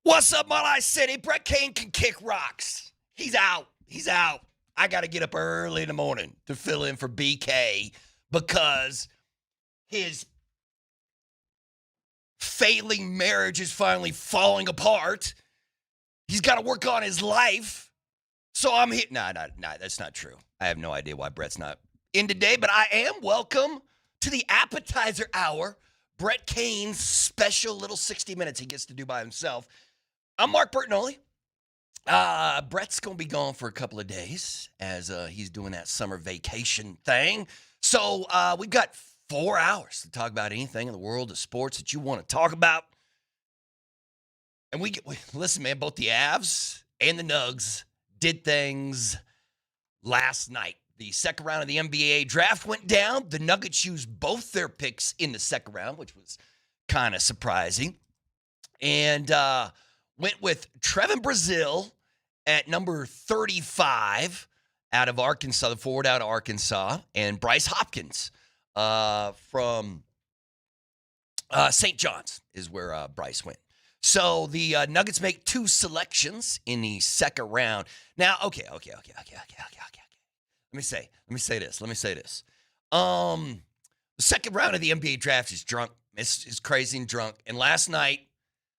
What's up, Mile City? Brett Kane can kick rocks. He's out. I got to get up early in the morning to fill in for BK because his failing marriage is finally falling apart. He's got to work on his life. So I'm here. Nah, that's not true. I have no idea why Brett's not in today, but I am. Welcome to the appetizer hour. Brett Kane's special little 60 minutes he gets to do by himself. I'm Mark Bertinoli. Brett's going to be gone for a couple of days as he's doing that summer vacation thing. So we've got 4 hours to talk about anything in the world of sports that you want to talk about. And listen, man, both the Avs and the Nugs did things last night. The second round of the NBA draft went down. The Nuggets used both their picks in the second round, which was kind of surprising. And went with Trevin Brazile at number 35 out of Arkansas, the forward out of Arkansas, and Bryce Hopkins from St. John's is where Bryce went. So the Nuggets make 2 selections in the second round. Now, okay. Let me say this. The second round of the NBA draft is drunk. It's crazy and drunk. And last night,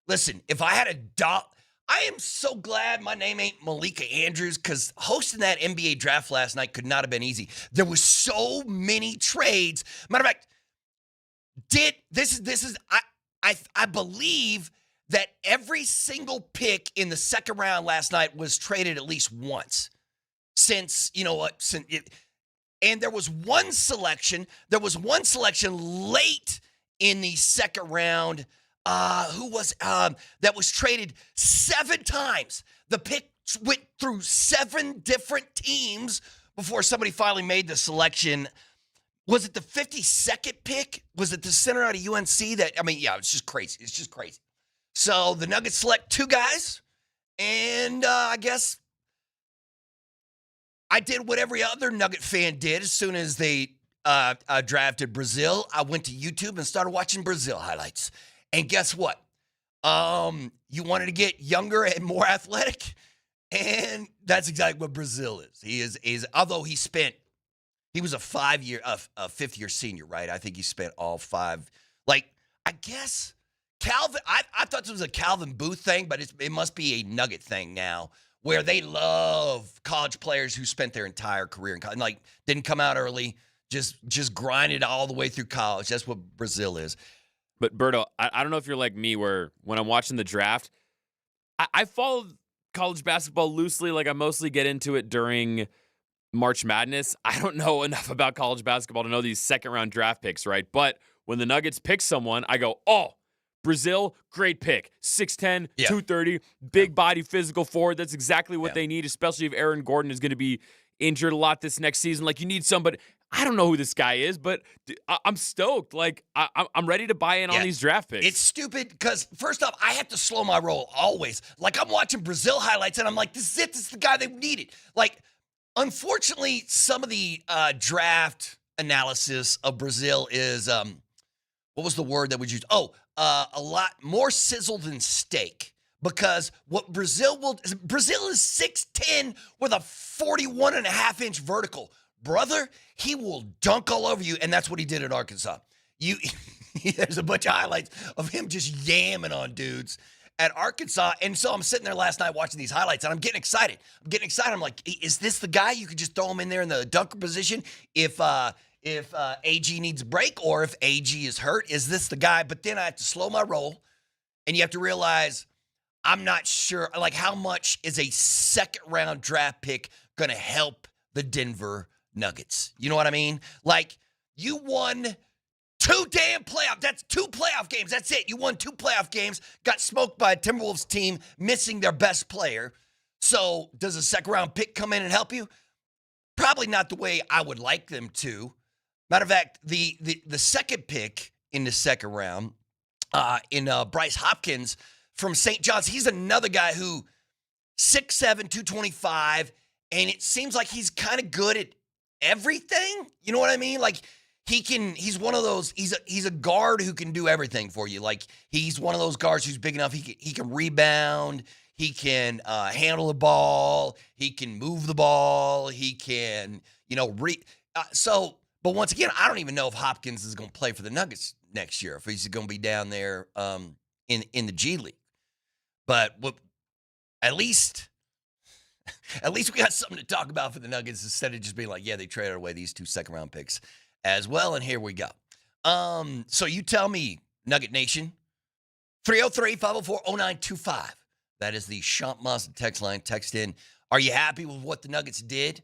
listen, if I had a dollar, I am so glad my name ain't Malika Andrews because hosting that NBA draft last night could not have been easy. There was so many trades. Matter of fact, I believe that every single pick in the second round last night was traded at least once. And there was one selection late in the second round. That was traded 7 times. The pick went through 7 different teams before somebody finally made the selection. Was it the 52nd pick? Was it the center out of UNC? It's just crazy. So the Nuggets select 2 guys, and I guess I did what every other Nugget fan did as soon as they drafted Brazile. I went to YouTube and started watching Brazile highlights. And guess what? You wanted to get younger and more athletic, and that's exactly what Brazile is. He is although he was a 5-year senior, right? I think he spent all 5. I guess Calvin. I thought this was a Calvin Booth thing, but it must be a Nugget thing now, where they love college players who spent their entire career in college, didn't come out early, just grinded all the way through college. That's what Brazile is. But, Berto, I don't know if you're like me where when I'm watching the draft, I follow college basketball loosely. I mostly get into it during March Madness. I don't know enough about college basketball to know these second-round draft picks, right? But when the Nuggets pick someone, I go, oh, Brazile, great pick. 6'10", 230, big body, physical forward. That's exactly what they need, especially if Aaron Gordon is going to be injured a lot this next season. You need somebody. I don't know who this guy is, but I'm stoked. I'm ready to buy in on these draft picks. It's stupid because, first off, I have to slow my roll always. I'm watching Brazile highlights, and I'm like, this is it. This is the guy they needed. Unfortunately, some of the draft analysis of Brazile is, what was the word that was used? A lot more sizzle than steak. Because what Brazile is 6'10" with a 41.5-inch vertical. Brother, he will dunk all over you, and that's what he did at Arkansas. There's a bunch of highlights of him just yamming on dudes at Arkansas, and so I'm sitting there last night watching these highlights, and I'm getting excited. I'm like, is this the guy? You could just throw him in there in the dunker position if AG needs a break or if AG is hurt. Is this the guy? But then I have to slow my roll, and you have to realize I'm not sure, how much is a second-round draft pick going to help the Denver Nuggets? You know what I mean? You won 2 damn playoffs. That's 2 playoff games. That's it. You won 2 playoff games, got smoked by a Timberwolves team missing their best player. So does a second-round pick come in and help you? Probably not the way I would like them to. Matter of fact, the second pick in the second round in Bryce Hopkins from St. John's, he's another guy who 6'7", 225, and it seems like he's kind of good at everything. You know what I mean? he's one of those, he's a guard who can do everything for you. Like, he's one of those guards who's big enough, he can rebound, he can handle the ball, he can move the ball, he can, but once again, I don't even know if Hopkins is going to play for the Nuggets next year, if he's going to be down there in the G League. But at least we got something to talk about for the Nuggets instead of just being like, yeah, they traded away these 2 second-round picks as well, and here we go. So you tell me, Nugget Nation, 303-504-0925. That is the Champ Mazda text line. Text in. Are you happy with what the Nuggets did?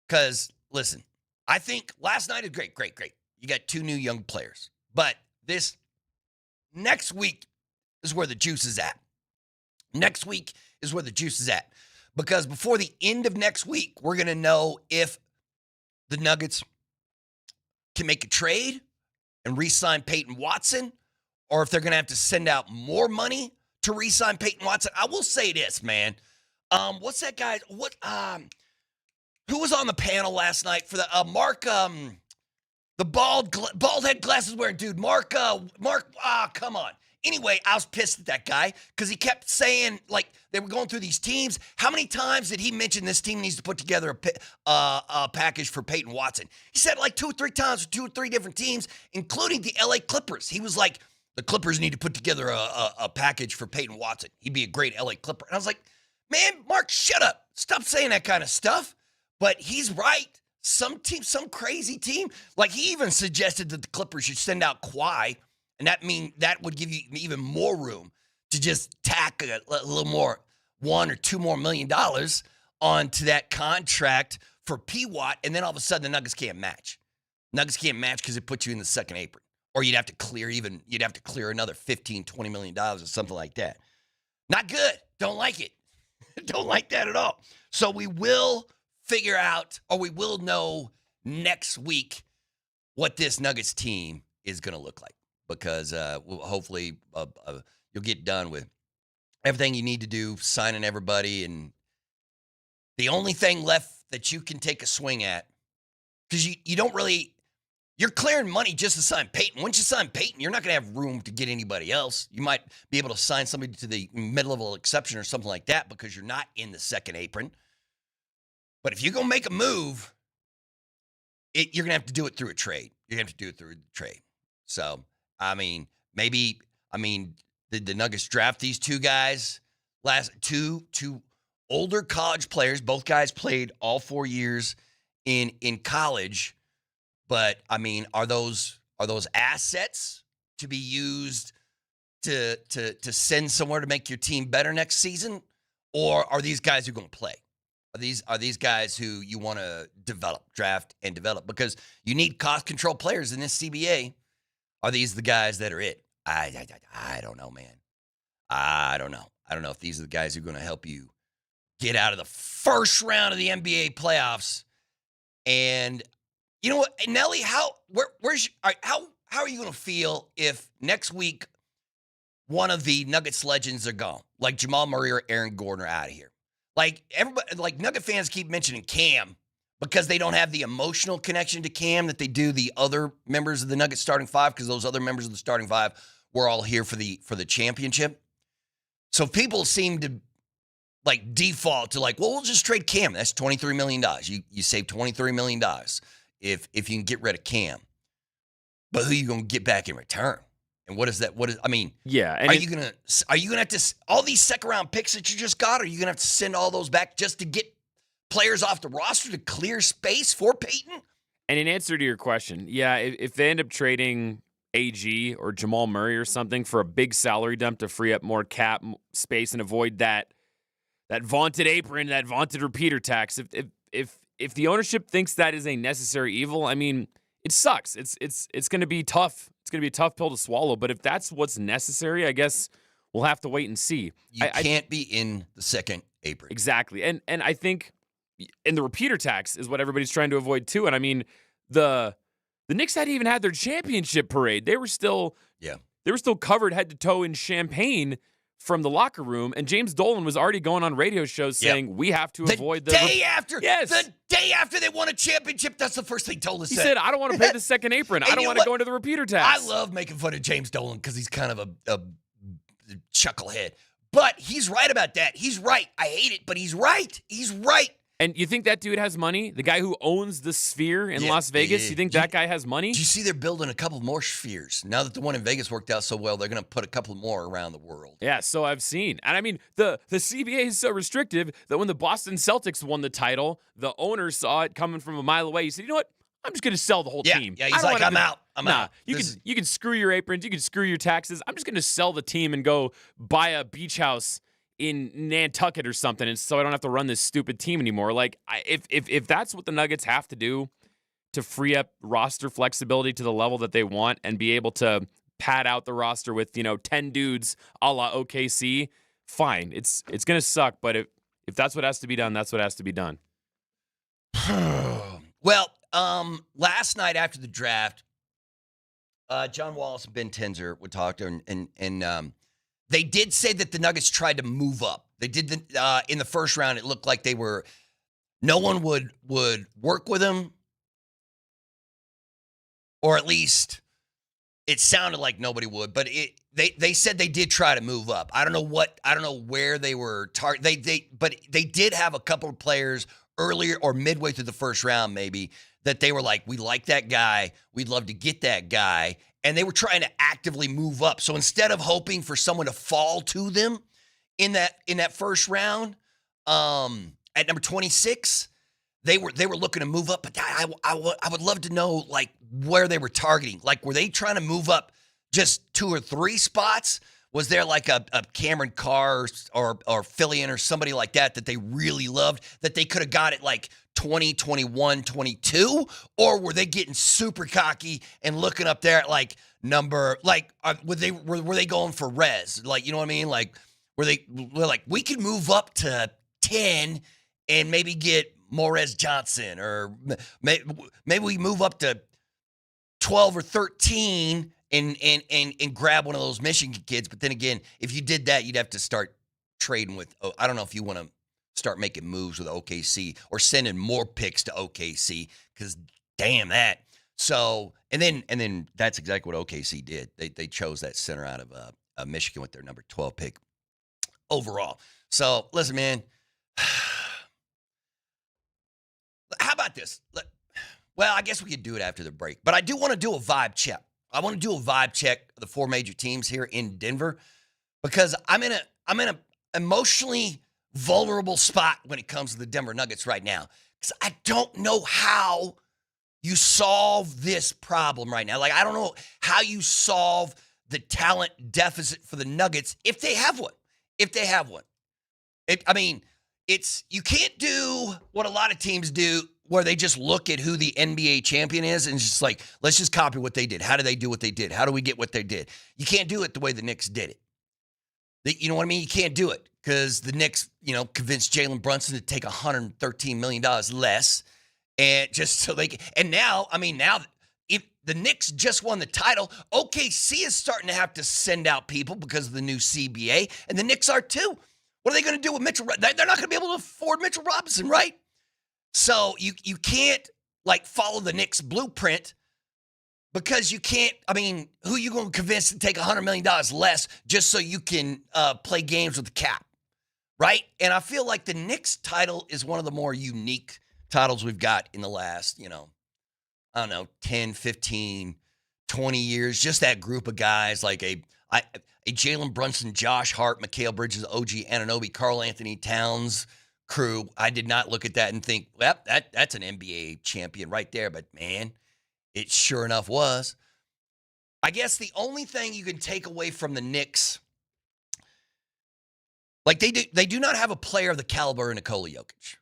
Because, listen, I think last night is great. You got 2 new young players. But this next week is where the juice is at. Next week is where the juice is at. Because before the end of next week, we're going to know if the Nuggets can make a trade and re-sign Peyton Watson, or if they're going to have to send out more money to re-sign Peyton Watson. I will say this, man. What's that guy? Who was on the panel last night for the Mark? The bald head glasses wearing dude, Mark. Come on. Anyway, I was pissed at that guy because he kept saying, like, they were going through these teams. How many times did he mention this team needs to put together a package for Peyton Watson? He said like 2 or 3 times for 2 or 3 different teams, including the LA Clippers. He was like, the Clippers need to put together a package for Peyton Watson. He'd be a great LA Clipper. And I was like, man, Mark, shut up. Stop saying that kind of stuff. But he's right. Some crazy team. Like, he even suggested that the Clippers should send out Kawhi. And that would give you even more room to just tack a little more, $1 or $2 more million onto that contract for P-Watt, and then all of a sudden the Nuggets can't match. Nuggets can't match because it puts you in the second apron. Or you'd have to clear another $15, $20 million or something like that. Not good. Don't like it. Don't like that at all. So we will figure out, or we will know next week what this Nuggets team is going to look like. Because hopefully you'll get done with everything you need to do, signing everybody. And the only thing left that you can take a swing at, because you don't really, you're clearing money just to sign Peyton. Once you sign Peyton, you're not going to have room to get anybody else. You might be able to sign somebody to the mid-level exception or something like that because you're not in the second apron. But if you're going to make a move, you're going to have to do it through a trade. You're going to have to do it through a trade. So, did the Nuggets draft these 2 guys? Two older college players. Both guys played all 4 years in college. But are those assets to be used to send somewhere to make your team better next season? Or are these guys who are going to play? Are these guys who you want to draft and develop? Because you need cost control players in this CBA. Are these the guys that are it? I don't know, man. I don't know. I don't know if these are the guys who are going to help you get out of the first round of the NBA playoffs. And you know what, Nelly? How are you going to feel if next week one of the Nuggets legends are gone, like Jamal Murray or Aaron Gordon are out of here? Like everybody, like Nugget fans keep mentioning Cam, because they don't have the emotional connection to Cam that they do the other members of the Nuggets starting 5, because those other members of the starting 5 were all here for the championship. So people seem to like default to like, well, we'll just trade Cam. That's $23 million. You save $23 million if you can get rid of Cam. But who are you going to get back in return? And yeah. And are you gonna have to, all these second round picks that you just got, are you gonna have to send all those back just to get players off the roster to clear space for Peyton? And in answer to your question, yeah, if they end up trading AG or Jamal Murray or something for a big salary dump to free up more cap space and avoid that vaunted apron, that vaunted repeater tax, if the ownership thinks that is a necessary evil, it sucks. It's going to be tough. It's going to be a tough pill to swallow. But if that's what's necessary, I guess we'll have to wait and see. You can't be in the second apron. Exactly, and I think. And the repeater tax is what everybody's trying to avoid too. And the Knicks hadn't even had their championship parade. They were still covered head to toe in champagne from the locker room, and James Dolan was already going on radio shows saying we have to avoid the day after. Yes. The day after they won a championship, that's the first thing Dolan said. He said, I don't want to pay the second apron. I don't want to go into the repeater tax. I love making fun of James Dolan because he's kind of a chucklehead. But he's right about that. He's right. I hate it, but he's right. He's right. And you think that dude has money? The guy who owns the Sphere in Las Vegas, you think that guy has money? Do you see they're building a couple more spheres? Now that the one in Vegas worked out so well, they're going to put a couple more around the world. Yeah, so I've seen. And I mean, the CBA is so restrictive that when the Boston Celtics won the title, the owner saw it coming from a mile away. He said, you know what? I'm just going to sell the whole team. Yeah, he's like, I'm out. I'm out. You can screw your aprons. You can screw your taxes. I'm just going to sell the team and go buy a beach house in Nantucket or something, and so I don't have to run this stupid team anymore. Like, if that's what the Nuggets have to do to free up roster flexibility to the level that they want and be able to pad out the roster with 10 dudes a la OKC, fine. It's gonna suck, but if that's what has to be done, that's what has to be done. Well, last night after the draft, John Wallace and Ben Tenzer would talk to her, and they did say that the Nuggets tried to move up. They did in the first round. It looked like no one would work with them, or at least it sounded like nobody would. But they said they did try to move up. I don't know where they were but they did have a couple of players earlier or midway through the first round, maybe, that they were like, we like that guy. We'd love to get that guy. And they were trying to actively move up. So instead of hoping for someone to fall to them in that first round, at number 26, they were looking to move up. But I would love to know, like, where they were targeting. Like, were they trying to move up just 2 or 3 spots? Was there like a Cameron Carr or Fillion or somebody like that they really loved that they could have got it like 20, 21, 22? Or were they getting super cocky and looking up there at like number, like, were they going for res? Like, you know what I mean? Like, were like, we could move up to 10 and maybe get Morez Johnson, or maybe we move up to 12 or 13 and grab one of those Michigan kids. But then again, if you did that, you'd have to start trading with, I don't know if you want to start making moves with OKC or sending more picks to OKC, because damn that. So, and then that's exactly what OKC did. They chose that center out of Michigan with their number 12 pick overall. So listen, man, how about this? Well, I guess we could do it after the break, but I do want to do a vibe check. I want to do a vibe check of the 4 major teams here in Denver, because I'm in a emotionally vulnerable spot when it comes to the Denver Nuggets right now, because I don't know how you solve this problem right now. Like, I don't know how you solve the talent deficit for the Nuggets if they have one. You can't do what a lot of teams do, where they just look at who the NBA champion is and just like, let's just copy what they did. How do they do what they did? How do we get what they did? You can't do it the way the Knicks did it. You know what I mean? You can't do it because the Knicks, convinced Jalen Brunson to take $113 million less, and just so they can. And now if the Knicks just won the title, OKC is starting to have to send out people because of the new CBA, and the Knicks are too. What are they going to do with Mitchell? They're not going to be able to afford Mitchell Robinson, right? So you can't like follow the Knicks blueprint, because you can't. Who are you going to convince to take $100 million less just so you can play games with the cap, right? And I feel like the Knicks title is one of the more unique titles we've got in the last, 10, 15, 20 years. Just that group of guys, like a Jalen Brunson, Josh Hart, Mikal Bridges, OG Anunoby, Karl Anthony Towns crew. I did not look at that and think, well, that's an NBA champion right there. But man, it sure enough was. I guess the only thing you can take away from the Knicks, like they do not have a player of the caliber of Nikola Jokic.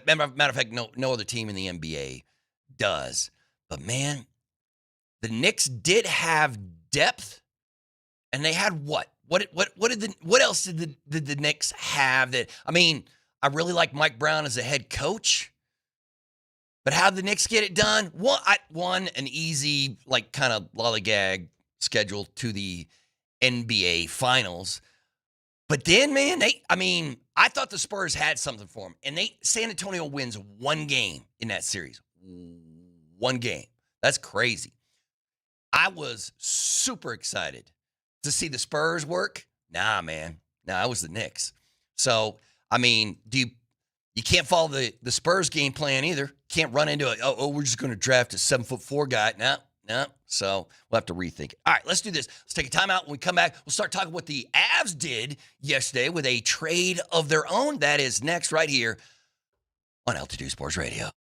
Matter of fact, no other team in the NBA does. But man, the Knicks did have depth, and they had what? What else did the Knicks have? That I really like Mike Brown as a head coach, but how did the Knicks get it done? One, an easy, like, kind of lollygag schedule to the NBA Finals. But then, man, I thought the Spurs had something for them. And San Antonio wins one game in that series. One game. That's crazy. I was super excited to see the Spurs work. Nah, man. Nah, it was the Knicks. So, you can't follow the Spurs game plan either. Can't run into it. Oh, we're just going to draft a 7'4" guy. No. So we'll have to rethink it. All right, let's do this. Let's take a timeout. When we come back, we'll start talking what the Avs did yesterday with a trade of their own. That is next right here on Altitude Sports Radio.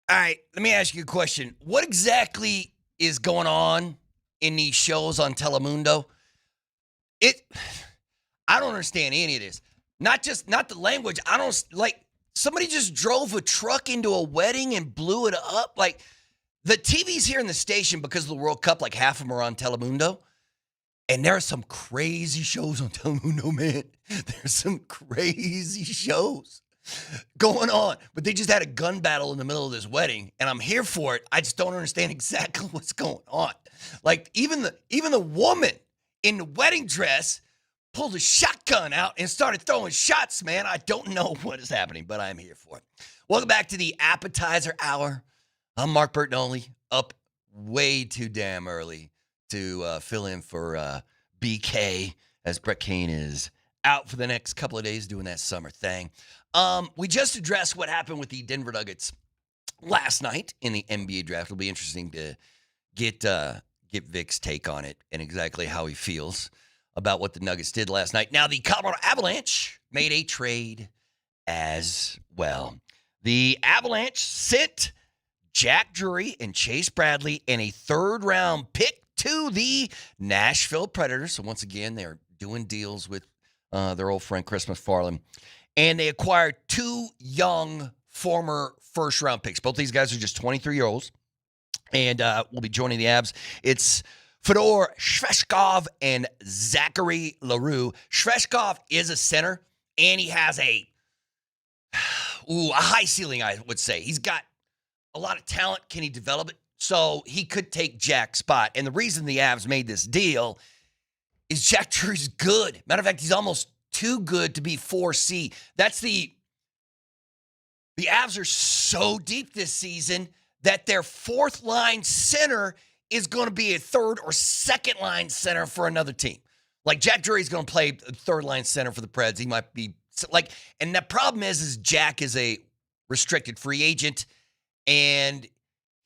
All right, let me ask you a question. What exactly is going on in these shows on Telemundo? It, I don't understand any of this. Not the language. I don't like. Somebody just drove a truck into a wedding and blew it up. Like the TVs here in the station because of the World Cup, like half of them are on Telemundo. And there are some crazy shows on Telemundo, man. There's some crazy shows going on. But they just had a gun battle in the middle of this wedding, and I'm here for it. I just don't understand exactly what's going on. Like even the woman in the wedding dress pulled a shotgun out and started throwing shots, man. I don't know what is happening, but I'm here for it. Welcome back to the Appetizer Hour. I'm Mark Bertinoli, up way too damn early to fill in for BK as Brett Kane is out for the next couple of days doing that summer thing. We just addressed what happened with the Denver Nuggets last night in the NBA draft. It'll be interesting to get Vic's take on it and exactly how he feels about what the Nuggets did last night. Now, the Colorado Avalanche made a trade as well. The Avalanche sent Jack Drury and Chase Bradley and a third-round pick to the Nashville Predators. So once again, they're doing deals with their old friend Chris McFarland. And they acquired two young former first-round picks. Both these guys are just 23-year-olds and will be joining the Avs. It's Fedor Svechkov and Zachary Leroux. Svechkov is a center, and he has a high ceiling, I would say. He's got a lot of talent. Can he develop it? So he could take Jack's spot. And the reason the Avs made this deal is Jack Drury's good. Matter of fact, he's almost too good to be 4C. That's the Avs are so deep this season that their fourth line center is going to be a third or second line center for another team. Like Jack Drury's going to play third line center for the Preds. He might be like, and the problem is Jack is a restricted free agent, and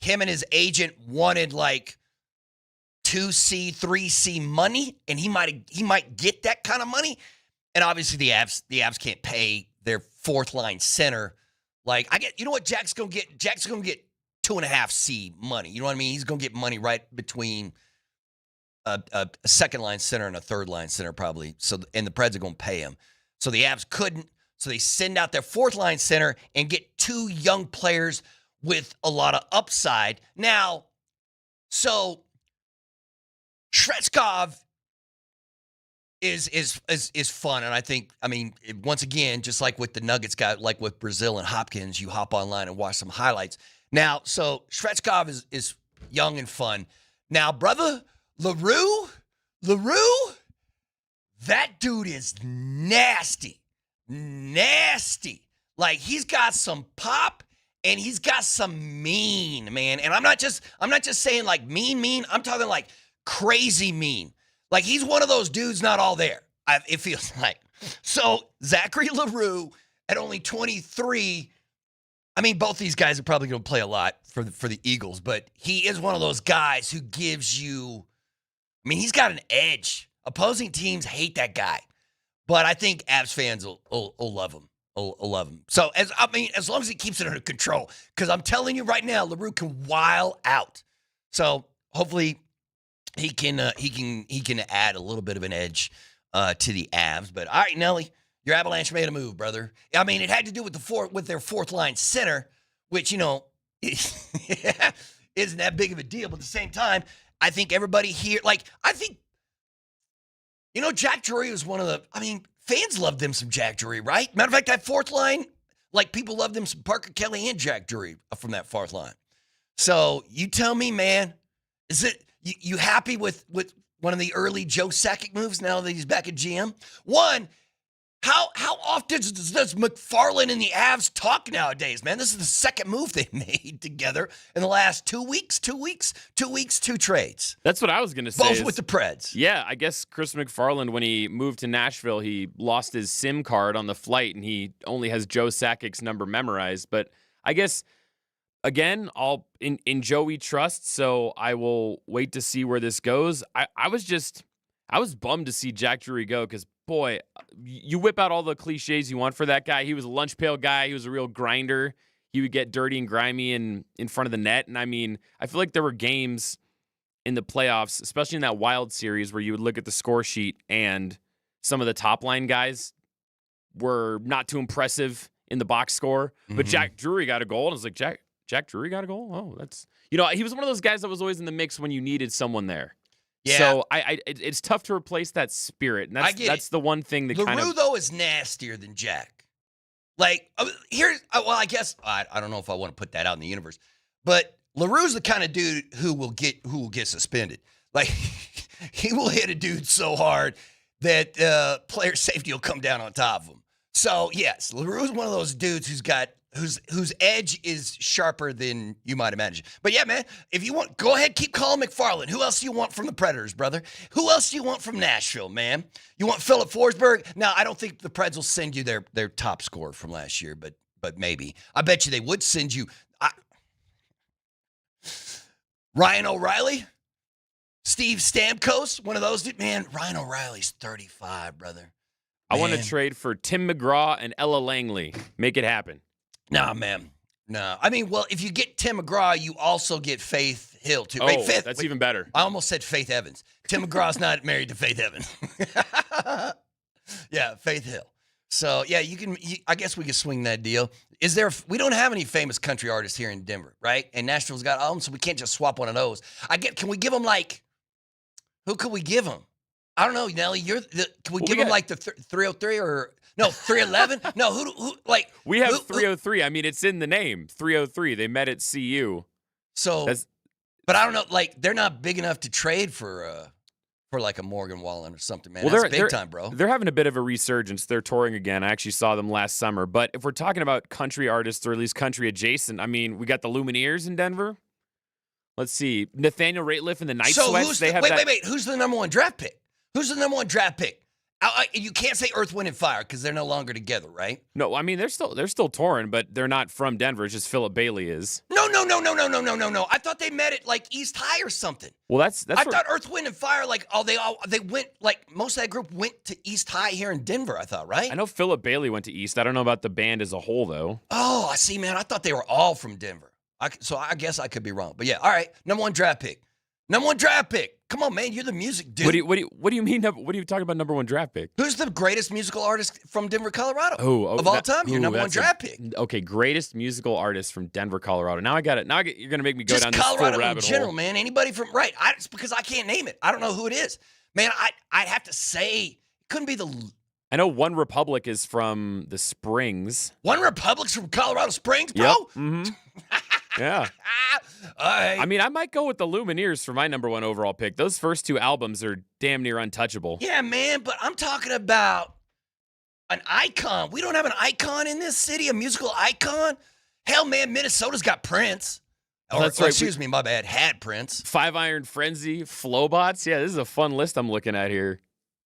him and his agent wanted like 2C, 3C money, and he might get that kind of money. And obviously the Avs can't pay their fourth line center. Like you know what Jack's gonna get? Jack's gonna get 2.5C money. You know what I mean? He's gonna get money right between a second line center and a third line center probably. So and the Preds are gonna pay him. So the Avs couldn't. So they send out their fourth line center and get two young players with a lot of upside. Now, so Svechkov is fun, and I mean, once again, just like with the Nuggets guy, like with Brazil and Hopkins, you hop online and watch some highlights. Now, so Svechkov is young and fun. Now, brother Leroux, that dude is nasty. Like he's got some pop. And he's got some mean, man. And I'm not just saying like mean. I'm talking like crazy mean. Like he's one of those dudes not all there, it feels like. So Zachary Leroux at only 23, I mean, both these guys are probably going to play a lot for the Eagles, but he is one of those guys who gives you, I mean, he's got an edge. Opposing teams hate that guy. But I think Avs fans will love him. I'll love him. So as long as he keeps it under control, because I'm telling you right now, Leroux can wild out. So hopefully he can add a little bit of an edge to the Avs. But all right, Nelly, your Avalanche made a move, brother. I mean, it had to do with their fourth line center, which isn't that big of a deal. But at the same time, I think everybody here, Jack Drury was one of the. I mean, fans loved them some Jack Drury, right? Matter of fact, that fourth line, like people loved them some Parker Kelly and Jack Drury from that fourth line. So you tell me, man, is it you happy with one of the early Joe Sakic moves now that he's back at GM? One, how often does McFarland and the Avs talk nowadays, man? This is the second move they made together in the last 2 weeks. 2 trades. That's what I was going to say. Both with the Preds. Yeah, I guess Chris McFarland, when he moved to Nashville, he lost his SIM card on the flight, and he only has Joe Sakic's number memorized. But I guess, again, in Joe we trust, so I will wait to see where this goes. I was bummed to see Jack Drury go because, boy, you whip out all the cliches you want for that guy. He was a lunch pail guy. He was a real grinder. he would get dirty and grimy in front of the net. And I mean, I feel like there were games in the playoffs, especially in that Wild series, where you would look at the score sheet and some of the top line guys were not too impressive in the box score. But Jack Drury got a goal, and I was like, Jack Drury got a goal? Oh, that's, he was one of those guys that was always in the mix when you needed someone there. Yeah. So it's tough to replace that spirit. And that's the one thing that LaRue, though, is nastier than Jack. Like, I guess, I don't know if I want to put that out in the universe, but LaRue's the kind of dude who will get suspended. Like, he will hit a dude so hard that player safety will come down on top of him. So, yes, LaRue's one of those dudes whose edge is sharper than you might imagine. But yeah, man, if you want, go ahead, keep calling McFarland. Who else do you want from the Predators, brother? Who else do you want from Nashville, man? You want Philip Forsberg? Now, I don't think the Preds will send you their top scorer from last year, but maybe. I bet you they would send you Ryan O'Reilly, Steve Stamkos, one of those dudes. Man, Ryan O'Reilly's 35, brother. I want to trade for Tim McGraw and Ella Langley. Make it happen. Nah, man. No. I mean, well, if you get Tim McGraw, you also get Faith Hill, too. Oh, that's even better. I almost said Faith Evans. Tim McGraw's not married to Faith Evans. Yeah, Faith Hill. So, yeah, I guess we could swing that deal. We don't have any famous country artists here in Denver, right? And Nashville's got them, so we can't just swap one of those. Can we give them, who could we give them? I don't know, Nelly. Can we give them the 303 or... No, 311? No, who we have 303. I mean, it's in the name. 303. They met at CU. So, but I don't know, they're not big enough to trade for a Morgan Wallen or something, man. Well, that's big time, bro. They're having a bit of a resurgence. They're touring again. I actually saw them last summer. But if we're talking about country artists or at least country adjacent, I mean, we got the Lumineers in Denver. Let's see. Nathaniel Rateliff and the Night Sweats. Wait. Who's the number one draft pick? Who's the number one draft pick? You can't say Earth, Wind, and Fire because they're no longer together, right? No, I mean they're still touring, but they're not from Denver. It's just Philip Bailey is. No. I thought they met at East High or something. Well, that's. I thought Earth, Wind, and Fire they went most of that group went to East High here in Denver. I thought, right? I know Philip Bailey went to East. I don't know about the band as a whole though. Oh, I see, man. I thought they were all from Denver. So I guess I could be wrong, but yeah. All right, number one draft pick. Come on, man. You're the music dude. What do you mean? What are you talking about? Number one draft pick? Who's the greatest musical artist from Denver, Colorado? Of all time, your number one draft pick. Okay, greatest musical artist from Denver, Colorado. Now I got it. You're gonna make me go down this Colorado full rabbit in general, hole. Man. Anybody from it's because I can't name it. I don't know who it is, man. I'd have to say it couldn't be the. I know One Republic is from the Springs. One Republic's from Colorado Springs, bro. Yep. Mm-hmm. Yeah. I mean, I might go with the Lumineers for my number one overall pick. Those first two albums are damn near untouchable. Yeah, man, but I'm talking about an icon. We don't have an icon in this city, a musical icon. Hell, man, Minnesota's got Prince. That's right. Excuse me, my bad. Had Prince. Five Iron Frenzy, Flowbots. Yeah, this is a fun list I'm looking at here.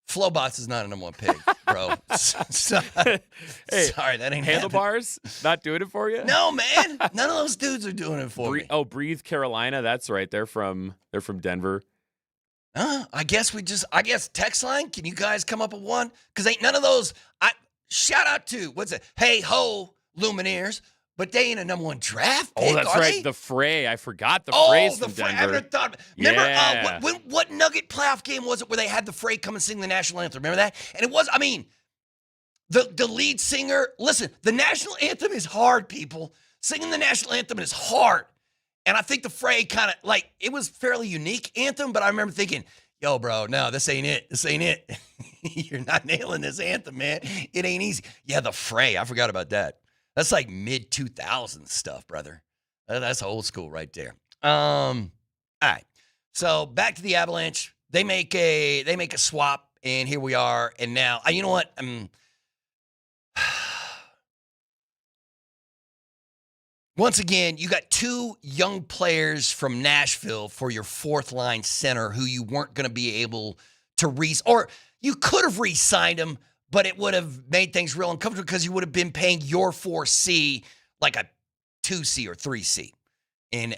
Flowbots is not a number one pick, bro. Hey, sorry, that ain't Handlebars. Not doing it for you? No, man. None of those dudes are doing it for me. Oh, Breathe Carolina. That's right. They're from Denver. I guess text line. Can you guys come up with one? Because ain't none of those. Shout out to what's it? Hey ho, Lumineers. But they ain't a number one draft pick. Oh, that's right. They? The Fray. I forgot the Fray's from Denver. I never thought. Remember, what Nugget playoff game was it where they had the Fray come and sing the national anthem? Remember that? And it was, the lead singer. Listen, the national anthem is hard, people. Singing the national anthem is hard. And I think the Fray kind of, it was fairly unique anthem, but I remember thinking, yo, bro, no, this ain't it. This ain't it. You're not nailing this anthem, man. It ain't easy. Yeah, the Fray. I forgot about that. That's like mid-2000s stuff, brother. That's old school right there. All right. So back to the Avalanche. They make a swap, and here we are. And now, you know what? Once again, you got two young players from Nashville for your fourth line center who you weren't going to be able to or you could have re-signed them, but it would have made things real uncomfortable because you would have been paying your 4C like a 2C or 3C. And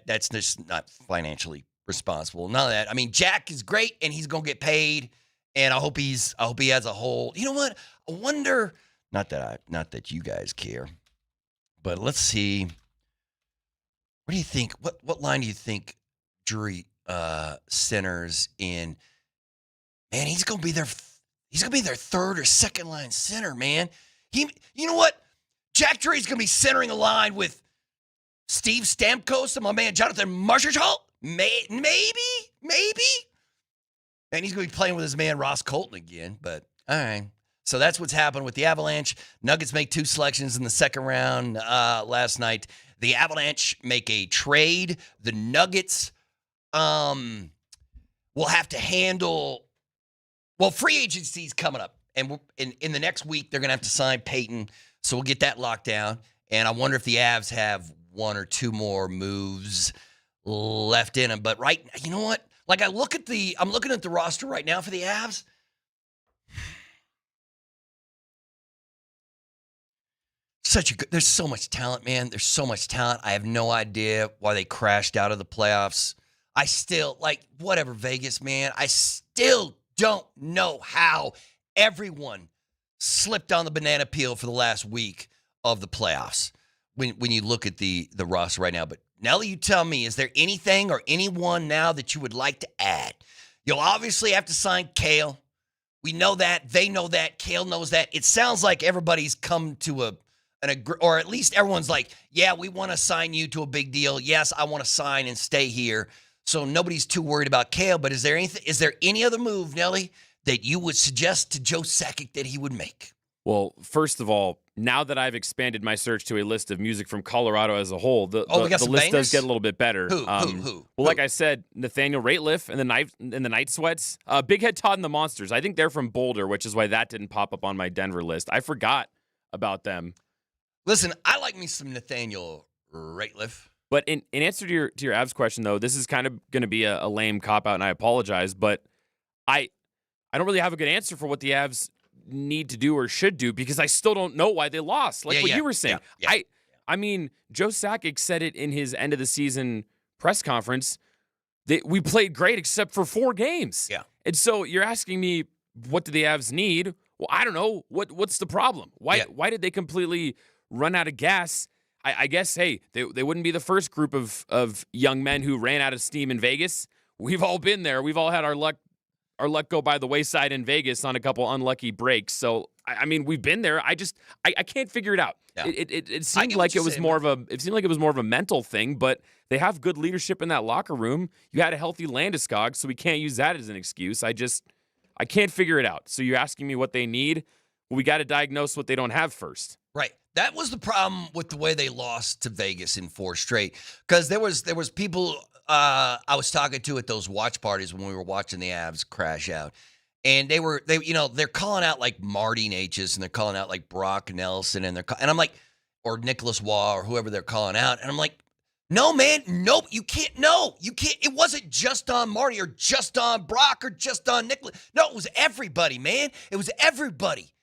that's just not financially responsible. None of that. Jack is great, and he's going to get paid, and I hope he has a whole. You know what? I wonder, not that you guys care, But let's see. What do you think? What line do you think Drury centers in? Man, he's gonna be their third or second line center, man. You know what? Jack Drury's gonna be centering a line with Steve Stamkos and my man Jonathan Marchessault. Maybe. And he's gonna be playing with his man Ross Colton again. But all right. So that's what's happened with the Avalanche. Nuggets make 2 selections in the second round last night. The Avalanche make a trade. The Nuggets will have to handle. Well, free agency's coming up, and in the next week they're gonna have to sign Peyton, so we'll get that locked down. And I wonder if the Avs have 1 or 2 more moves left in them. But you know what? Like I'm looking at the roster right now for the Avs. There's so much talent, man. There's so much talent. I have no idea why they crashed out of the playoffs. I still, whatever, Vegas, man. I still don't know how everyone slipped on the banana peel for the last week of the playoffs when you look at the roster right now. But Nelly, you tell me, is there anything or anyone now that you would like to add? You'll obviously have to sign Kale. We know that. They know that. Kale knows that. It sounds like everybody's come to or at least everyone's like, yeah, we want to sign you to a big deal. Yes, I want to sign and stay here. So nobody's too worried about Kale. But is there any other move, Nelly, that you would suggest to Joe Sakic that he would make? Well, first of all, now that I've expanded my search to a list of music from Colorado as a whole, the list bangers? does get a little bit better. Who? Well, like I said, Nathaniel Rateliff and the Night Sweats, Big Head Todd and the Monsters. I think they're from Boulder, which is why that didn't pop up on my Denver list. I forgot about them. Listen, I like me some Nathaniel Rateliff. But in answer to your Avs question, though, this is kind of going to be a lame cop-out, and I apologize, but I don't really have a good answer for what the Avs need to do or should do because I still don't know why they lost. You were saying. Yeah. I mean, Joe Sakic said it in his end-of-the-season press conference that we played great except for 4 games. Yeah. And so you're asking me, what do the Avs need? Well, I don't know. What's the problem? Why did they completely run out of gas? I guess, hey, they wouldn't be the first group of young men who ran out of steam in Vegas. We've all been there. We've all had our luck go by the wayside in Vegas on a couple unlucky breaks. So, I mean, we've been there. I can't figure it out. Yeah. It seemed like it was more of a mental thing, but they have good leadership in that locker room. You had a healthy Landeskog, so we can't use that as an excuse. I can't figure it out. So you're asking me what they need? Well, we got to diagnose what they don't have first. Right. That was the problem with the way they lost to Vegas in 4 straight. Because there was people I was talking to at those watch parties when we were watching the Avs crash out. And they're calling out like Marty Natchez and they're calling out like Brock Nelson and I'm like, or Nicholas Waugh or whoever they're calling out. And I'm like, no, man, nope, you can't. No, you can't. It wasn't just on Marty or just on Brock or just on Nicholas. No, it was everybody, man. It was everybody.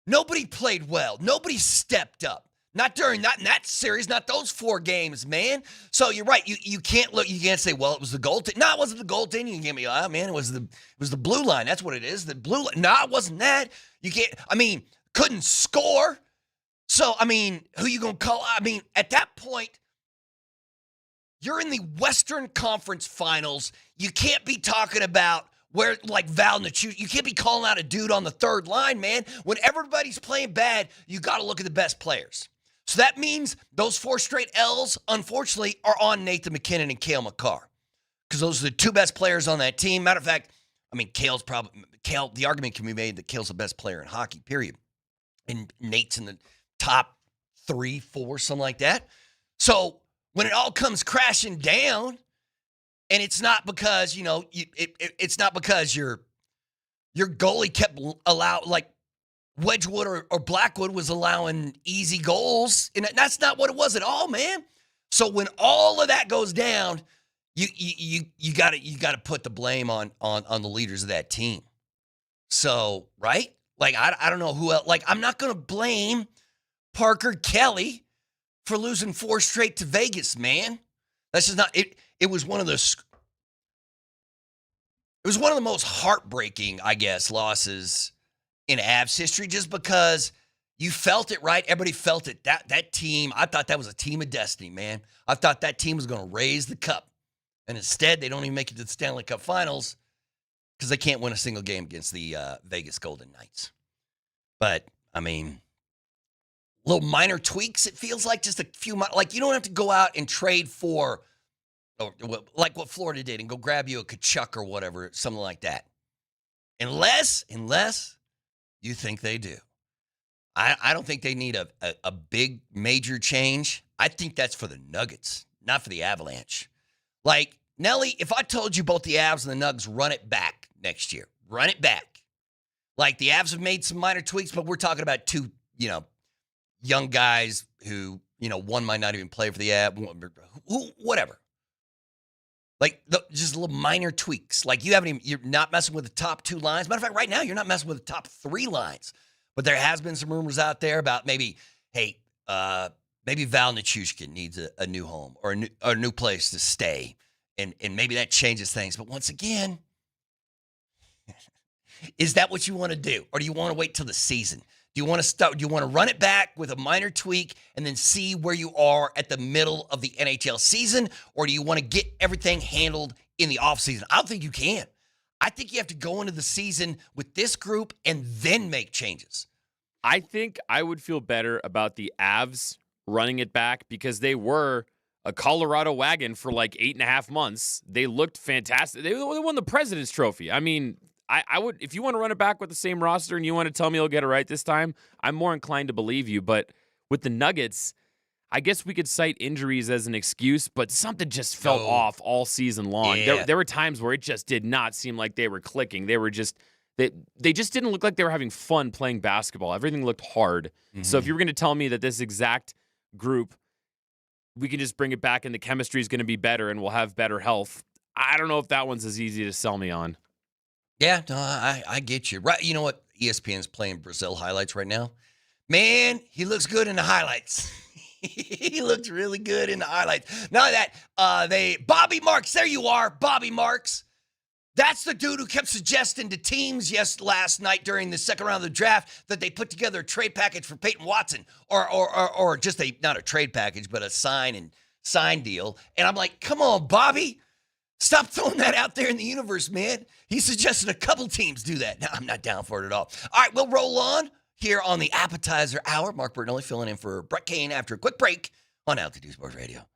Nobody played well. Nobody stepped up. Not in that series, not those 4 games, man. So you're right. You can't look. You can't say, well, it was the goaltending. No, it wasn't the goaltending. You can give me, man, it was the blue line. That's what it is. The blue line. No, it wasn't that. You can't. I mean, couldn't score. So I mean, who you gonna call? I mean, at that point, you're in the Western Conference Finals. You can't be talking about. Where, like Val Nichushkin, you can't be calling out a dude on the 3rd line, man. When everybody's playing bad, you got to look at the best players. So that means those 4 straight L's, unfortunately, are on Nathan MacKinnon and Cale Makar. Because those are the 2 best players on that team. Matter of fact, I mean, Kale, the argument can be made that Kale's the best player in hockey, period. And Nate's in the top 3, 4, something like that. So when it all comes crashing down, and it's not because, it's not because your goalie kept Wedgwood or Blackwood was allowing easy goals. And that's not what it was at all, man. So when all of that goes down, you gotta put the blame on the leaders of that team. So, right? Like, I don't know who else. Like, I'm not gonna blame Parker Kelly for losing 4 straight to Vegas, man. That's just not it. It was one of the most heartbreaking, I guess, losses in Avs history just because You felt it, right? Everybody felt it. That team, I thought that was a team of destiny, man. I thought that team was going to raise the cup. And instead, they don't even make it to the Stanley Cup Finals because they can't win a single game against the Vegas Golden Knights. But, I mean, little minor tweaks, it feels like just a few, like you don't have to go out and trade for, like what Florida did and go grab you a Kachuk or whatever, something like that. Unless you think they do. I don't think they need a big major change. I think that's for the Nuggets, not for the Avalanche. Like, Nelly, if I told you both the Avs and the Nugs run it back next year, run it back. Like, the Avs have made some minor tweaks, but we're talking about two, young guys who, one might not even play for the Avs, whatever. Like, just little minor tweaks. Like, you're not messing with the top two lines. Matter of fact, right now, you're not messing with the top three lines. But there has been some rumors out there about maybe Val Nichushkin needs a new home or a new place to stay. And maybe that changes things. But once again, is that what you want to do? Or do you want to wait till the season? Do you want to run it back with a minor tweak and then see where you are at the middle of the NHL season? Or do you want to get everything handled in the offseason? I don't think you can. I think you have to go into the season with this group and then make changes. I think I would feel better about the Avs running it back because they were a Colorado wagon for like 8.5 months. They looked fantastic. They won the President's Trophy. I mean, I would, if you want to run it back with the same roster and you want to tell me you'll get it right this time, I'm more inclined to believe you. But with the Nuggets, I guess we could cite injuries as an excuse, but something just felt off all season long. Yeah. There were times where it just did not seem like they were clicking. They were just they just didn't look like they were having fun playing basketball. Everything looked hard. Mm-hmm. So if you were going to tell me that this exact group, we can just bring it back and the chemistry is going to be better and we'll have better health, I don't know if that one's as easy to sell me on. Yeah, no, I get you. Right, you know what? ESPN's playing Brazil highlights right now. Man, he looks good in the highlights. He looks really good in the highlights. Now that Bobby Marks, there you are, Bobby Marks. That's the dude who kept suggesting to teams last night during the second round of the draft that they put together a trade package for Peyton Watson, or just not a trade package, but a sign deal. And I'm like, come on, Bobby. Stop throwing that out there in the universe, man. He suggested a couple teams do that. No, I'm not down for it at all. All right, we'll roll on here on the Appetizer Hour. Mark Bertinelli filling in for Brett Kane after a quick break on Altitude Sports Radio.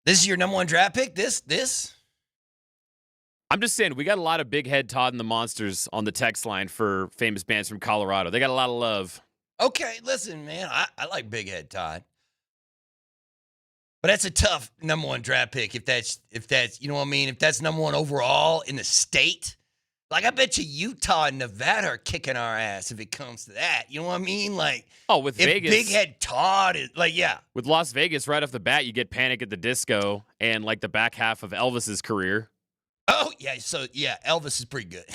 This is your number one draft pick? This? I'm just saying, we got a lot of Big Head Todd and the Monsters on the text line for famous bands from Colorado. They got a lot of love. Okay, listen, man. I like Big Head Todd. But that's a tough number one draft pick if that's you know what I mean? If that's number one overall in the state. Like, I bet you Utah and Nevada are kicking our ass if it comes to that. You know what I mean? Like, With if Vegas. Big Head Todd is, like, yeah. With Las Vegas, right off the bat, you get Panic at the Disco and, like, the back half of Elvis's career. Oh, yeah. So, yeah, Elvis is pretty good.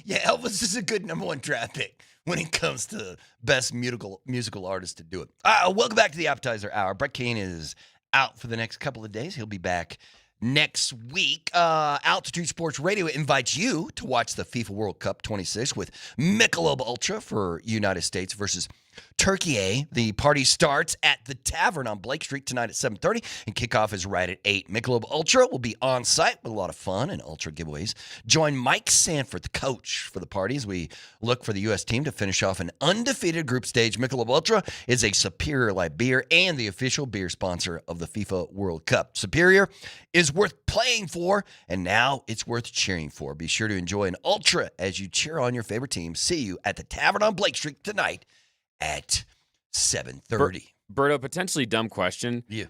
Yeah, Elvis is a good number one draft pick when it comes to best musical artist to do it. Welcome back to the Appetizer Hour. Brett Kane is out for the next couple of days. He'll be back next week. Altitude Sports Radio invites you to watch the FIFA World Cup 26 with Michelob Ultra for United States versus Turkey. The party starts at the Tavern on Blake Street tonight at 7:30, and kickoff is right at 8. Michelob Ultra will be on site with a lot of fun and Ultra giveaways. Join Mike Sanford, the coach, for the party as we look for the U.S. team to finish off an undefeated group stage. Michelob Ultra is a Superior Light beer and the official beer sponsor of the FIFA World Cup. Superior is worth playing for, and now it's worth cheering for. Be sure to enjoy an Ultra as you cheer on your favorite team. See you at the Tavern on Blake Street tonight at 7:30. Berto, potentially dumb question. Yeah.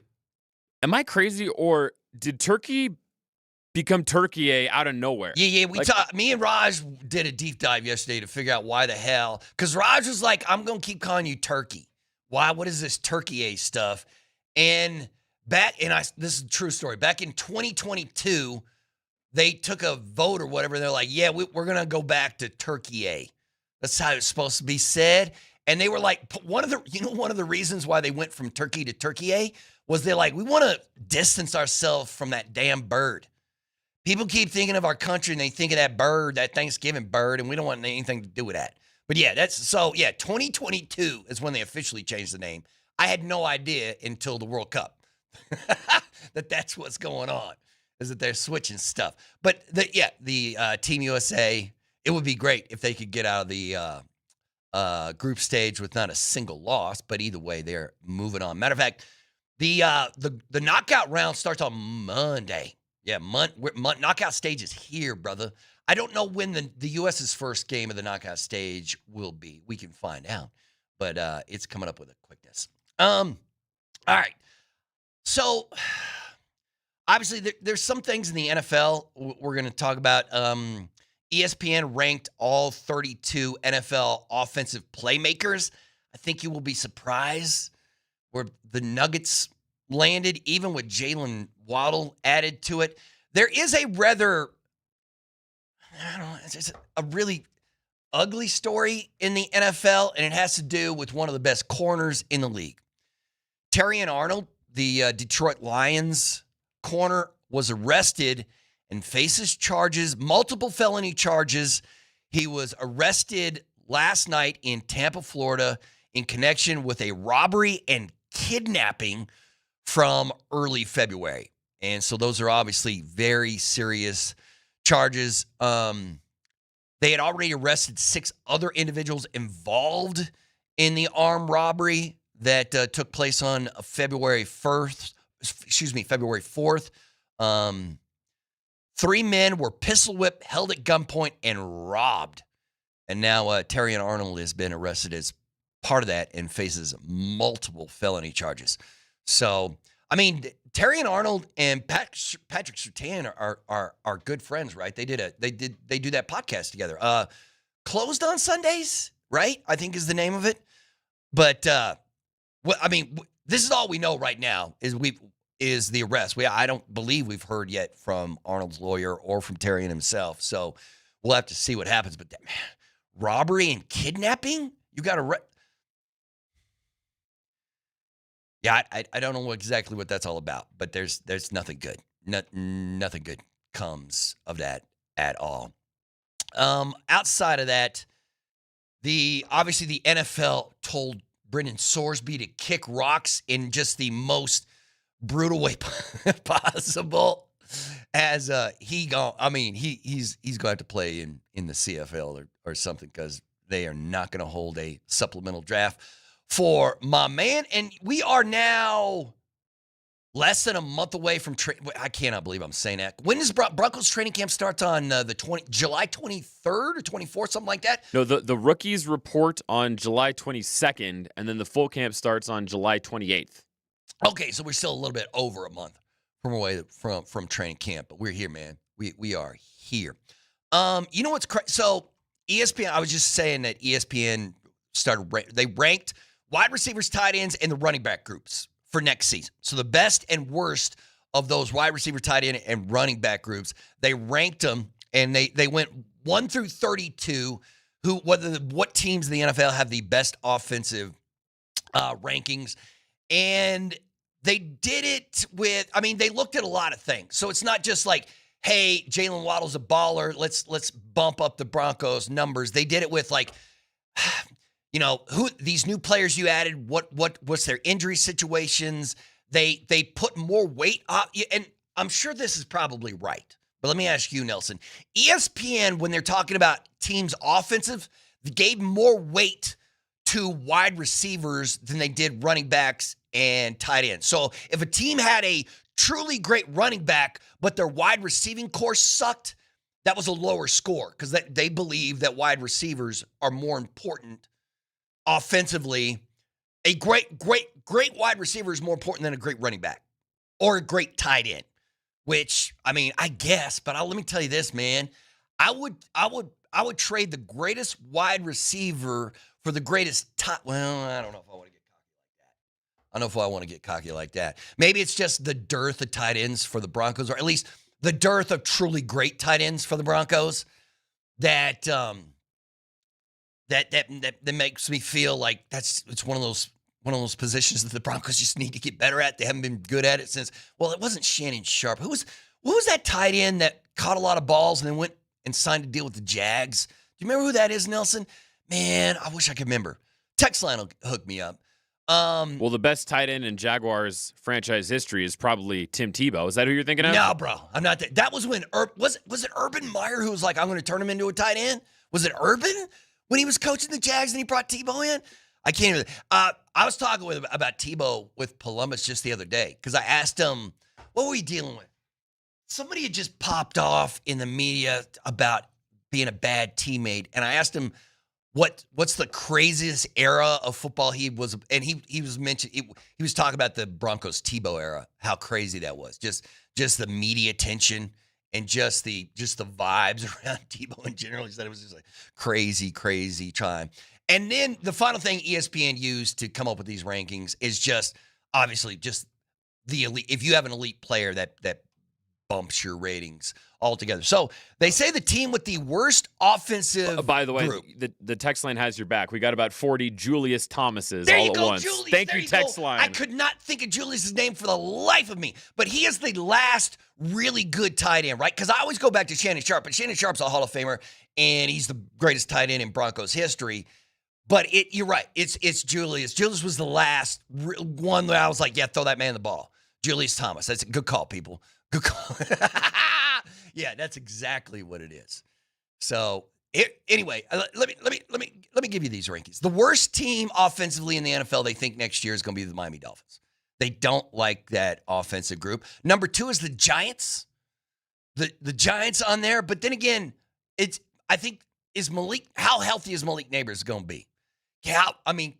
Am I crazy, or did Turkey become Turkey out of nowhere? Yeah. Me and Raj did a deep dive yesterday to figure out why the hell. Because Raj was like, I'm going to keep calling you Turkey. Why? What is this Turkey stuff? And this is a true story. Back in 2022, they took a vote or whatever. They're like, yeah, we're going to go back to Turkey. That's how it's supposed to be said. And they were like, one of the reasons why they went from Turkey to Turkey was they're like, we want to distance ourselves from that damn bird. People keep thinking of our country and they think of that bird, that Thanksgiving bird, and we don't want anything to do with that. But yeah, 2022 is when they officially changed the name. I had no idea until the World Cup that's what's going on, is that they're switching stuff. But the Team USA, it would be great if they could get out of the group stage with not a single loss, but either way, they're moving on. Matter of fact, the knockout round starts on Monday. Yeah, knockout stage is here, brother. I don't know when the U.S.'s first game of the knockout stage will be. We can find out, but it's coming up with a quickness. All right. So, obviously, there's some things in the NFL we're going to talk about. ESPN ranked all 32 NFL offensive playmakers. I think you will be surprised where the Nuggets landed, even with Jalen Waddle added to it. There is a it's a really ugly story in the NFL, and it has to do with one of the best corners in the league. Terrion Arnold, the Detroit Lions corner, was arrested and faces multiple felony charges. He was arrested last night in Tampa, Florida, in connection with a robbery and kidnapping from early February. And so those are obviously very serious charges. They had already arrested 6 other individuals involved in the armed robbery that took place on February 4th. 3 men were pistol whipped, held at gunpoint, and robbed. And now Terrion Arnold has been arrested as part of that and faces multiple felony charges. So, I mean, Terrion Arnold and Patrick Surtain are good friends, right? They do that podcast together. Closed on Sundays, right? I think is the name of it. But this is all we know right now is the arrest. I don't believe we've heard yet from Arnold's lawyer or from Terrion himself. So we'll have to see what happens. But robbery and kidnapping? You got to Yeah, I don't know exactly what that's all about, but there's nothing good. Nothing good comes of that at all. Outside of that, obviously the NFL told Brendan Sorsby to kick rocks in just the most brutal way possible. As he's going to have to play in the CFL or something, because they are not going to hold a supplemental draft for my man. And we are now Less than a month away from I cannot believe I'm saying that. When does Broncos training camp starts on July 23rd or 24th, something like that? No, the rookies report on July 22nd, and then the full camp starts on July 28th. Okay, so we're still a little bit over a month from training camp, but we're here, man. We are here. You know what's crazy? So ESPN, I was just saying that ESPN they ranked wide receivers, tight ends, and the running back groups for next season. So the best and worst of those wide receiver, tight end, and running back groups, they ranked them, and they went 1 through 32. What teams in the NFL have the best offensive rankings, and they did it with. I mean, they looked at a lot of things. So it's not just like, hey, Jalen Waddle's a baller. Let's bump up the Broncos numbers. They did it with like, who these new players you added, what's their injury situations. They put more weight on, and I'm sure this is probably right. But let me ask you, Nelson. ESPN, when they're talking about teams' offensive, gave more weight to wide receivers than they did running backs and tight ends. So if a team had a truly great running back, but their wide receiving core sucked, that was a lower score because they believe that wide receivers are more important offensively. A great wide receiver is more important than a great running back or a great tight end, which, I mean, I guess, but let me tell you this, man. I would trade the greatest wide receiver for the greatest tight. Well, I don't know if I want to get cocky like that. I don't know if I want to get cocky like that. Maybe it's just the dearth of tight ends for the Broncos, or at least the dearth of truly great tight ends for the Broncos that makes me feel like it's one of those positions that the Broncos just need to get better at. They haven't been good at it since. Well, it wasn't Shannon Sharp. What was that tight end that caught a lot of balls and then went and signed a deal with the Jags? Do you remember who that is, Nelson? Man, I wish I could remember. Text line will hook me up. Well, the best tight end in Jaguars franchise history is probably Tim Tebow. Is that who you're thinking of? No, bro. I'm not. That was when was it Urban Meyer who was like, I'm going to turn him into a tight end? Was it Urban when he was coaching the Jags and he brought Tebow in? I can't even. I was talking about Tebow with Polumbus just the other day because I asked him, what were we dealing with? Somebody had just popped off in the media about being a bad teammate, and I asked him what's the craziest era of football he was, and he was mentioning. He was talking about the Broncos Tebow era, how crazy that was, just the media attention and just the vibes around Tebow in general. He said it was just like crazy time. And then the final thing ESPN used to come up with these rankings is just obviously just the elite. If you have an elite player that bumps your ratings altogether. So they say the team with the worst offensive by the way, group. the text line has your back. We got about 40 Julius Thomases There all you at go, once. Julius. Thank There you, text go. line. I could not think of Julius's name for the life of me, but he is the last really good tight end, right? Because I always go back to Shannon Sharp, but Shannon Sharp's a Hall of Famer, and he's the greatest tight end in Broncos history. But you're right. It's Julius. Julius was the last one that I was like, yeah, throw that man the ball. Julius Thomas. That's a good call, people. Good call. Yeah, that's exactly what it is. So anyway, let me give you these rankings. The worst team offensively in the NFL they think next year is going to be the Miami Dolphins. They don't like that offensive group. Number 2 is the Giants. The Giants on there, but then again, how healthy is Malik Neighbors going to be?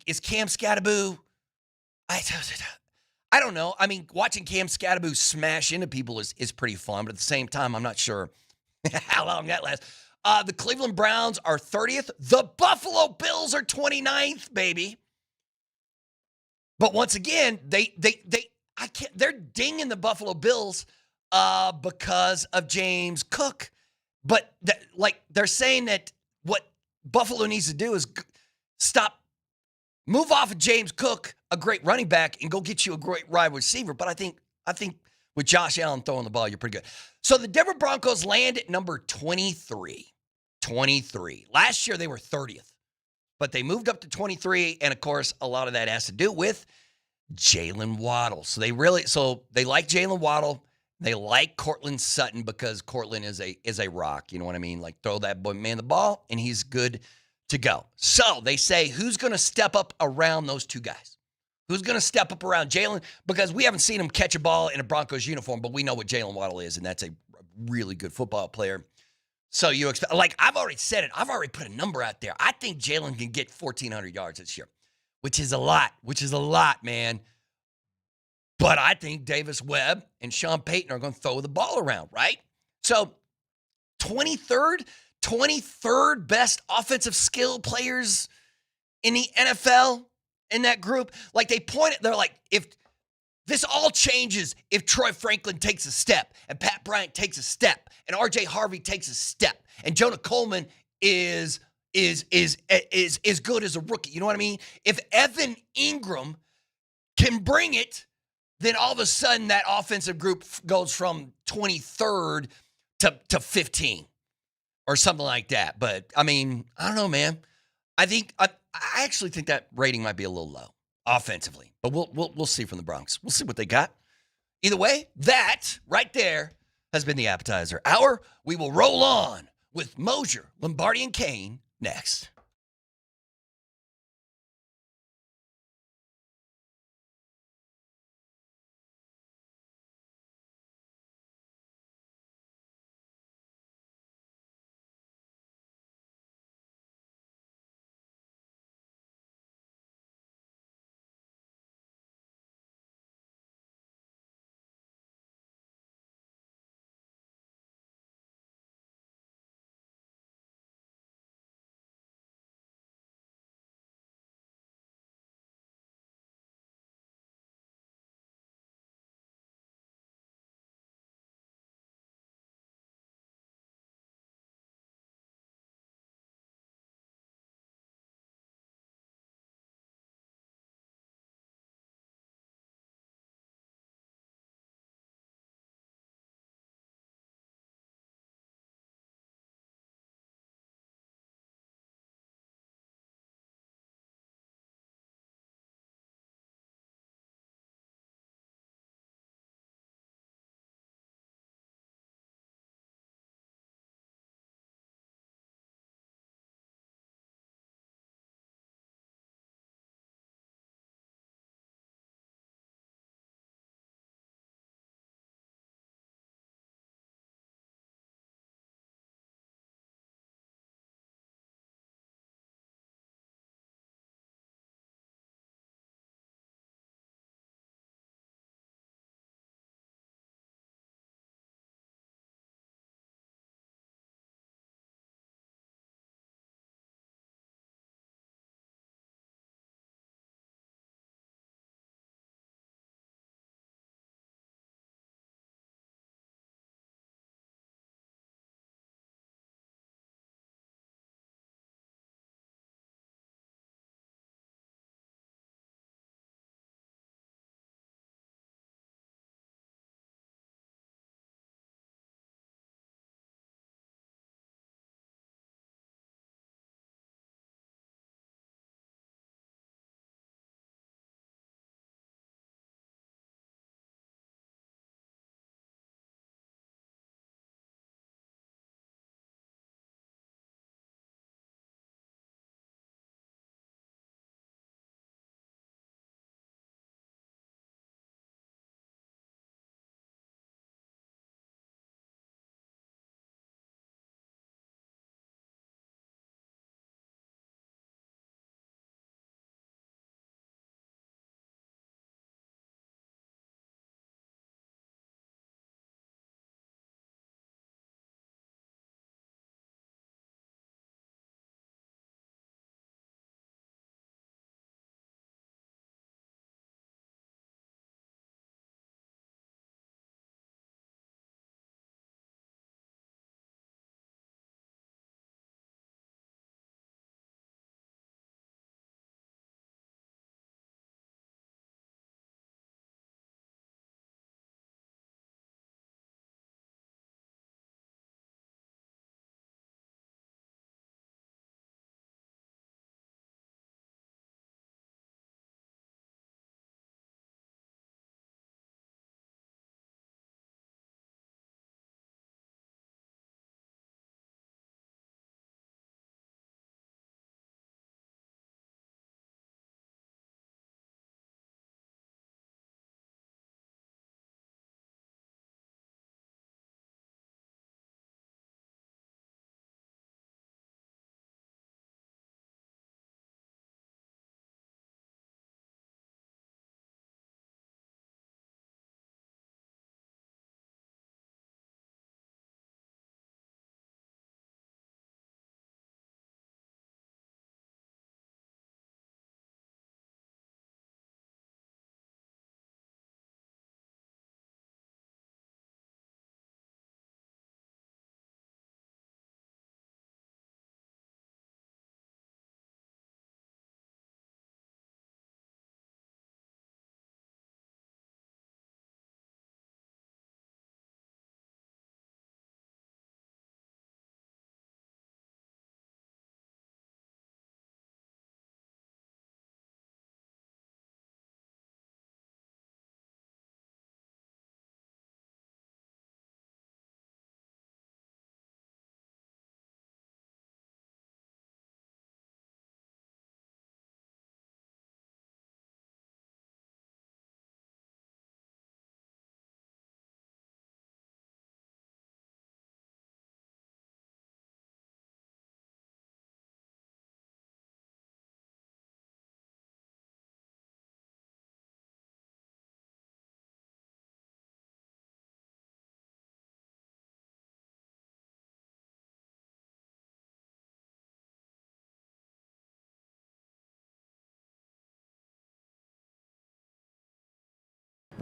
Is Cam Scatterboo? I don't know. I mean, watching Cam Scatterboo smash into people is pretty fun, but at the same time, I'm not sure how long that lasts. The Cleveland Browns are 30th. The Buffalo Bills are 29th, baby. But once again, they're dinging the Buffalo Bills because of James Cook. But they're saying that what Buffalo needs to do is move off of James Cook, a great running back, and go get you a great wide receiver. But I think with Josh Allen throwing the ball, you're pretty good. So the Denver Broncos land at number 23. 23. Last year they were 30th, but they moved up to 23, and of course, a lot of that has to do with Jalen Waddle. So they like Jalen Waddle. They like Cortland Sutton because Cortland is a rock. You know what I mean? Like, throw that boy man the ball, and he's good to go. So they say, who's going to step up around those two guys? Who's going to step up around Jalen? Because we haven't seen him catch a ball in a Broncos uniform, but we know what Jalen Waddle is, and that's a really good football player. So you expect, like I've already said it, I've already put a number out there. I think Jalen can get 1,400 yards this year, which is a lot, man. But I think Davis Webb and Sean Payton are going to throw the ball around, right? So 23rd best offensive skill players in the NFL in that group. Like they're like, if this all changes if Troy Franklin takes a step and Pat Bryant takes a step and RJ Harvey takes a step and Jonah Coleman is good as a rookie. You know what I mean? If Evan Ingram can bring it, then all of a sudden that offensive group goes from 23rd to 15 or something like that. But I mean, I don't know, man. I actually think that rating might be a little low offensively, but we'll see from the Bronx. We'll see what they got. Either way, that right there has been the appetizer hour. We will roll on with Moser, Lombardi, and Kane next.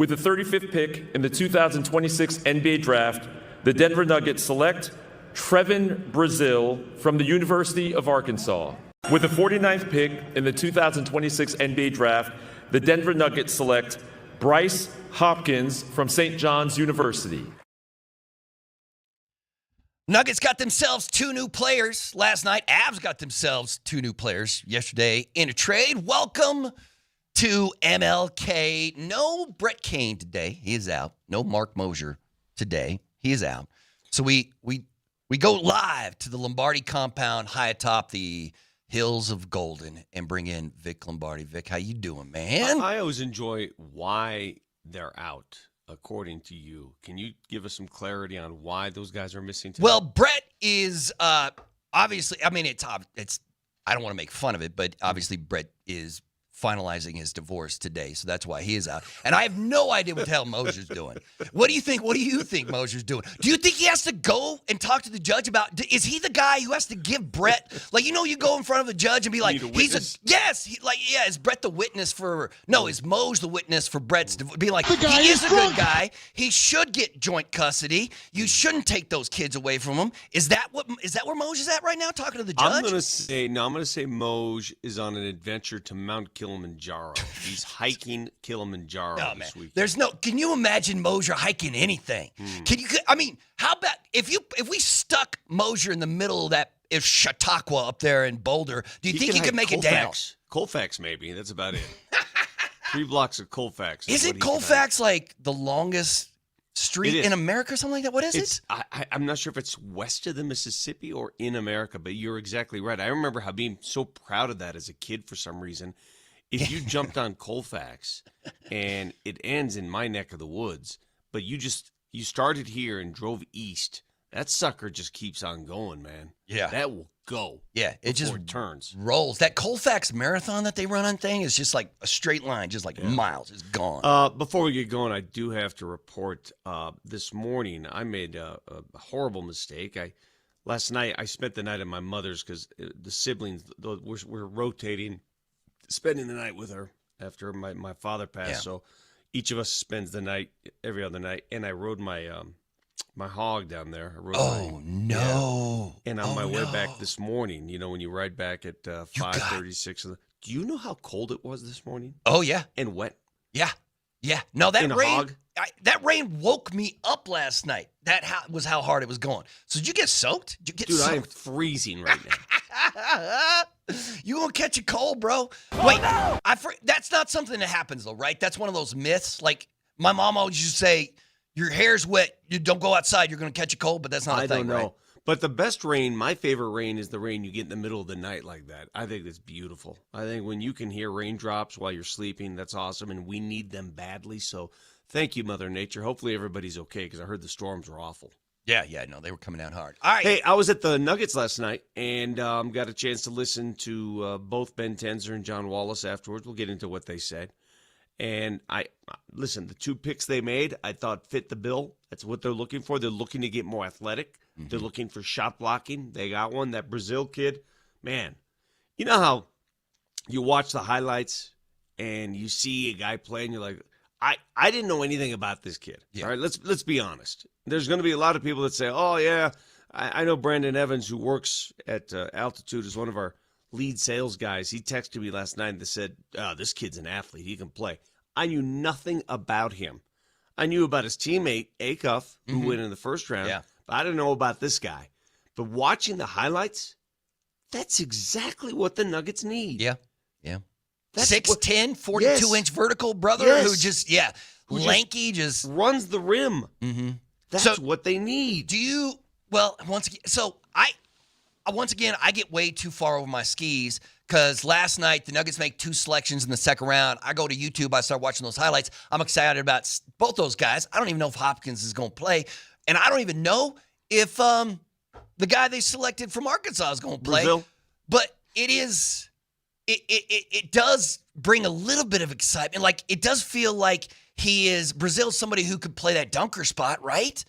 With the 35th pick in the 2026 NBA Draft, the Denver Nuggets select Trevin Brazile from the University of Arkansas. With the 49th pick in the 2026 NBA Draft, the Denver Nuggets select Bryce Hopkins from St. John's University. Nuggets got themselves 2 new players last night. Avs got themselves 2 new players yesterday in a trade. Welcome to MLK. No Brett Kane today. He is out. No Mark Moser today. He is out. So we go live to the Lombardi compound high atop the hills of Golden and bring in Vic Lombardi. Vic, how you doing, man? I always enjoy why they're out, according to you. Can you give us some clarity on why those guys are missing today? Well, Brett is obviously, I mean, it's I don't want to make fun of it, but obviously Brett is finalizing his divorce today, so that's why he is out. And I have no idea what the hell Moser's doing. What do you think? What do you think Moser's doing? Do you think he has to go and talk to the judge about? Is he the guy who has to give Brett, like, you know, you go in front of the judge and be like, is Brett the witness for? No, is Mose the witness for Brett's divorce? Be like, he is a good guy. He should get joint custody. You shouldn't take those kids away from him. Is that where Mose is at right now, talking to the judge? I'm gonna say Moj is on an adventure to Mount Kilimanjaro. He's hiking Kilimanjaro this week. Can you imagine Moser hiking anything? How about if we stuck Moser in the middle of that, if Chautauqua up there in Boulder, do you think he could make it down? Colfax, maybe. That's about it. 3 blocks of Colfax. Isn't Colfax like the longest street in America or something like that? What is it? I'm not sure if it's west of the Mississippi or in America, but you're exactly right. I remember being so proud of that as a kid for some reason. If you jumped on Colfax and it ends in my neck of the woods, but you started here and drove east, that sucker just keeps on going, man. Yeah. That will go. Yeah, it just turns. Rolls. That Colfax marathon that they run on thing is just like a straight line, just like miles. It's gone. Before we get going, I do have to report this morning I made a horrible mistake. Last night I spent the night at my mother's because the siblings were rotating, spending the night with her after my father passed. Yeah. So each of us spends the night every other night, and I rode my my hog down there. No! And on my way back this morning, you know, when you ride back at 5:36, do you know how cold it was this morning? Oh yeah, and wet. Yeah. No, that in rain. That rain woke me up last night. That was how hard it was going. So did you get soaked? Dude, I am freezing right now. You gonna catch a cold, bro? Wait, that's not something that happens though, right? That's one of those myths. Like my mom always used to say, your hair's wet, you don't go outside, you're gonna catch a cold, but that's not a thing, I don't know. Right? But the best rain, my favorite rain, is the rain you get in the middle of the night like that. I think that's beautiful. I think when you can hear raindrops while you're sleeping, that's awesome, and we need them badly. So thank you, Mother Nature. Hopefully everybody's okay, because I heard the storms were awful. Yeah, no, they were coming down hard. All right. Hey, I was at the Nuggets last night and got a chance to listen to both Ben Tenzer and John Wallace afterwards. We'll get into what they said. And listen, the 2 picks they made, I thought fit the bill. That's what they're looking for. They're looking to get more athletic. Mm-hmm. They're looking for shot blocking. They got one, that Brazil kid. Man, you know how you watch the highlights and you see a guy playing, you're like, I didn't know anything about this kid. Yeah. All right, let's be honest. There's going to be a lot of people that say, oh, yeah, I know Brandon Evans, who works at Altitude, is one of our lead sales guys. He texted me last night and said, this kid's an athlete. He can play. I knew nothing about him. I knew about his teammate, Acuff, who went in the first round. Yeah. But I didn't know about this guy. But watching the highlights, that's exactly what the Nuggets need. Yeah. 6'10", 42-inch vertical brother who just, lanky, just runs the rim. Mm-hmm. That's what they need. Once again, I get way too far over my skis because last night the Nuggets make 2 selections in the second round. I go to YouTube, I start watching those highlights. I'm excited about both those guys. I don't even know if Hopkins is going to play, and I don't even know if the guy they selected from Arkansas is going to play. Brazil. But it does bring a little bit of excitement. Like, it does feel like Brazil's somebody who could play that dunker spot, right?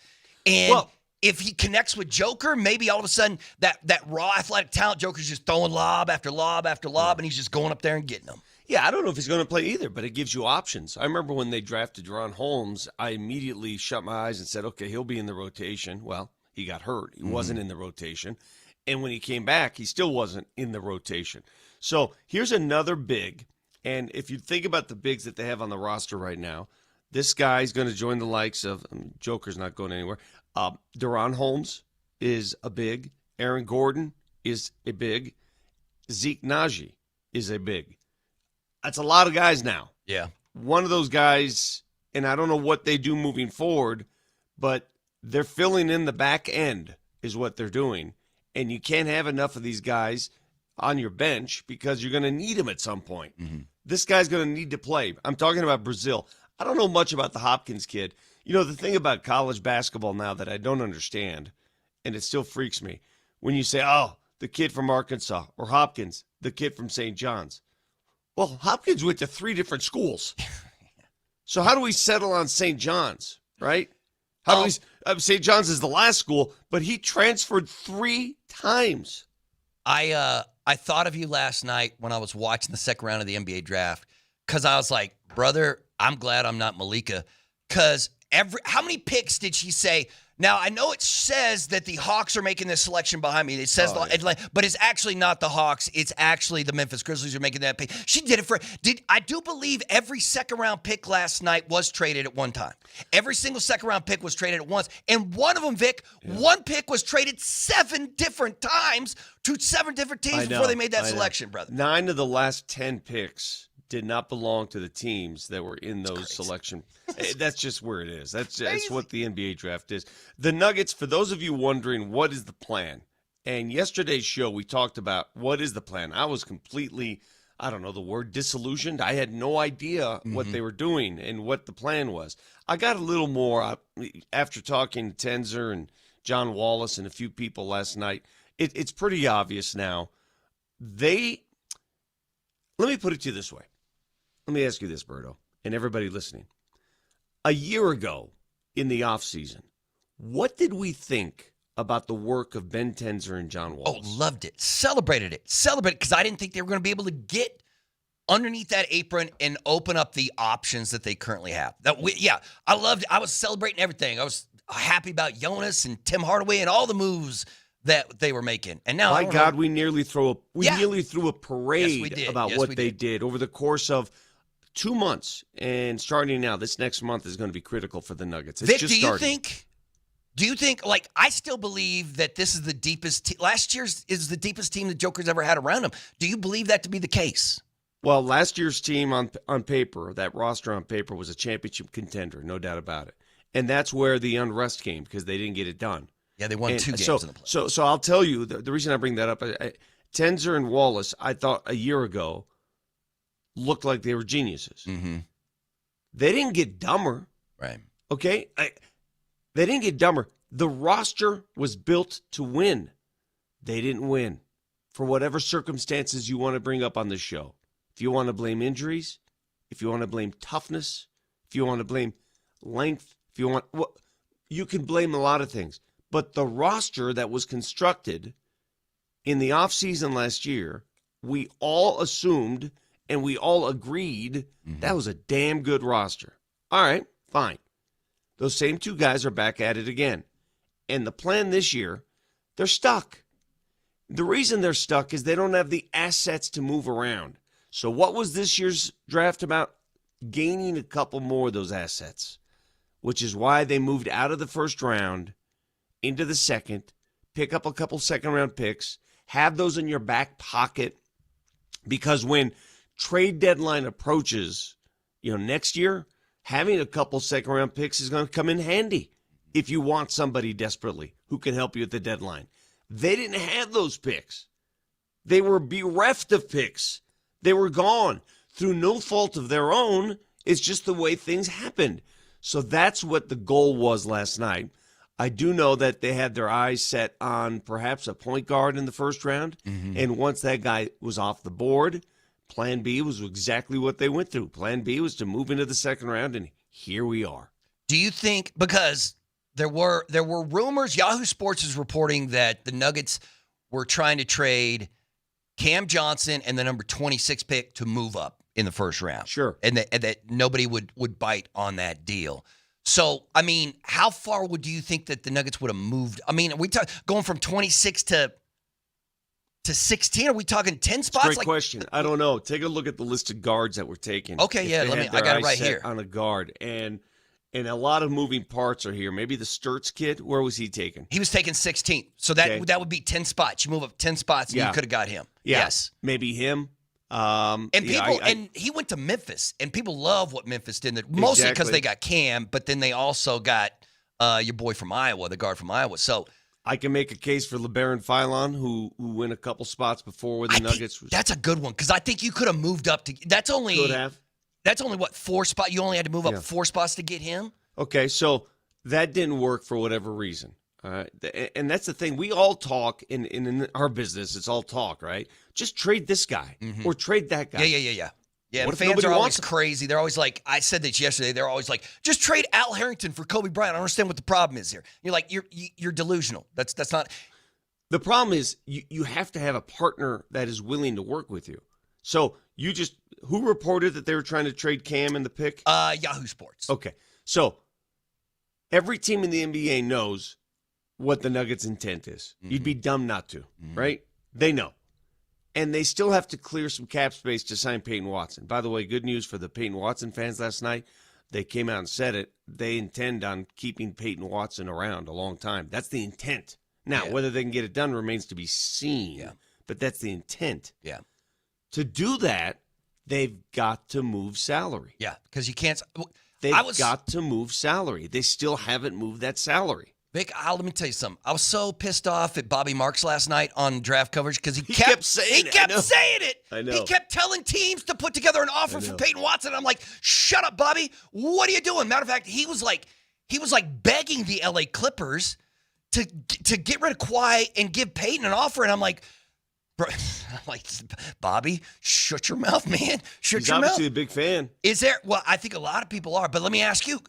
And if he connects with Joker, maybe all of a sudden that raw athletic talent, Joker's just throwing lob after lob after lob, and he's just going up there and getting them. Yeah, I don't know if he's going to play either, but it gives you options. I remember when they drafted Deron Holmes, I immediately shut my eyes and said, okay, he'll be in the rotation. Well, he got hurt. He wasn't in the rotation. And when he came back, he still wasn't in the rotation. So here's another big. And if you think about the bigs that they have on the roster right now, this guy's going to join the likes of Joker's not going anywhere. Deron Holmes is a big. Aaron Gordon is a big. Zeke Najee is a big. That's a lot of guys now. Yeah. One of those guys, and I don't know what they do moving forward, but they're filling in the back end is what they're doing. And you can't have enough of these guys on your bench because you're going to need them at some point. This guy's going to need to play. I'm talking about Brazil. I don't know much about the Hopkins kid. You know, the thing about college basketball now that I don't understand, and it still freaks me, when you say, oh, the kid from Arkansas, or Hopkins, the kid from St. John's. Well, Hopkins went to 3 different schools. So how do we settle on St. John's, right? How do we? St. John's is the last school, but he transferred 3 times. I thought of you last night when I was watching the second round of the NBA draft because I was like, brother, I'm glad I'm not Malika because how many picks did she say? Now, I know it says that the Hawks are making this selection behind me. It says, but it's actually not the Hawks. It's actually the Memphis Grizzlies who are making that pick. She did it I do believe every second-round pick last night was traded at one time. Every single second-round pick was traded at once. And one of them, Vic, one pick was traded 7 different times to 7 different teams before they made that selection, brother. 9 of the last 10 picks did not belong to the teams that were in those selection. That's just where it is. That's what the NBA draft is. The Nuggets, for those of you wondering, what is the plan? And yesterday's show, we talked about what is the plan. I was completely, I don't know the word, disillusioned. I had no idea what they were doing and what the plan was. I got a little more after talking to Tenzer and John Wallace and a few people last night. It's pretty obvious now. Let me put it to you this way. Let me ask you this, Berto, and everybody listening. A year ago in the offseason, what did we think about the work of Ben Tenzer and John Wallace? Oh, loved it. Celebrated it because I didn't think they were going to be able to get underneath that apron and open up the options that they currently have. I loved it. I was celebrating everything. I was happy about Jonas and Tim Hardaway and all the moves that they were making. And now, my God, we nearly threw a parade about what they did over the course of 2 months, and starting now, this next month is going to be critical for the Nuggets. It's Vic, just do you think, like, I still believe that this is the deepest last year's is the deepest team the Joker's ever had around him. Do you believe that to be the case? Well, last year's team on paper, that roster on paper, was a championship contender, no doubt about it. And that's where the unrest came because they didn't get it done. Yeah, they won 2 games in the playoffs. So I'll tell you, the reason I bring that up, Tenzer and Wallace, I thought a year ago, looked like they were geniuses. They didn't get dumber. Right. Okay? They didn't get dumber. The roster was built to win. They didn't win for whatever circumstances you want to bring up on this show. If you want to blame injuries, if you want to blame toughness, if you want to blame length, you can blame a lot of things. But the roster that was constructed in the offseason last year, we all assumed and we all agreed that was a damn good roster. All right, fine. Those same 2 guys are back at it again. And the plan this year, they're stuck. The reason they're stuck is they don't have the assets to move around. So what was this year's draft about? Gaining a couple more of those assets, which is why they moved out of the first round into the second, pick up a couple second-round picks, have those in your back pocket, because when trade deadline approaches, next year, having a couple second-round picks is going to come in handy if you want somebody desperately who can help you at the deadline. They didn't have those picks. They were bereft of picks. They were gone through no fault of their own. It's just the way things happened. So that's what the goal was last night. I do know that they had their eyes set on perhaps a point guard in the first round. And once that guy was off the board, Plan B was exactly what they went through. Plan B was to move into the second round, and here we are. Do you think, because there were rumors, Yahoo Sports is reporting that the Nuggets were trying to trade Cam Johnson and the number 26 pick to move up in the first round. Sure. And that nobody would bite on that deal. So, I mean, how far do you think that the Nuggets would have moved? I mean, are we going from 26 to 16? Are we talking 10 spots? Great question. I don't know. Take a look at the list of guards that were taken. Okay, yeah, I got it right here. On a guard. And a lot of moving parts are here. Maybe the Sturts kid, where was he taken? He was taken 16th. So that would be 10 spots. You move up 10 spots and you could have got him. Yeah. Yes. Maybe him. And people, and he went to Memphis, and people love what Memphis did. Mostly because they got Cam, but then they also got your boy from Iowa, the guard from Iowa. So I can make a case for LeBaron Philon, who went a couple spots before with the Nuggets. That's a good one because I think you could have moved up to. That's only what 4 spots. You only had to move up 4 spots to get him. Okay, so that didn't work for whatever reason. And that's the thing. We all talk in our business. It's all talk, right? Just trade this guy or trade that guy. Yeah. Yeah, what if fans are always him? crazy. They're always like, I said this yesterday. They're always like, just trade Al Harrington for Kobe Bryant. I don't understand what the problem is here. You're like, you're delusional. That's not. The problem is you have to have a partner that is willing to work with you. So who reported that they were trying to trade Cam in the pick? Yahoo Sports. Okay, so every team in the NBA knows what the Nuggets' intent is. You'd be dumb not to, right? They know. And they still have to clear some cap space to sign Peyton Watson. By the way, good news for the Peyton Watson fans last night. They came out and said it. They intend on keeping Peyton Watson around a long time. That's the intent. Now, whether they can get it done remains to be seen. Yeah. But that's the intent. Yeah. To do that, they've got to move salary. Yeah, because you can't. They've got to move salary. They still haven't moved that salary. Vic, let me tell you something. I was so pissed off at Bobby Marks last night on draft coverage because he kept saying it. I know. He kept telling teams to put together an offer for Peyton Watson. I'm like, shut up, Bobby. What are you doing? Matter of fact, he was like begging the LA Clippers to get rid of Kawhi and give Peyton an offer. And I'm like, bro, Bobby, shut your mouth, man. Shut your mouth. He's obviously a big fan. Is there? Well, I think a lot of people are. But let me ask you.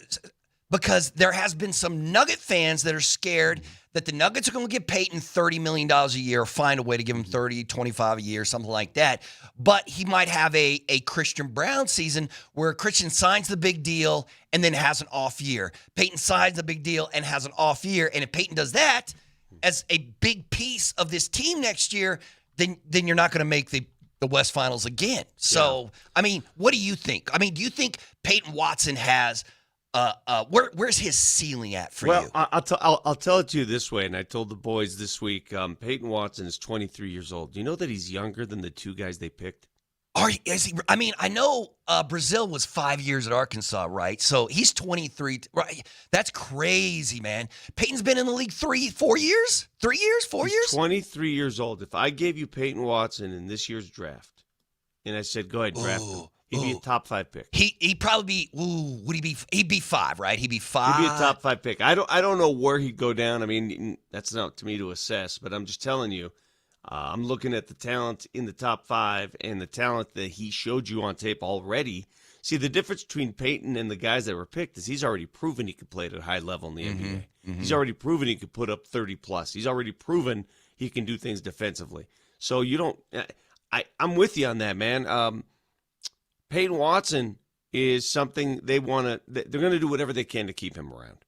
Because there has been some Nugget fans that are scared that the Nuggets are going to give Peyton $30 million a year, or find a way to give him 30, 25 a year, something like that. But he might have a Christian Brown season where Christian signs the big deal and then has an off year. Peyton signs the big deal and has an off year. And if Peyton does that as a big piece of this team next year, then you're not going to make the West Finals again. So, I mean, what do you think? I mean, do you think Peyton Watson has where's his ceiling at for you? Well, I'll tell it to you this way, and I told the boys this week. Peyton Watson is 23 years old. Do you know that he's younger than the 2 guys they picked? Is he? I mean, I know Brazil was 5 years at Arkansas, right? So he's 23. Right? That's crazy, man. Peyton's been in the league 4 years? 3 years? 4 years? 23 years old. If I gave you Peyton Watson in this year's draft, and I said, go ahead, draft him. He'd be a top 5 pick. He'd probably be. Would he be? He'd be 5, right? He'd be 5. He'd be a top 5 pick. I don't know where he'd go down. I mean, that's not to me to assess. But I'm just telling you, I'm looking at the talent in the top 5 and the talent that he showed you on tape already. See, the difference between Peyton and the guys that were picked is he's already proven he could play at a high level in the NBA. He's already proven he could put up 30 plus. He's already proven he can do things defensively. So you don't. I'm with you on that, man. Peyton Watson is something they want to. They're going to do whatever they can to keep him around.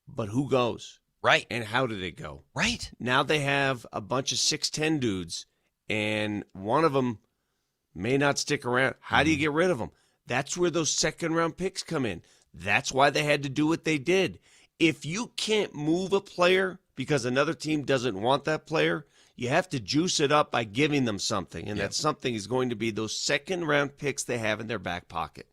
But who goes? Right. And how do they go? Right. Now they have a bunch of 6'10" dudes, and one of them may not stick around. How do you get rid of them? That's where those second-round picks come in. That's why they had to do what they did. If you can't move a player because another team doesn't want that player, you have to juice it up by giving them something, and that something is going to be those second-round picks they have in their back pocket.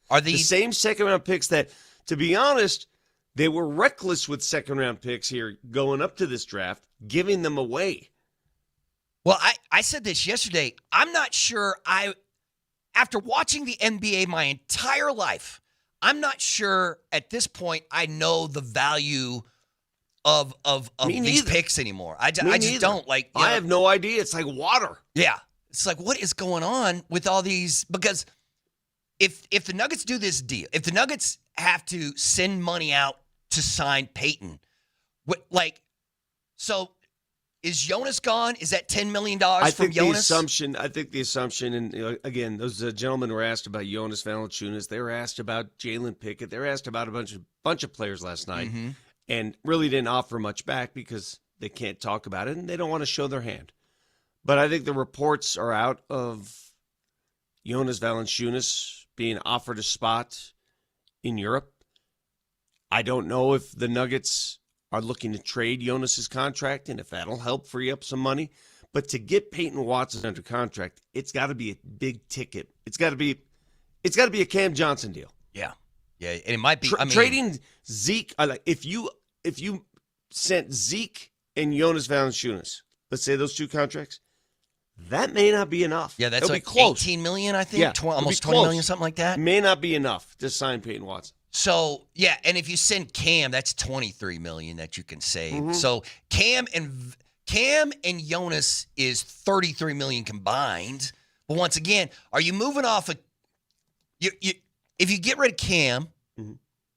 Are the same second-round picks that, to be honest, they were reckless with second-round picks here going up to this draft, giving them away. Well, I said this yesterday. I'm not sure after watching the NBA my entire life, I'm not sure at this point I know the value of these picks anymore. I just don't like. I have no idea. It's like water. Yeah, it's like what is going on with all these? Because if the Nuggets do this deal, if the Nuggets have to send money out to sign Peyton, so Is Jonas gone? Is that $10 million from I think Jonas? the assumption, and again, those gentlemen were asked about Jonas Valanciunas. They were asked about Jalen Pickett. They were asked about a bunch of players last night, and really didn't offer much back because they can't talk about it and they don't want to show their hand. But I think the reports are out of Jonas Valanciunas being offered a spot in Europe. I don't know if the Nuggets are looking to trade Jonas's contract and if that'll help free up some money. But to get Peyton Watson under contract, it's got to be a big ticket. It's got to be a Cam Johnson deal. Yeah. Yeah, and it might be. Trading Zeke. If you sent Zeke and Jonas Valanciunas, let's say those two contracts, that may not be enough. Yeah, that's It'll like be close. $18 million, I think. Yeah, Almost it'll be $20 close. million, something like that. May not be enough to sign Peyton Watson. So, yeah, and if you send Cam, that's $23 million that you can save. So Cam and Jonas is $33 million combined. But once again, are you moving off of if you get rid of Cam,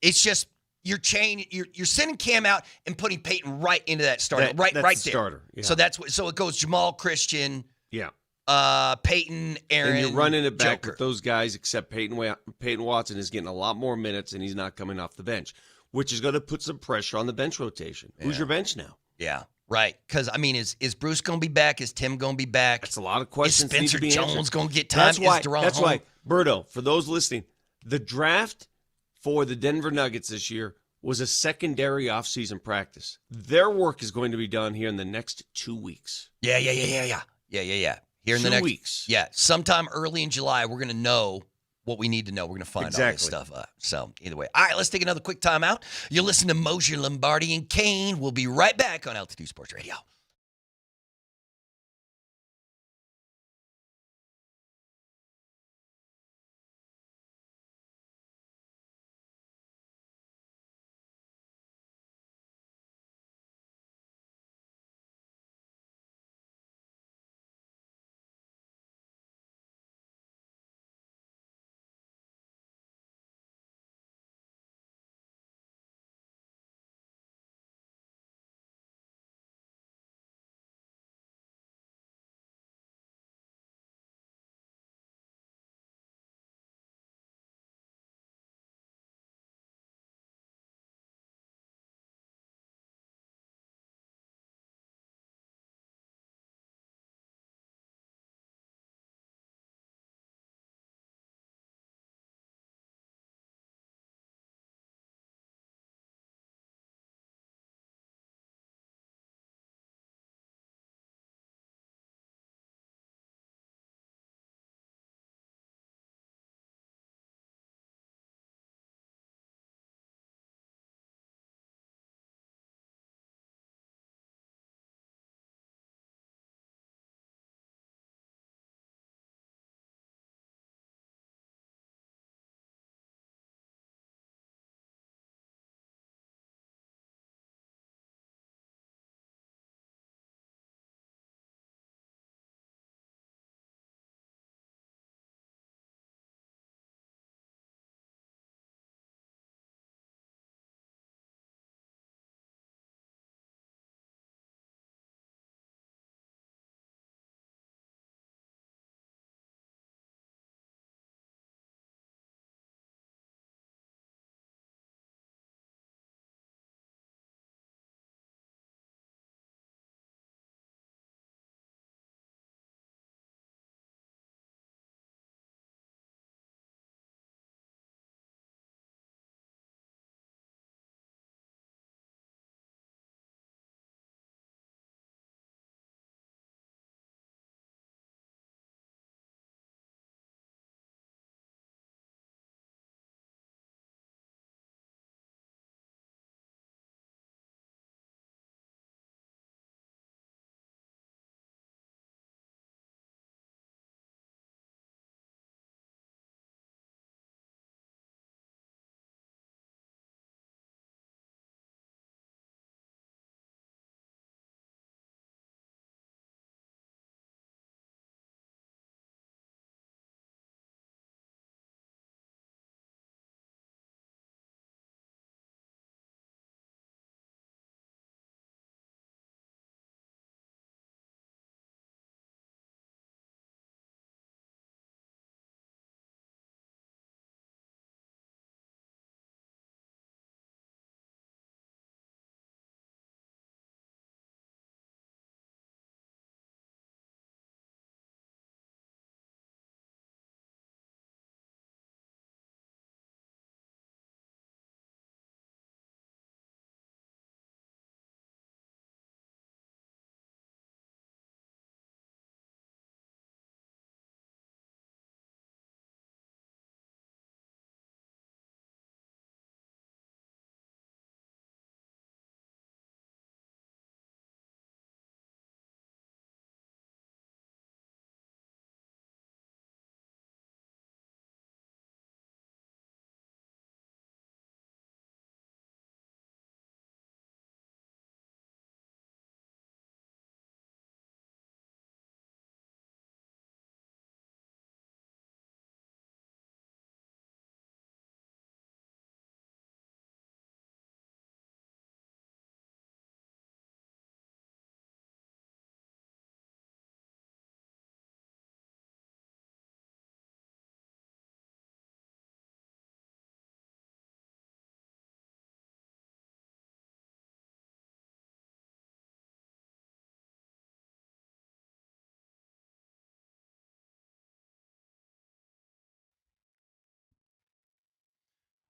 it's just you're sending Cam out and putting Peyton right into that starter, right that's there. The starter. Yeah. So it goes Jamal, Christian, Yeah. Peyton, Aaron, And you're running it back Joker. with those guys, except Peyton Watson is getting a lot more minutes, and he's not coming off the bench, which is going to put some pressure on the bench rotation. Yeah. Who's your bench now? Yeah, right. Because, is Bruce going to be back? Is Tim going to be back? That's a lot of questions. Is Spencer need to be Jones answered. going to get time? That's why, Berto, for those listening, the draft for the Denver Nuggets this year was a secondary offseason practice. Their work is going to be done here in the next 2 weeks. Yeah. Here in the 2 next weeks. Yeah, sometime early in July, we're going to know what we need to know. We're going to find all this stuff up. So either way. All right, let's take another quick time out. You're listening to Moser, Lombardi, and Kane. We'll be right back on Altitude Sports Radio.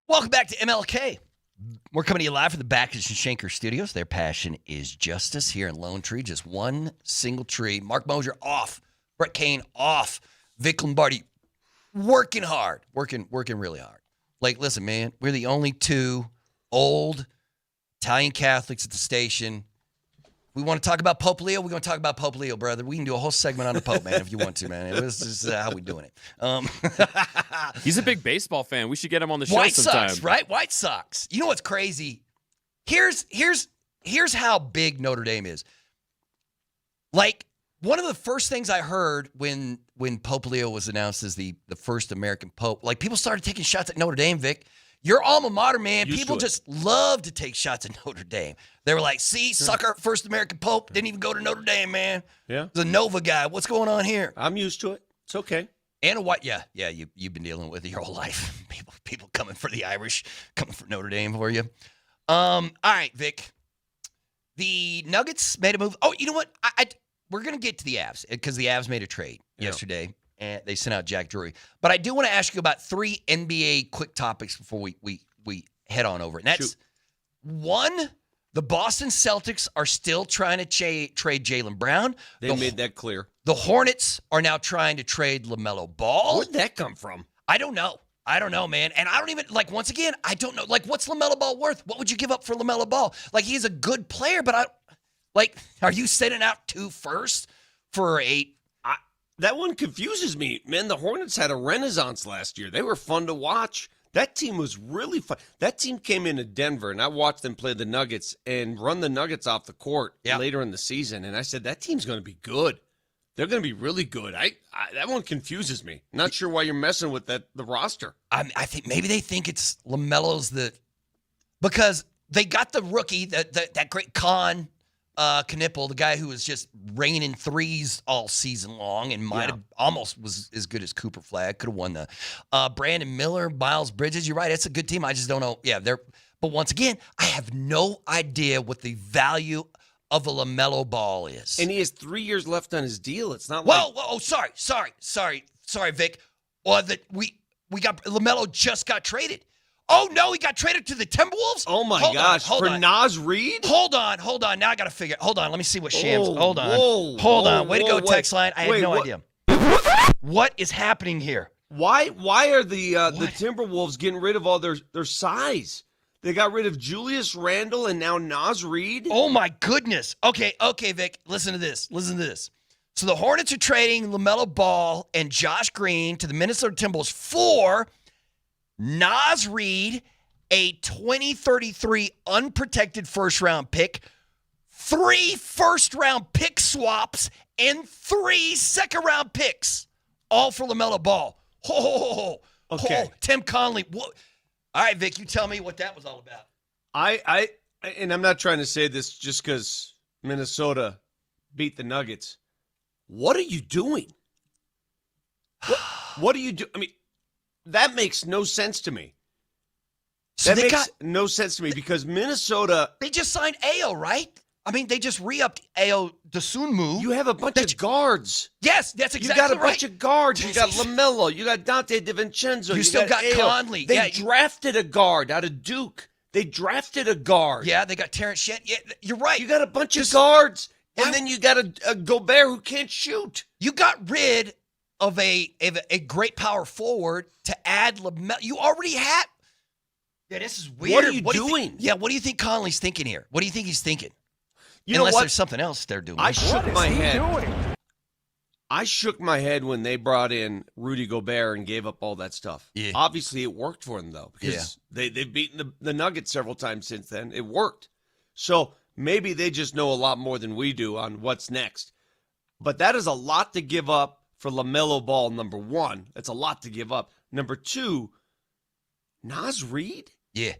Welcome back to MLK. We're coming to you live from the Backus and Schenker studios. Their passion is justice here in Lone Tree. Just one single tree. Mark Moser off. Brett Kane off. Vic Lombardi working hard. Working really hard. Like, listen, man, we're the only two old Italian Catholics at the station. We want to talk about Pope Leo. We're going to talk about Pope Leo, brother. We can do a whole segment on the Pope, man, if you want to, man. This is how we doing it. He's a big baseball fan. We should get him on the show White sometime. Sox, right? White Sox. You know what's crazy? Here's how big Notre Dame is. Like, one of the first things I heard when Pope Leo was announced as the first American Pope, like, people started taking shots at Notre Dame, Vic. Your alma mater, man. People just love to take shots at Notre Dame. They were like, see, sucker, first American Pope, didn't even go to Notre Dame, man. Yeah. The Nova guy. What's going on here? I'm used to it. It's okay. And a white, yeah, you've been dealing with it your whole life. People coming for the Irish, coming for Notre Dame for you. All right, Vic. The Nuggets made a move. Oh, you know what? We're going to get to the Avs because the Avs made a trade yesterday. And they sent out Jack Drury. But I do want to ask you about 3 NBA quick topics before we head on over. And that's, one, the Boston Celtics are still trying to trade Jaylen Brown. They made that clear. The Hornets are now trying to trade LaMelo Ball. Where'd that come from? I don't know, man. And I don't even, like, once again, I don't know. Like, what's LaMelo Ball worth? What would you give up for LaMelo Ball? Like, he's a good player, but are you sending out 2 firsts for That one confuses me, man. The Hornets had a renaissance last year. They were fun to watch. That team was really fun. That team came into Denver, and I watched them play the Nuggets and run the Nuggets off the court later in the season. And I said, that team's going to be good. They're going to be really good. That one confuses me. Not sure why you're messing with the roster. I think maybe they think it's LaMelo's because they got the rookie, that great Knipple, the guy who was just raining threes all season long and might have almost was as good as Cooper Flagg, could have won the Brandon Miller, Miles Bridges. You're right, it's a good team. I just don't know. Yeah, but once again, I have no idea what the value of a LaMelo Ball is. And he has 3 years left on his deal. It's not sorry, Vic. We got LaMelo just got traded. Oh, no, he got traded to the Timberwolves? Oh, my gosh. For Naz Reid? Hold on. Now I got to figure. Hold on. Let me see what Shams. Hold on. Way to go, text line. I have no idea. What is happening here? Why are the Timberwolves getting rid of all their size? They got rid of Julius Randle and now Naz Reid? Oh, my goodness. Okay, Vic. Listen to this. So the Hornets are trading LaMelo Ball and Josh Green to the Minnesota Timberwolves for Naz Reid, a 2033 unprotected first-round pick, 3 first-round pick swaps, and 3 second-round picks, all for LaMelo Ball. Okay. Tim Conley. All right, Vic, you tell me what that was all about. And I'm not trying to say this just because Minnesota beat the Nuggets. What are you doing? What are you doing? I mean, that makes no sense to me. No sense to me because Minnesota... They just signed Ayo, right? I mean, they just re-upped Ayo Dosunmu. You have a bunch of guards. Yes, that's exactly right. You got a bunch of guards. You got LaMelo. You got Dante DiVincenzo. You still got Ayo. Conley. They drafted a guard out of Duke. They drafted a guard. Yeah, they got Terrence Shannon. Yeah, you're right. You got a bunch of guards. And then you got a Gobert who can't shoot. You got rid of a great power forward to add LaMelo. You already had. Yeah, this is weird. What are you doing? What do you think Conley's thinking here? What do you think he's thinking? Unless there's something else they're doing. I shook my head. I shook my head when they brought in Rudy Gobert and gave up all that stuff. Yeah. Obviously, it worked for them, though, because they've beaten the Nuggets several times since then. It worked. So maybe they just know a lot more than we do on what's next. But that is a lot to give up for LaMelo Ball, number one. That's a lot to give up. Number two, Naz Reid? Yeah.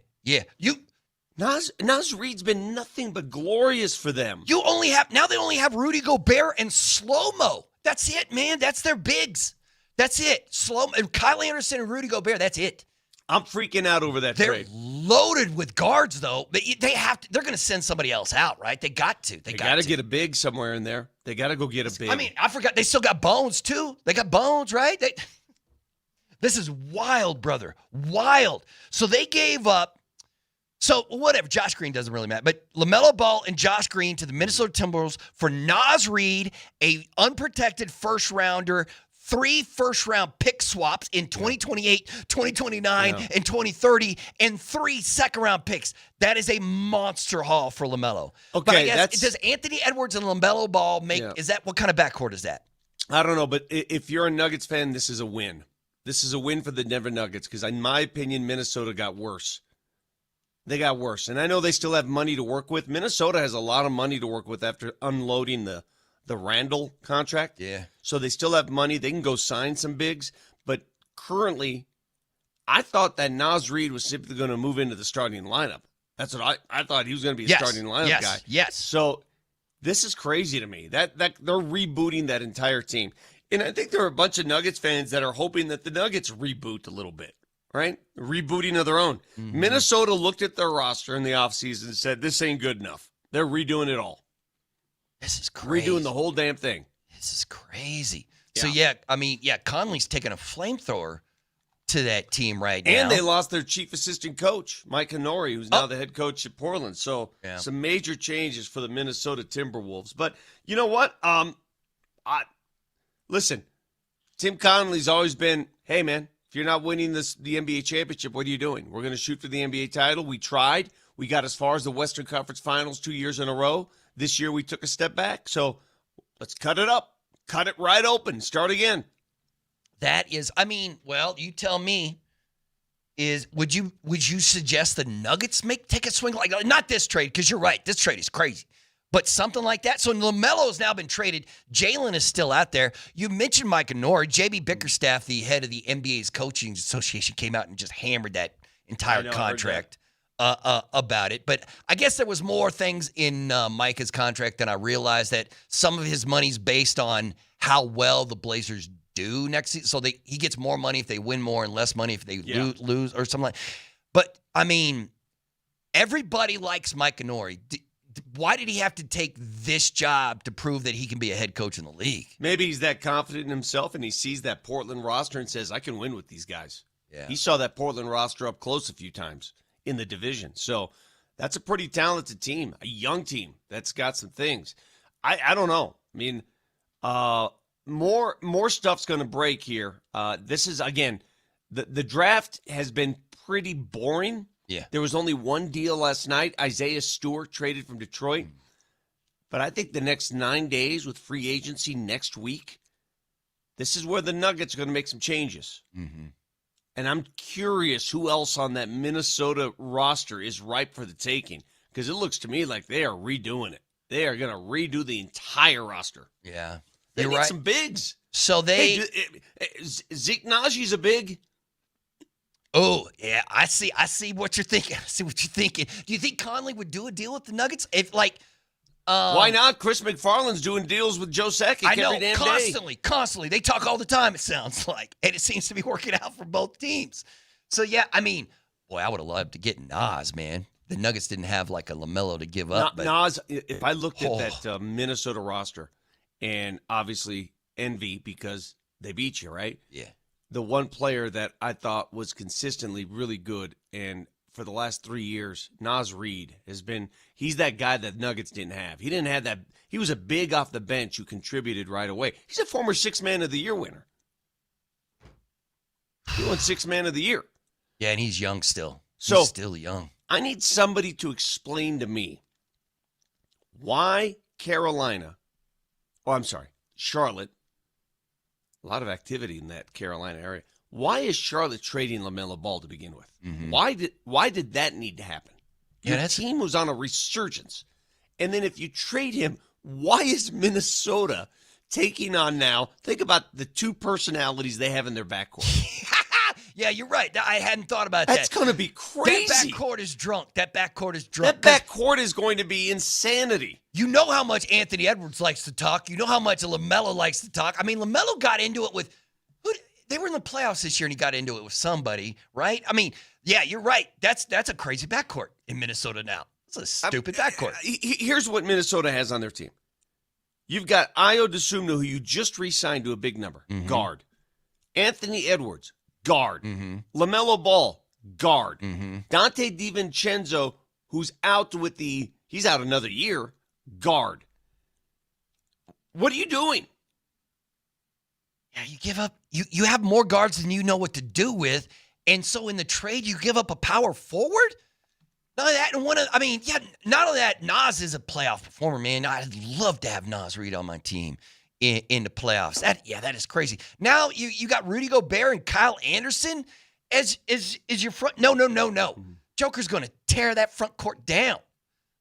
Naz Reid's been nothing but glorious for them. They only have Rudy Gobert and Slow-Mo. That's it, man. That's their bigs. That's it. Kyle Anderson and Rudy Gobert, that's it. I'm freaking out over that trade. They're loaded with guards, though. They're going to send somebody else out, right? They got to. They got to get a big somewhere in there. They got to go get a big. I mean, I forgot. They still got Bones, too. They got Bones, right? This is wild, brother. Wild. So they gave up. So whatever. Josh Green doesn't really matter. But LaMelo Ball and Josh Green to the Minnesota Timberwolves for Naz Reid, a unprotected first rounder, 3 first-round pick swaps in 2028, 2029, and 2030, and 3 second-round picks. That is a monster haul for LaMelo. Okay, but I guess, does Anthony Edwards and LaMelo Ball make? Yeah. Is that what kind of backcourt is that? I don't know, but if you're a Nuggets fan, this is a win. This is a win for the Denver Nuggets because, in my opinion, Minnesota got worse. They got worse, and I know they still have money to work with. Minnesota has a lot of money to work with after unloading the Randall contract. Yeah. So they still have money. They can go sign some bigs. But currently, I thought that Naz Reid was simply going to move into the starting lineup. That's what I thought. He was going to be a starting lineup guy. Yes. So this is crazy to me. That they're rebooting that entire team. And I think there are a bunch of Nuggets fans that are hoping that the Nuggets reboot a little bit, right? Rebooting of their own. Mm-hmm. Minnesota looked at their roster in the offseason and said, this ain't good enough. They're redoing it all. This is crazy. Redoing the whole damn thing. This is crazy. Yeah. So, Conley's taking a flamethrower to that team right now. And they lost their chief assistant coach, Mike Honori, who's now the head coach at Portland. So, some major changes for the Minnesota Timberwolves. But you know what? Listen, Tim Connelly's always been, hey, man, if you're not winning the NBA championship, what are you doing? We're going to shoot for the NBA title. We tried. We got as far as the Western Conference Finals 2 years in a row. This year we took a step back, so let's cut it up. Cut it right open. Start again. That is, you tell me, would you suggest the Nuggets take a swing? Like, not this trade, because you're right, this trade is crazy. But something like that. So LaMelo has now been traded. Jalen is still out there. You mentioned Mike Honori. JB Bickerstaff, the head of the NBA's coaching association, came out and just hammered that entire contract. About it. But I guess there was more things in Micah's contract than I realized, that some of his money's based on how well the Blazers do next season. So he gets more money if they win more and less money if they lose or something like. But, everybody likes Mike Honori. Why did he have to take this job to prove that he can be a head coach in the league? Maybe he's that confident in himself and he sees that Portland roster and says, I can win with these guys. Yeah. He saw that Portland roster up close a few times in the division. So that's a pretty talented team, a young team that's got some things. I don't know. More stuff's going to break here. This is, again, the draft has been pretty boring. Yeah. There was only one deal last night. Isaiah Stewart traded from Detroit. But I think the next 9 days with free agency next week, this is where the Nuggets are going to make some changes. Mm-hmm. And I'm curious who else on that Minnesota roster is ripe for the taking, because it looks to me like they are redoing it. They are going to redo the entire roster. Yeah. They need some bigs. So Zeke Najee's a big. Oh, yeah, I see what you're thinking. Do you think Conley would do a deal with the Nuggets? Why not? Chris McFarland's doing deals with Joe Sakic every damn day. Constantly. They talk all the time, it sounds like. And it seems to be working out for both teams. So, yeah, I would have loved to get Naz, man. The Nuggets didn't have like a LaMelo to give up. Naz, if I looked at that Minnesota roster, and obviously envy because they beat you, right? Yeah. The one player that I thought was consistently really good, and for the last 3 years, Naz Reid he's that guy that Nuggets didn't have. He didn't have that. He was a big off the bench who contributed right away. He's a former 6 Man of the Year winner. He won 6 Man of the Year. Yeah, and he's young still. So he's still young. I need somebody to explain to me why Charlotte, a lot of activity in that Carolina area. Why is Charlotte trading LaMelo Ball to begin with? Mm-hmm. Why did that need to happen? Your team was on a resurgence. And then if you trade him, why is Minnesota taking on now? Think about the two personalities they have in their backcourt. Yeah, you're right. I hadn't thought about that. That's going to be crazy. That backcourt is drunk. That backcourt is going to be insanity. You know how much Anthony Edwards likes to talk. You know how much LaMelo likes to talk. LaMelo got into it with they were in the playoffs this year, and he got into it with somebody, right? Yeah, you're right. That's a crazy backcourt in Minnesota now. It's a stupid backcourt. Here's what Minnesota has on their team. You've got Ayo Dosunmu, who you just re-signed to a big number, guard. Anthony Edwards, guard. Mm-hmm. LaMelo Ball, guard. Mm-hmm. Dante DiVincenzo, who's out he's out another year, guard. What are you doing? Yeah, you give up. You have more guards than you know what to do with, and so in the trade, you give up a power forward. None of that, and not only that, Nas is a playoff performer, man. I'd love to have Nas Reid on my team in the playoffs. That is crazy. Now you got Rudy Gobert and Kyle Anderson as your front. No. Joker's going to tear that front court down.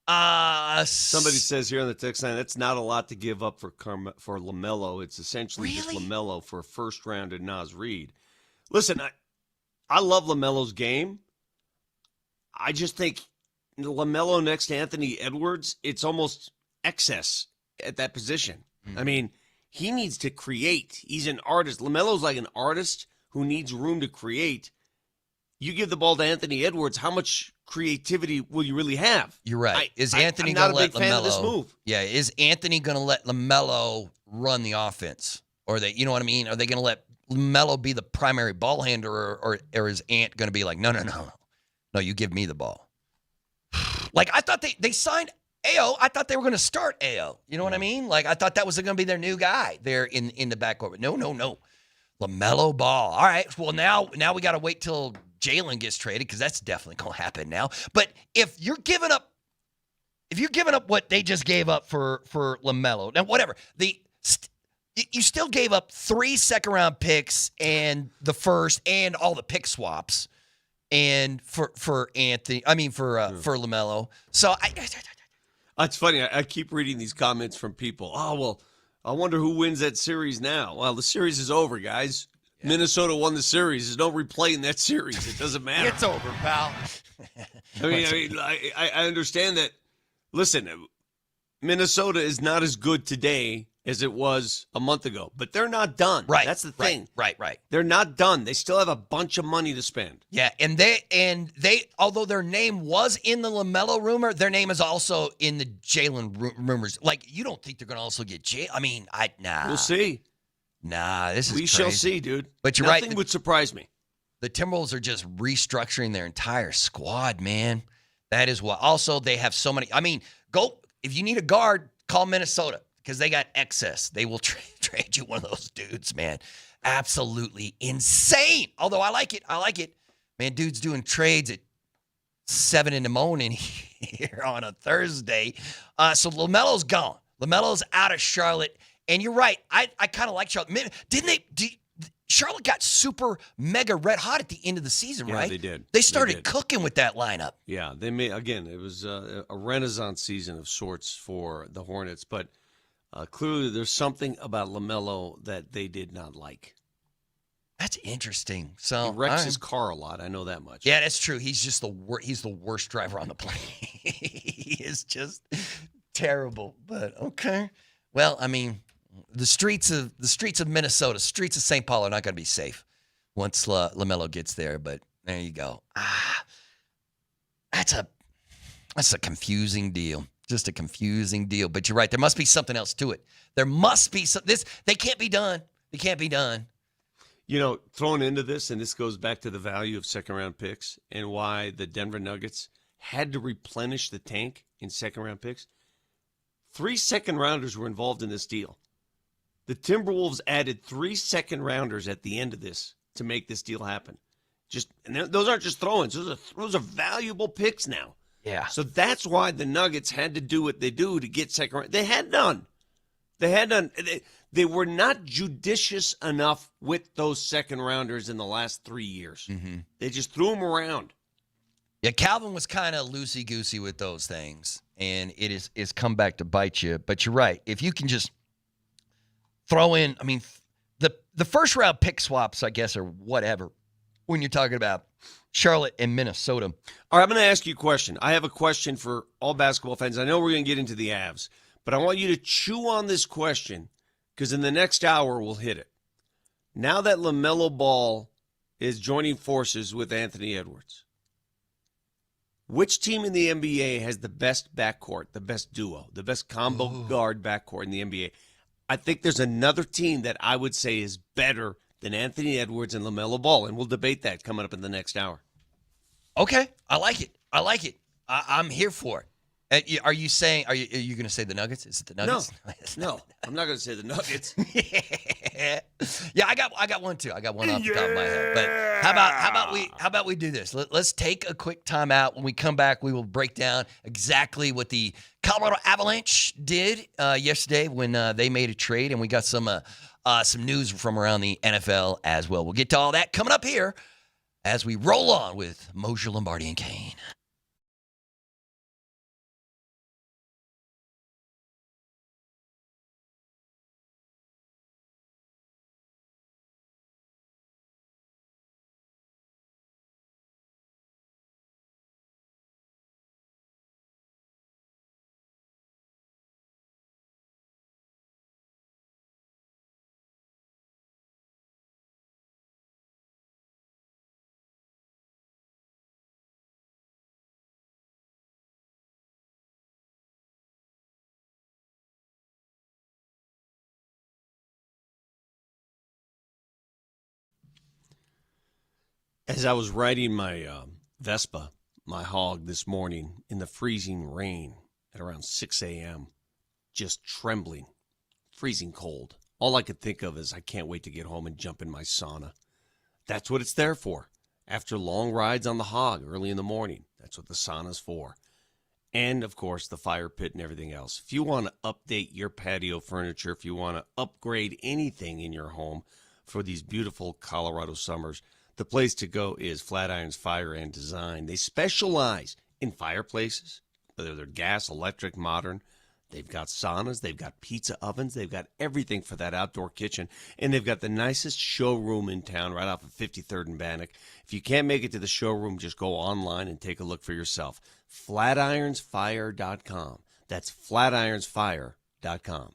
Somebody says here on the text line, that's not a lot to give up for LaMelo. It's essentially just LaMelo for a first round and Nas Reid. Listen, I love LaMelo's game. I just think LaMelo next to Anthony Edwards, it's almost excess at that position. Mm-hmm. I mean, he needs to create. He's an artist. LaMelo's like an artist who needs room to create. You give the ball to Anthony Edwards, how much creativity will you really have? You're right. I'm not a big fan of this move. Yeah, is Anthony going to let LaMelo run the offense? Or you know what I mean? Are they going to let LaMelo be the primary ball handler, or is Ant going to be like, no, you give me the ball? Like, I thought they signed Ayo. I thought they were going to start Ayo. You know what I mean? Like, I thought that was going to be their new guy there in the backcourt. But no. LaMelo Ball. All right. Well, now we got to wait till Jalen gets traded, because that's definitely going to happen now. But if you're giving up what they just gave up for LaMelo, now whatever, you still gave up 3 second-round picks and the first and all the pick swaps, and for Anthony, for LaMelo. So it's funny. I keep reading these comments from people. Oh, well, I wonder who wins that series now. Well, the series is over, guys. Yeah. Minnesota won the series. There's no replaying that series. It doesn't matter. It's over, pal. I understand that. Listen, Minnesota is not as good today as it was a month ago, but they're not done. Right. That's the thing. Right. They're not done. They still have a bunch of money to spend. Yeah, and they although their name was in the LaMelo rumor, their name is also in the Jalen rumors. Like, you don't think they're going to also get Jalen? Nah. We'll see. Nah, this is We crazy. shall see, dude. But you're Nothing right. would surprise me. The Timberwolves are just restructuring their entire squad, man. That is what. Also, they have so many. Go if you need a guard, call Minnesota, because they got excess. They will trade you one of those dudes, man. Absolutely insane. Although I like it. Man, dude's doing trades at 7 a.m. here on a Thursday. So LaMelo's gone. LaMelo's out of Charlotte. And you're right. I kind of like Charlotte. Charlotte got super mega red hot at the end of the season, right? Yeah, they did. They started cooking with that lineup. Yeah, they made, again, it was a renaissance season of sorts for the Hornets, but clearly there's something about LaMelo that they did not like. That's interesting. So he wrecks his car a lot. I know that much. Yeah, that's true. He's just he's the worst driver on the planet. He is just terrible. But okay. Well, the streets of Minnesota, streets of St. Paul are not going to be safe once LaMelo gets there. But there you go. That's a confusing deal. Just a confusing deal. But you're right. There must be something else to it. There must be they can't be done. They can't be done. Thrown into this, and this goes back to the value of second-round picks and why the Denver Nuggets had to replenish the tank in second-round picks. 3 second-rounders were involved in this deal. The Timberwolves added 3 second-rounders at the end of this to make this deal happen. Those aren't just throw-ins. Those are valuable picks now. Yeah. So that's why the Nuggets had to do what they do to get second-round. They had none. They were not judicious enough with those second-rounders in the last 3 years. Mm-hmm. They just threw them around. Yeah, Calvin was kind of loosey-goosey with those things, and it is come back to bite you. But you're right. If you can just throw in, the first-round pick swaps, I guess, or whatever, when you're talking about Charlotte and Minnesota. All right, I'm going to ask you a question. I have a question for all basketball fans. I know we're going to get into the Avs, but I want you to chew on this question, because in the next hour we'll hit it. Now that LaMelo Ball is joining forces with Anthony Edwards, which team in the NBA has the best backcourt, the best duo, the best combo guard backcourt in the NBA? I think there's another team that I would say is better than Anthony Edwards and LaMelo Ball. And we'll debate that coming up in the next hour. Okay, I like it. I'm here for it. Are you saying? Are you going to say the Nuggets? Is it the Nuggets? No, I'm not going to say the Nuggets. Yeah, I got one too. I got one off the top of my head. But how about we do this? Let's take a quick time out. When we come back, we will break down exactly what the Colorado Avalanche did yesterday when they made a trade, and we got some news from around the NFL as well. We'll get to all that coming up here as we roll on with Moser, Lombardi, and Kane. As I was riding my Vespa, my hog, this morning in the freezing rain at around 6 a.m., just trembling, freezing cold, all I could think of is I can't wait to get home and jump in my sauna. That's what it's there for. After long rides on the hog early in the morning, that's what the sauna's for. And, of course, the fire pit and everything else. If you want to update your patio furniture, if you want to upgrade anything in your home for these beautiful Colorado summers, the place to go is Flatirons Fire and Design. They specialize in fireplaces, whether they're gas, electric, modern. They've got saunas, they've got pizza ovens, they've got everything for that outdoor kitchen, and they've got the nicest showroom in town right off of 53rd and Bannock. If you can't make it to the showroom, just go online and take a look for yourself. Flatironsfire.com. That's flatironsfire.com.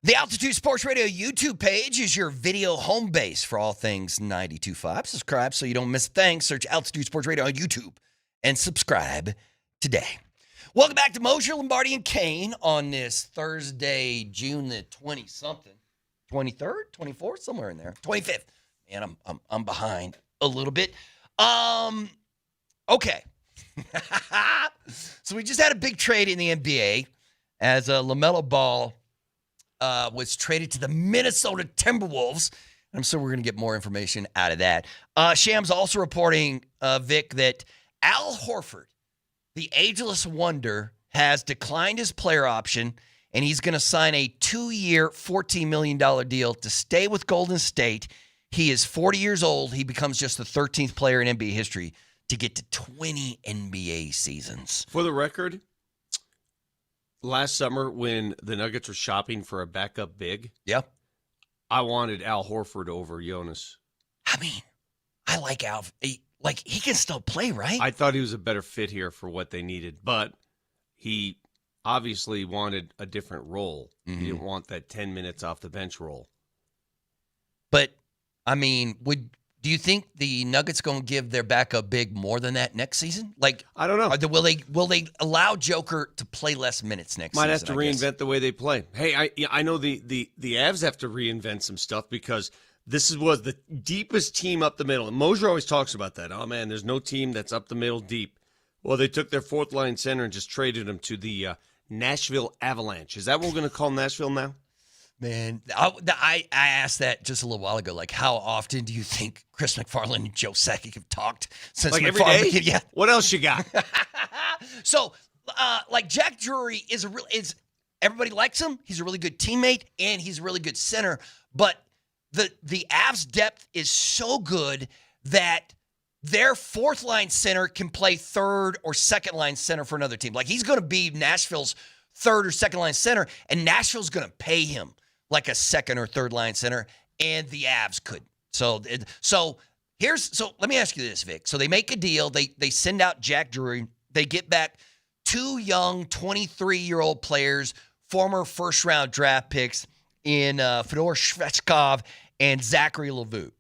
The Altitude Sports Radio YouTube page is your video home base for all things 92.5. Subscribe so you don't miss a thing. Search Altitude Sports Radio on YouTube and subscribe today. Welcome back to Moser, Lombardi, and Kane on this Thursday, June the 20-something. 23rd, 24th, somewhere in there. 25th. Man, I'm behind a little bit. Okay. So we just had a big trade in the NBA as LaMelo Ball was traded to the Minnesota Timberwolves. I'm sure we're going to get more information out of that. Sham's also reporting, Vic, that Al Horford, the ageless wonder, has declined his player option, and he's going to sign a 2-year, $14 million deal to stay with Golden State. He is 40 years old. He becomes just the 13th player in NBA history to get to 20 NBA seasons. For the record, last summer when the Nuggets were shopping for a backup big, I wanted Al Horford over Jonas. I mean, I like Al. He can still play, right? I thought he was a better fit here for what they needed, but he obviously wanted a different role. Mm-hmm. He didn't want that 10 minutes off the bench role. But, I mean, do you think the Nuggets going to give their backup big more than that next season? I don't know. Will they allow Joker to play less minutes next season? Might have to reinvent the way they play. Hey, I know the Avs have to reinvent some stuff because this was the deepest team up the middle. And Moser always talks about that. Oh, man, there's no team that's up the middle deep. Well, they took their fourth-line center and just traded him to the Nashville Avalanche. Is that what we're going to call Nashville now? Man, I asked that just a little while ago. Like, how often do you think Chris McFarland and Joe Sakic have talked since every McFarland day? Yeah. What else you got? So, Jack Drury is everybody likes him. He's a really good teammate and he's a really good center. But the Avs depth is so good that their fourth line center can play third or second line center for another team. Like, he's going to be Nashville's third or second line center, and Nashville's going to pay him like a second or third line center, and the Avs could. So let me ask you this, Vic. So they make a deal. They send out Jack Drury. They get back 2 young 23-year-old players, former first-round draft picks in Fedor Shvechkov and Zachary LaRue.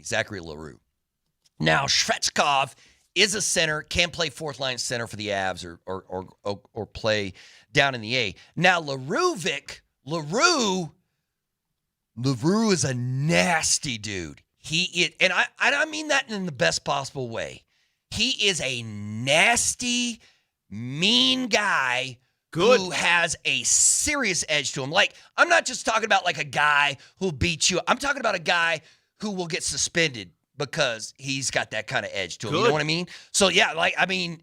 Zachary LaRue. Now, Shvechkov is a center, can play fourth-line center for the Avs or play down in the A. Now, LaRue is a nasty dude. He is, and I mean that in the best possible way. He is a nasty, mean guy who has a serious edge to him. Like, I'm not just talking about like a guy who'll beat you. I'm talking about a guy who will get suspended because he's got that kind of edge to him. You know what I mean? So, yeah,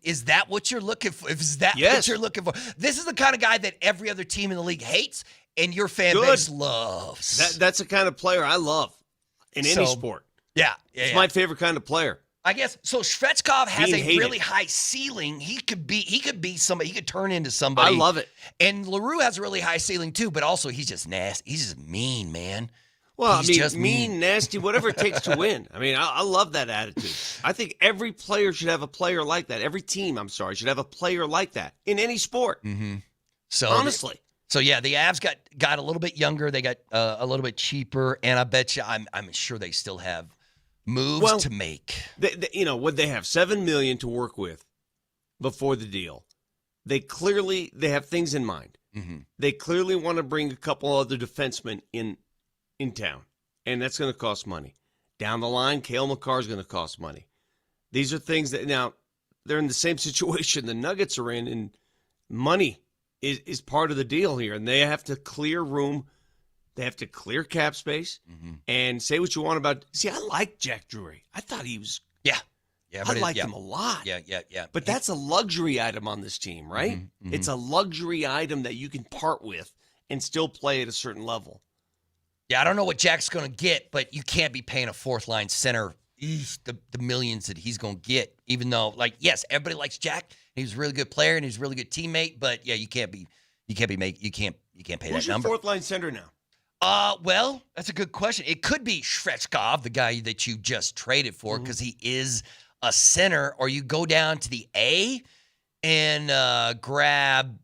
is that what you're looking for? Is that what you're looking for? This is the kind of guy that every other team in the league hates and your fan base loves. That's the kind of player I love in any sport. Yeah. It's my favorite kind of player. I guess so. Shvechkov has a really high ceiling. He could be somebody. He could turn into somebody. I love it. And LaRue has a really high ceiling too, but also he's just nasty. He's just mean, man. Well, just mean, nasty, whatever it takes to win. I mean, I love that attitude. I think every player should have a player like that. Every team, should have a player like that in any sport. Mm-hmm. So honestly. The Avs got a little bit younger. They got a little bit cheaper, and I bet you, I'm sure they still have moves to make. Would they have $7 million to work with before the deal? They have things in mind. Mm-hmm. They clearly want to bring a couple other defensemen in town, and that's going to cost money. Down the line, Cale Makar is going to cost money. These are things that now they're in the same situation the Nuggets are in, and money is part of the deal here, and they have to clear room. They have to clear cap space and say what you want about. See, I like Jack Drury. I thought he was. Yeah. I liked him a lot. Yeah. But that's a luxury item on this team, right? Mm-hmm. It's a luxury item that you can part with and still play at a certain level. Yeah, I don't know what Jack's going to get, but you can't be paying a fourth-line center the millions that he's going to get, even though, yes, everybody likes Jack. He's a really good player and he's a really good teammate, but yeah, you can't pay that number. Who's your fourth-line center now? Well, that's a good question. It could be Shvechkov, the guy that you just traded for, because he is a center, or you go down to the A and grab.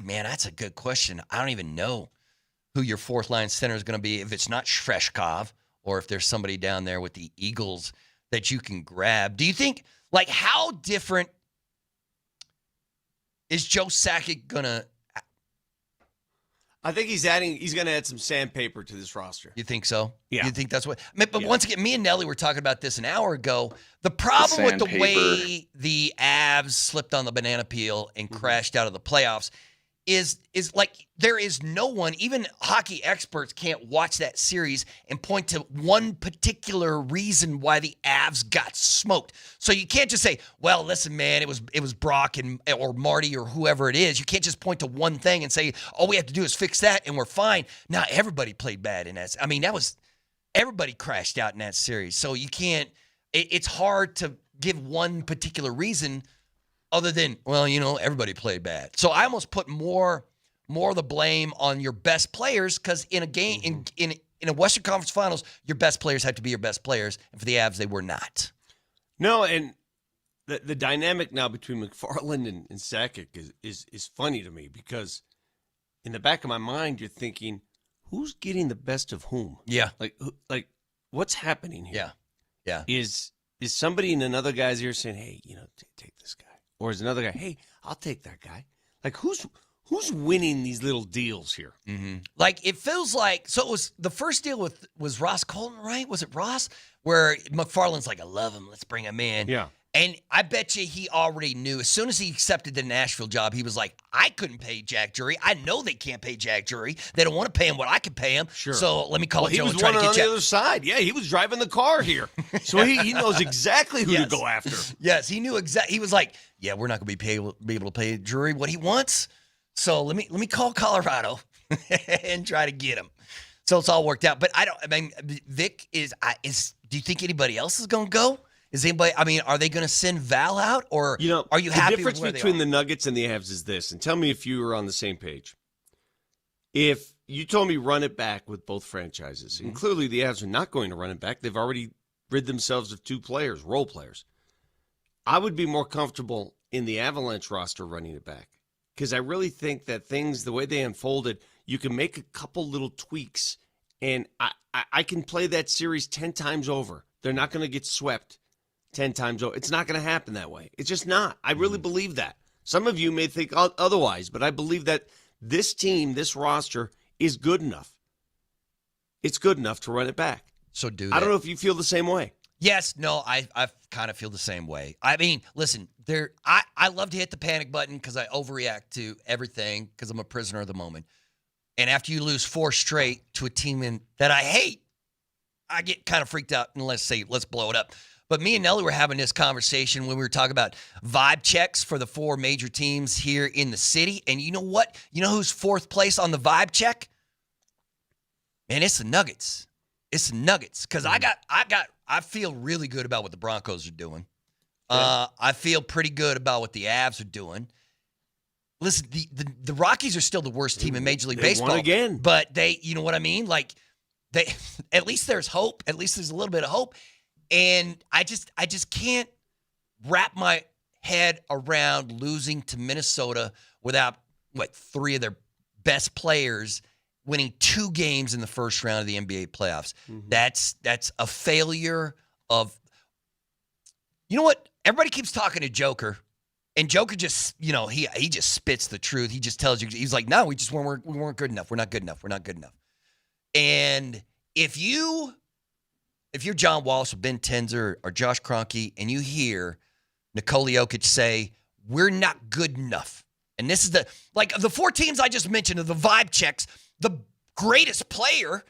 Man, that's a good question. I don't even know. who your fourth line center is going to be if it's not Shreshkov or if there's somebody down there with the Eagles that you can grab. Do you think, like, how different is Joe Sakic going to? I think he's going to add some sandpaper to this roster. You think so? Yeah. You think that's what? I mean, but once again, me and Nelly were talking about this an hour ago. The problem with the way the Avs slipped on the banana peel and crashed out of the playoffs is like there is no one, even hockey experts can't watch that series and point to one particular reason why the Avs got smoked. So you can't just say, well, listen, man, it was Brock or Marty or whoever it is. You can't just point to one thing and say, all we have to do is fix that and we're fine. Now, everybody played bad in that. I mean, everybody crashed out in that series. So you can't, it's hard to give one particular reason other than, well, everybody played bad. So I almost put more of the blame on your best players because in a game, in a Western Conference Finals, your best players have to be your best players. And for the Avs, they were not. No, and the dynamic now between McFarland and Sakic is funny to me because in the back of my mind, you're thinking, who's getting the best of whom? Yeah. Like what's happening here? Yeah. Is somebody in another guy's ear saying, hey, take this guy? Or is another guy, hey, I'll take that guy? Like, who's winning these little deals here? Mm-hmm. Like, it feels like, so it was the first deal was Ross Colton, right? Was it Ross? Where McFarland's like, I love him. Let's bring him in. Yeah. And I bet you he already knew. As soon as he accepted the Nashville job, he was like, I couldn't pay Jack Drury. I know they can't pay Jack Drury. They don't want to pay him what I can pay him. Sure. So let me call Joe and try to get Jack. He was on the other side. Yeah, he was driving the car here. So he knows exactly who to go after. Yes, he knew exactly. He was like, yeah, we're not going to be able to pay Drury what he wants. So let me call Colorado and try to get him. So it's all worked out. But Vic is do you think anybody else is going to go? Is anybody? I mean, are they going to send Val out, or are you happy? The difference between the Nuggets and the Avs is this, and tell me if you were on the same page. If you told me run it back with both franchises, and clearly the Avs are not going to run it back, they've already rid themselves of two players, role players. I would be more comfortable in the Avalanche roster running it back because I really think that things, the way they unfolded, you can make a couple little tweaks, and I can play that series 10 times over. They're not going to get swept 10 times over. It's not going to happen that way. It's just not. I really believe that. Some of you may think otherwise, but I believe that this team, this roster, is good enough. It's good enough to run it back. So do that. I don't know if you feel the same way. Yes, no, I kind of feel the same way. I mean, listen, I love to hit the panic button because I overreact to everything because I'm a prisoner of the moment. And after you lose 4 straight to a team that I hate, I get kind of freaked out and let's blow it up. But me and Nelly were having this conversation when we were talking about vibe checks for the 4 major teams here in the city. And you know what? You know who's 4th place on the vibe check? Man, it's the Nuggets. It's the Nuggets. Because I feel really good about what the Broncos are doing. I feel pretty good about what the Avs are doing. Listen, the Rockies are still the worst team in Major League Baseball. Won again. But they, you know what I mean? Like, they, at least there's hope. At least there's a little bit of hope. And I just can't wrap my head around losing to Minnesota without 3 of their best players winning 2 games in the first round of the NBA playoffs. Mm-hmm. That's a failure of. You know what? Everybody keeps talking to Joker, and Joker just he just spits the truth. He just tells you, he's like, no, we weren't good enough. We're not good enough. We're not good enough. And if you're John Wallace or Ben Tenzer or Josh Kroenke and you hear Nikola Jokic say, we're not good enough. And this is of the 4 teams I just mentioned, of the vibe checks, the greatest player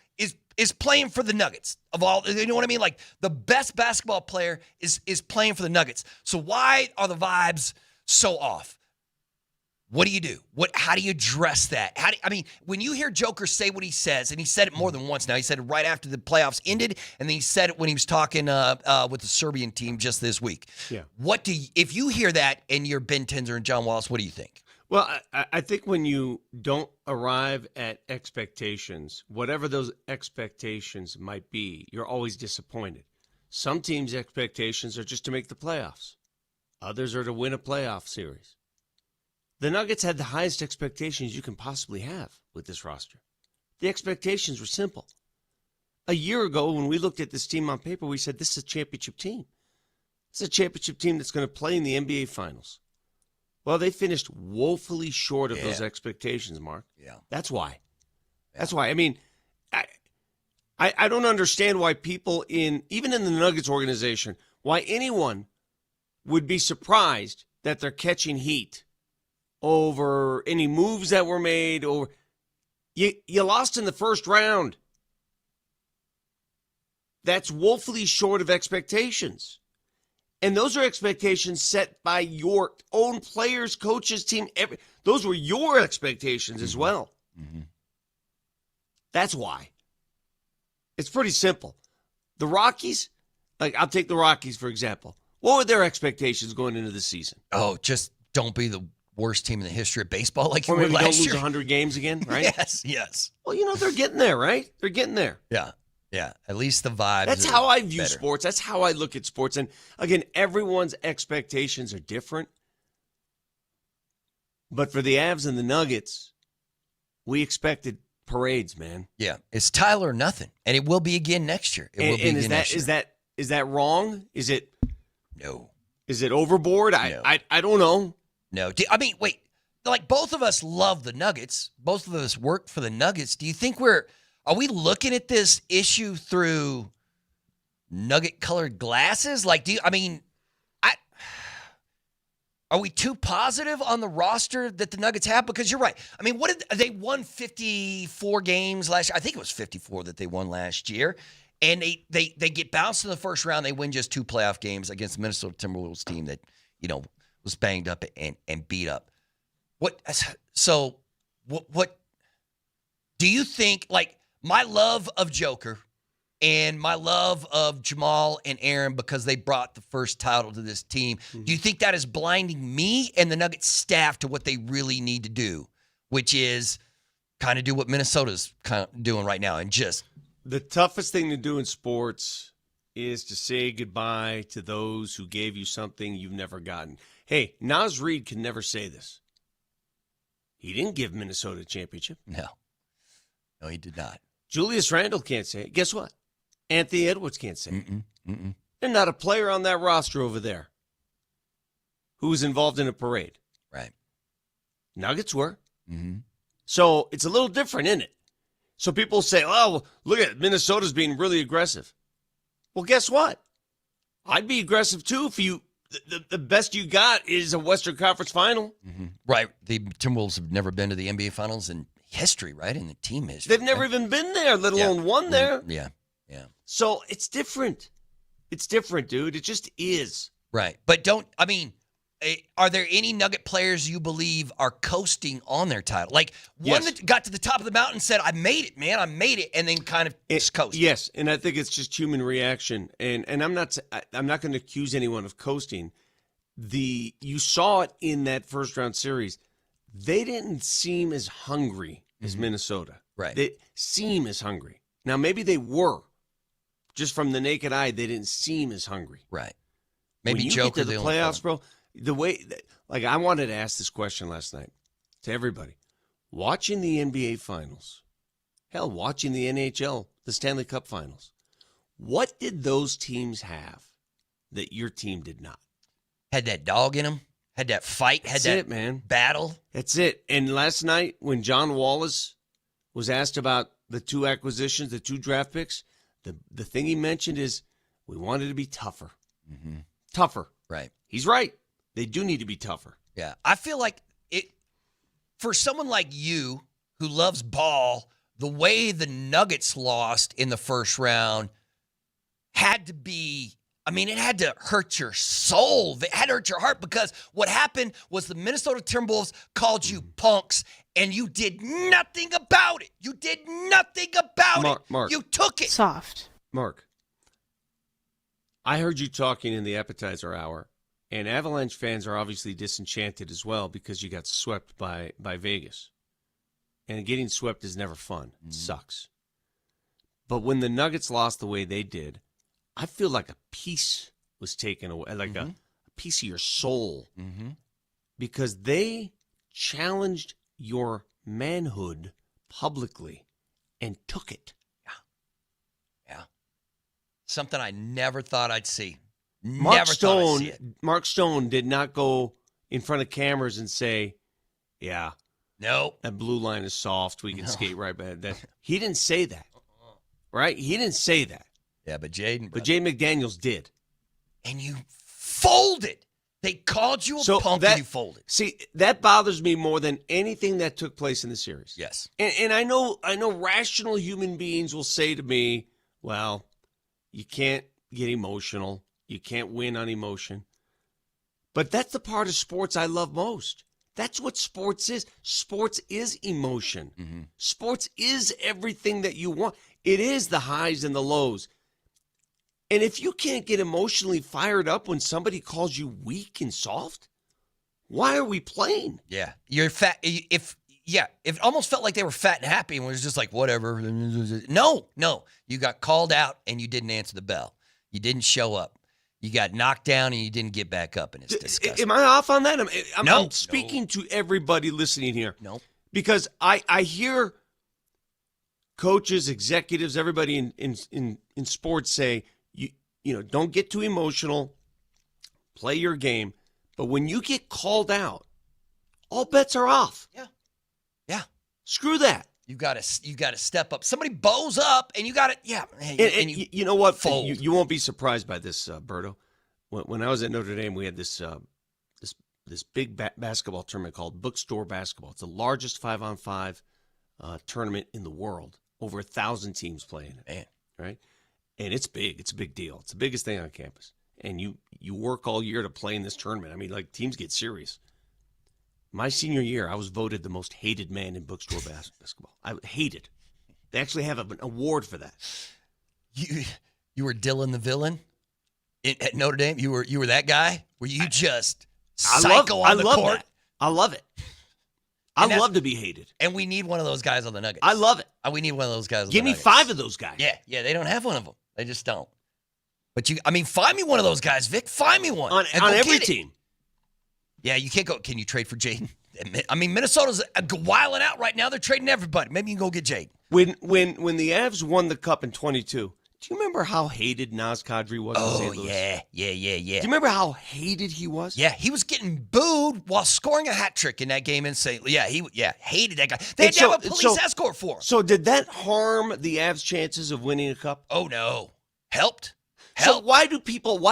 is playing for the Nuggets. Of all, you know what I mean? Like, the best basketball player is playing for the Nuggets. So why are the vibes so off? What do you do? How do you address that? When you hear Joker say what he says, and he said it more than once now. He said it right after the playoffs ended, and then he said it when he was talking with the Serbian team just this week. Yeah. If you hear that and you're Ben Tenzer and John Wallace, what do you think? Well, I think when you don't arrive at expectations, whatever those expectations might be, you're always disappointed. Some teams' expectations are just to make the playoffs. Others are to win a playoff series. The Nuggets had the highest expectations you can possibly have with this roster. the expectations were simple. A year ago, when we looked at this team on paper, we said, this is a championship team. This is a championship team that's going to play in the NBA Finals. Well, they finished woefully short of those expectations, Mark. Yeah. That's why. That's why. I mean, I don't understand why people even in the Nuggets organization, why anyone would be surprised that they're catching heat over any moves that were made. Or you lost in the first round. That's woefully short of expectations. And those are expectations set by your own players, coaches, team. Those were your expectations as well. Mm-hmm. That's why. It's pretty simple. The Rockies, I'll take the Rockies, for example. What were their expectations going into the season? Oh, just don't be the worst team in the history of baseball like you Or were maybe last don't lose year. 100 games again, right? Yes. Well, they're getting there, right? They're getting there. Yeah. At least the vibes. That's are how I view better. sports. That's how I look at sports. And again, everyone's expectations are different. But for the Avs and the Nuggets, we expected parades, man. Yeah. It's Tyler or nothing. And it will be again next year. It will be again next year. Is that wrong? Is it No. Is it overboard? No. I don't know. No. I mean, wait. Like, both of us love the Nuggets. Both of us work for the Nuggets. Do you think are we looking at this issue through Nugget-colored glasses? Are we too positive on the roster that the Nuggets have? Because you're right. I mean, they won 54 games last year. I think it was 54 that they won last year. And they get bounced in the first round. They win just 2 playoff games against the Minnesota Timberwolves team that, was banged up and beat up. What do you think, my love of Joker and my love of Jamal and Aaron because they brought the first title to this team, do you think that is blinding me and the Nuggets staff to what they really need to do, which is kind of do what Minnesota's kind of doing right now and just... The toughest thing to do in sports is to say goodbye to those who gave you something you've never gotten. Hey, Reid can never say this. He didn't give Minnesota a championship. No, he did not. Julius Randle can't say it. Guess what? Anthony Edwards can't say it. Mm-mm. There's not a player on that roster over there who was involved in a parade. Right. Nuggets were. Mm-hmm. So it's a little different, isn't it? So people say, oh, look at it. Minnesota's being really aggressive. Well, guess what? I'd be aggressive, too, if the best you got is a Western Conference final. Mm-hmm. Right. The Timberwolves have never been to the NBA Finals in history, right? In the team history. They've never even been there, let alone won there. Yeah. So it's different. It's different, dude. It just is. Right. But are there any Nugget players you believe are coasting on their title? Like one that got to the top of the mountain and said, I made it, man. I made it. And then kind of just coasted. Yes. And I think it's just human reaction. And I'm not going to accuse anyone of coasting. You saw it in that first round series. They didn't seem as hungry as Minnesota. Right. They seem as hungry. Now, maybe they were. Just from the naked eye, they didn't seem as hungry. Right. Maybe when you Joker get to the playoffs, bro. The way, I wanted to ask this question last night to everybody. Watching the NBA Finals, hell, watching the NHL, the Stanley Cup Finals, what did those teams have that your team did not? Had that dog in them. Had that fight. That's had that it, man. battle. That's it. And last night when John Wallace was asked about the 2 acquisitions, the 2 draft picks, the thing he mentioned is we wanted to be tougher. Mm-hmm. Tougher. Right. He's right. They do need to be tougher. Yeah. I feel like for someone like you who loves ball, the way the Nuggets lost in the first round had to be, it had to hurt your soul. It had to hurt your heart because what happened was the Minnesota Timberwolves called you punks and you did nothing about it. You did nothing about it. Mark. You took it. Soft. Mark, I heard you talking in the appetizer hour, and Avalanche fans are obviously disenchanted as well because you got swept by Vegas. And getting swept is never fun. It sucks. But when the Nuggets lost the way they did, I feel like a piece was taken away, like a piece of your soul, because they challenged your manhood publicly and took it. Yeah. Something I never thought I'd see. Mark Never thought I'd see it. Mark Stone did not go in front of cameras and say, yeah, No. that blue line is soft. We can skate right by that. He didn't say that, right? He didn't say that. Yeah, but Jaden. But Jay McDaniels did. And you folded. They called you a punk and you folded. See, that bothers me more than anything that took place in the series. Yes. And I know rational human beings will say to me, well, you can't get emotional. You can't win on emotion. But that's the part of sports I love most. That's what sports is. Sports is emotion. Mm-hmm. Sports is everything that you want. It is the highs and the lows. And if you can't get emotionally fired up when somebody calls you weak and soft, why are we playing? Yeah. You're fat. If it almost felt like they were fat and happy and was just like, whatever. No. You got called out and you didn't answer the bell. You didn't show up. You got knocked down and you didn't get back up, and it's disgusting. Am I off on that? No. I'm speaking to everybody listening here. No. Because I hear coaches, executives, everybody in sports say, you know, don't get too emotional, play your game. But when you get called out, all bets are off. Yeah. Screw that. You got to step up. Somebody bows up, and you got to, yeah. And you know what? Fold. You won't be surprised by this, Berto. When I was at Notre Dame, we had this big basketball tournament called Bookstore Basketball. It's the largest 5-on-5 tournament in the world. Over 1,000 teams playing it. Man. Right? And it's big. It's a big deal. It's the biggest thing on campus. And you work all year to play in this tournament. I mean, like, teams get serious. My senior year, I was voted the most hated man in bookstore basketball. I hated. They actually have an award for that. You were Dylan the villain at Notre Dame? You were that guy? Were you just psycho on the court? That. I love it. I love to be hated. And we need one of those guys on the Nuggets. I love it. We need one of those guys on the Give me Nuggets. 5 of those guys. Yeah, they don't have one of them. They just don't. But find me one of those guys, Vic. Find me one. On every team. Yeah, you can't go. Can you trade for Jaden? I mean, Minnesota's wilding out right now. They're trading everybody. Maybe you can go get Jaden. When the Avs won the Cup in 22, do you remember how hated Naz Kadri was in St. Louis? Yeah. Do you remember how hated he was? Yeah, he was getting booed while scoring a hat trick in that game in St. Louis. Yeah, hated that guy. They had to have a police escort for him. So did that harm the Avs' chances of winning a Cup? Oh, no. Helped. So why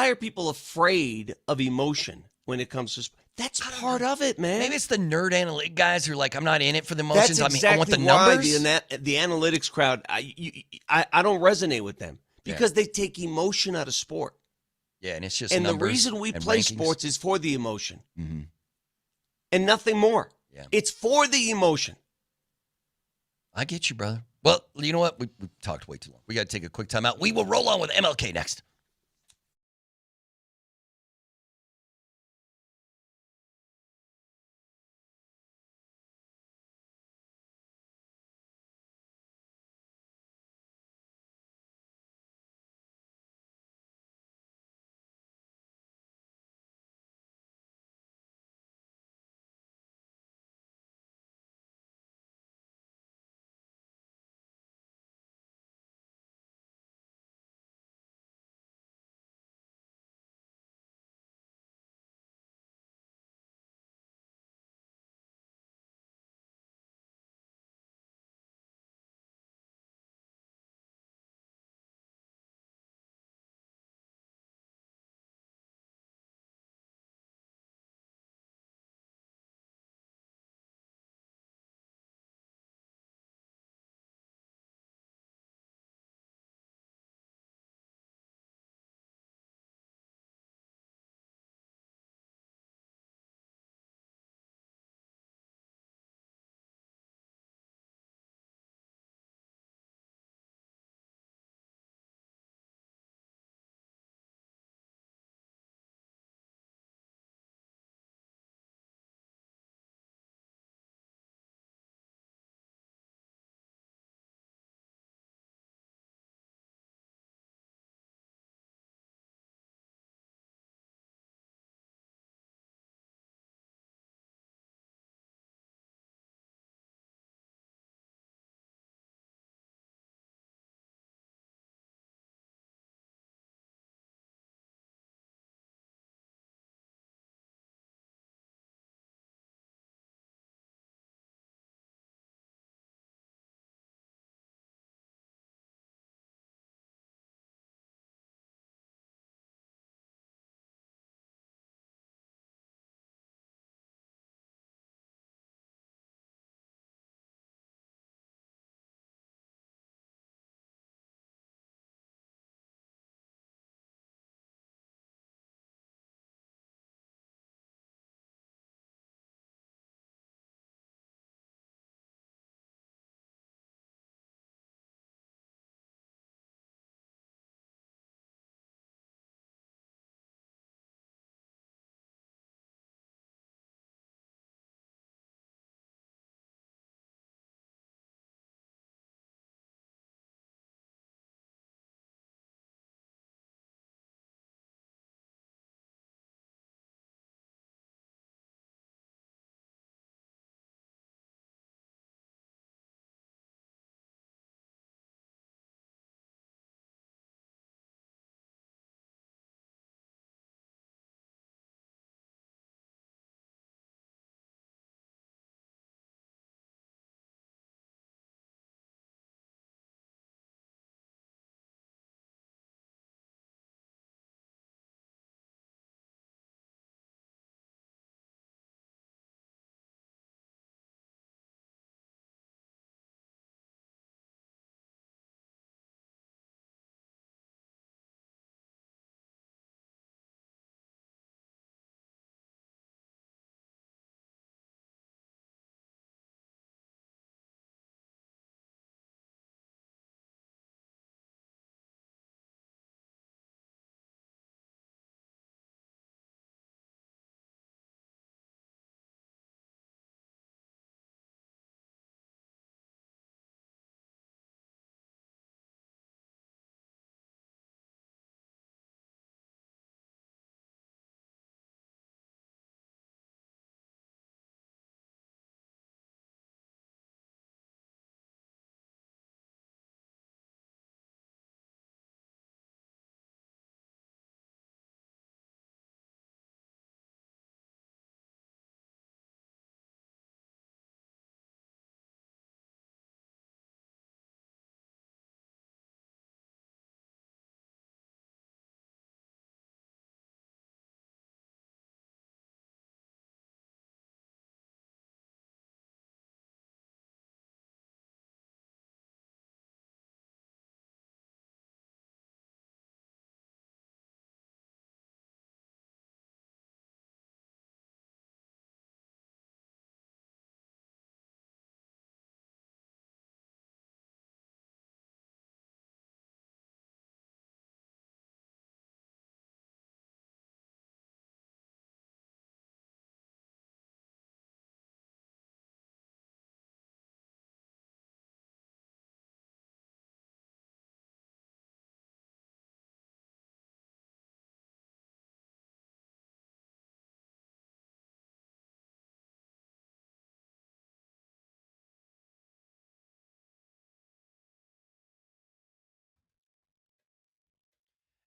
are people afraid of emotion when it comes to That's part of it, man. Maybe it's the nerd analytic guys who are like, I'm not in it for the emotions. That's exactly I want the numbers. Why the analytics crowd, I don't resonate with them because they take emotion out of sport. Yeah, and it's just and the numbers reason we and play rankings. sports is for the emotion Mm-hmm. and nothing more. Yeah. It's for the emotion. I get you, brother. Well, you know what? We talked way too long. We got to take a quick time out. We will roll on with MLK next.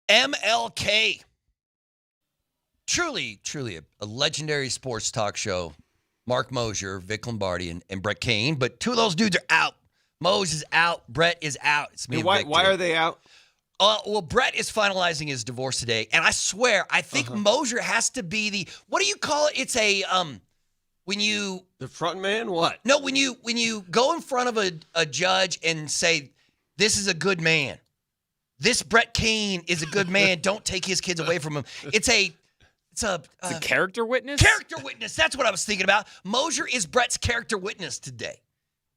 MLK. Truly a legendary sports talk show. Mark Moser, Vic Lombardi, and Brett Kane. But two of those dudes are out. Mose is out. Brett is out. It's me and Vic Why today. are they out? Well, Brett is finalizing his divorce today. And I swear, I think Moser has to be the, what do you call it? It's a, when you. The front man? What? No, when you go in front of a judge and say, this is a good man. This Brett Kane is a good man. Don't take his kids away from him. It's a character witness? Character witness. That's what I was thinking about. Moser is Brett's character witness today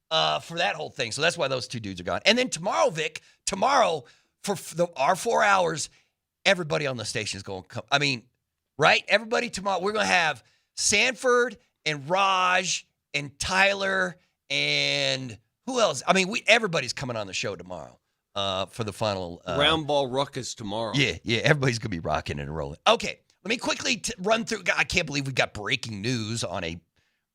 for that whole thing. So that's why those two dudes are gone. And then tomorrow, Vic, for our 4 hours, everybody on the station is going to come. I mean, right? Everybody tomorrow. We're going to have Sanford and Raj and Tyler and who else? I mean, everybody's coming on the show tomorrow for the final. Round ball ruckus tomorrow. Yeah. Everybody's going to be rocking and rolling. Okay. Let me quickly run through. I can't believe we've got breaking news on a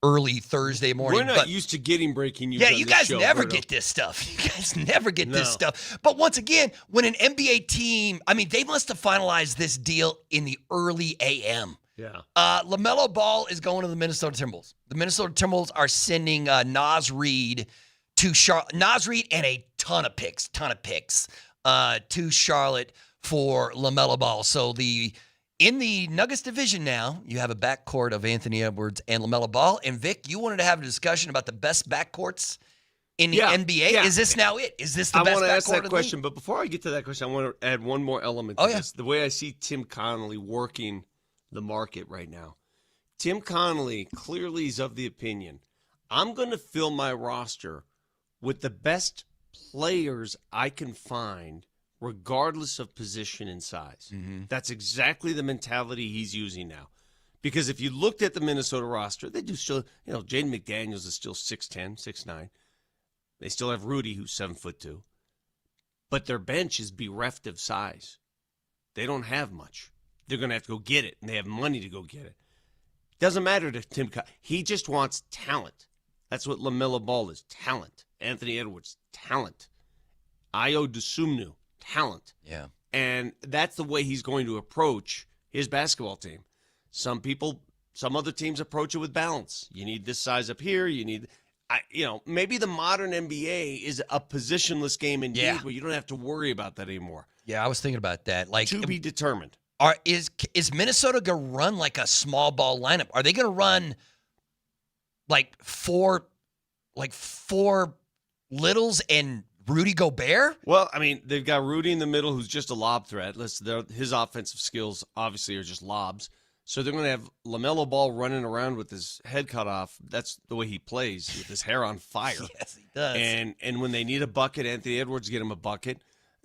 early Thursday morning. We're not used to getting breaking news. Yeah, on you this guys show, never Berto. get this stuff. You guys never get this stuff. But once again, when an NBA team, I mean, they must have finalized this deal in the early AM. Yeah. LaMelo Ball is going to the Minnesota Timberwolves. The Minnesota Timberwolves are sending Nas Reid to Charlotte. Nas Reid and a ton of picks to Charlotte for LaMelo Ball. So in the Nuggets division now, you have a backcourt of Anthony Edwards and LaMelo Ball. And Vic, you wanted to have a discussion about the best backcourts in the NBA. Yeah. Is this now it? Is this the best backcourt? I want to ask that in the question, league? but before I get to that question, I want to add one more element to this. The way I see Tim Connolly working the market right now. Tim Connolly clearly is of the opinion, I'm going to fill my roster with the best players I can find regardless of position and size. Mm-hmm. That's exactly the mentality he's using now. Because if you looked at the Minnesota roster, they do still, Jaden McDaniels is still 6'10", 6'9". They still have Rudy, who's 7'2". But their bench is bereft of size. They don't have much. They're going to have to go get it, and they have money to go get it. Doesn't matter to Tim. He just wants talent. That's what LaMelo Ball is, talent. Anthony Edwards, talent. Ayo Dosunmu, talent. Yeah. And that's the way he's going to approach his basketball team. Some other teams approach it with balance. You need this size up here. You need, maybe the modern NBA is a positionless game indeed, where you don't have to worry about that anymore. Yeah, I was thinking about that. Like, to be determined. Is Minnesota going to run like a small ball lineup? Are they going to run like four Littles and Rudy Gobert? Well, I mean, they've got Rudy in the middle, who's just a lob threat. His offensive skills obviously are just lobs. So they're going to have LaMelo Ball running around with his head cut off. That's the way he plays, with his hair on fire. Yes, he does. And when they need a bucket, Anthony Edwards get him a bucket.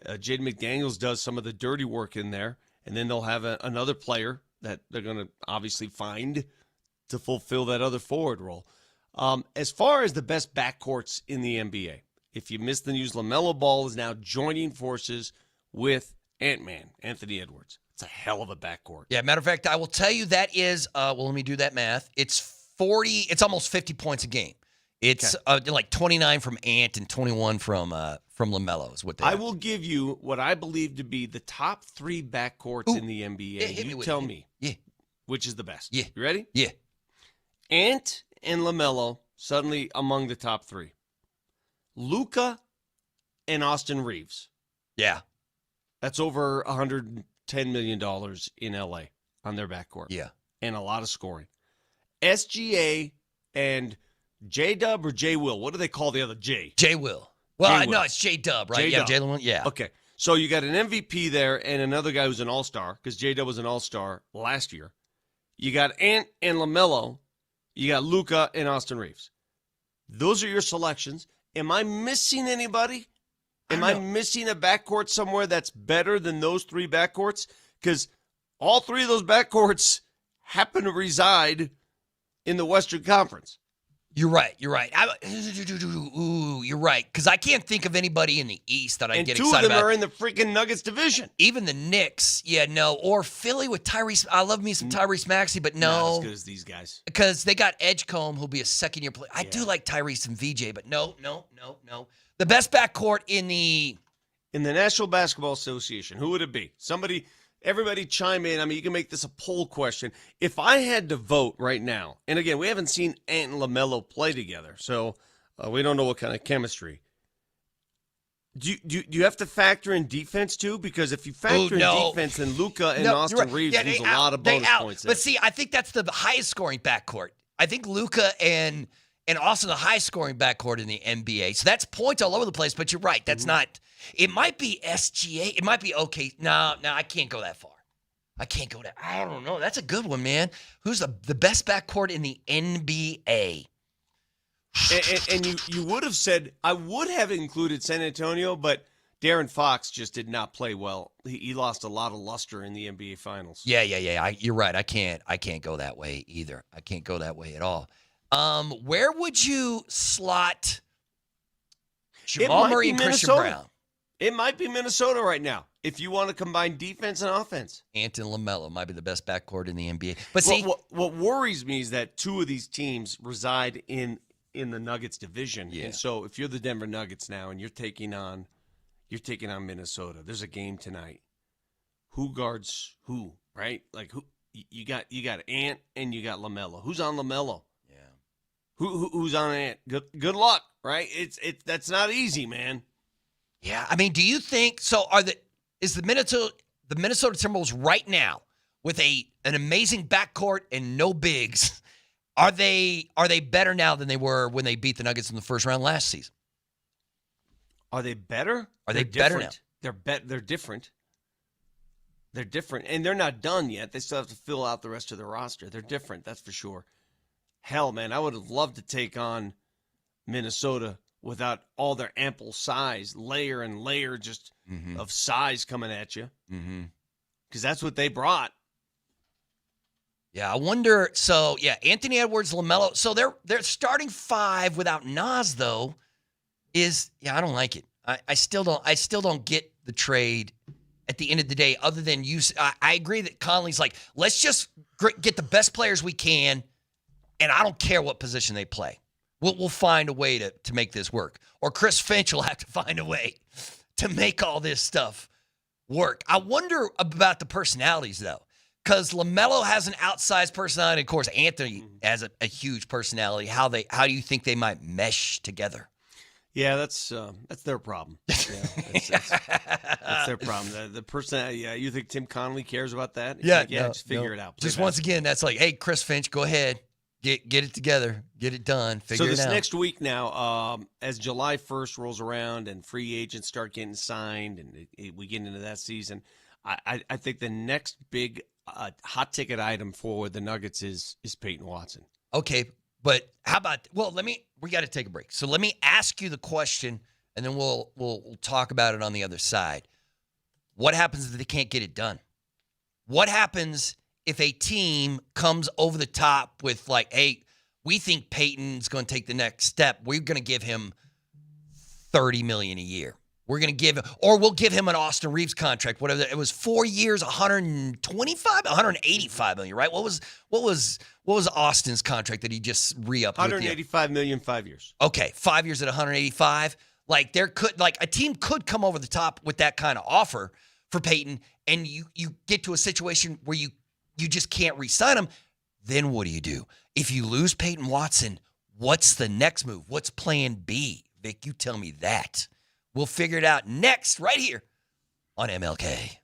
Jaden McDaniels does some of the dirty work in there. And then they'll have another player that they're going to obviously find to fulfill that other forward role. As far as the best backcourts in the NBA, if you missed the news, LaMelo Ball is now joining forces with Ant-Man, Anthony Edwards. It's a hell of a backcourt. Yeah, matter of fact, I will tell you that is, let me do that math. It's almost 50 points a game. It's like 29 from Ant and 21 from LaMelo is what they have. I will give you what I believe to be the top three backcourts in the NBA. Yeah, you tell me which is the best. Yeah. You ready? Yeah. Ant and LaMelo suddenly among the top three. Luka and Austin Reeves. Yeah. That's over $110 million in LA on their backcourt. Yeah. And a lot of scoring. SGA and J-Dub or J-Will? What do they call the other J? J-Will. Well, J-Will. no, it's J-Dub, right? J-Dub. Yeah, Jalen. Yeah. Okay. So you got an MVP there and another guy who's an all-star, because J-Dub was an all-star last year. You got Ant and LaMelo. You got Luka and Austin Reeves. Those are your selections. Am I missing anybody? Am I missing a backcourt somewhere that's better than those three backcourts? Because all three of those backcourts happen to reside in the Western Conference. You're right. You're right. You're right. Because I can't think of anybody in the East that I get excited about. And two of them are in the freaking Nuggets division. Even the Knicks, or Philly with Tyrese. I love me some Tyrese Maxey, but no. Not as good as these guys. Because they got Edgecombe, who'll be a second-year player. I do like Tyrese and VJ, but no. The best backcourt in the in the National Basketball Association, who would it be? Somebody, everybody chime in. I mean, you can make this a poll question. If I had to vote right now, and again, we haven't seen Ant and LaMelo play together, so we don't know what kind of chemistry. Do you have to factor in defense too? Because if you factor in defense, then Luka and Austin Reeves lose a lot of bonus points. But see, I think that's the highest scoring backcourt. I think Luka and Austin the highest scoring backcourt in the NBA. So that's points all over the place. But you're right. That's not. It might be SGA. It might be okay. No, I can't go that far. I can't go that. I don't know. That's a good one, man. Who's the best backcourt in the NBA? And you would have said, I would have included San Antonio, but De'Aaron Fox just did not play well. He lost a lot of luster in the NBA Finals. Yeah. You're right. I can't go that way either. I can't go that way at all. Where would you slot Jamal Murray and Christian Brown? It might be Minnesota right now if you want to combine defense and offense. Ant and LaMelo might be the best backcourt in the NBA. But see, what worries me is that two of these teams reside in the Nuggets division. Yeah. And so if you're the Denver Nuggets now and you're taking on Minnesota, there's a game tonight. Who guards who, right? Like who you got Ant and you got LaMelo. Who's on LaMelo? Yeah. Who's on Ant? Good luck, right? It's that's not easy, man. Yeah, I mean, do you think so? Is the Minnesota Timberwolves right now with an amazing backcourt and no bigs? Are they better now than they were when they beat the Nuggets in the first round last season? Are they better? Are they better now? They're different. They're different, and they're not done yet. They still have to fill out the rest of their roster. They're different, that's for sure. Hell, man, I would have loved to take on Minnesota without all their ample size, layer and layer just of size coming at you. Because that's what they brought. Yeah, I wonder. So, yeah, Anthony Edwards, LaMelo. So their starting five without Nas though is I don't like it. I still don't get the trade at the end of the day. Other than I agree that Conley's like, let's just get the best players we can, and I don't care what position they play. We'll find a way to make this work. Or Chris Finch will have to find a way to make all this stuff work. I wonder about the personalities, though, because LaMelo has an outsized personality. Of course, Anthony has a huge personality. How do you think they might mesh together? Yeah, that's their problem. Yeah, that's their problem. The personality. Yeah, you think Tim Connolly cares about that? Just figure it out. Just once again, that's like, hey, Chris Finch, go ahead. Get it together. Get it done. Figure it out. So this next week now, as July 1st rolls around and free agents start getting signed and we get into that season, I think the next big hot ticket item for the Nuggets is Peyton Watson. Okay, but how about – we got to take a break. So let me ask you the question, and then we'll talk about it on the other side. What happens if they can't get it done? What happens if a team comes over the top with like, hey, we think Peyton's going to take the next step. We're going to give him $30 million a year. We're going to give him, or we'll give him an Austin Reeves contract, whatever. It was 4 years, 185 million, right? What was Austin's contract that he just re-upped? 185 million, 5 years. Okay, 5 years at 185. Like a team could come over the top with that kind of offer for Peyton, and you get to a situation where you just can't re-sign him. Then what do? If you lose Peyton Watson, what's the next move? What's plan B? Vic, you tell me that. We'll figure it out next, right here on MLK.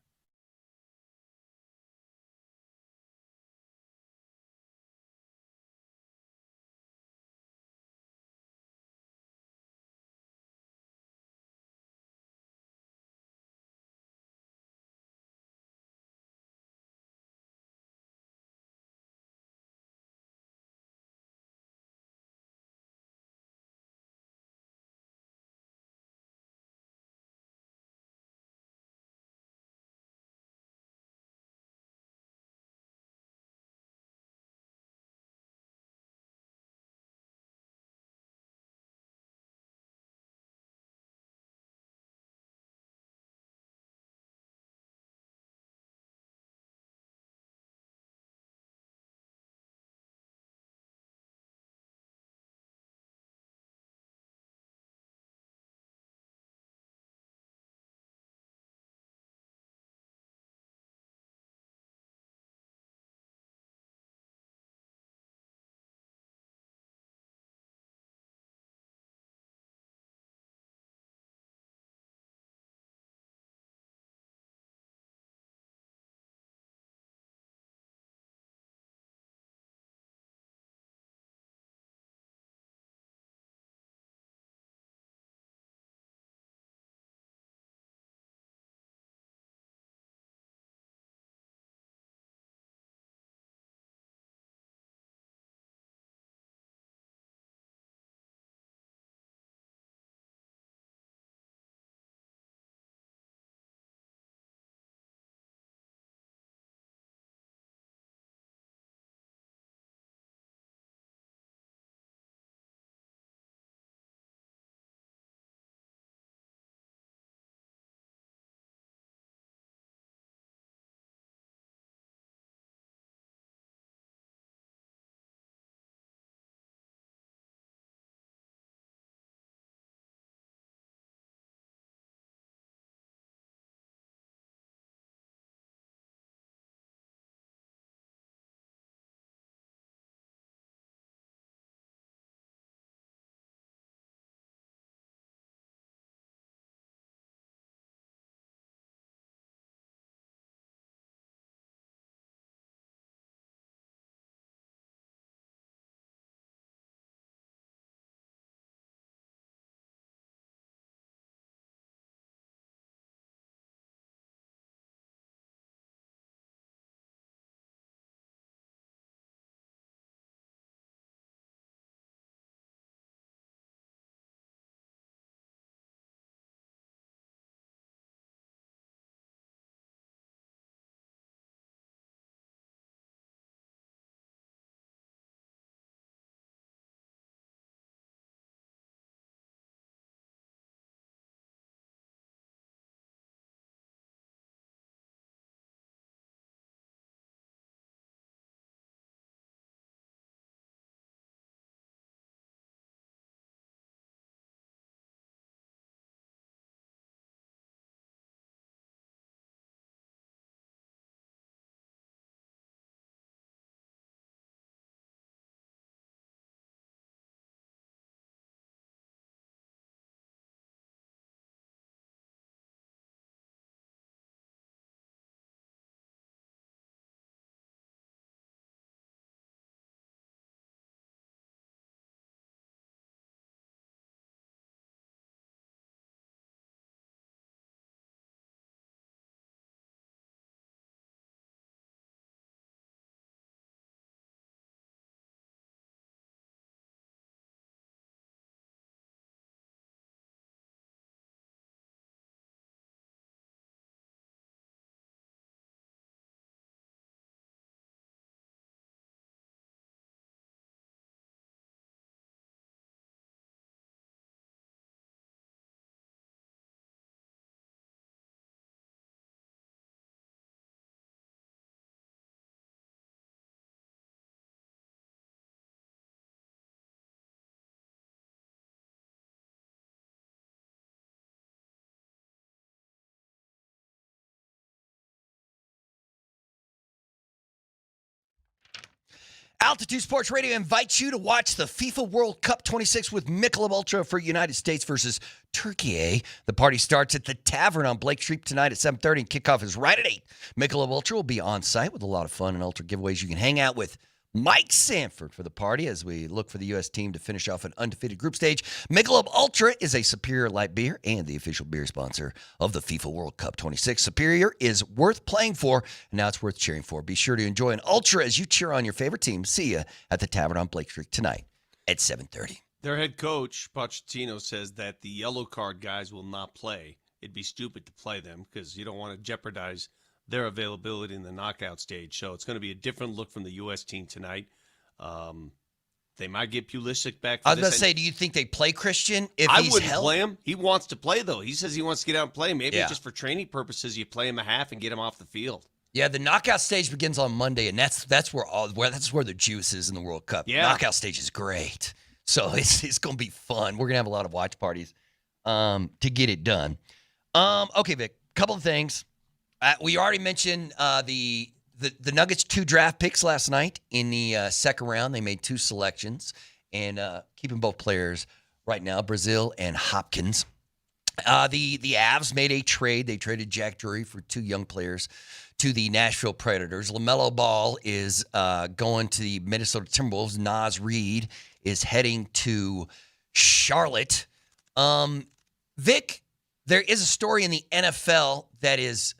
Altitude Sports Radio invites you to watch the FIFA World Cup 26 with Michelob Ultra for United States versus Turkey. The party starts at the Tavern on Blake Street tonight at 7:30, and kickoff is right at 8. Michelob Ultra will be on site with a lot of fun and Ultra giveaways. You can hang out with Mike Sanford for the party as we look for the U.S. team to finish off an undefeated group stage. Michelob Ultra is a Superior light beer and the official beer sponsor of the FIFA World Cup 26. Superior is worth playing for, and now it's worth cheering for. Be sure to enjoy an Ultra as you cheer on your favorite team. See you at the Tavern on Blake Street tonight at 7:30. Their head coach, Pochettino, says that the yellow card guys will not play. It'd be stupid to play them because you don't want to jeopardize their availability in the knockout stage. So it's going to be a different look from the U.S. team tonight. They might get Pulisic back for I was going to say, do you think they play Christian if I he's wouldn't held? play him. He wants to play, though. He says he wants to get out and play. Maybe Yeah. just for training purposes, you play him a half and get him off the field. Yeah, the knockout stage begins on Monday, and that's where the juice is in the World Cup. Yeah. Knockout stage is great, so it's going to be fun. We're going to have a lot of watch parties to get it done. Okay, Vic, couple of things. We already mentioned the Nuggets 2 draft picks last night in the second round. They made 2 selections and keeping both players right now, Brazil and Hopkins. The Avs made a trade. They traded Jack Drury for 2 young players to the Nashville Predators. LaMelo Ball is going to the Minnesota Timberwolves. Reid is heading to Charlotte. Vic, there is a story in the NFL that is,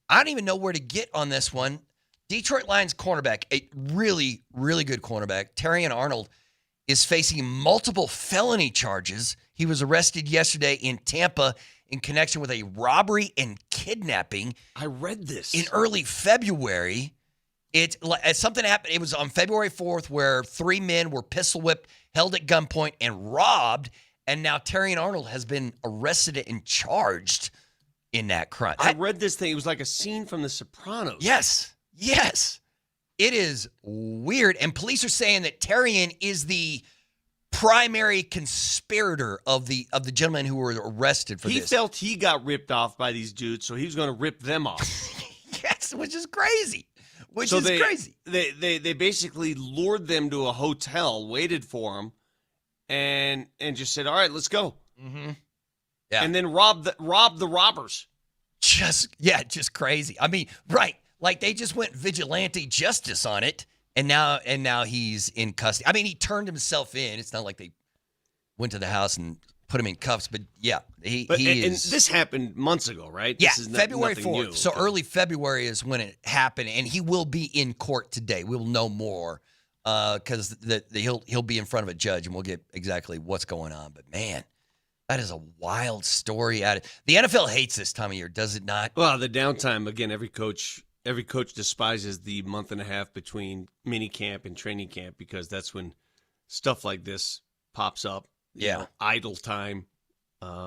I don't even know where to get on this one. Detroit Lions cornerback, a really, really good cornerback, Terrion Arnold, is facing multiple felony charges. He was arrested yesterday in Tampa in connection with a robbery and kidnapping. I read this. In early February. Something happened. It was on February 4th where 3 men were pistol whipped, held at gunpoint, and robbed. And now Terrion Arnold has been arrested and charged in that crime. I read this thing. It was like a scene from The Sopranos. Yes. It is weird. And police are saying that Terrion is the primary conspirator of the gentlemen who were arrested for this. He felt he got ripped off by these dudes, so he was going to rip them off. Yes, which is crazy. Crazy. They basically lured them to a hotel, waited for them, and just said, "All right, let's go." Mm-hmm. Yeah. And then robbed the robbers. Just crazy. I mean, right. Like they just went vigilante justice on it, and now he's in custody. I mean, he turned himself in. It's not like they went to the house and put him in cuffs, but yeah, he is. And this happened months ago, right? Yeah, this is February nothing 4th. new. So Okay. early February is when it happened, and he will be in court today. We will know more because he'll be in front of a judge, and we'll get exactly what's going on. But man, that is a wild story. The NFL hates this time of year, does it not? Well, the downtime again. Every coach despises the month and a half between mini camp and training camp because that's when stuff like this pops up. You know, idle time.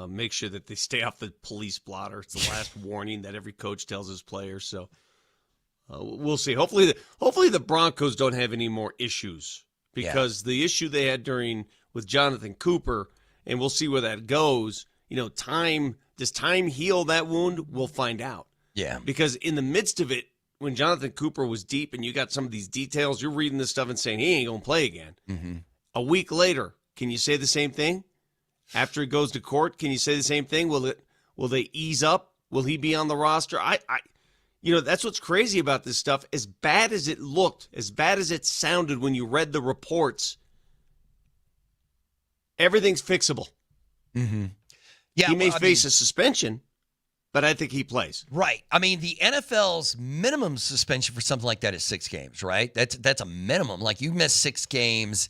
Make sure that they stay off the police blotter. It's the last warning that every coach tells his players. So we'll see. Hopefully the Broncos don't have any more issues because the issue they had with Jonathan Cooper, and we'll see where that goes. You know, does time heal that wound? We'll find out. Yeah. Because in the midst of it, when Jonathan Cooper was deep and you got some of these details, you're reading this stuff and saying he ain't going to play again. Mm-hmm. A week later, can you say the same thing? After it goes to court, can you say the same thing? Will they ease up? Will he be on the roster? That's what's crazy about this stuff. As bad as it looked, as bad as it sounded when you read the reports, everything's fixable. Mm-hmm. Yeah, he may face a suspension, but I think he plays. Right. I mean, the NFL's minimum suspension for something like that is 6 games, right? That's a minimum. Like you miss 6 games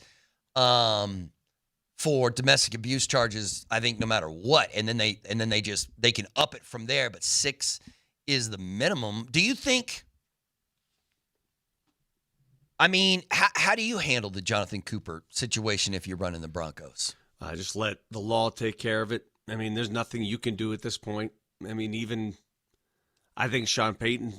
for domestic abuse charges, I think no matter what. And then they can up it from there, but 6 is the minimum. Do you think how do you handle the Jonathan Cooper situation if you're running the Broncos? I just let the law take care of it. I mean, there's nothing you can do at this point. I mean, I think Sean Payton,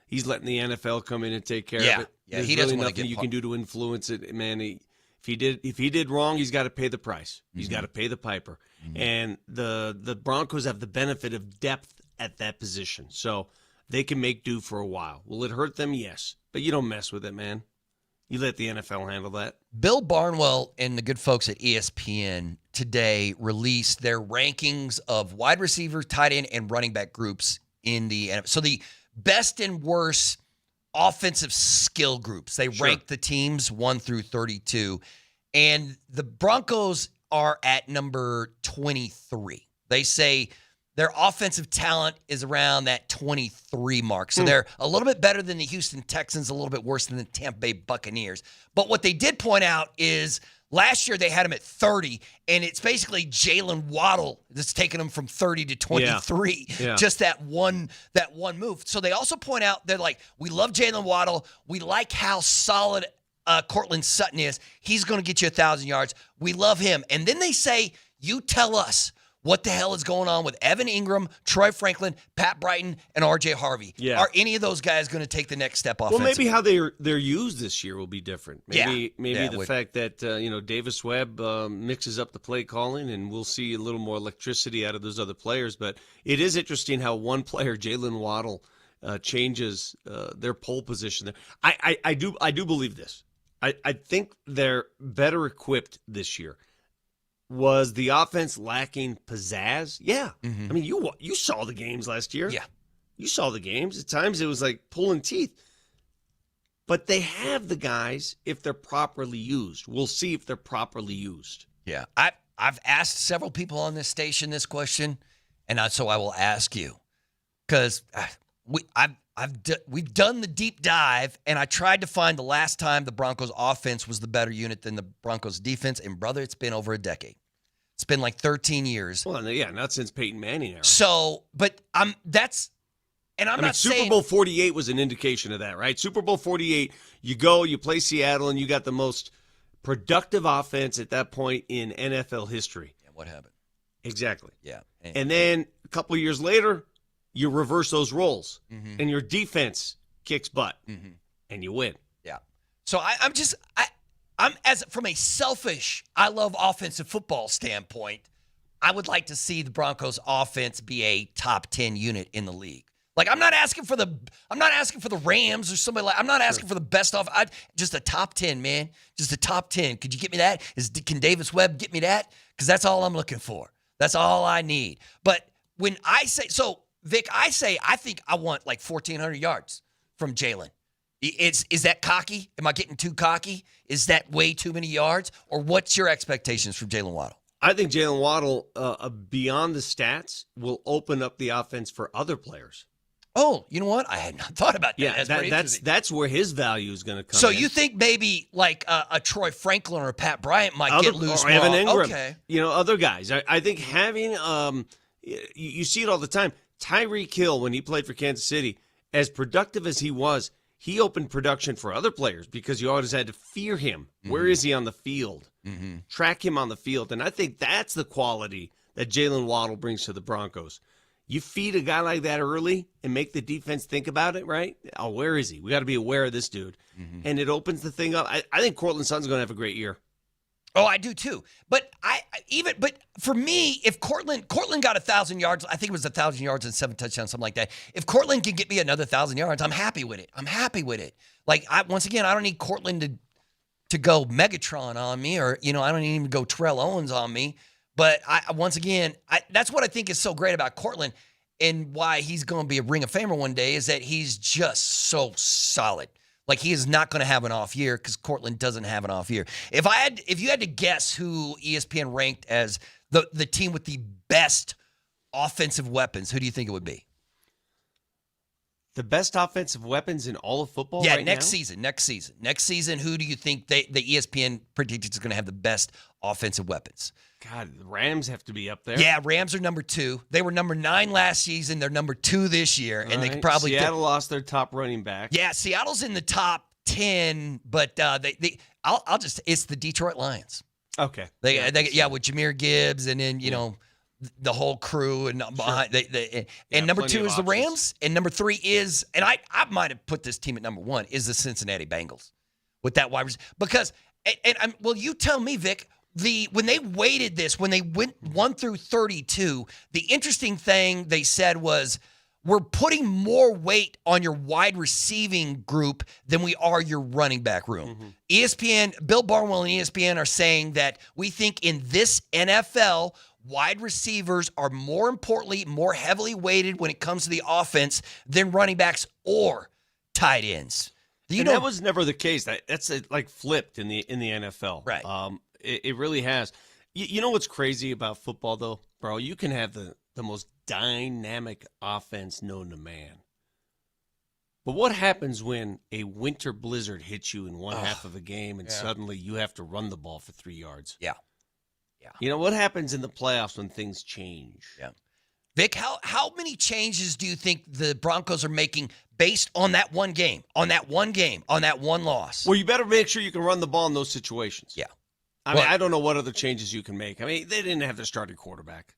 he's letting the NFL come in and take care of it. Yeah, there's he really doesn't want to nothing get you can do to influence it, man. If he did wrong, he's got to pay the price. He's got to pay the piper. Mm-hmm. And the Broncos have the benefit of depth at that position, so they can make do for a while. Will it hurt them? Yes, but you don't mess with it, man. You let the NFL handle that. Bill Barnwell and the good folks at ESPN today released their rankings of wide receiver, tight end, and running back groups in the NFL. So the best and worst offensive skill groups. They ranked the teams 1 through 32. And the Broncos are at number 23. They say their offensive talent is around that 23 mark. So they're a little bit better than the Houston Texans, a little bit worse than the Tampa Bay Buccaneers. But what they did point out is last year they had him at 30, and it's basically Jalen Waddle that's taken them from 30 to 23. Yeah. Just that one move. So they also point out, they're like, we love Jalen Waddle. We like how solid Cortland Sutton is. He's going to get you 1,000 yards. We love him. And then they say, you tell us what the hell is going on with Evan Ingram, Troy Franklin, Pat Brighton, and R.J. Harvey. Yeah. Are any of those guys going to take the next step offensively? Well, maybe how they're used this year will be different. Maybe the fact that Davis Webb mixes up the play calling, and we'll see a little more electricity out of those other players. But it is interesting how one player, Jalen Waddle, changes their pole position there. I do believe this. I think they're better equipped this year. Was the offense lacking pizzazz? Yeah. I mean, you saw the games last year. Yeah. You saw the games. At times it was like pulling teeth. But they have the guys if they're properly used. We'll see if they're properly used. Yeah. I've asked several people on this station this question, and so I will ask you. Because we've done the deep dive, and I tried to find the last time the Broncos offense was the better unit than the Broncos defense, and brother, it's been over a decade. It's been like 13 years. Well, yeah, not since Peyton Manning era. So, but I'm not saying Super Bowl 48 was an indication of that, right? Super Bowl 48, you play Seattle, and you got the most productive offense at that point in NFL history. Yeah, what happened? Exactly. Yeah. And then a couple of years later, you reverse those roles, and your defense kicks butt, and you win. Yeah. So I'm from a selfish, I love offensive football standpoint, I would like to see the Broncos offense be a top 10 unit in the league. Like I'm not asking for the Rams or somebody like. I'm not asking for the best just a top 10, man. Just a top 10. Could you get me that? Can Davis Webb get me that? Because that's all I'm looking for. That's all I need. But when I say so, Vic, I think I want like 1,400 yards from Jalen. Is that cocky? Am I getting too cocky? Is that way too many yards? Or what's your expectations from Jalen Waddle? I think Jalen Waddle, beyond the stats, will open up the offense for other players. Oh, you know what? I had not thought about that. Yeah, that's where his value is going to come. So in. you think maybe like a Troy Franklin or a Pat Bryant might get loose? Or Evan Ingram. Okay. Other guys. I think having you see it all the time. Tyreek Hill, when he played for Kansas City, as productive as he was, he opened production for other players because you always had to fear him. Where is he on the field? Track him on the field. And I think that's the quality that Jalen Waddle brings to the Broncos. You feed a guy like that early and make the defense think about it, right? Oh, where is he? We got to be aware of this dude. And it opens the thing up. I think Cortland Sutton's going to have a great year. Oh, I do too. But but for me, if Cortland got 1,000 yards, I think it was 1,000 yards and 7 touchdowns, something like that. If Cortland can get me another 1,000 yards, I'm happy with it. Like once again, I don't need Cortland to go Megatron on me, or I don't even go Terrell Owens on me. But that's what I think is so great about Cortland, and why he's going to be a Ring of Famer one day, is that he's just so solid. Like he is not going to have an off year, because Cortland doesn't have an off year. If you had to guess who ESPN ranked as the team with the best offensive weapons, who do you think it would be? The best offensive weapons in all of football. Yeah, right next now? season. Who do you think the ESPN predicted is going to have the best offensive weapons? God, the Rams have to be up there. Yeah, Rams are number 2. They were number 9 last season. They're number 2 this year, and they could probably Seattle lost their top running back. Yeah, Seattle's in the top 10, but it's the Detroit Lions. Okay. They with Jahmyr Gibbs, and then the whole crew, and behind and number 2 is the Rams, and number 3 is, and I might have put this team at number 1, is the Cincinnati Bengals with that wide receiver, because you tell me, Vic. When they weighted this, when they went 1 through 32, the interesting thing they said was we're putting more weight on your wide receiving group than we are your running back room. ESPN, Bill Barnwell and ESPN are saying that we think in this NFL, wide receivers are more importantly, more heavily weighted when it comes to the offense than running backs or tight ends. That was never the case. That's like flipped in the NFL. Right. It really has. You know what's crazy about football, though, bro? You can have the most dynamic offense known to man. But what happens when a winter blizzard hits you in one half of a game and suddenly you have to run the ball for 3 yards? Yeah. You know, what happens in the playoffs when things change? Yeah. Vic, how many changes do you think the Broncos are making based on that one game, on that one loss? Well, you better make sure you can run the ball in those situations. Yeah. I mean, I don't know what other changes you can make. I mean, they didn't have their starting quarterback.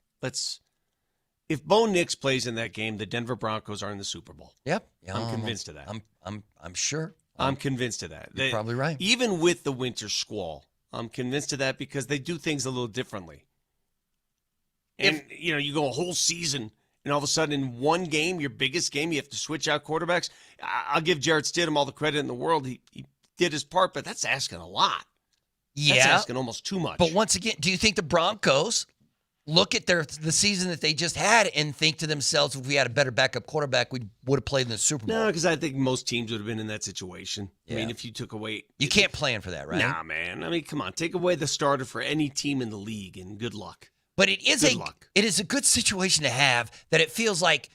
If Bo Nix plays in that game, the Denver Broncos are in the Super Bowl. Yep. I'm convinced of that. I'm sure. I'm convinced of that. You're probably right. Even with the winter squall, I'm convinced of that because they do things a little differently. And, you go a whole season, and all of a sudden in one game, your biggest game, you have to switch out quarterbacks. I'll give Jarrett Stidham all the credit in the world. He did his part, but that's asking a lot. Yeah. That's asking almost too much. But once again, do you think the Broncos look at the season that they just had and think to themselves, if we had a better backup quarterback, we would have played in the Super Bowl? No, because I think most teams would have been in that situation. Yeah. I mean, if you took away... You can't plan for that, right? Nah, man. I mean, come on. Take away the starter for any team in the league, and good luck. But it is a good situation to have that it feels like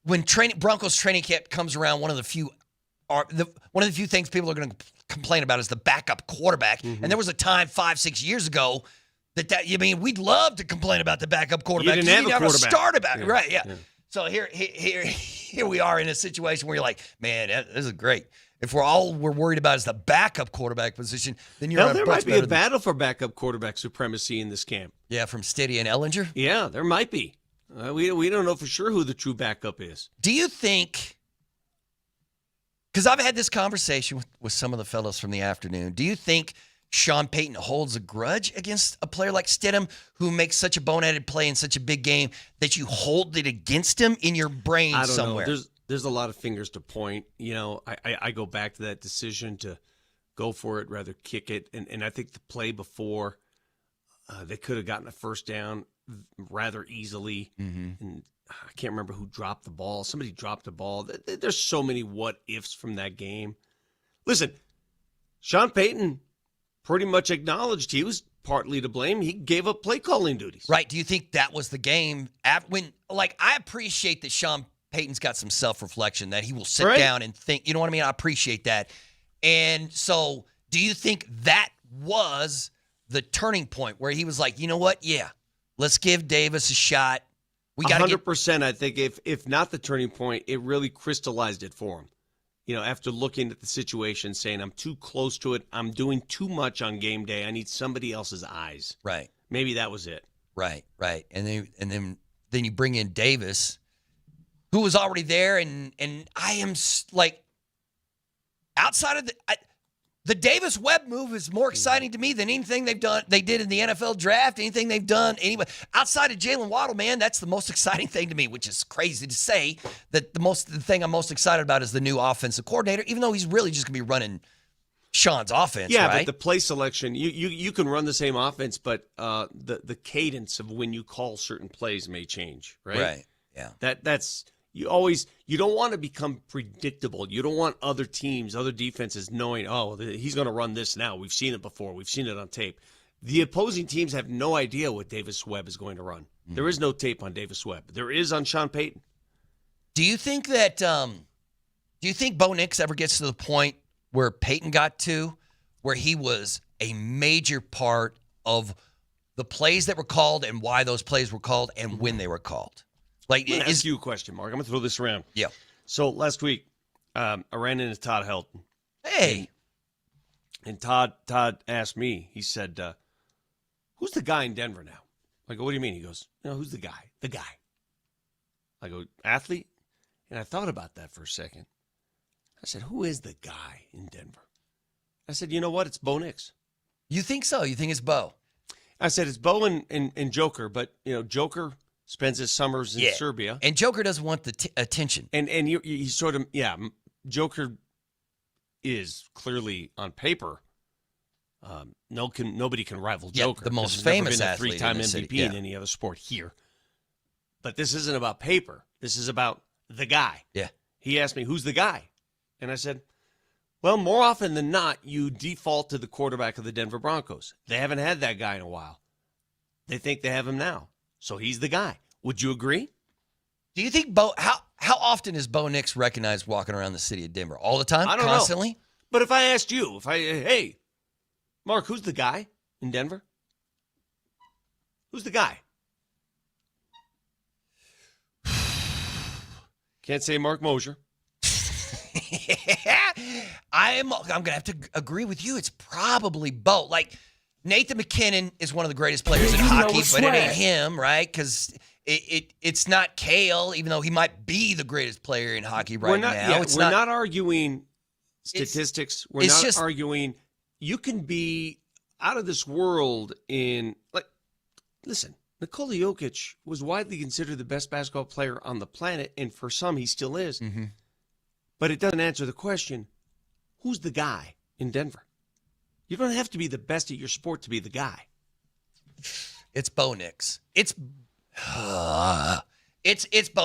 when Broncos training camp comes around, one of the few things people are going to complain about is the backup quarterback. And there was a time 5-6 years ago we'd love to complain about the backup quarterback. You didn't have a quarterback. Start about it. Right, yeah. So here we are in a situation where you're like, man, this is great. If we're worried about is the backup quarterback position, then you're there might be a battle for backup quarterback supremacy in this camp. Yeah, from Stiddy and Ellinger? Yeah, there might be. We don't know for sure who the true backup is. Do you think, because I've had this conversation with some of the fellows from the afternoon, do you think Sean Payton holds a grudge against a player like Stidham who makes such a boneheaded play in such a big game that you hold it against him in your brain somewhere? I don't know. There's a lot of fingers to point. I go back to that decision to go for it, rather kick it. And I think the play before, they could have gotten a first down rather easily. And I can't remember who dropped the ball. Somebody dropped the ball. There's so many what-ifs from that game. Listen, Sean Payton pretty much acknowledged he was partly to blame. He gave up play calling duties. Right. Do you think that was the game? I appreciate that Sean Payton's got some self-reflection, that he will sit down and think. You know what I mean? I appreciate that. And so do you think that was the turning point where he was like, you know what? Yeah, let's give Davis a shot. We got 100%. I think if not the turning point, it really crystallized it for him. After looking at the situation, saying, I'm too close to it. I'm doing too much on game day. I need somebody else's eyes. Right. Maybe that was it. Right. And then you bring in Davis, who was already there, and I am like, outside of the Davis Webb move is more exciting to me than anything they did in the NFL draft, anything they've done anyway. Outside of Jalen Waddle, man, that's the most exciting thing to me, which is crazy to say that the thing I'm most excited about is the new offensive coordinator, even though he's really just going to be running Sean's offense, yeah, right? But the play selection, you can run the same offense, but the cadence of when you call certain plays may change, right? Right, yeah. That's you don't want to become predictable. You don't want other teams, other defenses knowing, he's going to run this now. We've seen it before. We've seen it on tape. The opposing teams have no idea what Davis Webb is going to run. Mm-hmm. There is no tape on Davis Webb. There is on Sean Payton. Do you think that do you think Bo Nix ever gets to the point where Payton got to, where he was a major part of the plays that were called and why those plays were called and when they were called? Like, I'm going to ask you a question, Mark. I'm going to throw this around. Yeah. So last week, I ran into Todd Helton. Hey. And Todd asked me, he said, who's the guy in Denver now? I go, what do you mean? He goes, who's the guy? The guy. I go, athlete? And I thought about that for a second. I said, who is the guy in Denver? I said, you know what? It's Bo Nix. You think so? You think it's Bo? I said, it's Bo and Joker, but, Joker spends his summers in Serbia. And Joker doesn't want the attention. And he sort of, Joker is clearly on paper. Nobody can rival Joker. The most There's famous never been a athlete three-time in the MVP city. in any other sport here. But this isn't about paper. This is about the guy. Yeah. He asked me, who's the guy? And I said, well, more often than not, you default to the quarterback of the Denver Broncos. They haven't had that guy in a while. They think they have him now. So he's the guy. Would you agree? Do you think how often is Bo Nix recognized walking around the city of Denver? All the time? I don't know. Constantly? But if I asked you, hey, Mark, who's the guy in Denver? Who's the guy? Can't say Mark Moser. I'm going to have to agree with you. It's probably Bo. Like, Nathan McKinnon is one of the greatest players in hockey, but it ain't him, right? Because it's not Kale, even though he might be the greatest player in hockey now. Yeah, we're not arguing statistics. We're not just arguing. You can be out of this world in, like, listen, Nikola Jokic was widely considered the best basketball player on the planet, and for some, he still is. Mm-hmm. But it doesn't answer the question, who's the guy in Denver? You don't have to be the best at your sport to be the guy. It's Bo Nix. It's Bo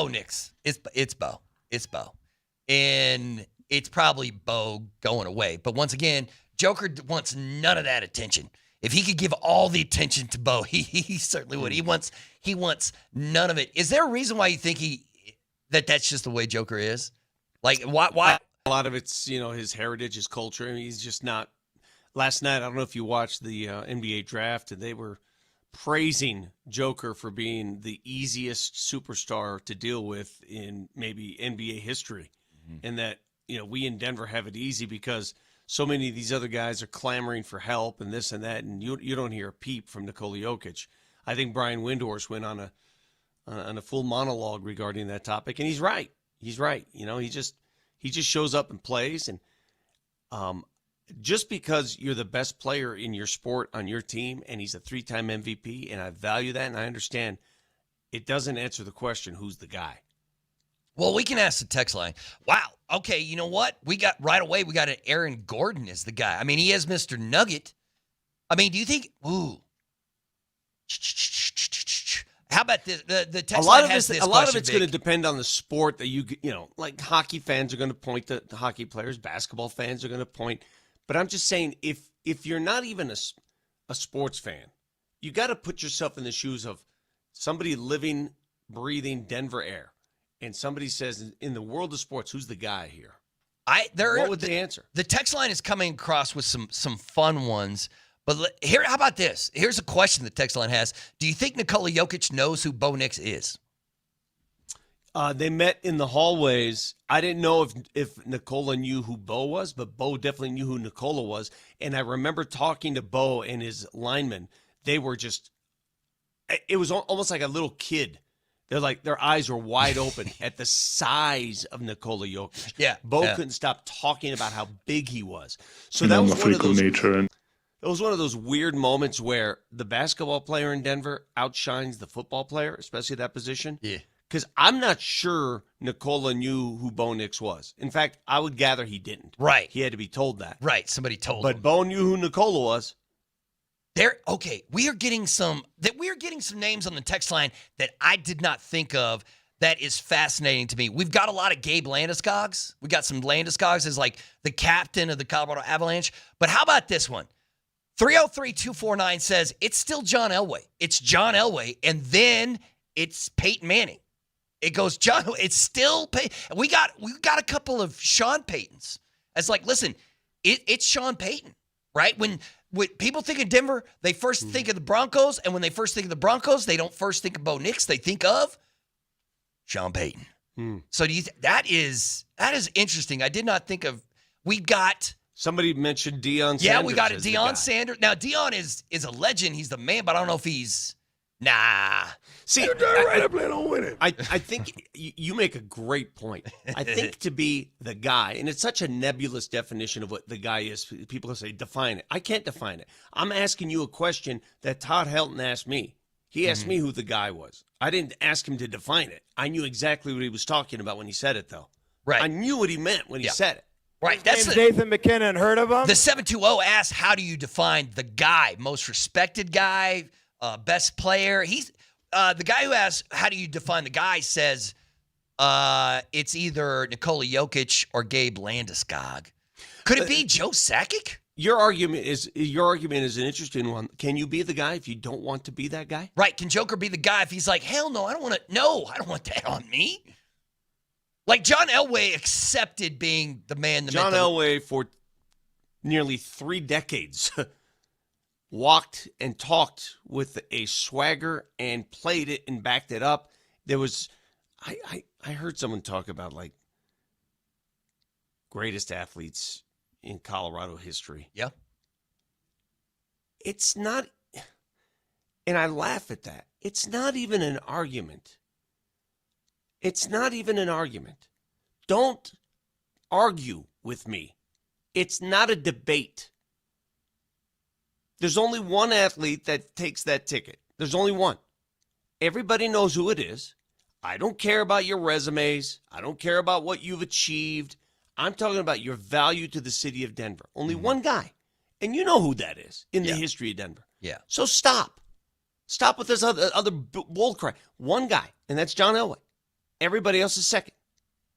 Nix. It's Bo. It's Bo. And it's probably Bo going away. But once again, Joker wants none of that attention. If he could give all the attention to Bo, he certainly would. He wants none of it. Is there a reason why you think that's just the way Joker is? Like, why? A lot of it's, his heritage, his culture. I mean, he's just not. Last night, I don't know if you watched the NBA draft, and they were praising Joker for being the easiest superstar to deal with in maybe NBA history. Mm-hmm. And that, we in Denver have it easy because so many of these other guys are clamoring for help and this and that, and you don't hear a peep from Nikola Jokic. I think Brian Windhorst went on a full monologue regarding that topic, and he's right. He's right. He just shows up and plays, and just because you're the best player in your sport on your team and he's a 3-time MVP, and I value that and I understand, it doesn't answer the question, who's the guy? Well, we can ask the text line. Wow. Okay, you know what? We got an Aaron Gordon as the guy. I mean, he is Mr. Nugget. I mean, do you think – ooh. How about this? The text line has this question, a lot of it's Vic. going to depend on the sport that like hockey fans are going to point to the hockey players, basketball fans are going to point. But I'm just saying, if you're not even a sports fan, you got to put yourself in the shoes of somebody living, breathing Denver air, and somebody says, in the world of sports, who's the guy here? What would they answer? The text line is coming across with some fun ones. But how about this? Here's a question the text line has. Do you think Nikola Jokic knows who Bo Nix is? They met in the hallways. I didn't know if Nikola knew who Bo was, but Bo definitely knew who Nikola was. And I remember talking to Bo and his linemen. They were it was almost like a little kid. They're like, their eyes were wide open at the size of Nikola Jokic. Yeah. Bo couldn't stop talking about how big he was. So that was one of those. It was one of those weird moments where the basketball player in Denver outshines the football player, especially that position. Yeah. Because I'm not sure Nikola knew who Bo Nix was. In fact, I would gather he didn't. Right. He had to be told that. Right. Somebody told him. But Bo knew who Nikola was. We are getting some names on the text line that I did not think of. That is fascinating to me. We've got a lot of Gabe Landeskog's. We got some Landeskog's as like the captain of the Colorado Avalanche. But how about this one? 303-249 says it's still John Elway. It's John Elway, and then it's Peyton Manning. It goes John. It's still Peyton. We got a couple of Sean Paytons. It's like, listen, it's Sean Payton, right? When people think of Denver, they first think of the Broncos, and when they first think of the Broncos, they don't first think of Bo Nix. They think of Sean Payton. So do you that is interesting. I did not think of. We got. Somebody mentioned Deion Sanders. Yeah, we got it. Deion Sanders. Now, Deion is a legend. He's the man, but I don't know if he's nah. See, I think you make a great point. I think to be the guy, and it's such a nebulous definition of what the guy is. People say, define it. I can't define it. I'm asking you a question that Todd Helton asked me. He asked me who the guy was. I didn't ask him to define it. I knew exactly what he was talking about when he said it, though. Right. I knew what he meant when he said it. Right. That's Name's Nathan McKinnon. Heard of him? The 720 asks, how do you define the guy? Most respected guy, best player? He's the guy who asks, how do you define the guy says it's either Nikola Jokic or Gabe Landeskog. Could it be Joe Sakic? Your argument is an interesting one. Can you be the guy if you don't want to be that guy? Right. Can Joker be the guy if he's like, hell no, I don't want to. No, I don't want that on me. Like John Elway accepted being the man. John Elway for nearly 3 decades walked and talked with a swagger and played it and backed it up. There was, I heard someone talk about like greatest athletes in Colorado history. Yeah. It's not, and I laugh at that. It's not even an argument. It's not even an argument. Don't argue with me. It's not a debate. There's only one athlete that takes that ticket. There's only one. Everybody knows who it is. I don't care about your resumes. I don't care about what you've achieved. I'm talking about your value to the city of Denver. Only one guy. And you know who that is in the history of Denver. Yeah. So stop. Stop with this other bull cry. One guy, and that's John Elway. Everybody else is second.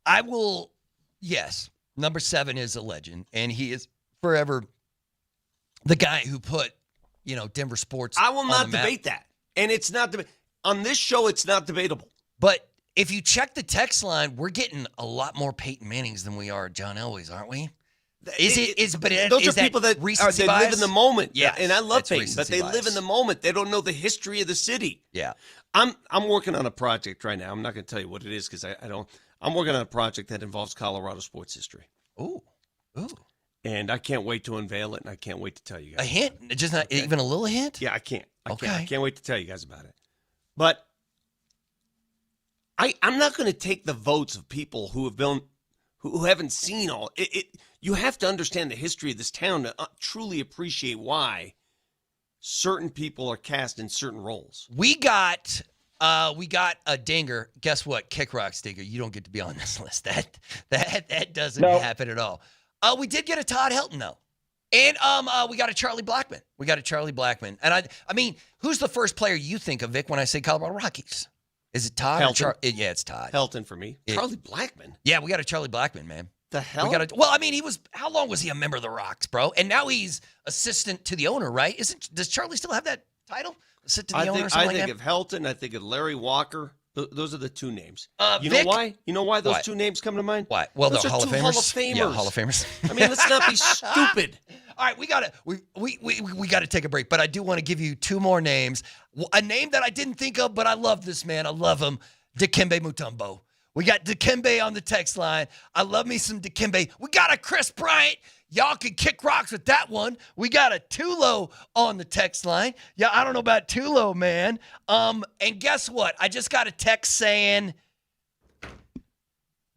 I will, yes. Number 7 is a legend, and he is forever the guy who put, Denver sports I will on not the map. debate that. And it's not on this show, it's not debatable. But if you check the text line, we're getting a lot more Peyton Mannings than we are John Elways, aren't we? Those are people that recency live bias? in the moment. Yeah, and I love that's Peyton, but recency they live in the moment. They don't know the history of the city. Yeah. I'm working on a project right now. I'm not going to tell you what it is because I don't. I'm working on a project that involves Colorado sports history. Ooh. And I can't wait to unveil it, and I can't wait to tell you guys. A hint? Just not even a little hint? Yeah, I can't. I Okay. can't wait to tell you guys about it. But I'm not going to take the votes of people who haven't seen all it. You have to understand the history of this town to truly appreciate why certain people are cast in certain roles. We got a dinger. Guess what? Kick Rock's dinger. You don't get to be on this list. That doesn't happen at all. We did get a Todd Helton though. And we got a Charlie Blackman. And I mean, who's the first player you think of, Vic, when I say Colorado Rockies? Is it Todd? Helton. Yeah, it's Todd. Helton for me. Charlie Blackman. Yeah, we got a Charlie Blackman, man. The hell? How long was he a member of the Rocks, bro? And now he's assistant to the owner, right? Does Charlie still have that title? Assistant to the owner or something like that? I think of Helton. I think of Larry Walker. Those are the two names. Vic? Know why? You know why those What? two names come to mind? Why? Well, those they're are Hall of two Famers. Hall of Famers. Yeah, Hall of Famers. I mean, let's not be stupid. All right, we gotta take a break, but I do want to give you 2 more names. A name that I didn't think of, but I love this man. I love him. Dikembe Mutombo. We got Dikembe on the text line. I love me some Dikembe. We got a Chris Bryant. Y'all can kick rocks with that one. We got a Tulo on the text line. Yeah, I don't know about Tulo, man. And guess what? I just got a text saying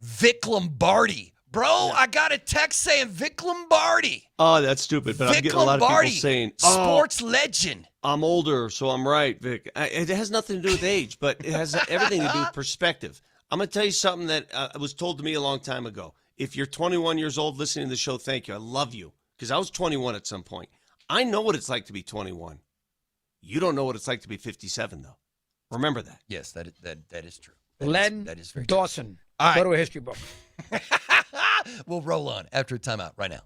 Vic Lombardi. Bro, I got a text saying Vic Lombardi. Oh, that's stupid. But Vic I'm getting a lot Lombardi, of people saying, sports legend. I'm older, so I'm right, Vic. It has nothing to do with age, but it has everything to do with perspective. I'm going to tell you something that was told to me a long time ago. If you're 21 years old listening to the show, thank you. I love you because I was 21 at some point. I know what it's like to be 21. You don't know what it's like to be 57, though. Remember that. Yes, that is true. Len That is very Dawson. All right. Go to a history book. true. We'll roll on after a timeout right now.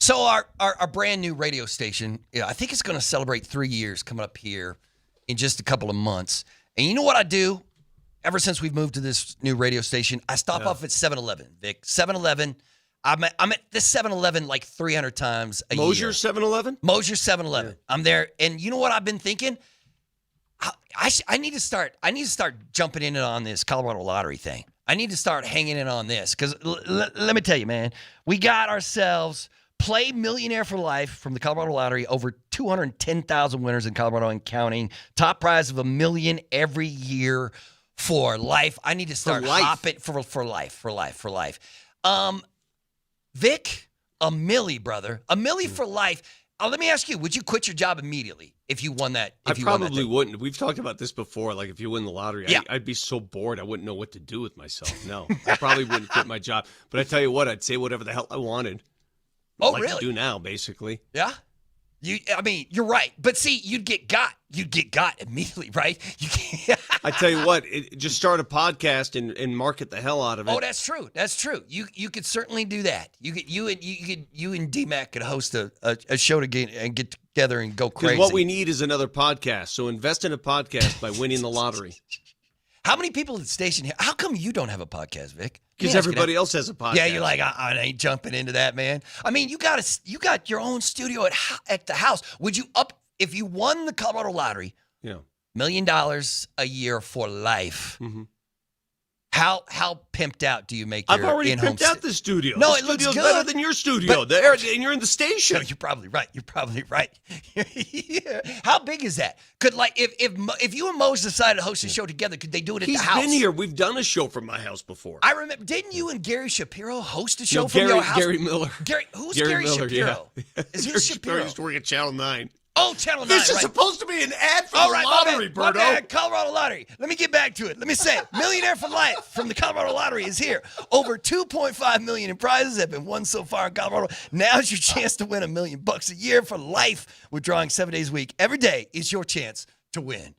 So our brand new radio station, I think it's going to celebrate 3 years coming up here in just a couple of months. And you know what I do? Ever since we've moved to this new radio station, I stop off at 7-Eleven, Vic. 7-Eleven. I'm at this 7-Eleven like 300 times a year. Moser 7-Eleven? Moser 7-Eleven. Yeah. I'm there. And you know what I've been thinking? I need to start jumping in on this Colorado lottery thing. I need to start hanging in on this because let me tell you, man, we got ourselves Play Millionaire for Life from the Colorado Lottery. Over 210,000 winners in Colorado and counting. Top prize of $1 million every year for life. I need to start hopping for life. Vic, a milli, brother, a milli for life. Let me ask you: would you quit your job immediately if you won that? I probably wouldn't. We've talked about this before. Like if you win the lottery, Yeah. I'd be so bored I wouldn't know what to do with myself. No, I probably wouldn't quit my job. But I tell you what, I'd say whatever the hell I wanted. Oh, like really? to do now, basically. Yeah. You're right. But see, you'd get got immediately, right? You can't. I tell you what, just start a podcast and market the hell out of it. Oh, that's true. That's true. You could certainly do that. You and DMac could host a show and get together and go crazy. Because what we need is another podcast. So invest in a podcast by winning the lottery. How many people at the station here? How come you don't have a podcast, Vic? Because everybody else has a podcast. Yeah, you're like, I ain't jumping into that, man. I mean, you got your own studio at the house. Would you if you won the Colorado Lottery? Yeah. $1 million a year for life. Mm-hmm. How pimped out do you make your I've already in-home pimped out the studio. No, the it looks studio's good. better than your studio. And you're in the station. No, you're probably right. Yeah. How big is that? Could if you and Moser decided to host a show together, could they do it at the house? He's been here. We've done a show from my house before. I remember. Didn't you and Gary Shapiro host a show from your house? Gary Miller. Who's Gary Miller, Shapiro? Yeah. Is he Gary Shapiro? used to work at Channel 9. Oh, Channel 9. This is right. supposed to be an ad for All the right, lottery, my Berto. bad. Colorado Lottery. Let me get back to it. Let me say it. Millionaire for Life from the Colorado Lottery is here. Over $2.5 million in prizes have been won so far in Colorado. Now's your chance to win $1 million a year for life. We're drawing 7 days a week. Every day is your chance to win.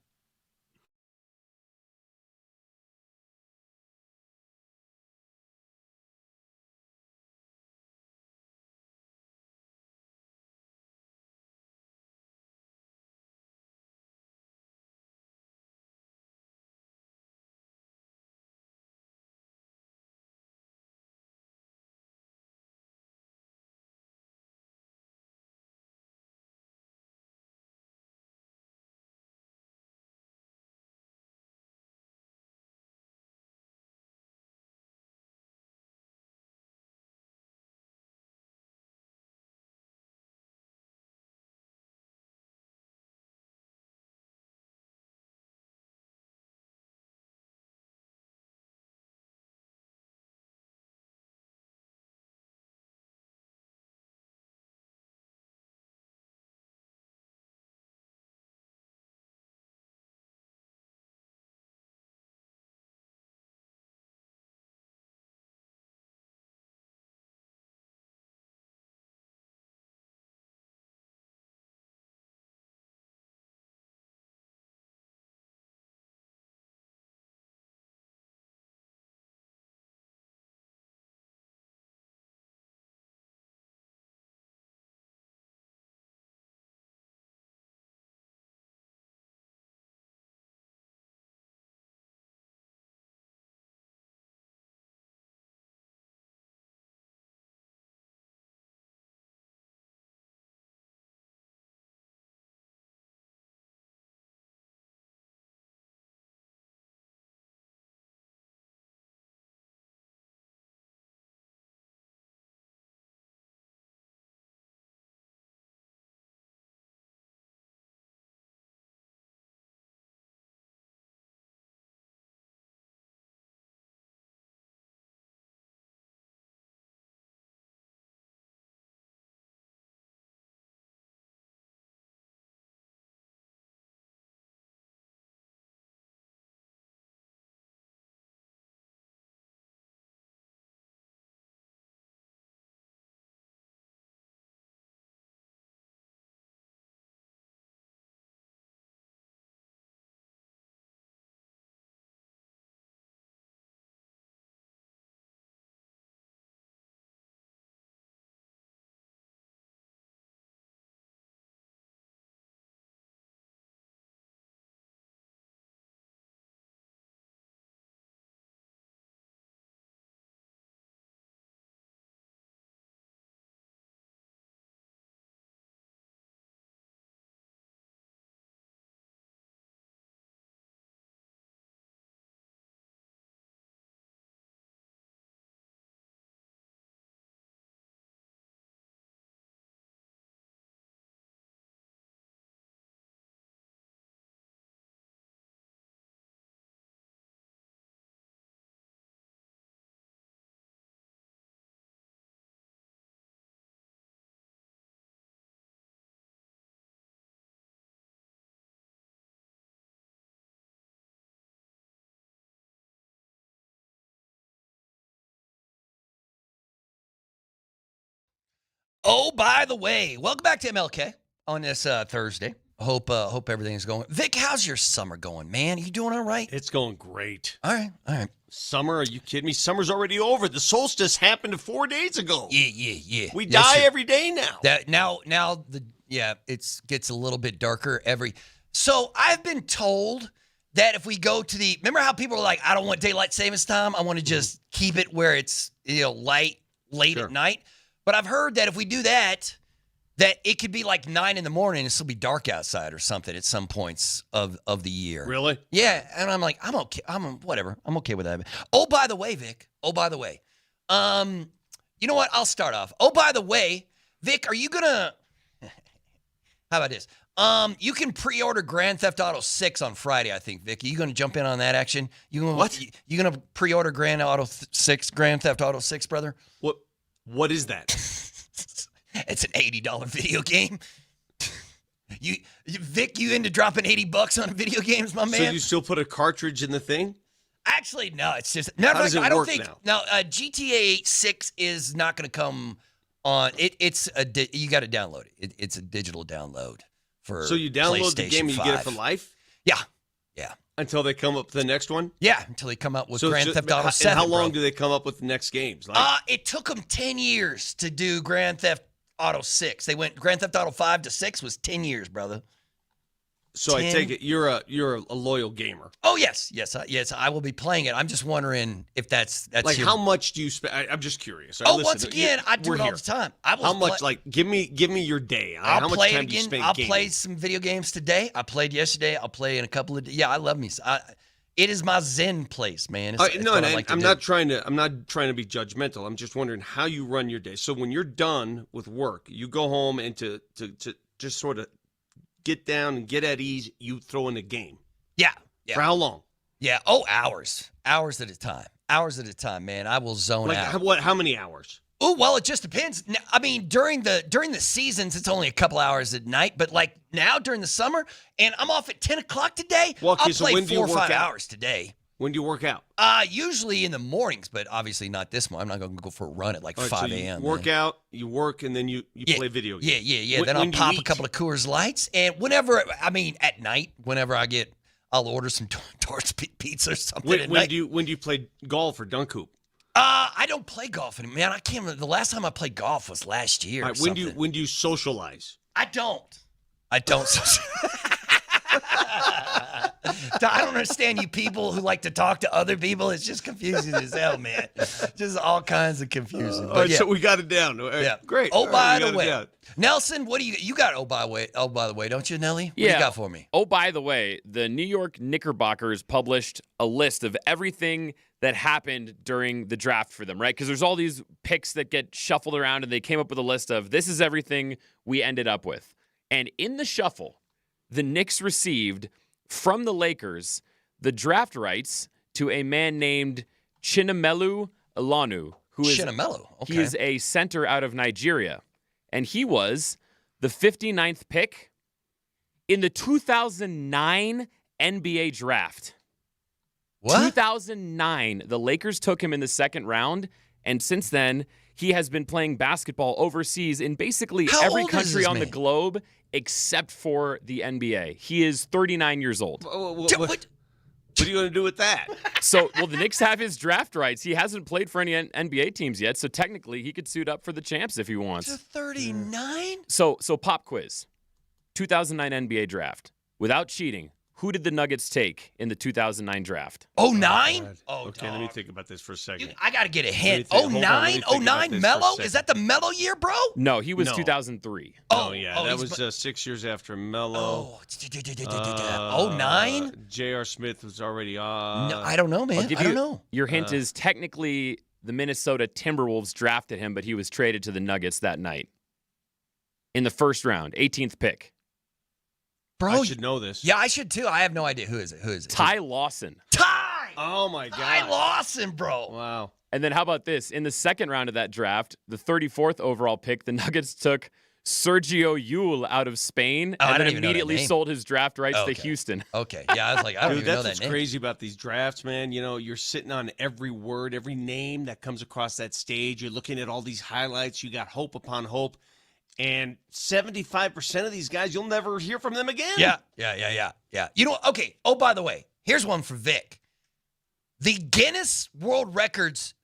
Oh, by the way, welcome back to MLK on this Thursday. Hope everything is going. Vic, how's your summer going, man? You doing all right? It's going great. All right. Summer? Are you kidding me? Summer's already over. The solstice happened 4 days ago. Yeah. We die every day now. It gets a little bit darker every. So I've been told that if we go to remember how people are like, I don't want daylight savings time. I want to just keep it where it's light late at night. But I've heard that if we do that it could be like 9 in the morning and still be dark outside or something at some points of the year. Really? Yeah. And I'm like, I'm okay. Whatever. I'm okay with that. Oh, by the way, Vic. You know what? I'll start off. Oh, by the way, Vic, are you gonna? How about this? You can pre-order Grand Theft Auto 6 on Friday, I think, Vic. Are you gonna jump in on that action? What? You gonna pre-order Grand Theft Auto 6, brother? What is that? It's an $80 video game. Vic, you into dropping $80 on video games, my man? So you still put a cartridge in the thing? Actually, no. It's just How does it I don't work think. now? No, GTA 6 is not going to come on. You got to download it. It's a digital download for. So you download the game and you get it for life? Yeah. Until they come up with the next one? Yeah, until they come up with So Grand Theft Auto 7. And how long bro. do they come up with the next games? It took them 10 years to do Grand Theft Auto 6. They went Grand Theft Auto 5 to 6 was 10 years, brother. So 10? I take it you're a loyal gamer. Oh yes, I will be playing it. I'm just wondering if that's like how much do you spend? I'm just curious. Once again, I do it all the time. How much? Like give me your day. How much time do you spend I'll gaming? play some video games today. I played yesterday. I'll play in a couple of. Yeah, I love me. It is my zen place, man. I'm not trying to be judgmental. I'm just wondering how you run your day. So when you're done with work, you go home and to just sort of get down and get at ease, you throw in a game. Yeah. For how long? Yeah. Oh, hours at a time, man. I will zone out. How many hours? Oh, well, it just depends. I mean, during the seasons, it's only a couple hours at night. But like now during the summer, and I'm off at 10 o'clock today. Well, okay, I'll play when do you 4 or 5 work out? hours today. When do you work out? Usually in the mornings, but obviously not this one. I'm not going to go for a run at like 5 a.m. So you out, you work, and then you play video games. Yeah. Then I'll pop a couple of Coors Lights, and at night, I'll order some Torch Pizza or something. When do you play golf or dunk hoop? I don't play golf anymore, man. I can't remember. The last time I played golf was last year. Right, when do you socialize? I don't. I don't understand you people who like to talk to other people. It's just confusing as hell, man. Just all kinds of confusing. All right, so we got it down. Yeah, great. Oh, by the way, Nelson, what do you got? Oh, by the way, don't you, Nelly? What do you got for me? Oh, by the way, the New York Knickerbockers published a list of everything that happened during the draft for them, right? Because there's all these picks that get shuffled around, and they came up with a list of this is everything we ended up with. And in the shuffle, the Knicks received from the Lakers the draft rights to a man named Chinamelu Elanu, who is okay. He is a center out of Nigeria, and he was the 59th pick in the 2009 NBA draft. What? 2009, the Lakers took him in the second round, and since then, he has been playing basketball overseas in basically every country on the globe except for the NBA. He is 39 years old. What are you going to do with that? The Knicks have his draft rights. He hasn't played for any NBA teams yet, so technically he could suit up for the champs if he wants. To 39? So pop quiz. 2009 NBA draft. Without cheating, who did the Nuggets take in the 2009 draft? 09? Oh, okay, let me think about this for a second. I got to get a hint. 09? 09 Melo? Is that the Melo year, bro? No, he was 2003. That was 6 years after Melo. 09? J.R. Smith was already No, I don't know, man. I don't know. Your hint is technically the Minnesota Timberwolves drafted him, but he was traded to the Nuggets that night. In the first round, 18th pick. Bro, I should know this. Yeah, I should too. I have no idea. Who is it? Ty Lawson. Ty! Oh, my God. Ty Lawson, bro. Wow. And then how about this? In the second round of that draft, the 34th overall pick, the Nuggets took Sergio Yul out of Spain, I and then don't even know that immediately name. sold his draft rights to Okay. Houston. Okay. Yeah, I was like, I don't Dude, even know that's that what's name. crazy about these drafts, man. You know, you're sitting on every word, every name that comes across that stage. You're looking at all these highlights. You got hope upon hope. And 75% of these guys, you'll never hear from them again. Yeah. You know, okay. Oh, by the way, here's one for Vic. The Guinness World Records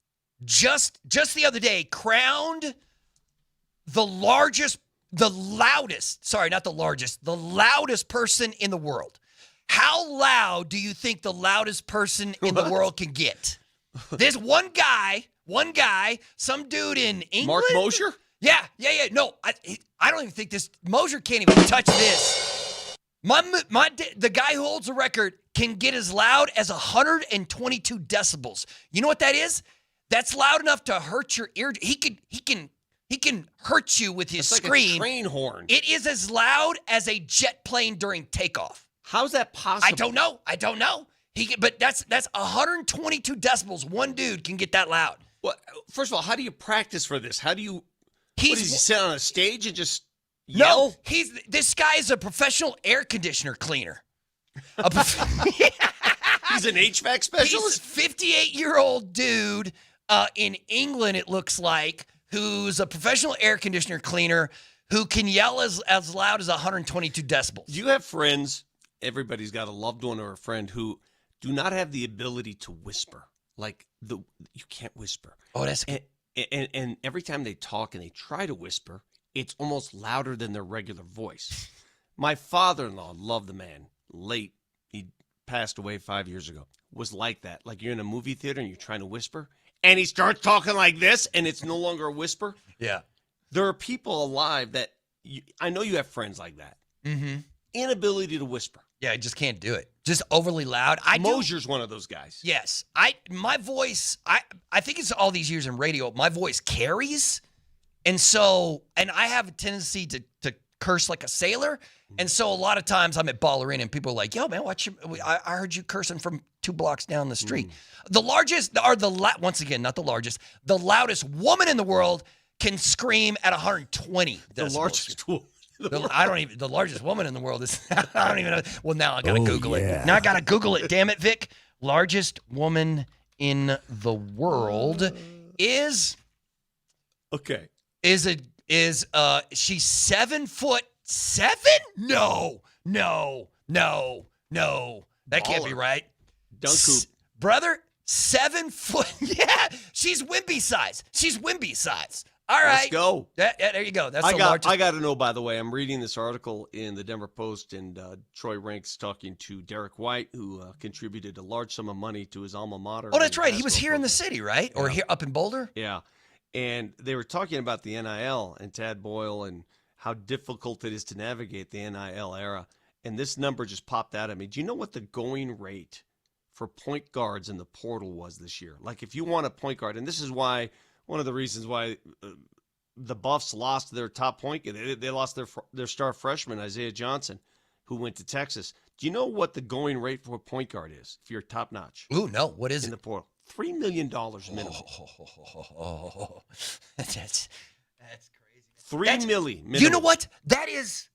just the other day crowned the loudest person in the world. How loud do you think the loudest person in the world can get? There's one guy, some dude in England. Mark Moser? Yeah. No, I don't even think this. Moser can't even touch this. The guy who holds the record can get as loud as 122 decibels. You know what that is? That's loud enough to hurt your ear. He can hurt you with his It's scream. like a train horn. It is as loud as a jet plane during takeoff. How's that possible? I don't know. But that's 122 decibels. One dude can get that loud. Well, first of all, how do you practice for this? How do you? What does he sit on a stage and just yell? No, this guy is a professional air conditioner cleaner. He's an HVAC specialist? He's a 58-year-old dude in England, it looks like, who's a professional air conditioner cleaner who can yell as loud as 122 decibels. Do you have friends? Everybody's got a loved one or a friend who do not have the ability to whisper. Like you can't whisper. Oh, that's and every time they talk and they try to whisper, it's almost louder than their regular voice. My father-in-law, loved the man, late. He passed away 5 years ago. Was like that. Like you're in a movie theater and you're trying to whisper, and he starts talking like this, and it's no longer a whisper. Yeah. There are people alive that I know you have friends like that. Mm-hmm. Inability to whisper. Yeah, I just can't do it. Just overly loud. Moser's one of those guys. Yes. My voice, I think it's all these years in radio, my voice carries. And I have a tendency to curse like a sailor. And so a lot of times I'm at Baller Inn and people are like, yo, man, I heard you cursing from 2 blocks down the street. The largest, once again, not the largest, the loudest woman in the world can scream at 120 decibels. The largest woman. The largest woman in the world is, I don't even know. Well, now I got to Google it. Now I got to Google it. Damn it, Vic. Largest woman in the world is okay. She's 7'7"? No. That can't be right. Dunk hoop. Brother, 7 foot. Yeah, she's Wimby size. All right. Let's go. There you go. That's the largest. I got to know, by the way, I'm reading this article in the Denver Post, and Troy Rank's talking to Derek White, who contributed a large sum of money to his alma mater. Oh, that's right. He was here in the city, right? Or here up in Boulder? Yeah. And they were talking about the NIL and Tad Boyle and how difficult it is to navigate the NIL era. And this number just popped out at me. Do you know what the going rate for point guards in the portal was this year? Like if you want a point guard, and this is why one of the reasons why the Buffs lost their top point guard. They lost their star freshman, Isaiah Johnson, who went to Texas. Do you know what the going rate for a point guard is if you're top notch? Ooh, no. What is in it? the portal? $3 million minimum. That's crazy. $3 million minimum. You know what? That is,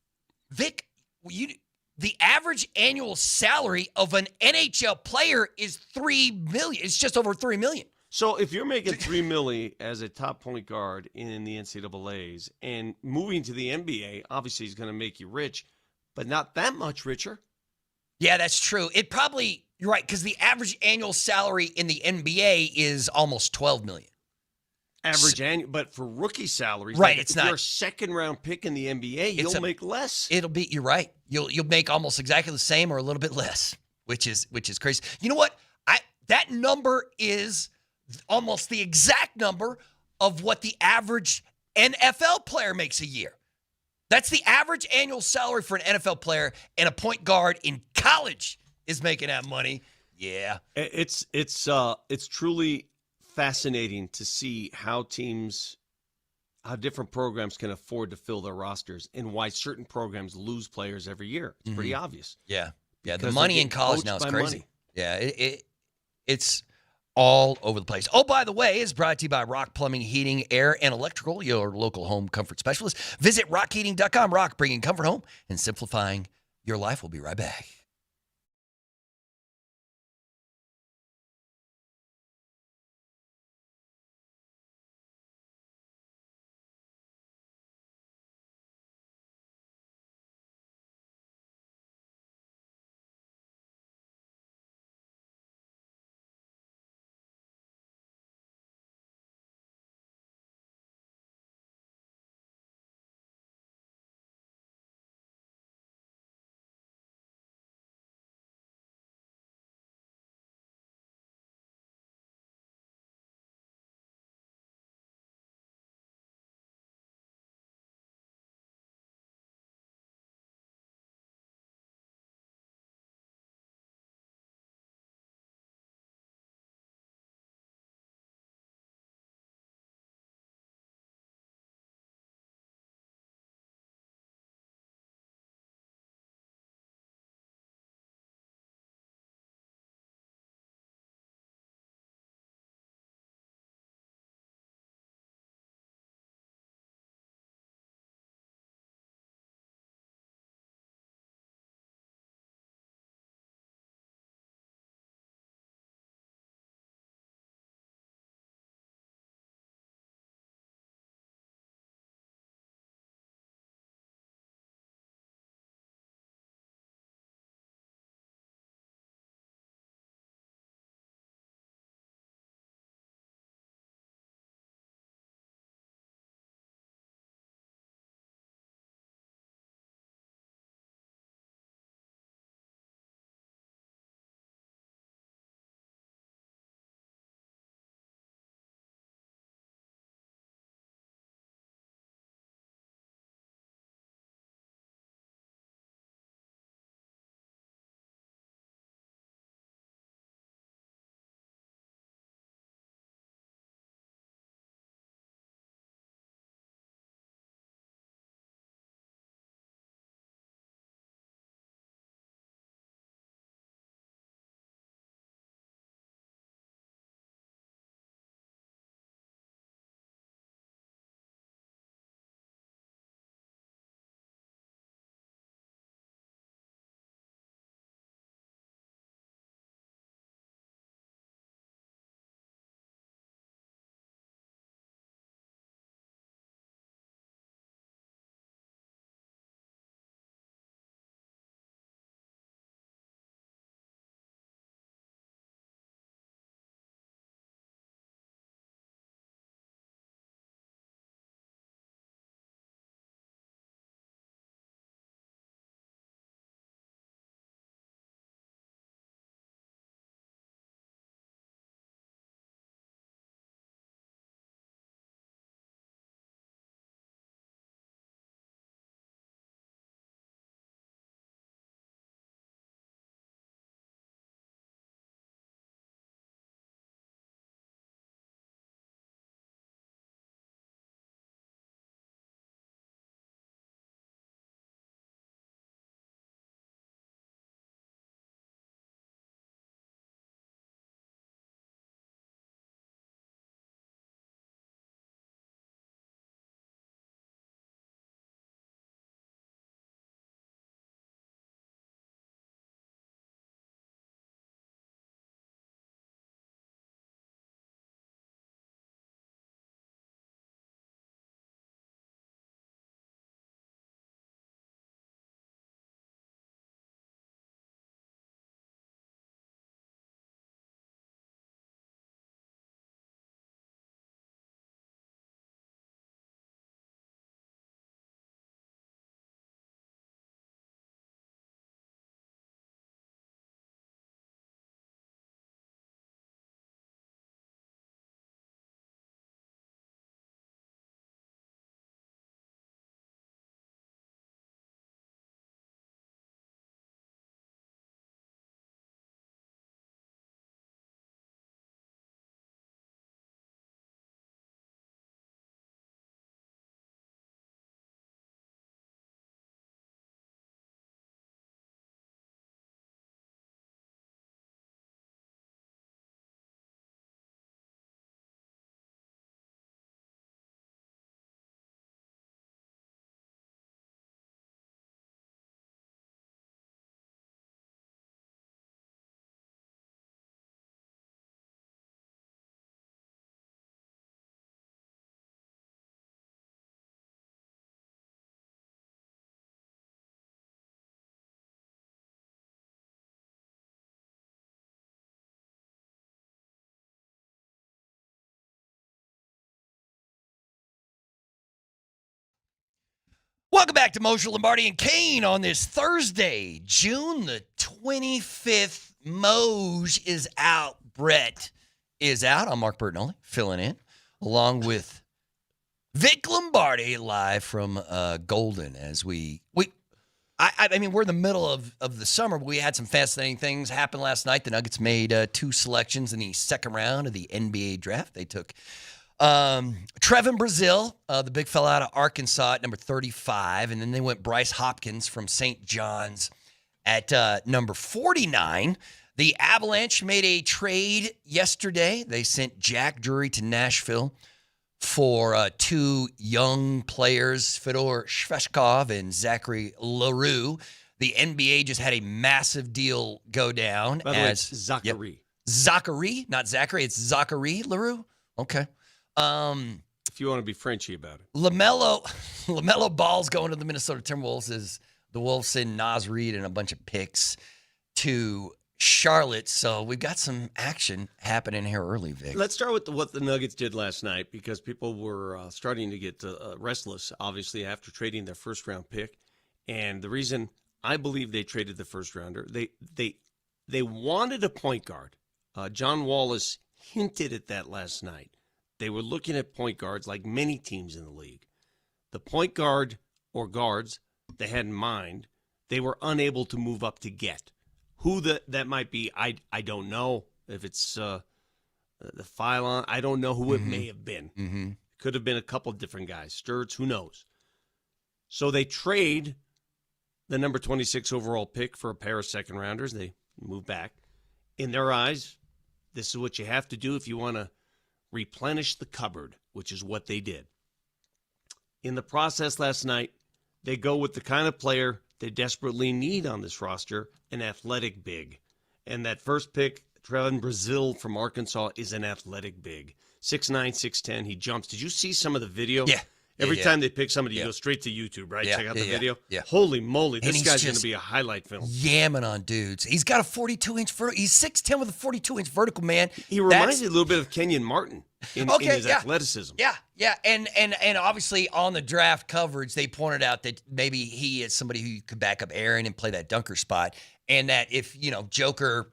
Vic, the average annual salary of an NHL player is $3 million. It's just over $3 million. So if you're making $3 million as a top point guard in the NCAAs and moving to the NBA, obviously he's going to make you rich, but not that much richer. Yeah, that's true. You're right, because the average annual salary in the NBA is almost $12 million. Average annual, but for rookie salaries, right? Like It's if not. you're a second-round pick in the NBA, you'll make less. You're right. You'll make almost exactly the same or a little bit less, which is crazy. You know what? That number is almost the exact number of what the average NFL player makes a year. That's the average annual salary for an NFL player, and a point guard in college is making that money. Yeah, it's truly fascinating to see how different programs can afford to fill their rosters and why certain programs lose players every year. It's pretty obvious. Yeah. The Because money they're in college getting now is poached by crazy. money. Yeah, it's all over the place. Oh, by the way, is brought to you by Rock Plumbing, Heating, Air, and Electrical, your local home comfort specialist. Visit rockheating.com. Rock, bringing comfort home and simplifying your life. We'll be right back. Welcome back to Moser, Lombardi, and Kane on this Thursday, June the 25th. Moj is out. Brett is out. I'm Mark Bertinelli, filling in, along with Vic Lombardi, live from Golden. As I mean, we're in the middle of the summer, but we had some fascinating things happen last night. The Nuggets made 2 selections in the second round of the NBA draft. They took Trevin Brazil, the big fella out of Arkansas at number 35, and then they went Bryce Hopkins from St. John's at number 49. The Avalanche made a trade yesterday. They sent Jack Drury to Nashville for 2 young players, Fedor Sveshkov and Zachary LaRue. The NBA just had a massive deal go down. By the way, it's Zachary. Yep, Zachary, not Zachary. It's Zachary LaRue. Okay. If you want to be Frenchy about it. LaMelo Ball's going to the Minnesota Timberwolves as the Wolves send Naz Reid and a bunch of picks to Charlotte. So we've got some action happening here early, Vic. Let's start with what the Nuggets did last night, because people were starting to get restless, obviously, after trading their first-round pick. And the reason I believe they traded the first-rounder, they wanted a point guard. John Wallace hinted at that last night. They were looking at point guards like many teams in the league. The point guard or guards they had in mind, they were unable to move up to get. Who that might be, I don't know. If it's the Phylon, I don't know who it may have been. Mm-hmm. Could have been a couple of different guys. Sturts, who knows? So they trade the number 26 overall pick for a pair of second-rounders. They move back. In their eyes, this is what you have to do if you want to replenish the cupboard, which is what they did. In the process last night, they go with the kind of player they desperately need on this roster, an athletic big. And that first pick, Trevin Brazil from Arkansas, is an athletic big. 6'9", 6'10", he jumps. Did you see some of the video? Yeah. Every time they pick somebody, you go straight to YouTube, right? Yeah. Check out the video. Yeah. Holy moly, this he's guy's going to just be a highlight film. Yamming on dudes. He's got a 42-inch vertical. He's 6'10" with a 42-inch vertical, man. He reminds me a little bit of Kenyon Martin in his athleticism. Yeah. And obviously on the draft coverage, they pointed out that maybe he is somebody who could back up Aaron and play that dunker spot. And that if Joker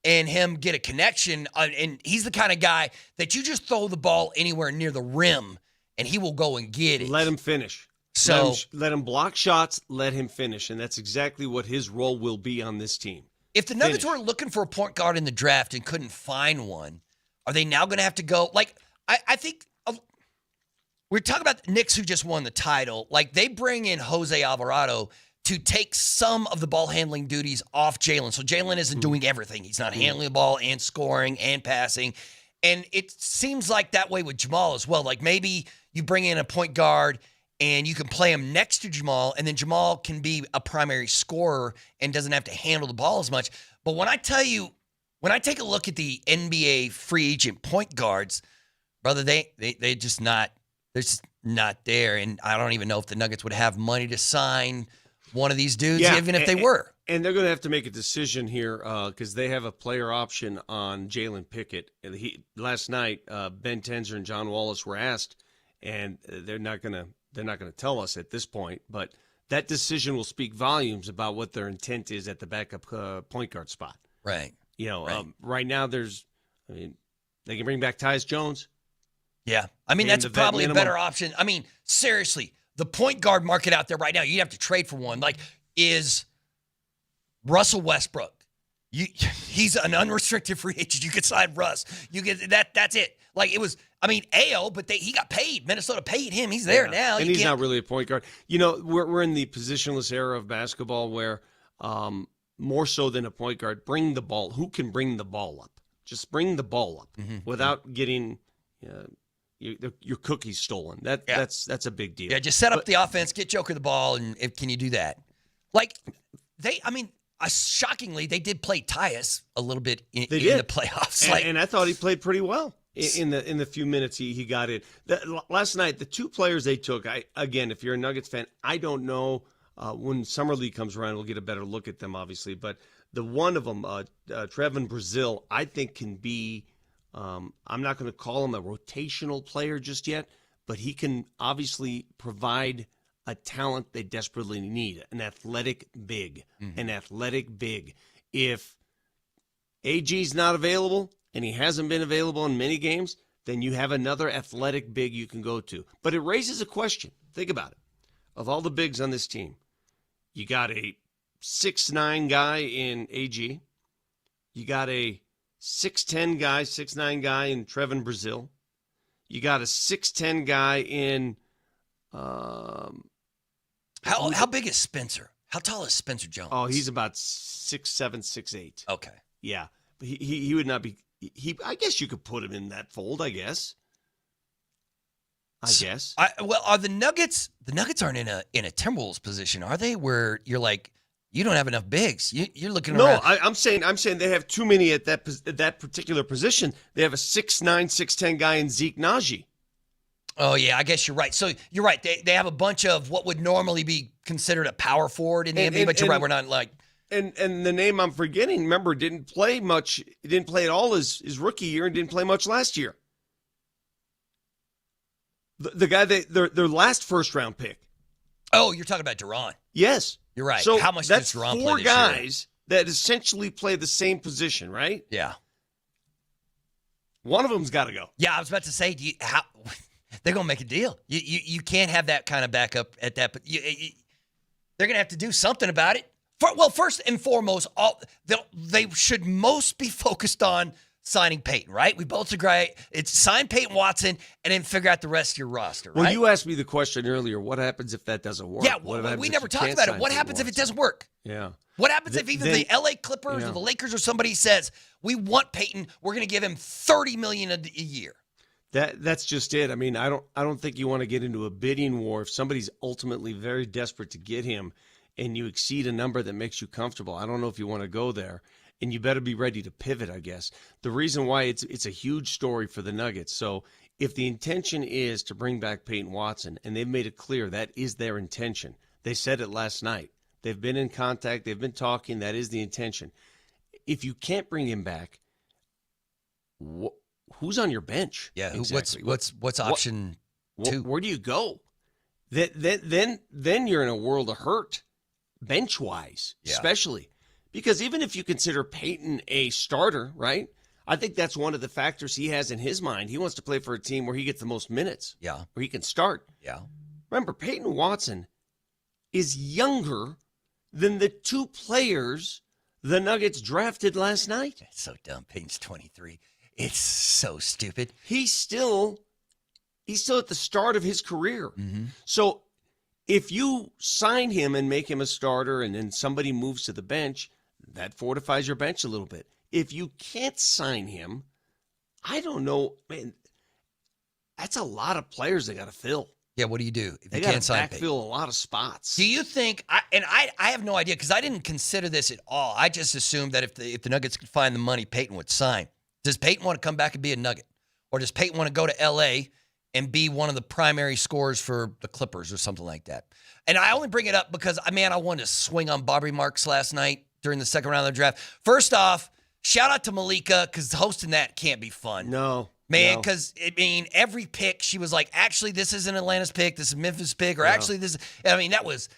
and him get a connection, and he's the kind of guy that you just throw the ball anywhere near the rim and he will go and get it. Let him finish. So let him block shots, let him finish. And that's exactly what his role will be on this team. If the Nuggets were looking for a point guard in the draft and couldn't find one, are they now going to have to go? Like, I think we're talking about the Knicks who just won the title. Like, they bring in Jose Alvarado to take some of the ball handling duties off Jalen. So Jalen isn't doing everything. He's not handling the ball and scoring and passing. And it seems like that way with Jamal as well. Like, maybe you bring in a point guard and you can play him next to Jamal, and then Jamal can be a primary scorer and doesn't have to handle the ball as much. But when I take a look at the NBA free agent point guards, brother, they're just not there. And I don't even know if the Nuggets would have money to sign one of these dudes, even if they were. And they're going to have to make a decision here because they have a player option on Jalen Pickett. And last night, Ben Tenzer and John Wallace were asked, and they're not going to tell us at this point. But that decision will speak volumes about what their intent is at the backup point guard spot. Right. Right now they can bring back Tyus Jones. Yeah. I mean, that's probably a better option. I mean, seriously, the point guard market out there right now, you'd have to trade for one. Like, is Russell Westbrook. He's an unrestricted free agent. You could sign Russ. You get that. That's it. Like, it was, Ayo, but he got paid. Minnesota paid him. He's there now. And he's not really a point guard. We're in the positionless era of basketball where more so than a point guard, bring the ball. Who can bring the ball up? Just bring the ball up without getting your cookies stolen. That's a big deal. Yeah, just set up the offense, get Joker the ball, and can you do that? Like, shockingly, they did play Tyus a little bit in the playoffs. And I thought he played pretty well in the few minutes he got in. Last night, the 2 players they took, again, if you're a Nuggets fan, I don't know. When Summer League comes around, we'll get a better look at them, obviously. But the one of them, Trevin Brazil, I think can be I'm not going to call him a rotational player just yet, but he can obviously provide a talent they desperately need, an athletic big, an athletic big. If AG's not available, and he hasn't been available in many games, then you have another athletic big you can go to. But it raises a question. Think about it. Of all the bigs on this team, you got a 6'9" guy in AG. You got a 6'10" guy, 6'9" guy in Trevin Brazil. You got a 6'10" guy in How big is Spencer? How tall is Spencer Jones? Oh, he's about 6'7", 6'8". Okay. Yeah. But he would not be I guess you could put him in that fold, I guess. Well, are the Nuggets aren't in a Timberwolves position, are they? Where you're like, you don't have enough bigs. You're looking around. No, I'm saying they have too many at that particular position. They have a 6'9", 6'10" guy in Zeke Naji. Oh yeah, I guess you're right. So you're right. They have a bunch of what would normally be considered a power forward in the NBA, but you're right. We're not like. And the name I'm forgetting, remember, didn't play much. Didn't play at all his rookie year, and didn't play much last year. The guy their last first round pick. Oh, you're talking about Duran. Yes, you're right. So how much that's does Duran play four this guys that essentially play the same position, right? Yeah. One of them's got to go. Yeah, I was about to say, they're gonna make a deal. You can't have that kind of backup at that. But they're gonna have to do something about it. Well, first and foremost, they should most be focused on signing Peyton, right? We both agree. It's sign Peyton Watson and then figure out the rest of your roster, right? Well, you asked me the question earlier, what happens if that doesn't work? Yeah, we never talked about it. What happens if it doesn't work? Yeah. What happens if either the LA Clippers or the Lakers or somebody says, we want Peyton, we're going to give him $30 million a year? That's just it. I mean, I don't think you want to get into a bidding war if somebody's ultimately very desperate to get him and you exceed a number that makes you comfortable. I don't know if you want to go there, and you better be ready to pivot, I guess. The reason why it's a huge story for the Nuggets. So if the intention is to bring back Peyton Watson, and they've made it clear that is their intention. They said it last night. They've been in contact. They've been talking. That is the intention. If you can't bring him back, who's on your bench? Yeah, exactly. What's option two? Where do you go? Then you're in a world of hurt. Bench-wise, especially. Because even if you consider Peyton a starter, right, I think that's one of the factors he has in his mind. He wants to play for a team where he gets the most minutes, where he can start. Yeah. Remember, Peyton Watson is younger than the two players the Nuggets drafted last night. It's so dumb. Peyton's 23. It's so stupid. He's still at the start of his career. Mm-hmm. So if you sign him and make him a starter and then somebody moves to the bench, that fortifies your bench a little bit. If you can't sign him, I don't know, man, that's a lot of players they got to fill. Yeah, what do you do if they you can't sign Peyton? They got to backfill a lot of spots. Do you think, I have no idea because I didn't consider this at all. I just assumed that if the Nuggets could find the money, Peyton would sign. Does Peyton want to come back and be a Nugget? Or does Peyton want to go to L.A., and be one of the primary scorers for the Clippers or something like that? And I only bring it up because, I wanted to swing on Bobby Marks last night during the second round of the draft. First off, shout out to Malika because hosting that can't be fun. No. Man, because, every pick, she was like, actually, this isn't Atlanta's pick, this is Memphis' pick, or actually, this is, that was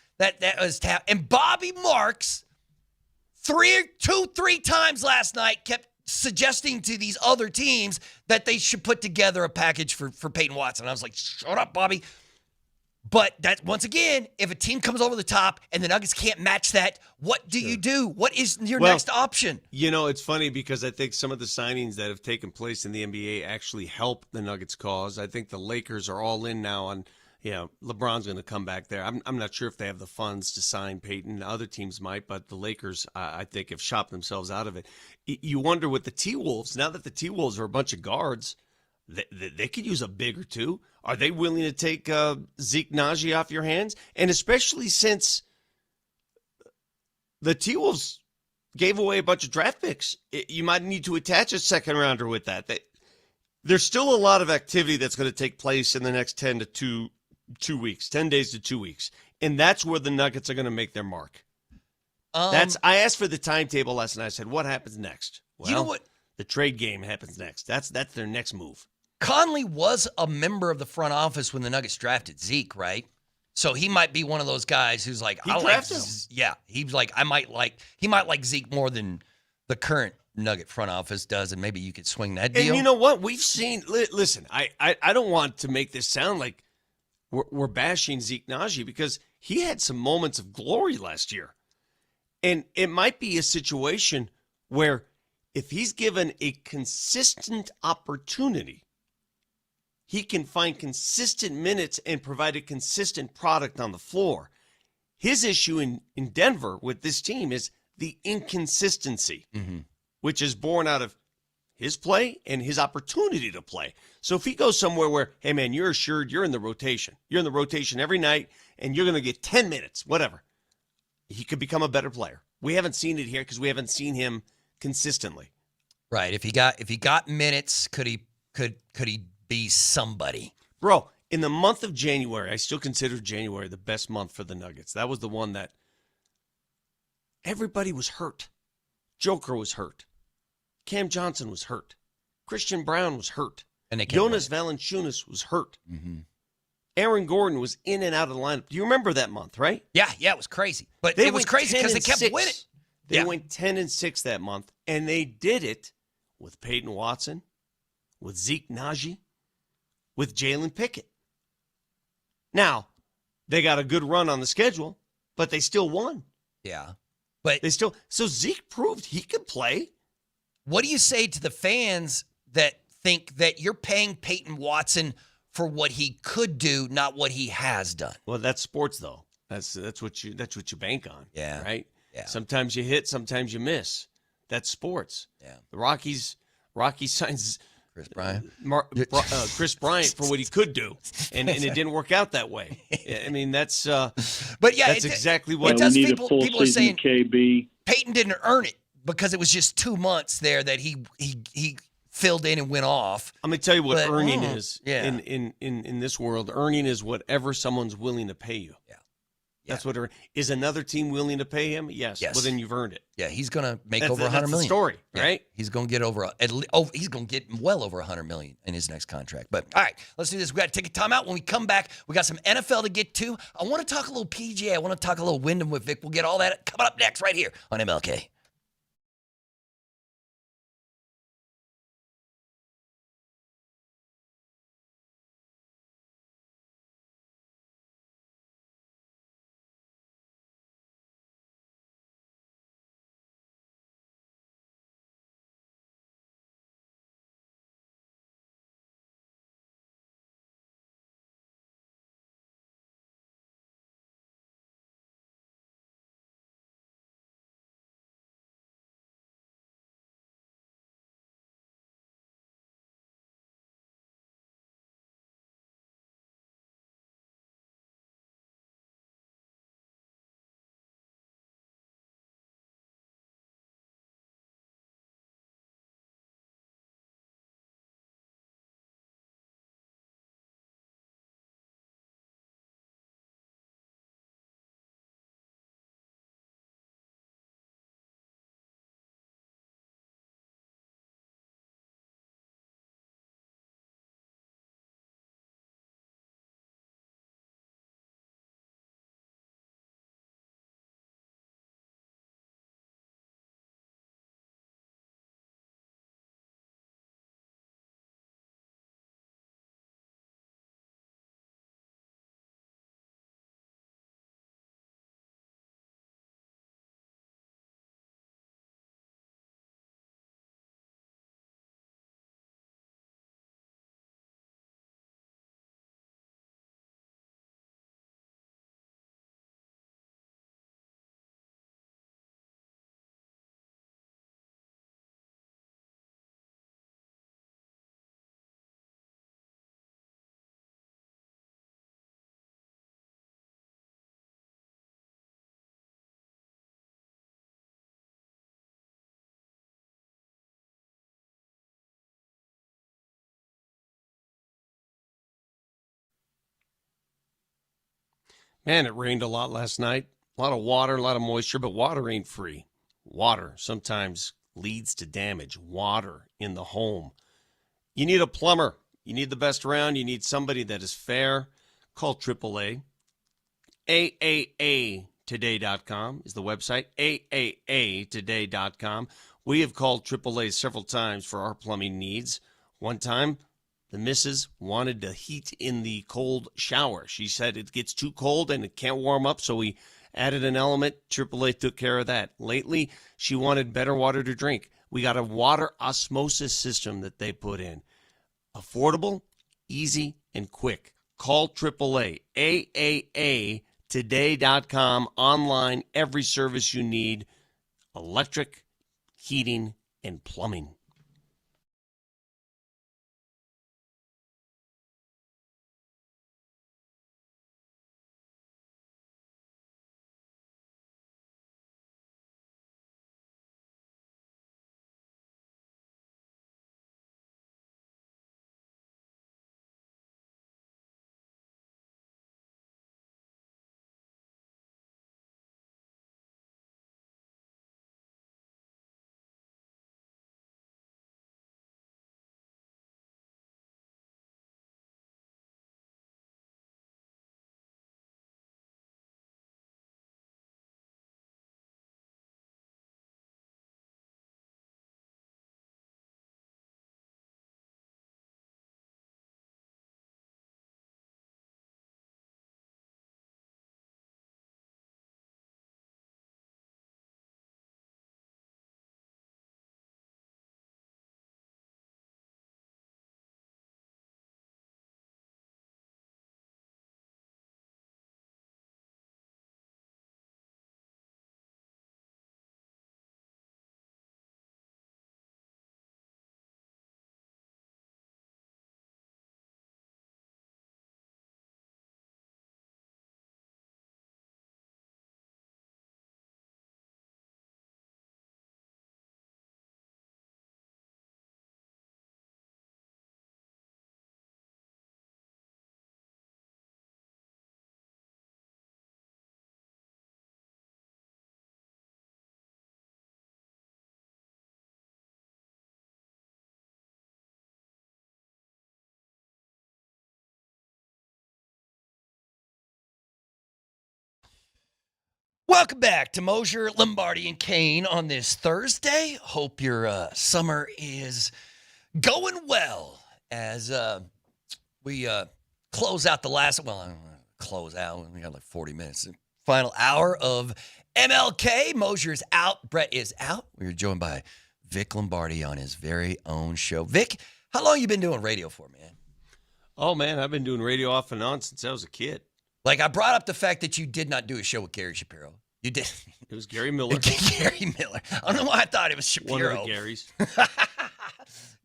and Bobby Marks, three times last night kept suggesting to these other teams that they should put together a package for Peyton Watson. I was like, shut up, Bobby. But that, once again, if a team comes over the top and the Nuggets can't match that, what do you do? What is your next option? It's funny because I think some of the signings that have taken place in the NBA actually help the Nuggets' cause. I think the Lakers are all in now on, LeBron's going to come back there. I'm not sure if they have the funds to sign Peyton. Other teams might, but the Lakers, I think, have shopped themselves out of it. You wonder with the T-Wolves, now that the T-Wolves are a bunch of guards, they could use a big or two. Are they willing to take Zeke Naji off your hands? And especially since the T-Wolves gave away a bunch of draft picks, you might need to attach a second rounder with that. There's still a lot of activity that's going to take place in the next 10 to 2 weeks, 10 days to 2 weeks. And that's where the Nuggets are going to make their mark. I asked for the timetable last night. I said, what happens next? Well, you know what? The trade game happens next. That's their next move. Conley was a member of the front office when the Nuggets drafted Zeke, right? So he might be one of those guys who's like, He I like, drafted him. yeah. He's like, he might like Zeke more than the current Nugget front office does, and maybe you could swing that deal. And you know what? We've seen. Listen, I don't want to make this sound like we're bashing Zeke Naji because he had some moments of glory last year, and it might be a situation where if he's given a consistent opportunity, he can find consistent minutes and provide a consistent product on the floor. His issue in Denver with this team is the inconsistency, which is born out of his play and his opportunity to play. So if he goes somewhere where, hey, man, you're assured you're in the rotation. You're in the rotation every night, and you're going to get 10 minutes, whatever. He could become a better player. We haven't seen it here because we haven't seen him consistently. Right. If he got minutes, could he be somebody? Bro, in the month of January, I still consider January the best month for the Nuggets. That was the one that everybody was hurt. Joker was hurt. Cam Johnson was hurt. Christian Brown was hurt. And Jonas Valanciunas was hurt. Mm-hmm. Aaron Gordon was in and out of the lineup. Do you remember that month, right? Yeah, it was crazy. But it was crazy because they kept winning. They went 10-6 that month, and they did it with Peyton Watson, with Zeke Naji, with Jalen Pickett. Now, they got a good run on the schedule, but they still won. Yeah. But so Zeke proved he could play. What do you say to the fans that think that you're paying Peyton Watson for what he could do, not what he has done? Well, that's sports, though. That's what you bank on. Yeah. Right? Yeah. Sometimes you hit, sometimes you miss. That's sports. Yeah. The Rockies signs Chris Bryant. Chris Bryant for what he could do, and it didn't work out that way. I mean, that's but yeah, that's exactly what it does. We need People a full are saying KB. Peyton didn't earn it because it was just 2 months there that he filled in and went off. I'm gonna tell you what But, earning is. yeah. In this world, earning is whatever someone's willing to pay you. Yeah. That's what is another team willing to pay him? Yes. Yes. Well, then you've earned it. Yeah, he's gonna make That's over the- 100 that's the million. story, Yeah, right? He's gonna get he's gonna get well over 100 million in his next contract. But all right, let's do this. We got to take a timeout. When we come back, we got some NFL to get to. I want to talk a little PGA. I want to talk a little Wyndham with Vic. We'll get all that coming up next right here on MLK. Man, it rained a lot last night. A lot of water, a lot of moisture, but water ain't free. Water sometimes leads to damage. Water in the home. You need a plumber. You need the best around. You need somebody that is fair. Call AAA. AAAtoday.com is the website. AAAtoday.com. We have called AAA several times for our plumbing needs. One time, the missus wanted to heat in the cold shower. She said it gets too cold and it can't warm up, so we added an element. AAA took care of that. Lately, she wanted better water to drink. We got a water osmosis system that they put in. Affordable, easy, and quick. Call AAA. AAAtoday.com. Online, every service you need. Electric, heating, and plumbing. Welcome back to Moser, Lombardi, and Kane on this Thursday. Hope your summer is going well as we close out the last, well, I don't know, close out. We got like 40 minutes. Final hour of MLK. Moser is out. Brett is out. We are joined by Vic Lombardi on his very own show. Vic, how long you been doing radio for, man? Oh, man, I've been doing radio off and on since I was a kid. Like, I brought up the fact that you did not do a show with Gary Shapiro. You did. It was Gary Miller. Gary Miller. I don't know why I thought it was Shapiro. One of the Garys.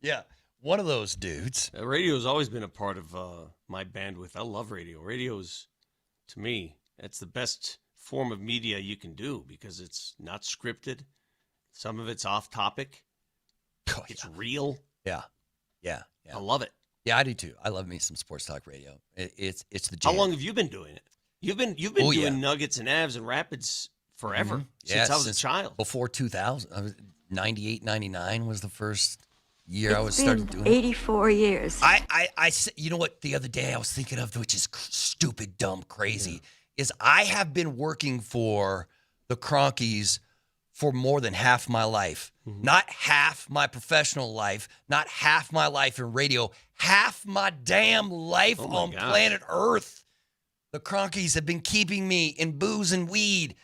Yeah, one of those dudes. Radio has always been a part of my bandwidth. I love radio. Radio's, to me, that's the best form of media you can do because it's not scripted. Some of it's off topic. Oh, it's real. Yeah. I love it. Yeah, I do too. I love me some sports talk radio. It's the jam. How long have you been doing it? You've been doing Nuggets and Avs and Rapids forever. Mm-hmm. Since I was a child. Before 2000. I was 98, 99 was the first year I was starting doing 84 years. I you know what, the other day I was thinking of, which is stupid, dumb, crazy, is I have been working for the Cronkies for more than half my life. Mm-hmm. Not half my professional life, not half my life in radio, half my damn life on planet Earth. The Cronkies have been keeping me in booze and weed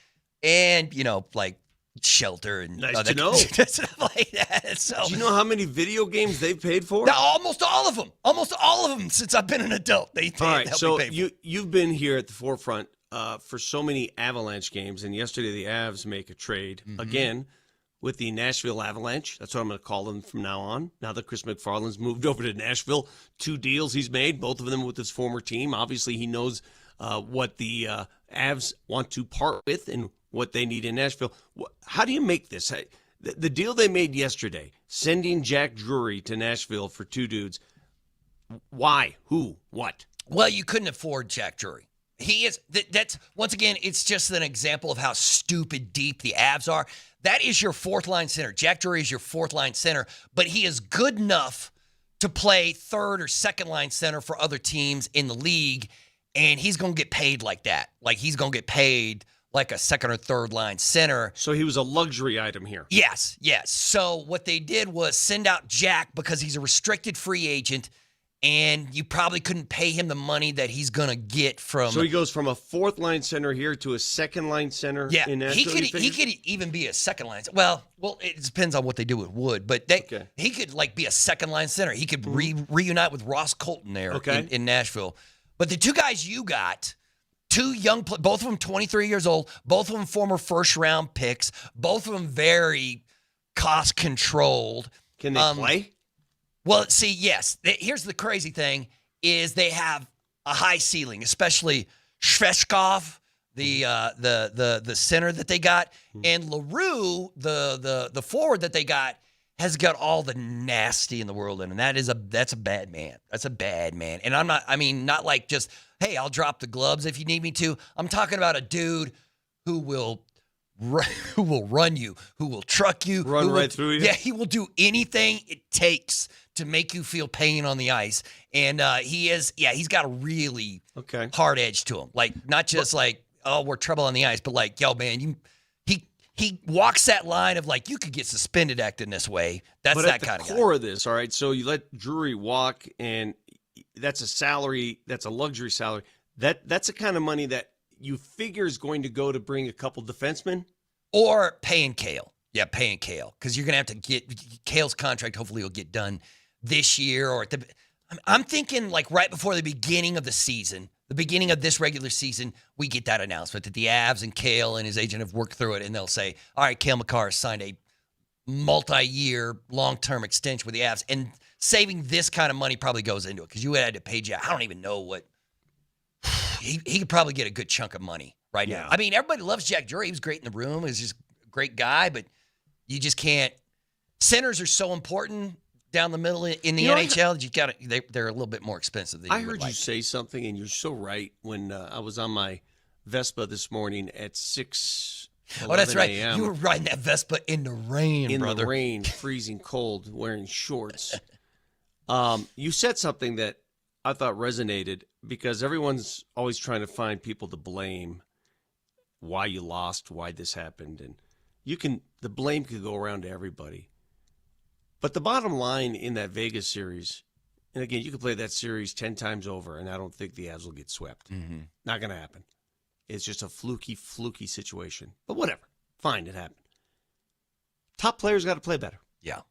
and, like shelter and nice to know. Stuff like that. So, do you know how many video games they've paid for? Almost all of them. Almost all of them since I've been an adult. All right, so you've been here at the forefront for so many Avalanche games, and yesterday the Avs make a trade again with the Nashville Avalanche. That's what I'm going to call them from now on. Now that Chris McFarland's moved over to Nashville, 2 deals he's made, both of them with his former team. Obviously, he knows what the Avs want to part with and what they need in Nashville. How do you make this? The deal they made yesterday, sending Jack Drury to Nashville for 2 dudes, why? Who? What? Well, you couldn't afford Jack Drury. He is, that's, once again, it's just an example of how stupid deep the Avs are. That is your 4th line center. Jack Drury is your 4th line center, but he is good enough to play third or second line center for other teams in the league, and he's going to get paid like that. Like he's going to get paid like a second or third line center. So he was a luxury item here. Yes. So what they did was send out Jack because he's a restricted free agent, and you probably couldn't pay him the money that he's going to get from. So he goes from a fourth line center here to a second line center. Yeah, in he could even be a second line. Well, it depends on what they do with Wood, but he could like be a second line center. He could reunite with Ross Colton there in Nashville. But the two guys you got, two young, both of them 23 years old, both of them former first round picks, both of them very cost controlled. Can they play? Well, see, yes. Here's the crazy thing is they have a high ceiling, especially Svechkov, the center that they got, and LaRue, the forward that they got, has got all the nasty in the world in, and that's a bad man. That's a bad man. And not like just, hey, I'll drop the gloves if you need me to. I'm talking about a dude who will run you, who will truck you, run right through you. Yeah, he will do anything it takes to make you feel pain on the ice. And he's got a really hard edge to him. Like not just we're trouble on the ice, but like, yo, man, he walks that line of like you could get suspended acting this way. That's that kind of guy. But at the core of this, all right. So you let Drury walk, and that's a salary. That's a luxury salary. That's the kind of money that you figure is going to go to bring a couple defensemen? Or paying Kale. Yeah, paying Kale. Because you're going to have to get Kale's contract, hopefully will get done this year. Or I'm thinking like right before the beginning of the season, the beginning of this regular season, we get that announcement that the Avs and Kale and his agent have worked through it, and they'll say, all right, Kale McCarr has signed a multi-year, long-term extension with the Avs. And saving this kind of money probably goes into it because you had to pay Jack. I don't even know what. He could probably get a good chunk of money right now. I mean, everybody loves Jack Drury. He was great in the room. He was just a great guy, but you just can't. Centers are so important down the middle in the NHL that they're a little bit more expensive than I heard you say something, and you're so right. When I was on my Vespa this morning at 6:11 Oh, that's right. a.m. You were riding that Vespa in the rain, brother. In the rain, freezing cold, wearing shorts. You said something that I thought resonated because everyone's always trying to find people to blame why you lost, why this happened. And the blame could go around to everybody. But the bottom line in that Vegas series, and again, you could play that series 10 times over, and I don't think the Avs will get swept. Mm-hmm. Not going to happen. It's just a fluky situation. But whatever. Fine, it happened. Top players got to play better. Yeah.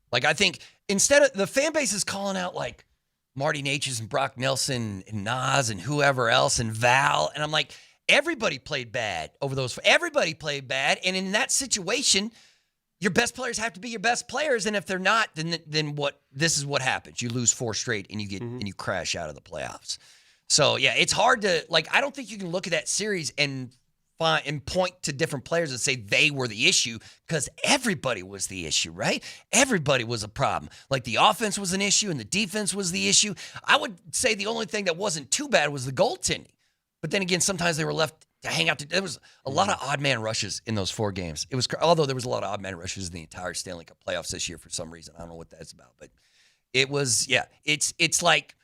Like, I think instead of the fan base is calling out like Marty Natchez and Brock Nelson and Nas and whoever else and Val. And I'm like, everybody played bad over those. Everybody played bad. And in that situation, your best players have to be your best players. And if they're not, then this is what happens. You lose 4 straight and you get and you crash out of the playoffs. So, yeah, it's hard to like, I don't think you can look at that series and point to different players and say they were the issue because everybody was the issue, right? Everybody was a problem. Like the offense was an issue and the defense was the issue. I would say the only thing that wasn't too bad was the goaltending. But then again, sometimes they were left to hang out. There was a lot of odd man rushes in those 4 games. It was, although there was a lot of odd man rushes in the entire Stanley Cup playoffs this year for some reason. I don't know what that's about, but it was, yeah, it's like,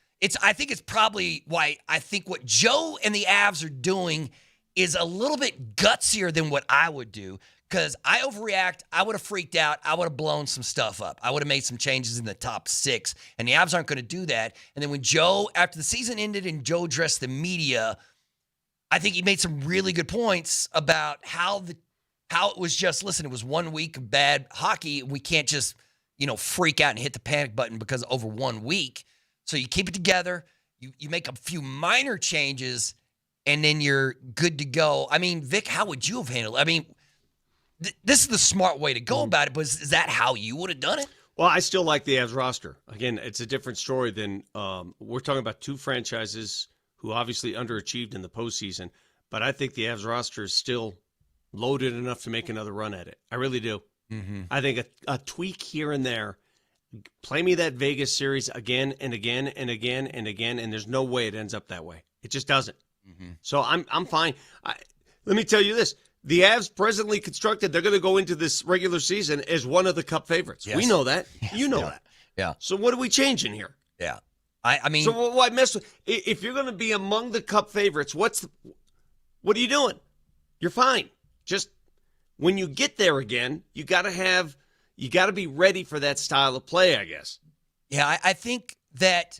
I think it's probably why I think what Joe and the Avs are doing is a little bit gutsier than what I would do because I overreact. I would have freaked out. I would have blown some stuff up. I would have made some changes in the top 6, and the Avs aren't going to do that. And then when Joe, after the season ended and Joe addressed the media, I think he made some really good points about how it was just, listen, it was 1 week of bad hockey. We can't just, freak out and hit the panic button because over 1 week. So you keep it together. You make a few minor changes, and then you're good to go. I mean, Vic, how would you have handled it? I mean, this is the smart way to go about it, but is that how you would have done it? Well, I still like the Avs roster. Again, it's a different story than we're talking about 2 franchises who obviously underachieved in the postseason, but I think the Avs roster is still loaded enough to make another run at it. I really do. Mm-hmm. I think a tweak here and there. Play me that Vegas series again and again and again and again, and there's no way it ends up that way. It just doesn't. Mm-hmm. So I'm fine. Let me tell you this. The Avs presently constructed, they're going to go into this regular season as one of the Cup favorites. Yes. We know that. Yes. You know that. Yeah. So what are we changing here? Yeah. I mean, so why mess with? If you're going to be among the Cup favorites, what are you doing? You're fine. Just when you get there again, you got to be ready for that style of play, I guess. Yeah, I think that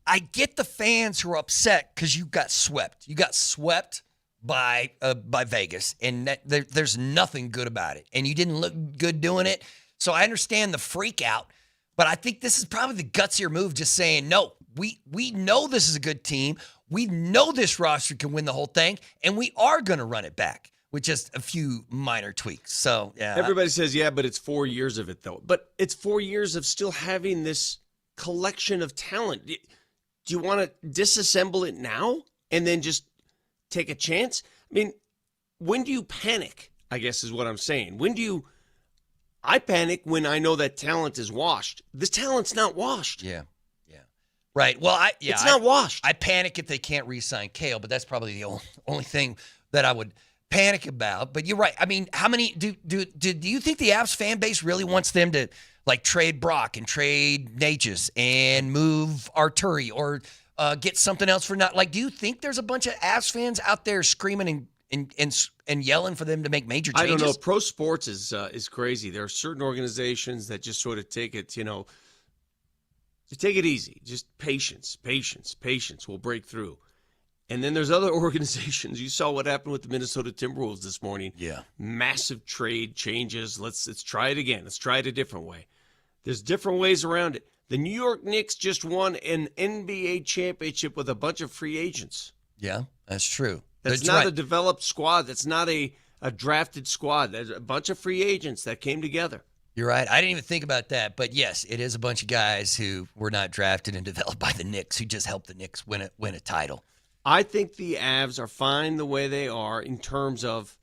I get the fans who are upset because you got swept. You got swept by Vegas, and there's nothing good about it. And you didn't look good doing it. So I understand the freak out, but I think this is probably the gutsier move, just saying, no, we know this is a good team. We know this roster can win the whole thing, and we are going to run it back with just a few minor tweaks. So, yeah. Everybody says, yeah, but it's 4 years of it, though. But it's 4 years of still having this collection of talent. Do you want to disassemble it now and then just take a chance? I mean, when do you panic, I guess is what I'm saying. I panic when I know that talent is washed. This talent's not washed. Yeah. Right. Well, it's not washed. I panic if they can't re-sign Kale, but that's probably the only thing that I would panic about. But you're right. I mean, how many do you think the Avs fan base really wants them to like trade Brock and trade Natchez and move Arturi or get something else for not? Like, do you think there's a bunch of Avs fans out there screaming and yelling for them to make major changes? I don't know. Pro sports is crazy. There are certain organizations that just sort of take it, just take it easy. Just patience. We'll break through. And then there's other organizations. You saw what happened with the Minnesota Timberwolves this morning. Yeah. Massive trade changes. Let's try it again. Let's try it a different way. There's different ways around it. The New York Knicks just won an NBA championship with a bunch of free agents. Yeah, that's true. That's not a developed squad. That's not a drafted squad. There's a bunch of free agents that came together. You're right. I didn't even think about that. But, yes, it is a bunch of guys who were not drafted and developed by the Knicks who just helped the Knicks win a title. I think the Avs are fine the way they are in terms of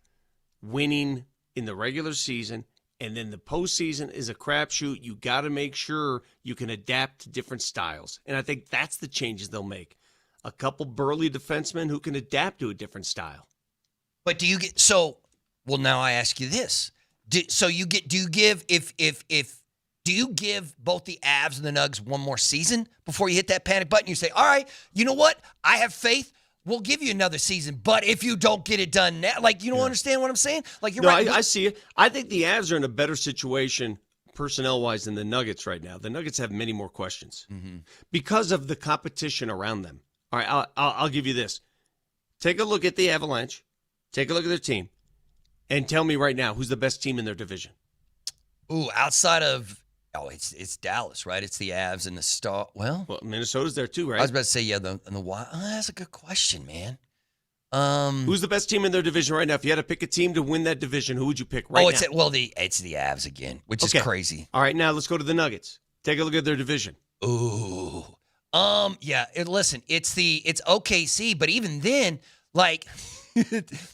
winning in the regular season, and then the postseason is a crapshoot. You got to make sure you can adapt to different styles. And I think that's the changes they'll make. A couple burly defensemen who can adapt to a different style. But do you get now I ask you this. Do you give both the Avs and the Nugs one more season before you hit that panic button? You say, all right, you know what? I have faith. We'll give you another season. But if you don't get it done now, like, you don't understand what I'm saying? Like, you're right. I see it. I think the Avs are in a better situation personnel-wise than the Nuggets right now. The Nuggets have many more questions because of the competition around them. All right, I'll give you this. Take a look at the Avalanche. Take a look at their team. And tell me right now, who's the best team in their division? Ooh, outside of it's Dallas, right? It's the Avs and the Star. Well, Minnesota's there too, right? I was about to say, yeah, the Wild. That's a good question, man. Who's the best team in their division right now? If you had to pick a team to win that division, who would you pick right now? It's the Avs again, which is crazy. All right, now let's go to the Nuggets. Take a look at their division. Ooh. Yeah. Listen, it's OKC, but even then, like,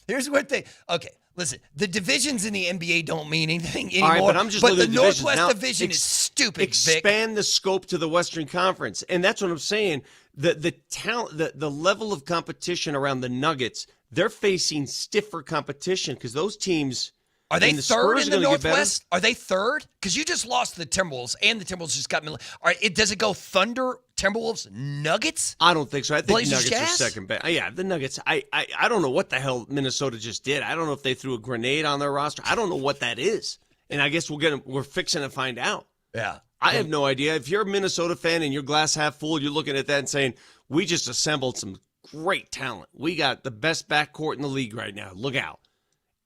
here's what okay. Listen, the divisions in the NBA don't mean anything anymore. All right, but I'm just looking at the Northwest Division is stupid, Expand Vic. the scope to the Western Conference. And that's what I'm saying. The talent, the level of competition around the Nuggets, they're facing stiffer competition because those teams Are they third in the Northwest? Are they third? Because you just lost to the Timberwolves, and the Timberwolves just got All right, does it go Thunder, Timberwolves, Nuggets? I don't think so. I think Blazers, Nuggets Jazz? are second best. Yeah, the Nuggets. I don't know what the hell Minnesota just did. I don't know if they threw a grenade on their roster. I don't know what that is. And I guess we're fixing to find out. Yeah. I have no idea. If you're a Minnesota fan and you're glass half full, you're looking at that and saying, we just assembled some great talent. We got the best backcourt in the league right now. Look out.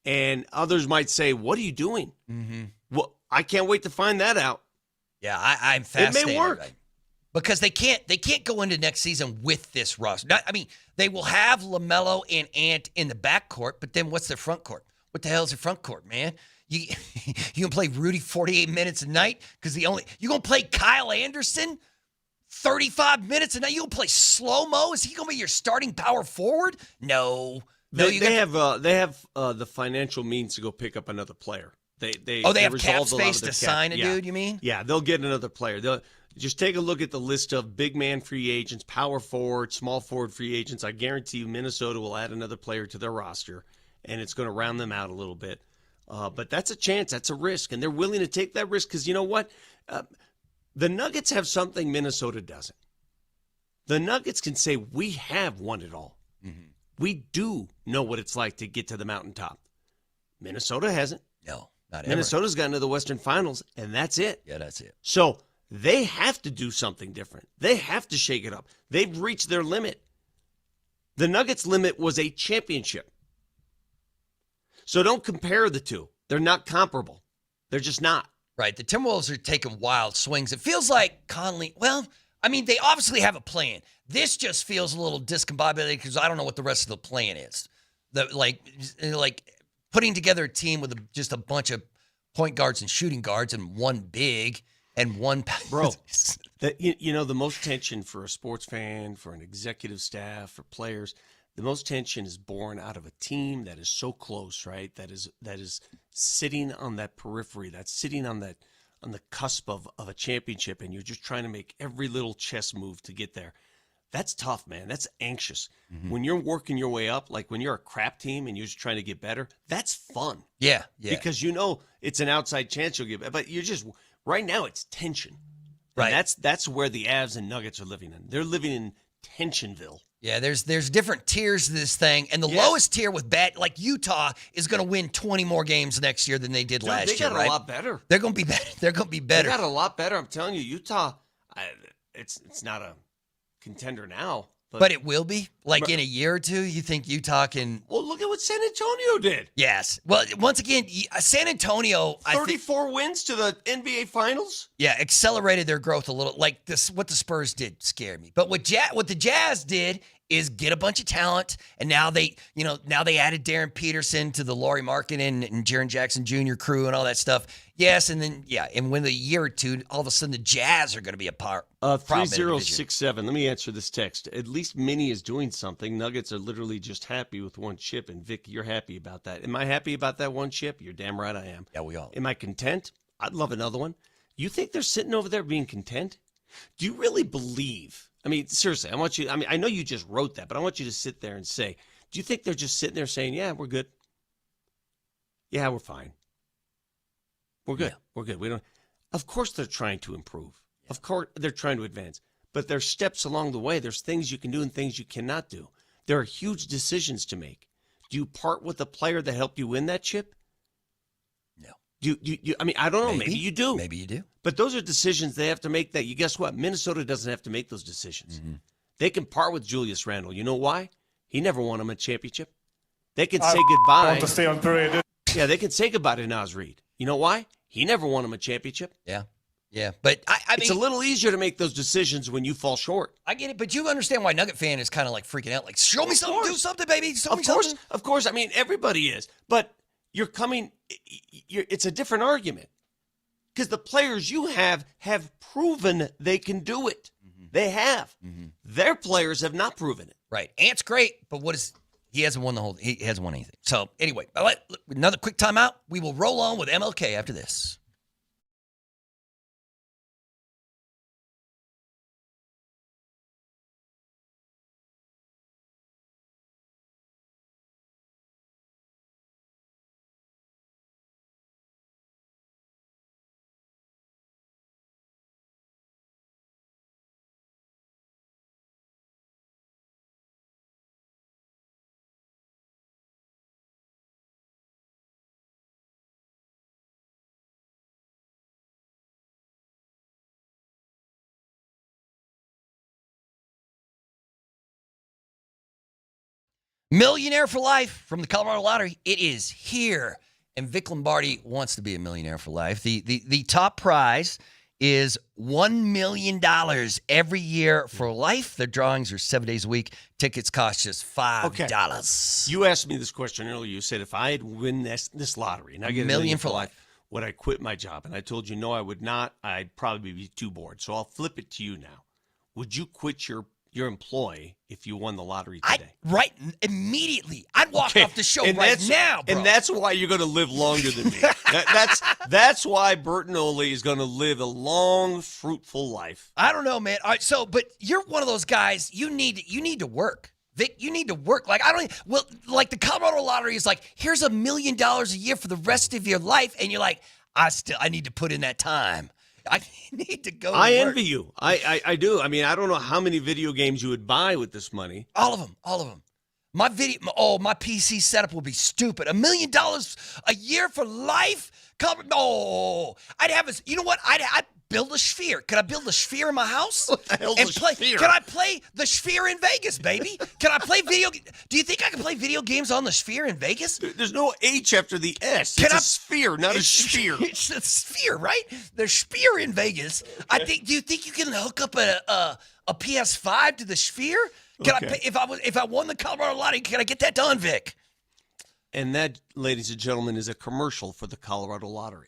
And others might say, what are you doing? Mm-hmm. Well, I can't wait to find that out. Yeah, I'm fascinated. It may work. Right? Because they can't go into next season with this roster. They will have LaMelo and Ant in the backcourt, but then what's their front court? What the hell is their front court, man? You gonna play Rudy 48 minutes a night? Because you gonna play Kyle Anderson 35 minutes a night? You gonna play slow-mo? Is he gonna be your starting power forward? No. They have the financial means to go pick up another player. They have cap space to sign a dude, you mean? Yeah, they'll get another player. They'll just take a look at the list of big man free agents, power forward, small forward free agents. I guarantee you Minnesota will add another player to their roster, and it's going to round them out a little bit. But that's a chance. That's a risk, and they're willing to take that risk because you know what? The Nuggets have something Minnesota doesn't. The Nuggets can say, we have won it all. Mm-hmm. We do know what it's like to get to the mountaintop. Minnesota hasn't. No, not ever. Minnesota's gotten to the Western Finals, and that's it. Yeah, that's it. So they have to do something different. They have to shake it up. They've reached their limit. The Nuggets' limit was a championship. So don't compare the two. They're not comparable. They're just not. Right. The Timberwolves are taking wild swings. It feels like Conley, well, I mean, they obviously have a plan. This just feels a little discombobulated because I don't know what the rest of the plan is. Like putting together a team with just a bunch of point guards and shooting guards and one big and one bro. The most tension for a sports fan, for an executive staff, for players, the most tension is born out of a team that is so close, right? That is sitting on that periphery, that's sitting on the cusp of a championship, and you're just trying to make every little chess move to get there. That's tough, man. That's anxious. Mm-hmm. When you're working your way up, like when you're a crap team and you're just trying to get better, that's fun. Yeah. Because you know it's an outside chance you'll get better. But you're just, right now it's tension. And right. That's where the Avs and Nuggets are living in. They're living in Tensionville. Yeah, there's different tiers to this thing, and the lowest tier with like Utah is going to win 20 more games next year than they did last year. They got a lot better. They're going to be better. They're going to be better. They got a lot better. I'm telling you, Utah. It's not a contender now, but it will be. Like in a year or two, you think Utah can? Well, look at what San Antonio did. Yes. Well, once again, San Antonio, 34 wins to the NBA Finals. Yeah, accelerated their growth a little. Like this, what the Spurs did scared me. But what the Jazz did is get a bunch of talent, and now they added Darren Peterson to the Lauri Markkanen and Jaren Jackson Jr. crew and all that stuff. Yes, and then and when the year or two, all of a sudden the Jazz are going to be a part. 3067. Let me answer this text. At least Minnie is doing something. Nuggets are literally just happy with one chip, and Vic, you're happy about that. Am I happy about that one chip? You're damn right I am. Yeah, we all. Am I content? I'd love another one. You think they're sitting over there being content? Do you really believe? I mean, seriously, I know you just wrote that, but I want you to sit there and say, do you think they're just sitting there saying, yeah, we're good? Yeah, we're fine. We're good. Yeah. We're good. We don't. Of course they're trying to improve. Yeah. Of course they're trying to advance. But there's steps along the way. There's things you can do and things you cannot do. There are huge decisions to make. Do you part with the player that helped you win that chip? No. Do you I mean, I don't know. Maybe you do. Maybe you do. But those are decisions they have to make that, guess what? Minnesota doesn't have to make those decisions. Mm-hmm. They can part with Julius Randle. You know why? He never won them a championship. They can say goodbye. I want to stay on Drury. Yeah, they can say goodbye to Naz Reid. You know why? He never won them a championship. Yeah. Yeah, but I mean, it's a little easier to make those decisions when you fall short. I get it, but you understand why Nugget fan is kind of like freaking out. Like, show me something, do something, baby. Show me something. Of course. I mean, everybody is. But it's a different argument. Because the players you have proven they can do it. Mm-hmm. They have. Mm-hmm. Their players have not proven it. Right. Ant's great, but he hasn't won he hasn't won anything. So anyway, another quick timeout. We will roll on with MLK after this. Millionaire for life from the Colorado Lottery. It is here. And Vic Lombardi wants to be a millionaire for life. The top prize is $1 million every year for life. The drawings are 7 days a week. Tickets cost just $5. Okay. You asked me this question earlier. You said if I had win this lottery and I get $1 million for life, would I quit my job? And I told you no, I would not. I'd probably be too bored. So I'll flip it to you now. Would you quit your employee if you won the lottery today? Right, immediately. I'd walk off the show now, bro. And that's why you're going to live longer than me. That's why Bert Noli is going to live a long, fruitful life. I don't know, man. All right, but you're one of those guys. You need to work. Vic, you need to work. Like the Colorado Lottery is like, here's $1 million a year for the rest of your life, and you're like, I need to put in that time. I need to go. I to work. envy you. I do. I mean, I don't know how many video games you would buy with this money. All of them. My PC setup will be stupid. $1 million a year for life? I'd have you know what? I'd build a sphere. Could I build a sphere in my house? What the hell's a sphere? Can I play the sphere in Vegas, baby? Can I play Do you think I can play video games on the sphere in Vegas? There's no H after the S. It's a sphere, not a sphere. It's a sphere, right? The sphere in Vegas. Okay. Do you think you can hook up a PS5 to the sphere? Can I pay, if I won the Colorado lottery? Can I get that done, Vic? And that, ladies and gentlemen, is a commercial for the Colorado lottery.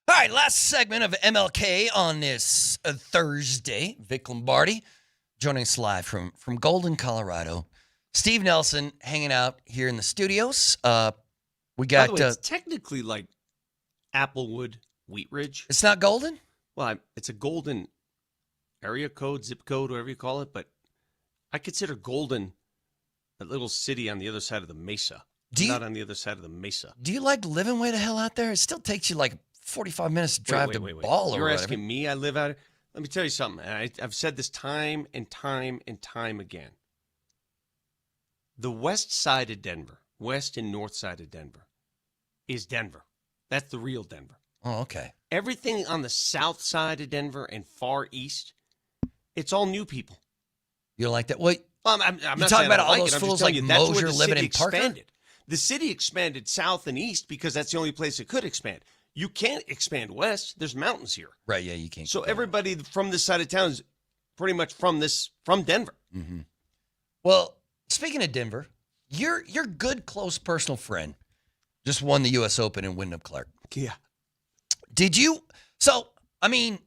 All right, last segment of MLK on this Thursday. Vic Lombardi joining us live from Golden, Colorado. Steve Nelson hanging out here in the studios. We got. By the way, it's technically like Applewood, Wheat Ridge. It's not Golden? Well, it's a Golden area code, zip code, whatever you call it. But I consider Golden a little city on the other side of the mesa. Not on the other side of the mesa. Do you like living way the hell out there? It still takes you like 45 minutes to drive to Ball or You're whatever. asking me? I live out. Let me tell you something. I've said this time and time and time again. The west side of Denver, west and north side of Denver, is Denver. That's the real Denver. Oh, okay. Everything on the south side of Denver and far east, it's all new people. You don't like that? Well, I'm you're not talking saying about I all like those it. I'm just fools telling like you, that's where Moser the living city in Parker? expanded. The city expanded south and east because that's the only place it could expand. You can't expand west. There's mountains here. Right, yeah, you can't. So everybody from this side of town is pretty much from Denver. Mm-hmm. Well, speaking of Denver, your good, close personal friend just won the U.S. Open in Wyndham Clark. Yeah. Did you? So, I mean,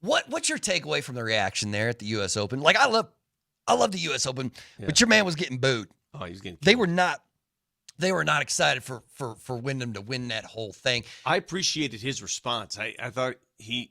What's your takeaway from the reaction there at the U.S. Open? Like, I love the U.S. Open, but your man was getting booed. Oh, he's getting. They were not excited for Wyndham to win that whole thing. I appreciated his response. I thought he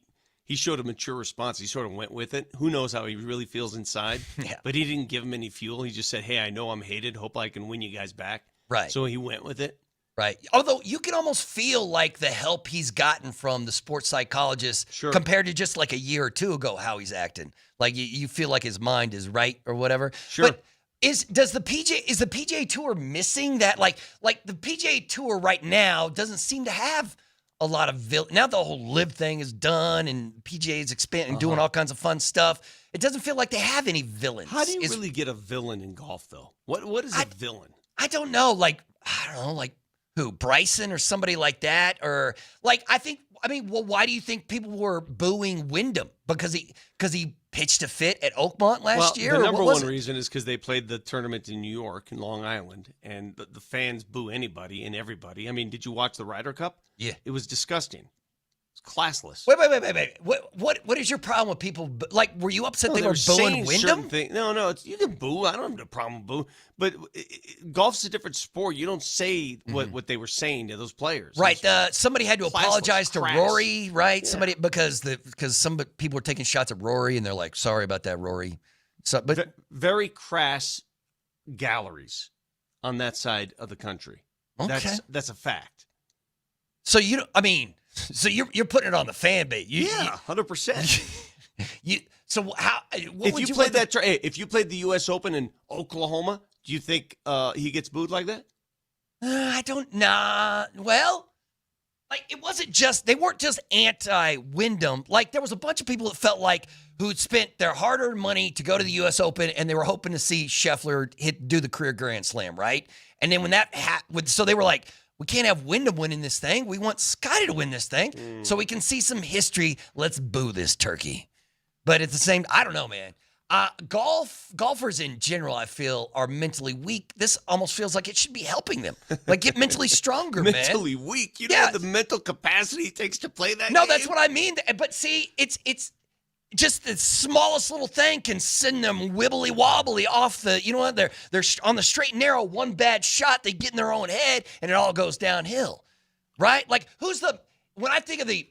showed a mature response. He sort of went with it. Who knows how he really feels inside? Yeah. But he didn't give him any fuel. He just said, "Hey, I know I'm hated. Hope I can win you guys back." Right. So he went with it. Right. Although you can almost feel like the help he's gotten from the sports psychologist compared to just like a year or two ago, how he's acting. Like you feel like his mind is right or whatever. Sure. But is the PGA Tour missing that? Like the PGA Tour right now doesn't seem to have a lot of now the whole live thing is done and PGA is expanding, doing all kinds of fun stuff. It doesn't feel like they have any villains. How do you really get a villain in golf, though? What is a villain? I don't know. Like, I don't know, like who? Bryson or somebody like that? Or like, well, why do you think people were booing Wyndham? Because he pitched a fit at Oakmont last year? The number one reason is because they played the tournament in New York, in Long Island, and the fans boo anybody and everybody. I mean, did you watch the Ryder Cup? Yeah. It was disgusting. It's classless. Wait. What is your problem with people? Like, were you upset they were booing Wyndham? No, you can boo. I don't have a problem with boo. But golf's a different sport. You don't say what they were saying to those players. Right. Somebody had to apologize to Rory, right? Yeah. Somebody because some people were taking shots at Rory, and they're like, "Sorry about that, Rory." So, but very crass galleries on that side of the country. Okay. That's a fact. So so you're putting it on the fan base. 100%. So how? If you played the U.S. Open in Oklahoma, do you think he gets booed like that? I don't. Nah. Well, like they weren't just anti-Wyndham. Like there was a bunch of people that felt like who'd spent their hard-earned money to go to the U.S. Open, and they were hoping to see Scheffler do the career Grand Slam, right? And then when that happened, so they were like, we can't have Wyndham winning this thing. We want Scotty to win this thing so we can see some history. Let's boo this turkey. But at the same, I don't know, man. Golfers in general, I feel, are mentally weak. This almost feels like it should be helping them. Like, get mentally stronger, man. Mentally weak? You don't have the mental capacity it takes to play that game? No, that's what I mean. But see, it's just the smallest little thing can send them wibbly wobbly off the, you know what? They're on the straight and narrow. One bad shot, they get in their own head, and it all goes downhill, right? Like, when I think of I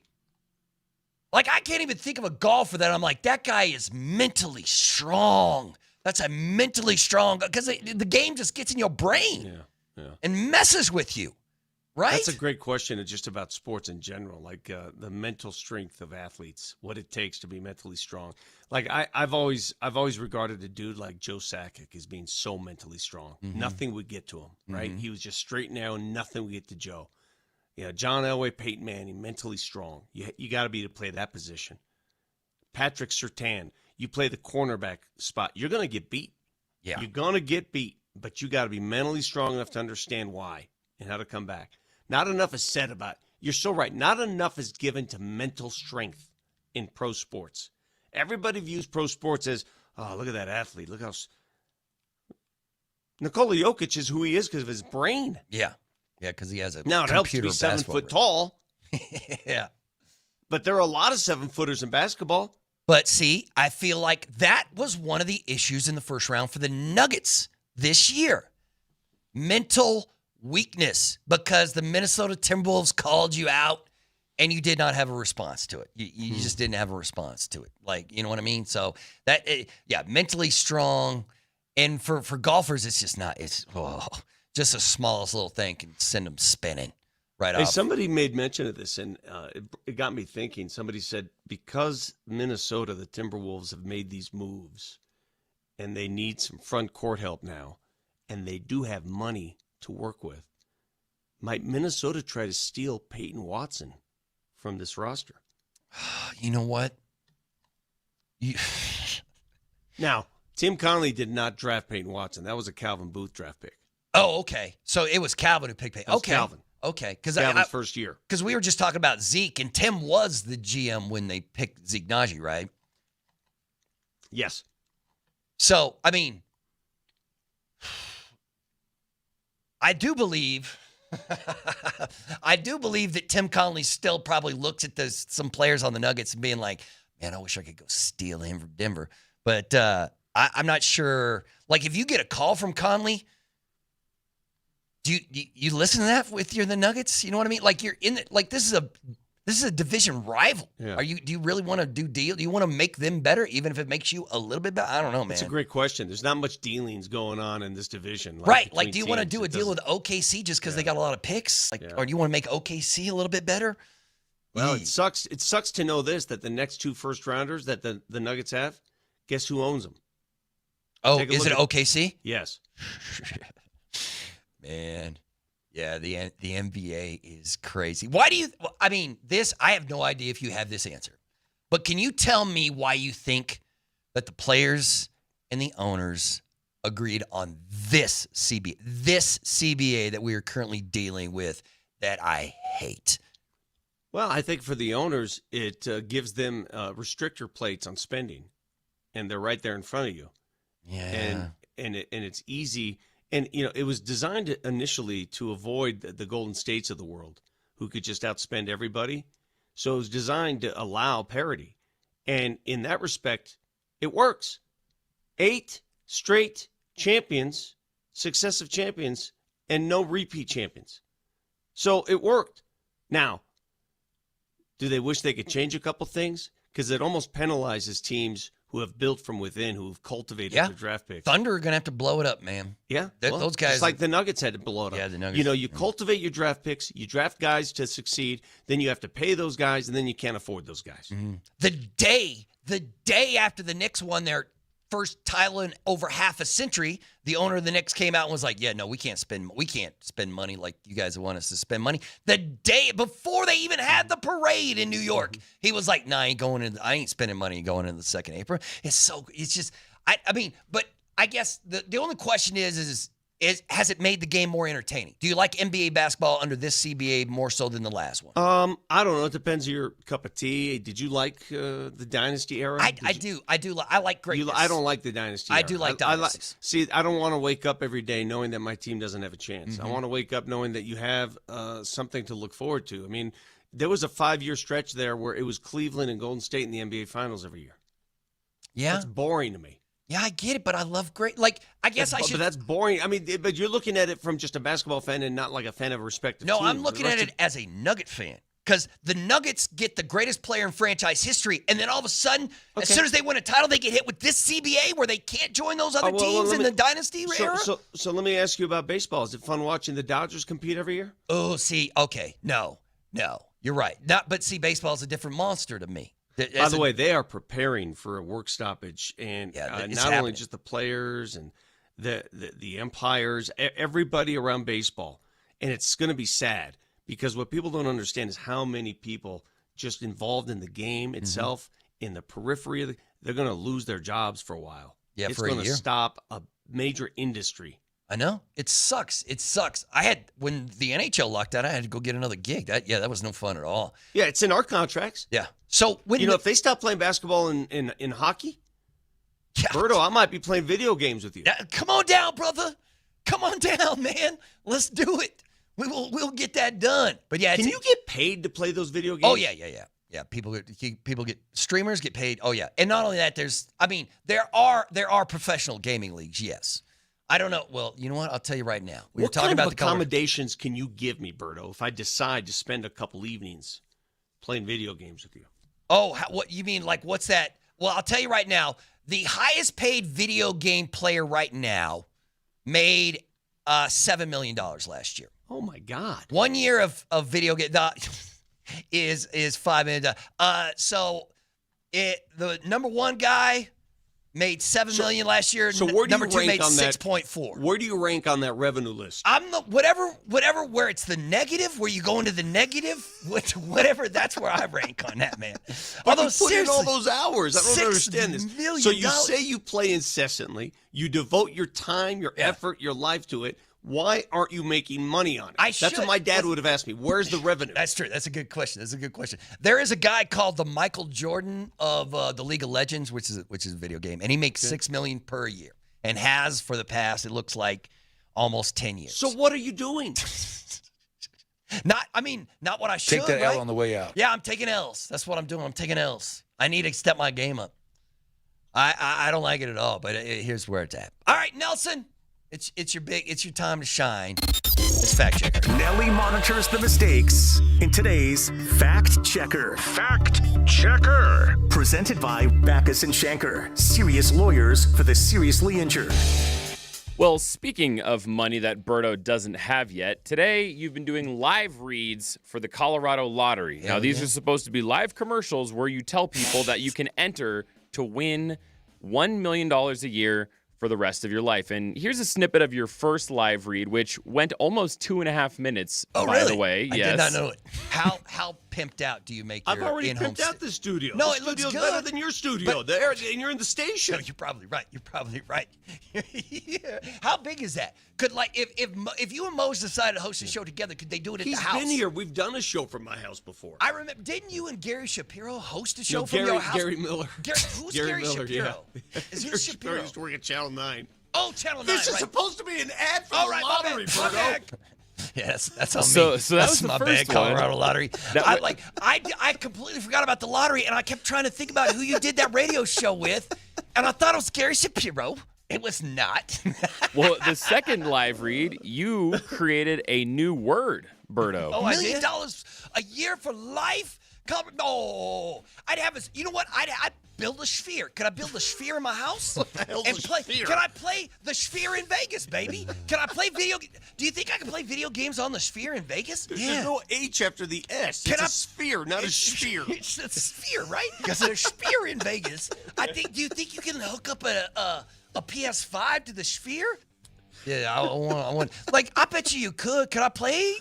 can't even think of a golfer that I'm like, that guy is mentally strong. That's a mentally strong, because the game just gets in your brain and messes with you. Right? That's a great question. It's just about sports in general, like the mental strength of athletes, what it takes to be mentally strong. Like I've always regarded a dude like Joe Sakic as being so mentally strong. Mm-hmm. Nothing would get to him, right? Mm-hmm. He was just straight and narrow. Nothing would get to Joe. John Elway, Peyton Manning, mentally strong. You got to be to play that position. Patrick Surtain, you play the cornerback spot. You're going to get beat. Yeah. You're going to get beat, but you got to be mentally strong enough to understand why and how to come back. Not enough is said about it. You're so right. Not enough is given to mental strength in pro sports. Everybody views pro sports as, oh, look at that athlete. Look how Nikola Jokic is who he is because of his brain. Yeah. Yeah, because he has a now it helps to be 7 foot tall. Yeah. But there are a lot of 7-footers in basketball. But see, I feel like that was one of the issues in the first round for the Nuggets this year. Mental weakness, because the Minnesota Timberwolves called you out and you did not have a response to it. You just didn't have a response to it. Like, you know what I mean? So that, mentally strong. And for golfers, it's just not, just the smallest little thing can send them spinning right off. Somebody made mention of this, and it got me thinking. Somebody said, because Minnesota, the Timberwolves, have made these moves and they need some front court help now, and they do have money to work with, might Minnesota try to steal Peyton Watson from this roster? You know what? Now, Tim Connolly did not draft Peyton Watson. That was a Calvin Booth draft pick. Oh, okay. So it was Calvin who picked Peyton. Okay. Calvin. Okay. Calvin's first year. Because we were just talking about Zeke, and Tim was the GM when they picked Zeke Najee, right? Yes. So, I mean, I do believe that Tim Connolly still probably looks at some players on the Nuggets and being like, Man, I wish I could go steal him from Denver. But I'm not sure. Like, if you get a call from Conley, do you listen to that if you're the Nuggets? You know what I mean? Like, you're in the, like this is a division rival. Yeah. Do you really want to do deal? Do you want to make them better, even if it makes you a little bit better? I don't know, man. That's a great question. There's not much dealings going on in this division. Right. Like, do you want to do a deal with OKC just because they got a lot of picks? Like, Yeah. or do you want to make OKC a little bit better? Well, it sucks. It sucks to know this, that the next 2 first-rounders that the Nuggets have, guess who owns them? Oh, Take a is look it at- OKC? Yes. Man, yeah, the NBA is crazy. Why do you? I mean, this. I have no idea if you have this answer, but can you tell me why you think that the players and the owners agreed on this CBA that we are currently dealing with that I hate? Well, I think for the owners, it gives them restrictor plates on spending, and they're right there in front of you. Yeah, And it's easy. And, it was designed initially to avoid the Golden States of the world who could just outspend everybody. So it was designed to allow parity. And in that respect, it works. 8 straight champions, successive champions, and no repeat champions. So it worked. Now, do they wish they could change a couple things? Because it almost penalizes teams who have built from within, who have cultivated their draft picks. Thunder are gonna have to blow it up, man. Yeah, Those guys, just like the Nuggets had to blow it up. Yeah, the Nuggets. You cultivate your draft picks, you draft guys to succeed, then you have to pay those guys, and then you can't afford those guys. Mm-hmm. The day after the Knicks won their first title in over half a century, the owner of the Knicks came out and was like, "Yeah, no, we can't spend money like you guys want us to spend money." The day before they even had the parade in New York, he was like, "Nah, I ain't spending money going into the second April." It's just, I mean, but I guess the only question is has it made the game more entertaining? Do you like NBA basketball under this CBA more so than the last one? I don't know. It depends on your cup of tea. Did you like the Dynasty era? I do. I like greatness. I don't like the Dynasty era. I do like dynasties. See, I don't want to wake up every day knowing that my team doesn't have a chance. I want to wake up knowing that you have something to look forward to. I mean, there was a 5-year stretch there where it was Cleveland and Golden State in the NBA Finals every year. Yeah. That's boring to me. Yeah, I get it, but I love great. Like, I guess I should. But that's boring. I mean, but you're looking at it from just a basketball fan and not like a fan of a respective No, team. I'm looking at it as a Nugget fan. Because the Nuggets get the greatest player in franchise history, and then all of a sudden, as soon as they win a title, they get hit with this CBA where they can't join those other teams in the Dynasty era? So let me ask you about baseball. Is it fun watching the Dodgers compete every year? Oh, see, okay. No, you're right. But see, baseball's a different monster to me. By the way, they are preparing for a work stoppage, and not only just the players and the umpires, everybody around baseball. And it's going to be sad because what people don't understand is how many people just involved in the game itself, in the periphery of they're going to lose their jobs for a while. Yeah, it's for a going to year. stop a major industry. I know. It sucks. When the NHL locked out, I had to go get another gig. That was no fun at all. Yeah, it's in our contracts. Yeah. So when if they stop playing basketball in hockey, Berto, I might be playing video games with you. Come on down, brother. Come on down, man. Let's do it. We'll get that done. But yeah, can you get paid to play those video games? Oh yeah. Yeah, people get streamers get paid. Oh yeah, and not only that, there are professional gaming leagues. Yes. I don't know. Well, you know what? I'll tell you right now. What kind of accommodations can you give me, Berto, if I decide to spend a couple evenings playing video games with you? Oh, what you mean? Like, what's that? Well, I'll tell you right now. The highest paid video game player right now made $7 million last year. Oh my God! 1 year of video game is $5 million. So the number one guy made $7 million last year. So where do number you two rank made on 6.4. Where do you rank on that revenue list? I'm the whatever where it's the negative, where you go into the negative, whatever. That's where I rank on that, man. Although you put in all those hours, I don't understand this. $6 million. So you say you play incessantly, you devote your time, your effort, your life to it. Why aren't you making money on it? That's what my dad would have asked me. Where's the revenue? That's true. That's a good question. There is a guy called the Michael Jordan of the League of Legends, which is a video game, and he makes $6 million per year, and has for the past, it looks like, almost 10 years. So what are you doing? Not what I should. Take that right? L on the way out. Yeah, I'm taking L's. That's what I'm doing. I'm taking L's. I need to step my game up. I don't like it at all, but here's where it's at. All right, Nelson, it's your time to shine. It's Fact Checker. Nelly monitors the mistakes in today's Fact Checker. Fact Checker. Presented by Backus and Shanker, serious lawyers for the seriously injured. Well, speaking of money that Berto doesn't have yet, today you've been doing live reads for the Colorado Lottery. Now, these are supposed to be live commercials where you tell people that you can enter to win $1 million a year for the rest of your life. And here's a snippet of your first live read, which went almost 2.5 minutes, by the way. I Yes. did not know it. How pimped out do you make your I've already in-home pimped out the studio. No, the it looks studio's good. better than your studio. There, and you're in the station. No, you're probably right. Yeah. How big is that? Could if you and Moser decided to host a show together, could they do it at He's the house? been here. We've done a show from my house before. I remember. Didn't you and Gary Shapiro host a show No, from your house? Gary Miller. Who's Gary Miller, Shapiro? Yeah. Is he Gary Shapiro? used to work at Channel 9. Oh, Channel 9. This is right. supposed to be an ad for All the right, lottery, my bad. Bruno. Yes, that's on So me. that That's was the my first bad, Colorado one. Lottery. I completely forgot about the lottery, and I kept trying to think about who you did that radio show with, and I thought it was Gary Shapiro. It was not. Well, the second live read, you created a new word, Berto. $1 million a year for life? Oh, I'd have a. You know what? I'd build a sphere. Could I build a sphere in my house? What the hell's and a play? sphere? Can I play the sphere in Vegas, baby? Can I play video? Do you think I can play video games on the sphere in Vegas? There's no H after the S. Can It's I- a sphere, not a sphere. It's a sphere, right? Because there's a sphere in Vegas. Do you think you can hook up a PS5 to the sphere? Yeah, I want. I bet you could. Could I play?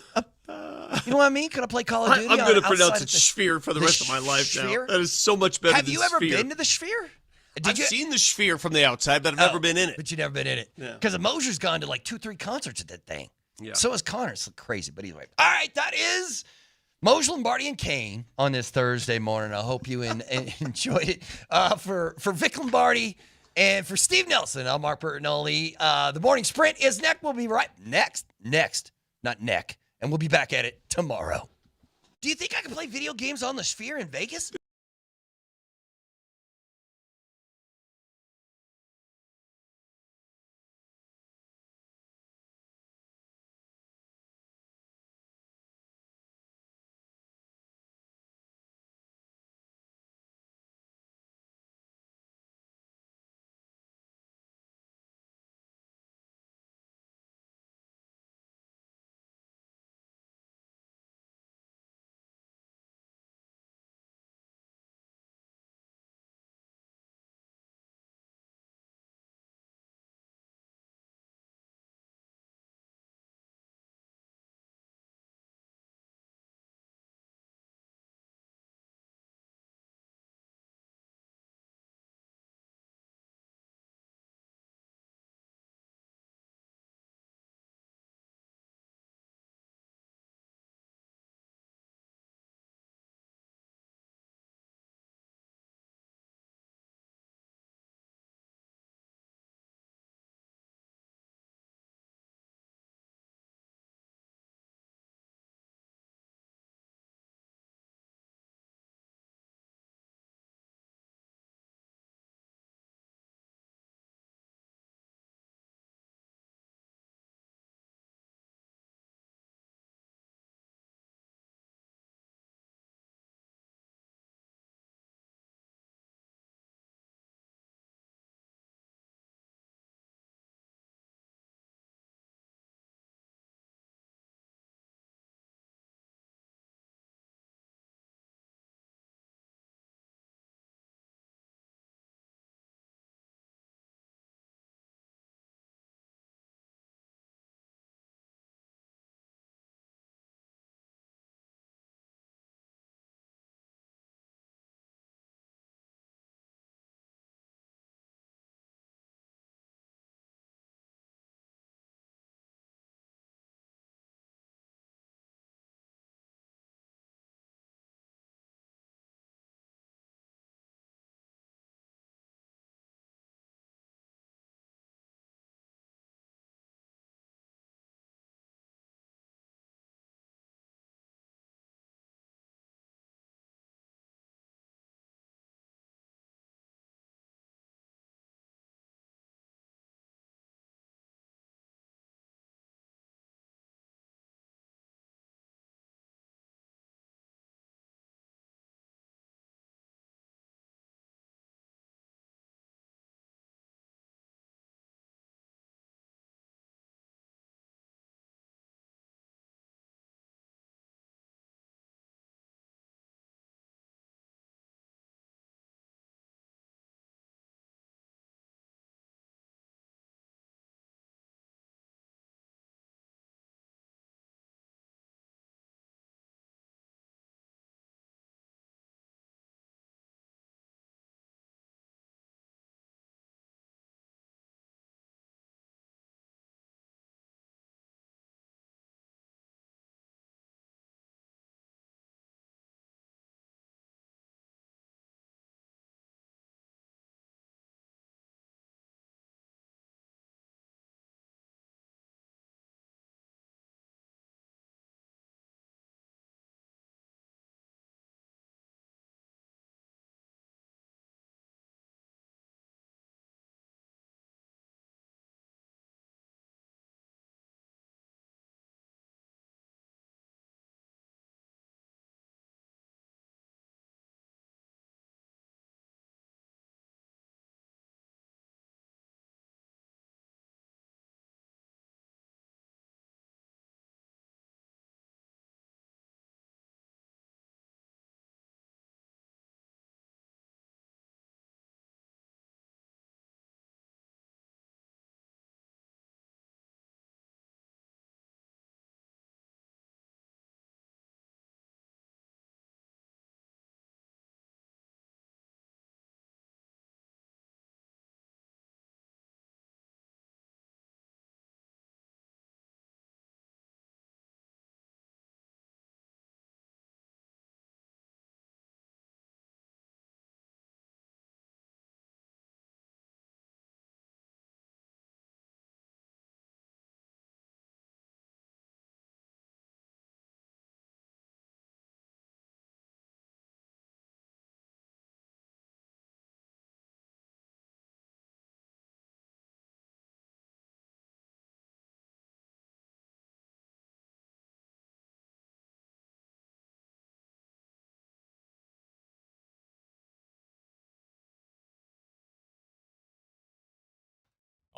You know what I mean? Could I play Call of Duty? I'm going to outside pronounce of it the sphere for the rest of my life sphere? now. That is so much better Have than you ever sphere. been to the sphere? I've seen the sphere from the outside, but I've never been in it. But you've never been in it. Yeah. Because Moser's gone to 2-3 concerts at that thing. Yeah. So is Connor. It's crazy. But anyway. All right, that is Moser, Lombardi, and Kane on this Thursday morning. I hope you enjoyed it. For Vic Lombardi and for Steve Nelson, I'm Mark Bertinoli. The morning sprint is next. We'll be right next, not neck. And we'll be back at it tomorrow. Do you think I can play video games on the sphere in Vegas?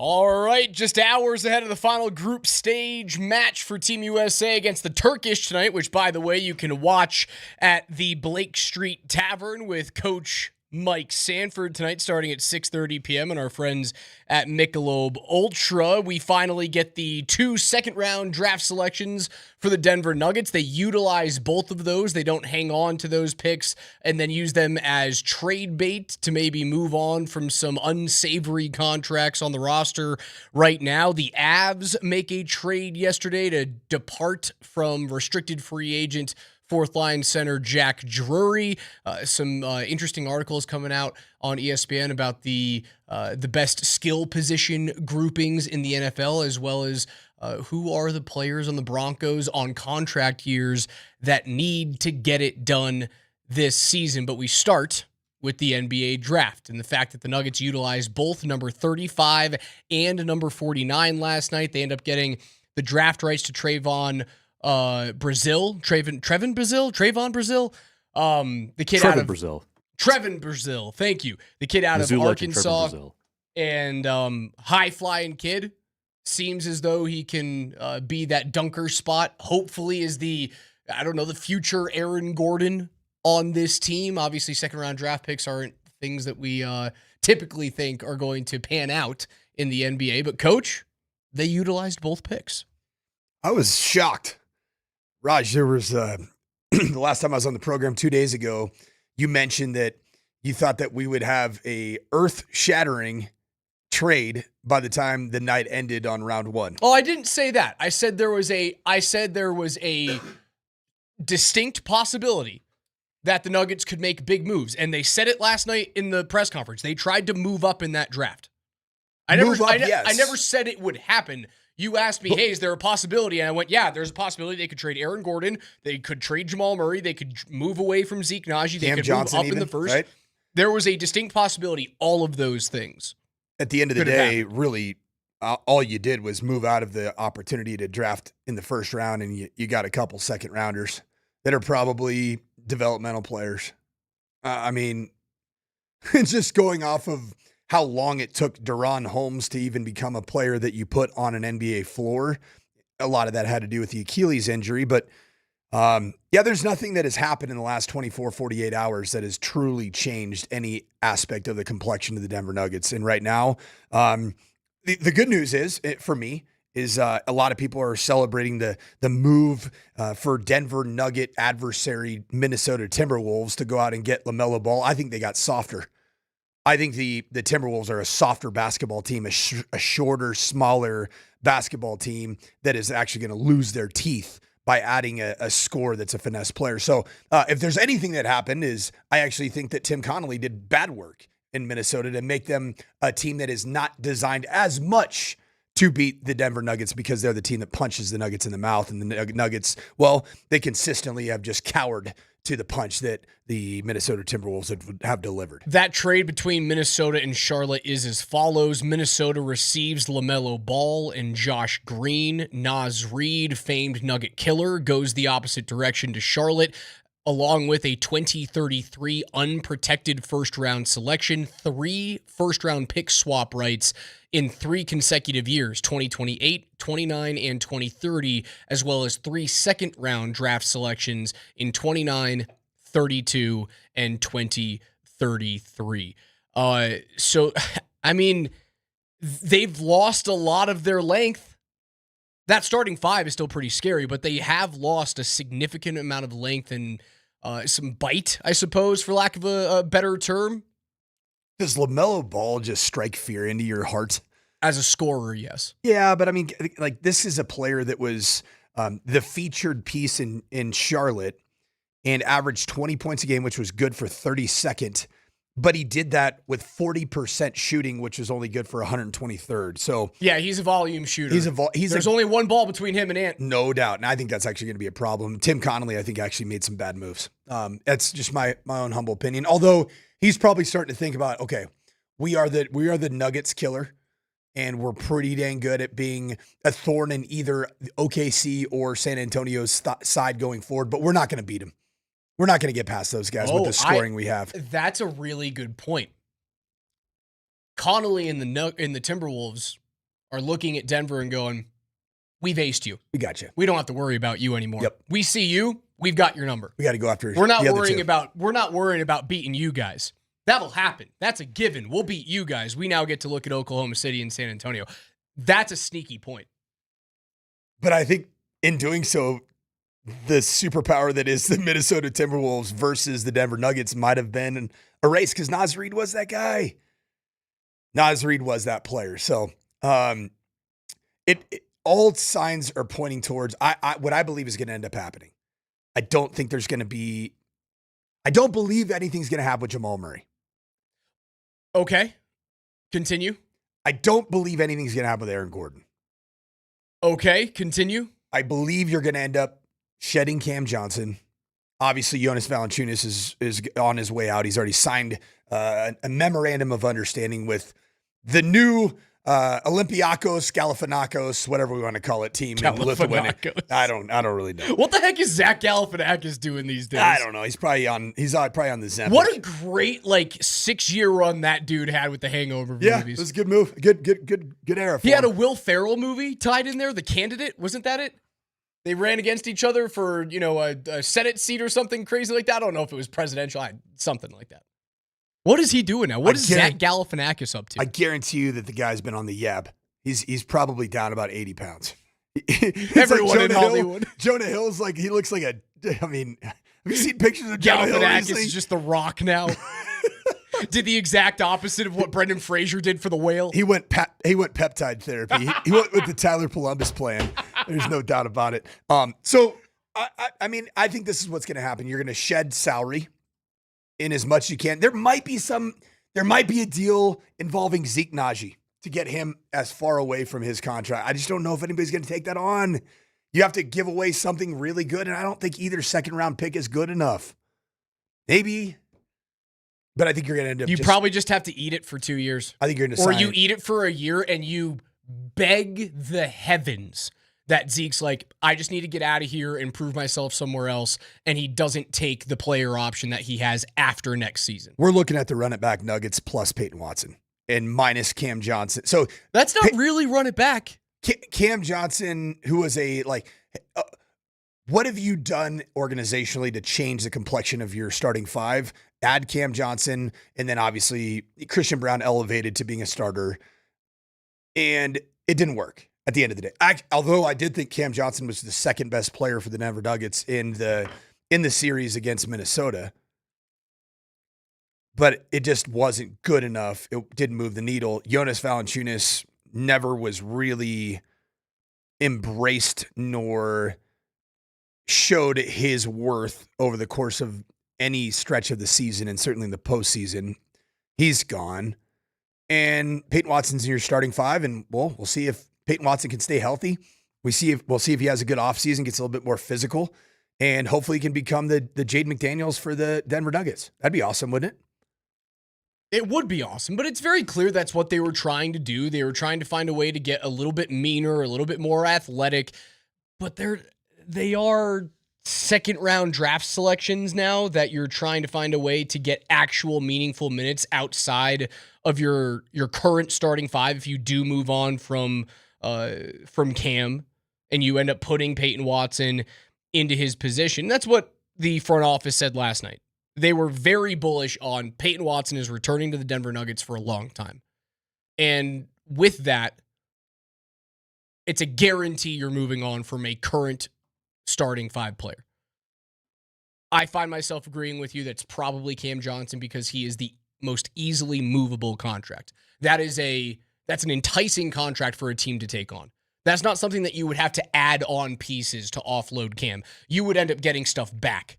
All right, just hours ahead of the final group stage match for Team USA against the Turkish tonight, which, by the way, you can watch at the Blake Street Tavern with Coach Mike Sanford tonight, starting at 6:30 p.m. and our friends at Michelob Ultra. We finally get the 2 second-round draft selections for the Denver Nuggets. They utilize both of those. They don't hang on to those picks and then use them as trade bait to maybe move on from some unsavory contracts on the roster right now. The Avs make a trade yesterday to depart from restricted free agent fourth-line center Jack Drury. Some interesting articles coming out on ESPN about the best skill position groupings in the NFL, as well as who are the players on the Broncos on contract years that need to get it done this season. But we start with the NBA draft and the fact that the Nuggets utilized both number 35 and number 49 last night. They end up getting the draft rights to Trayvon Brazil, the kid Trevin Brazil. Trevin Brazil, thank you. The kid out Mizzou of legend Trevin Arkansas, Brazil. and high-flying kid. Seems as though he can be that dunker spot. Hopefully is the future Aaron Gordon on this team. Obviously, second-round draft picks aren't things that we typically think are going to pan out in the NBA. But, Coach, they utilized both picks. I was shocked. Raj, there was the last time I was on the program 2 days ago, you mentioned that you thought that we would have a earth-shattering trade by the time the night ended on round one. Oh, I didn't say that. I said there was a distinct possibility that the Nuggets could make big moves, and they said it last night in the press conference. They tried to move up in that draft. I never said it would happen. You asked me, hey, is there a possibility? And I went, yeah, there's a possibility they could trade Aaron Gordon. They could trade Jamal Murray. They could move away from Zeke Naji. They could Johnson move up even, in the first. right? There was a distinct possibility. All of those things. At the end of the day, really, all you did was move out of the opportunity to draft in the first round, and you got a couple second rounders that are probably developmental players. I mean, just going off of how long it took Deron Holmes to even become a player that you put on an NBA floor. A lot of that had to do with the Achilles injury, but there's nothing that has happened in the last 24, 48 hours that has truly changed any aspect of the complexion of the Denver Nuggets. And right now, the good news is, for me, is a lot of people are celebrating the move for Denver Nugget adversary Minnesota Timberwolves to go out and get LaMelo Ball. I think they got softer. I think the Timberwolves are a softer basketball team, a shorter, smaller basketball team that is actually going to lose their teeth by adding a scorer that's a finesse player. So if there's anything that happened is I actually think that Tim Connolly did bad work in Minnesota to make them a team that is not designed as much to beat the Denver Nuggets because they're the team that punches the Nuggets in the mouth. And the Nuggets, well, they consistently have just cowered to the punch that the Minnesota Timberwolves have delivered. That trade between Minnesota and Charlotte is as follows. Minnesota receives LaMelo Ball and Josh Green. Naz Reid, famed Nugget killer, goes the opposite direction to Charlotte, along with a 2033 unprotected first-round selection, 3 first-round pick swap rights in 3 consecutive years, 2028, 29, and 2030, as well as 3 second-round draft selections in 29, 32, and 2033. So, I mean, they've lost a lot of their length. That starting 5 is still pretty scary, but they have lost a significant amount of length and some bite, I suppose, for lack of a better term. Does LaMelo Ball just strike fear into your heart? As a scorer, yes. Yeah, but I mean, like, this is a player that was the featured piece in Charlotte and averaged 20 points a game, which was good for 32nd. But he did that with 40% shooting, which is only good for 123rd. So yeah, he's a volume shooter. There's only one ball between him and Ant. No doubt. And I think that's actually going to be a problem. Tim Connolly, I think, actually made some bad moves. That's just my own humble opinion. Although he's probably starting to think about, okay, we are the Nuggets killer, and we're pretty dang good at being a thorn in either OKC or San Antonio's side going forward, but we're not going to beat him. We're not going to get past those guys with the scoring we have. That's a really good point. Connolly and the Timberwolves are looking at Denver and going, we've aced you. We got you. We don't have to worry about you anymore. Yep. We see you. We've got your number. We got to go after. We're not the other worrying two. about beating you guys. That'll happen. That's a given. We'll beat you guys. We now get to look at Oklahoma City and San Antonio. That's a sneaky point. But I think in doing so, the superpower that is the Minnesota Timberwolves versus the Denver Nuggets might have been a race because Naz Reid was that guy. Naz Reid was that player. So all signs are pointing towards what I believe is going to end up happening. I don't believe anything's going to happen with Jamal Murray. Okay. Continue. I don't believe anything's going to happen with Aaron Gordon. Okay. Continue. I believe you're going to end up shedding Cam Johnson. Obviously, Jonas Valanciunas is on his way out. He's already signed a memorandum of understanding with the new Olympiakos, Galifianakis, whatever we want to call it, team in Lithuania. I don't really know. What the heck is Zach Galifianakis doing these days? I don't know. He's probably on the Zempic. What a great 6-year run that dude had with the Hangover movies. Yeah, it was a good move. Good era for He had him. a Will Ferrell movie tied in there, The Candidate. Wasn't that it? They ran against each other for, a Senate seat or something crazy like that. I don't know if it was presidential, something like that. What is he doing now? What is Zach Galifianakis up to? I guarantee you that the guy's been on the yab. He's probably down about 80 pounds. Everyone in Hollywood. Jonah Hill's he looks like have you seen pictures of Jonah Hill? Galifianakis is just The Rock now. Did the exact opposite of what Brendan Fraser did for The Whale. He went peptide therapy. He went with the Tyler Polumbus plan. There's no doubt about it. So I think this is what's going to happen. You're going to shed salary in as much as you can. There might be a deal involving Zeke Naji to get him as far away from his contract. I just don't know if anybody's going to take that on. You have to give away something really good, and I don't think either second round pick is good enough. Maybe. But I think you're going to end up. You probably just have to eat it for 2 years. I think you're going to Or you eat it for a year and you beg the heavens that Zeke's I just need to get out of here and prove myself somewhere else. And he doesn't take the player option that he has after next season. We're looking at the run it back Nuggets plus Peyton Watson and minus Cam Johnson. So that's not really run it back. Cam Johnson, who was what have you done organizationally to change the complexion of your starting five? Add Cam Johnson, and then obviously Christian Brown elevated to being a starter. And it didn't work at the end of the day. Although I did think Cam Johnson was the second best player for the Denver Nuggets in the series against Minnesota. But it just wasn't good enough. It didn't move the needle. Jonas Valanciunas never was really embraced nor showed his worth over the course of any stretch of the season, and certainly in the postseason. He's gone. And Peyton Watson's in your starting five, and we'll see if Peyton Watson can stay healthy. We'll see if he has a good offseason, gets a little bit more physical, and hopefully he can become the Jaden McDaniels for the Denver Nuggets. That'd be awesome, wouldn't it? It would be awesome, but it's very clear that's what they were trying to do. They were trying to find a way to get a little bit meaner, a little bit more athletic, but they are second round draft selections now that you're trying to find a way to get actual meaningful minutes outside of your current starting five. If you do move on from Cam and you end up putting Peyton Watson into his position, that's what the front office said last night. They were very bullish on Peyton Watson is returning to the Denver Nuggets for a long time. And with that, it's a guarantee you're moving on from a current starting five player. I find myself agreeing with you that's probably Cam Johnson because he is the most easily movable contract. That's an enticing contract for a team to take on. That's not something that you would have to add on pieces to offload Cam. You would end up getting stuff back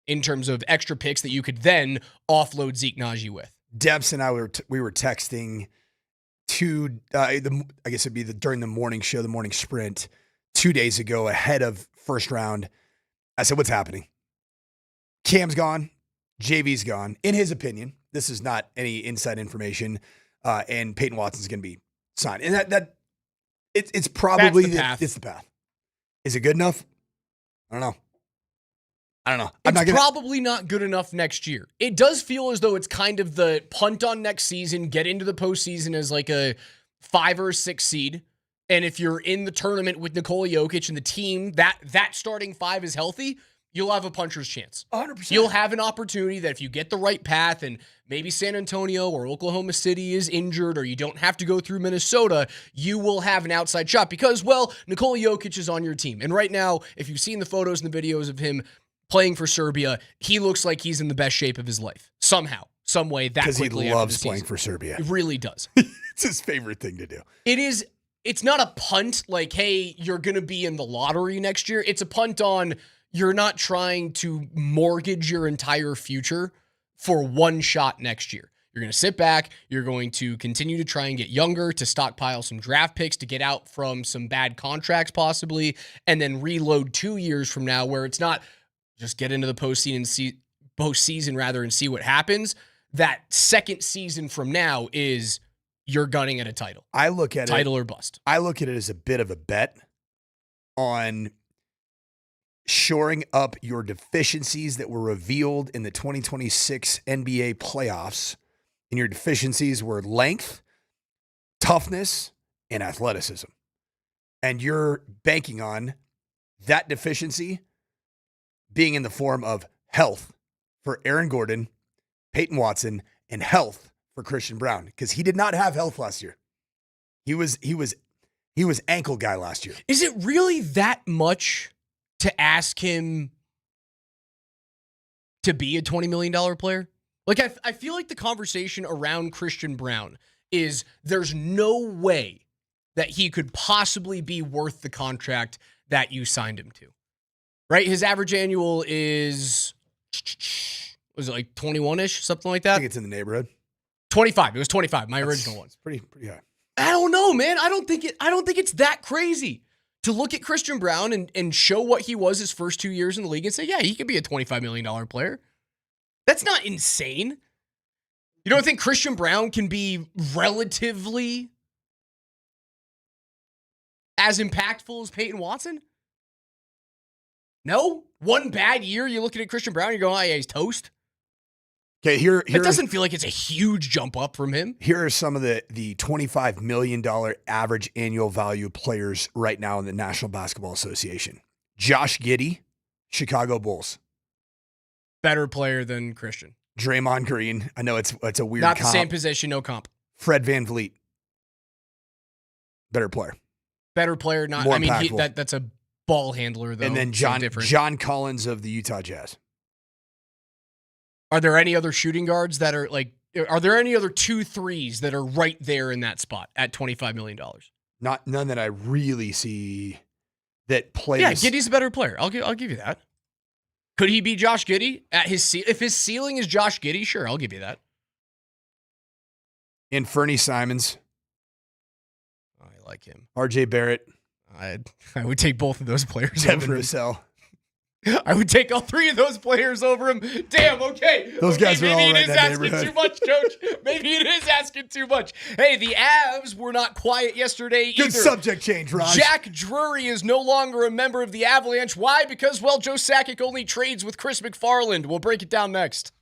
in terms of extra picks that you could then offload Zeke Naji with. Debs and I we were texting I guess it'd be during the morning show, the morning sprint, 2 days ago ahead of first round. I said, what's happening? Cam's gone. JV's gone. In his opinion, this is not any inside information, and Peyton Watson's going to be signed. And it's probably the path. It's the path. Is it good enough? I don't know. It's probably not good enough next year. It does feel as though it's kind of the punt on next season, get into the postseason as like a 5 or 6 seed, And if you're in the tournament with Nikola Jokic and the team, that starting five is healthy, you'll have a puncher's chance. 100%. You'll have an opportunity that if you get the right path and maybe San Antonio or Oklahoma City is injured or you don't have to go through Minnesota, you will have an outside shot because, well, Nikola Jokic is on your team. And right now, if you've seen the photos and the videos of him playing for Serbia, he looks like he's in the best shape of his life. Somehow, some way, that quickly. Because he loves playing for Serbia. It really does. It's his favorite thing to do. It's not a punt like, hey, you're going to be in the lottery next year. It's a punt on you're not trying to mortgage your entire future for one shot next year. You're going to sit back. You're going to continue to try and get younger, to stockpile some draft picks, to get out from some bad contracts possibly, and then reload 2 years from now where it's not just get into the postseason rather and see what happens. That second season from now is you're gunning at a title. I look at title or bust. I look at it as a bit of a bet on shoring up your deficiencies that were revealed in the 2026 NBA playoffs. And your deficiencies were length, toughness, and athleticism. And you're banking on that deficiency being in the form of health for Aaron Gordon, Peyton Watson, and health for Christian Brown, because he did not have health last year. He was ankle guy last year. Is it really that much to ask him to be a $20 million player? Like, I feel like the conversation around Christian Brown is there's no way that he could possibly be worth the contract that you signed him to. Right? His average annual is, was it like 21-ish, something like that? I think it's in the neighborhood. 25. It was 25, my original one. It's pretty high. I don't know, man. I don't think it's that crazy to look at Christian Brown and show what he was his first 2 years in the league and say, yeah, he could be a $25 million player. That's not insane. You don't think Christian Brown can be relatively as impactful as Peyton Watson? No? One bad year, you're looking at Christian Brown, you're going, oh, yeah, he's toast. Okay, here It doesn't feel like it's a huge jump up from him. Here are some of the $25 million average annual value players right now in the National Basketball Association. Josh Giddey, Chicago Bulls. Better player than Christian. Draymond Green. I know it's a weird Not comp. the same position, no comp. Fred VanVleet. Better player. Better player, not. More I mean, impactful. that's a ball handler, though. And then so different. John Collins of the Utah Jazz. Are there any other shooting guards that are like, are there any other 2 threes that are right there in that spot at $25 million? None that I really see that plays. Yeah, Giddey's a better player. I'll give you that. Could he be Josh Giddey at if his ceiling is Josh Giddey? Sure, I'll give you that. And Fernie Simons. I like him. RJ Barrett. I would take both of those players Devin over him. Vassell. I would take all 3 of those players over him. Damn, okay. Those guys are all maybe right it in is that asking neighborhood. too much, Coach. Maybe it is asking too much. Hey, the Avs were not quiet yesterday either. Good subject change, Raj. Jack Drury is no longer a member of the Avalanche. Why? Because, well, Joe Sakic only trades with Chris McFarland. We'll break it down next.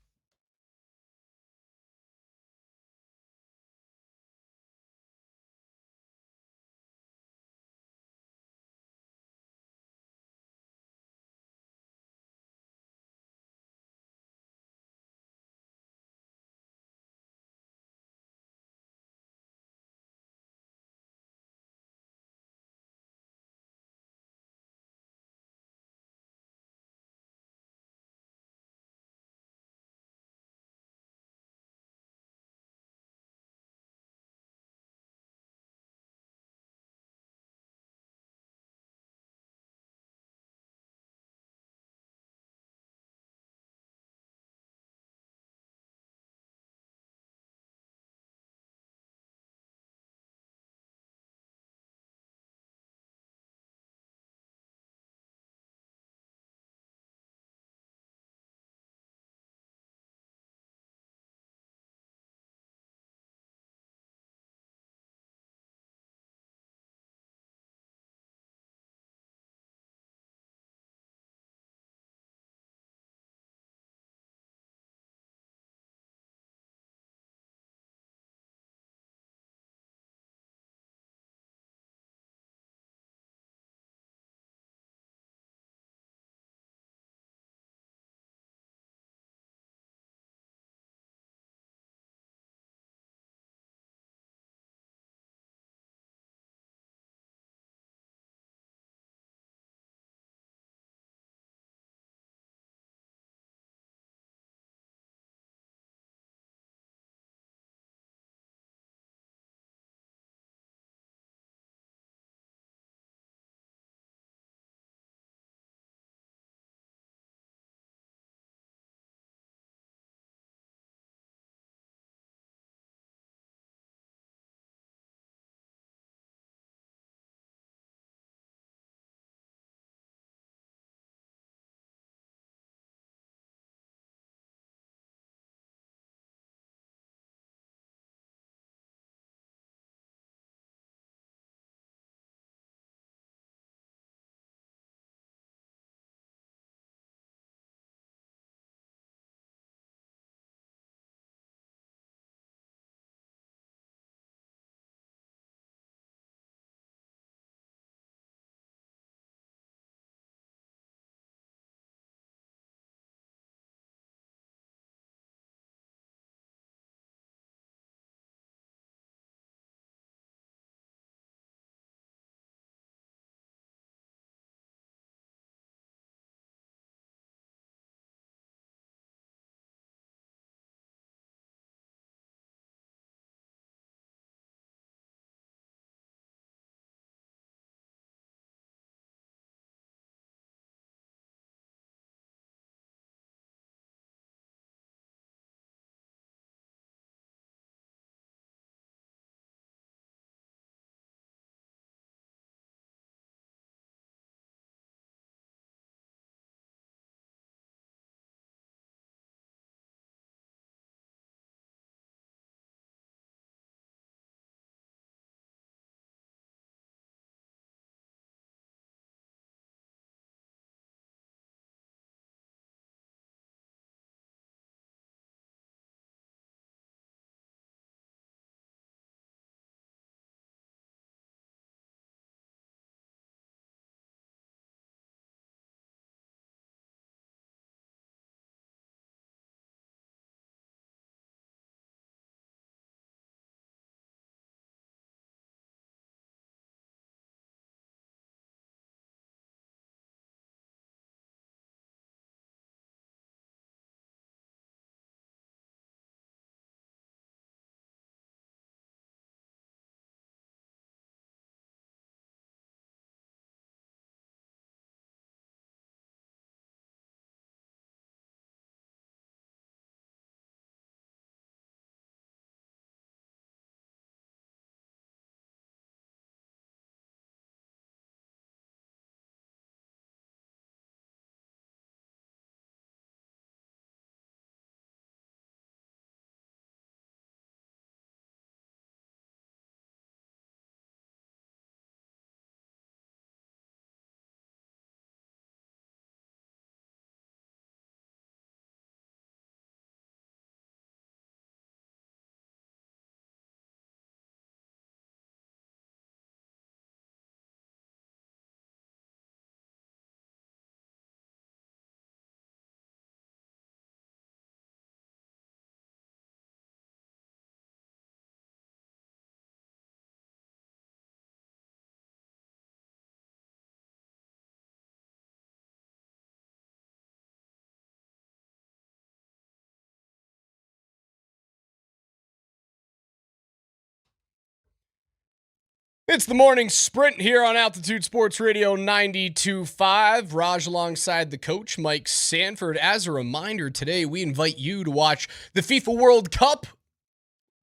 It's the morning sprint here on Altitude Sports Radio 92.5. Raj alongside the coach, Mike Sanford. As a reminder, today we invite you to watch the FIFA World Cup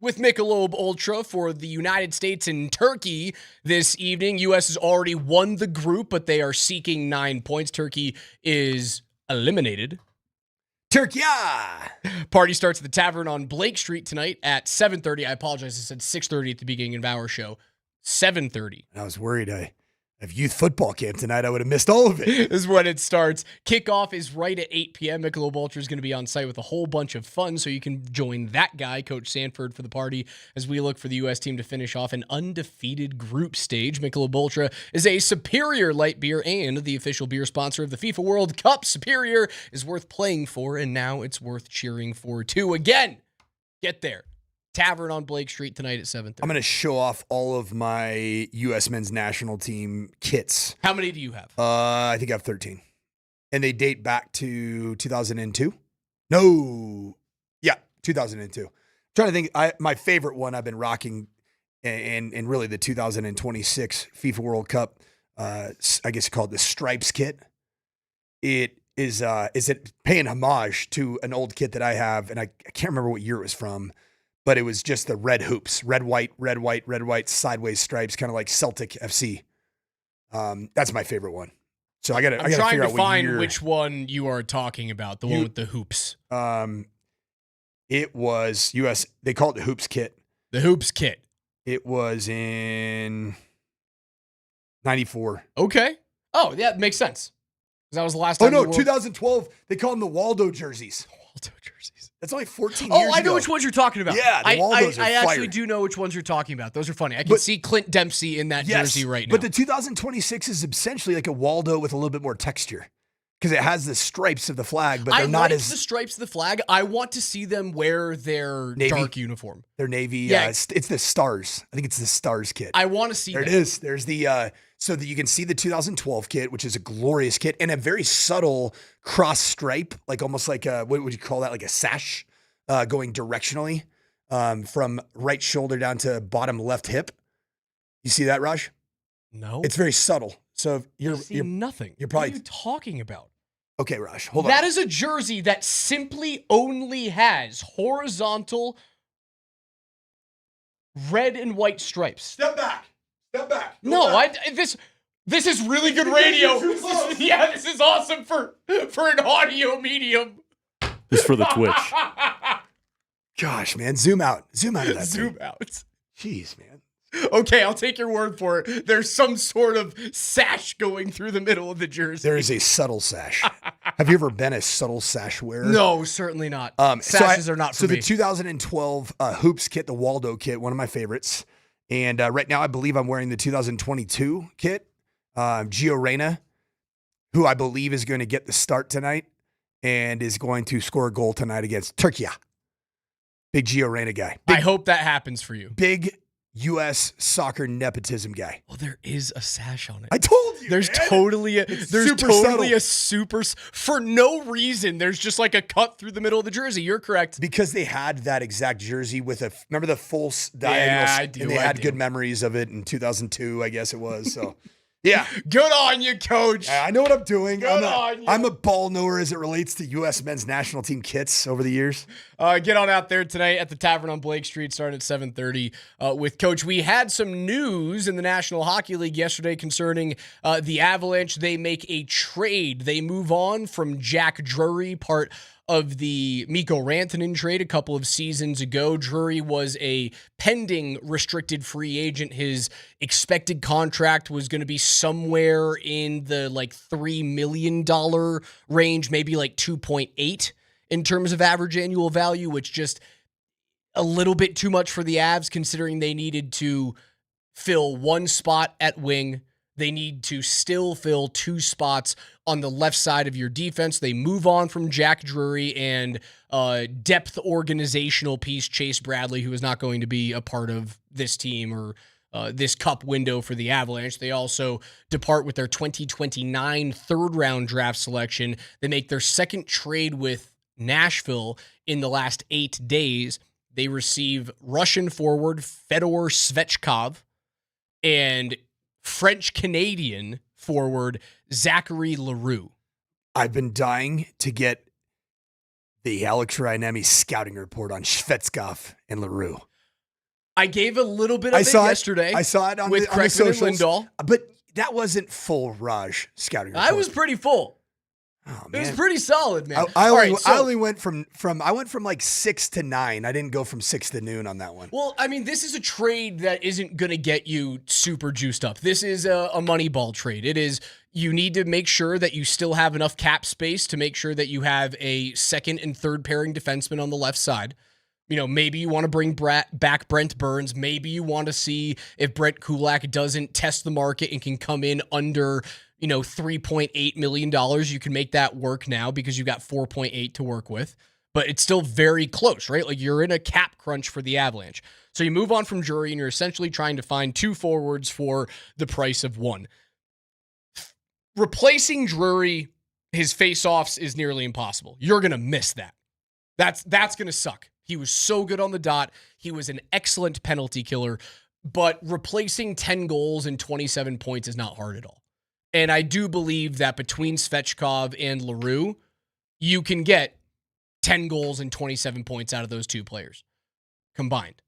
with Michelob Ultra for the United States and Turkey this evening. U.S. has already won the group, but they are seeking 9 points. Turkey is eliminated. Turkey! Party starts at the Tavern on Blake Street tonight at 7:30. I apologize, I said 6:30 at the beginning of our show. 7:30. I was worried I have youth football camp tonight. I would have missed all of it. Is when it starts. Kickoff is right at 8 p.m. Michelob Ultra is going to be on site with a whole bunch of fun, so you can join that guy, Coach Sanford, for the party as we look for the U.S. team to finish off an undefeated group stage. Michelob Ultra is a Superior light beer and the official beer sponsor of the FIFA World Cup. Superior is worth playing for, and now it's worth cheering for, too. Again, get there. Tavern on Blake Street tonight at 7:30. I'm going to show off all of my U.S. men's national team kits. How many do you have? I think I have 13. And they date back to 2002. No. Yeah, 2002. I'm trying to think. My favorite one I've been rocking and really the 2026 FIFA World Cup, I guess called the Stripes kit. It is it paying homage to an old kit that I have, and I can't remember what year it was from. But it was just the red hoops, red, white, sideways stripes, kind of like Celtic FC. That's my favorite one. So I got to figure out what year. I'm trying to find which one you are talking about, the one with the hoops. It was US. They call it the hoops kit. The hoops kit. It was in 94. Okay. Oh, yeah, it makes sense. Because that was the last time. Oh no, 2012. They call them the Waldo jerseys. Waldo jerseys. That's only 14 years ago. Oh, I know which ones you're talking about. Yeah, the Waldos I are actually fire. do know which ones you're talking about. Those are funny. I can see Clint Dempsey in that jersey right now. But the 2026 is essentially like a Waldo with a little bit more texture. Because it has the stripes of the flag, but they're not as... the stripes of the flag. I want to see them wear their dark uniform. Their navy. Yeah. It's the Stars. I think it's the Stars kit. I want to see There that. it is. There's the... so that you can see the 2012 kit, which is a glorious kit, and a very subtle cross stripe, like almost like a... What would you call that? Like a sash going directionally from right shoulder down to bottom left hip. You see that, Raj? No. It's very subtle. So you're nothing. You're probably... What are you talking about? Okay, Raj, hold on. That is a jersey that simply only has horizontal red and white stripes. Step back. No, this is really good radio. This is awesome for an audio medium. Just for the Twitch. Gosh, man, zoom out of that. Zoom thing. out. Jeez, man. Okay, I'll take your word for it. There's some sort of sash going through the middle of the jersey. There is a subtle sash. Have you ever been a subtle sash wearer? No, certainly not. Sashes are not for me. So me. the 2012 hoops kit, the Waldo kit, one of my favorites. And right now I believe I'm wearing the 2022 kit. Gio Reyna, who I believe is going to get the start tonight and is going to score a goal tonight against Turkey. Big Gio Reyna guy. I hope that happens for you. Big U.S. soccer nepotism guy. Well, there is a sash on it. I told you. There's man. totally subtle. a super, for no reason. There's just like a cut through the middle of the jersey. You're correct. Because they had that exact jersey with remember the full diagonal? Yeah, I do. And they had good memories of it in 2002, I guess it was. So, yeah. Good on you, coach. I know what I'm doing. Good on you. I'm a ball knower as it relates to U.S. men's national team kits over the years. Get on out there tonight at the Tavern on Blake Street, starting at 7:30 with Coach. We had some news in the National Hockey League yesterday concerning the Avalanche. They make a trade. They move on from Jack Drury, part of the Mikko Rantanen trade a couple of seasons ago. Drury was a pending restricted free agent. His expected contract was going to be somewhere in the $3 million range, maybe 2.8 in terms of average annual value, which just a little bit too much for the Avs considering they needed to fill one spot at wing. They need to still fill two spots on the left side of your defense. They move on from Jack Drury and depth organizational piece Chase Bradley, who is not going to be a part of this team or this cup window for the Avalanche. They also depart with their 2029 third-round draft selection. They make their second trade with Nashville in the last 8 days. They receive Russian forward Fedor Svechkov, and French-Canadian forward Zachary Leroux. I've been dying to get the Alex Ryanemi scouting report on Svechkov and Leroux. I gave a little bit of it yesterday. I saw it on with the, on the Kreckman and socials, Lindahl. but that wasn't full Raj scouting report. I was pretty full. Oh, It man. was pretty solid, man. I All only, right, so- I only went from like 6 to 9. I didn't go from 6 to noon on that one. Well, I mean, this is a trade that isn't going to get you super juiced up. This is a money ball trade. It is, you need to make sure that you still have enough cap space to make sure that you have a second and third pairing defenseman on the left side. You know, maybe you want to bring back Brent Burns. Maybe you want to see if Brett Kulak doesn't test the market and can come in under, $3.8 million. You can make that work now because you got 4.8 to work with. But it's still very close, right? Like, you're in a cap crunch for the Avalanche. So you move on from Drury and you're essentially trying to find two forwards for the price of one. Replacing Drury, his face-offs is nearly impossible. You're going to miss that. That's going to suck. He was so good on the dot. He was an excellent penalty killer. But replacing 10 goals and 27 points is not hard at all. And I do believe that between Svechkov and Leroux, you can get 10 goals and 27 points out of those two players combined.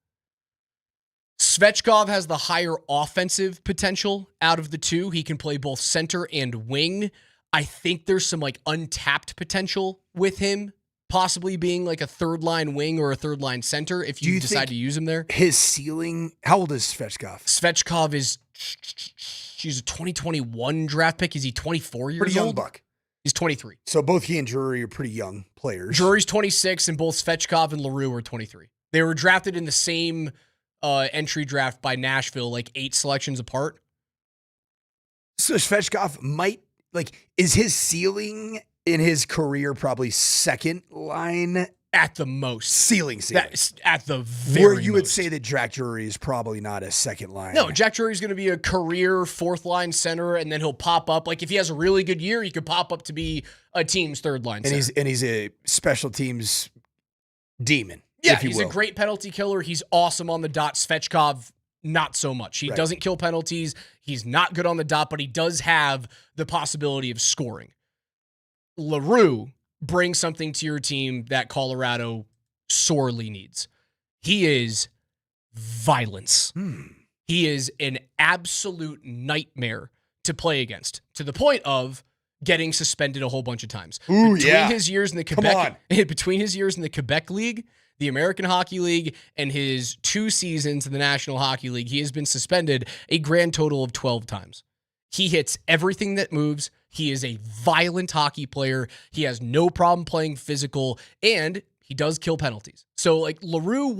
Svechkov has the higher offensive potential out of the two. He can play both center and wing. I think there's some untapped potential with him, possibly being a third line wing or a third line center if you decide to use him there. His ceiling, how old is Svechkov? Svechkov he's a 2021 draft pick. Is he 24 years Pretty young old? buck. He's 23. So both he and Drury are pretty young players. Drury's 26 and both Svechkov and Leroux are 23. They were drafted in the same entry draft by Nashville, 8 selections apart. So Svechkov might, is his ceiling in his career probably second line? At the most. Ceiling. That's at the very Where you would most. say that Jack Drury is probably not a second line. No, Jack Drury's going to be a career fourth line center, and then he'll pop up. If he has a really good year, he could pop up to be a team's third line center. And he's a special teams demon. Yeah, if you he's will. a great penalty killer. He's awesome on the dot. Svechkov, not so much. He doesn't kill penalties. He's not good on the dot, but he does have the possibility of scoring. Leroux brings something to your team that Colorado sorely needs. He is violence. He is an absolute nightmare to play against, to the point of getting suspended a whole bunch of times. Ooh, Between his years in the Come Quebec League, the American Hockey League, and his 2 seasons in the National Hockey League, he has been suspended a grand total of 12 times. He hits everything that moves. He is a violent hockey player. He has no problem playing physical, and he does kill penalties. So, Leroux,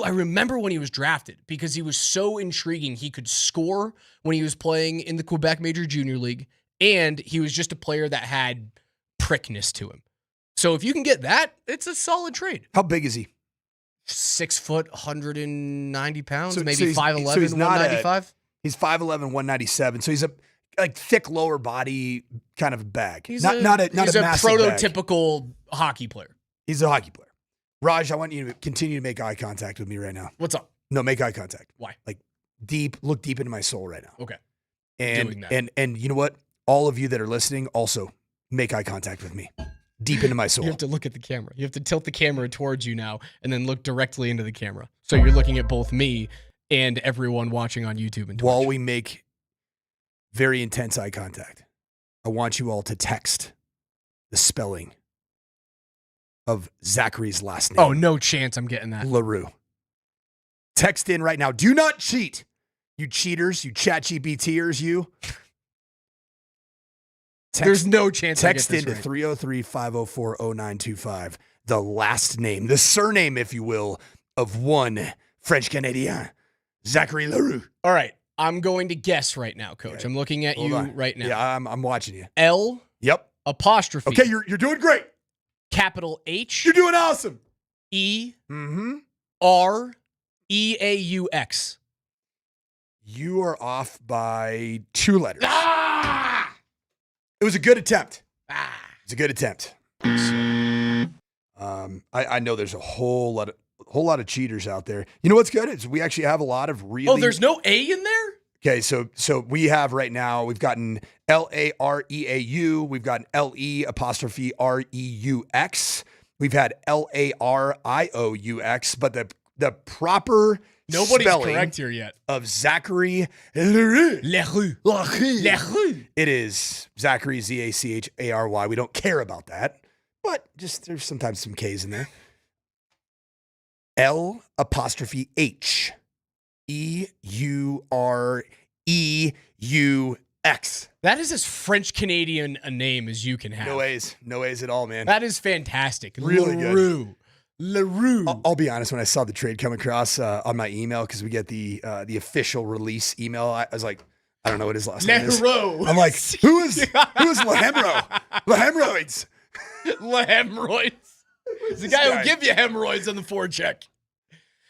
I remember when he was drafted because he was so intriguing. He could score when he was playing in the Quebec Major Junior League, and he was just a player that had prickness to him. So if you can get that, it's a solid trade. How big is he? 6 foot, 190 pounds, So maybe he's- 5'11", so he's not 195. He's 5'11", 197. So he's a thick lower body kind of bag. He's not a a massive bag. prototypical hockey player. He's a hockey player. Raj, I want you to continue to make eye contact with me right now. What's up? No, make eye contact. Why? Look deep into my soul right now. Okay. And Doing that. and you know what? All of you that are listening also make eye contact with me. Deep into my soul. You have to look at the camera. You have to tilt the camera towards you now and then look directly into the camera. So you're looking at both me and everyone watching on YouTube and Twitch. While we make very intense eye contact, I want you all to text the spelling of Zachary's last name. Oh, no chance I'm getting that. Leroux. Text in right now. Do not cheat. You cheaters, you ChatGPTers, you. There's no chance I get Text this into right. 303-504-0925. The last name, the surname, if you will, of one French Canadian, Zachary Leroux. All right. I'm going to guess right now, Coach. Okay. I'm looking at Hold you on. right now. Yeah, I'm watching you. L Yep. apostrophe. Okay, you're doing great. Capital H You're doing awesome. E Mm-hmm. R E A U X. You are off by 2 letters. It was a good attempt. It's a good attempt. I know there's a whole lot whole lot of cheaters out there. You know what's good is we actually have a lot of really. Oh, there's no A in there? Okay, so we have right now, we've gotten Lareau, we've gotten LE''REUX, we've had LARIOUX, but the proper Nobody's spelling correct here yet. of Zachary Leroux. Leroux. It is Zachary, Zachary. We don't care about that, but just there's sometimes some K's in there. L'H EUREUX. That is as French Canadian a name as you can have. No A's at all, man. That is fantastic. Really good. Leroux. I'll be honest. When I saw the trade come across on my email, because we get the official release email, I was like, I don't know what his last name is. Leroux. I'm like, who is Lahemro? Lahemroids. Hemorrhoids. It's the guy who'll give you hemorrhoids on the forecheck.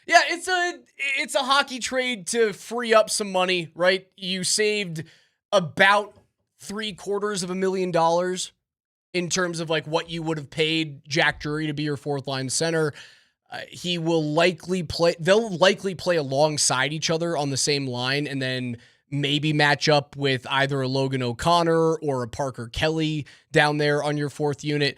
Yeah, it's a hockey trade to free up some money, right? You saved about $750,000 in terms of like what you would have paid Jack Drury to be your fourth line center. He will likely play. They'll likely play alongside each other on the same line, and then maybe match up with either a Logan O'Connor or a Parker Kelly down there on your fourth unit.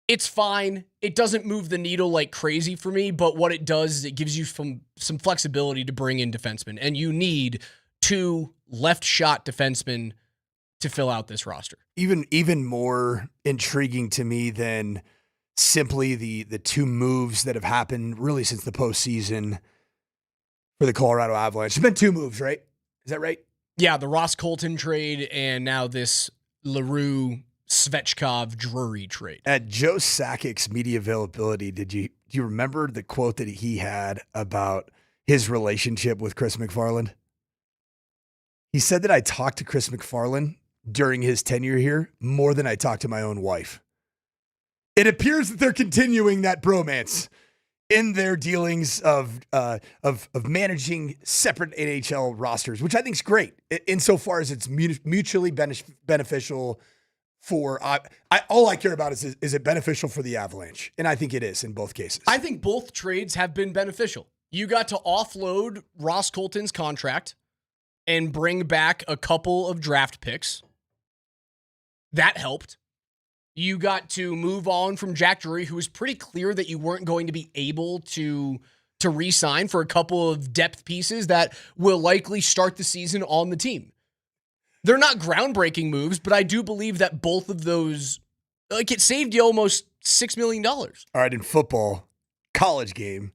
It's fine. It doesn't move the needle like crazy for me, but what it does is it gives you some flexibility to bring in defensemen, and you need 2 left shot defensemen to fill out this roster. Even more intriguing to me than simply the 2 moves that have happened really since the postseason for the Colorado Avalanche. There's been 2 moves, right? Is that right? Yeah, the Ross Colton trade and now this Leroux Svechkov Drury trade. At Joe Sakic's media availability, do you remember the quote that he had about his relationship with Chris McFarland? He said that I talked to Chris McFarland during his tenure here more than I talked to my own wife. It appears that they're continuing that bromance in their dealings of managing separate NHL rosters, which I think is great insofar as it's mutually beneficial for all I care about is it beneficial for the Avalanche? And I think it is in both cases. I think both trades have been beneficial. You got to offload Ross Colton's contract and bring back a couple of draft picks. That helped. You got to move on from Jack Drury, who was pretty clear that you weren't going to be able to re-sign for a couple of depth pieces that will likely start the season on the team. They're not groundbreaking moves, but I do believe that both of those, like, it saved you almost $6 million. All right, in football, college game,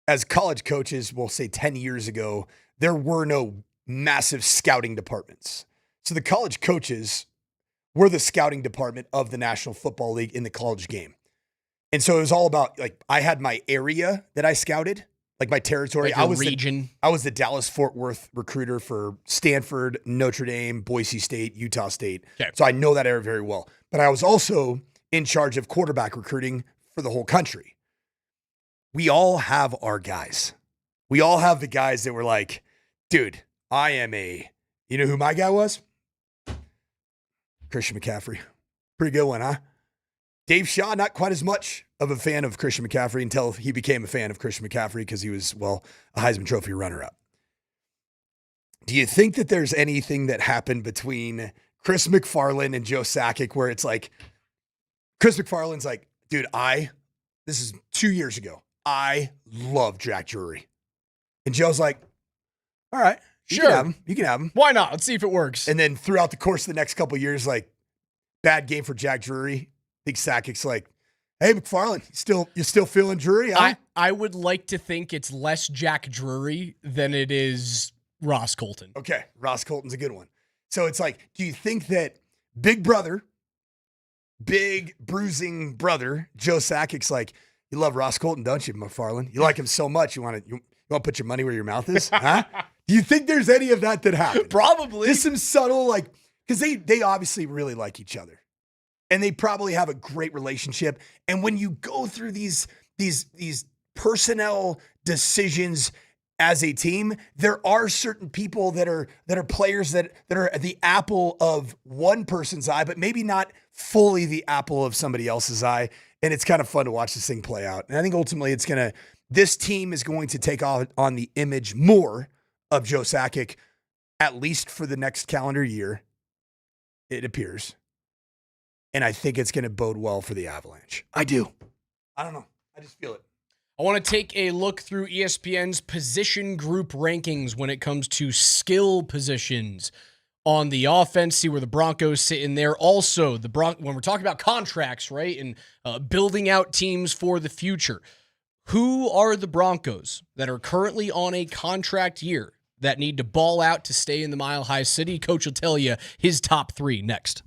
as college coaches will say 10 years ago, there were no massive scouting departments. So the college coaches were the scouting department of the National Football League in the college game. And so it was all about, like, I had my area that I scouted, like my territory. Like I was region. I was the Dallas-Fort Worth recruiter for Stanford, Notre Dame, Boise State, Utah State. Okay. So I know that area very well. But I was also in charge of quarterback recruiting for the whole country. We all have our guys. We all have the guys that were like, dude, you know who my guy was? Christian McCaffrey. Pretty good one, huh? Dave Shaw, not quite as much of a fan of Christian McCaffrey until he became a fan of Christian McCaffrey because he was, well, a Heisman Trophy runner-up. Do you think that there's anything that happened between Chris McFarland and Joe Sakic where it's like, Chris McFarland's like, dude, this is 2 years ago, I love Jack Drury. And Joe's like, all right, Sure. You can have him. Why not? Let's see if it works. And then throughout the course of the next couple of years, like, bad game for Jack Drury. I think Sakic's like, hey, McFarland, you still feeling Drury? Huh? I would like to think it's less Jack Drury than it is Ross Colton. Okay, Ross Colton's a good one. So it's like, do you think that big bruising brother, Joe Sakic's like, you love Ross Colton, don't you, McFarland? You like him so much, you want to put your money where your mouth is? Huh? Do you think there's any of that happened? Probably. Just some subtle, like, because they obviously really like each other. And they probably have a great relationship. And when you go through these personnel decisions as a team, there are certain people that are players that are the apple of one person's eye, but maybe not fully the apple of somebody else's eye. And it's kind of fun to watch this thing play out. And I think ultimately this team is going to take on the image more of Joe Sakic, at least for the next calendar year, it appears. And I think it's going to bode well for the Avalanche. I do. I don't know. I just feel it. I want to take a look through ESPN's position group rankings when it comes to skill positions on the offense, see where the Broncos sit in there. Also, when we're talking about contracts, right, and building out teams for the future, who are the Broncos that are currently on a contract year that need to ball out to stay in the Mile High City? Coach will tell you his top 3 next.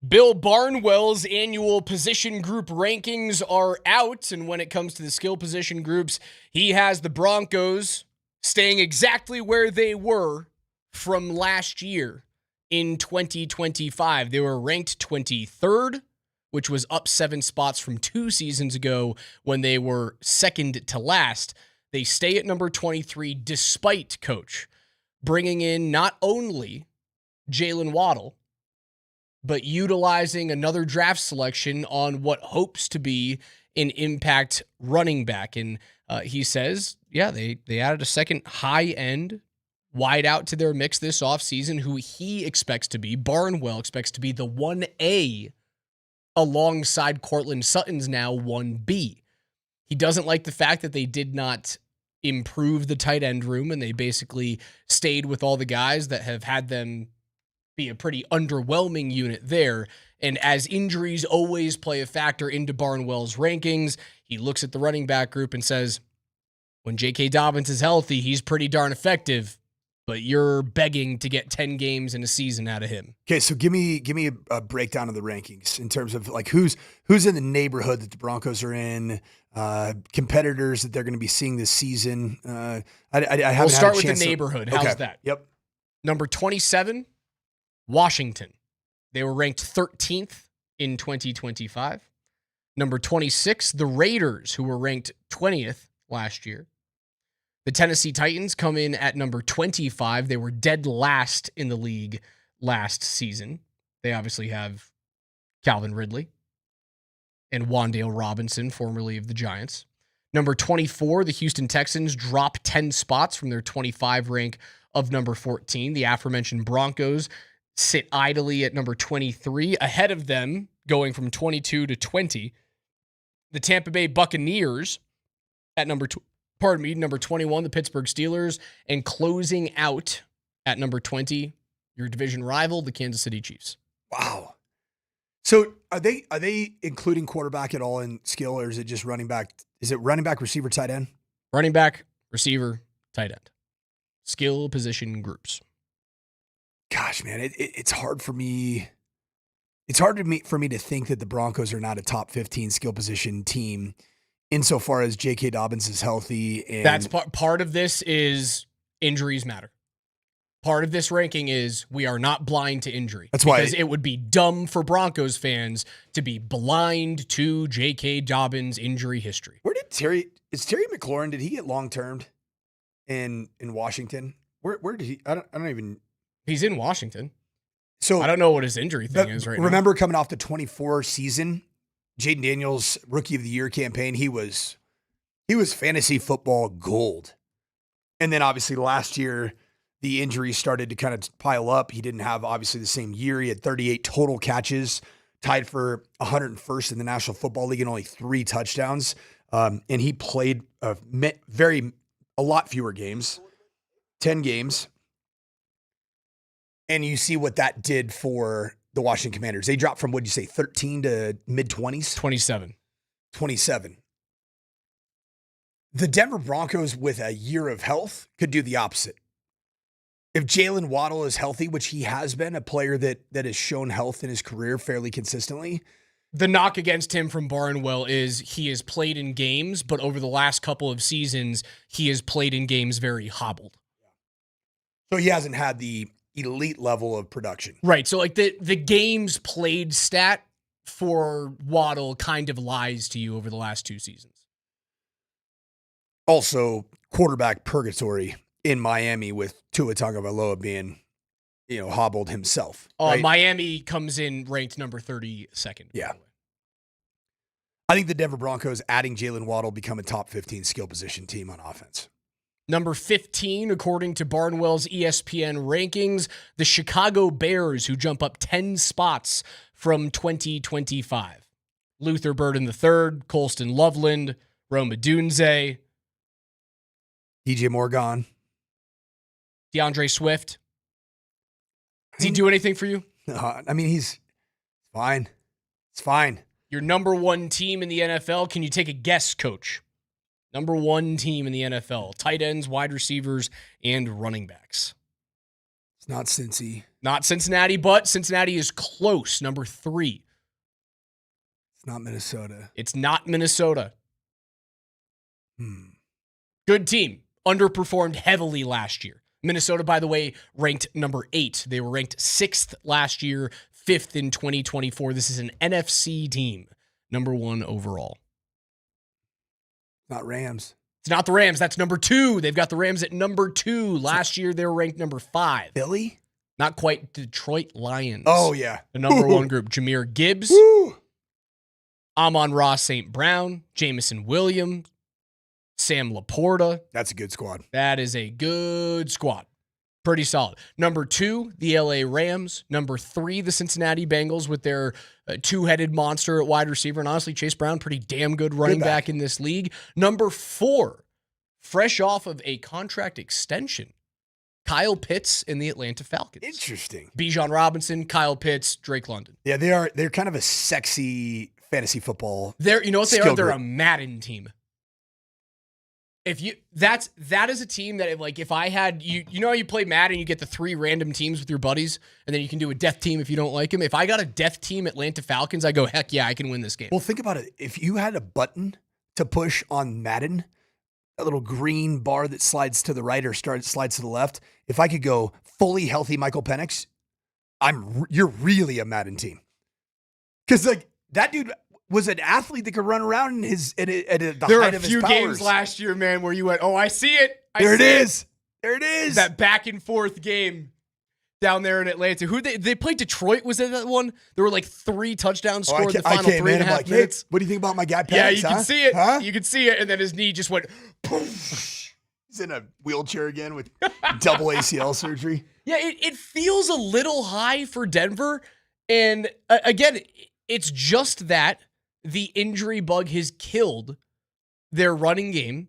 Bill Barnwell's annual position group rankings are out, and when it comes to the skill position groups, he has the Broncos staying exactly where they were from last year in 2025. They were ranked 23rd, which was up 7 spots from 2 seasons ago when they were second to last. They stay at number 23 despite Coach bringing in not only Jalen Waddle, but utilizing another draft selection on what hopes to be an impact running back. And he says, yeah, they added a second high-end wideout to their mix this offseason, who he expects to be, Barnwell expects to be the 1A alongside Cortland Sutton's now 1B. He doesn't like the fact that they did not improve the tight end room, and they basically stayed with all the guys that have had them be a pretty underwhelming unit there. And as injuries always play a factor into Barnwell's rankings, he looks at the running back group and says, when J.K. Dobbins is healthy, he's pretty darn effective, but you're begging to get 10 games in a season out of him. Okay, so give me a breakdown of the rankings in terms of like who's in the neighborhood that the Broncos are in, competitors that they're going to be seeing this season. I haven't We'll start had a with the chance to- neighborhood. How's Okay. that? Yep. Number 27, Washington. They were ranked 13th in 2025. Number 26, the Raiders, who were ranked 20th last year. The Tennessee Titans come in at number 25. They were dead last in the league last season. They obviously have Calvin Ridley and Wan'Dale Robinson, formerly of the Giants. Number 24, the Houston Texans drop 10 spots from their 25 rank of number 14. The aforementioned Broncos sit idly at number 23. Ahead of them, going from 22 to 20, the Tampa Bay Buccaneers at number 21, the Pittsburgh Steelers, and closing out at number 20, your division rival, the Kansas City Chiefs. Wow. So are they including quarterback at all in skill, or is it just running back? Is it running back, receiver, tight end? Running back, receiver, tight end. Skill position groups. Gosh, man, it's hard for me. It's hard for me to think that the Broncos are not a top 15 skill position team insofar as J.K. Dobbins is healthy. And That's part of this is injuries matter. Part of this ranking is we are not blind to injury. That's why because it would be dumb for Broncos fans to be blind to J.K. Dobbins' injury history. Where did Terry McLaurin? Did he get long termed in Washington? Where did he? I don't even. He's in Washington. So I don't know what his injury thing is right now. Remember coming off the 24 season, Jaden Daniels Rookie of the Year campaign, he was fantasy football gold. And then obviously last year, the injuries started to kind of pile up. He didn't have obviously the same year. He had 38 total catches, tied for 101st in the National Football League and only 3 touchdowns. And he played a lot fewer games, 10 games. And you see what that did for the Washington Commanders. They dropped from, what'd you say, 13 to mid-20s? 27. The Denver Broncos, with a year of health, could do the opposite. If Jalen Waddle is healthy, which he has been, a player that has shown health in his career fairly consistently. The knock against him from Barnwell is he has played in games, but over the last couple of seasons, he has played in games very hobbled. So he hasn't had the elite level of production. Right. So like the games played stat for Waddle kind of lies to you over the last 2 seasons. Also, quarterback purgatory in Miami with Tua Tagovailoa being, hobbled himself. Right? Miami comes in ranked number 32nd. Yeah. I think the Denver Broncos adding Jalen Waddle become a top 15 skill position team on offense. Number 15, according to Barnwell's ESPN rankings, the Chicago Bears, who jump up 10 spots from 2025. Luther Burden III, Colston Loveland, Roma Dunze, DJ Morgan, DeAndre Swift. Does he do anything for you? He's fine. It's fine. Your number 1 team in the NFL. Can you take a guess, Coach? Number 1 team in the NFL. Tight ends, wide receivers, and running backs. It's not Cincy. Not Cincinnati, but Cincinnati is close. Number 3. It's not Minnesota. It's not Minnesota. Hmm. Good team. Underperformed heavily last year. Minnesota, by the way, ranked number 8. They were ranked 6th last year, 5th in 2024. This is an NFC team. Number 1 overall. Not Rams. It's not the Rams. That's number 2. They've got the Rams at number 2. Last year, they were ranked number 5. Philly? Not quite. Detroit Lions. Oh, yeah. The number 1 group. Jahmyr Gibbs. Woo! Amon-Ra St. Brown. Jamison Williams. Sam Laporta. That's a good squad. That is a good squad. Pretty solid. Number 2, the LA Rams. Number 3, the Cincinnati Bengals with their two-headed monster at wide receiver. And honestly, Chase Brown, pretty damn good running back in this league. Number 4, fresh off of a contract extension, Kyle Pitts in the Atlanta Falcons. Interesting. Bijan Robinson, Kyle Pitts, Drake London. Yeah, they're kind of a sexy fantasy football. You know what they are? They're group. a Madden team. That is a team that if I had you know how you play Madden, you get the 3 random teams with your buddies, and then you can do a death team if you don't like them. If I got a death team Atlanta Falcons, I go, heck yeah, I can win this game. Well, think about it. If you had a button to push on Madden, a little green bar that slides to the right or slides to the left, if I could go fully healthy Michael Penix, you're really a Madden team. Because that dude was an athlete that could run around at the height of his powers. There were a few games last year, man, where you went, oh, I see it. There it is. There it is. That back and forth game down there in Atlanta. Who they played Detroit? Was that one? There were like 3 touchdowns scored in the final 3.5 minutes. Hey, what do you think about my guy Penix? Yeah, you can see it. Huh? You can see it. And then his knee just went poof. He's in a wheelchair again with double ACL surgery. Yeah, it feels a little high for Denver. And again, it's just that the injury bug has killed their running game.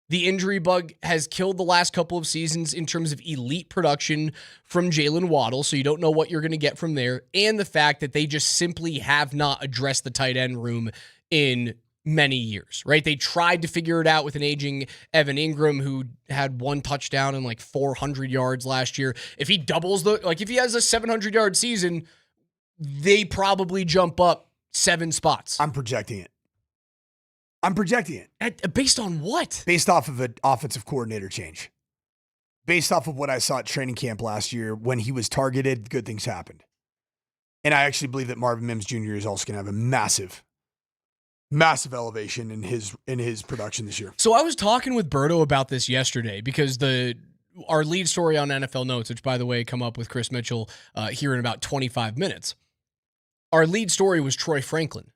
The injury bug has killed the last couple of seasons in terms of elite production from Jalen Waddle, so you don't know what you're going to get from there, and the fact that they just simply have not addressed the tight end room in many years, right? They tried to figure it out with an aging Evan Ingram who had 1 touchdown and like 400 yards last year. If he doubles if he has a 700-yard season, they probably jump up 7 spots. I'm projecting it. Based on what? Based off of an offensive coordinator change. Based off of what I saw at training camp last year, when he was targeted, good things happened. And I actually believe that Marvin Mims Jr. is also going to have a massive elevation in his production this year. So I was talking with Berto about this yesterday because our lead story on NFL Notes, which by the way come up with Chris Mitchell here in about 25 minutes. Our lead story was Troy Franklin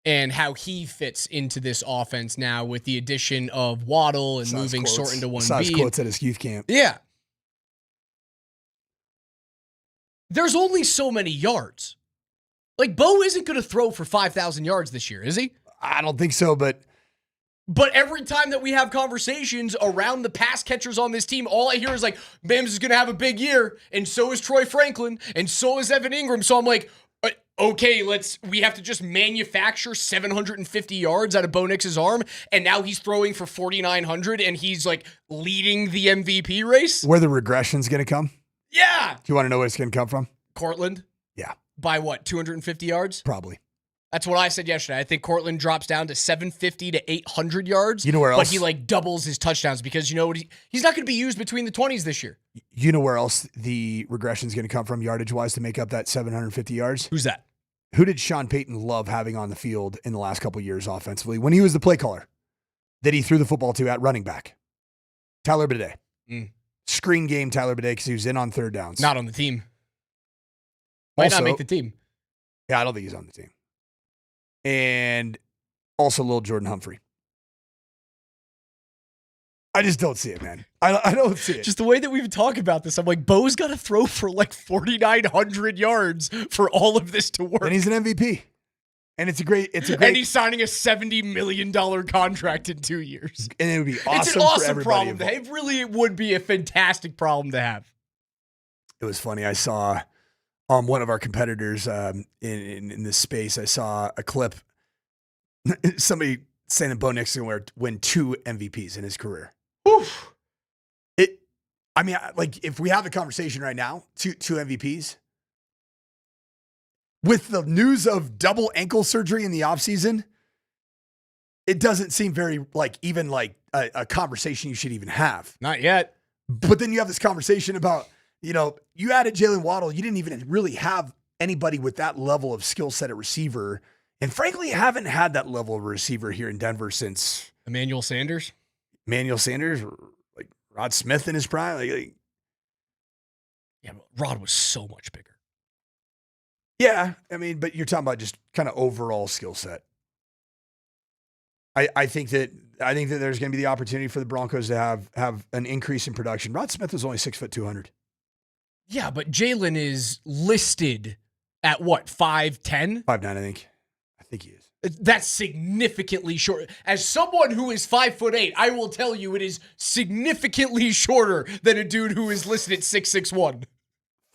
and how he fits into this offense now with the addition of Waddle and moving sort into 1B. Saw his quotes at his youth camp. Yeah. There's only so many yards. Like, Bo isn't going to throw for 5,000 yards this year, is he? I don't think so, but every time that we have conversations around the pass catchers on this team, all I hear is like, Mims is going to have a big year, and so is Troy Franklin, and so is Evan Ingram. So I'm like, okay, we have to just manufacture 750 yards out of Bo Nix's arm, and now he's throwing for 4,900, and he's like leading the MVP race? where the regression's going to come? Yeah! Do you want to know where it's going to come from? Cortland? Yeah. By what, 250 yards? Probably. That's what I said yesterday. I think Cortland drops down to 750 to 800 yards. You know where else? But he doubles his touchdowns because you know what? He's not going to be used between the 20s this year. You know where else the regression is going to come from yardage-wise to make up that 750 yards? Who's that? Who did Sean Payton love having on the field in the last couple of years offensively when he was the play caller that he threw the football to at running back? Tyler Bidet. Screen game Tyler Bidet because he was in on third downs. Not on the team. Might not make the team. Yeah, I don't think he's on the team. And also little Jordan Humphrey. I just don't see it, man. I don't see it. Just the way that we've talked about this, I'm like, Bo's got to throw for like 4,900 yards for all of this to work. And he's an MVP. And it's a great. And he's signing a $70 million contract in 2 years. And it would be awesome. It's an awesome for problem to have. It really would be a fantastic problem to have. It was funny. I saw one of our competitors in this space. I saw a clip. Somebody saying that Bo Nix is going to win 2 MVPs in his career. Oof. I mean, like if we have the conversation right now, two MVPs. With the news of double ankle surgery in the offseason, it doesn't seem very even a conversation you should even have. Not yet. But then you have this conversation about, you added Jalen Waddle. You didn't even really have anybody with that level of skill set at receiver. And frankly, haven't had that level of receiver here in Denver since Emmanuel Sanders, or like Rod Smith in his prime. Yeah, but Rod was so much bigger. Yeah, I mean, but you're talking about just kind of overall skill set. I think that there's going to be the opportunity for the Broncos to have an increase in production. Rod Smith was only 6'2". Yeah, but Jalen is listed at what, 5'10"? 5'9", I think. I think he is. That's significantly short. As someone who is 5'8", I will tell you it is significantly shorter than a dude who is listed at 6'1".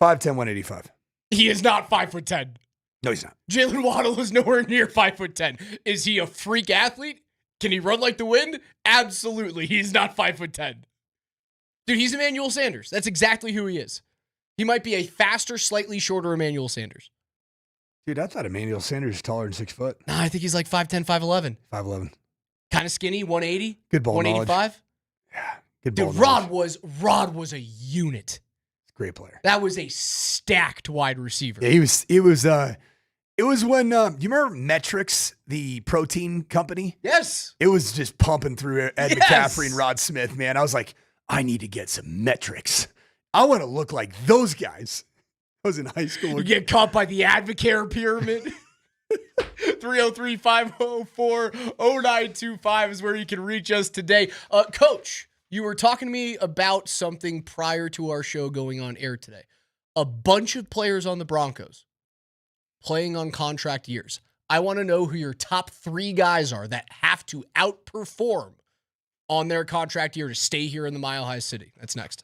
5'10", 185. He is not 5'10". No, he's not. Jalen Waddle is nowhere near 5'10". Is he a freak athlete? Can he run like the wind? Absolutely. He's not 5'10". Dude, he's Emmanuel Sanders. That's exactly who he is. He might be a faster, slightly shorter Emmanuel Sanders. Dude, I thought Emmanuel Sanders was taller than 6 foot. Nah, I think he's like 5'10", 5'11". 5'11". Kind of skinny, 180. Good ball 185. knowledge. Yeah, good ball Dude, knowledge. Rod was a unit. Great player. That was a stacked wide receiver. Yeah, it was when, do you remember Metrics, the protein company? Yes. It was just pumping through Ed McCaffrey and Rod Smith, man. I was like, I need to get some Metrics. I want to look like those guys. I was in high school. You get caught by the Advocare pyramid. 303-504-0925 is where you can reach us today. Coach, you were talking to me about something prior to our show going on air today. A bunch of players on the Broncos playing on contract years. I want to know who your top 3 guys are that have to outperform on their contract year to stay here in the Mile High City. That's next.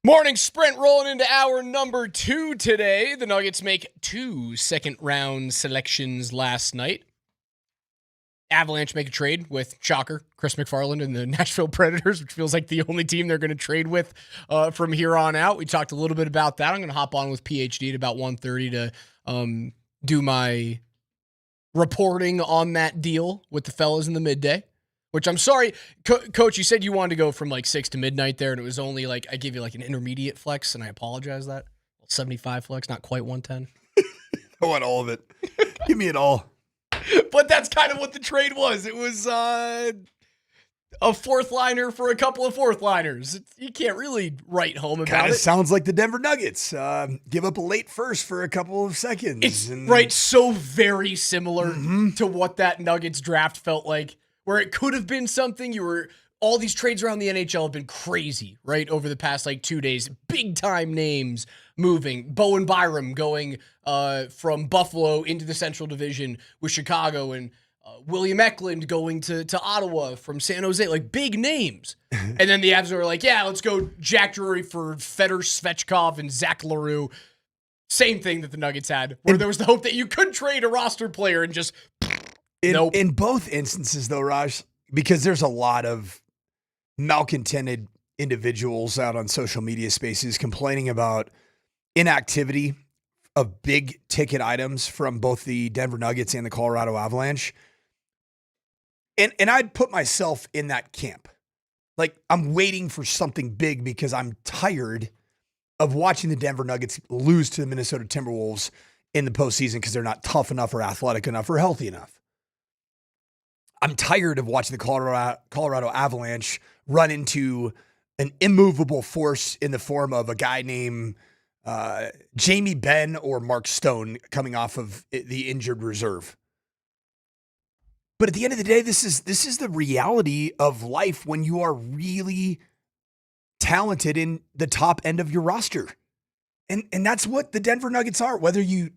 Morning sprint rolling into hour number 2 today. The Nuggets make 2 second-round selections last night. Avalanche make a trade with, shocker, Chris McFarland and the Nashville Predators, which feels like the only team they're going to trade with from here on out. We talked a little bit about that. I'm going to hop on with PhD at about 1:30 to do my reporting on that deal with the fellas in the midday. Which I'm sorry, Coach, you said you wanted to go from like 6 to midnight there, and it was only like, I gave you like an intermediate flex, and I apologize that. 75 flex, not quite 110. I want all of it. Give me it all. But that's kind of what the trade was. It was a fourth liner for a couple of fourth liners. You can't really write home about Kind it. of sounds like the Denver Nuggets. Give up a late first for a couple of seconds. It's right, so very similar to what that Nuggets draft felt like. Where it could have been something, all these trades around the NHL have been crazy, right? Over the past 2 days, big time names moving. Bowen Byram going from Buffalo into the Central Division with Chicago, and William Eklund going to Ottawa from San Jose, like big names. And then the Avs were like, yeah, let's go Jack Drury for Fedor Svechkov and Zach LaRue. Same thing that the Nuggets had, where there was the hope that you could trade a roster player and just... Nope. In both instances, though, Raj, because there's a lot of malcontented individuals out on social media spaces complaining about inactivity of big ticket items from both the Denver Nuggets and the Colorado Avalanche. And I'd put myself in that camp. Like, I'm waiting for something big because I'm tired of watching the Denver Nuggets lose to the Minnesota Timberwolves in the postseason because they're not tough enough or athletic enough or healthy enough. I'm tired of watching the Colorado Avalanche run into an immovable force in the form of a guy named Jamie Benn or Mark Stone coming off of the injured reserve. But at the end of the day, this is the reality of life when you are really talented in the top end of your roster. And that's what the Denver Nuggets are, whether you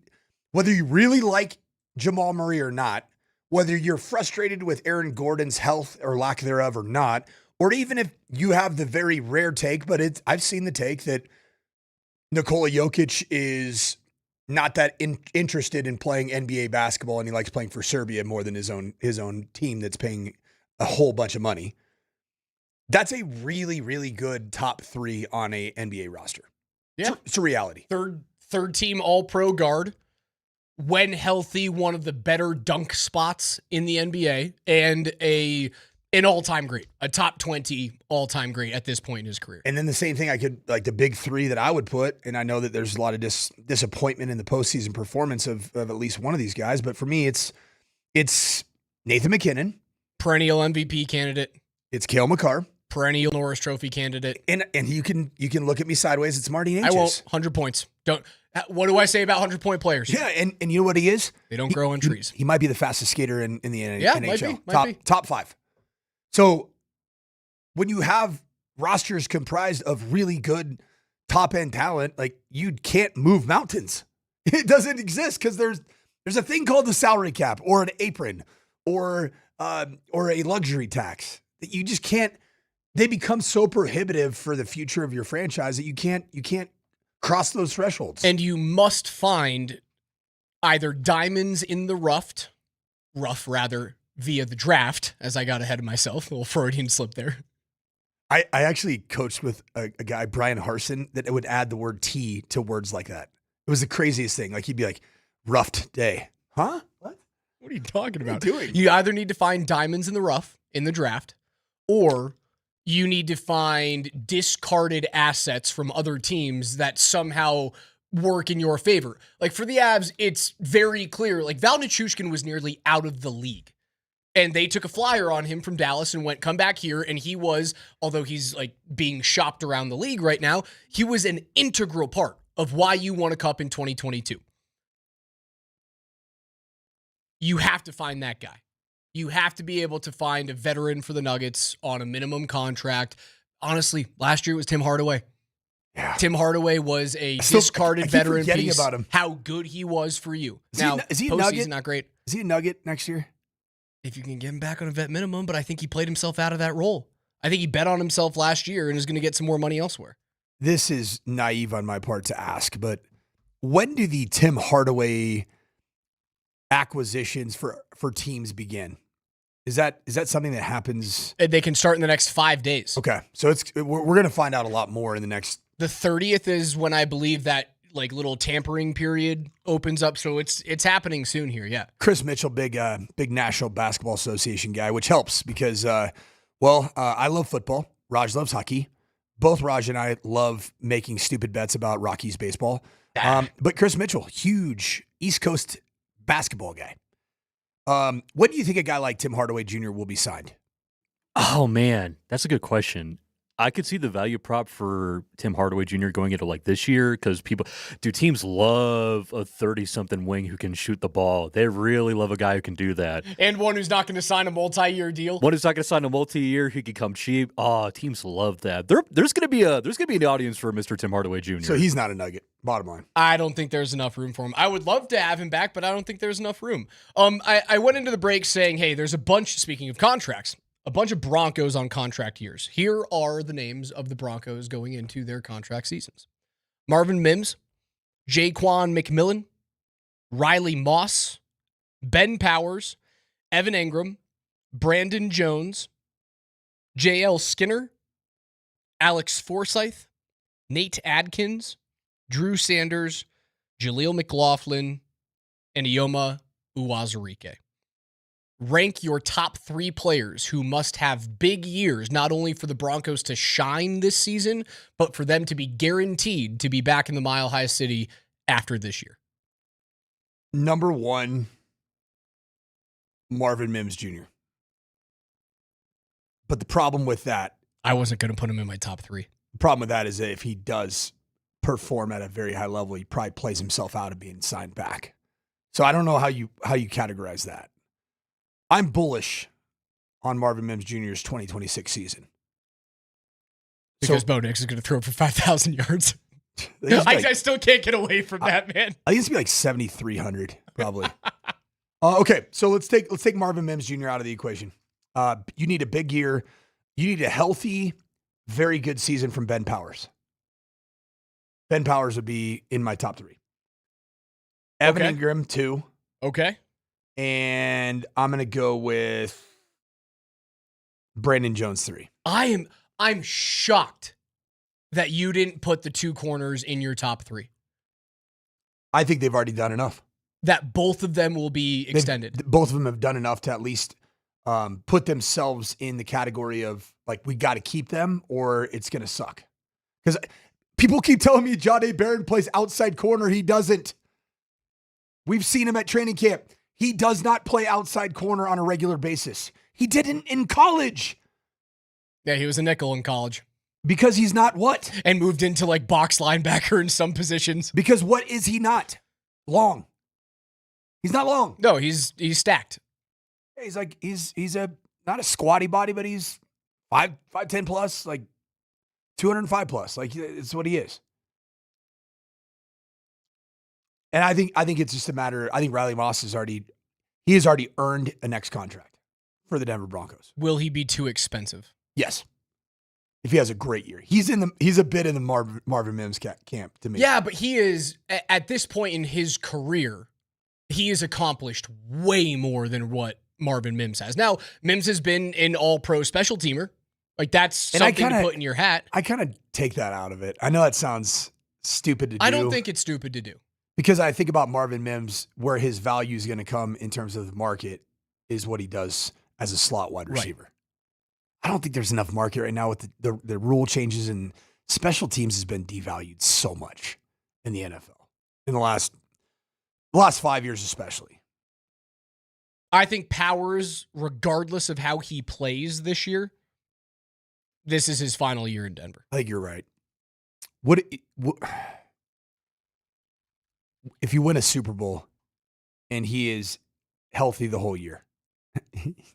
really like Jamal Murray or not, whether you're frustrated with Aaron Gordon's health or lack thereof or not, or even if you have the very rare take, but I've seen the take that Nikola Jokic is not that interested in playing NBA basketball and he likes playing for Serbia more than his own team that's paying a whole bunch of money. That's a really, really good top 3 on a NBA roster. Yeah. It's a reality. Third team all-pro guard. When healthy, one of the better dunk spots in the NBA, and an all-time great, a top 20 all-time great at this point in his career. And then the same thing like the big 3 that I would put, and I know that there's a lot of disappointment in the postseason performance of at least one of these guys, but for me, it's Nathan McKinnon. Perennial MVP candidate. It's Cale Makar. Perennial Norris Trophy candidate. And you can look at me sideways. It's Marty Necas. I won't. 100 points. What do I say about 100-point players? Yeah, and you know what he is? They don't grow on trees. He might be the fastest skater in the NHL. Yeah, might be. Top 5. So when you have rosters comprised of really good top-end talent, like you can't move mountains. It doesn't exist because there's a thing called the salary cap or an apron or a luxury tax that you just can't. They become so prohibitive for the future of your franchise that you can't cross those thresholds. And you must find either diamonds in the rough via the draft, as I got ahead of myself, a little Freudian slip there. I actually coached with a guy, Brian Harson, that would add the word T to words like that. It was the craziest thing. Like he'd be like, roughed day. Huh? What are you talking about? What are you doing? You either need to find diamonds in the rough in the draft, or you need to find discarded assets from other teams that somehow work in your favor. Like for the Avs, it's very clear. Like Val Nichushkin was nearly out of the league. And they took a flyer on him from Dallas and went, come back here. And he was, although he's like being shopped around the league right now, he was an integral part of why you won a cup in 2022. You have to find that guy. You have to be able to find a veteran for the Nuggets on a minimum contract. Honestly, last year it was Tim Hardaway. Yeah. Tim Hardaway was a discarded veteran piece. About him. How good he was for you. Is he a Nugget? Not great. Is he a Nugget next year? If you can get him back on a vet minimum, but I think he played himself out of that role. I think he bet on himself last year and is going to get some more money elsewhere. this is naive on my part to ask, but when do the Tim Hardaway acquisitions for teams begin? Is that something that happens? They can start in the next 5 days. Okay, so we're going to find out a lot more in the next. The 30th is when I believe that like little tampering period opens up. So it's happening soon here. Yeah. Chris Mitchell, big National Basketball Association guy, which helps because, I love football. Raj loves hockey. Both Raj and I love making stupid bets about Rockies baseball. But Chris Mitchell, huge East Coast basketball guy. When do you think a guy like Tim Hardaway Jr. will be signed? Oh, man, that's a good question. I could see the value prop for Tim Hardaway Jr. going into like this year because teams love a 30-something wing who can shoot the ball. They really love a guy who can do that. And one who's not going to sign a multi-year deal. One who's not going to sign a multi-year, he could come cheap. Oh, teams love that. There's going to be an audience for Mr. Tim Hardaway Jr. So he's not a Nugget, bottom line. I don't think there's enough room for him. I would love to have him back, but I don't think there's enough room. I went into the break saying, hey, there's a bunch, speaking of contracts, a bunch of Broncos on contract years. Here are the names of the Broncos going into their contract seasons. Marvin Mims, Jaquan McMillan, Riley Moss, Ben Powers, Evan Engram, Brandon Jones, J.L. Skinner, Alex Forsythe, Nate Adkins, Drew Sanders, Jaleel McLaughlin, and Ioma Uwazurike. Rank your top 3 players who must have big years, not only for the Broncos to shine this season, but for them to be guaranteed to be back in the Mile High City after this year. Number 1, Marvin Mims Jr. But the problem with that, I wasn't going to put him in my top 3. The problem with that is that if he does perform at a very high level, he probably plays himself out of being signed back. So I don't know how you categorize that. I'm bullish on Marvin Mims Jr.'s 2026 season. Because Bo Nix is going to throw for 5,000 yards. I still can't get away from that, man. I think it's going to be like 7,300, probably. Okay, so let's take Marvin Mims Jr. out of the equation. You need a big year. You need a healthy, very good season from Ben Powers. Ben Powers would be in my top 3. Evan Engram, 2. Okay. And I'm going to go with Brandon Jones, 3. I'm shocked that you didn't put the 2 corners in your top 3. I think they've already done enough. That both of them will be extended. Both of them have done enough to at least put themselves in the category of, like, we got to keep them or it's going to suck. Because people keep telling me Jahdae Barron plays outside corner. He doesn't. We've seen him at training camp. He does not play outside corner on a regular basis. He didn't in college. Yeah, he was a nickel in college. Because he's not what? And moved into like box linebacker in some positions. Because what is he not? Long. He's not long. No, he's stacked. He's like, he's a not a squatty body, but he's 5'10 plus, like 205 plus. Like, it's what he is. And I think it's just a matter. I think Riley Moss has already earned a next contract for the Denver Broncos. Will he be too expensive? Yes. If he has a great year, he's a bit in the Marvin Mims camp to me. Yeah, but he is at this point in his career, he has accomplished way more than what Marvin Mims has. Now, Mims has been an All-Pro special teamer. Like, that's something to put in your hat. I kind of take that out of it. I know that sounds stupid to do. I don't think it's stupid to do. Because I think about Marvin Mims, where his value is going to come in terms of the market is what he does as a slot wide receiver. Right. I don't think there's enough market right now with the rule changes, and special teams has been devalued so much in the NFL in the last 5 years especially. I think Powers, regardless of how he plays this year, this is his final year in Denver. I think you're right. What if you win a Super Bowl and he is healthy the whole year?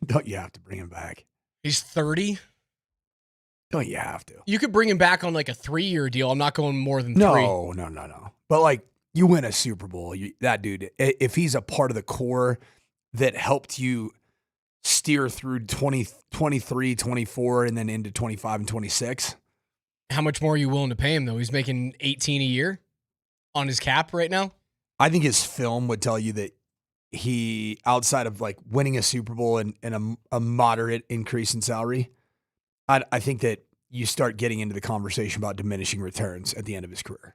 Don't you have to bring him back? He's 30. Don't you have to? You could bring him back on like a 3-year deal. I'm not going more than 3. No. But like, you win a Super Bowl, that dude, if he's a part of the core that helped you steer through 23, 24, and then into 25 and 26, How much more are you willing to pay him, though? He's making 18 a year on his cap right now. I think his film would tell you that he, outside of like winning a Super Bowl and a moderate increase in salary, I think that you start getting into the conversation about diminishing returns at the end of his career.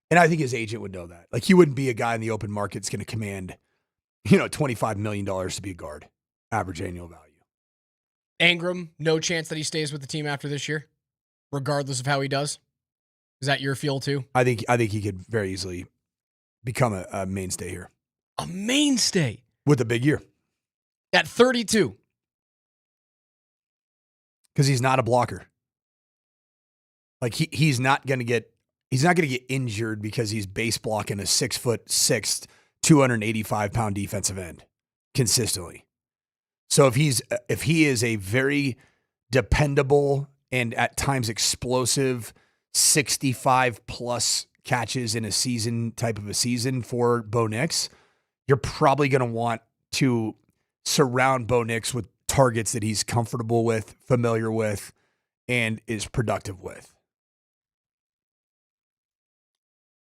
And I think his agent would know that. Like, he wouldn't be a guy in the open market that's going to command, $25 million to be a guard, average annual value. Ingram, no chance that he stays with the team after this year, regardless of how he does. Is that your feel too? I think he could very easily become a mainstay here. A mainstay With a big year. at 32. Because he's not a blocker. Like, he's not going to get injured because he's base blocking a 6'6", 285-pound defensive end consistently. So if he is a very dependable and at times explosive 65 plus catches in a season type of a season for Bo Nix, you're probably going to want to surround Bo Nix with targets that he's comfortable with, familiar with, and is productive with.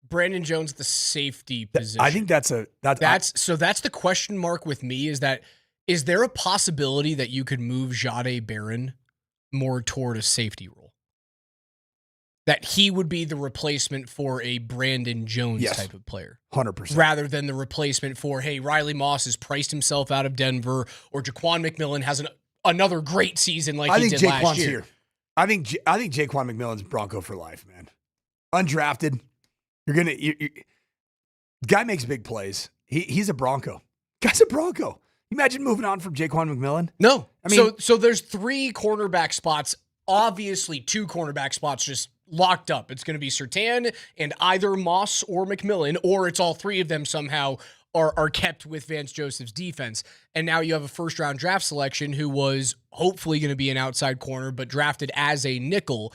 Brandon Jones, the safety position. I think that's the question mark with me is there a possibility that you could move Jahdae Barron more toward a safety role? That he would be the replacement for a Brandon Jones type of player. 100%. Rather than the replacement for, hey, Riley Moss has priced himself out of Denver, or Jaquan McMillan has another great season like he did last year. Here. I think Jaquan McMillan's Bronco for life, man. Undrafted. Guy makes big plays. He's a Bronco. Guy's a Bronco. Imagine moving on from Jaquan McMillan. No. I mean, so there's 3 cornerback spots, obviously 2 cornerback spots just locked up. It's going to be Surtain and either Moss or McMillan, or it's all 3 of them somehow are kept with Vance Joseph's defense. And now you have a first-round draft selection who was hopefully going to be an outside corner, but drafted as a nickel.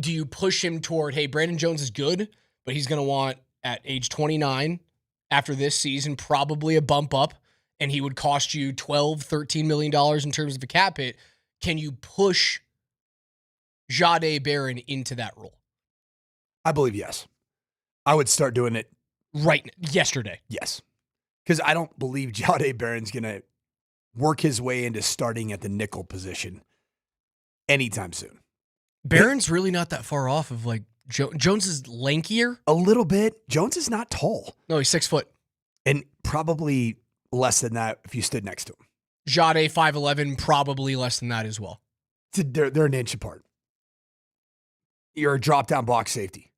Do you push him toward, hey, Brandon Jones is good, but he's going to want, at age 29, after this season, probably a bump up, and he would cost you $12, $13 million in terms of a cap hit. Can you push Jahdae Barron into that role? I believe yes. I would start doing it yesterday. Yes. Because I don't believe Jahdae Barron's going to work his way into starting at the nickel position anytime soon. Barron's really not that far off of like Jones is lankier. A little bit. Jones is not tall. No, he's 6 foot. And probably less than that if you stood next to him. Jahdae 5'11", probably less than that as well. They're an inch apart. You're a drop-down box safety.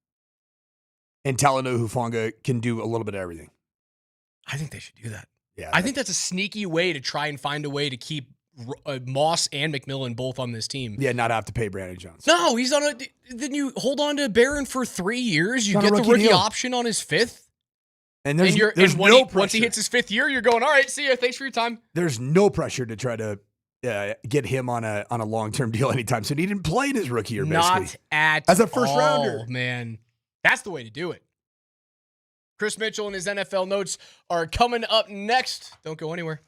And Talanoa Hufanga can do a little bit of everything. I think they should do that. Yeah, I think that's a sneaky way to try and find a way to keep Moss and McMillan both on this team. Yeah, not have to pay Brandon Jones. No, he's on then you hold on to Barron for 3 years. You On a get the rookie rookie deal. option on his 5th. And Once he pressure. hits his 5th year, you're going, all right, see ya. Thanks for your time. There's no pressure to try to get him on a long-term deal anytime soon. He didn't play in his rookie year, basically. Not at as a first all, rounder. man. That's the way to do it. Chris Mitchell and his NFL notes are coming up next. Don't go anywhere.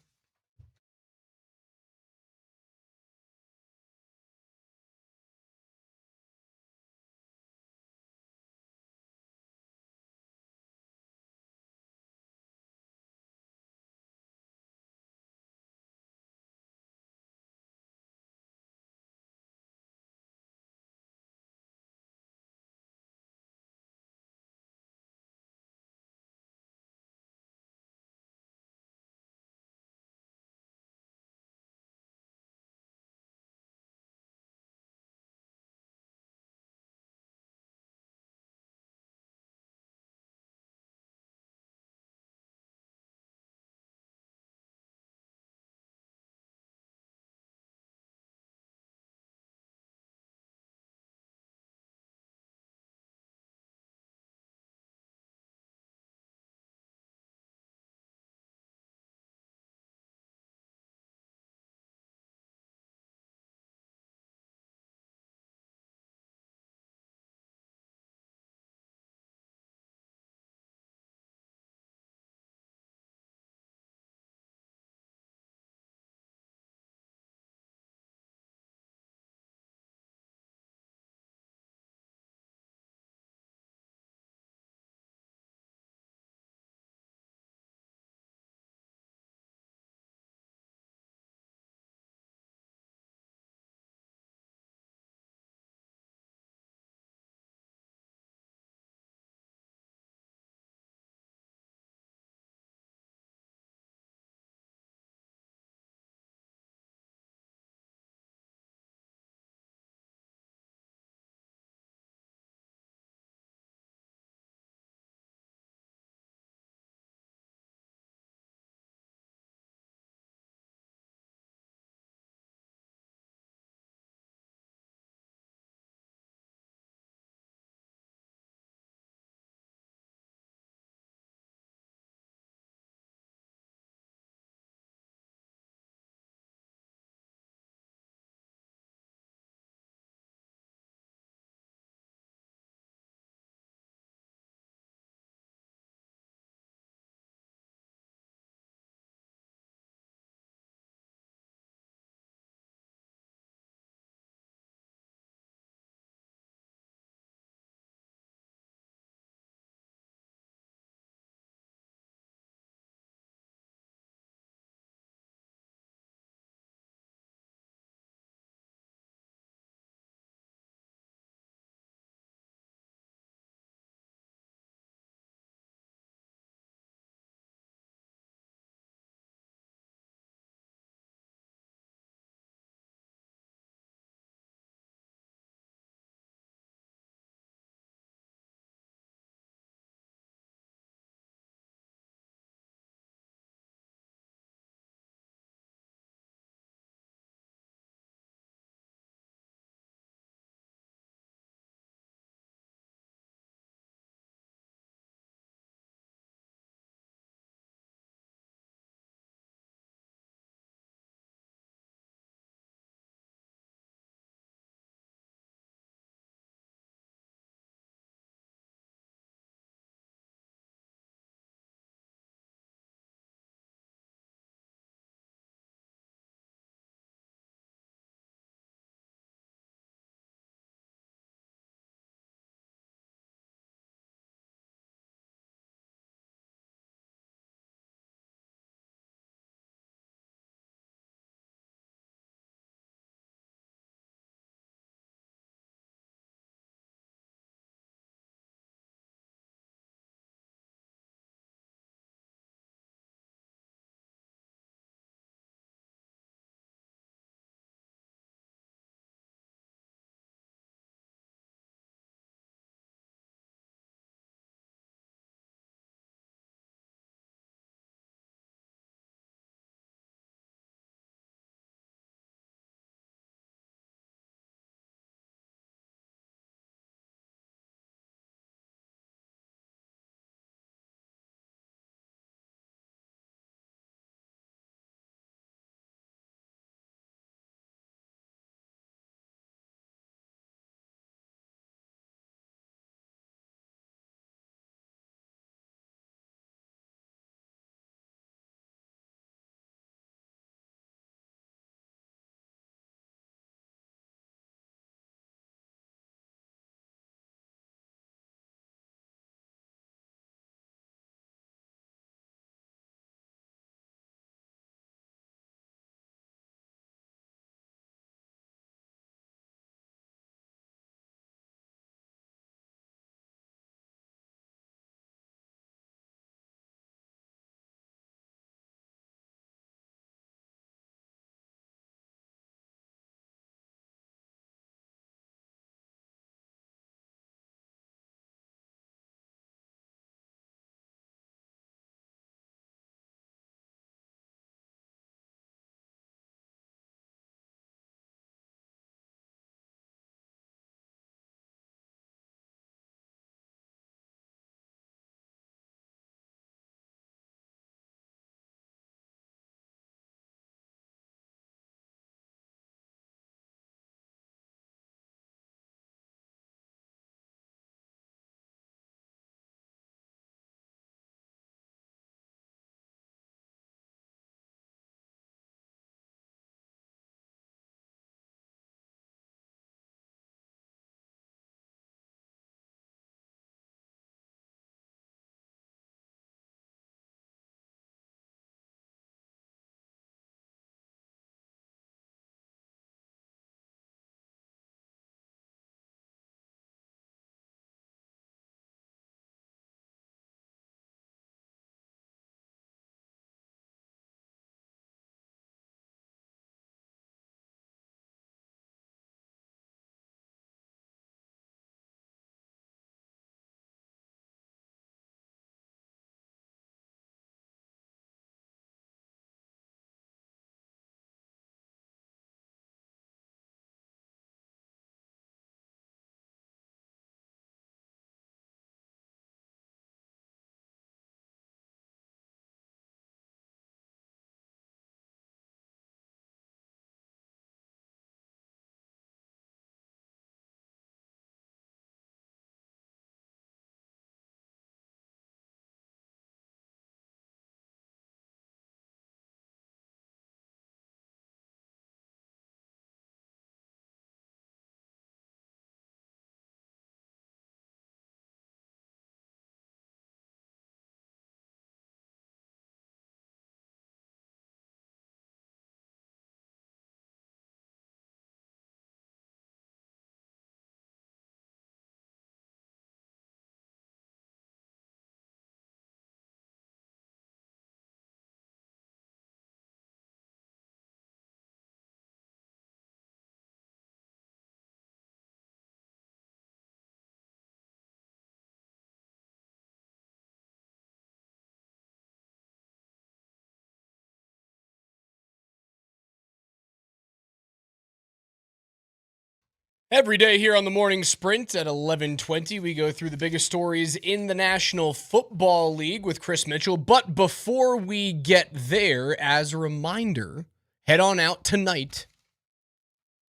Every day here on the Morning Sprint at 11:20, we go through the biggest stories in the National Football League with Chris Mitchell. But before we get there, as a reminder, head on out tonight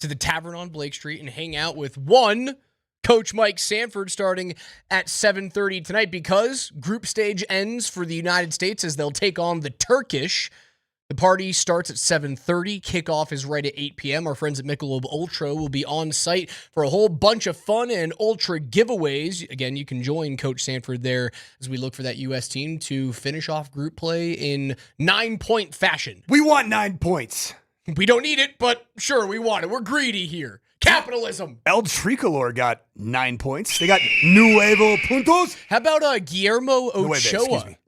to the Tavern on Blake Street and hang out with one Coach Mike Sanford starting at 7:30 tonight because group stage ends for the United States as they'll take on the Turkish. The party starts at 7:30. Kickoff is right at 8 p.m. Our friends at Michelob Ultra will be on site for a whole bunch of fun and Ultra giveaways. Again, you can join Coach Sanford there as we look for that U.S. team to finish off group play in 9-point fashion. We want 9 points. We don't need it, but sure, we want it. We're greedy here. Capitalism. El Tricolor got 9 points. They got Nuevo Puntos. How about Guillermo Nueve, excuse Ochoa me.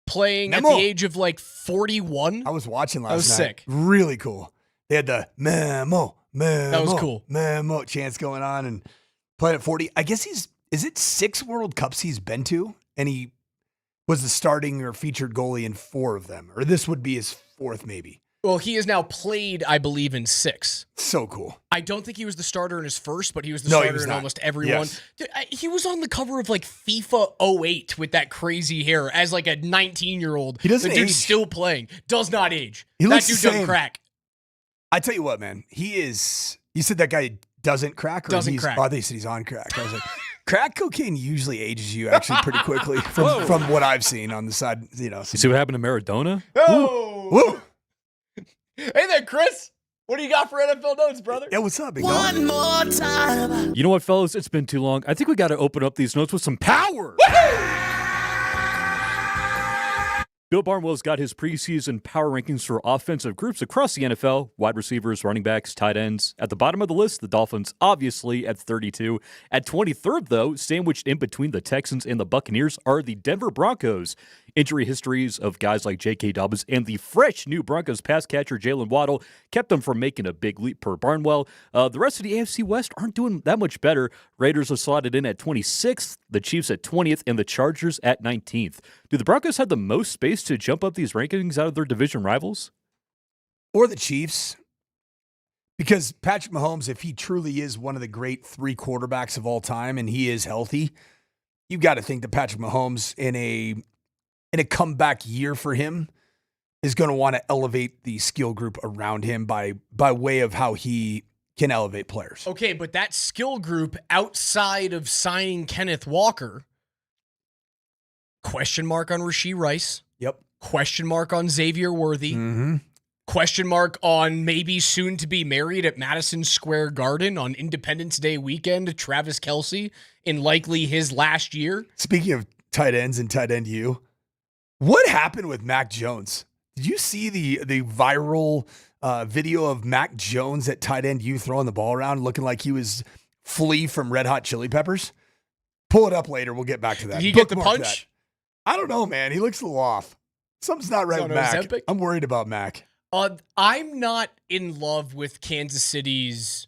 playing Memo. at the age of like 41? I was watching last That was night. sick. Really cool. They had the Memo, That was cool. Memo chants going on and playing at 40. I guess is it 6 World Cups he's been to? And he was the starting or featured goalie in 4 of them. Or this would be his 4th maybe. Well, he has now played, I believe, in 6. So cool. I don't think he was the starter in his first, but he was the No, he starter was in not. almost every Yes. one. Dude, he was on the cover of like FIFA 08 with that crazy hair as like a 19-year-old. He doesn't The dude's age. still playing. Does not age. He That looks dude the doesn't same. crack. I tell you what, man. He is. You said that guy doesn't crack? Or Doesn't he's, crack. Oh, they said he's on crack. I was like, crack cocaine usually ages you actually pretty quickly from what I've seen on the side. You know. You see what happened to Maradona? Oh! Woo. Hey there, Chris. What do you got for NFL notes, brother? Yeah, what's up, big dog? You know what, fellas? It's been too long. I think we got to open up these notes with some power. Bill Barnwell's got his preseason power rankings for offensive groups across the NFL, wide receivers, running backs, tight ends. At the bottom of the list, the Dolphins, obviously, at 32. At 23rd, though, sandwiched in between the Texans and the Buccaneers, are the Denver Broncos. Injury histories of guys like J.K. Dobbins and the fresh new Broncos pass catcher Jalen Waddle kept them from making a big leap per Barnwell. The rest of the AFC West aren't doing that much better. Raiders are slotted in at 26th, the Chiefs at 20th, and the Chargers at 19th. Do the Broncos have the most space to jump up these rankings out of their division rivals? Or the Chiefs. Because Patrick Mahomes, if he truly is one of the great 3 quarterbacks of all time and he is healthy, you've got to think that Patrick Mahomes in a comeback year for him is going to want to elevate the skill group around him by way of how he can elevate players. Okay, but that skill group outside of signing Kenneth Walker, question mark on Rashee Rice. Yep. Question mark on Xavier Worthy. Mm-hmm. Question mark on maybe soon to be married at Madison Square Garden on Independence Day weekend, Travis Kelce in likely his last year. Speaking of tight ends and tight end U, what happened with Mac Jones? Did you see the viral video of Mac Jones at tight end U throwing the ball around looking like he was Flea from Red Hot Chili Peppers? Pull it up later. We'll get back to that. Did he get the Bookmark punch? that. I don't know, man. He looks a little off. Something's not right Is with that Mac. Ozempic? I'm worried about Mac. I'm not in love with Kansas City's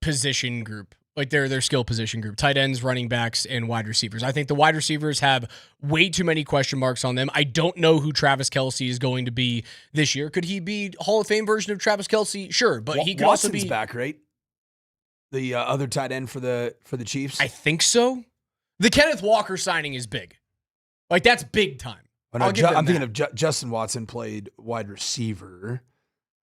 position group, like their skill position group, tight ends, running backs, and wide receivers. I think the wide receivers have way too many question marks on them. I don't know who Travis Kelce is going to be this year. Could he be Hall of Fame version of Travis Kelce? Sure, but he could also Watson's be back, right? The other tight end for the Chiefs. I think so. The Kenneth Walker signing is big. Like that's big time. Oh, no, I'll give them I'm thinking that. of Justin Watson played wide receiver.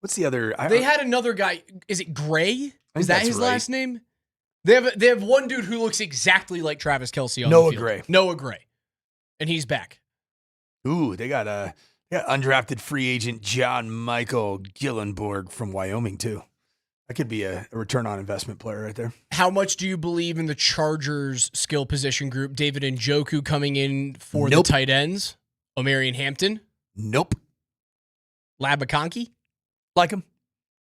What's the other? They had another guy. Is it Gray? think Is that that's his right. last name? They have one dude who looks exactly like Travis Kelce on Noah the field. Gray. Noah Gray. And he's back. Ooh, they got undrafted free agent John Michael Gillenborg from Wyoming too. That could be a return on investment player right there. How much do you believe in the Chargers skill position group? David Njoku coming in for Nope. the tight ends. Omarion Hampton. Nope. Lab McConkey. Like him.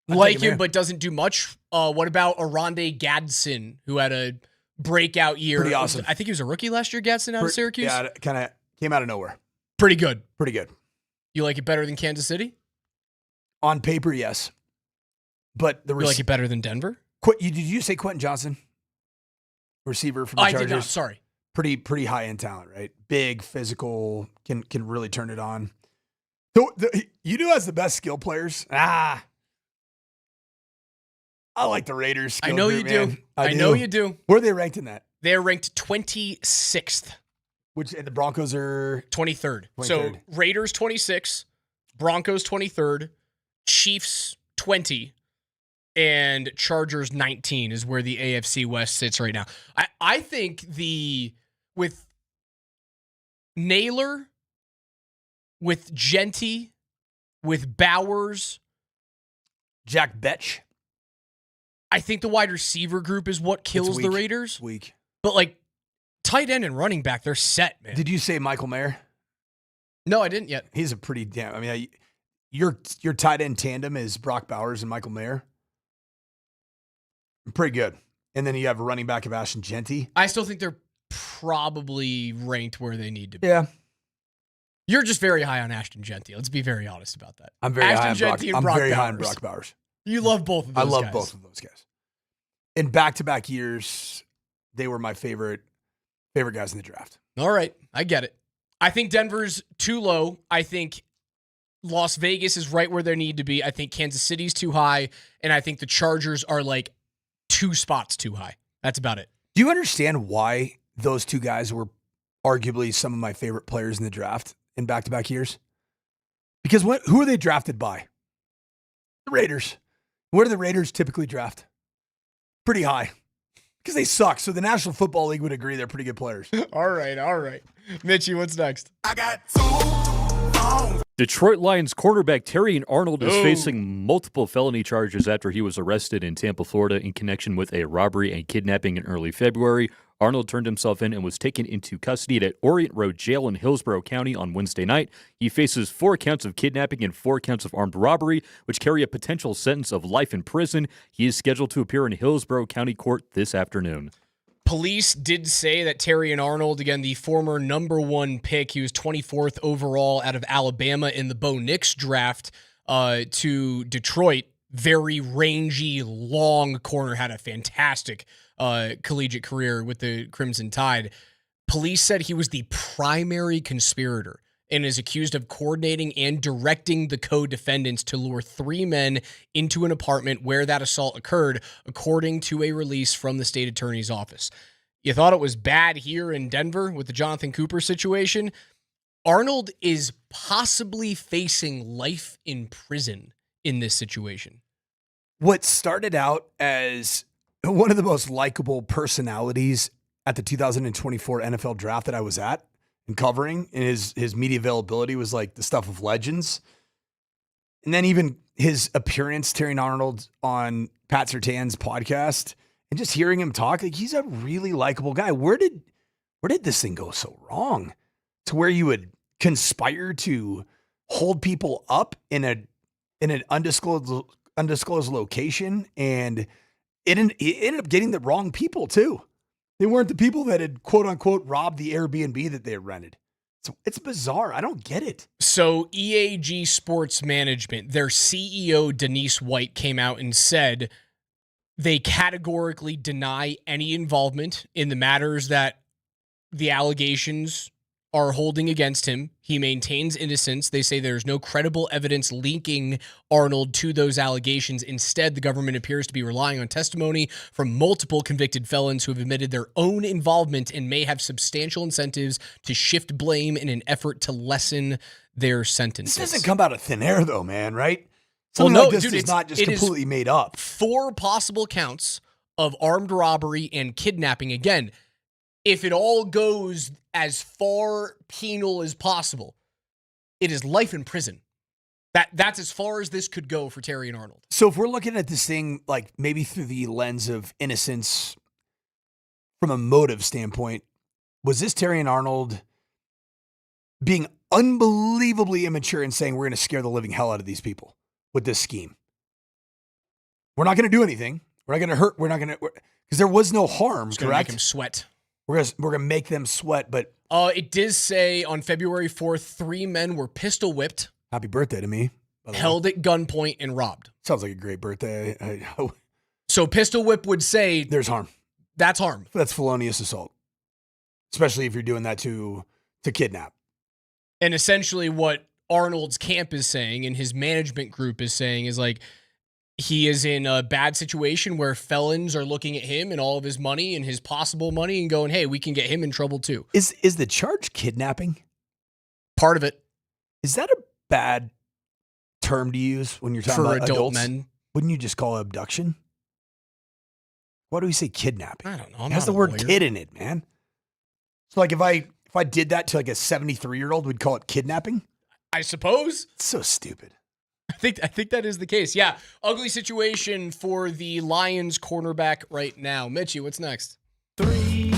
I'd Like take him, in. but doesn't do much. What about Aronde Gadsden, who had a breakout year? Pretty awesome. I think he was a rookie last year, Gadsden, out of Syracuse. Yeah, kind of came out of nowhere. Pretty good. Pretty good. You like it better than Kansas City? On paper, yes. But the You like it better than Denver? did you say Quentin Johnson? Receiver from the I Chargers. did not. Sorry. Pretty high end talent, right? Big, physical, can really turn it on. You know who has the best skill players? I like the Raiders. I know you do. I know you do. Where are they ranked in that? They're ranked 26th. And the Broncos are 23rd. So Raiders 26, Broncos 23rd, Chiefs 20, and Chargers 19 is where the AFC West sits right now. I think with Naylor, with Genty, with Bowers, Jack Betch. I think the wide receiver group is what kills the Raiders. Weak. But like tight end and running back, they're set, man. Did you say Michael Mayer? No, I didn't yet. He's a pretty damn. I mean, your tight end tandem is Brock Bowers and Michael Mayer. Pretty good. And then you have a running back of Ashton Genty. I still think they're probably ranked where they need to be. Yeah. You're just very high on Ashton Genty. Let's be very honest about that. I'm very high on Brock. Genty and I'm Brock very Bowers. high on Brock Bowers. You love both of those guys. I love guys. both of those guys. In back-to-back years, they were my favorite guys in the draft. All right. I get it. I think Denver's too low. I think Las Vegas is right where they need to be. I think Kansas City's too high. And I think the Chargers are like 2 spots too high. That's about it. Do you understand why those two guys were arguably some of my favorite players in the draft in back-to-back years? Because who are they drafted by? The Raiders. Where do the Raiders typically draft? Pretty high. Because they suck. So the National Football League would agree they're pretty good players. All right. Mitchie, what's next? I got 2 phones. Detroit Lions cornerback Terrion Arnold is facing multiple felony charges after he was arrested in Tampa, Florida in connection with a robbery and kidnapping in early February. Arnold turned himself in and was taken into custody at Orient Road Jail in Hillsborough County on Wednesday night. He faces 4 counts of kidnapping and 4 counts of armed robbery, which carry a potential sentence of life in prison. He is scheduled to appear in Hillsborough County Court this afternoon. Police did say that Terrion Arnold, again, the former number 1 pick, he was 24th overall out of Alabama in the Bo Nix draft to Detroit. Very rangy, long corner, had a fantastic collegiate career with the Crimson Tide. Police said he was the primary conspirator and is accused of coordinating and directing the co-defendants to lure 3 men into an apartment where that assault occurred, according to a release from the state attorney's office. You thought it was bad here in Denver with the Jonathan Cooper situation? Arnold is possibly facing life in prison in this situation. What started out as one of the most likable personalities at the 2024 NFL draft that I was at and covering, and his media availability was like the stuff of legends. And then even his appearance, Terrion Arnold, on Pat Surtain's podcast, and just hearing him talk, like he's a really likable guy. Where did this thing go so wrong? To where you would conspire to hold people up in an undisclosed location, and it ended up getting the wrong people too. They weren't the people that had quote unquote robbed the Airbnb that they had rented. So it's bizarre. I don't get it. So EAG Sports Management, their CEO Denise White came out and said they categorically deny any involvement in the matters that the allegations are holding against him. He maintains innocence. They say there's no credible evidence linking Arnold to those allegations. Instead, the government appears to be relying on testimony from multiple convicted felons who have admitted their own involvement and may have substantial incentives to shift blame in an effort to lessen their sentences. This doesn't come out of thin air though, man, right? Something like this is not just completely made up. 4 possible counts of armed robbery and kidnapping. Again, if it all goes as far penal as possible, it is life in prison. That's as far as this could go for Terrion Arnold. So if we're looking at this thing like maybe through the lens of innocence from a motive standpoint, was this Terrion Arnold being unbelievably immature and saying we're going to scare the living hell out of these people with this scheme? We're not going to do anything. We're not going to hurt. We're not going to, because there was no harm, It's correct? going to make him sweat. We're gonna make them sweat, but it did say on February 4th, 3 men were pistol whipped, happy birthday to me, held at gunpoint, and robbed. Sounds like a great birthday. So pistol whip would say There's harm. That's harm. That's felonious assault, especially if you're doing that to kidnap. And essentially what Arnold's camp is saying and his management group is saying is like, he is in a bad situation where felons are looking at him and all of his money and his possible money and going, hey, we can get him in trouble too. Is the charge kidnapping? Part of it. Is that a bad term to use when you're talking For about adult adults? men? Wouldn't you just call it abduction? Why do we say kidnapping? I don't know. It has the word kid in it, man. So like if I did that to like a 73-year-old, we'd call it kidnapping? I suppose. It's so stupid. I think that is the case. Yeah. Ugly situation for the Lions cornerback right now. Mitchie, what's next? 3,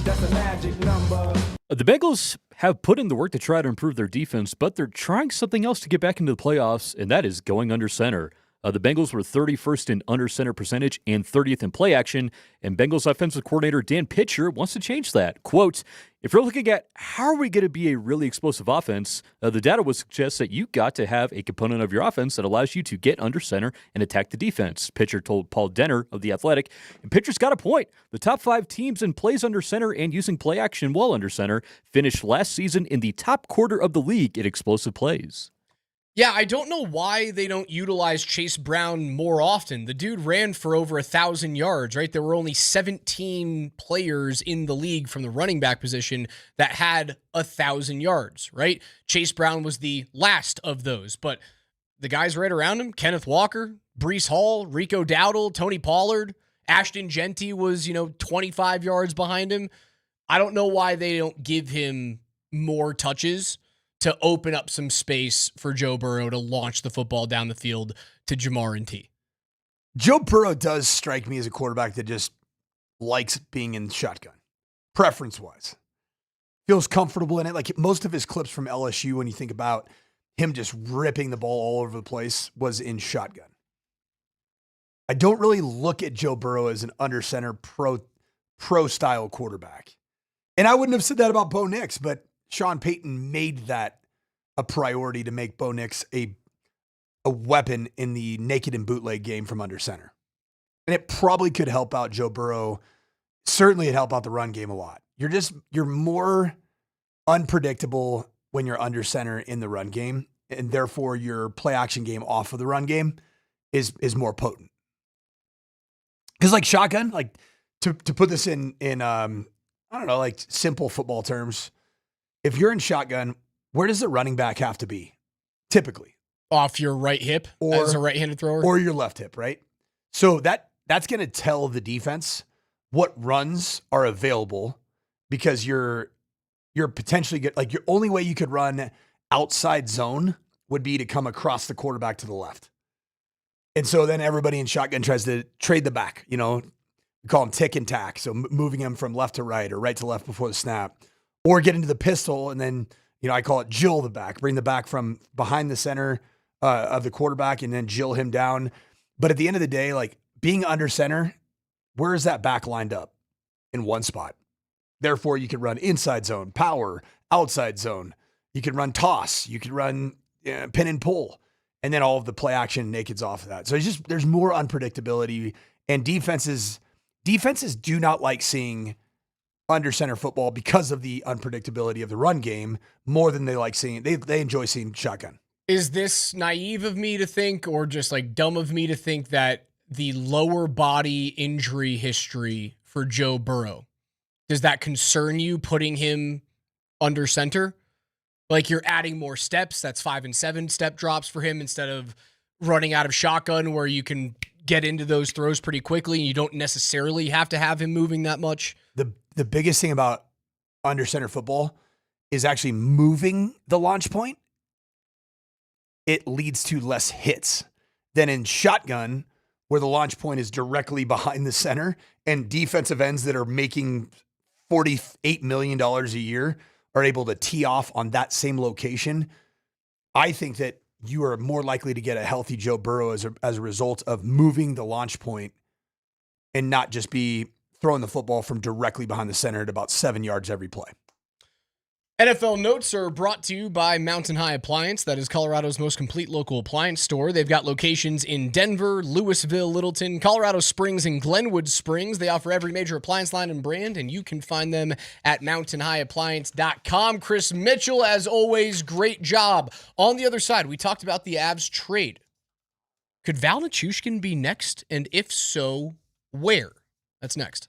that's a magic number. The Bengals have put in the work to try to improve their defense, but they're trying something else to get back into the playoffs, and that is going under center. The Bengals were 31st in under center percentage and 30th in play action, and Bengals offensive coordinator Dan Pitcher wants to change that. Quote, if you're looking at how are we going to be a really explosive offense, the data would suggest that you got to have a component of your offense that allows you to get under center and attack the defense, Pitcher told Paul Denner of The Athletic. And Pitcher's got a point. The top 5 teams in plays under center and using play action while under center finished last season in the top quarter of the league in explosive plays. Yeah, I don't know why they don't utilize Chase Brown more often. The dude ran for over 1,000 yards, right? There were only 17 players in the league from the running back position that had 1,000 yards, right? Chase Brown was the last of those, but the guys right around him, Kenneth Walker, Breece Hall, Rico Dowdle, Tony Pollard, Ashton Genty was, 25 yards behind him. I don't know why they don't give him more touches to open up some space for Joe Burrow to launch the football down the field to Jamar and T. Joe Burrow does strike me as a quarterback that just likes being in shotgun, preference-wise. Feels comfortable in it. Like most of his clips from LSU, when you think about him just ripping the ball all over the place, was in shotgun. I don't really look at Joe Burrow as an under center pro-style quarterback. And I wouldn't have said that about Bo Nix, but Sean Payton made that a priority to make Bo Nix a weapon in the naked and bootleg game from under center. And it probably could help out Joe Burrow. Certainly it'd help out the run game a lot. You're more unpredictable when you're under center in the run game, and therefore your play action game off of the run game is more potent. Because like shotgun, like to put this in I don't know, like simple football terms, if you're in shotgun, where does the running back have to be? Typically. Off your right hip as a right-handed thrower? Or your left hip, right? So that's going to tell the defense what runs are available, because you're potentially your only way you could run outside zone would be to come across the quarterback to the left. And so then everybody in shotgun tries to trade the back, we call them tick and tack. So moving him from left to right or right to left before the snap, or get into the pistol. And then, I call it Jill the back, bring the back from behind the center of the quarterback and then Jill him down. But at the end of the day, like being under center, where is that back lined up? In one spot. Therefore, you could run inside zone, power, outside zone. You could run toss. You could run pin and pull. And then all of the play action nakeds off of that. So there's more unpredictability, and defenses do not like seeing under center football because of the unpredictability of the run game more than they like seeing. They enjoy seeing shotgun. Is this naive of me to think, or just like dumb of me to think, that the lower body injury history for Joe Burrow, does that concern you putting him under center? Like you're adding more steps. That's 5 and 7 step drops for him instead of running out of shotgun where you can get into those throws pretty quickly. And you don't necessarily have to have him moving that much. The biggest thing about under center football is actually moving the launch point. It leads to less hits than in shotgun, where the launch point is directly behind the center, and defensive ends that are making $48 million a year are able to tee off on that same location. I think that you are more likely to get a healthy Joe Burrow as a result of moving the launch point and not just be throwing the football from directly behind the center at about 7 yards every play. NFL Notes are brought to you by Mountain High Appliance. That is Colorado's most complete local appliance store. They've got locations in Denver, Louisville, Littleton, Colorado Springs, and Glenwood Springs. They offer every major appliance line and brand, and you can find them at mountainhighappliance.com. Chris Mitchell, as always, great job. On the other side, we talked about the Avs trade Could Val Nichushkin be next? And if so, where? That's next.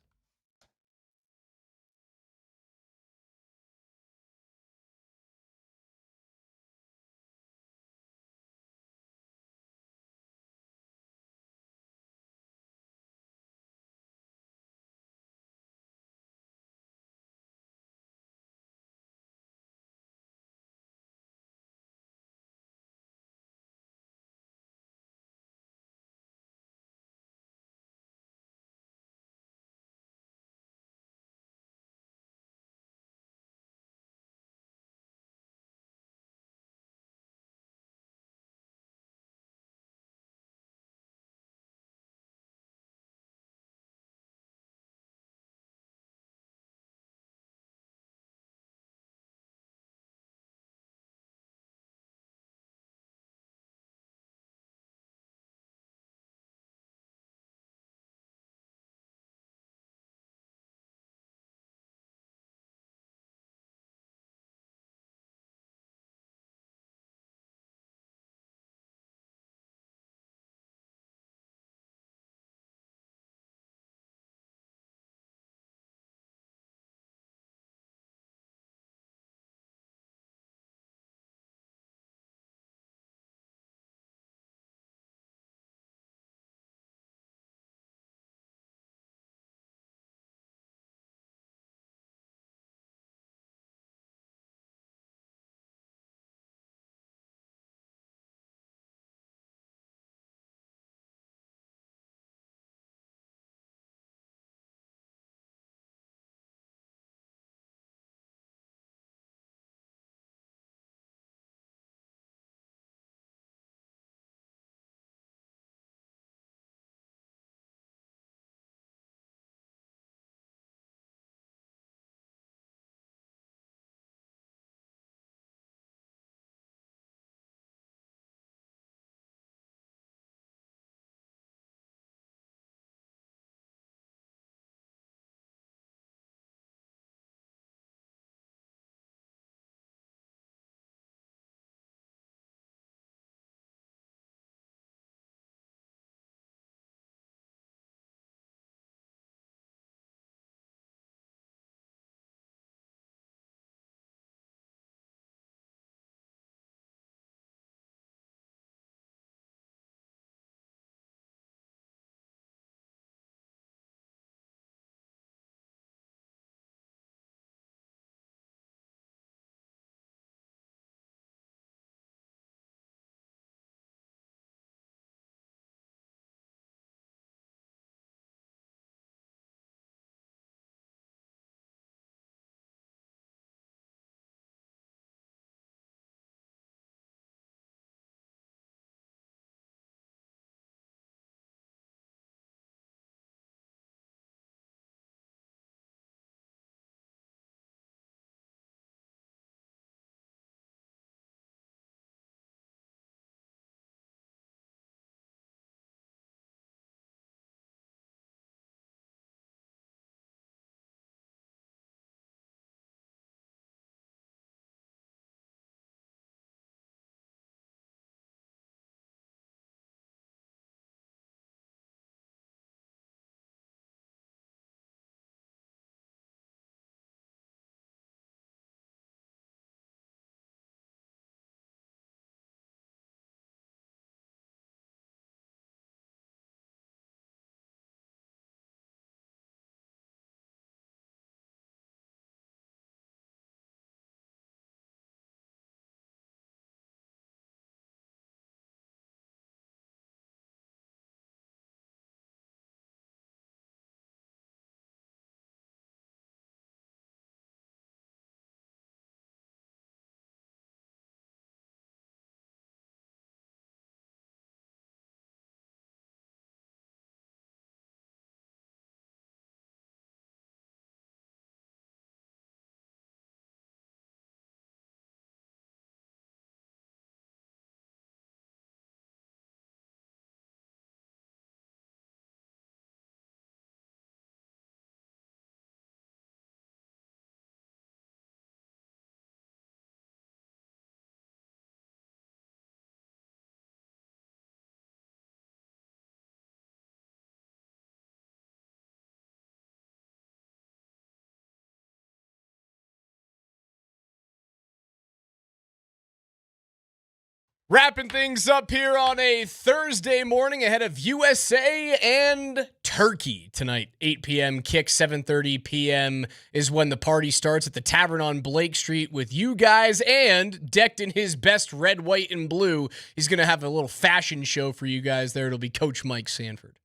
Wrapping things up here on a Thursday morning ahead of USA and Turkey tonight. 8 p.m. kick, 7:30 p.m. is when the party starts at the Tavern on Blake Street with you guys, and decked in his best red, white, and blue, he's going to have a little fashion show for you guys there. It'll be Coach Mike Sanford.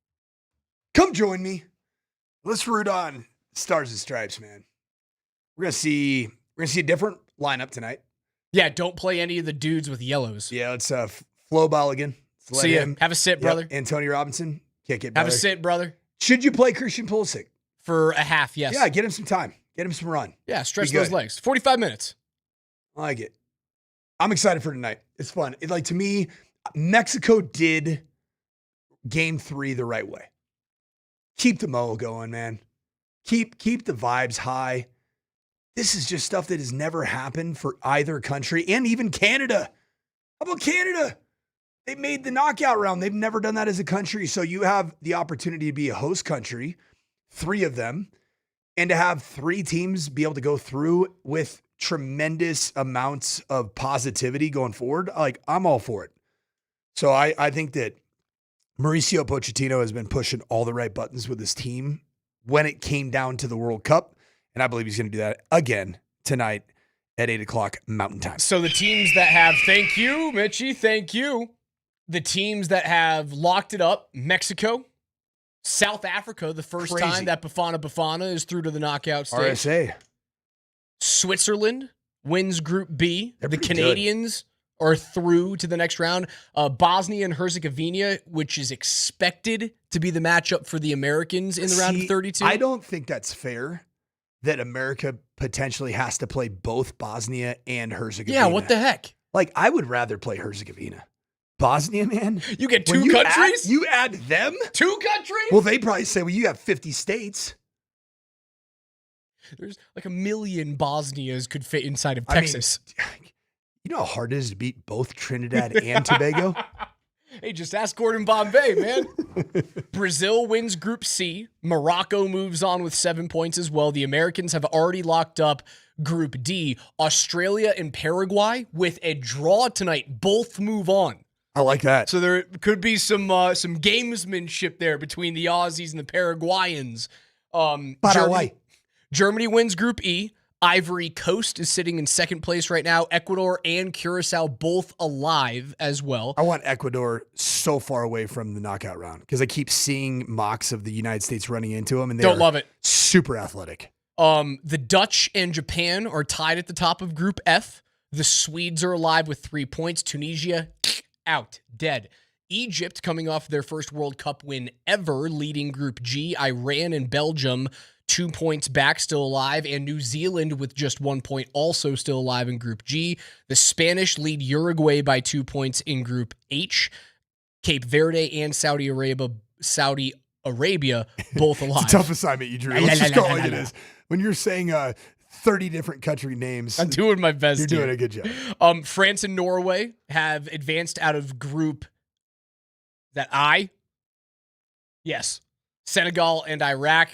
Come join me. Let's root on Stars and Stripes, man. We're gonna see a different lineup tonight. Yeah, don't play any of the dudes with yellows. Yeah, let's Flo Balligan. See ya. Have a sit, brother. Yep. Antonio Robinson. Kick it, brother. Have a sit, brother. Should you play Christian Pulisic? For a half, yes. Yeah, get him some time. Get him some run. Yeah, stretch those legs. 45 minutes. I like it. I'm excited for tonight. It's fun. To me, Mexico did game 3 the right way. Keep the mo going, man. Keep the vibes high. This is just stuff that has never happened for either country, and even Canada. How about Canada? They made the knockout round. They've never done that as a country. So you have the opportunity to be a host country, 3 of them, and to have 3 teams be able to go through with tremendous amounts of positivity going forward. I'm all for it. So I think that Mauricio Pochettino has been pushing all the right buttons with his team when it came down to the World Cup. And I believe he's going to do that again tonight at 8 o'clock Mountain Time. So the teams that have, thank you, Mitchie, thank you. The teams that have locked it up, Mexico, South Africa, the first time that Bafana is through to the knockout stage. RSA. Switzerland wins Group B. The Canadians are through to the next round. Bosnia and Herzegovina, which is expected to be the matchup for the Americans in the round of 32. I don't think that's fair that America potentially has to play both Bosnia and Herzegovina. Yeah, what the heck? I would rather play Herzegovina. Bosnia, man. You get 2 countries? You add them? 2 countries? Well, they probably say, well, you have 50 states. There's like 1 million Bosnias could fit inside of Texas. You know how hard it is to beat both Trinidad and Tobago? Hey, just ask Gordon Bombay, man. Brazil wins Group C. Morocco moves on with 7 points as well. The Americans have already locked up Group D. Australia and Paraguay, with a draw tonight, both move on. I like that. So there could be some gamesmanship there between the Aussies and the Paraguayans. Paraguay. Germany wins Group E. Ivory Coast is sitting in second place right now. Ecuador and Curacao both alive as well. I want Ecuador so far away from the knockout round because I keep seeing mocks of the United States running into them, and they don't love it. Super athletic. The Dutch and Japan are tied at the top of Group F. The Swedes are alive with 3 points. Tunisia out, dead. Egypt coming off their first World Cup win ever, leading Group G. Iran and Belgium 2 points back, still alive, and New Zealand with just 1 point, also still alive in Group G. The Spanish lead Uruguay by 2 points in Group H. Cape Verde and Saudi Arabia both alive. It's a tough assignment, you drew. Let's just go like it is. When you're saying 30 different country names, I'm doing my best. You're doing a good job. France and Norway have advanced out of Group Yes. Senegal and Iraq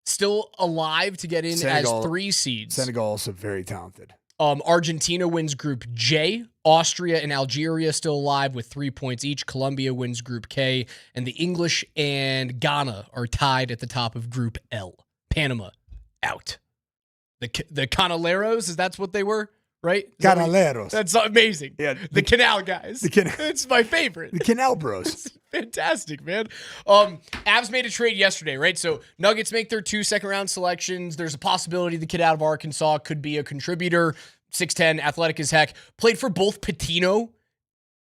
still alive to get in as 3 seeds. Senegal also very talented. Argentina wins Group J. Austria and Algeria still alive with 3 points each. Colombia wins Group K. And the English and Ghana are tied at the top of Group L. Panama out. The Canaleros, that's what they were, right? Canaleros. That's amazing. Yeah, the Canal guys. It's my favorite. The Canal Bros. Fantastic, man. Avs made a trade yesterday, right? So Nuggets make their 2 second-round selections. There's a possibility the kid out of Arkansas could be a contributor. 6'10", athletic as heck. Played for both Pitino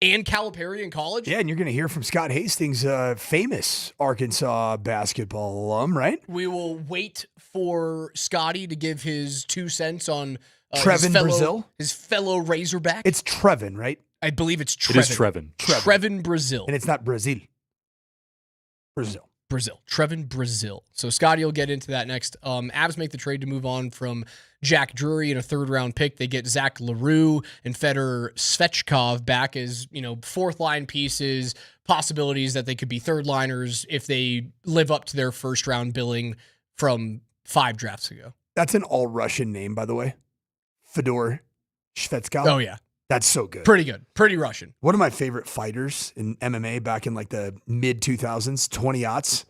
and Calipari in college. Yeah, and you're going to hear from Scott Hastings, famous Arkansas basketball alum, right? We will wait for Scotty to give his 2 cents on Brazil? His fellow Razorback. It's Trevin, right? I believe it's Trevin. It is Trevin. Trevin Brazil. And it's not Brazil. Brazil. Trevin Brazil. So Scotty will get into that next. Avs make the trade to move on from Jack Drury in a 3rd-round pick. They get Zach LaRue and Fedor Svechkov back as, 4th-line pieces, possibilities that they could be 3rd-liners if they live up to their first-round billing from 5 drafts ago. That's an all-Russian name, by the way. Fedor Svechkov. Oh, yeah. That's so good. Pretty good. Pretty Russian. One of my favorite fighters in MMA back in like the mid 2000s, 20-aughts,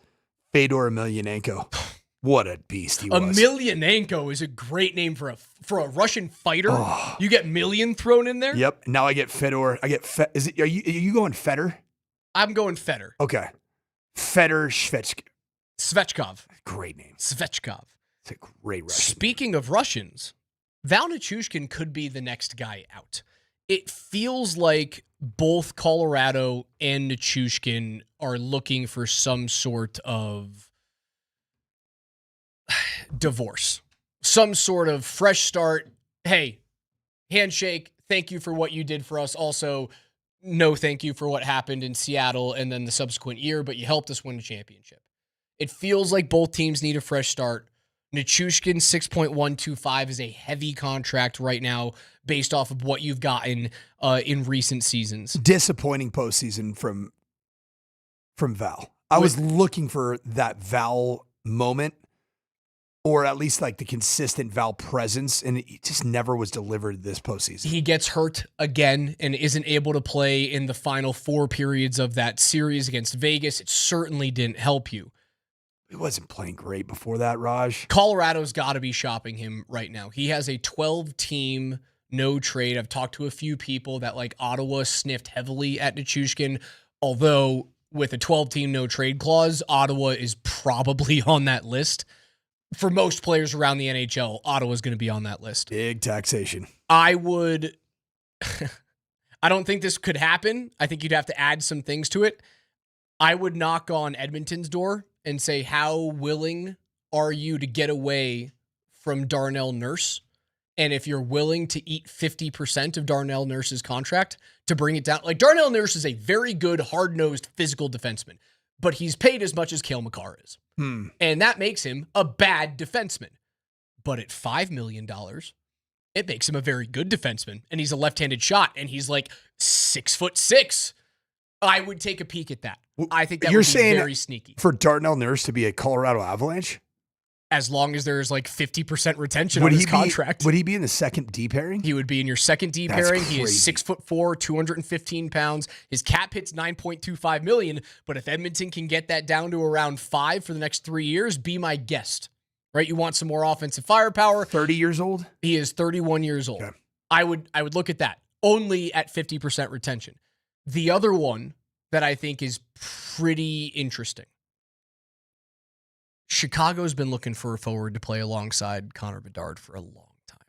Fedor Emelianenko. What a beast he was. Emelianenko is a great name for a Russian fighter. Oh. You get million thrown in there? Yep. Now I get Fedor. Are you going Fedor? I'm going Fedor. Okay. Fedor Svechkov. Great name. Svechkov. It's a great Russian. Speaking of Russians, Val Nichushkin could be the next guy out. It feels like both Colorado and Nichushkin are looking for some sort of divorce, some sort of fresh start. Hey, handshake. Thank you for what you did for us. Also, no thank you for what happened in Seattle and then the subsequent year, but you helped us win the championship. It feels like both teams need a fresh start. Nichushkin 6.125 is a heavy contract right now based off of what you've gotten in recent seasons. Disappointing postseason from Val. I was looking for that Val moment, or at least like the consistent Val presence, and it just never was delivered this postseason. He gets hurt again and isn't able to play in the final 4 periods of that series against Vegas. It certainly didn't help you. He wasn't playing great before that, Raj. Colorado's got to be shopping him right now. He has a 12-team no trade. I've talked to a few people that like Ottawa sniffed heavily at Nichushkin, although with a 12-team no trade clause, Ottawa is probably on that list. For most players around the NHL, Ottawa's going to be on that list. Big taxation. I don't think this could happen. I think you'd have to add some things to it. I would knock on Edmonton's door and say, how willing are you to get away from Darnell Nurse? And if you're willing to eat 50% of Darnell Nurse's contract to bring it down, like Darnell Nurse is a very good, hard-nosed physical defenseman, but he's paid as much as Cale Makar is. And that makes him a bad defenseman. But at $5 million, it makes him a very good defenseman. And he's a left-handed shot, and he's like 6'6". I would take a peek at that. I think that would be very sneaky. For Darnell Nurse to be a Colorado Avalanche? As long as there's like 50% retention on his contract. Would he be in the second D pairing? He would be in your second D That's pairing. crazy. He is 6'4", 215 pounds. His cap hit's $9.25 million. But if Edmonton can get that down to around 5 for the next 3 years, be my guest. Right? You want some more offensive firepower. 30 years old? He is 31 years old. Okay. I would look at that. Only at 50% retention. The other one that I think is pretty interesting. Chicago's been looking for a forward to play alongside Connor Bedard for a long time.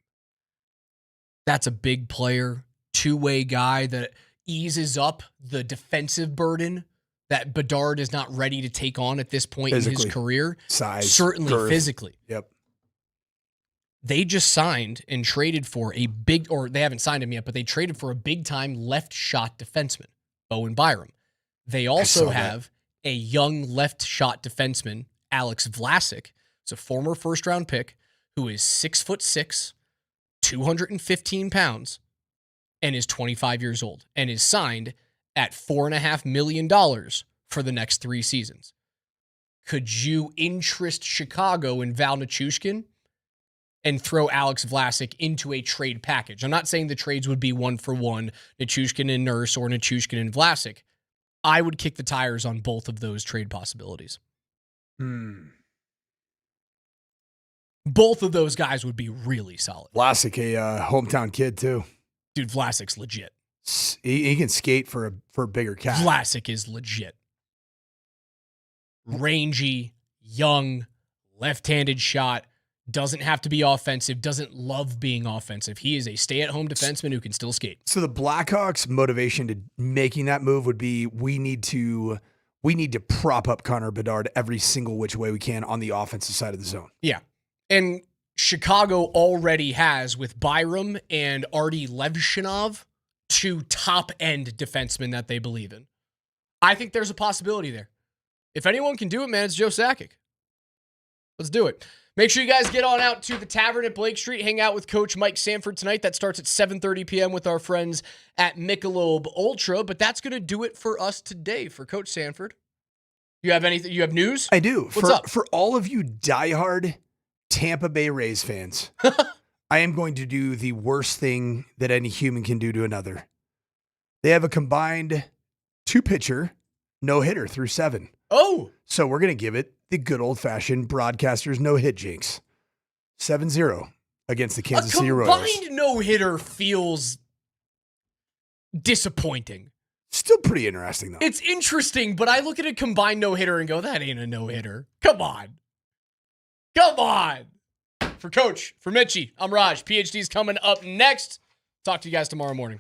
That's a big player, two-way guy that eases up the defensive burden that Bedard is not ready to take on at this point in his career. Size. Certainly girth. physically. Yep. They just signed and traded for a big, or they haven't signed him yet, but they traded for a big-time left shot defenseman, Owen Byram. They also have a young left shot defenseman, Alex Vlasic. It's a former first-round pick who is 6'6", 215 pounds, and is 25 years old, and is signed at $4.5 million for the next 3 seasons. Could you interest Chicago in Val Nichushkin and throw Alex Vlasic into a trade package? I'm not saying the trades would be 1-for-1, Nichushkin and Nurse or Nichushkin and Vlasic. I would kick the tires on both of those trade possibilities. Both of those guys would be really solid. Vlasic, a hometown kid, too. Dude, Vlasic's legit. He can skate for a bigger cat. Vlasic is legit. Rangy, young, left-handed shot. Doesn't have to be offensive. Doesn't love being offensive. He is a stay-at-home defenseman who can still skate. So the Blackhawks' motivation to making that move would be we need to prop up Connor Bedard every single which way we can on the offensive side of the zone. Yeah. And Chicago already has, with Byram and Artie Levshinov, 2 top-end defensemen that they believe in. I think there's a possibility there. If anyone can do it, man, it's Joe Sakic. Let's do it. Make sure you guys get on out to the Tavern at Blake Street. Hang out with Coach Mike Sanford tonight. That starts at 7:30 p.m. with our friends at Michelob Ultra. But that's going to do it for us today for Coach Sanford. You have anything? You have news? I do. What's up? For all of you diehard Tampa Bay Rays fans, I am going to do the worst thing that any human can do to another. They have a combined 2-pitcher no-hitter through 7. Oh, So we're going to give it the good old-fashioned broadcaster's no-hit jinx. 7-0 against the Kansas City Royals. a combined no-hitter feels disappointing. Still pretty interesting, though. It's interesting, but I look at a combined no-hitter and go, that ain't a no-hitter. Come on. Come on. For Coach, for Mitchie, I'm Raj. PhD's coming up next. Talk to you guys tomorrow morning.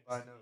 Bye, no.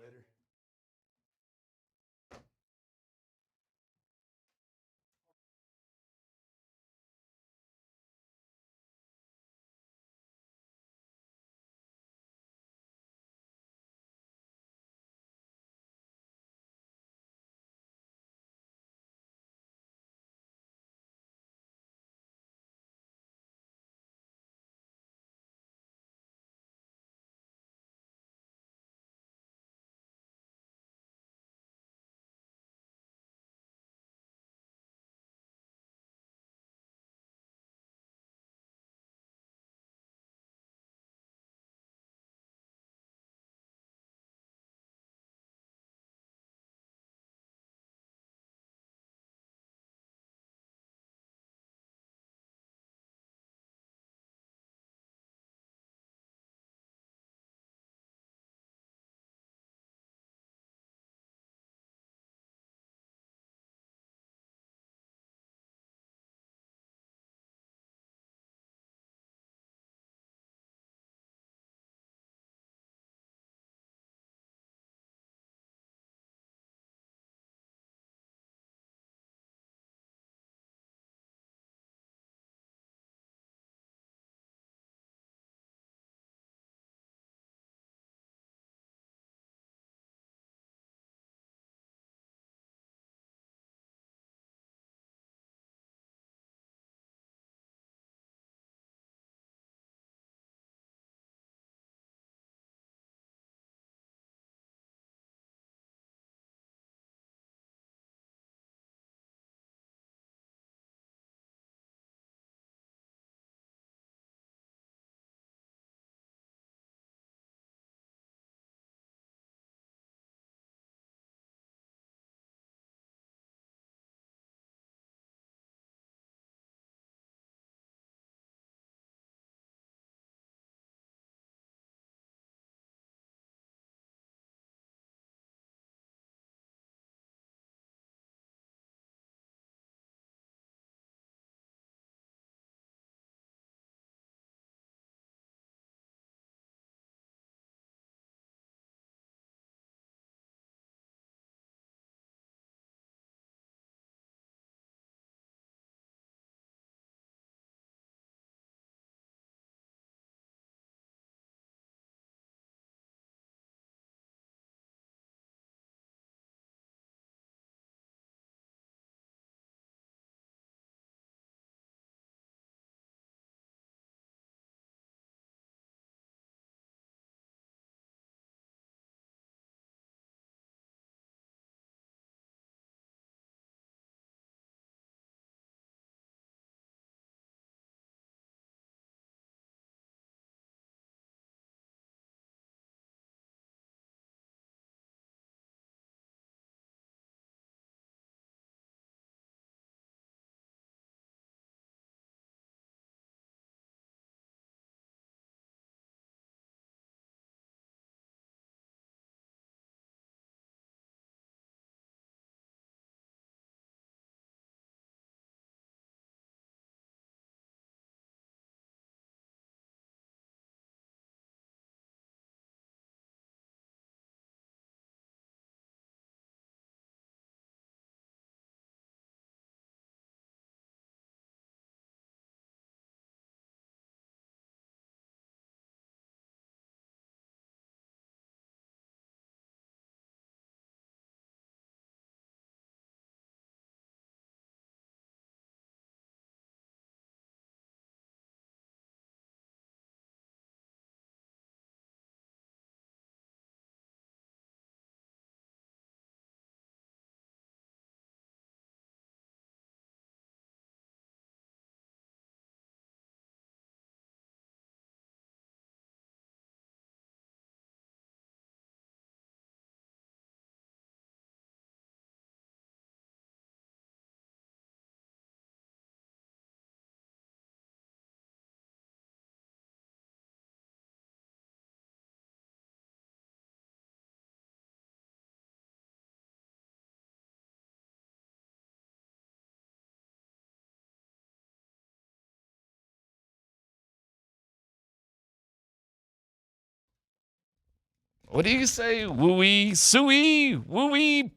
What do you say? Wooey, suey, wooey,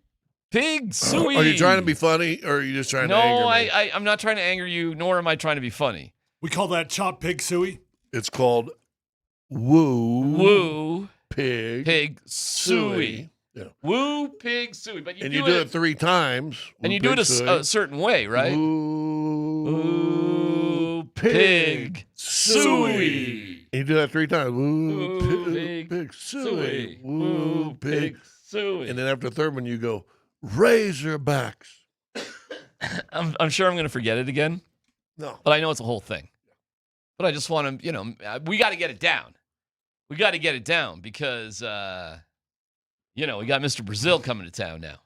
pig, suey. Are you trying to be funny, or are you just trying to anger me? No, I'm not trying to anger you, nor am I trying to be funny. We call that chopped pig suey. It's called woo Pig, suey. Yeah. Woo, pig, suey. But you do it 3 times. And you do it a certain way, right? Woo, pig, suey. And you do that 3 times. Woo, pig, suey. Woo, pig, suey. And then after the third one, you go, Razorbacks. I'm sure I'm going to forget it again. No. But I know it's a whole thing. But I just want to, we got to get it down. We got to get it down because, we got Mr. Brazil coming to town now.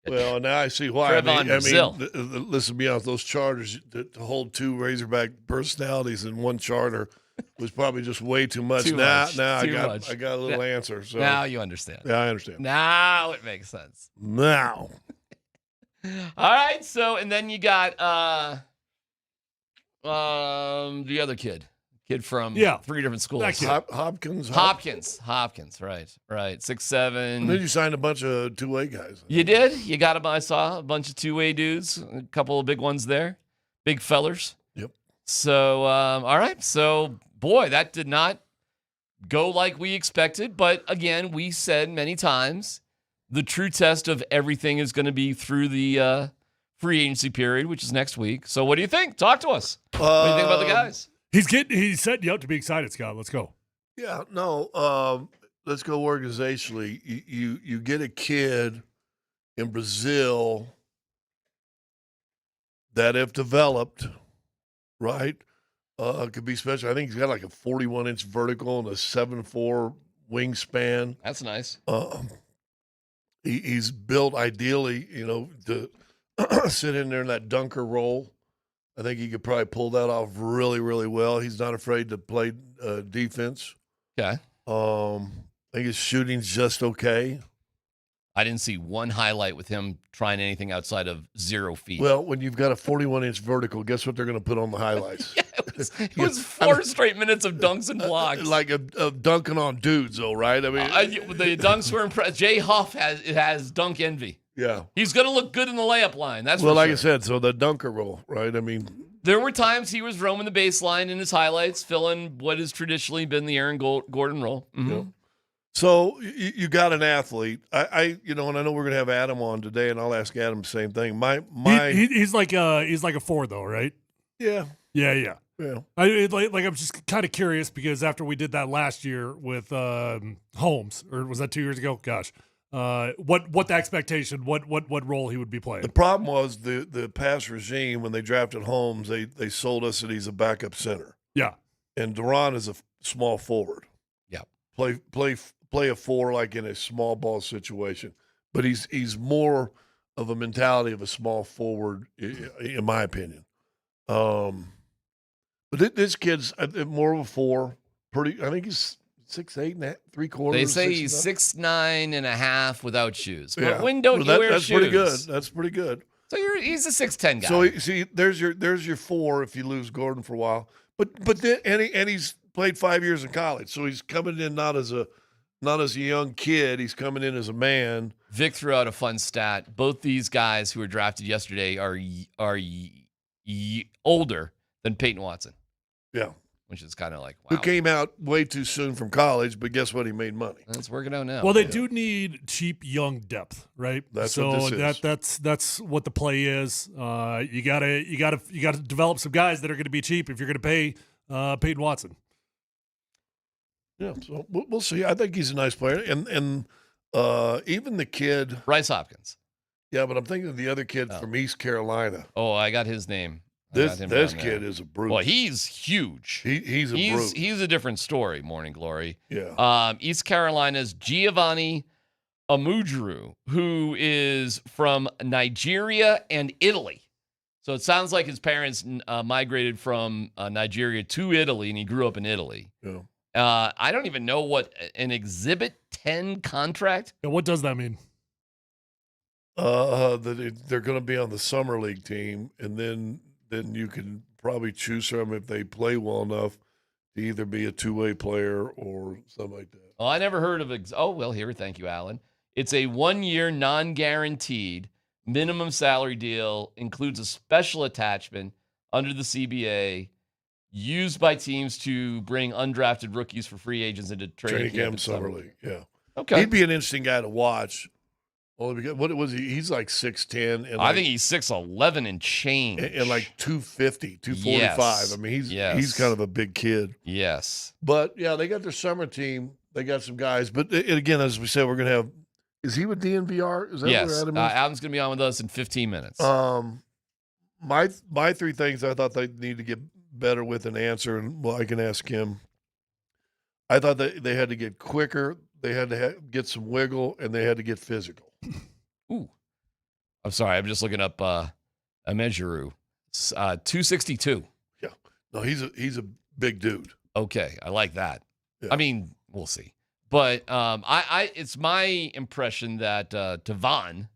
Well, now I see why. Brazil. Listen, to be honest, those charters to hold 2 Razorback personalities in one charter was probably just way too much. Now I got a little answer. So now you understand. Yeah, I understand. Now it makes sense. Now. All right. So, and then you got the other kid from 3 different schools. Hopkins. Right. 6'7". And then you signed a bunch of two-way guys. You did. You got them. I saw a bunch of two-way dudes, a couple of big ones there, big fellers. Yep. So, all right. So, boy, that did not go like we expected. But again, we said many times the true test of everything is going to be through the free agency period, which is next week. So, what do you think? Talk to us. What do you think about the guys? He's setting you up to be excited, Scott. Let's go. Yeah, no. Let's go organizationally. You get a kid in Brazil that, if developed, right, could be special. I think he's got like a 41-inch vertical and a 7'4" wingspan. That's nice. He's built ideally, to sit in there in that dunker role. I think he could probably pull that off really, really well. He's not afraid to play defense. Okay. I think his shooting's just okay. I didn't see one highlight with him trying anything outside of 0 feet. Well, when you've got a 41-inch vertical, guess what they're going to put on the highlights? It was 4 straight minutes of dunks and blocks. Like a dunking on dudes, though, right? I mean, the dunks were impressive. Jay Huff has dunk envy. Yeah. He's going to look good in the layup line. That's well, for like sure. I said, so the dunker role, right? I mean, there were times he was roaming the baseline in his highlights, filling what has traditionally been the Aaron Gordon role. Mm-hmm. Yeah. So you got an athlete. And I know we're going to have Adam on today, and I'll ask Adam the same thing. He's like a 4 though, right? Yeah. Yeah. Yeah. I'm just kind of curious because after we did that last year with Holmes, or was that 2 years ago? Gosh. What the expectation, what role he would be playing. The problem was the past regime, when they drafted Holmes, they sold us that he's a backup center. Yeah. And Duran is a small forward. Yeah. Play a 4 like in a small ball situation. But he's more of a mentality of a small forward, in my opinion. But this kid's more of a 4. I think he's 6'8" 3/4. They say he's 6'9.5" without shoes. But yeah. when don't you wear that's shoes? Pretty good. That's pretty good. So he's a 6'10" guy. So see, there's your 4 if you lose Gordon for a while. But then and he's played 5 years in college, so he's coming in not as a young kid. He's coming in as a man. Vic threw out a fun stat. Both these guys who were drafted yesterday are older than Peyton Watson. Yeah. Which is kind of like, wow. Who came out way too soon from college, but guess what? He made money. That's working out now. Well, they do need cheap young depth, right? That's what this is. That's what the play is. You gotta develop some guys that are going to be cheap if you're going to pay Peyton Watson. Yeah, so we'll see. I think he's a nice player, and even the kid Bryce Hopkins. Yeah, but I'm thinking of the other kid from East Carolina. Oh, I got his name. This kid is a brute. Well, he's huge. He's a brute. He's a different story, Morning Glory. Yeah. East Carolina's Giovanni Amujuru, who is from Nigeria and Italy. So it sounds like his parents migrated from Nigeria to Italy, and he grew up in Italy. Yeah. I don't even know what an Exhibit 10 contract. Yeah, what does that mean? That they're going to be on the summer league team, and then you can probably choose from if they play well enough to either be a two-way player or something like that. Oh, I never heard of here, thank you, Alan. It's a 1-year non-guaranteed minimum salary deal, includes a special attachment under the CBA used by teams to bring undrafted rookies for free agents into training camp and summer league. Yeah. Okay. He'd be an interesting guy to watch. Only because, what was he? He's like 6'10". And I think he's 6'11" and change. And like 250, 245. Yes. I mean, he's kind of a big kid. Yes. But, yeah, they got their summer team. They got some guys. But, again, as we said, we're going to have – is he with DNVR? Is that yes. where Adam is? Adam's going to be on with us in 15 minutes. My three things I thought they need to get better with an answer, and well, I can ask him. I thought that they had to get quicker. They had to get some wiggle, and they had to get physical. Ooh. I'm sorry. I'm just looking up Amejuru. 262. Yeah. No, he's a big dude. Okay. I like that. Yeah. I mean, we'll see. But it's my impression that Devon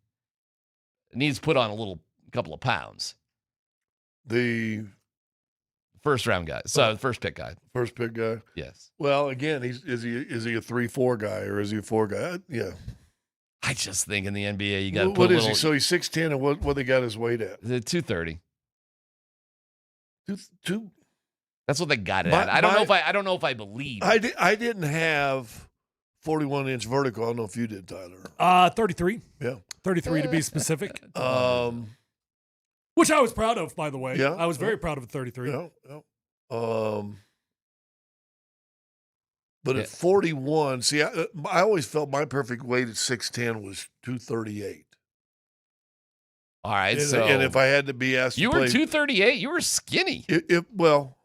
needs to put on a couple of pounds. The first round guy. So first pick guy. First pick guy? Yes. Well, again, is he a 3-4 guy or is he a 4 guy? Yeah. I just think in the NBA you got to put what is he? So he's 6'10", and what they got his weight at? The 230. Two. That's what they got it at. I don't know if I believe. I didn't have 41-inch vertical. I don't know if you did, Tyler. 33. Yeah. 33 to be specific. Which I was proud of, by the way. Yeah. I was very proud of a 33. Yeah. But at 41, see, I always felt my perfect weight at 6'10" was 238. All right, and if I had to be asked, you were 238. You were skinny. Well,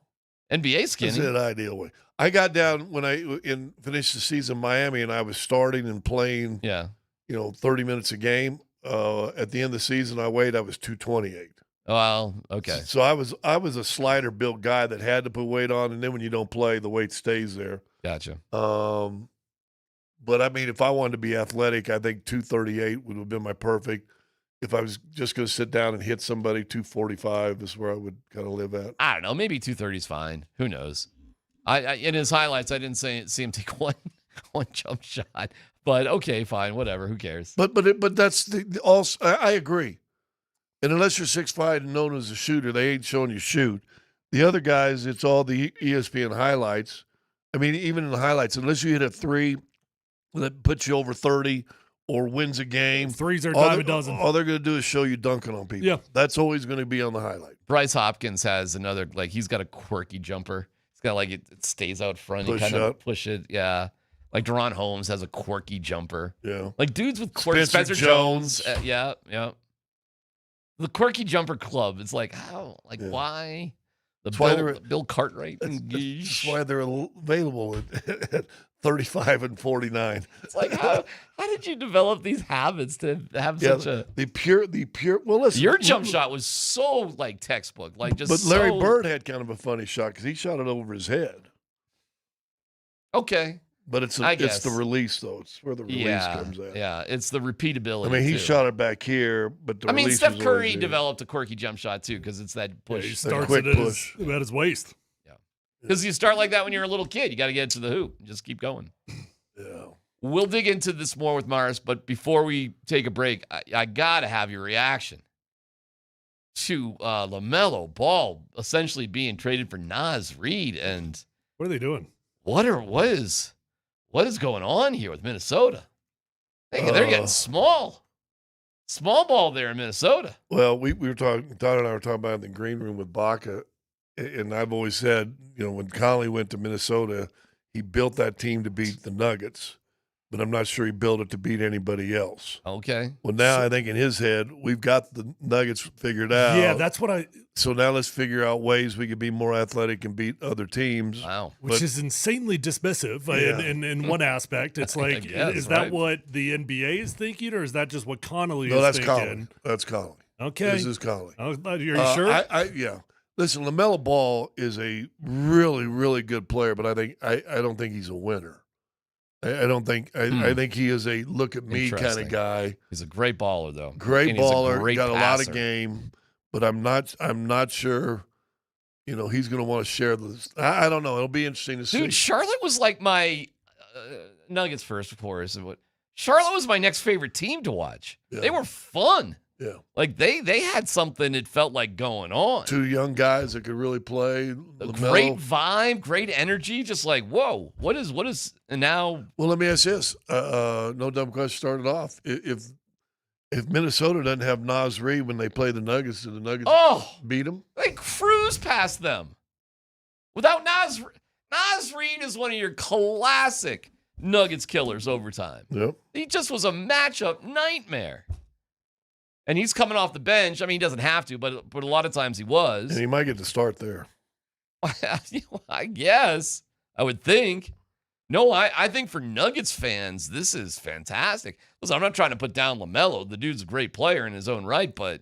NBA skinny. That's an ideal way. I got down when I finished the season in Miami, and I was starting and playing. Yeah. 30 minutes a game. At the end of the season, I was 228. Well, okay. So I was a slider built guy that had to put weight on, and then when you don't play, the weight stays there. Gotcha. But I mean, if I wanted to be athletic, I think 238 would have been my perfect. If I was just going to sit down and hit somebody, 245 is where I would kind of live at. I don't know. Maybe 230 is fine. Who knows? I in his highlights, I didn't see him take one jump shot. But okay, fine, whatever. Who cares? But that's also. I agree. And unless you're 6'5" and known as a shooter, they ain't showing you shoot. The other guys, it's all the ESPN highlights. I mean, even in the highlights, unless you hit a three that puts you over 30 or wins a game. Threes are a dime a dozen. All they're going to do is show you dunking on people. Yeah. That's always going to be on the highlight. Bryce Hopkins has another, he's got a quirky jumper. He's got, it stays out front. You kind of push it. Yeah. Like Deron Holmes has a quirky jumper. Yeah. Like dudes with quirky. Spencer Jones. Yeah. The quirky jumper club. It's like, how? Like, why? Bill Cartwright. That's why they're available at 35 and 49. It's like, how did you develop these habits to have such a the pure? Well, listen, your jump shot was so textbook, just. But Larry Bird had kind of a funny shot because he shot it over his head. Okay. But it's the release, though. It's where the release comes at. Yeah, it's the repeatability. I mean, he shot it back here, but the release Steph Curry developed a quirky jump shot, too, because it's that push. Yeah, he starts it at his waist. Yeah. Because you start like that when you're a little kid. You got to get to the hoop and just keep going. Yeah. We'll dig into this more with Morris, but before we take a break, I got to have your reaction to LaMelo Ball essentially being traded for Reid. And what are they doing? What is going on here with Minnesota? They're getting small. Small ball there in Minnesota. Well, we were talking, Todd and I were talking about it in the green room with Baca, and I've always said, when Conley went to Minnesota, he built that team to beat the Nuggets, but I'm not sure he built it to beat anybody else. Okay. Well, now I think in his head, we've got the Nuggets figured out. Yeah, that's what So now let's figure out ways we could be more athletic and beat other teams. Wow. Which is insanely dismissive in one aspect. It's like, is that what the NBA is thinking, or is that just what Connolly is thinking? Connolly. That's Connolly. Okay. This is Connolly. Are you sure? Yeah. Listen, LaMelo Ball is a really, really good player, but I don't think he's a winner. I don't think I think he is a look at me kind of guy. He's a great baller, though. Great baller, great got passer. a lot of game, but I'm not sure he's going to want to share this. I don't know. It'll be interesting to see. Dude, Charlotte was like my Nuggets first, of course. Charlotte was my next favorite team to watch. Yeah. They were fun. Yeah. Like they had something it felt like going on. 2 young guys that could really play. A LaMelo. great vibe, great energy. Just like, whoa, what is, and now. Well, let me ask this. No dumb question started off. If Minnesota doesn't have Nas Reid when they play the Nuggets, do the Nuggets beat them? They cruise past them. Without Nas Reid is one of your classic Nuggets killers over time. Yep. He just was a matchup nightmare. And he's coming off the bench. I mean, he doesn't have to, but a lot of times he was. And he might get to start there. I guess. I would think. No, I think for Nuggets fans, this is fantastic. Listen, I'm not trying to put down LaMelo. The dude's a great player in his own right, but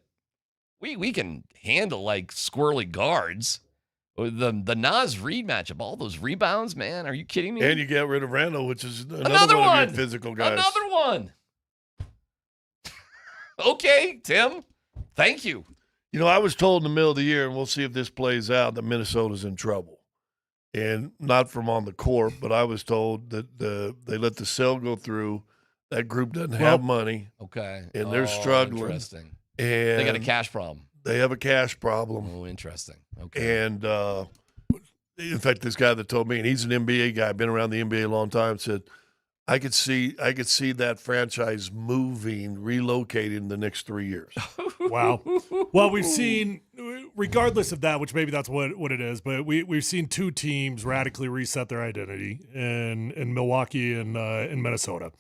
we can handle like squirrely guards. The Nas Reid matchup, all those rebounds, man. Are you kidding me? And you get rid of Randall, which is another one of your physical guys. Another one. Okay, Tim. Thank you. I was told in the middle of the year, and we'll see if this plays out, that Minnesota's in trouble. And not from on the court, but I was told that they let the sale go through. That group doesn't have money. Okay. And they're struggling. Interesting. And they got a cash problem. They have a cash problem. Oh, interesting. Okay. And in fact, this guy that told me, and he's an NBA guy, been around the NBA a long time, said, I could see that franchise moving, relocating in the next 3 years. Wow. Well, we've seen, regardless of that, which maybe that's what it is, but we've seen 2 teams radically reset their identity in Milwaukee and in Minnesota.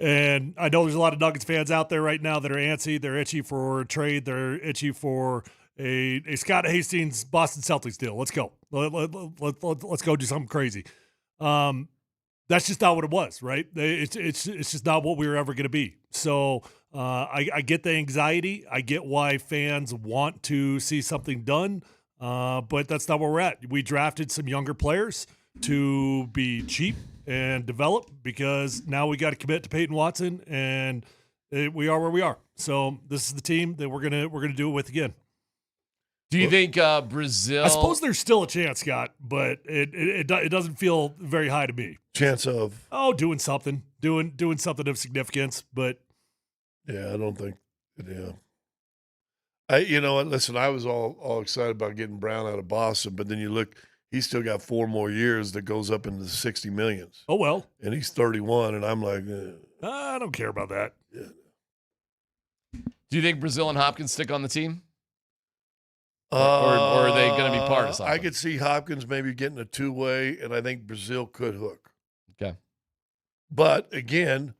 And I know there's a lot of Nuggets fans out there right now that are antsy. They're itchy for a trade. They're itchy for a Scott Hastings Boston Celtics deal. Let's go. Let's go do something crazy. That's just not what it was, right? It's just not what we were ever going to be. So I get the anxiety. I get why fans want to see something done, but that's not where we're at. We drafted some younger players to be cheap and develop because now we got to commit to Peyton Watson, and we are where we are. So this is the team that we're gonna do it with again. Do you think Brazil? I suppose there's still a chance, Scott, but it doesn't feel very high to me. Chance of doing something of significance, but yeah, I don't think. Yeah, listen, I was all excited about getting Brown out of Boston, but then you look, he's still got 4 more years that goes up into the 60 millions. Oh well, and he's 31, and I'm like, I don't care about that. Yeah. Do you think Brazil and Hopkins stick on the team? Or are they going to be part of something? I could see Hopkins maybe getting a 2-way, and I think Brazil could hook. Okay. But again,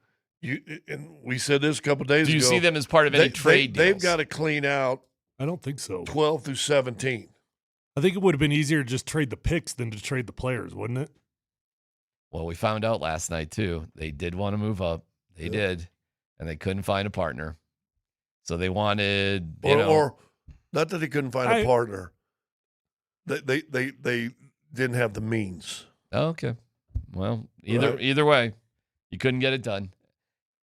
we said this a couple days ago. Do you see them as part of any trade deals? They've got to clean out. I don't think so. 12 through 17. I think it would have been easier to just trade the picks than to trade the players, wouldn't it? Well, we found out last night, too. They did want to move up. They did. And they couldn't find a partner. So they wanted, or not that they couldn't find a partner. They didn't have the means. Okay. Well, either way, you couldn't get it done.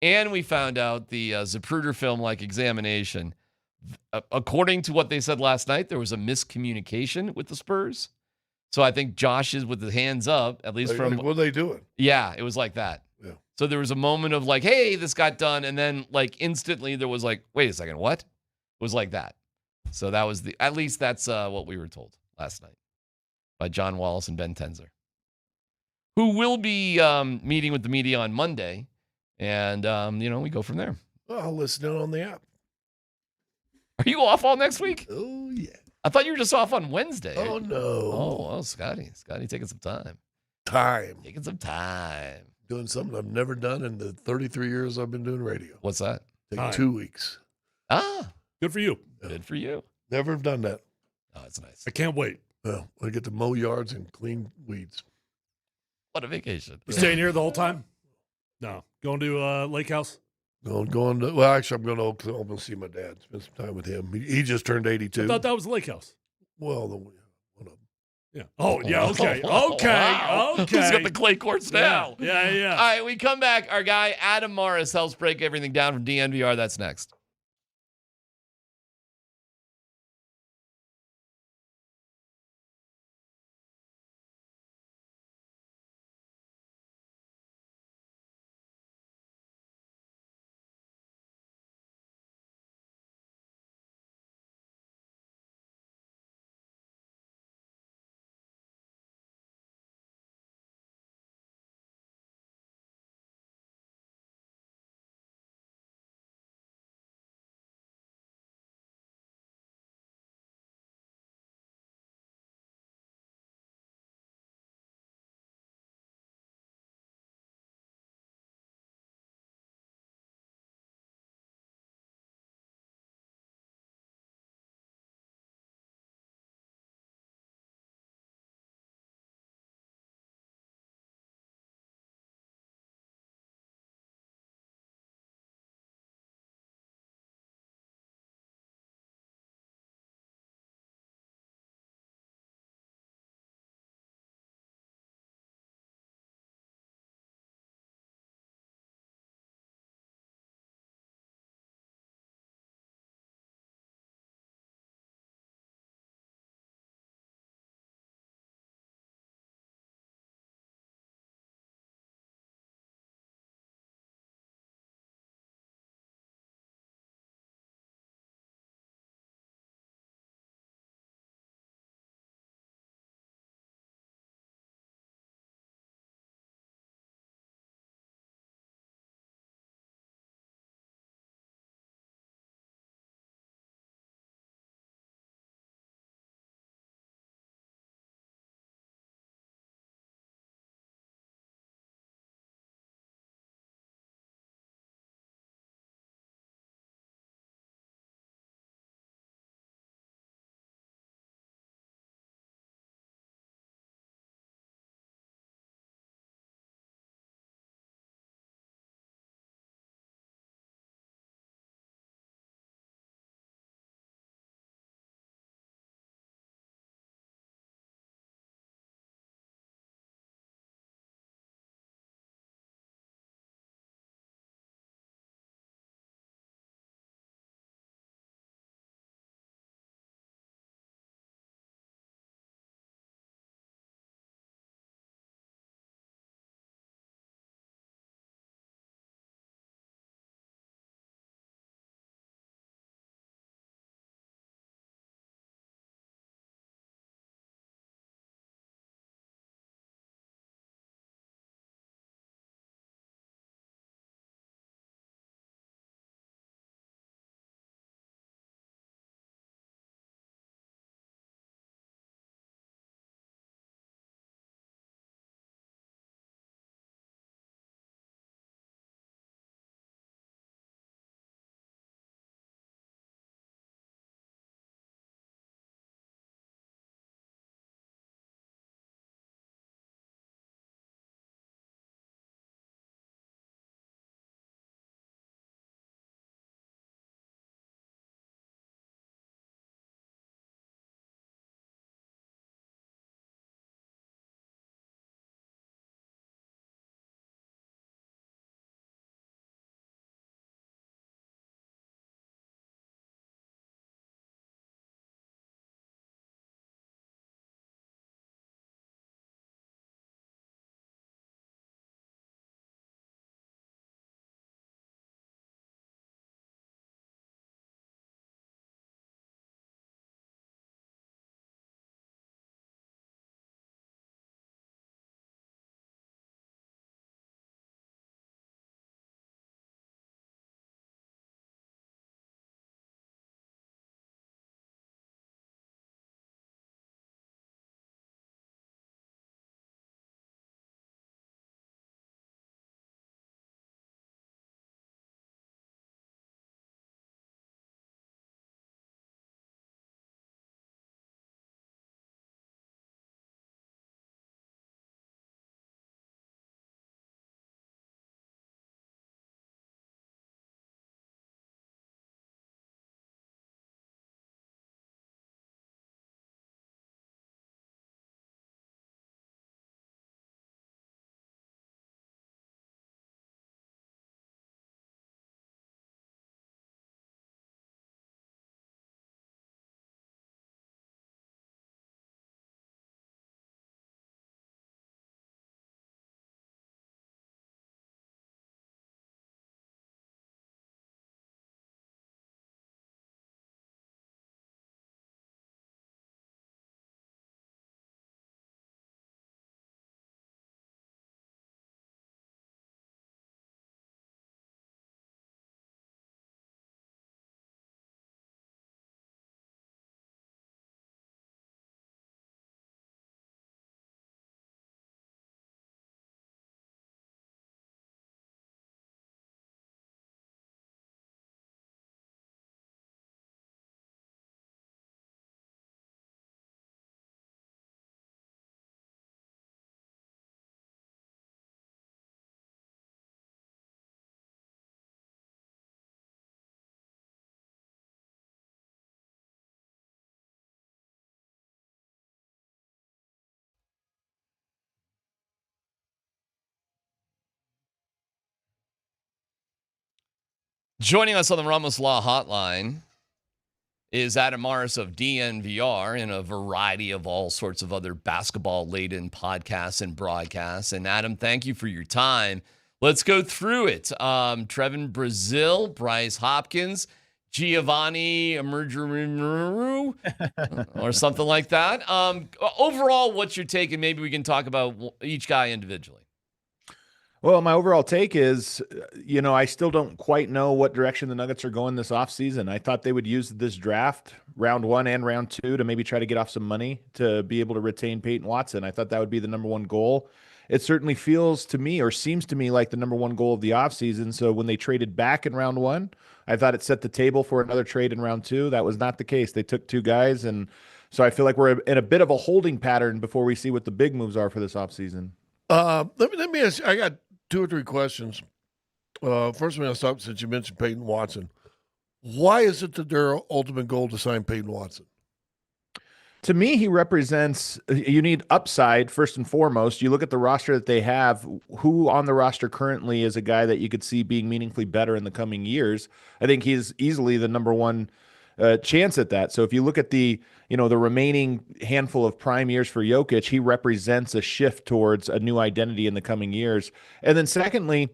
And we found out the Zapruder film-like examination. According to what they said last night, there was a miscommunication with the Spurs. So I think Josh is with the hands up, at least from... What are they doing? Yeah, it was like that. Yeah. So there was a moment of like, hey, this got done. And then like instantly there was like, wait a second, what? It was like that. So that was at least that's what we were told last night by John Wallace and Ben Tenzer, who will be meeting with the media on Monday. And, we go from there. Well, I'll listen in on the app. Are you off all next week? Oh, yeah. I thought you were just off on Wednesday. Oh, no. Oh, Scotty taking some time. Taking some time. Doing something I've never done in the 33 years I've been doing radio. What's that? Take 2 weeks. Good for you. Good for you. Never have done that. Oh, that's nice. I can't wait. Well, I get to mow yards and clean weeds. What a vacation. You staying here the whole time? No. Going to Lake House? Going to, well, actually, I'm going to Oklahoma to see my dad, spend some time with him. He just turned 82. I thought that was Lake House. Well, one of them. Yeah. Oh, yeah. Okay. Okay. Wow. Okay. Who's got the clay courts now? Yeah. All right, we come back. Our guy, Adam Morris, helps break everything down from DNVR. That's next. Joining us on the Ramos Law Hotline is Adam Morris of DNVR and a variety of all sorts of other basketball-laden podcasts and broadcasts. And Adam, thank you for your time. Let's go through it. Trevin Brazil, Bryce Hopkins, Giovanni Emerguru, or something like that. Overall, what's your take? And maybe we can talk about each guy individually. Well, my overall take is, I still don't quite know what direction the Nuggets are going this offseason. I thought they would use this draft, round 1 and round 2, to maybe try to get off some money to be able to retain Peyton Watson. I thought that would be the number one goal. It certainly feels to me, or seems to me, like the number one goal of the offseason. So when they traded back in round 1, I thought it set the table for another trade in round 2. That was not the case. They took 2 guys, and so I feel like we're in a bit of a holding pattern before we see what the big moves are for this offseason. Let me ask you, I got 2 or 3 questions. First one, I'll start since you mentioned Peyton Watson. Why is it that their ultimate goal to sign Peyton Watson? To me, he represents, you need upside first and foremost. You look at the roster that they have, who on the roster currently is a guy that you could see being meaningfully better in the coming years. I think he's easily the number one chance at that. So if you look at the remaining handful of prime years for Jokic, he represents a shift towards a new identity in the coming years. And then secondly,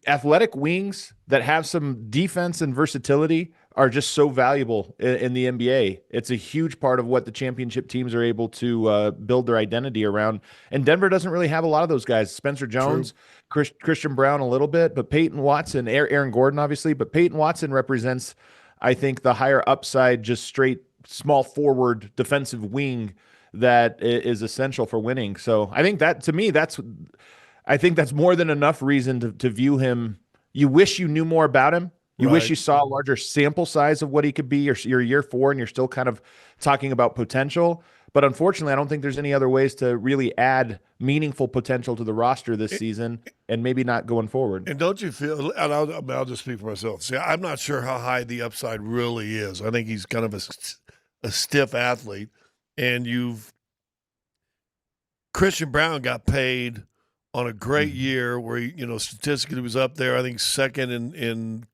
athletic wings that have some defense and versatility are just so valuable in the NBA. It's a huge part of what the championship teams are able to build their identity around. And Denver doesn't really have a lot of those guys. Spencer Jones, Christian Brown a little bit, but Peyton Watson, Aaron Gordon obviously, but Peyton Watson represents, I think, the higher upside, just straight small forward defensive wing that is essential for winning. So I think that, to me, that's more than enough reason to view him. You wish you knew more about him. You wish you saw a larger sample size of what he could be. You're year 4 and you're still kind of talking about potential. But unfortunately, I don't think there's any other ways to really add meaningful potential to the roster this season, and maybe not going forward. And don't you feel, and I'll just speak for myself. See, I'm not sure how high the upside really is. I think he's kind of a stiff athlete. And Christian Brown got paid on a great year where he, statistically was up there, I think second in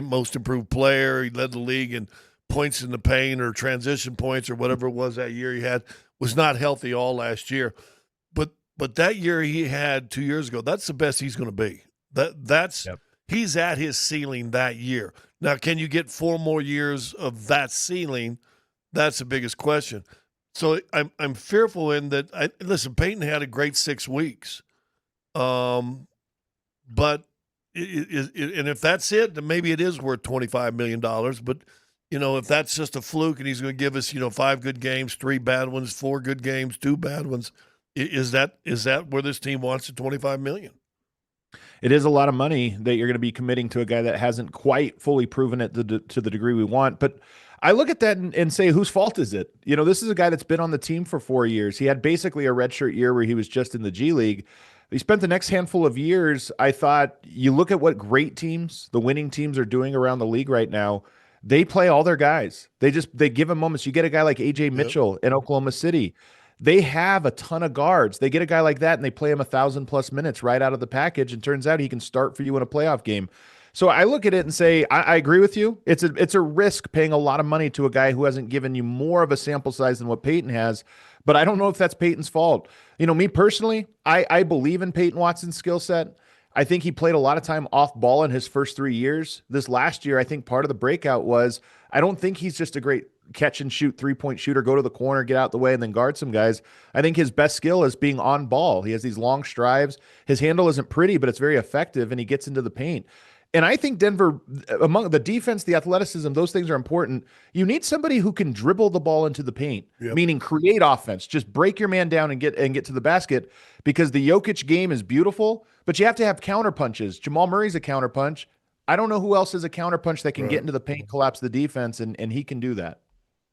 most improved player. He led the league in points in the paint or transition points or whatever it was that year he had. Was not healthy all last year. But that year he had 2 years ago, that's the best he's going to be. He's at his ceiling that year. Now, can you get 4 more years of that ceiling? That's the biggest question. So I'm fearful in that. Listen, Peyton had a great 6 weeks. But and if that's it, then maybe it is worth $25 million. But, if that's just a fluke and he's going to give us, 5 good games, 3 bad ones, 4 good games, 2 bad ones, is that where this team wants the $25 million? It is a lot of money that you're going to be committing to a guy that hasn't quite fully proven it to the degree we want. But I look at that and say, whose fault is it? This is a guy that's been on the team for 4 years. He had basically a redshirt year where he was just in the G League. He spent the next handful of years. I thought, you look at what great teams, the winning teams, are doing around the league right now. They play all their guys. They give him moments. You get a guy like AJ Mitchell in Oklahoma City. They have a ton of guards. They get a guy like that and they play him 1,000+ minutes right out of the package. And turns out he can start for you in a playoff game. So I look at it and say, I agree with you. It's a risk paying a lot of money to a guy who hasn't given you more of a sample size than what Peyton has. But I don't know if that's Peyton's fault. Me personally, I believe in Peyton Watson's skill set. I think he played a lot of time off ball in his first 3 years. This last year, I think part of the breakout was, I don't think he's just a great catch and shoot 3-point shooter, go to the corner, get out the way, and then guard some guys. I think his best skill is being on ball. He has these long strides. His handle isn't pretty, but it's very effective, and he gets into the paint. And I think Denver, among the defense, the athleticism, those things are important. You need somebody who can dribble the ball into the paint, meaning create offense. Just break your man down and get to the basket, because the Jokic game is beautiful, but you have to have counter punches. Jamal Murray's a counter punch. I don't know who else is a counter punch that can get into the paint, collapse the defense, and he can do that.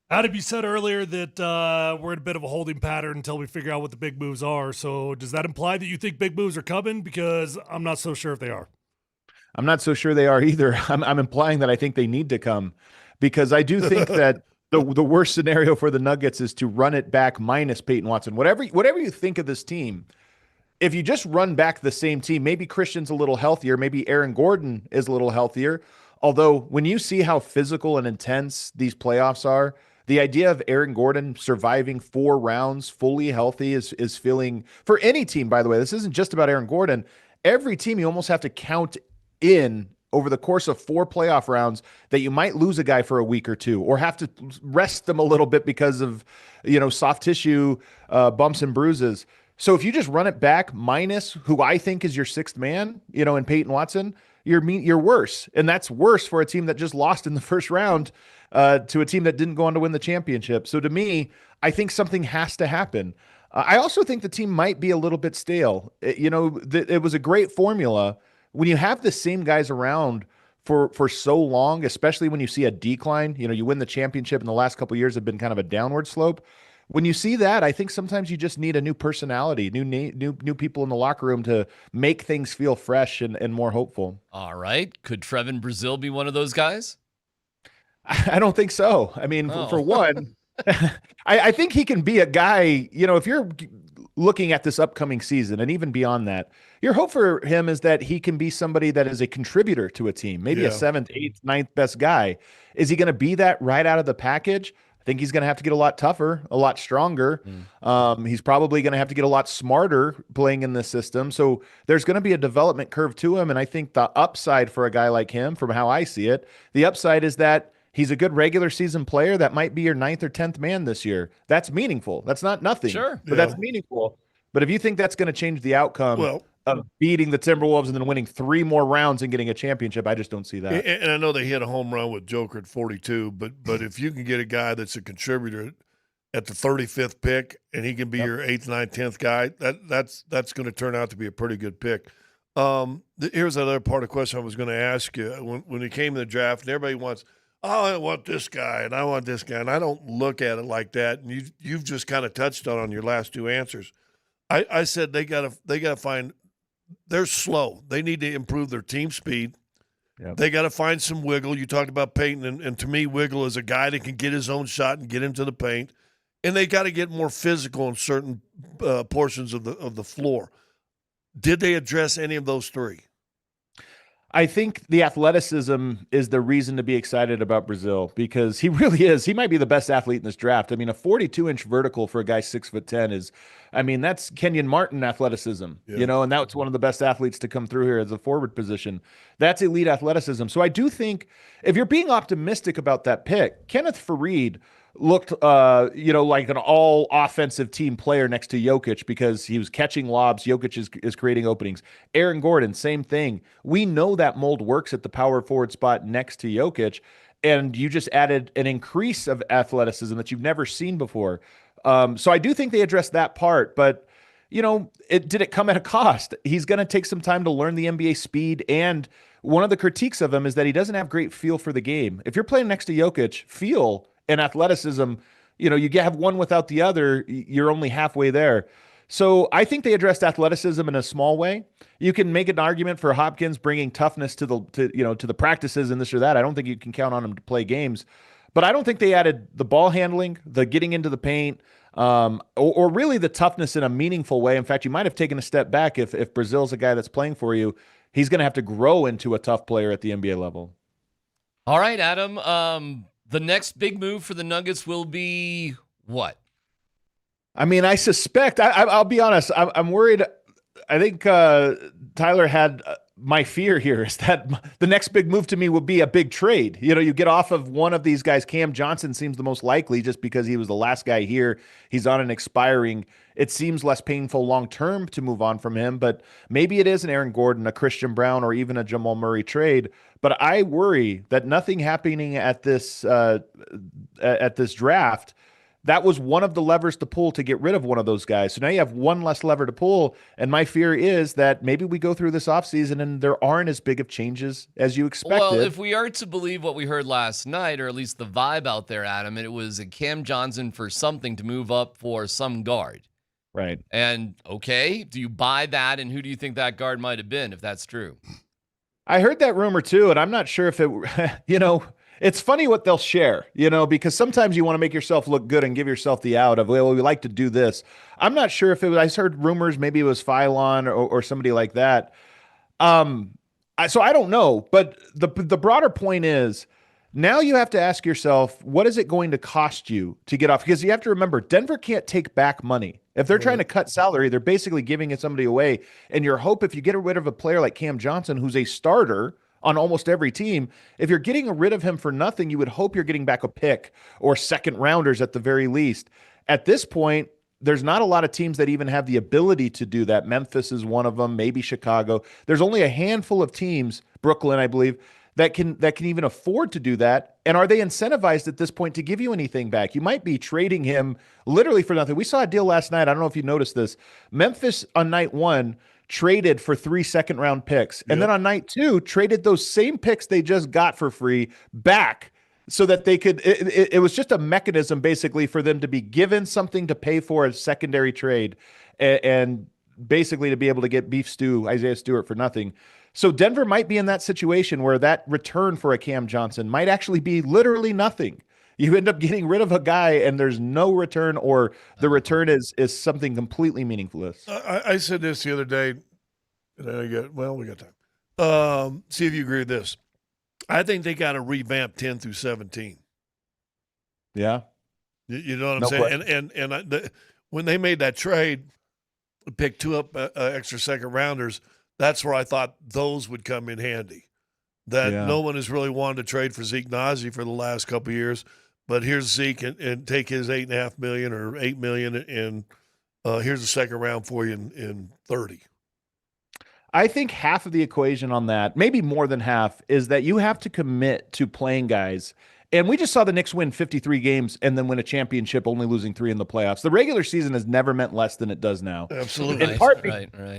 Adam, you said earlier that we're in a bit of a holding pattern until we figure out what the big moves are. So does that imply that you think big moves are coming? Because I'm not so sure if they are. I'm not so sure they are either. I'm implying that I think they need to come, because I do think that the worst scenario for the Nuggets is to run it back minus Peyton Watson. Whatever you think of this team, if you just run back the same team, maybe Christian's a little healthier, maybe Aaron Gordon is a little healthier. Although when you see how physical and intense these playoffs are, the idea of Aaron Gordon surviving 4 rounds fully healthy is feeling, for any team, by the way, this isn't just about Aaron Gordon. Every team, you almost have to count in over the course of 4 playoff rounds that you might lose a guy for a week or two, or have to rest them a little bit because of, soft tissue bumps and bruises. So if you just run it back minus who I think is your 6th man, in Peyton Watson, you're worse. And that's worse for a team that just lost in the first round to a team that didn't go on to win the championship. So to me, I think something has to happen. I also think the team might be a little bit stale. It was a great formula. When you have the same guys around for so long, especially when you see a decline, you win the championship, and the last couple of years have been kind of a downward slope. When you see that, I think sometimes you just need a new personality, new people in the locker room to make things feel fresh and more hopeful. All right. Could Trevin Brazil be one of those guys? I don't think so. I mean, for one, I think he can be a guy, if you're looking at this upcoming season and even beyond that, your hope for him is that he can be somebody that is a contributor to a team, maybe a 7th, 8th, 9th best guy. Is he going to be that right out of the package? I think he's going to have to get a lot tougher, a lot stronger. He's probably going to have to get a lot smarter playing in this system. So there's going to be a development curve to him. And I think the upside for a guy like him, from how I see it, the upside is that he's a good regular season player that might be your 9th or 10th man this year. That's meaningful. That's not nothing, but that's meaningful. But if you think that's going to change the outcome of beating the Timberwolves and then winning 3 more rounds and getting a championship, I just don't see that. And I know they hit a home run with Joker at 42, but if you can get a guy that's a contributor at the 35th pick and he can be your 8th, 9th, 10th guy, that's going to turn out to be a pretty good pick. Here's another part of the question I was going to ask you. When it came to the draft, and everybody wants, I want this guy and I want this guy, and I don't look at it like that. And you've just kind of touched on your last 2 answers. I said they gotta find. They're slow. They need to improve their team speed. They got to find some wiggle. You talked about Peyton, and to me, wiggle is a guy that can get his own shot and get into the paint. And they got to get more physical in certain portions of the floor. Did they address any of those 3? I think the athleticism is the reason to be excited about Brazil, because he really is. He might be the best athlete in this draft. I mean, a 42-inch vertical for a guy 6'10" is, that's Kenyon Martin athleticism, and that's one of the best athletes to come through here as a forward position. That's elite athleticism. So I do think if you're being optimistic about that pick, Kenneth Faried looked, like an all offensive team player next to Jokic because he was catching lobs. Jokic is creating openings. Aaron Gordon, same thing. We know that mold works at the power forward spot next to Jokic, and you just added an increase of athleticism that you've never seen before. So I do think they addressed that part, but did it come at a cost? He's going to take some time to learn the NBA speed, and one of the critiques of him is that he doesn't have great feel for the game. If you're playing next to Jokic, feel and athleticism, you have one without the other, you're only halfway there. So I think they addressed athleticism in a small way. You can make an argument for Hopkins bringing toughness to the practices and this or that. I don't think you can count on him to play games, but I don't think they added the ball handling, the getting into the paint, or really the toughness in a meaningful way. In fact, you might have taken a step back if Brazil's a guy that's playing for you. He's going to have to grow into a tough player at the NBA level. All right, Adam. The next big move for the Nuggets will be what? I suspect, I'll be honest, I'm worried. I think Tyler had my fear here is that the next big move to me would be a big trade. You get off of one of these guys. Cam Johnson seems the most likely just because he was the last guy here. He's on an expiring. It seems less painful long-term to move on from him, but maybe it is an Aaron Gordon, a Christian Brown, or even a Jamal Murray trade. But I worry that nothing happening at this draft, that was one of the levers to pull to get rid of one of those guys. So now you have one less lever to pull, and my fear is that maybe we go through this offseason and there aren't as big of changes as you expected. Well, if we are to believe what we heard last night, or at least the vibe out there, Adam, it was a Cam Johnson for something to move up for some guard. Right. And, okay, do you buy that, and who do you think that guard might have been, if that's true? I heard that rumor too, and I'm not sure if it, it's funny what they'll share, because sometimes you want to make yourself look good and give yourself the out of, well, we like to do this. I'm not sure if it was, I heard rumors, maybe it was Phylon or somebody like that. So I don't know, but the broader point is now you have to ask yourself, what is it going to cost you to get off? Because you have to remember, Denver can't take back money. If they're trying to cut salary, they're basically giving somebody away. And your hope, if you get rid of a player like Cam Johnson, who's a starter on almost every team, if you're getting rid of him for nothing, you would hope you're getting back a pick or second rounders at the very least. At this point, there's not a lot of teams that even have the ability to do that. Memphis is one of them, maybe Chicago. There's only a handful of teams, Brooklyn, I believe, that can even afford to do that. And are they incentivized at this point to give you anything back? You might be trading him literally for nothing. We saw a deal last night. I don't know if you noticed this. Memphis on night 1 traded for 3 second-round picks. And then on night 2, traded those same picks they just got for free back so that they could, it was just a mechanism basically for them to be given something to pay for a secondary trade and basically to be able to get beef stew, Isaiah Stewart, for nothing. So Denver might be in that situation where that return for a Cam Johnson might actually be literally nothing. You end up getting rid of a guy and there's no return, or the return is something completely meaningless. I said this the other day, and we got time. See if you agree with this. I think they got to revamp 10 through 17. Yeah. You know what I'm saying? And when they made that trade, picked 2 extra second rounders, that's where I thought those would come in handy. No one has really wanted to trade for Zeke Naji for the last couple of years, but here's Zeke and take his $8.5 million or $8 million, and here's a second round for you in 30. I think half of the equation on that, maybe more than half, is that you have to commit to playing guys. And we just saw the Knicks win 53 games and then win a championship, only losing 3 in the playoffs. The regular season has never meant less than it does now. Absolutely.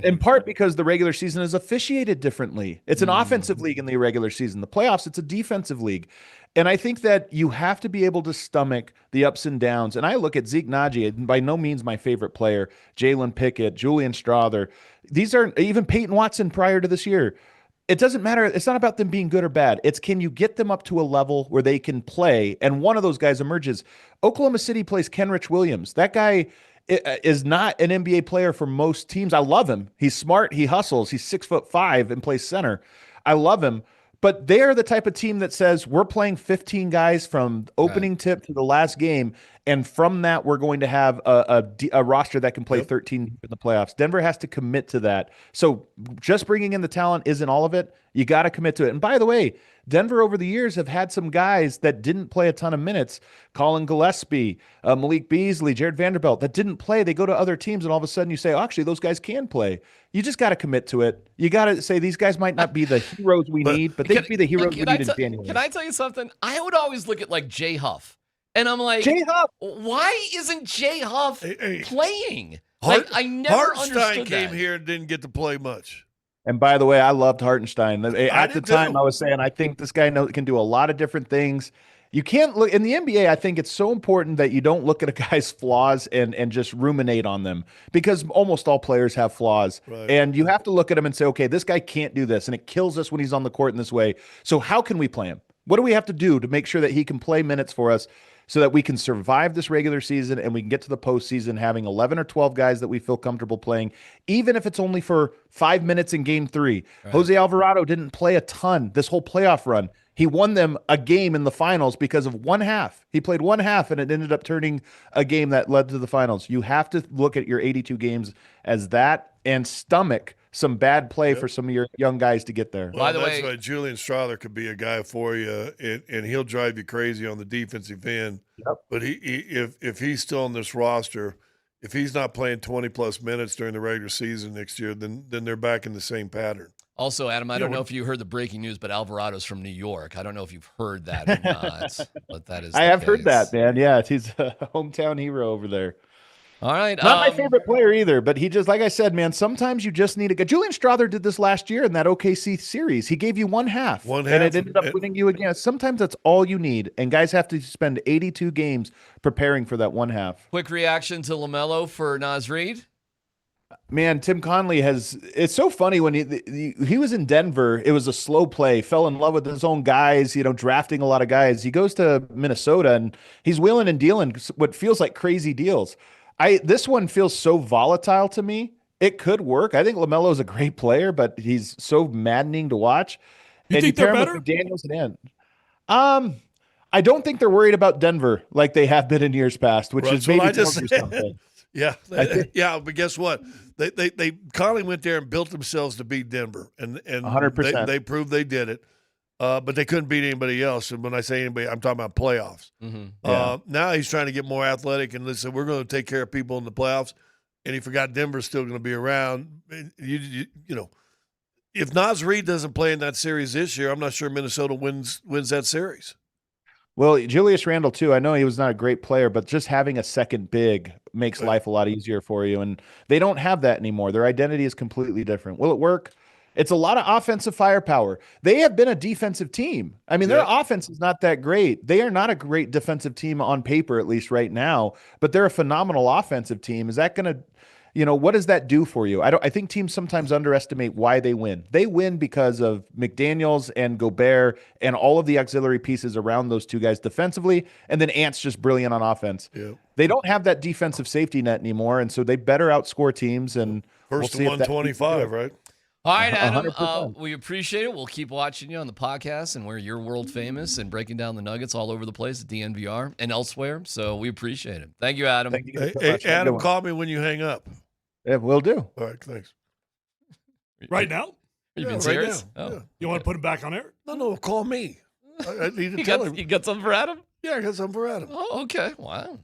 In part because the regular season is officiated differently. It's an offensive league in the regular season. The playoffs, it's a defensive league. And I think that you have to be able to stomach the ups and downs. And I look at Zeke Naji, by no means my favorite player, Jalen Pickett, Julian Strawther. These are even Peyton Watson prior to this year. It doesn't matter. It's not about them being good or bad. It's, can you get them up to a level where they can play? And one of those guys emerges. Oklahoma City plays Kenrich Williams. That guy is not an NBA player for most teams. I love him. He's smart. He hustles. He's 6'5" and plays center. I love him. But they are the type of team that says we're playing 15 guys from opening tip to the last game, and from that we're going to have a roster that can play 13 in the playoffs. Denver has to commit to that. So just bringing in the talent isn't all of it. You got to commit to it. And by the way, Denver over the years have had some guys that didn't play a ton of minutes. Colin Gillespie, Malik Beasley, Jared Vanderbilt, that didn't play. They go to other teams, and all of a sudden you say, oh, actually, those guys can play. You just got to commit to it. You got to say these guys might not be the heroes we need, but they could be the heroes we need in January. Can I tell you something? I would always look at like Jay Huff, and I'm like, Jay Huff, why isn't Jay Huff playing? I never understood came that. here and didn't get to play much. And by the way, I loved Hartenstein. At the time, I was saying, I think this guy can do a lot of different things. You can't look in the NBA. I think it's so important that you don't look at a guy's flaws and just ruminate on them, because almost all players have flaws. Right. And you have to look at him and say, okay, this guy can't do this, and it kills us when he's on the court in this way. So how can we play him? What do we have to do to make sure that he can play minutes for us so that we can survive this regular season and we can get to the postseason having 11 or 12 guys that we feel comfortable playing, even if it's only for 5 minutes in game 3. Right. Jose Alvarado didn't play a ton this whole playoff run. He won them a game in the finals because of one half. He played one half, and it ended up turning a game that led to the finals. You have to look at your 82 games as that and stomach some bad play for some of your young guys to get there. Well, by the way, why Julian Strawther could be a guy for you, and he'll drive you crazy on the defensive end. Yep. But if he's still on this roster, if he's not playing 20-plus minutes during the regular season next year, then they're back in the same pattern. Also, Adam, I don't know if you heard the breaking news, but Alvarado's from New York. I don't know if you've heard that or not, but that is. I have heard that, man. Yeah, he's a hometown hero over there. All right. Not my favorite player either, but he just, like I said, man, sometimes you just need a guy. Julian Strawther did this last year in that OKC series. He gave you one half, and it ended up winning you again. Sometimes that's all you need, and guys have to spend 82 games preparing for that one half. Quick reaction to LaMelo for Naz Reid. Man, Tim Conley it's so funny when he was in Denver, it was a slow play, fell in love with his own guys, drafting a lot of guys. He goes to Minnesota and he's wheeling and dealing what feels like crazy deals. This one feels so volatile to me. It could work. I think LaMelo is a great player, but he's so maddening to watch. You and think you pair they're him with McDaniels and Ant. I don't think they're worried about Denver like they have been in years past, which That's is what maybe I just telling you said. something. Yeah, I think- yeah, but guess what? They Conley went there and built themselves to beat Denver, and 100%. they proved they did it. But they couldn't beat anybody else. And when I say anybody, I'm talking about playoffs. Now he's trying to get more athletic and listen. We're going to take care of people in the playoffs, and he forgot Denver's still going to be around. You know, if Reid doesn't play in that series this year, I'm not sure Minnesota wins that series. Well, Julius Randle, too. I know he was not a great player, but just having a second big makes life a lot easier for you. And they don't have that anymore. Their identity is completely different. Will it work? It's a lot of offensive firepower. They have been a defensive team. I mean, their offense is not that great. They are not a great defensive team on paper, at least right now, but they're a phenomenal offensive team. Is that going to, what does that do for you? I think teams sometimes underestimate why they win. They win because of McDaniels and Gobert and all of the auxiliary pieces around those two guys defensively, and then Ant's just brilliant on offense. Yeah. They don't have that defensive safety net anymore, and so they better outscore teams. And First we'll to 125, right? All right, Adam, 100%. we appreciate it. We'll keep watching you on the podcast and where you're world famous and breaking down the Nuggets all over the place at DNVR and elsewhere. So we appreciate it. Thank you, Adam. Thank you Hey, so much. Adam, call me when you hang up. Yeah, will do. All right, thanks. Right now? Are you Yeah, being right serious? now. Oh. Yeah. You want to put him back on air? No, call me. I need to You tell him. got something for Adam? Yeah, I got something for Adam. Oh, okay. Wow.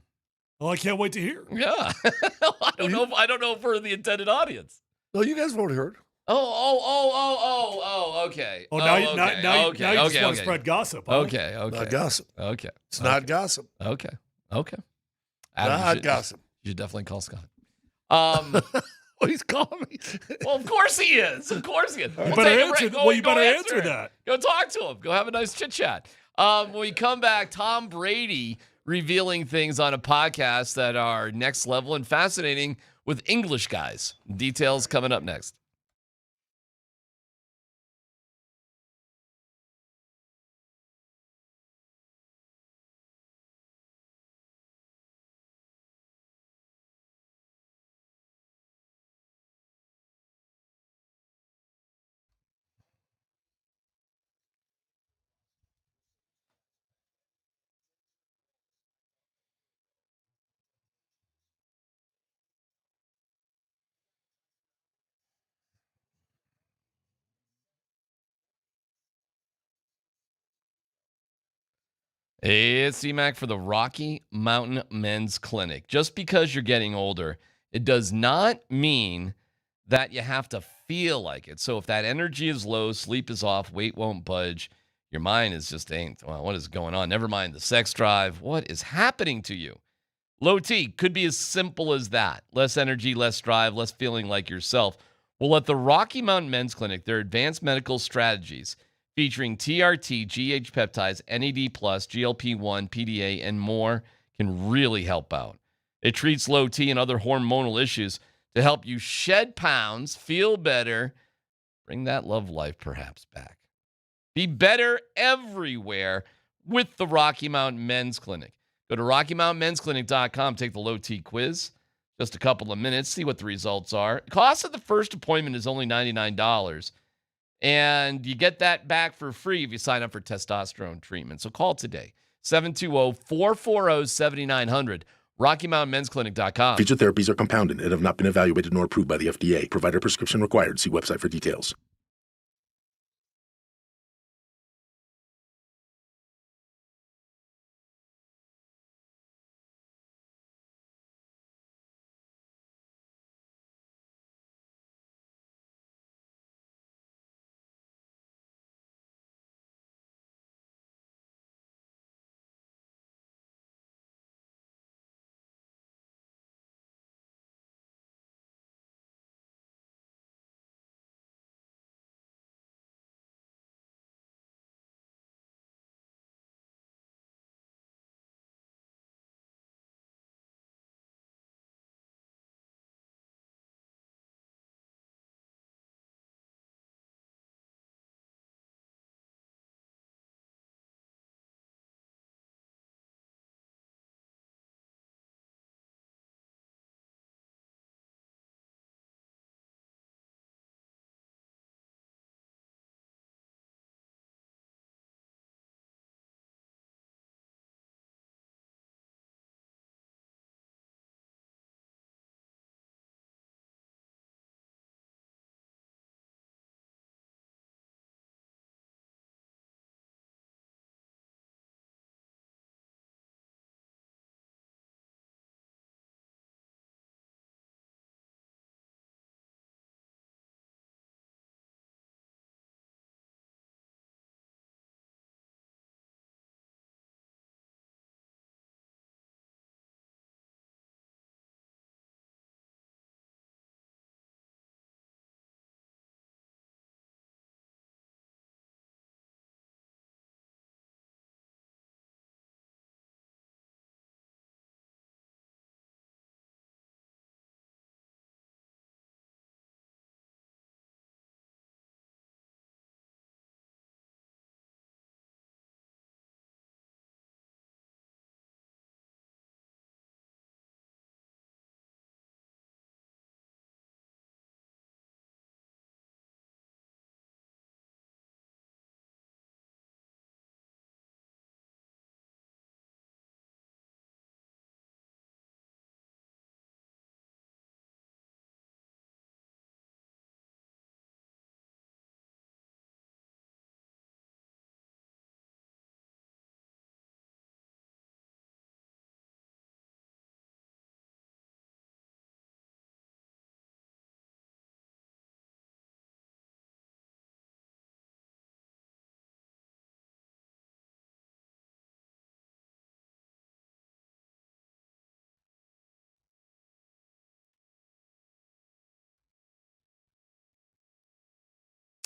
Well, I can't wait to hear. Yeah. I don't know if we're the intended audience. No, you guys won't hear it. Oh, okay. Oh, now you okay, just want to spread gossip. Huh? Okay. Not gossip. Okay. It's not gossip. Okay. Adam, Not gossip. You should definitely call Scott. Well, he's calling me. Well, of course he is. Of course he is. You better answer that. Go talk to him. Go have a nice chit chat. When we come back, Tom Brady revealing things on a podcast that are next level and fascinating with English guys. Details coming up next. It's DMac for the Rocky Mountain Men's Clinic. Just because you're getting older, it does not mean that you have to feel like it. So if that energy is low, sleep is off, weight won't budge, your mind is just well, what is going on? Never mind the sex drive. What is happening to you? Low T could be as simple as that. Less energy, less drive, less feeling like yourself. Well, at the Rocky Mountain Men's Clinic, their advanced medical strategies featuring TRT, GH peptides, NAD+, GLP-1, PDA, and more can really help out. It treats low T and other hormonal issues to help you shed pounds, feel better, bring that love life perhaps back. Be better everywhere with the Rocky Mountain Men's Clinic. Go to RockyMountainMen'sClinic.com, take the low T quiz. Just a couple of minutes, see what the results are. Cost of the first appointment is only $99. And you get that back for free if you sign up for testosterone treatment. So call today, 720-440-7900, RockyMountainMen'sClinic.com. Featured therapies are compounded and have not been evaluated nor approved by the FDA. Provider prescription required. See website for details.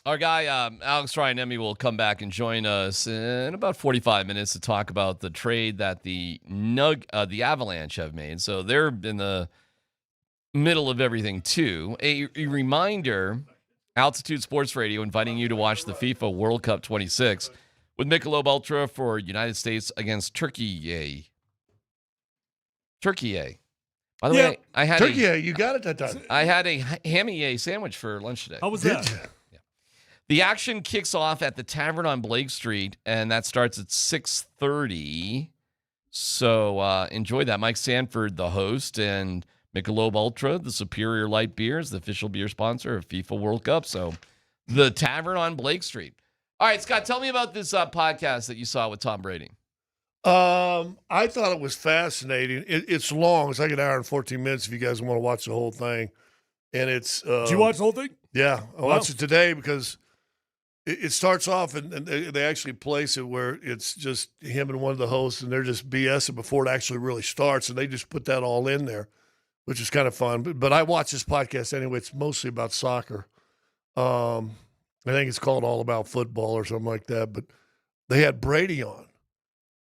Our guy, Alex Ryanemi, will come back and join us in about 45 minutes to talk about the trade that the Avalanche have made. So they're in the middle of everything, too. A reminder, Altitude Sports Radio inviting you to watch the FIFA World Cup 26 with Michelob Ultra for United States against Turkey. By the way, I had Turkey. You got it that time. I had a hammy sandwich for lunch today. How was that? Yeah. The action kicks off at the Tavern on Blake Street, and that starts at 6:30. So enjoy that. Mike Sanford, the host, and Michelob Ultra, the superior light beer, is the official beer sponsor of FIFA World Cup. So the Tavern on Blake Street. All right, Scott, tell me about this podcast that you saw with Tom Brady. I thought it was fascinating. It's long. It's like an hour and 14 minutes if you guys want to watch the whole thing. And it's Did you watch the whole thing? Yeah, I watched it today because it starts off and they actually place it where it's just him and one of the hosts, and they're just BSing before it actually really starts, and they just put that all in there, which is kind of fun. But I watch this podcast anyway. It's mostly about soccer. I think it's called All About Football or something like that. But they had Brady on.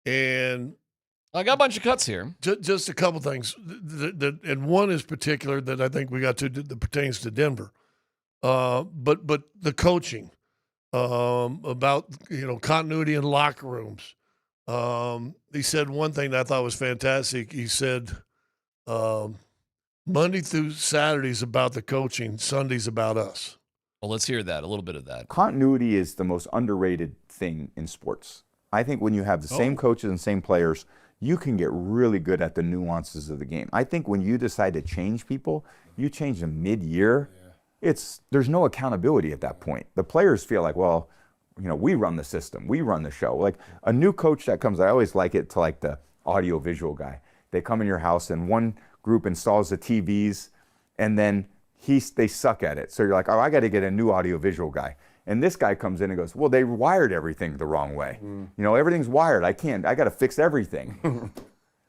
And I got a bunch of cuts here. Just a couple things, and one is particular that I think we got to that pertains to Denver. But the coaching, about continuity in locker rooms. He said one thing that I thought was fantastic. He said, Monday through Saturday's about the coaching, Sunday's about us. Well, let's hear that, a little bit of that. Continuity is the most underrated thing in sports. I think when you have the same coaches and same players, you can get really good at the nuances of the game. I think when you decide to change people, you change them mid-year, there's no accountability at that point. The players feel like, well, we run the system, we run the show. Like a new coach that comes, I always like it to like the audio-visual guy. They come in your house and one group installs the TVs and then they suck at it. So you're like, oh, I got to get a new audio-visual guy. And this guy comes in and goes, well, they wired everything the wrong way. Everything's wired. I got to fix everything.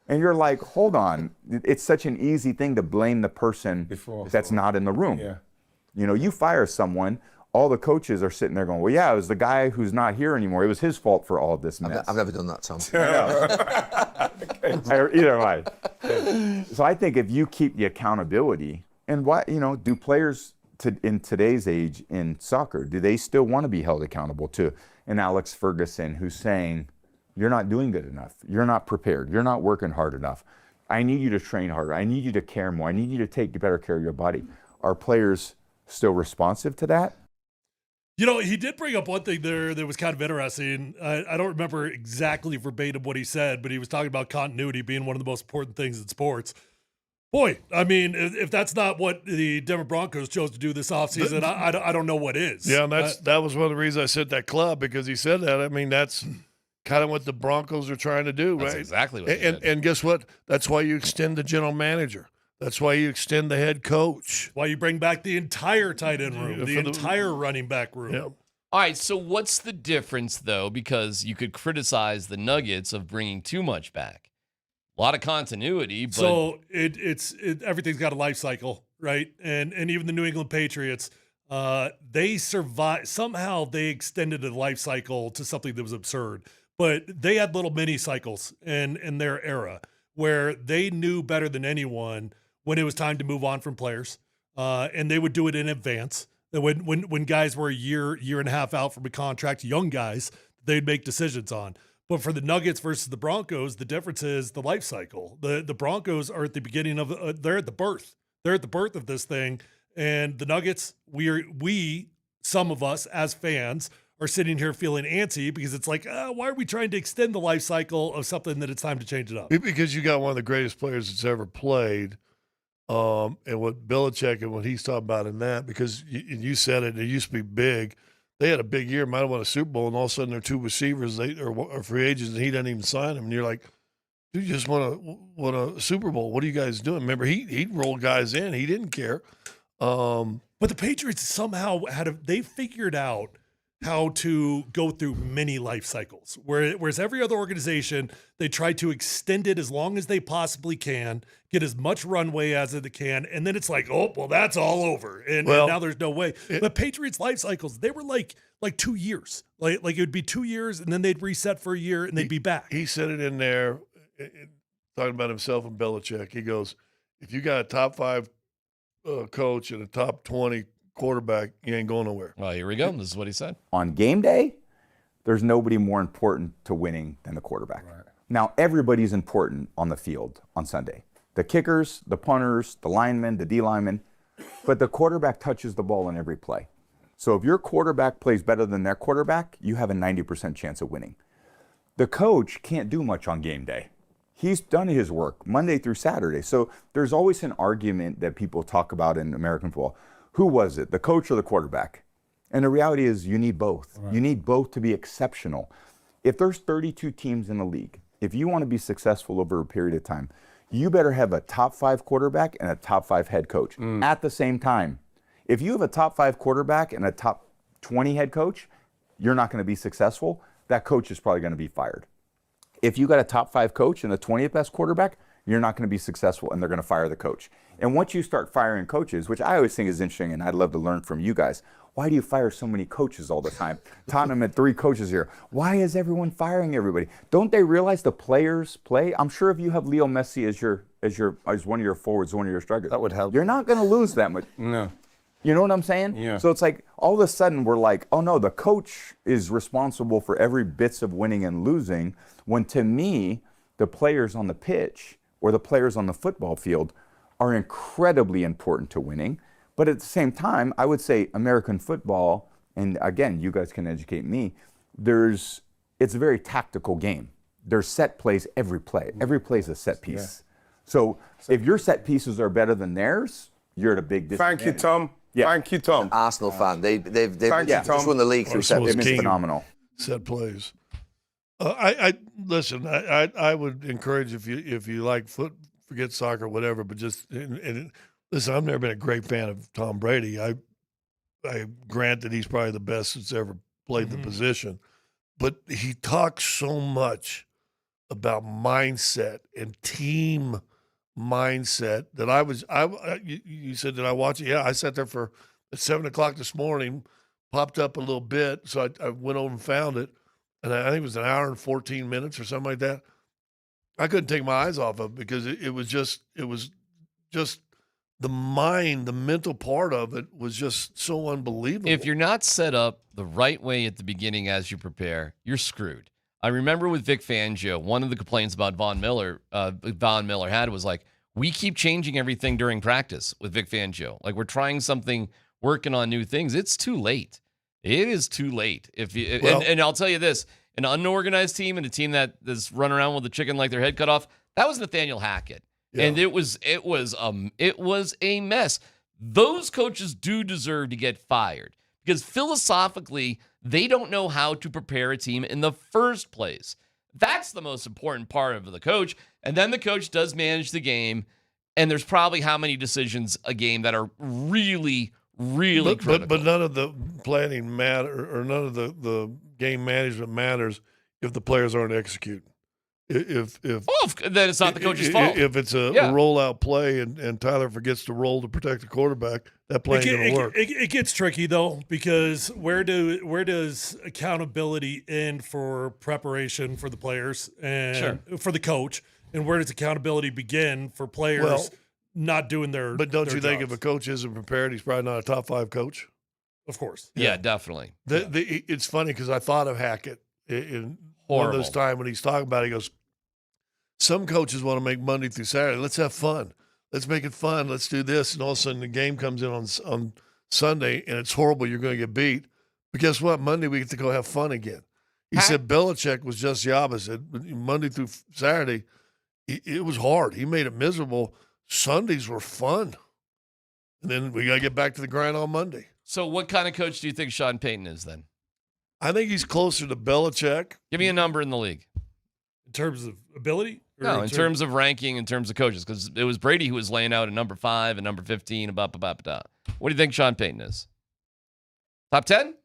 And you're like, hold on. It's such an easy thing to blame the person that's not in the room. Yeah. You fire someone, all the coaches are sitting there going, well, yeah, it was the guy who's not here anymore. It was his fault for all of this mess. I've never done that, Tom. Either way. So I think if you keep the accountability, and do players in today's age in soccer, do they still want to be held accountable to an Alex Ferguson who's saying, you're not doing good enough, you're not prepared, you're not working hard enough, I need you to train harder, I need you to care more, I need you to take better care of your body? Are players still responsive to that? He did bring up one thing there that was kind of interesting. I don't remember exactly verbatim what he said, but he was talking about continuity being one of the most important things in sports. Boy, I mean, if that's not what the Denver Broncos chose to do this offseason, I don't know what is. Yeah, and that was one of the reasons I said that club, because he said that. I mean, that's kind of what the Broncos are trying to do, That's right? exactly what they did. And guess what? That's why you extend the general manager. That's why you extend the head coach. Why you bring back the entire tight end room, the entire running back room. Yeah. All right, so what's the difference, though? Because you could criticize the Nuggets of bringing too much back. A lot of continuity, but so everything's got a life cycle, right? And even the New England Patriots, they survived. Somehow they extended the life cycle to something that was absurd. But they had little mini cycles in their era where they knew better than anyone when it was time to move on from players, and they would do it in advance. When guys were a year and a half out from a contract, young guys, they'd make decisions on. But for the Nuggets versus the Broncos, the difference is the life cycle. The Broncos are at the beginning of they're at the birth. They're at the birth of this thing, and the Nuggets, some of us as fans are sitting here feeling antsy because it's like, why are we trying to extend the life cycle of something that it's time to change it up? Because you got one of the greatest players that's ever played, and what Belichick and what he's talking about in that, because you said it used to be big. They had a big year, might have won a Super Bowl, and all of a sudden their two receivers are free agents, and he doesn't even sign them. And you're like, dude, you just won a Super Bowl. What are you guys doing? Remember, he rolled guys in. He didn't care. But the Patriots somehow they figured out how to go through many life cycles. Whereas every other organization, they try to extend it as long as they possibly can, get as much runway as they can, and then it's like, oh, well, that's all over. And now there's no way. But Patriots life cycles, they were like 2 years. Like it would be 2 years, and then they'd reset for a year, and they'd be back. He said it in there, talking about himself and Belichick. He goes, if you got a top 5 coach and a top 20 quarterback, you ain't going nowhere. Well, here we go. This is what he said. On game day, there's nobody more important to winning than the quarterback. Right. Now, everybody's important on the field on Sunday. The kickers, the punters, the linemen, the D linemen, but the quarterback touches the ball in every play. So if your quarterback plays better than their quarterback, you have a 90% chance of winning. The coach can't do much on game day. He's done his work Monday through Saturday. So there's always an argument that people talk about in American football. Who was it, the coach or the quarterback? And the reality is you need both. Right. You need both to be exceptional. If there's 32 teams in the league, if you want to be successful over a period of time, you better have a top 5 quarterback and a top 5 head coach at the same time. If you have a top 5 quarterback and a top 20 head coach, you're not going to be successful. That coach is probably going to be fired. If you got a top 5 coach and a 20th best quarterback, you're not going to be successful, and they're going to fire the coach. And once you start firing coaches, which I always think is interesting, and I'd love to learn from you guys, why do you fire so many coaches all the time? Tottenham had 3 coaches here. Why is everyone firing everybody? Don't they realize the players play? I'm sure if you have Leo Messi as one of your forwards, one of your strikers, that would help. You're not going to lose that much. No. You know what I'm saying? Yeah. So it's like all of a sudden we're like, oh no, the coach is responsible for every bits of winning and losing, when to me, the players on the pitch or the players on the football field are incredibly important to winning. But at the same time, I would say American football, and again, you guys can educate me, it's a very tactical game. There's set plays every play. Every play is a set piece. Yeah. So if your set pieces are better than theirs, you're at a big disadvantage. Thank you, Tom. Yeah. Thank you, Tom. Arsenal fan. They've just won the league through set. They've been phenomenal. Set plays. I listen. I would encourage if you like forget soccer, whatever. But just and listen. I've never been a great fan of Tom Brady. I grant that he's probably the best that's ever played the position, but he talks so much about mindset and team mindset that you said, did I watch it? Yeah, I sat there at 7:00 this morning, popped up a little bit, so I went over and found it, and I think it was an hour and 14 minutes or something like that. I couldn't take my eyes off of it because it was just the mind, the mental part of it was just so unbelievable. If you're not set up the right way at the beginning as you prepare, you're screwed. I remember with Vic Fangio, one of the complaints about Von Miller had was like, we keep changing everything during practice with Vic Fangio. Like we're trying something, working on new things. It's too late. It is too late. And I'll tell you this, an unorganized team and a team that is running around with a chicken like their head cut off, that was Nathaniel Hackett. Yeah. And it was a mess. Those coaches do deserve to get fired because philosophically, they don't know how to prepare a team in the first place. That's the most important part of the coach. And then the coach does manage the game, and there's probably how many decisions a game that are really, really critical. But none of the planning matter, or none of the game management matters if the players aren't executing. Then it's not the coach's fault. If it's a rollout play and Tyler forgets to roll to protect the quarterback, that play ain't going to work. It gets tricky, though, because where does accountability end for preparation for the players and for the coach, and where does accountability begin for players not doing their But don't their you think jobs? if a coach isn't prepared, he's probably not a top 5 coach? Of course. Yeah, definitely. It's funny because I thought of Hackett in one of those times when he's talking about it. He goes, some coaches want to make Monday through Saturday. Let's have fun. Let's make it fun. Let's do this. And all of a sudden the game comes in on Sunday and it's horrible. You're going to get beat. But guess what? Monday we get to go have fun again. He said Belichick was just the opposite. Monday through Saturday, it was hard. He made it miserable. Sundays were fun. And then we got to get back to the grind on Monday. So what kind of coach do you think Sean Payton is then? I think he's closer to Belichick. Give me a number in the league. In terms of ability? No, in terms of ranking, in terms of coaches, because it was Brady who was laying out a number 5 and number 15. What do you think Sean Payton is? Top 10?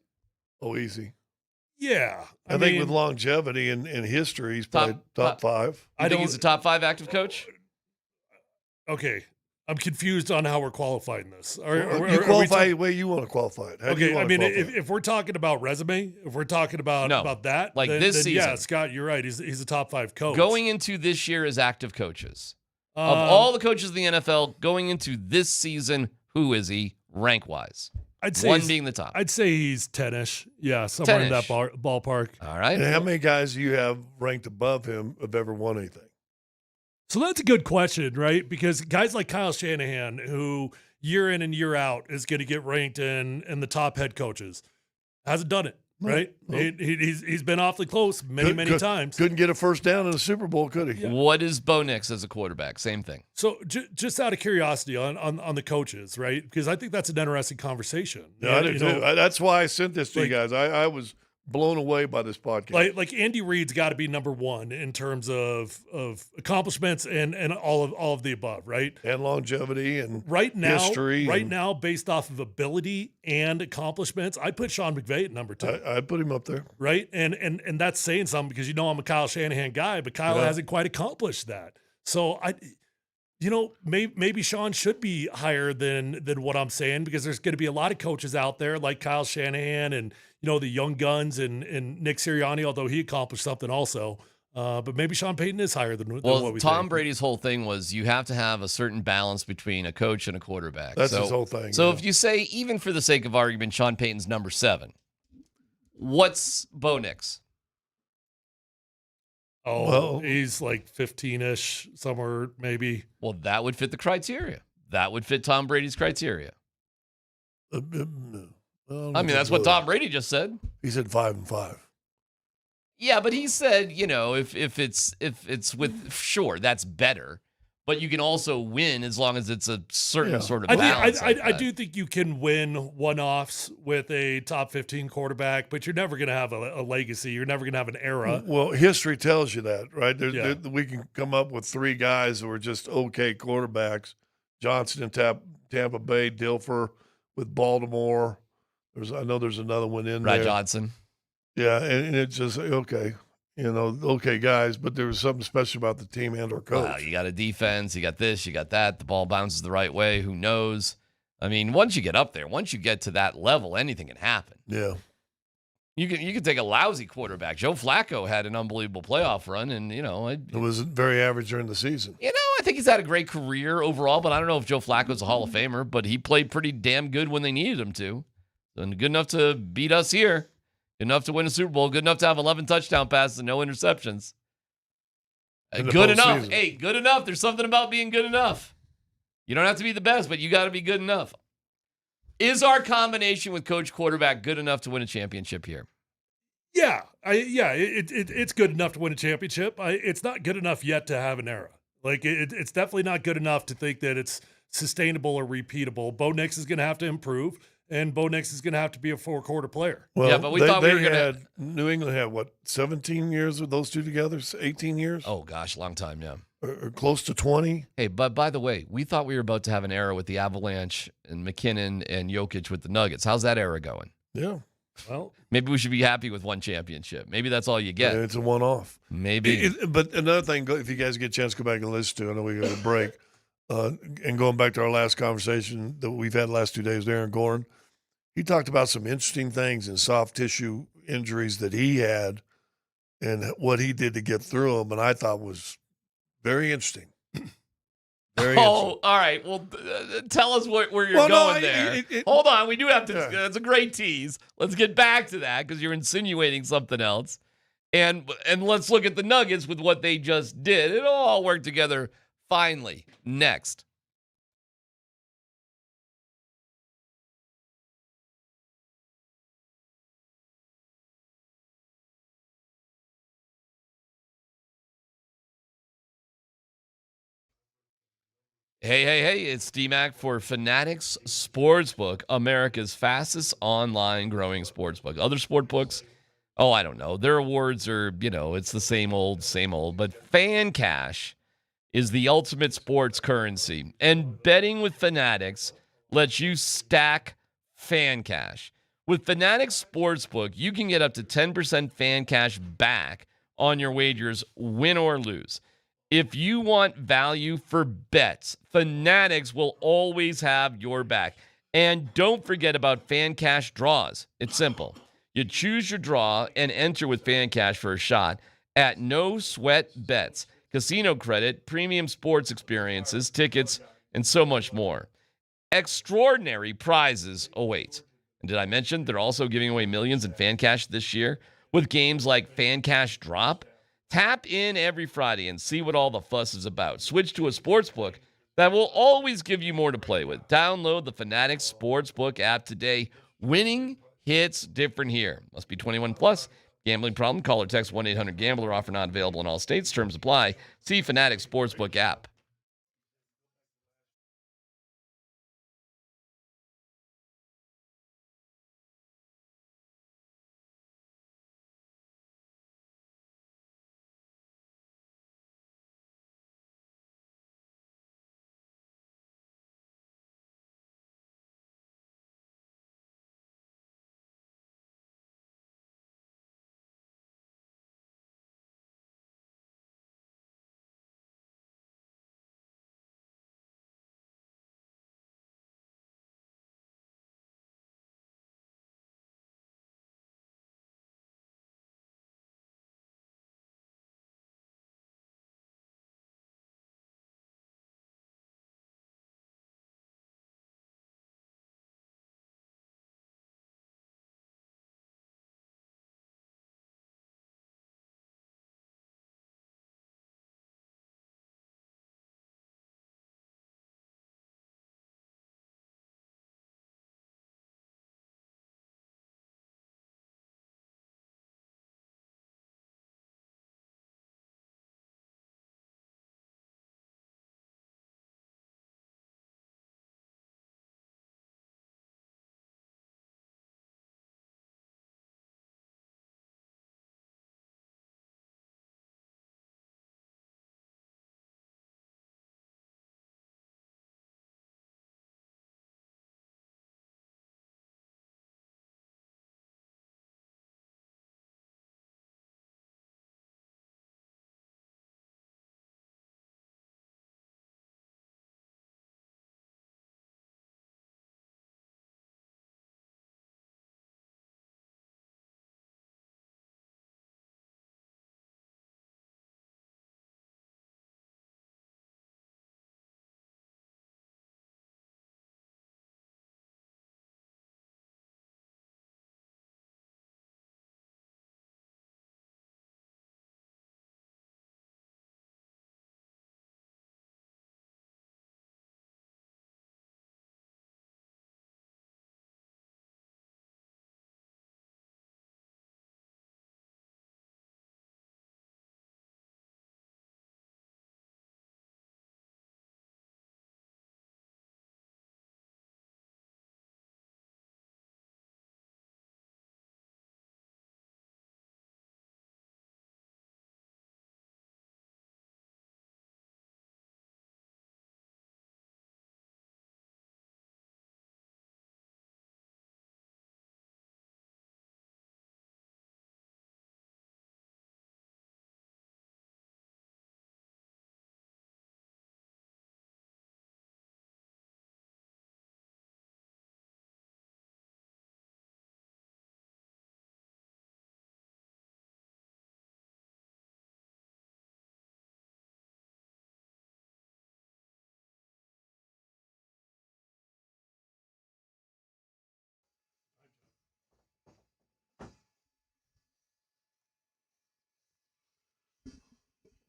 Oh, easy. Yeah. I think with longevity and history, he's probably top five. I think he's a top 5 active coach? Okay. I'm confused on how we're qualifying this. You qualify the way you want to qualify it. How do you Okay, I want mean, to qualify it? if we're talking about resume, if we're talking about that, like then, this then season. yeah, Scott, you're right. He's a top 5 coach. Going into this year as active coaches. Of all the coaches in the NFL, going into this season, who is he rank-wise? I'd say one being the top. I'd say he's 10-ish. Yeah, somewhere in that 10-ish. ballpark. All right. And how many guys do you have ranked above him have ever won anything? So that's a good question, right? Because guys like Kyle Shanahan, who year in and year out is going to get ranked in the top head coaches, hasn't done it, right? No. He's been awfully close many times. Couldn't get a first down in the Super Bowl, could he? Yeah. What is Bo Nix as a quarterback? Same thing. So just out of curiosity on the coaches, right? Because I think that's an interesting conversation. Yeah, I do too. That's why I sent this to you guys. I was blown away by this podcast. Like Andy Reid's got to be number one in terms of accomplishments and all of the above, right? And longevity and history. And now, based off of ability and accomplishments, I'd put Sean McVay at number 2. I'd put him up there. Right? And that's saying something because I'm a Kyle Shanahan guy, but Kyle hasn't quite accomplished that. So maybe Sean should be higher than what I'm saying because there's going to be a lot of coaches out there like Kyle Shanahan and the young guns and Nick Sirianni, although he accomplished something also. But maybe Sean Payton is higher than what we Tom think. Brady's whole thing was you have to have a certain balance between a coach and a quarterback. That's his whole thing. So if you say, even for the sake of argument, Sean Payton's number 7, what's Bo Nix? Oh, well, he's like 15-ish, somewhere maybe. Well, that would fit the criteria. That would fit Tom Brady's criteria. That's what Tom Brady just said. He said 5 and 5. Yeah, but he said, if it's with sure, that's better. But you can also win as long as it's a certain sort of balance. I do think you can win one-offs with a top 15 quarterback, but you're never going to have a legacy. You're never going to have an era. Well, history tells you that, right? We can come up with 3 guys who are just okay quarterbacks. Johnson in Tampa Bay, Dilfer with Baltimore. I know there's another one in there. Johnson. Yeah, and it's just, okay. Okay guys, but there was something special about the team and our coach. Wow, you got a defense, you got this, you got that. The ball bounces the right way. Who knows? I mean, once you get up there, once you get to that level, anything can happen. Yeah. You can take a lousy quarterback. Joe Flacco had an unbelievable playoff run, and it was very average during the season. I think he's had a great career overall, but I don't know if Joe Flacco's a Hall of Famer, but he played pretty damn good when they needed him to. And good enough to beat us here. Good enough to win a Super Bowl. Good enough to have 11 touchdown passes and no interceptions. Good enough. Hey, good enough. There's something about being good enough. You don't have to be the best, but you got to be good enough. Is our combination with coach quarterback good enough to win a championship here? Yeah. It's good enough to win a championship. It's not good enough yet to have an era. Like, it's definitely not good enough to think that it's sustainable or repeatable. Bo Nix is going to have to improve. And Bo Nix is going to have to be a 4-quarter player. Well, yeah, but we thought we were going to. New England had, 17 years with those two together? 18 years? Oh, gosh, long time, yeah. Or close to 20. Hey, but by the way, we thought we were about to have an era with the Avalanche and McKinnon and Jokic with the Nuggets. How's that era going? Yeah. Well, maybe we should be happy with one championship. Maybe that's all you get. Yeah, it's a one-off. Maybe. But another thing, if you guys get a chance to go back and listen to, I know we got a break, and going back to our last conversation that we've had the last 2 days with Aaron Gordon, he talked about some interesting things and soft tissue injuries that he had and what he did to get through them, and I thought was very interesting. All right. Well, tell us where you're going there. Hold on. We do have to. Yeah. That's a great tease. Let's get back to that because you're insinuating something else. And let's look at the Nuggets with what they just did. It all worked together finally. Next. Hey, it's DMac for Fanatics Sportsbook, America's fastest online growing sportsbook. Other sportbooks, I don't know. Their awards are, it's the same old. But Fan Cash is the ultimate sports currency. And betting with Fanatics lets you stack Fan Cash, With Fanatics Sportsbook, you can get up to 10% fan cash back on your wagers, win or lose. If you want value for bets, Fanatics will always have your back. And don't forget about fan cash draws. It's simple. You choose your draw and enter with fan cash for a shot at no sweat bets, casino credit, premium sports experiences, tickets, and so much more. Extraordinary prizes await. And did I mention they're also giving away millions in fan cash this year with games like Fan Cash Drop? Tap in every Friday and see what all the fuss is about. Switch to a sportsbook that will always give you more to play with. Download the Fanatics Sportsbook app today. Winning hits different here. Must be 21 plus. Gambling problem? Call or text 1-800-GAMBLER. Offer not available in all states. Terms apply. See Fanatics Sportsbook app.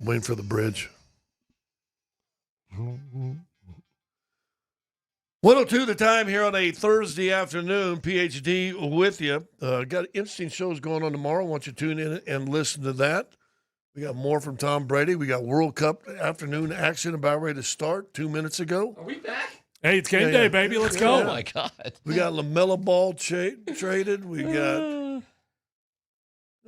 Waiting for the bridge. 102 the time here on a Thursday afternoon. PhD with you. Got interesting shows going on tomorrow. I want you to tune in and listen to that. We got more from Tom Brady. We got World Cup afternoon action about ready to start 2 minutes ago. Are we back? Hey, it's game day, baby. Let's go. Oh, my God. We got LaMelo Ball traded. We got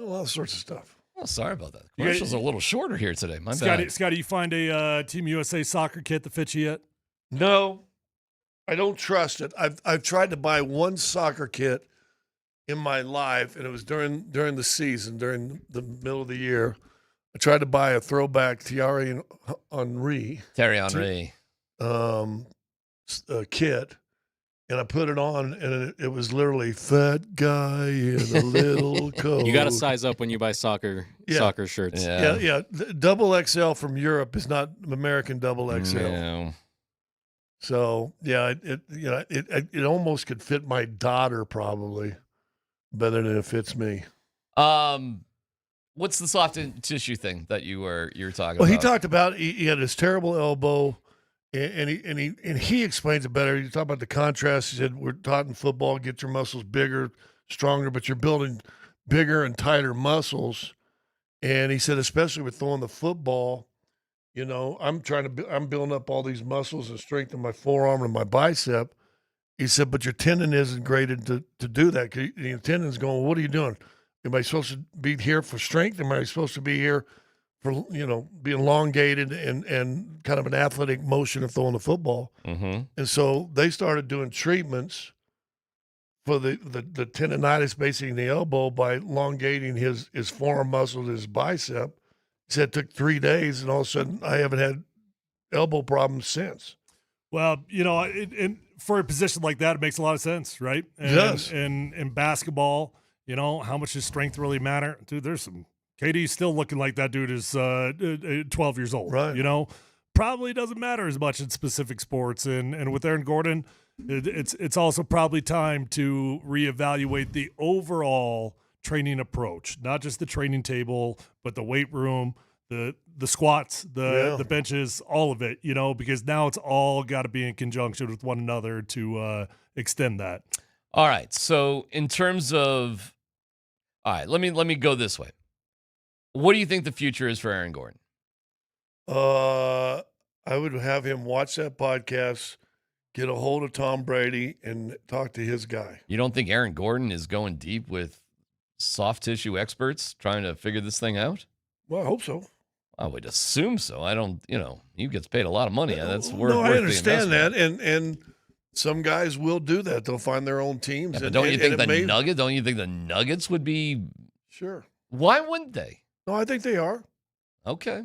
all sorts of stuff. Oh, sorry about that. Commercials are a little shorter here today. My bad. Scotty, you find a Team USA soccer kit that fits you yet? No, I don't trust it. I've tried to buy one soccer kit in my life, and it was during the season, during the middle of the year. I tried to buy a throwback Thierry Henry kit, and I put it on, and it was literally fat guy in a little coat. You got to size up when you buy soccer shirts. Yeah. Double XL from Europe is not American double XL. No. So it almost could fit my daughter probably better than it fits me. What's the soft tissue thing that you were talking about? Well, he talked about he had this terrible elbow, and he explains it better. He talked about the contrast. He said we're taught in football, get your muscles bigger, stronger, but you're building bigger and tighter muscles. And he said, especially with throwing the football, I'm building up all these muscles and strength in my forearm and my bicep. He said, but your tendon isn't graded to do that. Your tendon's going, what are you doing? Am I supposed to be here for strength? Am I supposed to be here for, be elongated and kind of an athletic motion of throwing the football? Mm-hmm. And so they started doing treatments for the tendonitis basically in the elbow by elongating his forearm muscles, his bicep. He said it took 3 days, and all of a sudden I haven't had elbow problems since. Well, and for a position like that, it makes a lot of sense, right? And, yes. And in basketball, how much does strength really matter? Dude, there's some KD's still looking like that dude is 12 years old. Right. Probably doesn't matter as much in specific sports. And with Aaron Gordon, it's also probably time to reevaluate the overall training approach, not just the training table, but the weight room, the squats, the benches, all of it, because now it's all got to be in conjunction with one another to extend that. All right. So in terms of, let me go this way. What do you think the future is for Aaron Gordon? I would have him watch that podcast, get a hold of Tom Brady, and talk to his guy. You don't think Aaron Gordon is going deep with soft tissue experts trying to figure this thing out? Well, I hope so. I would assume so. I don't, he gets paid a lot of money. That's worth. No, I worth understand the that, and some guys will do that. They'll find their own teams. Yeah, but don't you think the Nuggets would be? Sure. Why wouldn't they? No, I think they are. Okay.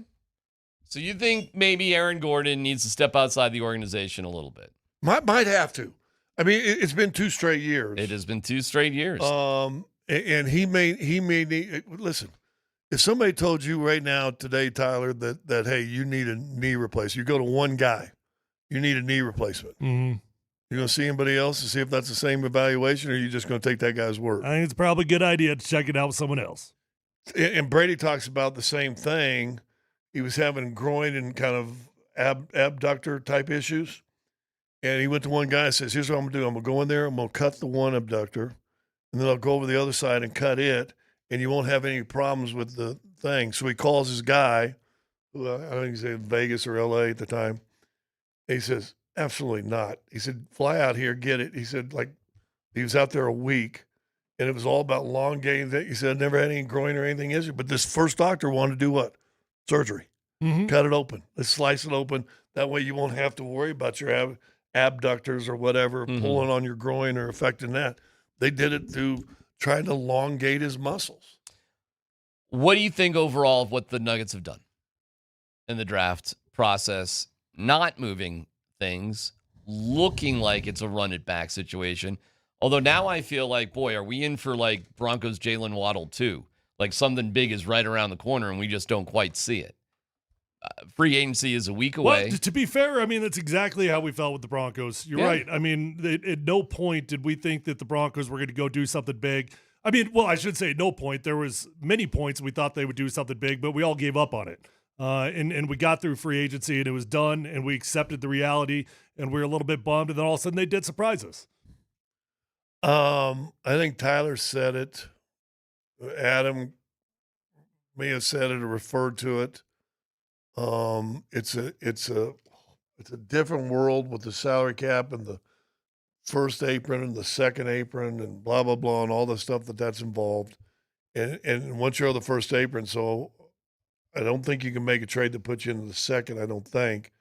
So you think maybe Aaron Gordon needs to step outside the organization a little bit? Might have to. I mean, it's been 2 straight years. It has been 2 straight years. And he may listen. If somebody told you right now today, Tyler, that hey, you need a knee replacement, you go to one guy, you need a knee replacement. Mm-hmm. You going to see anybody else to see if that's the same evaluation, or are you just going to take that guy's word? I think it's probably a good idea to check it out with someone else. And Brady talks about the same thing. He was having groin and kind of abductor type issues. And he went to one guy and says, here's what I'm going to do. I'm going to go in there, I'm going to cut the one abductor, and then I'll go over the other side and cut it, and you won't have any problems with the thing. So he calls his guy, who I think he's in Vegas or L.A. at the time. And he says, absolutely not. He said, fly out here, get it. He said, he was out there a week, and it was all about elongating that. He said, never had any groin or anything issue. But this first doctor wanted to do what? Surgery. Mm-hmm. Cut it open. Let's slice it open. That way you won't have to worry about your abductors or whatever pulling on your groin or affecting that. They did it through trying to elongate his muscles. What do you think overall of what the Nuggets have done in the draft process? Not moving things, looking like it's a run it back situation. Although now I feel like, boy, are we in for Broncos Jalen Waddle too? Like something big is right around the corner and we just don't quite see it. Free agency is a week away. Well, to be fair, I mean, that's exactly how we felt with the Broncos. You're right. I mean, at no point did we think that the Broncos were going to go do something big. I mean, well, I should say no point. There was many points we thought they would do something big, but we all gave up on it. And we got through free agency and it was done and we accepted the reality and we were a little bit bummed. And then all of a sudden they did surprise us. I think Tyler said it. Adam may have said it or referred to it. It's a different world with the salary cap and the first apron and the second apron and blah, blah, blah, and all the stuff that's involved. And once you're on the first apron, so I don't think you can make a trade that puts you into the second, I don't think.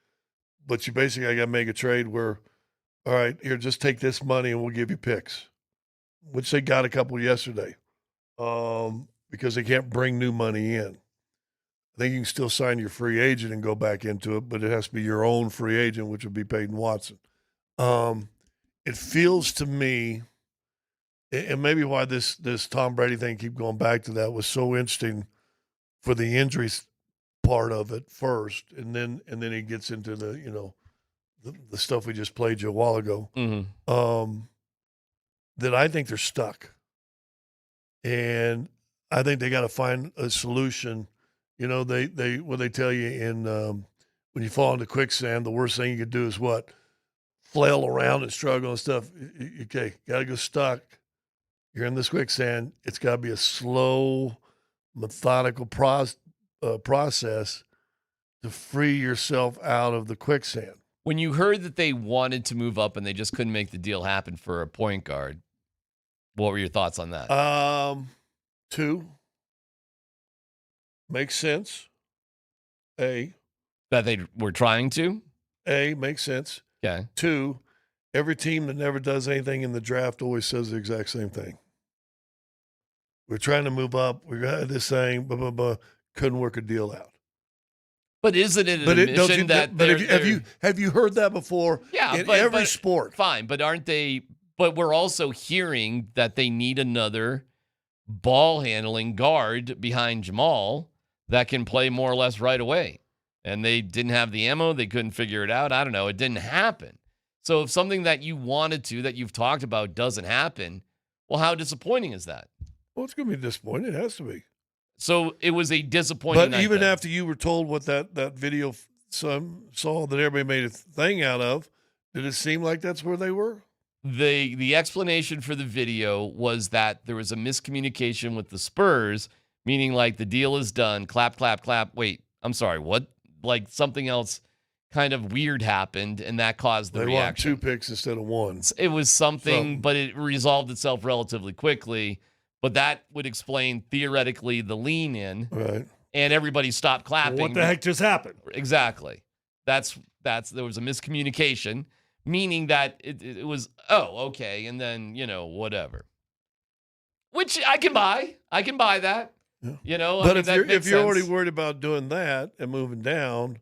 But you basically got to make a trade where, all right, here, just take this money and we'll give you picks. which they got a couple yesterday, because they can't bring new money in. I think you can still sign your free agent and go back into it, but it has to be your own free agent, which would be Peyton Watson. It feels to me, and maybe why this Tom Brady thing keep going back to that was so interesting for the injuries part of it first, and then he gets into the the stuff we just played you a while ago. That I think they're stuck, and I think they got to find a solution. They tell you in when you fall into quicksand, the worst thing you could do is what? Flail around and struggle and stuff. Okay, got to go stuck. You're in this quicksand. It's got to be a slow, methodical process to free yourself out of the quicksand. When you heard that they wanted to move up and they just couldn't make the deal happen for a point guard, what were your thoughts on that? 2. Makes sense. That they were trying to? Makes sense. Okay. 2, every team that never does anything in the draft always says the exact same thing. We're trying to move up. We got this thing, blah, blah, blah. Couldn't work a deal out. But isn't it an admission have you heard that before? Yeah, in every sport. Fine, but aren't they? But we're also hearing that they need another ball handling guard behind Jamal that can play more or less right away. And they didn't have the ammo. They couldn't figure it out. I don't know. It didn't happen. So if something that you wanted to, that you've talked about, doesn't happen, well, how disappointing is that? Well, it's going to be disappointing. It has to be. So it was a disappointing But even after you were told what that video saw that everybody made a thing out of, did it seem like that's where they were? The explanation for the video was that there was a miscommunication with the Spurs, meaning like the deal is done, clap, clap, clap. Wait, I'm sorry, what? Like something else kind of weird happened, and that caused the reaction. They want 2 picks instead of 1. It was something, but it resolved itself relatively quickly. But that would explain, theoretically, the lean in. Right. And everybody stopped clapping. Well, what the heck just happened? Exactly. There was a miscommunication, meaning that it was, oh, okay, and then, whatever. Which I can buy. I can buy that. Yeah. But if you're already worried about doing that and moving down,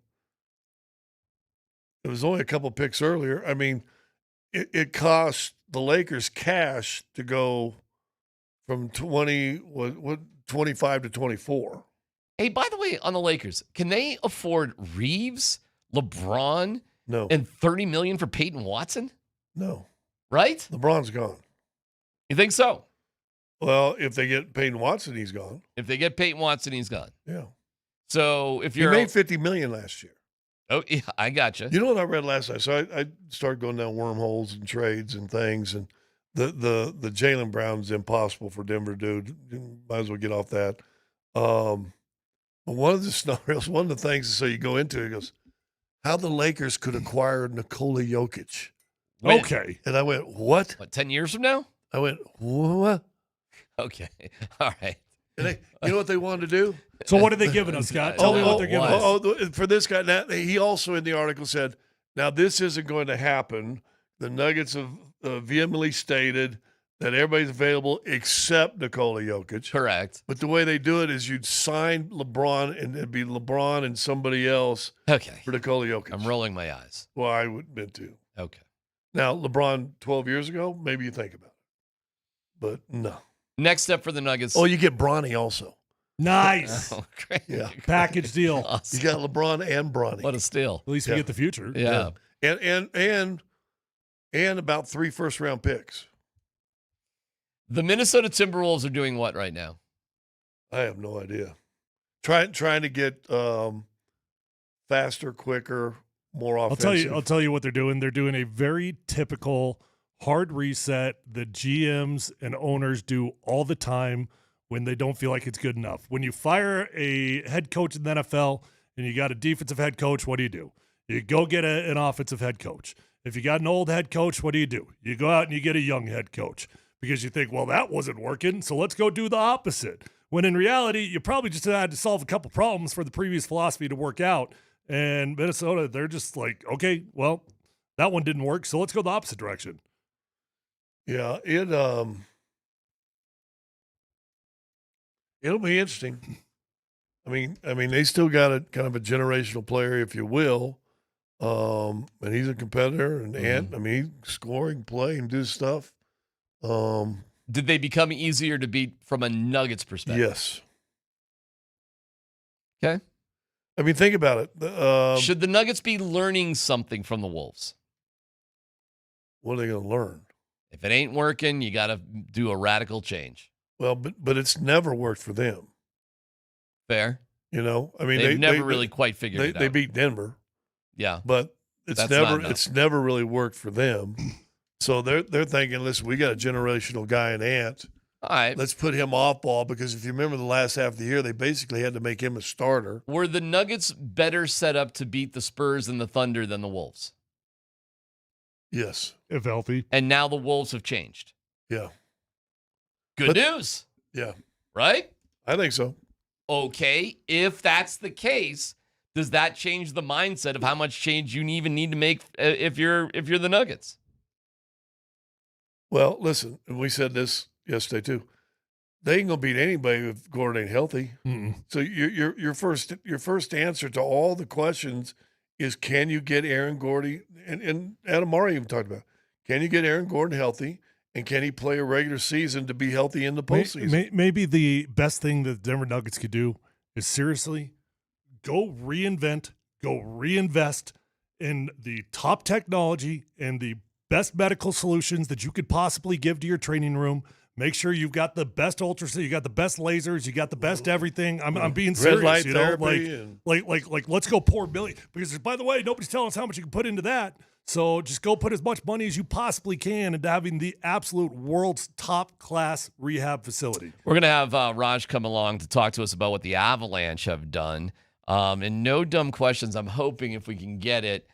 it was only a couple picks earlier. I mean, it cost the Lakers cash to go from 25 to 24. Hey, by the way, on the Lakers, can they afford Reeves, LeBron, no, and $30 million for Peyton Watson? No. Right? LeBron's gone. You think so? Well, if they get Peyton Watson, he's gone. If they get Peyton Watson, he's gone. Yeah. So if he you're made $50 million last year. Oh, yeah, I gotcha. You know what I read last night? So I started going down wormholes and trades and things, and the Jaylen Brown's impossible for Denver to do. Might as well get off that. But one of the scenarios, one of the things, so you go into it, goes, how the Lakers could acquire Nikola Jokic. Okay. And I went, what? What, 10 years from now? I went, what? Okay. All right. And you know what they wanted to do? So what are they giving us, Scott? Tell me what they're giving us. For this guy, now, he also in the article said, now this isn't going to happen. The Nuggets have vehemently stated that everybody's available except Nikola Jokic. Correct. But the way they do it is you'd sign LeBron, and it'd be LeBron and somebody else for Nikola Jokic. I'm rolling my eyes. Well, I would admit to. Okay. Now, LeBron 12 years ago, maybe you think about it. But no. Next step for the Nuggets. Oh, you get Bronny also. Nice. Oh, great. Yeah. Package deal. Awesome. You got LeBron and Bronny. What a steal. At least we get the future. Yeah. And about 3 first-round picks. The Minnesota Timberwolves are doing what right now? I have no idea. Trying to get faster, quicker, more offensive. I'll tell you what they're doing. They're doing a very typical hard reset that GMs and owners do all the time when they don't feel like it's good enough. When you fire a head coach in the NFL and you got a defensive head coach, what do? You go get an offensive head coach. If you got an old head coach, what do? You go out and you get a young head coach because you think, well, that wasn't working, so let's go do the opposite. When in reality, you probably just had to solve a couple problems for the previous philosophy to work out. And Minnesota, they're just like, okay, well, that one didn't work, so let's go the opposite direction. Yeah, It'll be interesting. I mean, they still got a kind of a generational player, if you will. And he's a competitor, and Ant. I mean, he's scoring, play, and do stuff. Did they become easier to beat from a Nuggets perspective? Yes. Okay. I mean, think about it. Should the Nuggets be learning something from the Wolves? What are they going to learn? If it ain't working, you got to do a radical change. Well, but it's never worked for them. Fair. You know, I mean, they've never really quite figured it out. They beat Denver. Yeah, but it's never really worked for them. So they're thinking, listen, we got a generational guy in Ant. All right, let's put him off ball, because if you remember the last half of the year, they basically had to make him a starter. Were the Nuggets better set up to beat the Spurs and the Thunder than the Wolves? Yes, if healthy. And now the Wolves have changed. Yeah. Good news. Yeah. Right? I think so. Okay, if that's the case, does that change the mindset of how much change you even need to make if you're the Nuggets? Well, listen, and we said this yesterday too. They ain't gonna beat anybody if Gordon ain't healthy. So your first answer to all the questions is, can you get Aaron Gordon, and Adam Murray even talked about, can you get Aaron Gordon healthy, and can he play a regular season to be healthy in the postseason? Maybe the best thing that the Denver Nuggets could do is seriously go reinvest in the top technology and the best medical solutions that you could possibly give to your training room. Make sure you've got the best ultrasound, you got the best lasers, you got the best everything. I'm being serious, Red light you know, therapy like let's go pour billion, because by the way, nobody's telling us how much you can put into that. So just go put as much money as you possibly can into having the absolute world's top class rehab facility. We're going to have Raj come along to talk to us about what the Avalanche have done. And no dumb questions. I'm hoping if we can get it.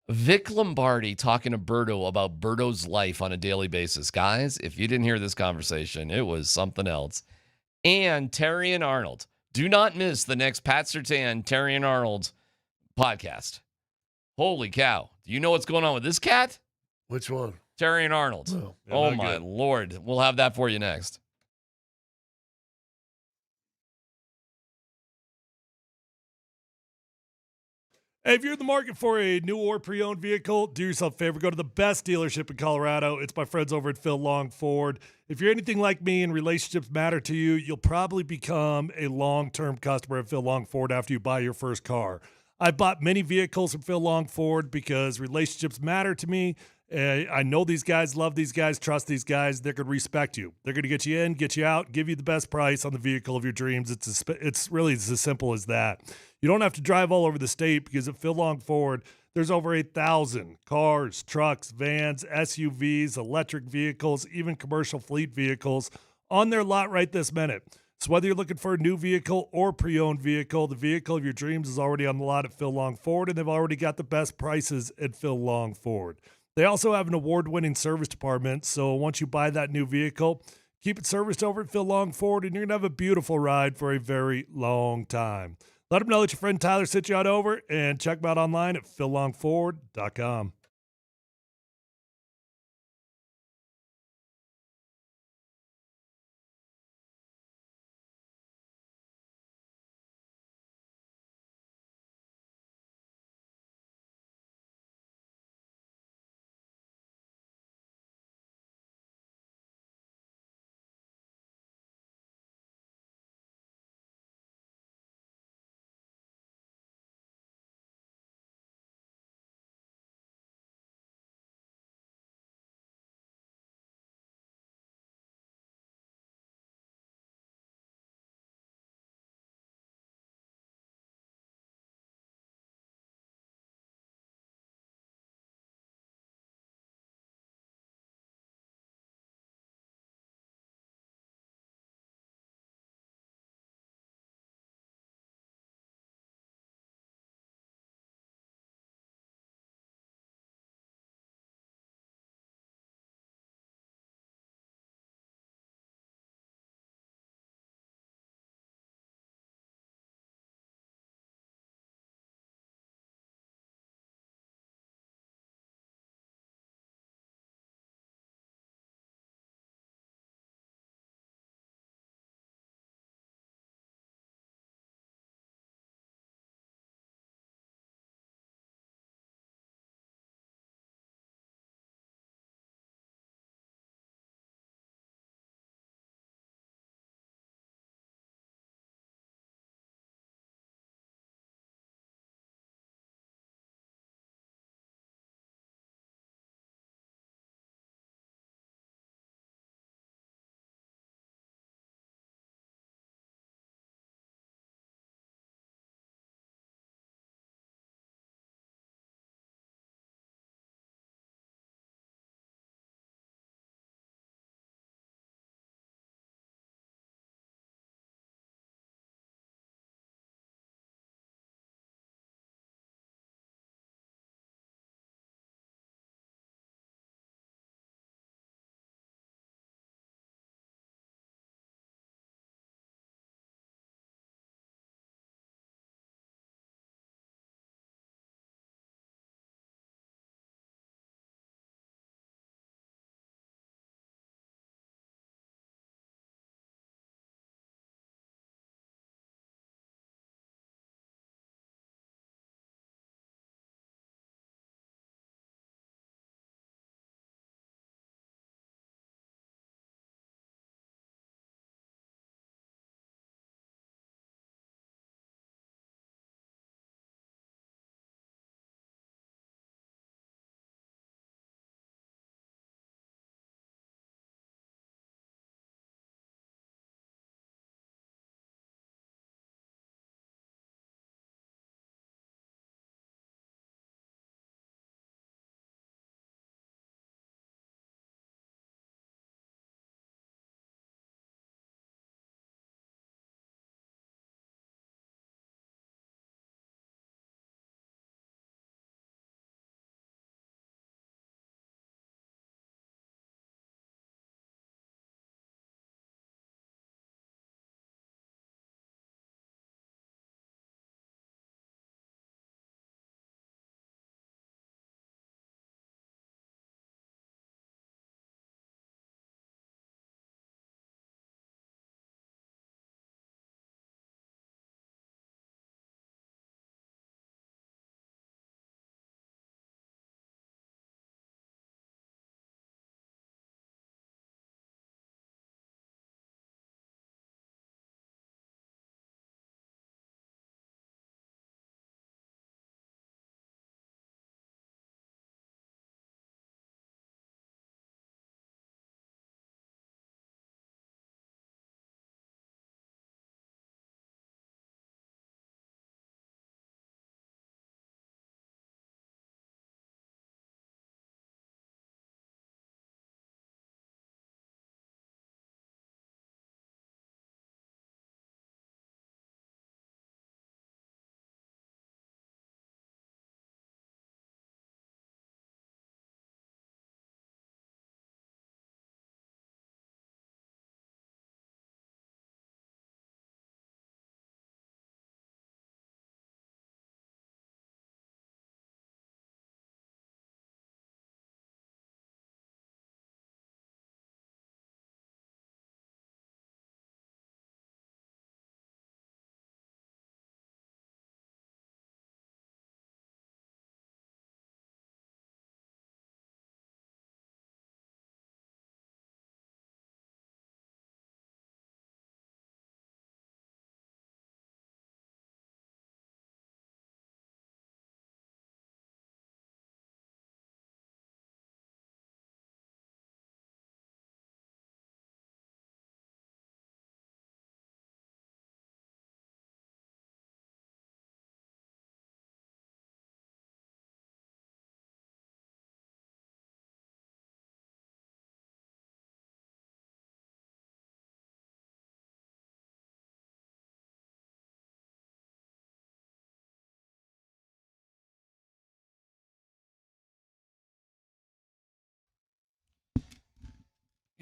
Vic Lombardi talking to Berto about Berto's life on a daily basis. Guys, if you didn't hear this conversation, it was something else. And Terry and Arnold. Do not miss the next Pat Surtain, Terry and Arnold podcast. Holy cow. Do you know what's going on with this cat? Which one? Terry and Arnold. No, oh, my Lord. We'll have that for you next. Hey, if you're in the market for a new or pre-owned vehicle, do yourself a favor. Go to the best dealership in Colorado. It's my friends over at Phil Long Ford. If you're anything like me and relationships matter to you, you'll probably become a long-term customer of Phil Long Ford after you buy your first car. I've bought many vehicles from Phil Long Ford because relationships matter to me. I know these guys, love these guys, trust these guys. They're going to respect you. They're going to get you in, get you out, give you the best price on the vehicle of your dreams. It's really as simple as that. You don't have to drive all over the state, because at Phil Long Ford, there's over 8,000 cars, trucks, vans, SUVs, electric vehicles, even commercial fleet vehicles on their lot right this minute. So whether you're looking for a new vehicle or pre-owned vehicle, the vehicle of your dreams is already on the lot at Phil Long Ford, and they've already got the best prices at Phil Long Ford. They also have an award-winning service department, so once you buy that new vehicle, keep it serviced over at Phil Long Ford, and you're going to have a beautiful ride for a very long time. Let them know that your friend Tyler sent you out over, and check them out online at phillongford.com.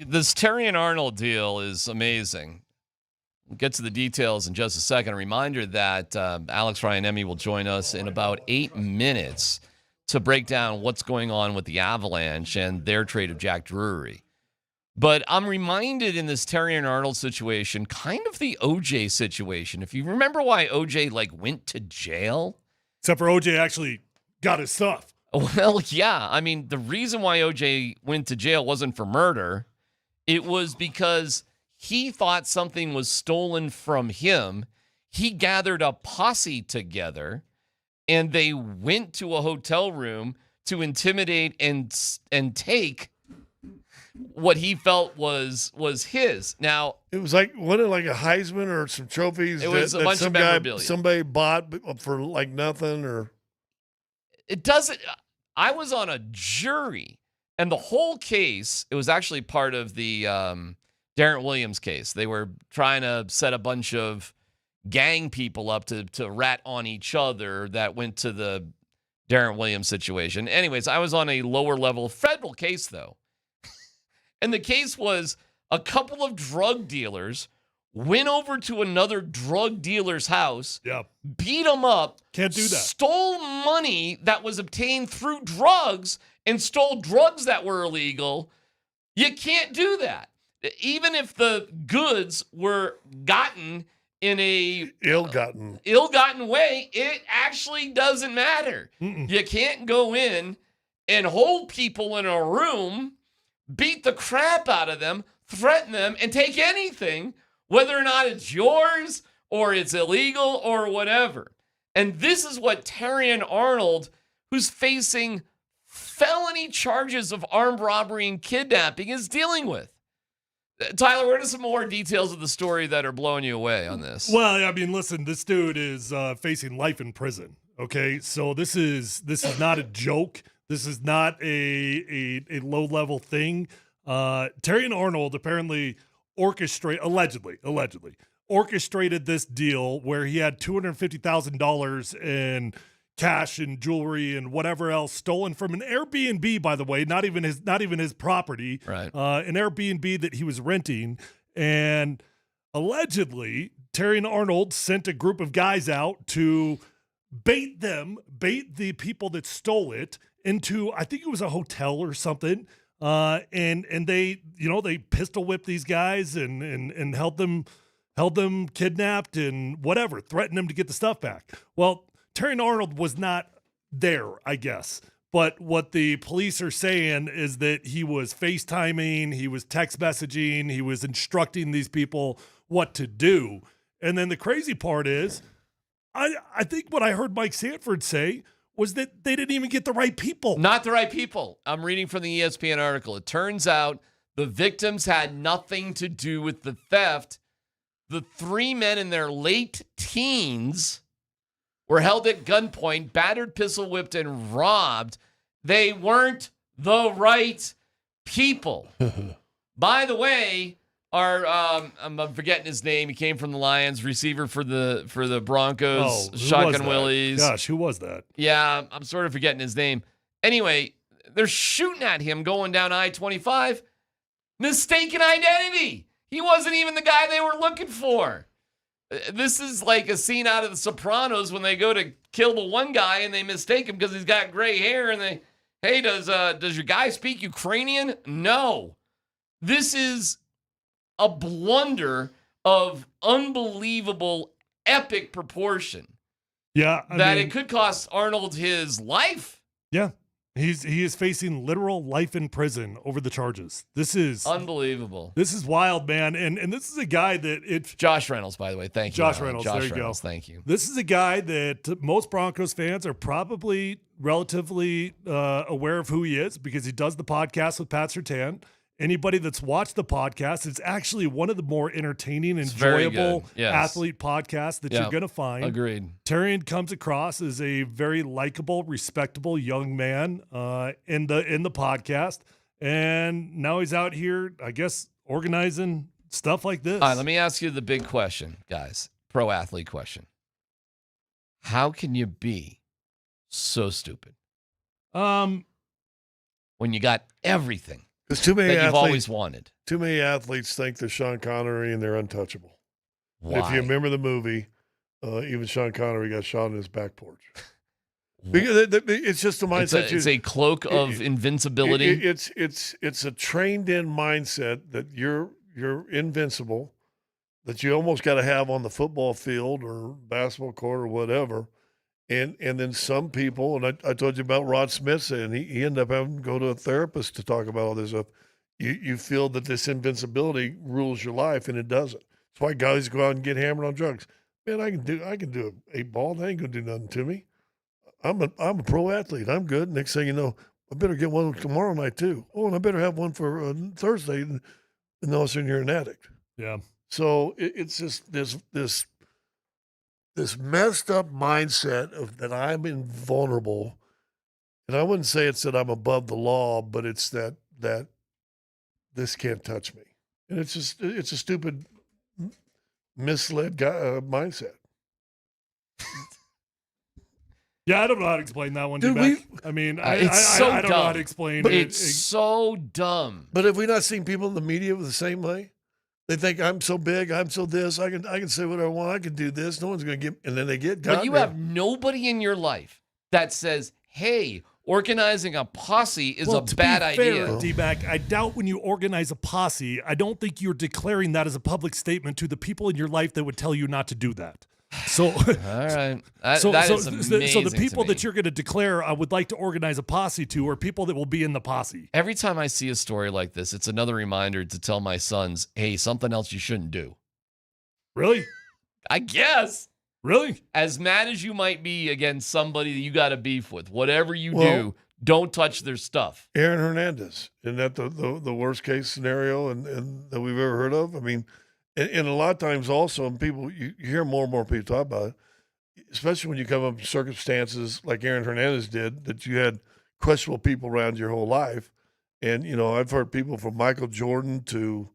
This Terry and Arnold deal is amazing. We'll get to the details in just a second. A reminder that Alex Ryanemi will join us in about 8 minutes to break down what's going on with the Avalanche and their trade of Jack Drury. But I'm reminded in this Terry and Arnold situation, kind of the OJ situation. If you remember why OJ went to jail. Except for OJ actually got his stuff. Well, yeah. I mean, the reason why OJ went to jail wasn't for murder. It was because he thought something was stolen from him. He gathered a posse together, and they went to a hotel room to intimidate and take what he felt was his. Now, it was like, wasn't it like a Heisman or some trophies? It was a bunch of memorabilia. Somebody bought for like nothing, or it doesn't. I was on a jury, and the whole case, it was actually part of the Darren Williams case. They were trying to set a bunch of gang people up to rat on each other that went to the Darren Williams situation. Anyways, I was on a lower level federal case, though. And the case was a couple of drug dealers went over to another drug dealer's house, beat him up, can't do that, stole money that was obtained through drugs, and stole drugs that were illegal. You can't do that. Even if the goods were gotten in a ill-gotten way, it actually doesn't matter. You can't go in and hold people in a room, beat the crap out of them, threaten them, and take anything, whether or not it's yours or it's illegal or whatever. And this is what Terry and Arnold, who's facing felony charges of armed robbery and kidnapping, is dealing with. Tyler, what are some more details of the story that are blowing you away on this? Well, I mean, listen, this dude is facing life in prison. Okay, so this is not a joke. This is not a low level thing. Terry and Arnold apparently allegedly orchestrated this deal where he had $250,000 in cash and jewelry and whatever else stolen from an Airbnb, by the way, not even his property, right? An Airbnb that he was renting. And allegedly, Terry and Arnold sent a group of guys out to bait the people that stole it into, I think it was a hotel or something. And they pistol whipped these guys and held them kidnapped and whatever, threatened them to get the stuff back. Well, Terry and Arnold was not there, I guess. But what the police are saying is that he was FaceTiming, he was text messaging, he was instructing these people what to do. And then the crazy part is, I think what I heard Mike Sanford say was that they didn't even get the right people. Not the right people. I'm reading from the ESPN article. It turns out the victims had nothing to do with the theft. The three men in their late teens were held at gunpoint, battered, pistol whipped, and robbed. They weren't the right people. By the way, our I'm forgetting his name. He came from the Lions, receiver for the Broncos, Shotgun Willies. Gosh, who was that? Yeah, I'm sort of forgetting his name. Anyway, they're shooting at him going down I-25. Mistaken identity. He wasn't even the guy they were looking for. This is like a scene out of The Sopranos when they go to kill the one guy and they mistake him because he's got gray hair and they, hey, does your guy speak Ukrainian? No. This is a blunder of unbelievable, epic proportion. Yeah, it could cost Arnold his life. Yeah, he is facing literal life in prison over the charges. This is unbelievable. This is wild, man. And this is a guy that Josh Reynolds, by the way. Thank you. Josh Reynolds. Josh there you Reynolds, go. Thank you. This is a guy that most Broncos fans are probably relatively aware of who he is because he does the podcast with Pat Surtain. Anybody that's watched the podcast, it's actually one of the more entertaining, enjoyable athlete podcasts that you're going to find. Agreed. Terrian comes across as a very likable, respectable young man in the podcast. And now he's out here, I guess, organizing stuff like this. All right, let me ask you the big question, guys. Pro athlete question. How can you be so stupid? When you got everything. There's too many that you've athletes, always wanted. Too many athletes think they're Sean Connery and they're untouchable. Why? If you remember the movie, even Sean Connery got shot on his back porch. Because it's just a mindset. It's a cloak of invincibility. It's a trained-in mindset that you're invincible, that you almost got to have on the football field or basketball court or whatever. And then some people, and I told you about Rod Smith saying he ended up having to go to a therapist to talk about all this stuff. You feel that this invincibility rules your life, and it doesn't. That's why guys go out and get hammered on drugs. Man, I can do an 8-ball. That ain't gonna do nothing to me. I'm a pro athlete. I'm good. Next thing you know, I better get one tomorrow night too. Oh, and I better have one for Thursday. And all of a sudden you're an addict. Yeah. So it's just this messed up mindset of that I'm invulnerable. And I wouldn't say it's that I'm above the law, but it's that this can't touch me. And it's a stupid, misled mindset. Yeah, I don't know how to explain that one. Dude, D-Mac. I mean, I don't know how to explain it. It's so dumb. But have we not seen people in the media the same way? They think I'm so big, I'm so this, I can say what I want, I can do this, no one's going to get, and then they get got. But you have nobody in your life that says, hey, organizing a posse is a bad idea. D-Mac, I doubt when you organize a posse, I don't think you're declaring that as a public statement to the people in your life that would tell you not to do that. So, all right. So the the people that you're going to declare I would like to organize a posse to are people that will be in the posse. Every time I see a story like this, it's another reminder to tell my sons, hey, something else you shouldn't do. Really? I guess. Really? As mad as you might be against somebody that you got a beef with, whatever you do, don't touch their stuff. Aaron Hernandez, isn't that the worst case scenario and that we've ever heard of? I mean, and a lot of times also, and people, you hear more and more people talk about it, especially when you come up in circumstances like Aaron Hernandez did, that you had questionable people around your whole life. And, I've heard people from Michael Jordan to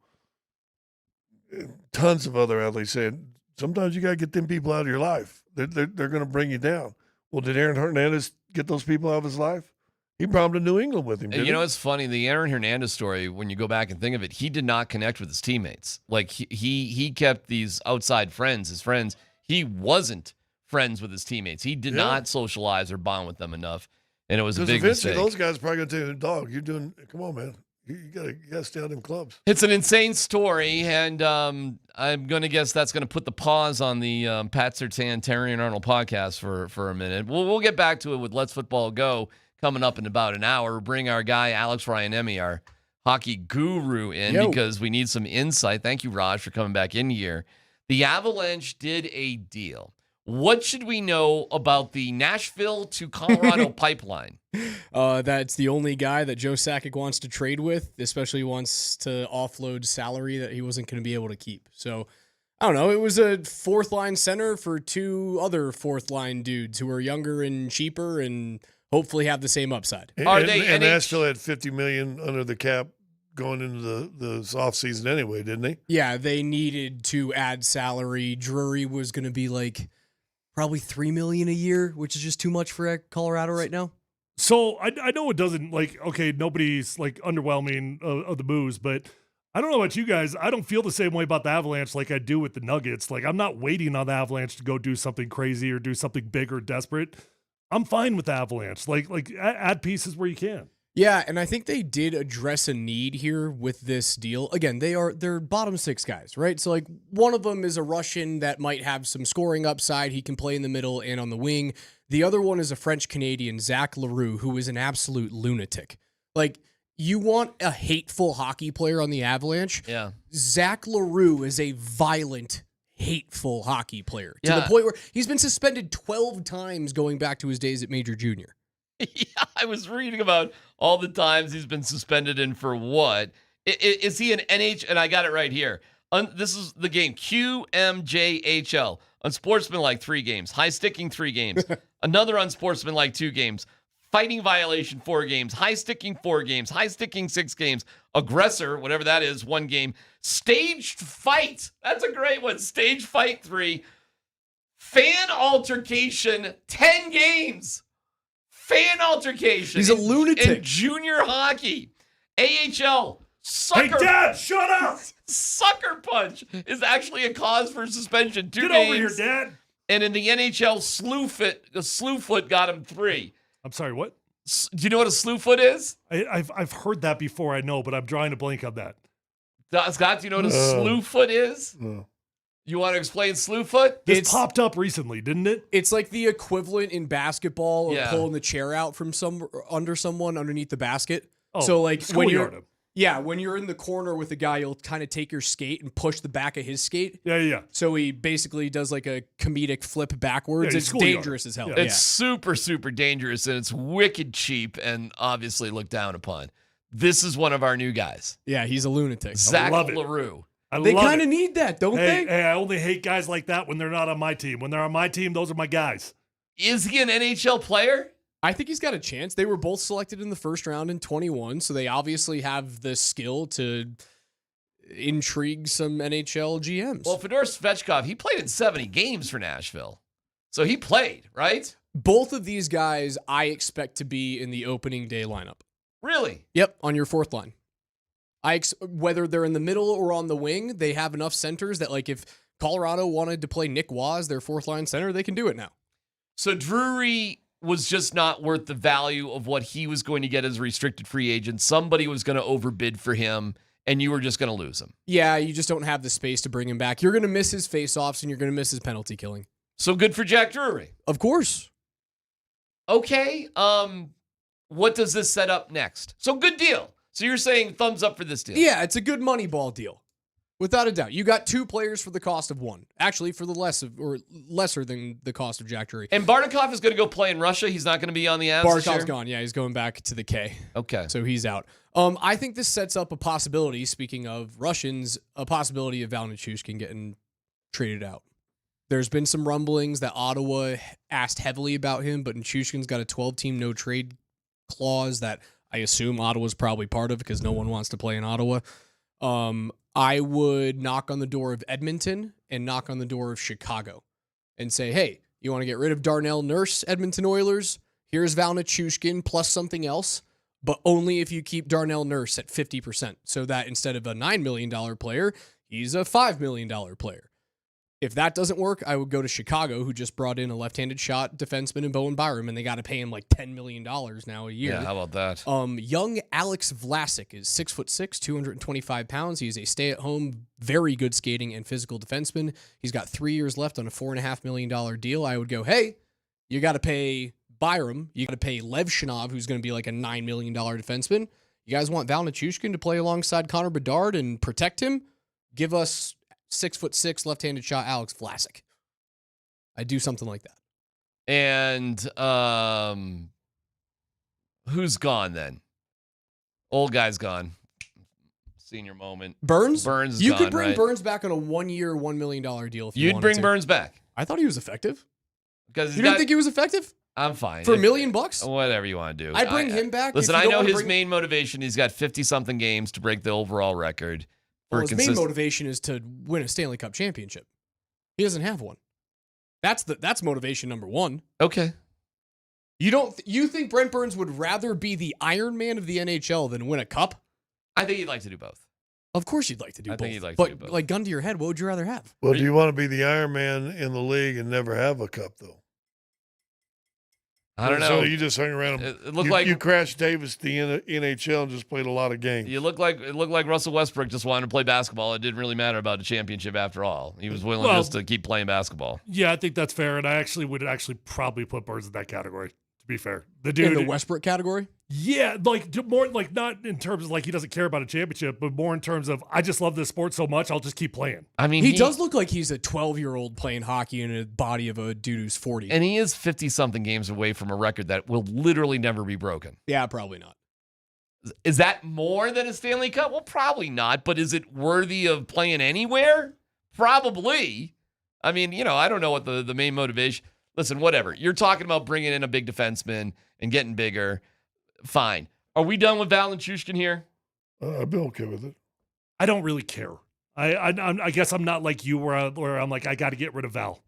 tons of other athletes saying, sometimes you got to get them people out of your life. They're going to bring you down. Well, did Aaron Hernandez get those people out of his life? He brought them to New England with him, didn't You know, he? it's funny. The Aaron Hernandez story, when you go back and think of it, he did not connect with his teammates. Like, he kept these outside friends, his friends. He wasn't friends with his teammates. He did not socialize or bond with them enough, and it was a big eventually mistake. those guys are probably going to take the dog. Come on, man. You got to stay out of them clubs. It's an insane story, and I'm going to guess that's going to put the pause on the Pat Surtain, Terry and Arnold podcast for a minute. We'll get back to it with Let's Football Go coming up in about an hour. We'll bring our guy, Alex Ryanemi, our hockey guru, in because we need some insight. Thank you, Raj, for coming back in here. The Avalanche did a deal. What should we know about the Nashville to Colorado pipeline? That's the only guy that Joe Sakic wants to trade with, especially wants to offload salary that he wasn't going to be able to keep. So, I don't know. It was a fourth-line center for two other fourth-line dudes who are younger and cheaper and hopefully have the same upside. And Nashville had $50 million under the cap going into the offseason anyway, didn't they? Yeah, they needed to add salary. Drury was going to be like probably $3 million a year, which is just too much for Colorado right now. So I know it doesn't nobody's underwhelming of the moves, but I don't know about you guys. I don't feel the same way about the Avalanche like I do with the Nuggets. Like, I'm not waiting on the Avalanche to go do something crazy or do something big or desperate. I'm fine with the Avalanche. Like add pieces where you can. Yeah, and I think they did address a need here with this deal. Again, they're bottom six guys, right? So one of them is a Russian that might have some scoring upside. He can play in the middle and on the wing. The other one is a French Canadian, Zach Leroux, who is an absolute lunatic. You want a hateful hockey player on the Avalanche? Yeah. Zach Leroux is a violent, hateful hockey player to the point where he's been suspended 12 times going back to his days at Major Junior. Yeah, I was reading about all the times he's been suspended and for what. Is he an NH? And I got it right here. This is the game, QMJHL. Unsportsmanlike 3 games. High sticking 3 games. Another unsportsmanlike 2 games. Fighting violation 4 games. High sticking 4 games. High sticking 6 games. Aggressor, whatever that is, 1 game. Staged fight. That's a great one. Staged fight 3. Fan altercation 10 games. Fan altercation. He's a lunatic. In junior hockey. AHL sucker. Hey, Dad, shut up! Sucker punch is actually a cause for suspension. 2 Get games. over here, Dad. And in the NHL, slew foot got him 3. I'm sorry, what? Do you know what a slew foot is? I've heard that before, I know, but I'm drawing a blank on that. Scott, do you know what a slew foot is? No. You want to explain slew foot? This popped up recently, didn't it? It's like the equivalent in basketball of Yeah. pulling the chair out from someone underneath the basket. Oh, So like when schoolyard him. when you're in the corner with the guy, you'll kind of take your skate and push the back of his skate. Yeah. So he basically does like a comedic flip backwards. Yeah, It's schoolyard. dangerous as hell. Yeah. Yeah. It's super, super dangerous, and it's wicked cheap and obviously looked down upon. This is one of our new guys, Yeah, he's a lunatic. Zach love it. LaRue. They love kind it. of need that, don't Hey, they? I only hate guys like that when they're not on my team. When they're on my team, those are my guys. Is he an NHL player? I think he's got a chance. They were both selected in the first round in 21, so they obviously have the skill to intrigue some NHL GMs. Well, Fedor Svechkov, he played in 70 games for Nashville. So he played, right? Both of these guys I expect to be in the opening day lineup. Really? Yep, on your fourth line. Whether they're in the middle or on the wing, they have enough centers that, like, if Colorado wanted to play Nick Waz, their fourth line center, they can do it now. So Drury was just not worth the value of what he was going to get as a restricted free agent. Somebody was going to overbid for him, and you were just going to lose him. Yeah, you just don't have the space to bring him back. You're going to miss his faceoffs, and you're going to miss his penalty killing. So good for Jack Drury. Of course. Okay. What does this set up next? So good deal. So you're saying thumbs up for this deal? Yeah, it's a good money ball deal. Without a doubt. You got 2 players for the cost of 1. Actually, for the lesser than the cost of Jack Drury. And Bartikov is going to go play in Russia. He's not going to be on the Avs this year? Bartikov's gone. Yeah, he's going back to the K. Okay. So he's out. I think this sets up a possibility, speaking of Russians, a possibility of Val Nichushkin getting traded out. There's been some rumblings that Ottawa asked heavily about him, but Nichushkin's got a 12-team no-trade clause that I assume Ottawa's probably part of because no one wants to play in Ottawa. I would knock on the door of Edmonton and knock on the door of Chicago and say, hey, you want to get rid of Darnell Nurse, Edmonton Oilers? Here's Val Nichushkin plus something else, but only if you keep Darnell Nurse at 50%, so that instead of a $9 million player, he's a $5 million player. If that doesn't work, I would go to Chicago, who just brought in a left-handed shot defenseman in Bowen Byram, and they got to pay him like $10 million now a year. Yeah, how about that? Young Alex Vlasic is 6'6", 225 pounds. He's a stay-at-home, very good skating and physical defenseman. He's got 3 years left on a $4.5 million deal. I would go, hey, you got to pay Byram. You got to pay Lev Shinov, who's going to be like a $9 million defenseman. You guys want Val Nichushkin to play alongside Connor Bedard and protect him? Give us 6'6", left-handed shot Alex Vlasic. I'd do something like that. And who's gone then? Old guy's gone. Senior moment. Burns? Burns is You gone, could bring right? Burns back on a 1-year, $1 million deal if you You'd wanted bring to. Burns back. I thought he was effective. Because You didn't think he was effective? I'm fine. For If- $1 million? Whatever you want to do. I'd bring him back. if Listen, you I don't know wanna his bring- main motivation. He's got 50-something games to break the overall record. Well, his main motivation is to win a Stanley Cup championship. He doesn't have one. That's motivation number 1. Okay. You think Brent Burns would rather be the Iron Man of the NHL than win a cup? I think he'd like to do both. Of course you'd like to do I both. think he'd like to but do both. like gun to your head, what would you rather have? Well, do you want to be the Iron Man in the league and never have a cup, though? I don't know. So you just hung around. It looked like you crashed Davis the NHL and just played a lot of games. it looked like Russell Westbrook just wanted to play basketball. It didn't really matter about the championship after all. He was willing just to keep playing basketball. Yeah, I think that's fair, and I would probably put Burns in that category. To be fair, the dude In the Westbrook category? Yeah, like more like not in terms of like he doesn't care about a championship, but more in terms of I just love this sport so much I'll just keep playing. I mean, He does look like he's a 12-year-old playing hockey in a body of a dude who's 40. and he is 50-something games away from a record that will literally never be broken. Yeah, probably not. Is that more than a Stanley Cup? Well, probably not, but is it worthy of playing anywhere? Probably. I mean, I don't know what the main motivation. Listen, whatever. You're talking about bringing in a big defenseman and getting bigger. Fine. Are we done with Val Nichushkin here? I'd be okay with it. I don't really care. I guess I'm not like you where I'm like I got to get rid of Val.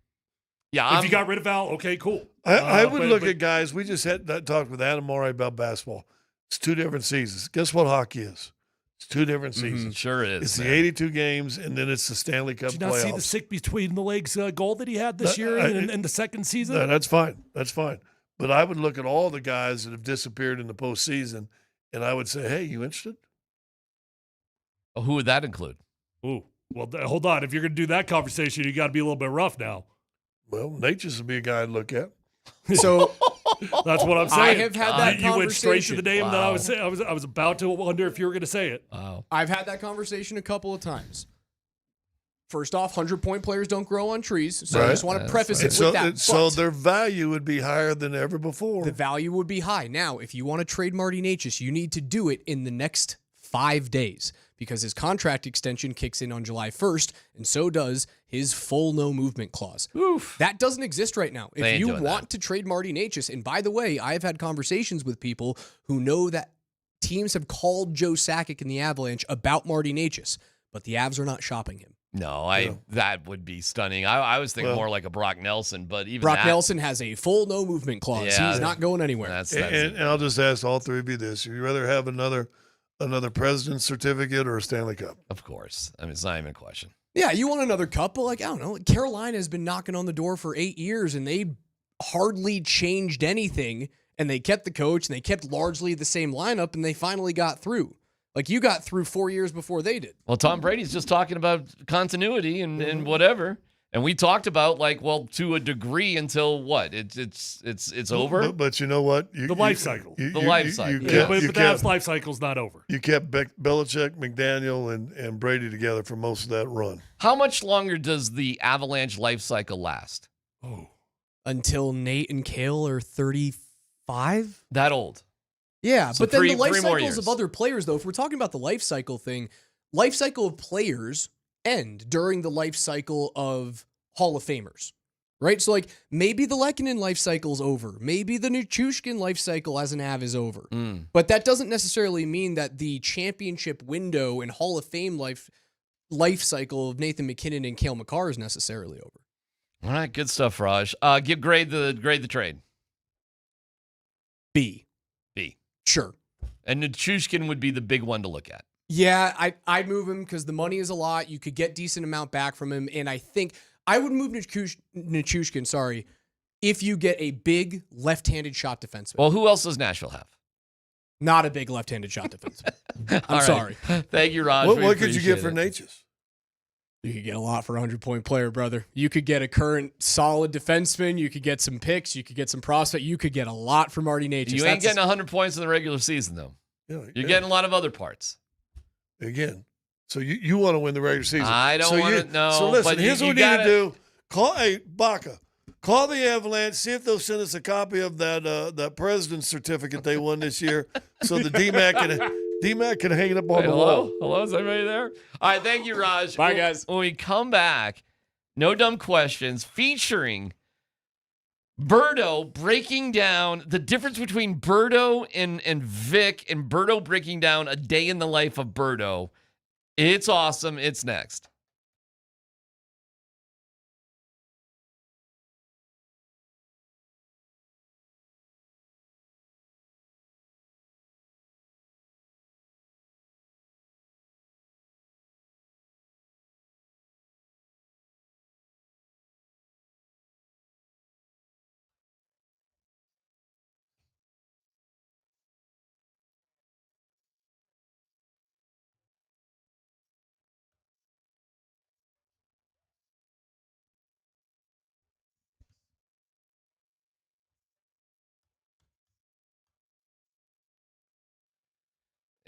Yeah. If you got rid of Val, okay, cool. I would but- look but- at guys. We just had that talk with Adam Morey about basketball. It's 2 different seasons. Guess what hockey is? It's 2 different seasons. Sure is. It's the 82 games, and then it's the Stanley Cup Did you not playoffs. see the sick between the legs goal that he had this year in the second season? No, that's fine. That's fine. But I would look at all the guys that have disappeared in the postseason, and I would say, hey, you interested? Oh, who would that include? Ooh, well, hold on. If you're going to do that conversation, you got to be a little bit rough now. Well, Nature's would be a guy I'd look at. So that's what I'm saying. I have had that You went straight to conversation. the name that I was saying. I was about to wonder if you were going to say it. Wow. I've had that conversation a couple of times. First off, 100-point players don't grow on trees, so I just want to preface it with that. So their value would be higher than ever before. The value would be high. Now, if you want to trade Marty Necas, you need to do it in the next 5 days because his contract extension kicks in on July 1st, and so does his full no movement clause. Oof. That doesn't exist right now. They If ain't you doing want to trade Marty Necas, and by the way, I've had conversations with people who know that teams have called Joe Sakic and the Avalanche about Marty Necas, but the Avs are not shopping him. No, that would be stunning. I was thinking more like a Brock Nelson, but even Brock that, Nelson has a full no movement clause. Yeah, He's not going anywhere. And I'll just ask all three of you this: would you rather have another president's certificate or a Stanley Cup? Of course. I mean, it's not even a question. Yeah, you want another cup, but I don't know. Carolina has been knocking on the door for 8 years, and they hardly changed anything. And they kept the coach, and they kept largely the same lineup, and they finally got through. You got through 4 years before they did. Well, Tom Brady's just talking about continuity and whatever. And we talked about to a degree until what? It's over. But you know what? The life cycle. The life cycle. But that life cycle's not over. You kept Belichick, McDaniel, and Brady together for most of that run. How much longer does the Avalanche life cycle last? Oh, until Nate and Kale are 35. That old. Yeah, So but then three the life more cycles years. of other players, though, if we're talking about the life cycle thing, life cycle of players end during the life cycle of Hall of Famers, right? So, maybe the Lehkonen life cycle's over. Maybe the Nichushkin life cycle as an Av is over. But that doesn't necessarily mean that the championship window and Hall of Fame life cycle of Nathan McKinnon and Cale Makar is necessarily over. All right, good stuff, Raj. Grade the trade. B. B. Sure. And Nichushkin would be the big one to look at. Yeah, I'd move him because the money is a lot. You could get decent amount back from him, and I think I would move Nichushkin, if you get a big left-handed shot defenseman. Well, who else does Nashville have? Not a big left-handed shot defenseman. I'm right. sorry. Thank you, Raj. What could you get for Natchez? You could get a lot for a 100-point player, brother. You could get a current solid defenseman. You could get some picks. You could get some prospect. You could get a lot for Marty Necas. You ain't getting 100 points in the regular season, though. You're getting a lot of other parts. Again, so you want to win the regular season. I don't want to know. So listen, but here's you what we need to do. Baca. Call the Avalanche, see if they'll send us a copy of that president's certificate they won this year so the DMac can hang it up on the wall. Hello, is everybody there? All right, thank you, Raj. Bye, guys. When we come back, No Dumb Questions featuring Birdo breaking down the difference between Birdo and Vic, and Birdo breaking down a day in the life of Birdo. It's awesome. It's next.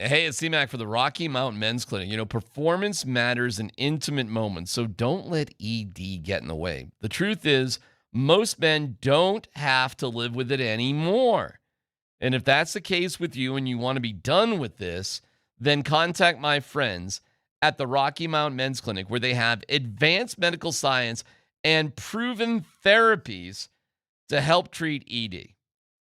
Hey, it's DMac for the Rocky Mountain Men's Clinic. Performance matters in intimate moments, so don't let ED get in the way. The truth is, most men don't have to live with it anymore. And if that's the case with you and you want to be done with this, then contact my friends at the Rocky Mountain Men's Clinic, where they have advanced medical science and proven therapies to help treat ED.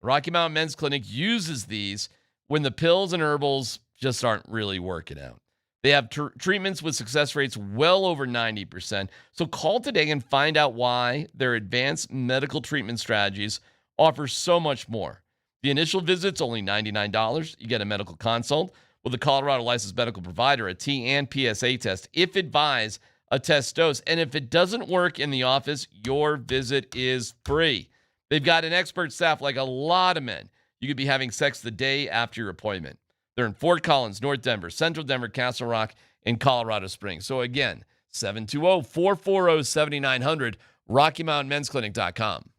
Rocky Mountain Men's Clinic uses these when the pills and herbals just aren't really working out. They have treatments with success rates well over 90%. So call today and find out why their advanced medical treatment strategies offer so much more. The initial visit's only $99. You get a medical consult with a Colorado licensed medical provider, a T and PSA test, if advised, a test dose. And if it doesn't work in the office, your visit is free. They've got an expert staff like a lot of men. You could be having sex the day after your appointment. They're in Fort Collins, North Denver, Central Denver, Castle Rock, and Colorado Springs. So again, 720-440-7900, RockyMountainMen'sClinic.com.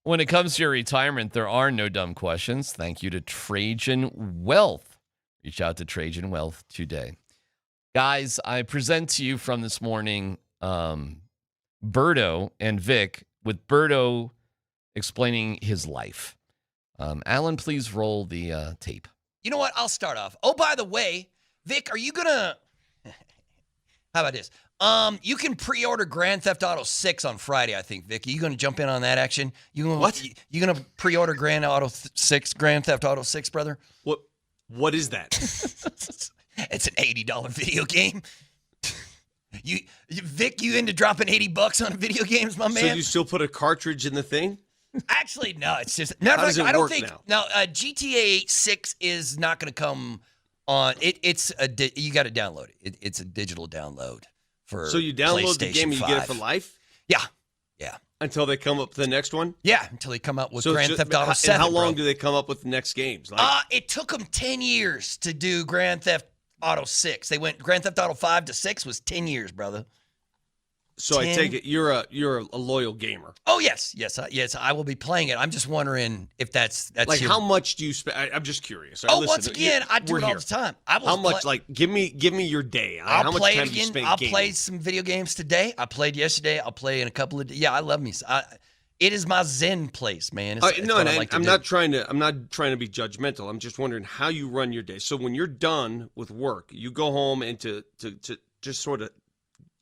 When it comes to your retirement, there are no dumb questions. Thank you to Trajan Wealth. Reach out to Trajan Wealth today. Guys, I present to you from this morning Berto and Vic, with Berto explaining his life. Alan, please roll the tape. You know what? I'll start off. Oh, by the way, Vic, are you going to... How about this? You can pre-order Grand Theft Auto 6 on Friday, I think, Vic. Are you going to jump in on that action? What? You going to pre-order Grand Theft Auto 6, brother? What is that? It's an $80 video game. Vic, you into dropping $80 on video games, my man? So you still put a cartridge in the thing? Actually, no. It's just How does it I don't work think now? GTA 6 is not going to come on it. You got to download it. It's a digital download for. So you download the game and you get it for life? Yeah. Until they come up with the next one? Yeah, until they come up with So Grand Theft Auto 7. And how long bro. do they come up with the next games? It took them 10 years to do Grand Theft Auto 6. They went Grand Theft Auto 5 to 6 was 10 years, brother. So 10. I take it you're a loyal gamer. Oh yes, I will be playing it. I'm just wondering if that's like how much do you spend? I'm just curious. Right, once again, I do it all the time. How much? Like give me your day. I'll how play much time it again. Do you spend I'll gaming? play some video games today. I played yesterday. I'll play in a couple of. Yeah, I love me. It is my zen place, man. It's no, what I like to I'm do. not trying to be judgmental. I'm just wondering how you run your day. So when you're done with work, you go home and to just sort of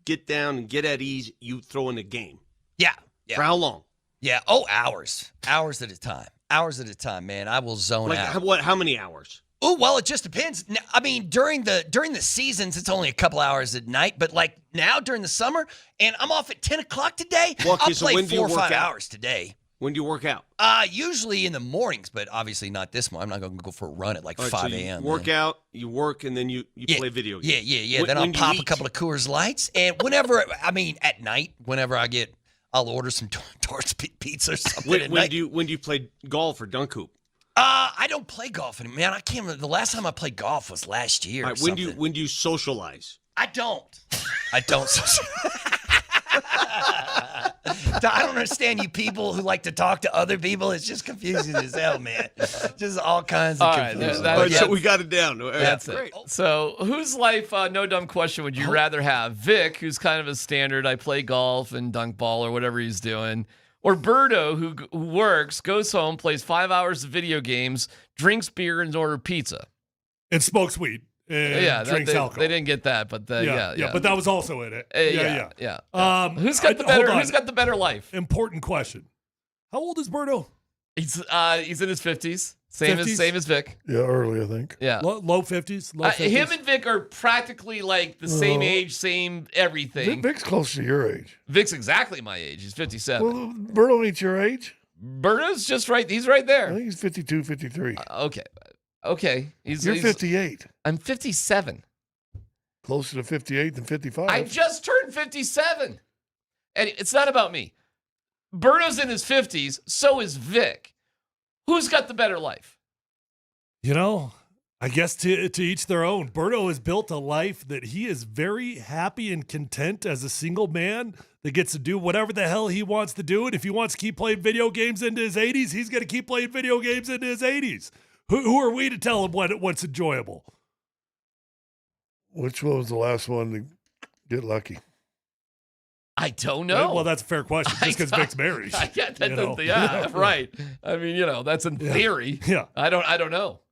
get down and get at ease, you throw in a game. Yeah. For how long? Yeah. Oh, hours at a time. Hours at a time, man. I will zone out. How many hours? Oh, well, it just depends. I mean, during the seasons, it's only a couple hours at night. But like now during the summer, and I'm off at 10 o'clock today, I'll play 4 or 5 hours today. When do you work out? Usually in the mornings, but obviously not this morning. I'm not going to go for a run at like 5 a.m. You work out, you work, and then you play video games. Yeah. Then I'll pop a couple of Coors Lights, and whenever at night, whenever I'll order some Torch pizza or something. When do you play golf or dunk hoop? I don't play golf anymore. Man, I can't remember. The last time I played golf was last year. All right, when do you socialize? I don't socialize. I don't understand you people who like to talk to other people. It's just confusing as hell, man. Just all kinds of confusion. So we got it down. That's it. Great. So whose life, no dumb question, would you rather have? Vic, who's kind of a standard, I play golf and dunk ball or whatever he's doing, or Berto, who works, goes home, plays 5 hours of video games, drinks beer, and order pizza. And smokes weed. And drinks alcohol. They didn't get that, but but that was also in it. Yeah. Who's got the better life? Important question. How old is Berto? He's in his 50s. Same as Vic. Yeah, early, I think. Yeah. Low 50s. Him and Vic are practically like the same age, same everything. Vic's close to your age. Vic's exactly my age. He's 57. Well, Berto ain't your age. Berto's just right. He's right there. I think he's 52, 53. Okay. You're 58. I'm 57. Closer to 58 than 55. I just turned 57. And it's not about me. Berto's in his 50s. So is Vic. Who's got the better life? I guess to each their own. Berto has built a life that he is very happy and content as a single man that gets to do whatever the hell he wants to do. And if he wants to keep playing video games into his 80s, he's going to keep playing video games into his 80s. Who are we to tell him what's enjoyable? Which one was the last one to get lucky? I don't know. Well, that's a fair question. Just because Vic's married. Right. I mean, that's in theory. Yeah. I don't know.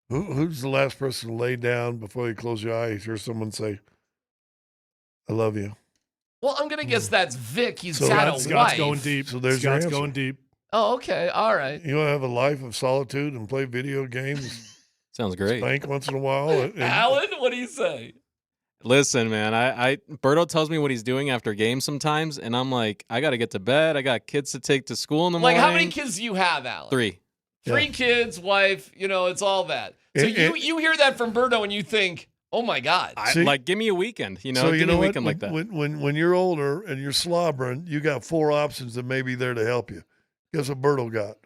Who's the last person to lay down before you close your eyes? Hear someone say, "I love you." Well, I'm gonna guess that's Vic. He's So got a Scott's wife. going deep. So there's Scott's your answer. going deep. Oh, okay. All right. You want to have a life of solitude and play video games? Sounds great. Spank once in a while. Alan, what do you say? Listen, man, Berto tells me what he's doing after games sometimes, and I'm like, I got to get to bed. I got kids to take to school in the morning. Like, how many kids do you have, Alan? 3. 3 kids, wife, it's all that. So you hear that from Berto and you think, oh my God. Give me a weekend, So give me a what? weekend like that. When you're older and you're slobbering, you got 4 options that may be there to help you. Guess what Berto got?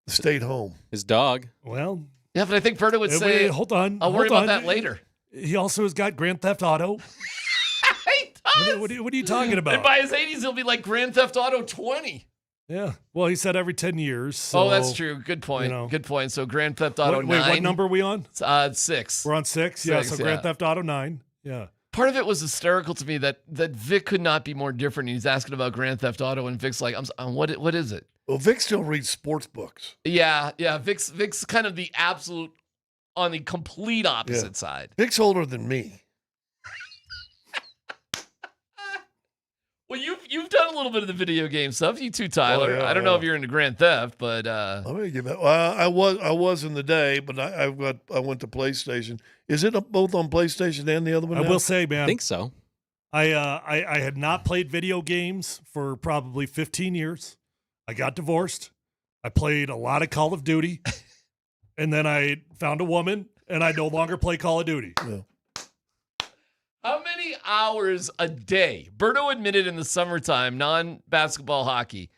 Stayed home. His dog. Well, yeah, but I think Berto would say, hold on. I'll worry about that later. He also has got Grand Theft Auto. He does. What are you talking about? And by his 80s, he'll be like Grand Theft Auto 20. Yeah. Well, he said every 10 years. So, that's true. Good point. Good point. So Grand Theft Auto 9. Wait, what number are we on? 6. We're on 6? Yeah, so Grand Theft Auto 9. Yeah. Part of it was hysterical to me that Vic could not be more different. He's asking about Grand Theft Auto, and Vic's like, what is it? Well, Vic still reads sports books. Yeah. Vic's kind of the absolute, on the complete opposite side. Vic's older than me. Well, you've done a little bit of the video game stuff. You too, Tyler. I don't know if you're into Grand Theft, but let me give it. Well, I was in the day, but I went to PlayStation. Is it both on PlayStation and the other one? I will say, man, I think so. I had not played video games for probably 15 years. I got divorced. I played a lot of Call of Duty. and then I found a woman, and I no longer play Call of Duty. How many hours a day? Berto admitted in the summertime, non-basketball hockey,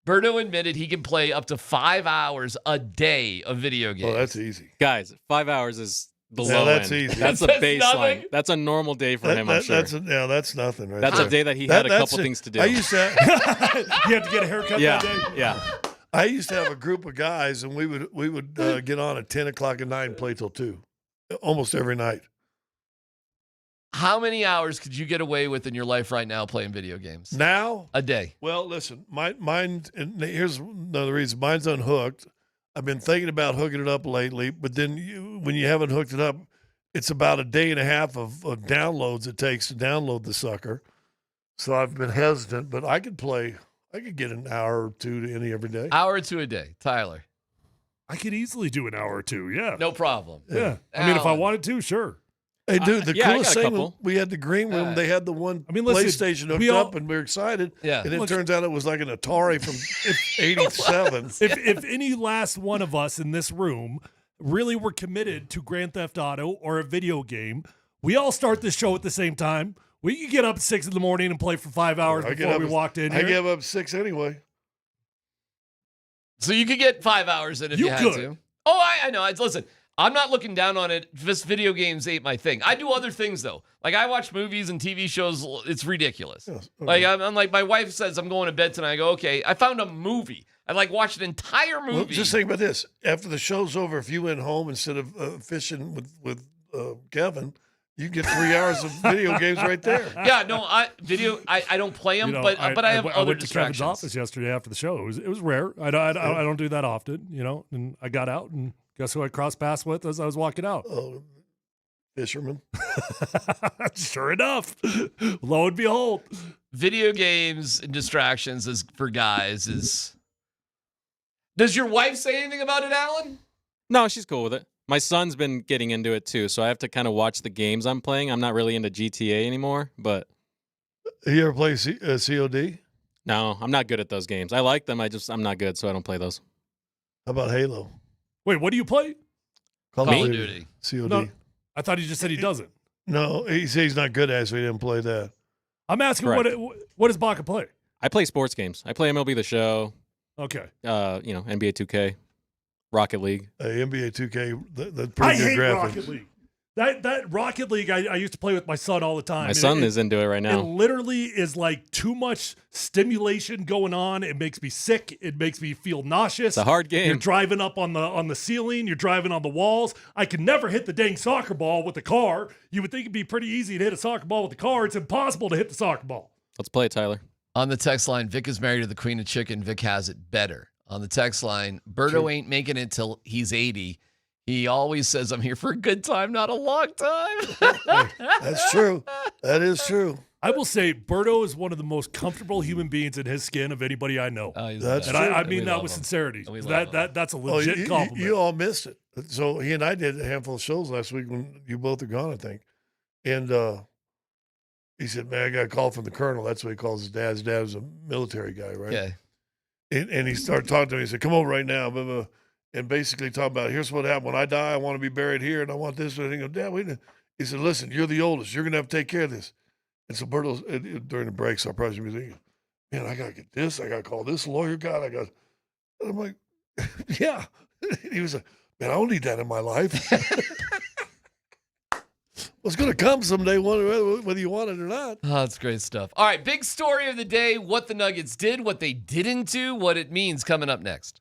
Berto admitted he can play up to 5 hours a day of video games. Oh, that's easy. Guys, 5 hours is the Yeah, low that's end. easy. That's a That's baseline. nothing? That's a normal day for him, I'm sure. That's nothing right That's there. a day that he had a couple things to do. I used to You have to get a haircut yeah, that day? yeah. I used to have a group of guys, and we would get on at 10 o'clock at night and play till 2, almost every night. How many hours could you get away with in your life right now playing video games? Now? A day. Well, listen, mine, and here's another reason. Mine's unhooked. I've been thinking about hooking it up lately, but then when you haven't hooked it up, it's about a day and a half of downloads it takes to download the sucker. So I've been hesitant, but I could get an hour or two to any every day. Hour or two a day. Tyler. I could easily do an hour or two, yeah. No problem. Yeah. I mean, if I Alan. wanted to, sure. Hey, dude, the yeah, I coolest got a thing, couple. we had the green room. They had the one listen, PlayStation hooked we all- up, and we were excited. Yeah. And it Look- turns out it was like an Atari from 87. If any last one of us in this room really were committed to Grand Theft Auto or a video game, we all start this show at the same time. We could get up at 6 in the morning and play for 5 hours I get before up we at- walked in I here. gave up 6 anyway. So you could get 5 hours in if you, You had could. to. Oh, I know. Listen, I'm not looking down on it. Just video games ain't my thing. I do other things, though. Like, I watch movies and TV shows. It's ridiculous. Yes, Like, I'm like, my wife says, I'm going to bed tonight. I go, okay. I found a movie. I, watched an entire movie. Well, just think about this. After the show's over, if you went home instead of fishing with Kevin, you get 3 hours of video games right there. Yeah, no, I don't play them, You know, but I have I other went to Kevin's distractions. office yesterday after the show. It was rare. I don't do that often, and I got out, and guess who I crossed paths with as I was walking out? Oh, fisherman. Sure enough, lo and behold. Video games and distractions is for guys is. Does your wife say anything about it, Alan? No, she's cool with it. My son's been getting into it too, so I have to kind of watch the games I'm playing. I'm not really into GTA anymore, but You ever play COD? no, I'm not good at those games. I like them. I'm not good, so I don't play those. How about Halo? Wait, what do you play? Call of Duty. COD. No, I thought he just said he doesn't. No, he says he's not good at it, so he didn't play that. I'm asking Correct. what does Baca play? I play sports games. I play MLB The Show, Okay. NBA 2K, Rocket League. NBA 2K, that's I pretty good hate graphics. Rocket League. That Rocket League, I used to play with my son all the time. My And son is into it right It now. literally is like too much stimulation going on. It makes me sick. It makes me feel nauseous. It's a hard You're game. driving up on the ceiling. You're driving on the walls. I can never hit the dang soccer ball with the car. You would think it'd be pretty easy to hit a soccer ball with the car. It's impossible to hit the soccer ball. Let's play it, Tyler. On the text line, Vic is married to the Queen of Chicken. Vic has it better. On the text line, Berto ain't making it till he's 80. He always says, I'm here for a good time, not a long time. That's true. That is true. I will say, Berto is one of the most comfortable human beings in his skin of anybody I know. That's and true. I And we mean that love with him. sincerity. And we love That's a Oh, legit compliment. you all missed it. So he and I did a handful of shows last week when you both are gone, I think. And he said, man, I got a call from the colonel. That's what he calls his dad. His dad was a military guy, right? Yeah. And he started talking to me. He said, come over right now. Blah, blah, and basically talking about, here's what happened. When I die, I want to be buried here, and I want this. And he goes, Dad, wait a minute. He said, listen, you're the oldest. You're going to have to take care of this. And so Berto's, during the breaks, I probably should be thinking, man, I got to get this. I got to call this lawyer guy. And I'm like, yeah. He was like, man, I don't need that in my life. It's going to come someday, whether you want it or not. Oh, that's great stuff. All right, big story of the day, what the Nuggets did, what they didn't do, what it means coming up next.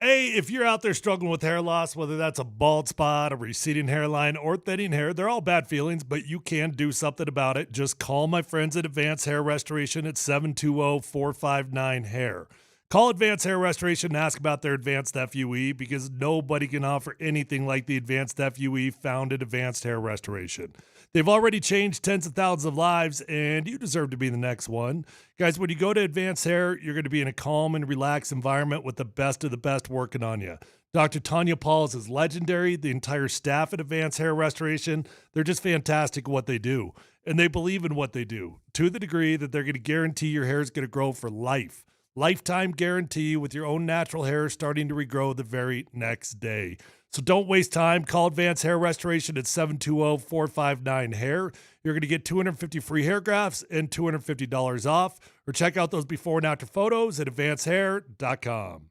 Hey, if you're out there struggling with hair loss, whether that's a bald spot, a receding hairline, or thinning hair, they're all bad feelings, but you can do something about it. Just call my friends at Advanced Hair Restoration at 720-459-HAIR. Call Advanced Hair Restoration and ask about their Advanced FUE because nobody can offer anything like the Advanced FUE found at Advanced Hair Restoration. They've already changed tens of thousands of lives, and you deserve to be the next one. Guys, when you go to Advanced Hair, you're going to be in a calm and relaxed environment with the best of the best working on you. Dr. Tanya Pauls is legendary. The entire staff at Advanced Hair Restoration, they're just fantastic at what they do. And they believe in what they do to the degree that they're going to guarantee your hair is going to grow for life. Lifetime guarantee with your own natural hair starting to regrow the very next day. So don't waste time. Call Advanced Hair Restoration at 720-459-HAIR. You're going to get 250 free hair grafts and $250 off. Or check out those before and after photos at advancedhair.com.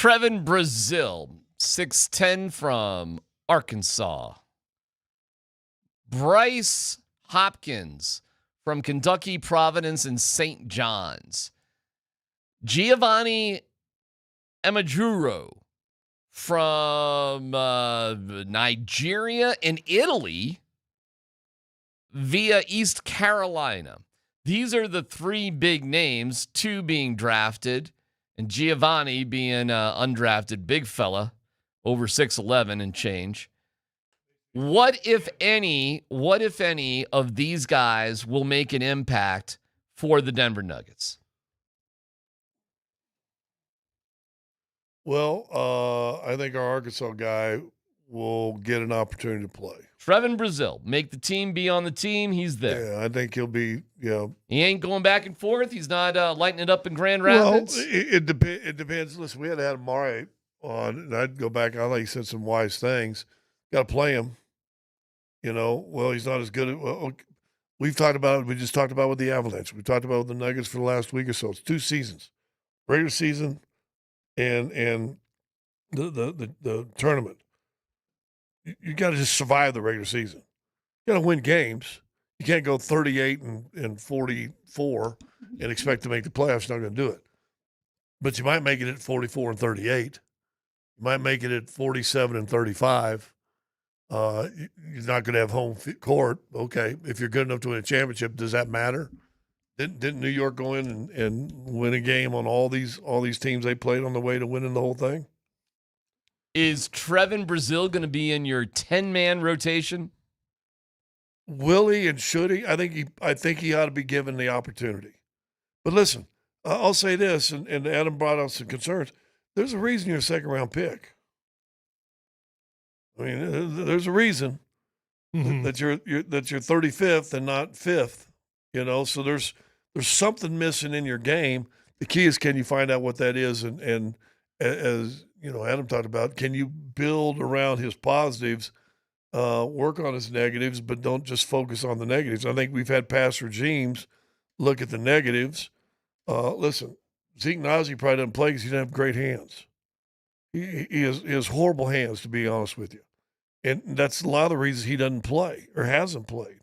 Trevin Brazil, 6'10", from Arkansas. Bryce Hopkins from Kentucky, Providence, and St. John's. Giovanni Emajuro from Nigeria and Italy via East Carolina. These are the three big names, two being drafted, and Giovanni being an undrafted big fella, over 6'11" and change. What if any of these guys will make an impact for the Denver Nuggets? Well, I think our Arkansas guy will get an opportunity to play. Trevin Brazil, make the team, be on the team. He's there. Yeah, I think he'll be, He ain't going back and forth. He's not lighting it up in Grand Rapids. Well, it depends. Listen, we had Adam Murray on, and I'd go back. I think he said some wise things. Got to play him. Well, he's not as good. We just talked about with the Avalanche. We talked about with the Nuggets for the last week or so. It's 2 seasons, regular season and the tournament. You got to just survive the regular season. You got to win games. You can't go 38 and 44 and expect to make the playoffs. You're not going to do it. But you might make it at 44 and 38. You might make it at 47 and 35. You're not going to have home court. Okay, if you're good enough to win a championship, does that matter? Didn't New York go in and win a game on all these teams they played on the way to winning the whole thing? Is Trevin Brazil going to be in your 10-man rotation? Will he and should he? I think he ought to be given the opportunity. But listen, I'll say this, and Adam brought up some concerns. There's a reason you're a second-round pick. I mean, there's a reason that you're 35th and not 5th. So there's something missing in your game. The key is, can you find out what that is? And as Adam talked about, can you build around his positives, work on his negatives, but don't just focus on the negatives. I think we've had past regimes look at the negatives. Listen, Zeke Nazi probably doesn't play because he doesn't have great hands. He has horrible hands, to be honest with you. And that's a lot of the reasons he doesn't play or hasn't played.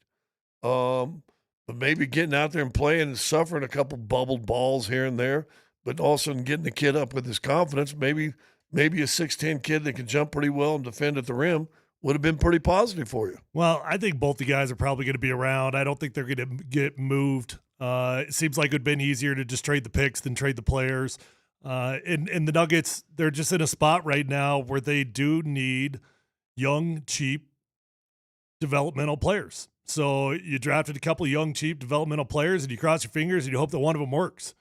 But maybe getting out there and playing and suffering a couple bubbled balls here and there, but also getting the kid up with his confidence. Maybe a 6'10" kid that can jump pretty well and defend at the rim would have been pretty positive for you. Well, I think both the guys are probably going to be around. I don't think they're going to get moved. It seems like it would have been easier to just trade the picks than trade the players. And the Nuggets, they're just in a spot right now where they do need young, cheap developmental players. So you drafted a couple of young, cheap developmental players, and you cross your fingers and you hope that one of them works.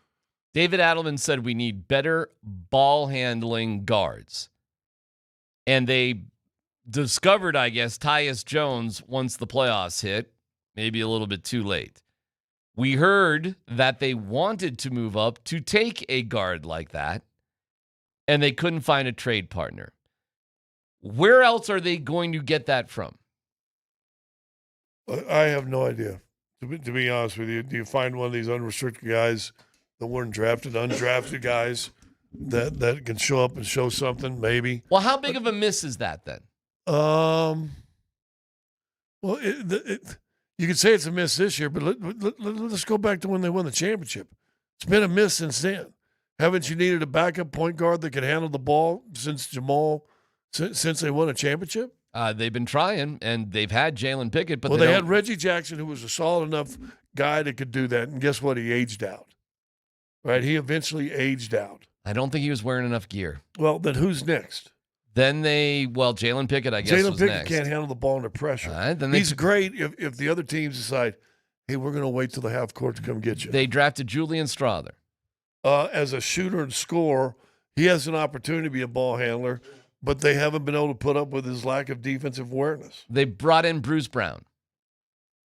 David Adelman said we need better ball handling guards. And they discovered, I guess, Tyus Jones once the playoffs hit, maybe a little bit too late. We heard that they wanted to move up to take a guard like that, and they couldn't find a trade partner. Where else are they going to get that from? I have no idea. To be honest with you, do you find one of these unrestricted guys that weren't drafted, undrafted guys that can show up and show something? Maybe. Well, how big of a miss is that then? Well, you could say it's a miss this year, but let's go back to when they won the championship. It's been a miss since then. Haven't you needed a backup point guard that can handle the ball since they won a championship? They've been trying, and they've had Jalen Pickett, but they had Reggie Jackson, who was a solid enough guy that could do that, and guess what? He aged out. Right? He eventually aged out. I don't think he was wearing enough gear. Well, then who's next? Then Jalen Pickett, I guess, was Jalen Pickett next. can't handle the ball under pressure. Then he's great if the other teams decide, hey, we're going to wait till the half court to come get you. They drafted Julian Strawther. As a shooter and scorer, he has an opportunity to be a ball handler, but they haven't been able to put up with his lack of defensive awareness. They brought in Bruce Brown.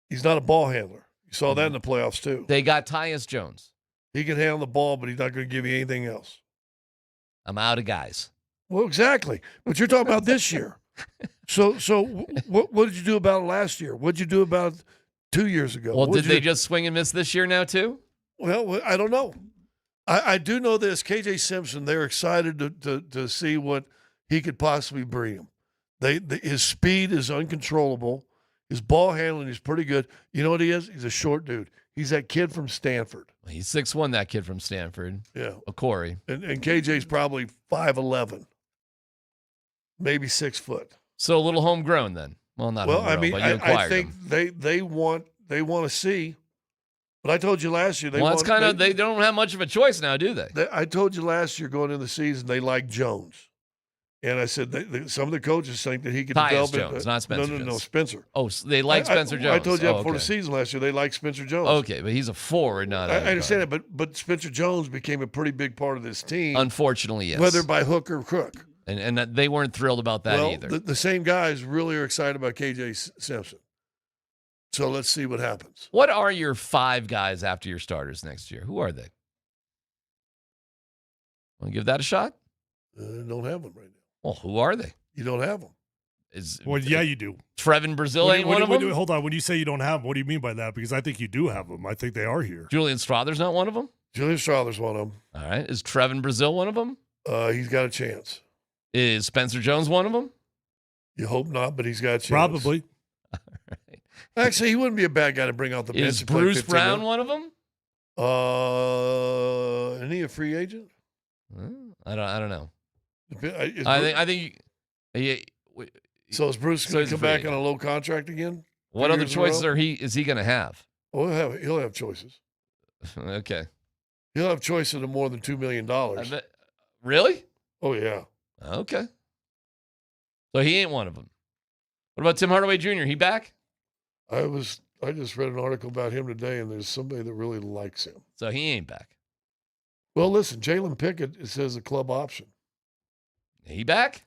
He's not a ball handler. You saw that in the playoffs, too. They got Tyus Jones. He can handle the ball, but he's not going to give you anything else. I'm out of guys. Well, exactly. But you're talking about this year. So what did you do about it last year? What did you do about it 2 years ago? Well, did they just swing and miss this year now, too? Well, I don't know. I do know this. KJ Simpson, they're excited to see what he could possibly bring him. His speed is uncontrollable. His ball handling is pretty good. You know what he is? He's a short dude. He's that kid from Stanford. He's 6'1", that kid from Stanford. Yeah. Corey. And KJ's probably 5'11", maybe 6 foot. So a little homegrown then. Well, not homegrown, I mean, but you I acquired think him. they want to see. But I told you last year they don't have much of a choice now, do they? I told you last year going into the season they like Jones, and I said some of the coaches think that he could Tyus develop Jones, not Spencer. No, Spencer. Oh, so they like Spencer Jones. I told you that before the season last year they like Spencer Jones. Okay, but he's a forward, not. I understand that, but Spencer Jones became a pretty big part of this team. Unfortunately, yes. Whether by hook or crook. And that they weren't thrilled about that either. The same guys really are excited about KJ Simpson. So let's see what happens. What are your 5 guys after your starters next year? Who are they? Want to give that a shot? Don't have them right now. Well, who are they? You don't have them. Well, yeah, you do. Trevin Brazil ain't one of them? Hold on. When you say you don't have them, what do you mean by that? Because I think you do have them. I think they are here. Julian Strother's not one of them? Julian Strother's one of them. All right. Is Trevin Brazil one of them? He's got a chance. Is Spencer Jones one of them? You hope not, but he's got a chance. Probably. All right. Actually, he wouldn't be a bad guy to bring out the bench. Is Bruce Brown one of them? Isn't he a free agent? I don't know. I think. So is Bruce going to come back on a low contract again? What other choices is he going to have? Oh, he'll have choices. Okay. He'll have choices of more than $2 million. Really? Oh yeah. Okay. So he ain't one of them. What about Tim Hardaway Jr.? He back? I just read an article about him today, and there's somebody that really likes him. So he ain't back. Well, listen, Jalen Pickett, it says a club option. He back?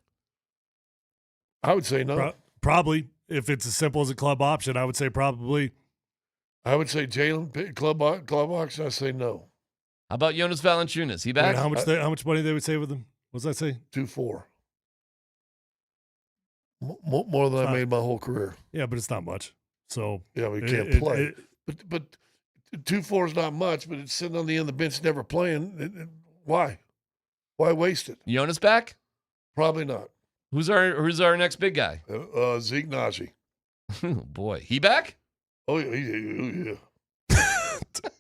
I would say no. Probably. If it's as simple as a club option, I would say probably. I would say Jalen Pickett, club option. I say no. How about Jonas Valanciunas? He back? How much money they would save with him? What does that say? 2.4. More than I made my whole career. Yeah, but it's not much. So yeah, we can't play. But 2.4 is not much. But it's sitting on the end of the bench, never playing. Why? Why waste it? Jonas back? Probably not. Who's our next big guy? Zeke Naji. Oh boy, he back? Oh yeah.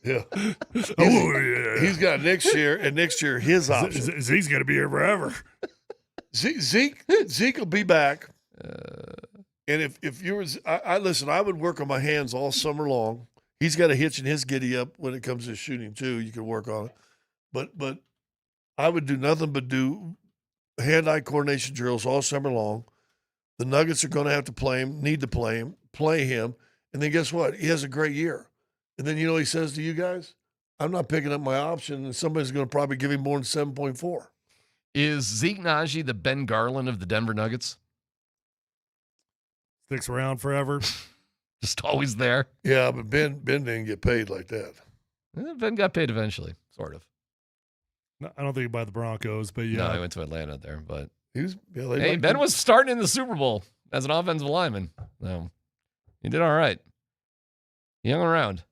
Yeah. He's got next year, and next year his option. Zeke's gonna be here forever. Zeke will be back. And if you were, I listen, I would work on my hands all summer long. He's got a hitch in his giddy up when it comes to shooting too. You can work on it, but I would do nothing but do hand-eye coordination drills all summer long. The Nuggets are going to have to play him, play him, and then guess what? He has a great year. And then you know what he says to you guys? I'm not picking up my option, and somebody's going to probably give him more than 7.4. Is Zeke Naji the Ben Garland of the Denver Nuggets? Sticks around forever. Just always there. Yeah, but Ben didn't get paid like that. Ben got paid eventually, sort of. No, I don't think by the Broncos, but yeah. No, he went to Atlanta there, but Ben was starting in the Super Bowl as an offensive lineman. So he did all right. He hung around.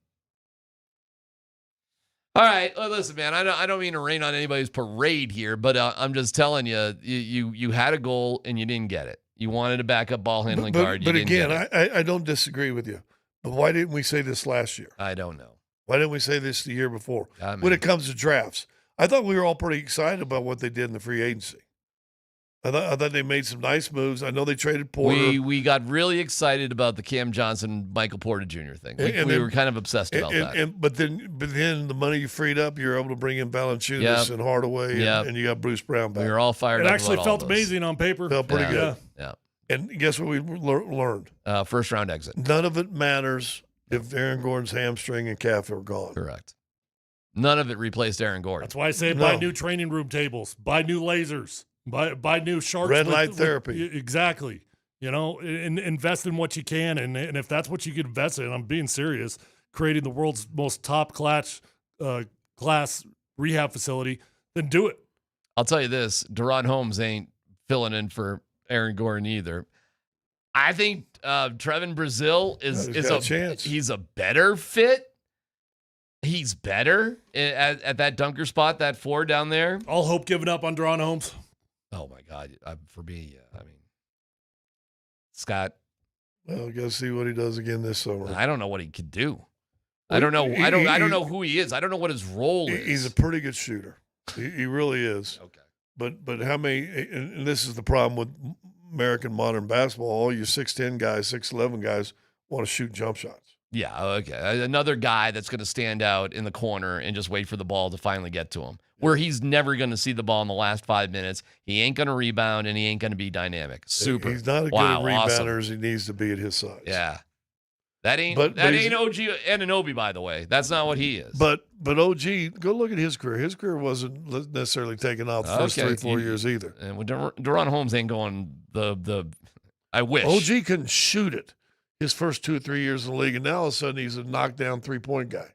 All right, listen, man. I don't mean to rain on anybody's parade here, but I'm just telling you, you had a goal and you didn't get it. You wanted a backup ball handling card. But again, I don't disagree with you. But why didn't we say this last year? I don't know. Why didn't we say this the year before? When it comes to drafts, I thought we were all pretty excited about what they did in the free agency. I thought they made some nice moves. I know they traded Porter. We got really excited about the Cam Johnson, Michael Porter Jr. thing. We were kind of obsessed about that. But then the money you freed up, you're able to bring in Valanciunas and Hardaway, and you got Bruce Brown back. We were all fired up. It actually felt amazing on paper. Felt pretty good. Yeah. And guess what we learned? First round exit. None of it matters if Aaron Gordon's hamstring and calf are gone. Correct. None of it replaced Aaron Gordon. That's why I say buy new training room tables, buy new lasers, buy new sharks. Red light therapy. Exactly. You know, invest in what you can. And if that's what you can invest in, I'm being serious, creating the world's most top class rehab facility, then do it. I'll tell you this, Deron Holmes ain't filling in for Aaron Gordon either. I think Trevin Brazil is a chance. He's a better fit. He's better at that dunker spot, that 4 down there. All hope given up on Deron Holmes. Oh my God! For me, I mean, Scott. Well, got to see what he does again this summer. I don't know what he could do. I don't know. I don't know who he is. I don't know what his role is. He's a pretty good shooter. He really is. Okay. But how many? And this is the problem with American modern basketball. All you 6'10" guys, 6'11" guys want to shoot jump shots. Yeah, okay. Another guy that's going to stand out in the corner and just wait for the ball to finally get to him, where he's never going to see the ball in the last 5 minutes. He ain't going to rebound, and he ain't going to be dynamic. Super. He's not as good a rebounder as he needs to be at his size. Yeah. That ain't OG Anunoby, by the way. That's not what he is. But OG, go look at his career. His career wasn't necessarily taking off the first 3-4 years either. And Deron Holmes ain't going I wish. OG couldn't shoot it his first 2 or 3 years in the league, and now all of a sudden he's a knockdown 3-point guy.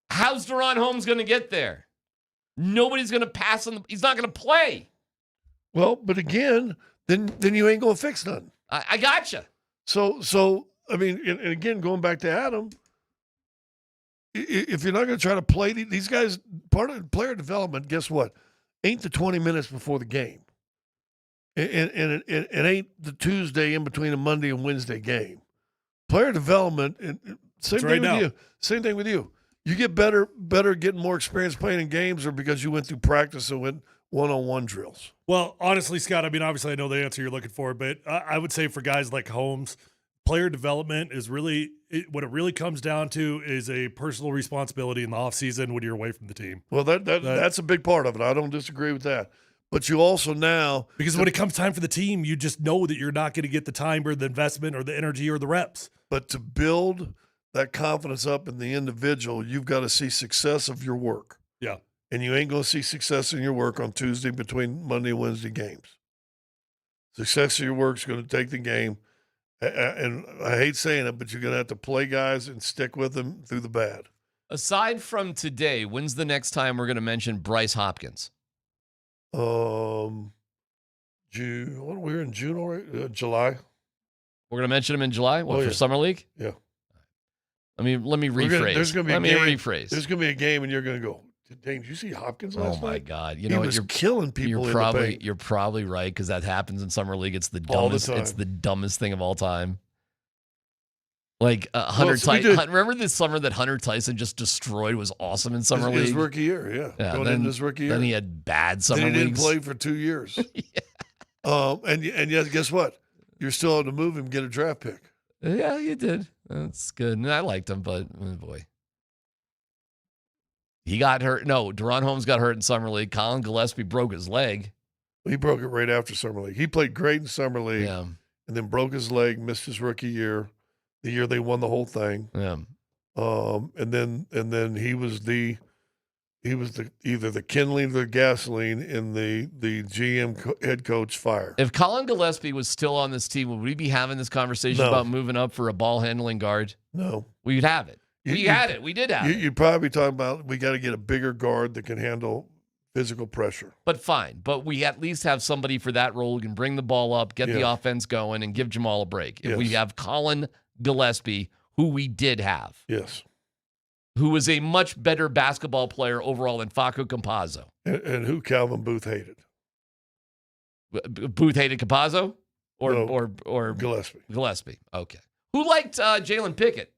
How's Deron Holmes going to get there? Nobody's going to pass him. He's not going to play. Well, but again, then you ain't going to fix nothing. I gotcha. So I mean, and again, going back to Adam, if you're not going to try to play these guys, part of player development, guess what? Ain't the 20 minutes before the game. And it ain't the Tuesday in between a Monday and Wednesday game. Player development, same thing with you. You get better getting more experience playing in games, or because you went through practice and went one-on-one drills? Well, honestly, Scott, I mean, obviously I know the answer you're looking for, but I would say for guys like Holmes, player development is really what it really comes down to is a personal responsibility in the offseason when you're away from the team. Well, that's a big part of it. I don't disagree with that. But you also now – because when it comes time for the team, you just know that you're not going to get the time or the investment or the energy or the reps. But to build that confidence up in the individual, you've got to see success of your work. Yeah. And you ain't going to see success in your work on Tuesday between Monday and Wednesday games. Success of your work is going to take the game. And I hate saying it, but you're going to have to play guys and stick with them through the bad. Aside from today, when's the next time we're going to mention Bryce Hopkins? June. We're in June already. July. We're going to mention him in July. For Summer League? Yeah. Let me rephrase. Let me rephrase. There's going to be a game, and you're going to go, dang, did you see Hopkins last night? Oh my God! He was killing people. You're probably right, because that happens in Summer League. It's the dumbest. It's the dumbest thing of all time. Like Hunter Tyson. Remember this summer that Hunter Tyson just destroyed was awesome in Summer League? His rookie year, yeah. Going into his rookie year. Then he had bad Summer Leagues. Leagues. He didn't play for 2 years. Yeah. And yet, guess what? You're still able to move him and get a draft pick. Yeah, you did. That's good. And I liked him, but oh boy. He got hurt. No, Deron Holmes got hurt in Summer League. Colin Gillespie broke his leg. He broke it right after Summer League. He played great in Summer League, and then broke his leg, missed his rookie year, the year they won the whole thing. Yeah. And then he was either the kindling or the gasoline in the GM head coach fire. If Colin Gillespie was still on this team, would we be having this conversation about moving up for a ball handling guard? No. We'd have it. We had it. We did have it. You'd probably be talking about we got to get a bigger guard that can handle physical pressure. But fine. But we at least have somebody for that role who can bring the ball up, get the offense going, and give Jamal a break. If we have Colin Gillespie, who we did have. Yes. Who was a much better basketball player overall than Facu Campazzo. And who Calvin Booth hated. Booth hated Campazzo? Or Gillespie. Gillespie. Okay. Who liked Jalen Pickett?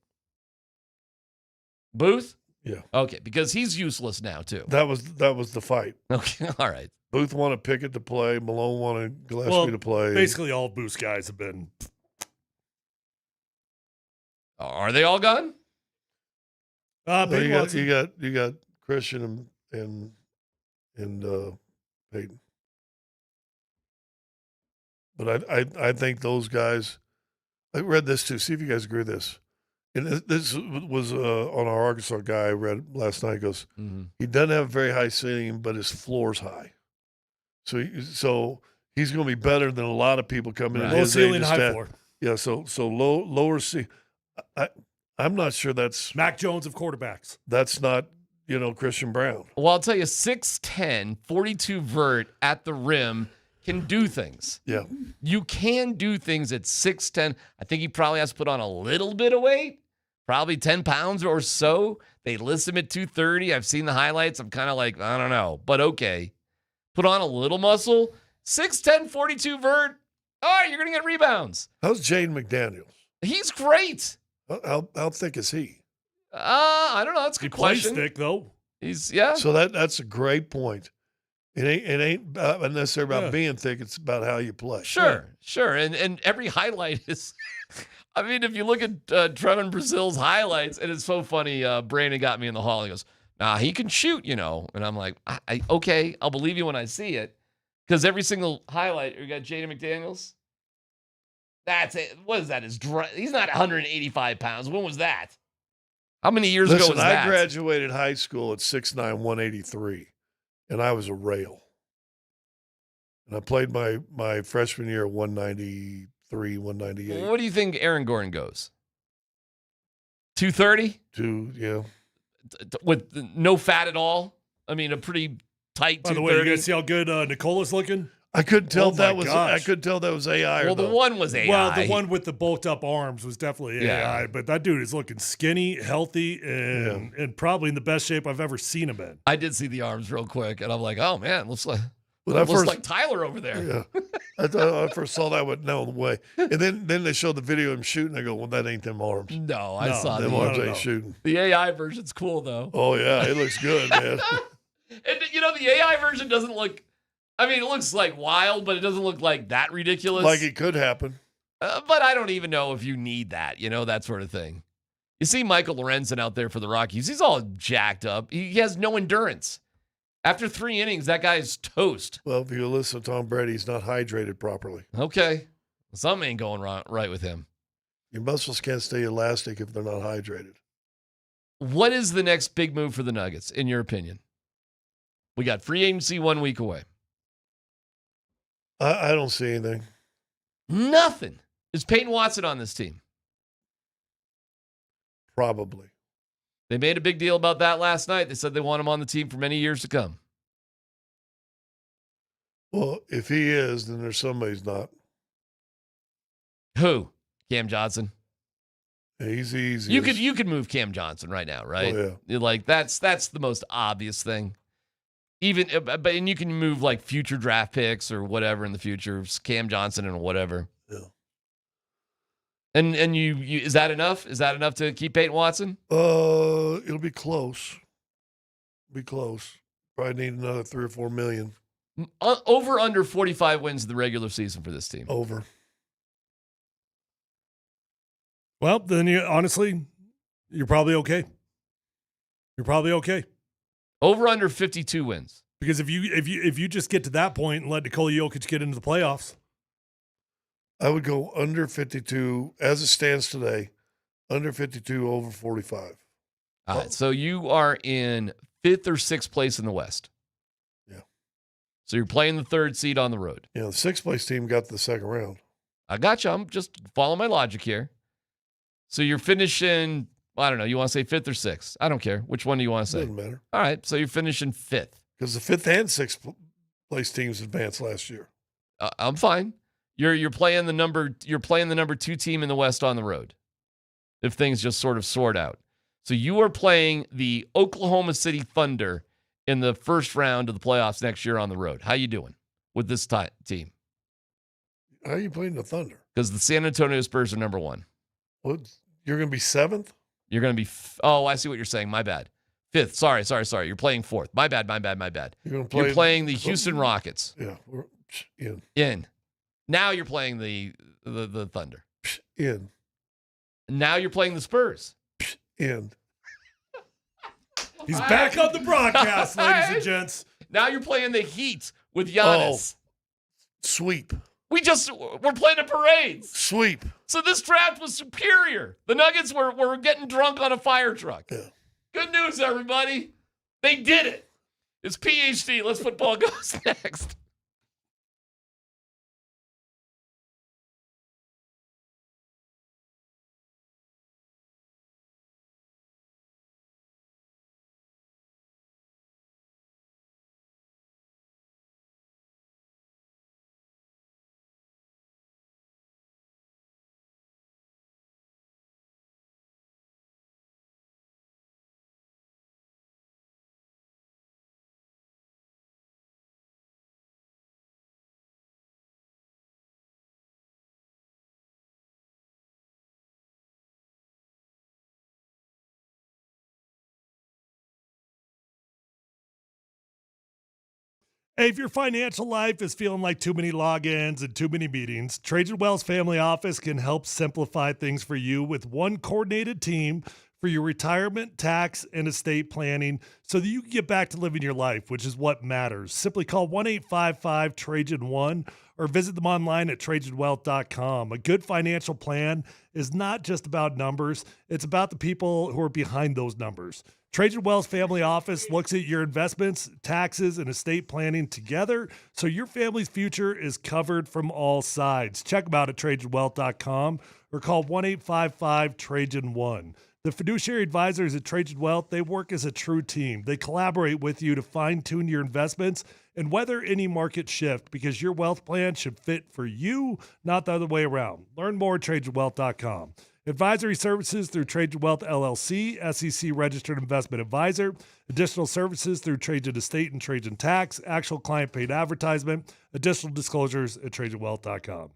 Booth? Yeah. Okay, because he's useless now too. That was the fight. Okay, all right. Booth wanted Pickett to play. Malone wanted Gillespie to play. Basically, all Booth's guys have been. Are they all gone? You got Christian and Peyton. But I think those guys. I read this too. See if you guys agree with this. And this was on our Arkansas guy I read last night. Goes, he doesn't have a very high ceiling, but his floor's high. So he's going to be better than a lot of people coming in. Low ceiling, high floor. Yeah. So lower ceiling. I'm not sure that's Mac Jones of quarterbacks. That's not Christian Brown. Well, I'll tell you, 6'10", 42 vert at the rim can do things. Yeah. You can do things at 6'10". I think he probably has to put on a little bit of weight. probably 10 pounds or so. They list him at 230. I've seen the highlights. I'm kind of like, I don't know, but okay. Put on a little muscle. 6'10", 42 vert. All right, you're going to get rebounds. How's Jaden McDaniels? He's great. How thick is he? I don't know. That's a good question. Plays thick, though. Yeah. So that's a great point. It ain't necessarily about being thick. It's about how you play. Sure. And every highlight is, I mean, if you look at Trevin Brazil's highlights, and it's so funny. Brandon got me in the hall. He goes, "Nah, he can shoot, you know." And I'm like, okay, I'll believe you when I see it, because every single highlight, you got Jaden McDaniels. That's it. What is that? He's not 185 pounds. When was that? How many years ago was that? I graduated high school at 6'9", 183, and I was a rail. And I played my freshman year at 193, 198. What do you think Aaron Gordon goes? 230? Yeah. With no fat at all? I mean, a pretty tight 230. By the way, you guys see how good Nicola's looking? I couldn't tell I couldn't tell that was AI. Well, the one was AI. Well, the one with the bulked up arms was definitely AI, but that dude is looking skinny, healthy, and probably in the best shape I've ever seen him in. I did see the arms real quick, and I'm like, oh man, looks like Tyler over there. Yeah. I first saw that, I went, no way. And then they showed the video of him shooting. I go, well, that ain't them arms. No, I saw them arms ain't shooting. The AI version's cool though. Oh yeah, it looks good, man. And you know, the AI version doesn't look. I mean, it looks like wild, but it doesn't look like that ridiculous. Like it could happen. But I don't even know if you need that, you know, that sort of thing. You see Michael Lorenzen out there for the Rockies. He's all jacked up. He has no endurance. After 3 innings, that guy's toast. Well, if you listen to Tom Brady, he's not hydrated properly. Okay. Something ain't going right with him. Your muscles can't stay elastic if they're not hydrated. What is the next big move for the Nuggets, in your opinion? We got free agency 1 week away. I don't see anything. Nothing. Is Peyton Watson on this team? Probably. They made a big deal about that last night. They said they want him on the team for many years to come. Well, if he is, then there's somebody's not. Who? Cam Johnson? He's easy. You could move Cam Johnson right now, right? Oh, yeah. You're like that's the most obvious thing. Even, and you can move like future draft picks or whatever in the future, Cam Johnson and whatever. Yeah. And you is that enough? Is that enough to keep Peyton Watson? It'll be close. Be close. Probably need another 3 or 4 million. Over under 45 wins in the regular season for this team. Over. Well, then honestly, you're probably okay. You're probably okay. Over under 52 wins. Because if you just get to that point and let Nikola Jokic get into the playoffs, I would go under 52 as it stands today. Under 52, over 45. All right, so you are in 5th or 6th place in the West. Yeah. So you're playing the 3rd seed on the road. Yeah, the 6th place team got to the 2nd round. I got you. I'm just following my logic here. So you're finishing, I don't know, you want to say 5th or 6th? I don't care. Which one do you want to say? Doesn't matter. All right, so you're finishing 5th. Because the 5th and 6th place teams advanced last year. I'm fine. You're playing the number 2 team in the West on the road. If things just sort of sort out. So you are playing the Oklahoma City Thunder in the first round of the playoffs next year on the road. How you doing with this team? How are you playing the Thunder? Because the San Antonio Spurs are number 1. What? You're going to be 7th? You're going to be I see what you're saying. My bad. 5th. Sorry. You're playing 4th. My bad. You're playing the Houston Rockets. Yeah, we're in. In. Now you're playing the Thunder. In. Now you're playing the Spurs. In. He's back on the broadcast, ladies and gents. Now you're playing the Heat with Giannis. Sweep. We're playing a parade. Sweep. So this draft was superior. The Nuggets were getting drunk on a fire truck. Yeah. Good news, everybody. They did it. It's PhD. Let's Football Goes next. Hey, if your financial life is feeling like too many logins and too many meetings, Trajan Wells Family Office can help simplify things for you with one coordinated team for your retirement, tax, and estate planning so that you can get back to living your life, which is what matters. Simply call 1-855-TRAJAN1 or visit them online at TrajanWealth.com. A good financial plan is not just about numbers, it's about the people who are behind those numbers. Trajan Wells Family Office looks at your investments, taxes, and estate planning together so your family's future is covered from all sides. Check them out at TrajanWealth.com or call 1-855-TRAJAN1. The fiduciary advisors at Trajan Wealth, they work as a true team. They collaborate with you to fine-tune your investments and weather any market shift because your wealth plan should fit for you, not the other way around. Learn more at TrajanWealth.com. Advisory services through Trajan Wealth LLC, SEC registered investment advisor. Additional services through Trajan Estate and Trajan Tax. Actual client paid advertisement. Additional disclosures at TrajanWealth.com.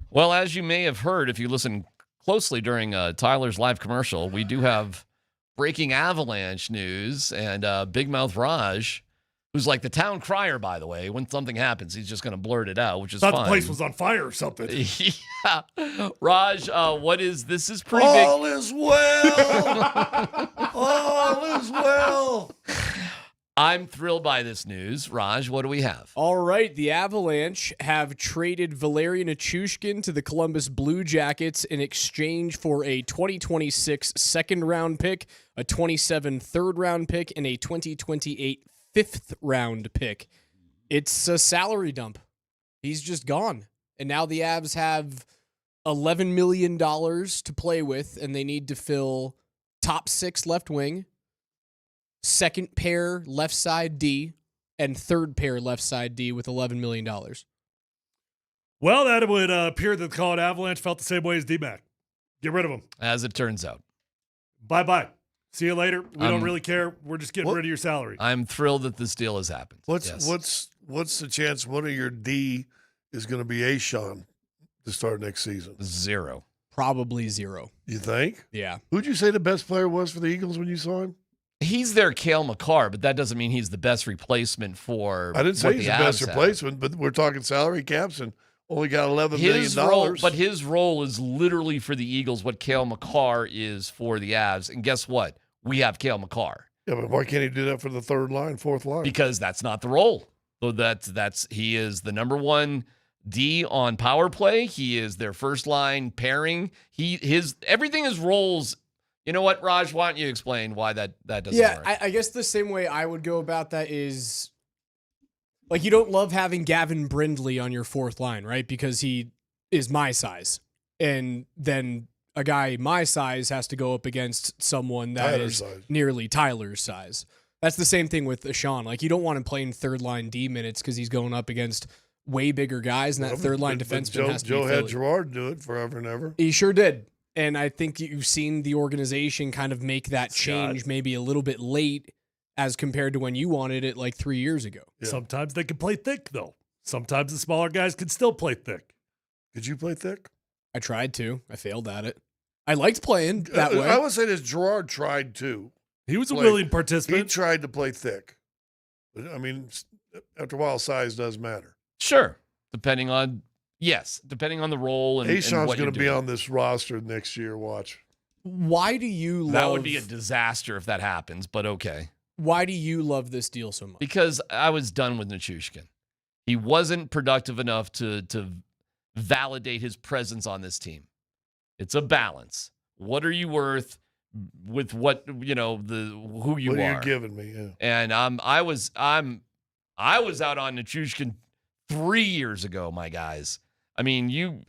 Well, as you may have heard, if you listen closely during Tyler's live commercial, we do have breaking Avalanche news, and Big Mouth Raj, who's like the town crier, by the way. When something happens, he's just going to blurt it out, which is Thought fine. the place was on fire or something. Yeah. Raj, this is pretty All big. is well. All is well. I'm thrilled by this news. Raj, what do we have? All right, the Avalanche have traded Valeri Nichushkin to the Columbus Blue Jackets in exchange for a 2026 second-round pick, a 27 third-round pick, and a 2028 fifth-round pick. It's a salary dump. He's just gone. And now the Avs have $11 million to play with, and they need to fill top 6 left wing, second pair left side D, and third pair left side D with $11 million. Well, that would appear that the Colorado Avalanche felt the same way as DMac. Get rid of him. As it turns out. Bye-bye. See you later. We don't really care. We're just getting rid of your salary. I'm thrilled that this deal has happened. What's the chance one of your D is going to be Ashawn to start next season? 0. Probably 0. You think? Yeah. Who'd you say the best player was for the Eagles when you saw him? He's their Cale Makar, but that doesn't mean he's the best replacement for. I didn't say he's the best Avs have. replacement, but we're talking salary caps and only got $11 million. Role, but his role is literally for the Eagles what Cale Makar is for the Avs. And guess what? We have Cale Makar. Yeah, but why can't he do that for the third line, fourth line? Because that's not the role. So he is the number one D on power play. He is their first line pairing. Everything is roles. You know what, Raj? Why don't you explain why that doesn't work? Yeah, I guess the same way I would go about that is, like, you don't love having Gavin Brindley on your fourth line, right? Because he is my size. And then a guy my size has to go up against someone that is nearly Tyler's size. That's the same thing with Ashawn. Like, you don't want him playing third line D minutes because he's going up against way bigger guys, and that third line defenseman has to be Joe had Philly. Girard do it forever and ever. He sure did. And I think you've seen the organization kind of make that change maybe a little bit late as compared to when you wanted it like 3 years ago. Yeah. Sometimes they can play thick, though. Sometimes the smaller guys can still play thick. Could you play thick? I tried to. I failed at it. I liked playing that way. I would say this, Girard tried to. He was a willing participant. He tried to play thick. But, I mean, after a while, size does matter. Sure. Depending on the role and Ashawn's what going to you're be doing. on this roster next year. Watch. Why do you love... That would be a disaster if that happens, but okay. Why do you love this deal so much? Because I was done with Nichushkin. He wasn't productive enough to validate his presence on this team. It's a balance. What are you worth with what, who you are? What are you giving me? Yeah. And I was out on Nichushkin 3 years ago, my guys. I mean,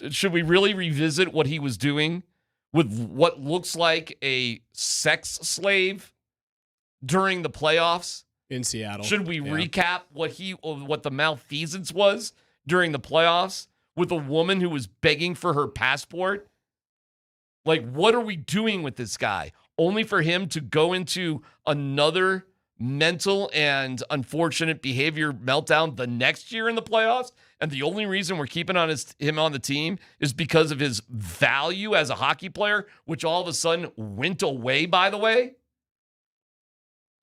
should we really revisit what he was doing with what looks like a sex slave during the playoffs in Seattle? Should we recap what the malfeasance was during the playoffs with a woman who was begging for her passport? Like, what are we doing with this guy? Only for him to go into another mental and unfortunate behavior meltdown the next year in the playoffs, and the only reason we're keeping him on the team is because of his value as a hockey player, which all of a sudden went away, by the way.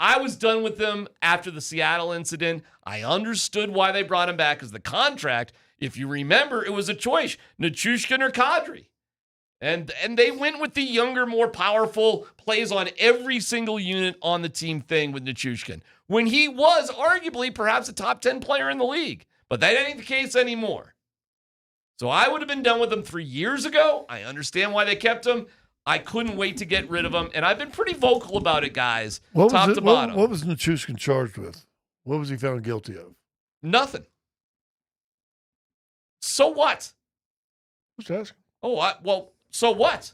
I was done with him after the Seattle incident. I understood why they brought him back, because the contract, if you remember, it was a choice, Nichushkin or Kadri. And they went with the younger, more powerful, plays on every single unit on the team thing with Nichushkin, when he was arguably perhaps a top 10 player in the league. But that ain't the case anymore. So I would have been done with him 3 years ago. I understand why they kept him. I couldn't wait to get rid of him. And I've been pretty vocal about it, guys, top to bottom. What was Nichushkin charged with? What was he found guilty of? Nothing. So what? Just asking. So what?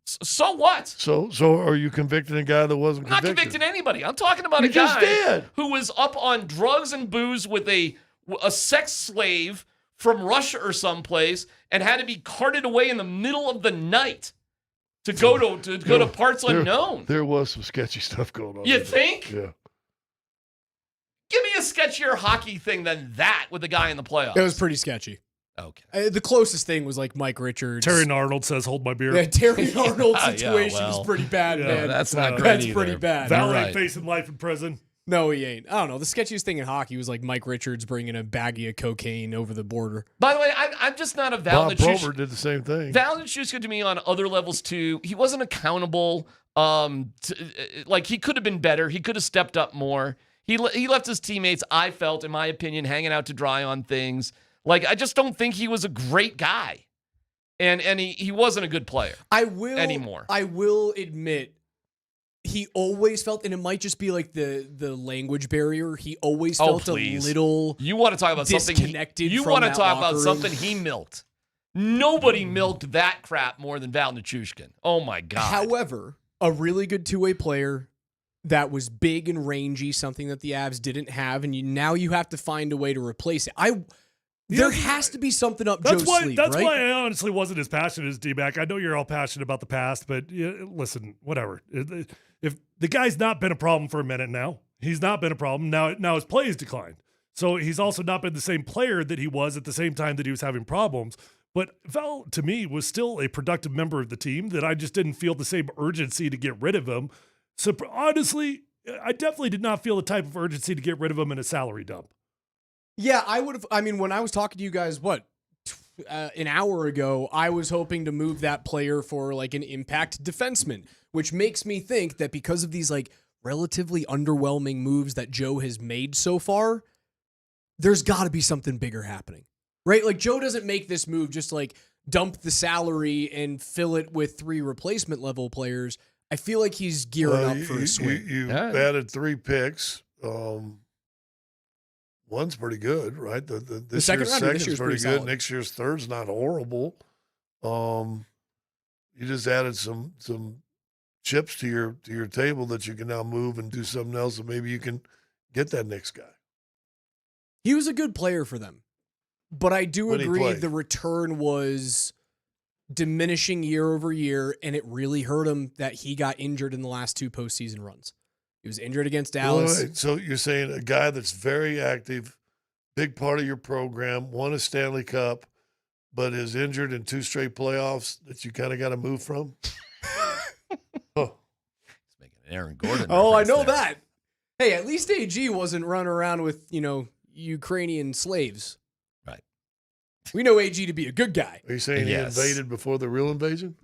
So what? So are you convicting a guy that wasn't I'm not convicted? convicting anybody. I'm talking about a guy who was up on drugs and booze with a sex slave from Russia or someplace and had to be carted away in the middle of the night to go to parts unknown. There was some sketchy stuff going on. You think? Yeah. Give me a sketchier hockey thing than that with the guy in the playoffs. It was pretty sketchy. Okay. The closest thing was like Mike Richards. Terry Arnold says, "Hold my beer." Yeah, Terry Arnold's Yeah, situation well, was pretty bad, man. that's not great That's either. pretty bad. Val You're ain't right. facing life in prison. No, he ain't. I don't know. The sketchiest thing in hockey was like Mike Richards bringing a baggie of cocoine over the border. By the way, I'm just not a Val Bob Nichushkin. Probert did the same thing. Val Nichushkin to me on other levels too. He wasn't accountable. Like he could have been better. He could have stepped up more. He left his teammates, I felt, in my opinion, hanging out to dry on things. Like I just don't think he was a great guy, and he wasn't a good player. Anymore. I will admit. He always felt, and it might just be like the language barrier. He always felt a little. You want to talk about something? Disconnected. You from want to that talk about locker room. something he milked? Nobody milked that crap more than Val Nichushkin. Oh my god! However, a really good two-way player that was big and rangy, something that the Avs didn't have, and now you have to find a way to replace it. There has to be something up Joe's sleeve, That's right? why I honestly wasn't as passionate as DMac. I know you're all passionate about the past, but listen, whatever. If the guy's not been a problem for a minute now, he's not been a problem. Now his play has declined. So he's also not been the same player that he was at the same time that he was having problems. But Val, to me, was still a productive member of the team that I just didn't feel the same urgency to get rid of him. So honestly, I definitely did not feel the type of urgency to get rid of him in a salary dump. Yeah, I would have. I mean, when I was talking to you guys, an hour ago, I was hoping to move that player for like an impact defenseman, which makes me think that because of these like relatively underwhelming moves that Joe has made so far, there's got to be something bigger happening, right? Like Joe doesn't make this move just like dump the salary and fill it with 3 replacement level players. I feel like he's gearing up for a swing. You added 3 picks. One's pretty good, right? This second year's round this second's year's pretty pretty good. solid. Next year's third's not horrible. You just added some chips to your table that you can now move and do something else, and maybe you can get that next guy. He was a good player for them, but I do When he agree played. the return was diminishing year over year, and it really hurt him that he got injured in the last 2 postseason runs. He was injured against Dallas. Right. So you're saying a guy that's very active, big part of your program, won a Stanley Cup, but is injured in 2 straight playoffs that you kind of got to move from? He's making an Aaron Gordon. Oh, I reference know there. that. Hey, at least AG wasn't running around with, Ukrainian slaves. Right. We know AG to be a good guy. Are you saying Yes. he invaded before the real invasion?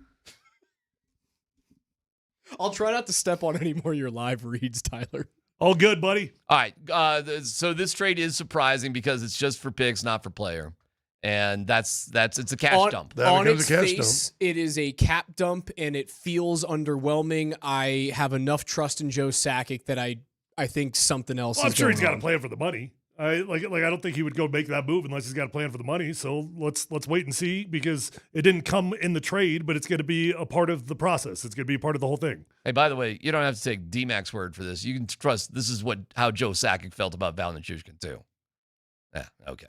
I'll try not to step on any more of your live reads, Tyler. All good, buddy. All right. So this trade is surprising because it's just for picks, not for player, and it's a cash dump. On its face, it is a cap dump, and it feels underwhelming. I have enough trust in Joe Sakic that I think something else. Well, I'm is sure going he's got on. a plan for the money. I don't think he would go make that move unless he's got a plan for the money. So let's wait and see, because it didn't come in the trade, but it's going to be a part of the process. It's going to be a part of the whole thing. Hey, by the way, you don't have to take DMac's word for this. You can trust this is how Joe Sakic felt about Val Nichushkin too. Yeah, okay.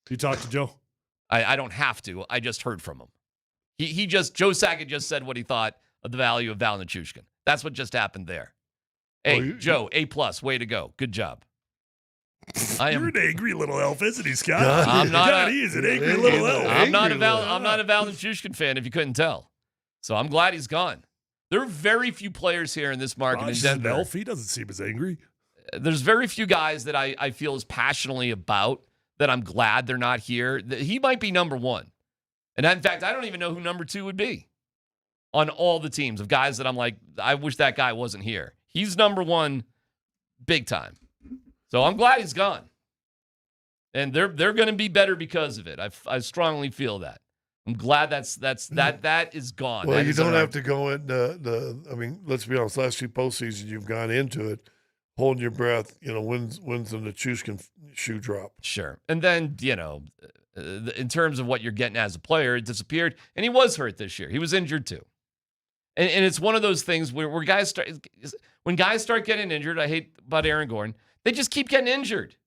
You talked to Joe? I don't have to. I just heard from him. Joe Sakic just said what he thought of the value of Val Nichushkin. That's what just happened there. Hey, Joe, A+, way to go. Good job. You're an angry little elf, isn't he, Scott? I'm not. He is an angry little elf. I'm not a Val Nichushkin fan, if you couldn't tell. So I'm glad he's gone. There are very few players here in this market in Raj is Denver. an elf. He doesn't seem as angry. There's very few guys that I feel as passionately about that I'm glad they're not here. He might be number 1. And in fact, I don't even know who number 2 would be on all the teams of guys that I'm like, I wish that guy wasn't here. He's number 1 big time. So I'm glad he's gone. And they're going to be better because of it. I strongly feel that. I'm glad that is gone. Well, That you is don't our- have to go in I mean, let's be honest, last 2 postseasons you've gone into it holding your breath, when's the Nichushkin shoe drop? Sure. And then, in terms of what you're getting as a player, it disappeared. And he was hurt this year. He was injured too. And it's one of those things where when guys start getting injured, I hate about Aaron Gordon, they just keep getting injured.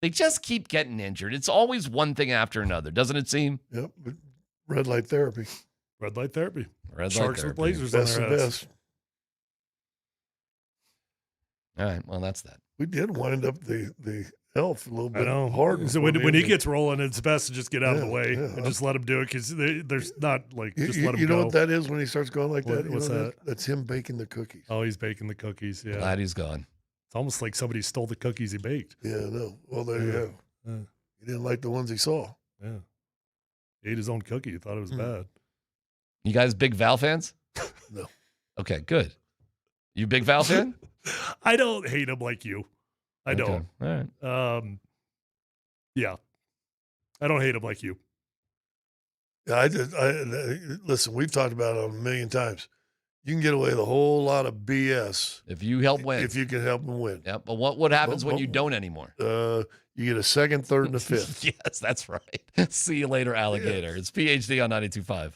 It's always one thing after another, doesn't it seem? Yep. Red light therapy. Red light therapy. Red light Sharks therapy. with lasers Best on of their heads. best. All right. Well, that's that. We did wind up the health a little I bit. know. Harden. So when he gets rolling, it's best to just get out of the way Yeah. and just let him do it because there's not like just let him You know go. what that is when he starts going like that? What's that? That's him baking the cookies. Oh, he's baking the cookies. Yeah. Glad he's gone. It's almost like somebody stole the cookies he baked. Yeah, no. Well, there you go. Yeah. He didn't like the ones he saw. Yeah. He ate his own cookie. He thought it was bad. You guys big Val fans? No. Okay, good. You big Val fan? I don't hate him like you. I Okay. don't. All right. Yeah. I don't hate him like you. Yeah, listen, we've talked about it a million times. You can get away with a whole lot of BS if you help win. If you can help them win. Yeah, but what happens when you don't anymore? You get a second, third, and a fifth. Yes, that's right. See you later, alligator. Yeah. It's PhD on 92.5.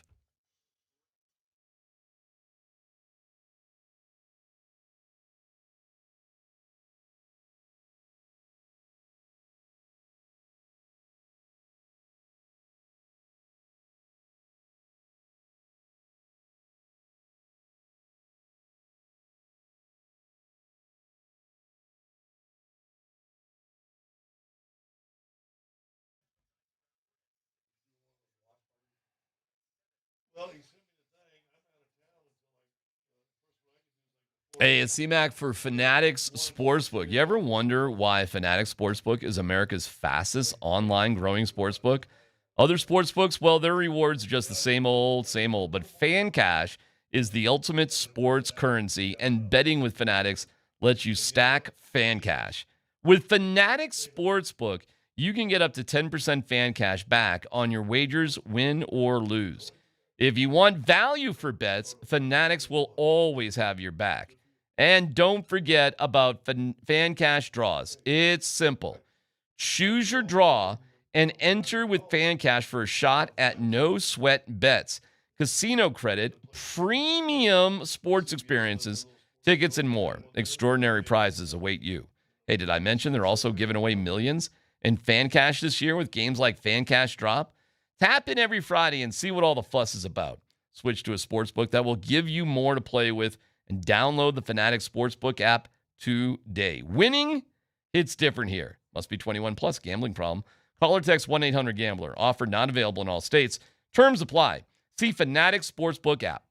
Hey, it's DMac for Fanatics Sportsbook. You ever wonder why Fanatics Sportsbook is America's fastest online growing sportsbook? Other sportsbooks, well, their rewards are just the same old, but Fan Cash is the ultimate sports currency, and betting with Fanatics lets you stack Fan Cash. With Fanatics Sportsbook, you can get up to 10% Fan Cash back on your wagers, win or lose. If you want value for bets, Fanatics will always have your back. And don't forget about Fan Cash draws. It's simple. Choose your draw and enter with Fan Cash for a shot at no sweat bets, casino credit, premium sports experiences, tickets, and more. Extraordinary prizes await you. Hey, did I mention they're also giving away millions in Fan Cash this year with games like Fan Cash Drop? Tap in every Friday and see what all the fuss is about. Switch to a sportsbook that will give you more to play with, and download the Fanatics Sportsbook app today. Winning, it's different here. Must be 21 plus. Gambling problem? Call or text 1-800-GAMBLER. Offer not available in all states. Terms apply. See Fanatics Sportsbook app.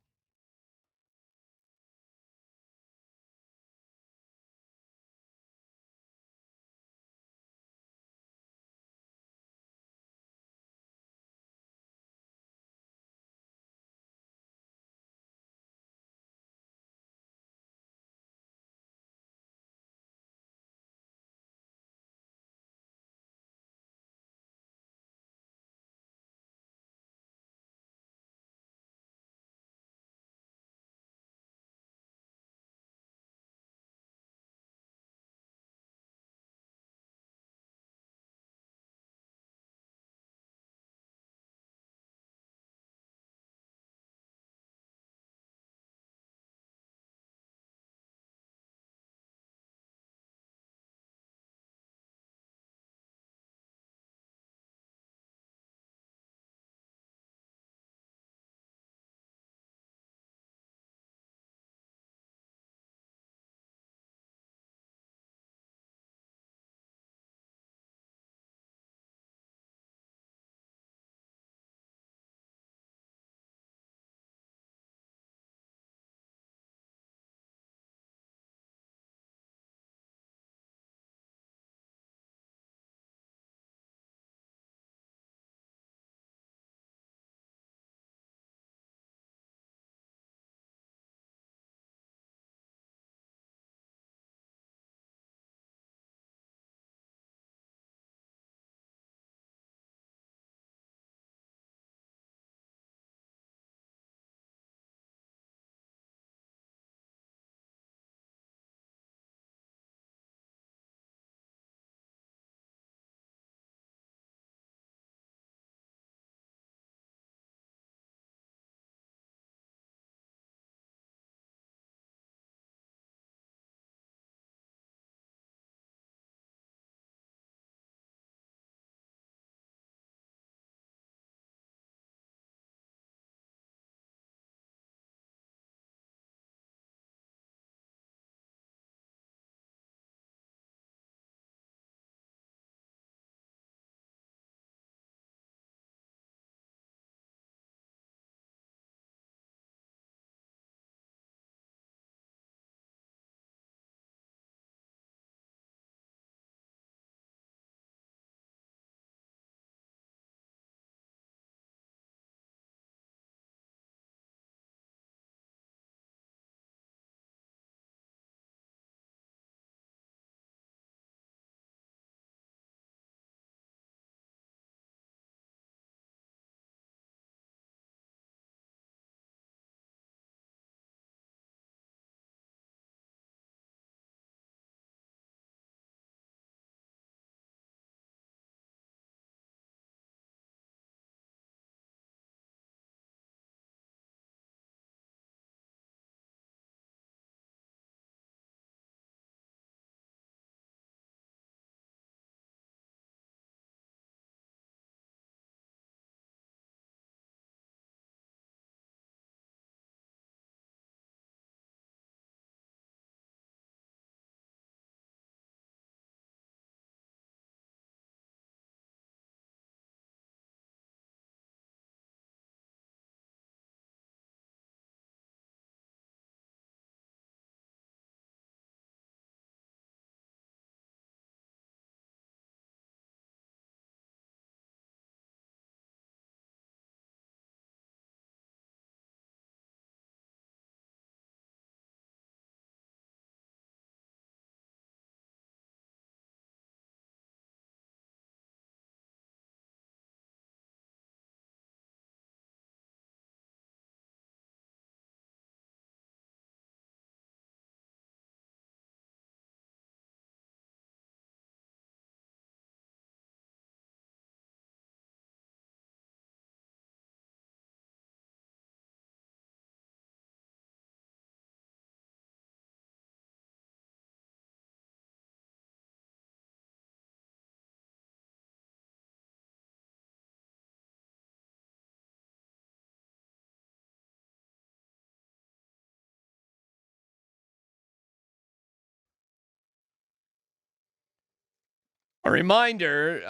A reminder,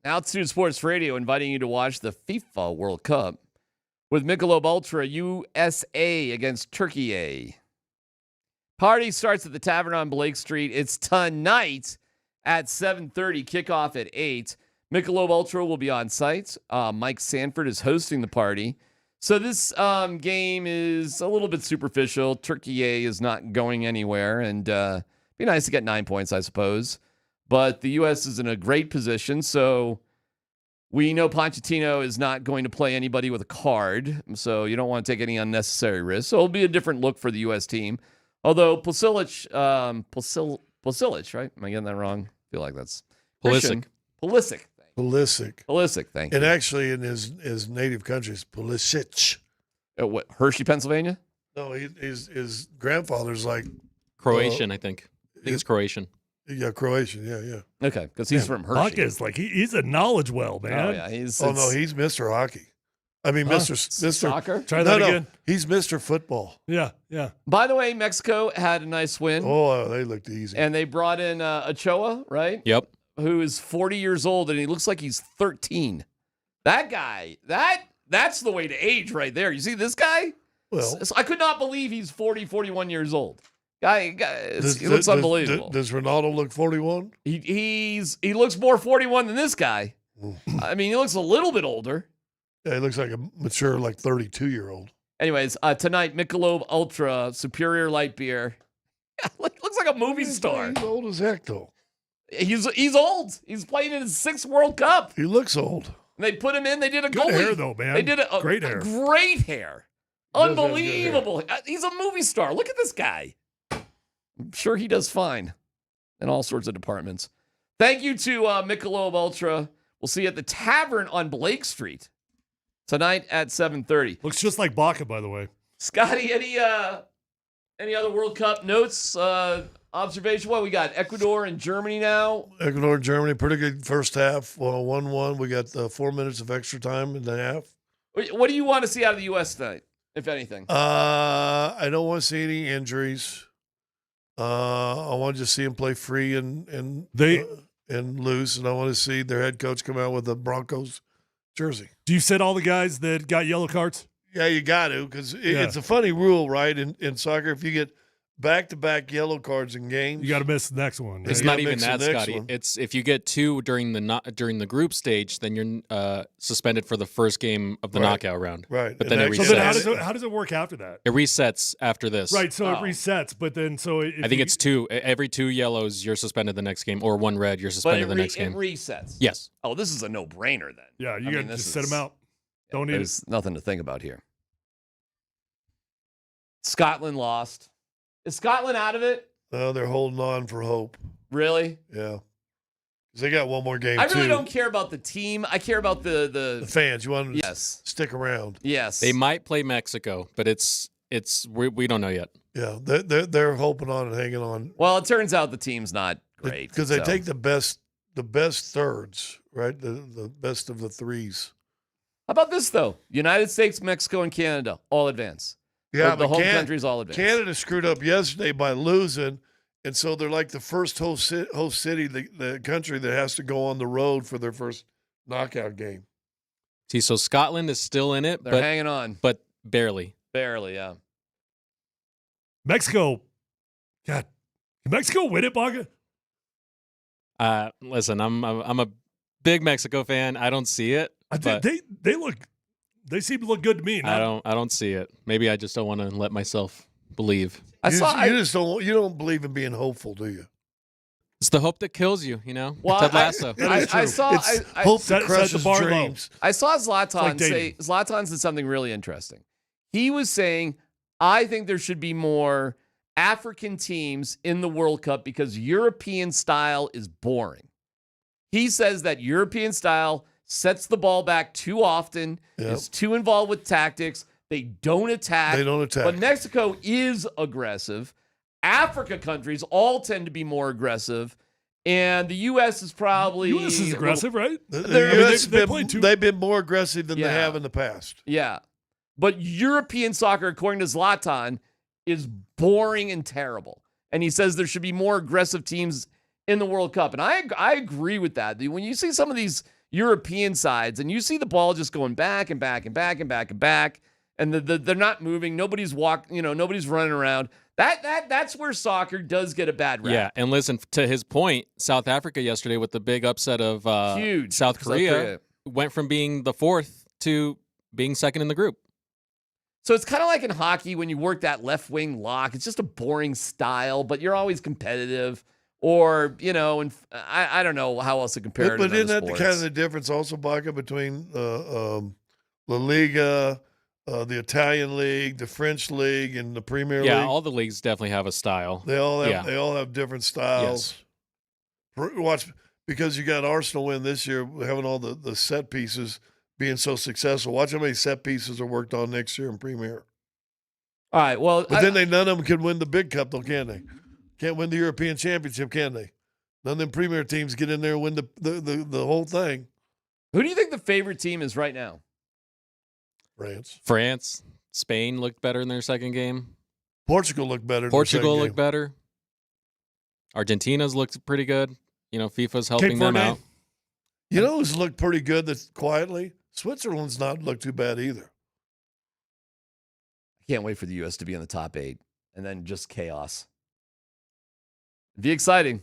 Altitude Sports Radio inviting you to watch the FIFA World Cup with Michelob Ultra USA against Turkey. Party starts at the Tavern on Blake Street. It's tonight at 7:30, kickoff at 8. Michelob Ultra will be on site. Mike Sanford is hosting the party. So this game is a little bit superficial. Turkey is not going anywhere, and be nice to get 9 points, I suppose. But the U.S. is in a great position, so we know Pochettino is not going to play anybody with a card, so you don't want to take any unnecessary risks. So it'll be a different look for the U.S. team. Although Pulisic, right? Am I getting that wrong? I feel like that's Pulisic. Pulisic. Thank you. And actually, in his native country, it's Pulisic. What, Hershey, Pennsylvania? No, his grandfather's like Croatian, I think. I think it's Croatian. Yeah, Croatian. Yeah. Okay, because he's from Hershey. Buck is like he's a knowledge well, man. Oh yeah, he's Mr. Hockey. I mean, Mr. Soccer. Try that again. He's Mr. Football. Yeah. By the way, Mexico had a nice win. Oh, they looked easy. And they brought in Ochoa, right? Yep. Who is 40 years old, and he looks like he's 13. That guy, that's the way to age right there. You see this guy? Well, I could not believe he's 40, 41 years old. Guy he looks unbelievable. Does Ronaldo look 41? He looks more 41 than this guy. I mean, he looks a little bit older. Yeah, he looks like a mature, like 32-year-old. Anyways, tonight, Michelob Ultra Superior Light Beer. Looks like a movie star. He's old as heck, though. He's old. He's playing in his 6th World Cup. He looks old. And they put him in. They did a Good goalie. hair, though, man. They did Great hair. Great hair. Unbelievable. He's a movie star. Look at this guy. I'm sure he does fine in all sorts of departments. Thank you to Michelob Ultra. We'll see you at the Tavern on Blake Street tonight at 7:30. Looks just like Baca, by the way. Scotty, any other World Cup notes, observation? What we got? Ecuador and Germany now. Ecuador and Germany, pretty good first half. 1-1. We got 4 minutes of extra time in the half. What do you want to see out of the U.S. tonight, if anything? I don't want to see any injuries. I want to just see them play free and loose, and I want to see their head coach come out with the Broncos jersey. Do you sit all the guys that got yellow cards? Yeah, you got to, because it's a funny rule, right? In soccer, if you get back-to-back yellow cards in games, You got to miss the next one. It's not even that, Scotty. It's if you get 2 during the group stage, then you're suspended for the first game of the knockout round. Right. But then it resets. So then how does it work after that? It resets after this. Right, so it resets, but then I think it's 2. Every 2 yellows, you're suspended the next game, or 1 red, you're suspended the next game. It resets. Yes. Oh, this is a no-brainer then. Yeah, you got to just sit them out. Don't need it. There's nothing to think about here. Scotland lost. Is Scotland out of it? No, they're holding on for hope. Really? Yeah. 'Cause they got one more game, I really don't care about the team. I care about the fans. You want them to yes. stick around. Yes. They might play Mexico, but we don't know yet. Yeah, they're hoping on and hanging on. Well, it turns out the team's not great. Because they take the best thirds, right? The best of the threes. How about this, though? United States, Mexico, and Canada all advance. Yeah, the home countries all advance. Canada screwed up yesterday by losing, and so they're like the first host city, the country that has to go on the road for their first knockout game. See, so Scotland is still in it, They're hanging on. But barely. Barely, yeah. Mexico. God, can Mexico win it, Baca? Listen, I'm a big Mexico fan. I don't see it. They seem to look good to me. I don't see it. Maybe I just don't want to let myself believe. You don't believe in being hopeful, do you? It's the hope that kills you, you know? Well, Ted Lasso. I saw hope that crushes dreams. I saw Zlatan said something really interesting. He was saying, I think there should be more African teams in the World Cup because European style is boring. He says that European style sets the ball back too often, is too involved with tactics. They don't attack. But Mexico is aggressive. Africa countries all tend to be more aggressive. And the U.S. is probably... U.S. is aggressive, right? They've been more aggressive than they have in the past. Yeah. But European soccer, according to Zlatan, is boring and terrible. And he says there should be more aggressive teams in the World Cup. And I agree with that. When you see some of these European sides and you see the ball just going back and back and back and back and back, and they're not moving, nobody's nobody's running around. That's where soccer does get a bad rap. Yeah, and listen, to his point, South Africa yesterday with the big upset of Huge. South Korea went from being the fourth to being second in the group. So it's kind of like in hockey when you work that left wing lock. It's just a boring style, but you're always competitive. Or, and I don't know how else to compare it. But isn't that the kind of the difference also, Baca, between La Liga, the Italian League, the French League, and the Premier League? Yeah, all the leagues definitely have a style. They all have different styles. Yes. Watch, because you got Arsenal win this year, having all the set pieces being so successful. Watch how many set pieces are worked on next year in Premier. All right, well. But then none of them can win the big cup, though, can they? Can't win the European Championship, can they? None of them Premier teams get in there and win the whole thing. Who do you think the favorite team is right now? France. Spain looked better in their second game. Portugal looked better. Portugal looked better. Argentina's looked pretty good. FIFA's helping them out. You know who's looked pretty good that's quietly? Switzerland's not looked too bad either. I can't wait for the U.S. to be in the top 8 and then just chaos. It'd be exciting.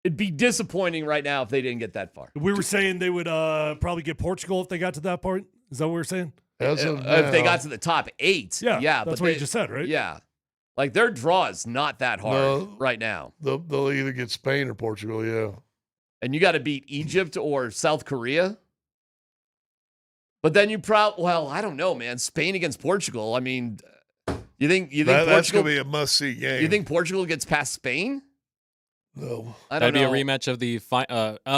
It'd be disappointing right now if they didn't get that far. We were saying they would probably get Portugal if they got to that part. Is that what we were saying? If they got to the top 8. Yeah. That's what you just said, right? Yeah. Like their draw is not that hard right now. They'll either get Spain or Portugal, yeah. And you got to beat Egypt or South Korea. But then I don't know, man. Spain against Portugal. I mean, you think Portugal, that's going to be a must-see game. You think Portugal gets past Spain? No. That'd be a rematch of the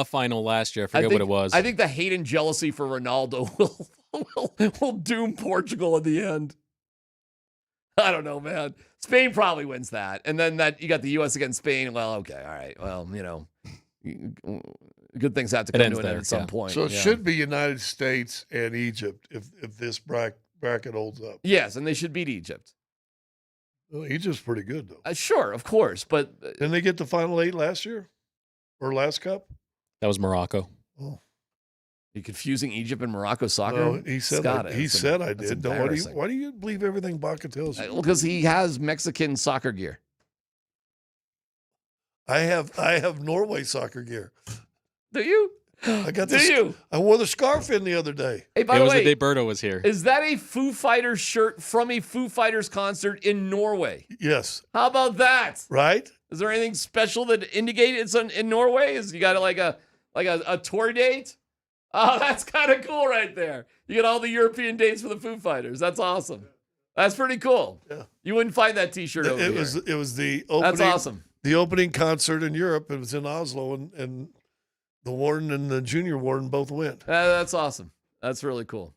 final last year. I forget what it was. I think the hate and jealousy for Ronaldo will doom Portugal in the end. I don't know, man. Spain probably wins that. And then you got the U.S. against Spain. Well, okay, all right. Well, good things have to come to an end at some point. So it should be United States and Egypt if this bracket holds up. Yes, and they should beat Egypt. Well, Egypt's pretty good, though. Sure, of course, but... Didn't they get the Final 8 last year? Or last Cup? That was Morocco. Oh. You're confusing Egypt and Morocco soccer? No, he said I did. Why do you believe everything Baca tells you? Because he has Mexican soccer gear. I have Norway soccer gear. Do you? I wore the scarf in the other day. Hey, by the way, the day Berto was here. Is that a Foo Fighters shirt from a Foo Fighters concert in Norway? Yes. How about that? Right? Is there anything special that indicates it's in Norway? Is you got like a tour date? Oh, that's kind of cool right there. You get all the European dates for the Foo Fighters. That's awesome. That's pretty cool. Yeah. You wouldn't find that T-shirt over here. It was the opening. That's awesome. The opening concert in Europe. It was in Oslo, and the warden and the junior warden both went. That's awesome. That's really cool.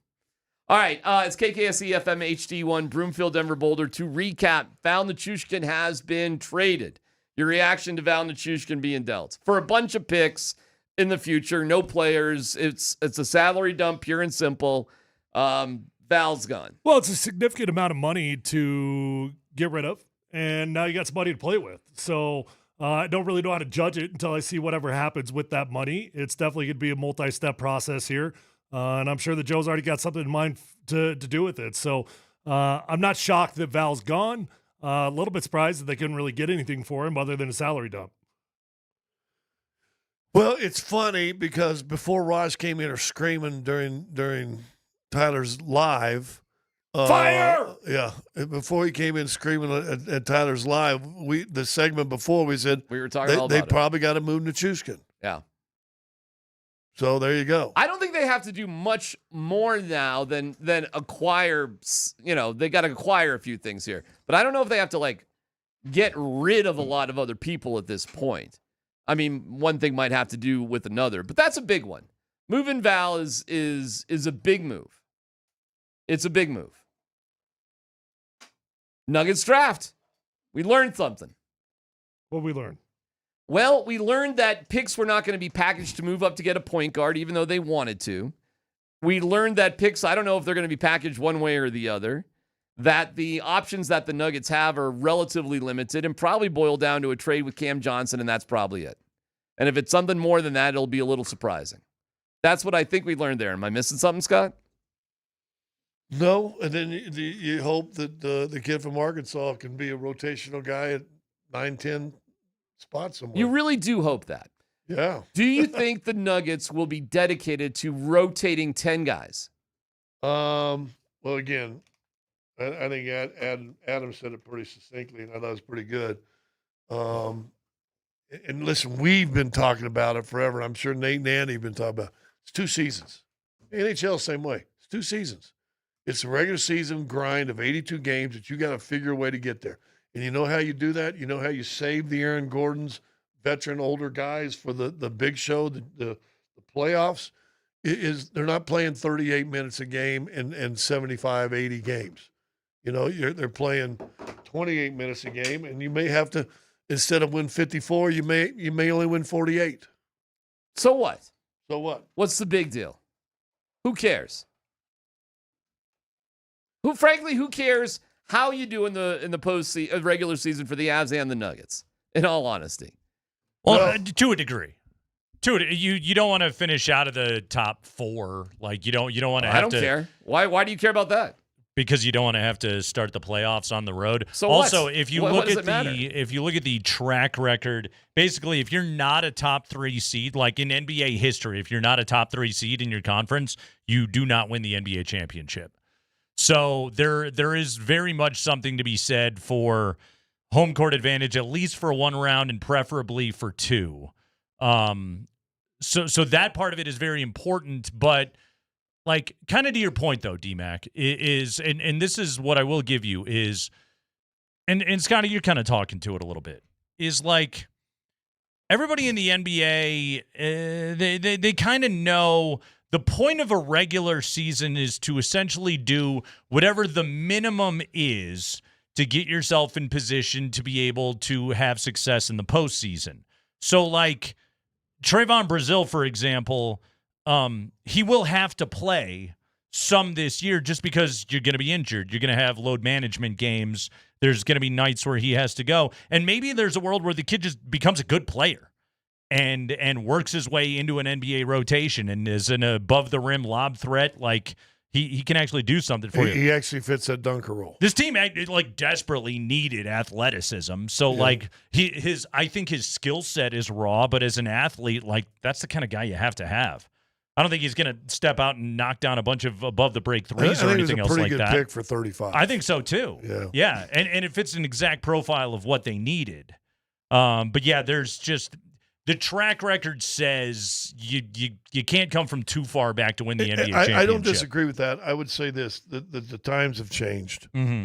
All right, it's KKSE FM HD1, Broomfield, Denver, Boulder. To recap, Val Nichushkin has been traded. Your reaction to Val Nichushkin being dealt for a bunch of picks in the future, no players. It's a salary dump, pure and simple. Val's gone. Well, it's a significant amount of money to get rid of, and now you got somebody to play with. So I don't really know how to judge it until I see whatever happens with that money. It's definitely going to be a multi-step process here, and I'm sure that Joe's already got something in mind to do with it. So I'm not shocked that Val's gone. A little bit surprised that they couldn't really get anything for him other than a salary dump. Well, it's funny because before Raj came in screaming during Tyler's live. Fire! Yeah. Before he came in screaming at Tyler's live, the segment before we said we were talking all about they it. probably got to move Nichushkin. Yeah. So there you go. I don't think they have to do much more now than acquire. They got to acquire a few things here, but I don't know if they have to get rid of a lot of other people at this point. I mean, one thing might have to do with another, but that's a big one. Moving Val is a big move. It's a big move. Nuggets draft. We learned something. What did we learn? Well, we learned that picks were not going to be packaged to move up to get a point guard, even though they wanted to. We learned that picks, I don't know if they're going to be packaged one way or the other, that the options that the Nuggets have are relatively limited and probably boil down to a trade with Cam Johnson, and that's probably it. And if it's something more than that, it'll be a little surprising. That's what I think we learned there. Am I missing something, Scott? No, and then you hope that the kid from Arkansas can be a rotational guy at 9-10 spots somewhere. You really do hope that. Yeah. Do you think the Nuggets will be dedicated to rotating 10 guys? Well, again, I think Adam said it pretty succinctly, and I thought it was pretty good. And listen, we've been talking about it forever. I'm sure Nate and Andy have been talking about it. It's 2 seasons. NHL, same way. It's 2 seasons. It's a regular season grind of 82 games that you got to figure a way to get there. And you know how you do that? You know how you save the Aaron Gordons, veteran, older guys for the big show, the playoffs? Is they're not playing 38 minutes a game and 75, 80 games. You know, they're playing 28 minutes a game, and you may have to, instead of win 54, you may only win 48. So what? So what? What's the big deal? Who cares? Who cares how you do in the regular season for the Avs and the Nuggets? In all honesty, well, to a degree, you don't want to finish out of the top 4. Like you don't want to. I don't care. Why do you care about that? Because you don't want to have to start the playoffs on the road. So also, what? if you What look does at it matter? if you look at the track record, basically, if you're not a top 3 seed, like in NBA history, if you're not a top 3 seed in your conference, you do not win the NBA championship. So there is very much something to be said for home court advantage, at least for 1 round and preferably for 2. So that part of it is very important, but like kind of to your point though, DMac, is and this is what I will give you is, and Scotty, you're kind of talking to it a little bit, is like everybody in the NBA, they kind of know the point of a regular season is to essentially do whatever the minimum is to get yourself in position to be able to have success in the postseason. So like Trayvon Brazil, for example, he will have to play some this year just because you're going to be injured. You're going to have load management games. There's going to be nights where he has to go. And maybe there's a world where the kid just becomes a good player and works his way into an NBA rotation and is an above-the-rim lob threat. Like, he can actually do something for you. He actually fits that dunker role. This team like desperately needed athleticism. So like I think his skill set is raw, but as an athlete, like that's the kind of guy you have to have. I don't think he's going to step out and knock down a bunch of above the break threes or anything else like that. I think it was a pretty good pick for 35. I think so too. Yeah. And it fits an exact profile of what they needed. But yeah, there's just the track record says you can't come from too far back to win the NBA championship. I don't disagree with that. I would say this: the times have changed. Mm-hmm.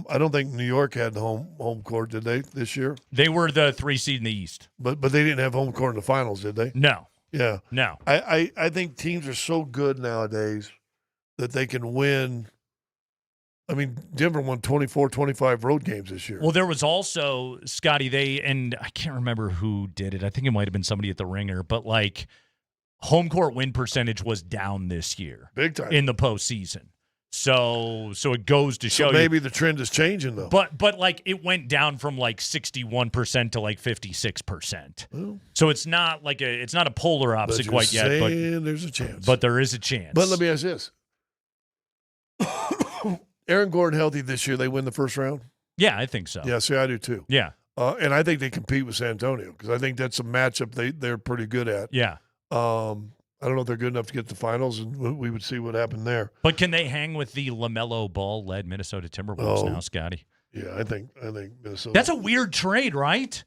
I don't think New York had home court, did they, this year? They were the 3 seed in the East, but they didn't have home court in the finals, did they? No. Yeah. No. I think teams are so good nowadays that they can win. I mean, Denver won 24, 25 road games this year. Well, there was also, Scotty, and I can't remember who did it. I think it might have been somebody at the Ringer, but like home court win percentage was down this year. Big time. In the postseason. So it goes to show maybe the trend is changing though. But like it went down from like 61% to like 56%. Well, so it's not a polar opposite quite yet. But there's a chance. But there is a chance. But let me ask this. Aaron Gordon healthy this year, they win the first round? Yeah, I think so. Yeah, see, I do too. Yeah. And I think they compete with San Antonio because I think that's a matchup they're pretty good at. Yeah. I don't know if they're good enough to get to the finals, and we would see what happened there. But can they hang with the LaMelo Ball-led Minnesota Timberwolves now, Scotty? Yeah, I think Minnesota. That's a weird trade, right?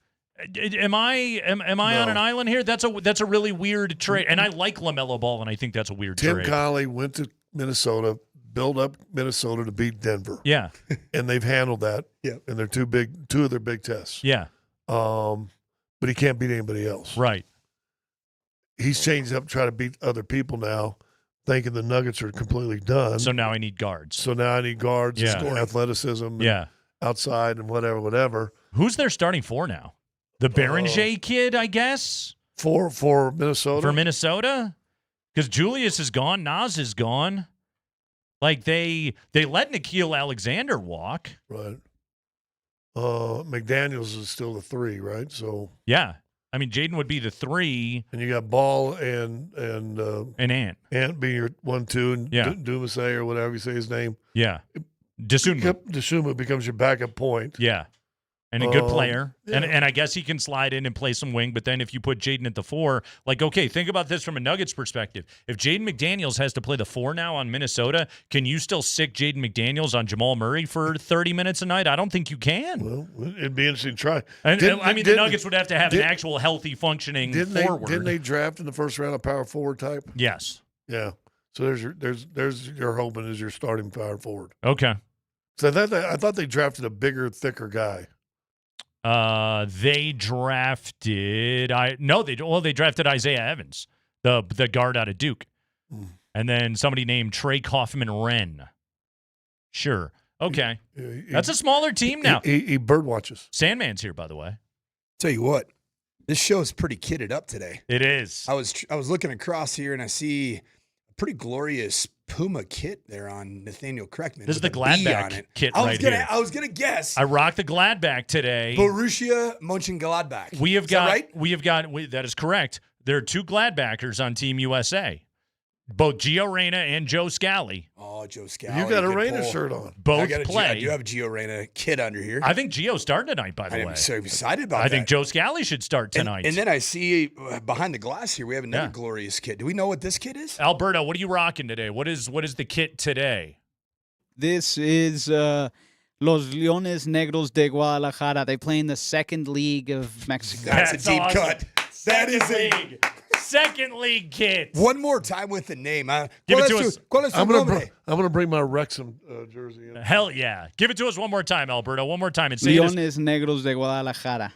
Am I on an island here? That's a really weird trade. And I like LaMelo Ball, and I think that's a weird trade. Tim Connelly went to Minnesota, built up Minnesota to beat Denver. Yeah. And they've handled that. Yeah. And they're two of their big tests. Yeah. But he can't beat anybody else. Right. He's changed up, trying to beat other people now, thinking the Nuggets are completely done. So now I need guards. So now I need guards, and athleticism, and outside and whatever. Who's their starting 4 now? The Berenger kid, I guess? For Minnesota? For Minnesota? Because Julius is gone. Nas is gone. Like, they let Nickeil Alexander walk. Right. McDaniels is still the 3, right? So yeah. I mean, Jaden would be the 3. And you got Ball and Ant. Ant being your 1-2, and Yeah. Dumasay or whatever you say his name. Yeah. Desuma. Desuma becomes your backup point. Yeah. And a good player. yeah. And I guess he can slide in and play some wing. But then if you put Jaden at the 4, like, okay, think about this from a Nuggets perspective. If Jaden McDaniels has to play the 4 now on Minnesota, can you still sick Jaden McDaniels on Jamal Murray for 30 minutes a night? I don't think you can. Well, it'd be interesting to try. And the Nuggets would have to have an actual healthy functioning forward. Didn't they draft in the first round a power forward type? Yes. Yeah. So there's your hoping is your starting power forward. Okay. So I thought they drafted a bigger, thicker guy. They drafted they drafted Isaiah Evans, the guard out of Duke. And then somebody named Trey Kaufman-Wren. Sure. Okay. That's a smaller team now. He bird watches. Sandman's here, by the way. Tell you what, this show is pretty kitted up today. It is. I was looking across here and I see a pretty glorious Puma kit there on Nathaniel Kreckman. This is the with a B on Gladbach it. kit I here. was gonna guess. I rocked the Gladbach today. Borussia Mönchengladbach. That is correct. There are 2 Gladbachers on Team USA. Both Gio Reyna and Joe Scally. Oh, Joe Scally. You got a good Reyna pull. shirt on. Both I play. do have a Gio Reyna kit under here. I think Gio's starting tonight, by the way. I'm so excited about I that. think Joe Scally should start tonight. And then I see behind the glass here, we have another glorious kit. Do we know what this kit is? Alberto, what are you rocking today? What is the kit today? This is Los Leones Negros de Guadalajara. They play in the 2nd League of Mexico. That's a deep awesome. cut. That is a Second league kit. One more time with the name. Give it to us. I'm gonna bring my Wrexham jersey in. Hell yeah. Give it to us one more time, Alberto. One more time. And say Leones Negros de Guadalajara.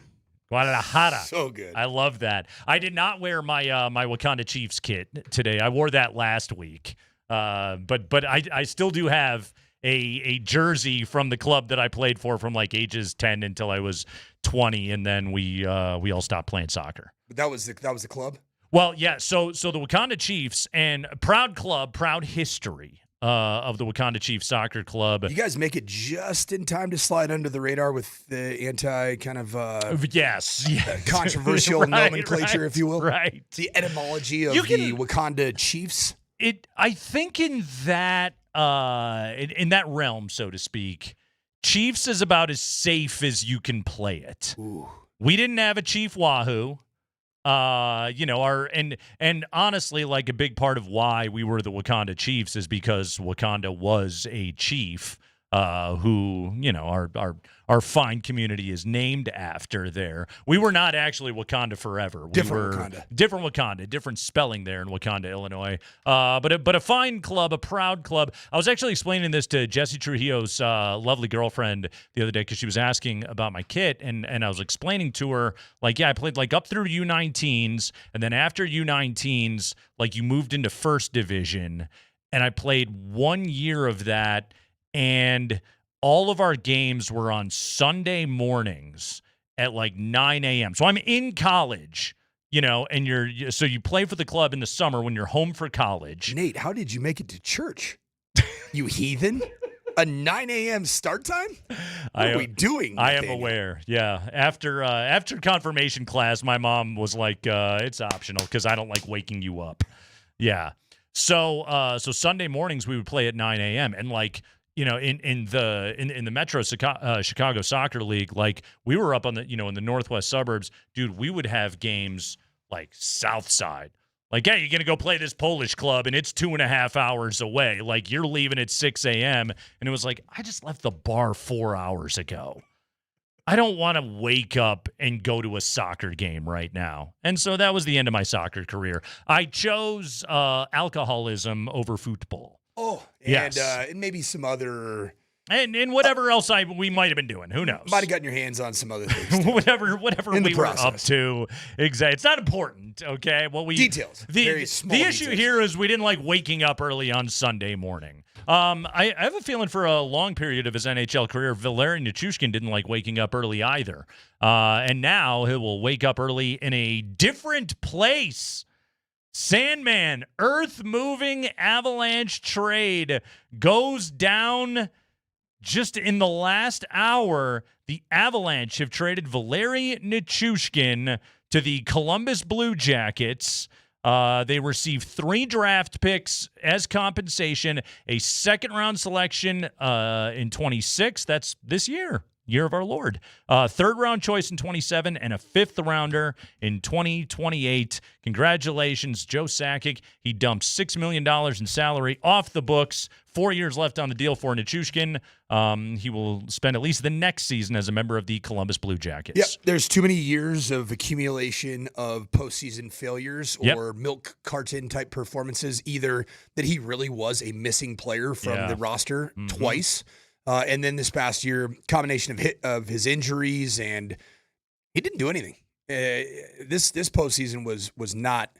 Guadalajara. So good. I love that. I did not wear my my Wakanda Chiefs kit today. I wore that last week. But I still do have a jersey from the club that I played for from like ages 10 until I was 20, and then we all stopped playing soccer. But that was the club? Well, yeah, so the Wakanda Chiefs, and proud club, proud history of the Wakanda Chiefs Soccer Club. You guys make it just in time to slide under the radar with the anti kind of controversial nomenclature, if you will. Right. The etymology of the Wakanda Chiefs. I think in that in that realm, so to speak, Chiefs is about as safe as you can play it. Ooh. We didn't have a Chief Wahoo. And honestly, like a big part of why we were the Wakanda Chiefs is because Wakanda was a chief who, our fine community is named after there. We were not actually Wakanda forever. Different Wakanda. Different Wakanda, different spelling there in Wakanda, Illinois. But a fine club, a proud club. I was actually explaining this to Jesse Trujillo's lovely girlfriend the other day because she was asking about my kit, and I was explaining to her, like, yeah, I played like up through U19s, and then after U19s, like you moved into first division, and I played 1 year of that, and all of our games were on Sunday mornings at like 9 a.m. So I'm in college, and so you play for the club in the summer when you're home for college. Nate, how did you make it to church? You heathen? A 9 a.m. start time? What are we doing? I am aware. Yeah. After confirmation class, my mom was like, it's optional because I don't like waking you up. Yeah. So Sunday mornings we would play at 9 a.m. and like, in the Metro Chicago Soccer League, like we were up on the, in the northwest suburbs, dude, we would have games like South Side. Like, yeah, you're going to go play this Polish club and it's 2.5 hours away. Like you're leaving at 6 a.m. And it was like, I just left the bar 4 hours ago. I don't want to wake up and go to a soccer game right now. And so that was the end of my soccer career. I chose alcoholism over football. Oh, yes. And maybe some other... And whatever else we might have been doing. Who knows? Might have gotten your hands on some other things. whatever we were up to. Exactly. It's not important, okay? Details. Very small The issue here is we didn't like waking up early on Sunday morning. I have a feeling for a long period of his NHL career, Valeri Nichushkin didn't like waking up early either. And now he will wake up early in a different place. Sandman, earth-moving avalanche trade goes down just in the last hour. The Avalanche have traded Valeri Nichushkin to the Columbus Blue Jackets. They received 3 draft picks as compensation, a second-round selection in 26. That's this year of our Lord. Third-round choice in 27 and a fifth-rounder in 2028. Congratulations, Joe Sakic. He dumped $6 million in salary off the books. 4 years left on the deal for Nichushkin. He will spend at least the next season as a member of the Columbus Blue Jackets. Yep, there's too many years of accumulation of postseason failures or milk carton type performances, either that he really was a missing player from the roster twice, and then this past year, combination of his injuries, and he didn't do anything. This postseason was not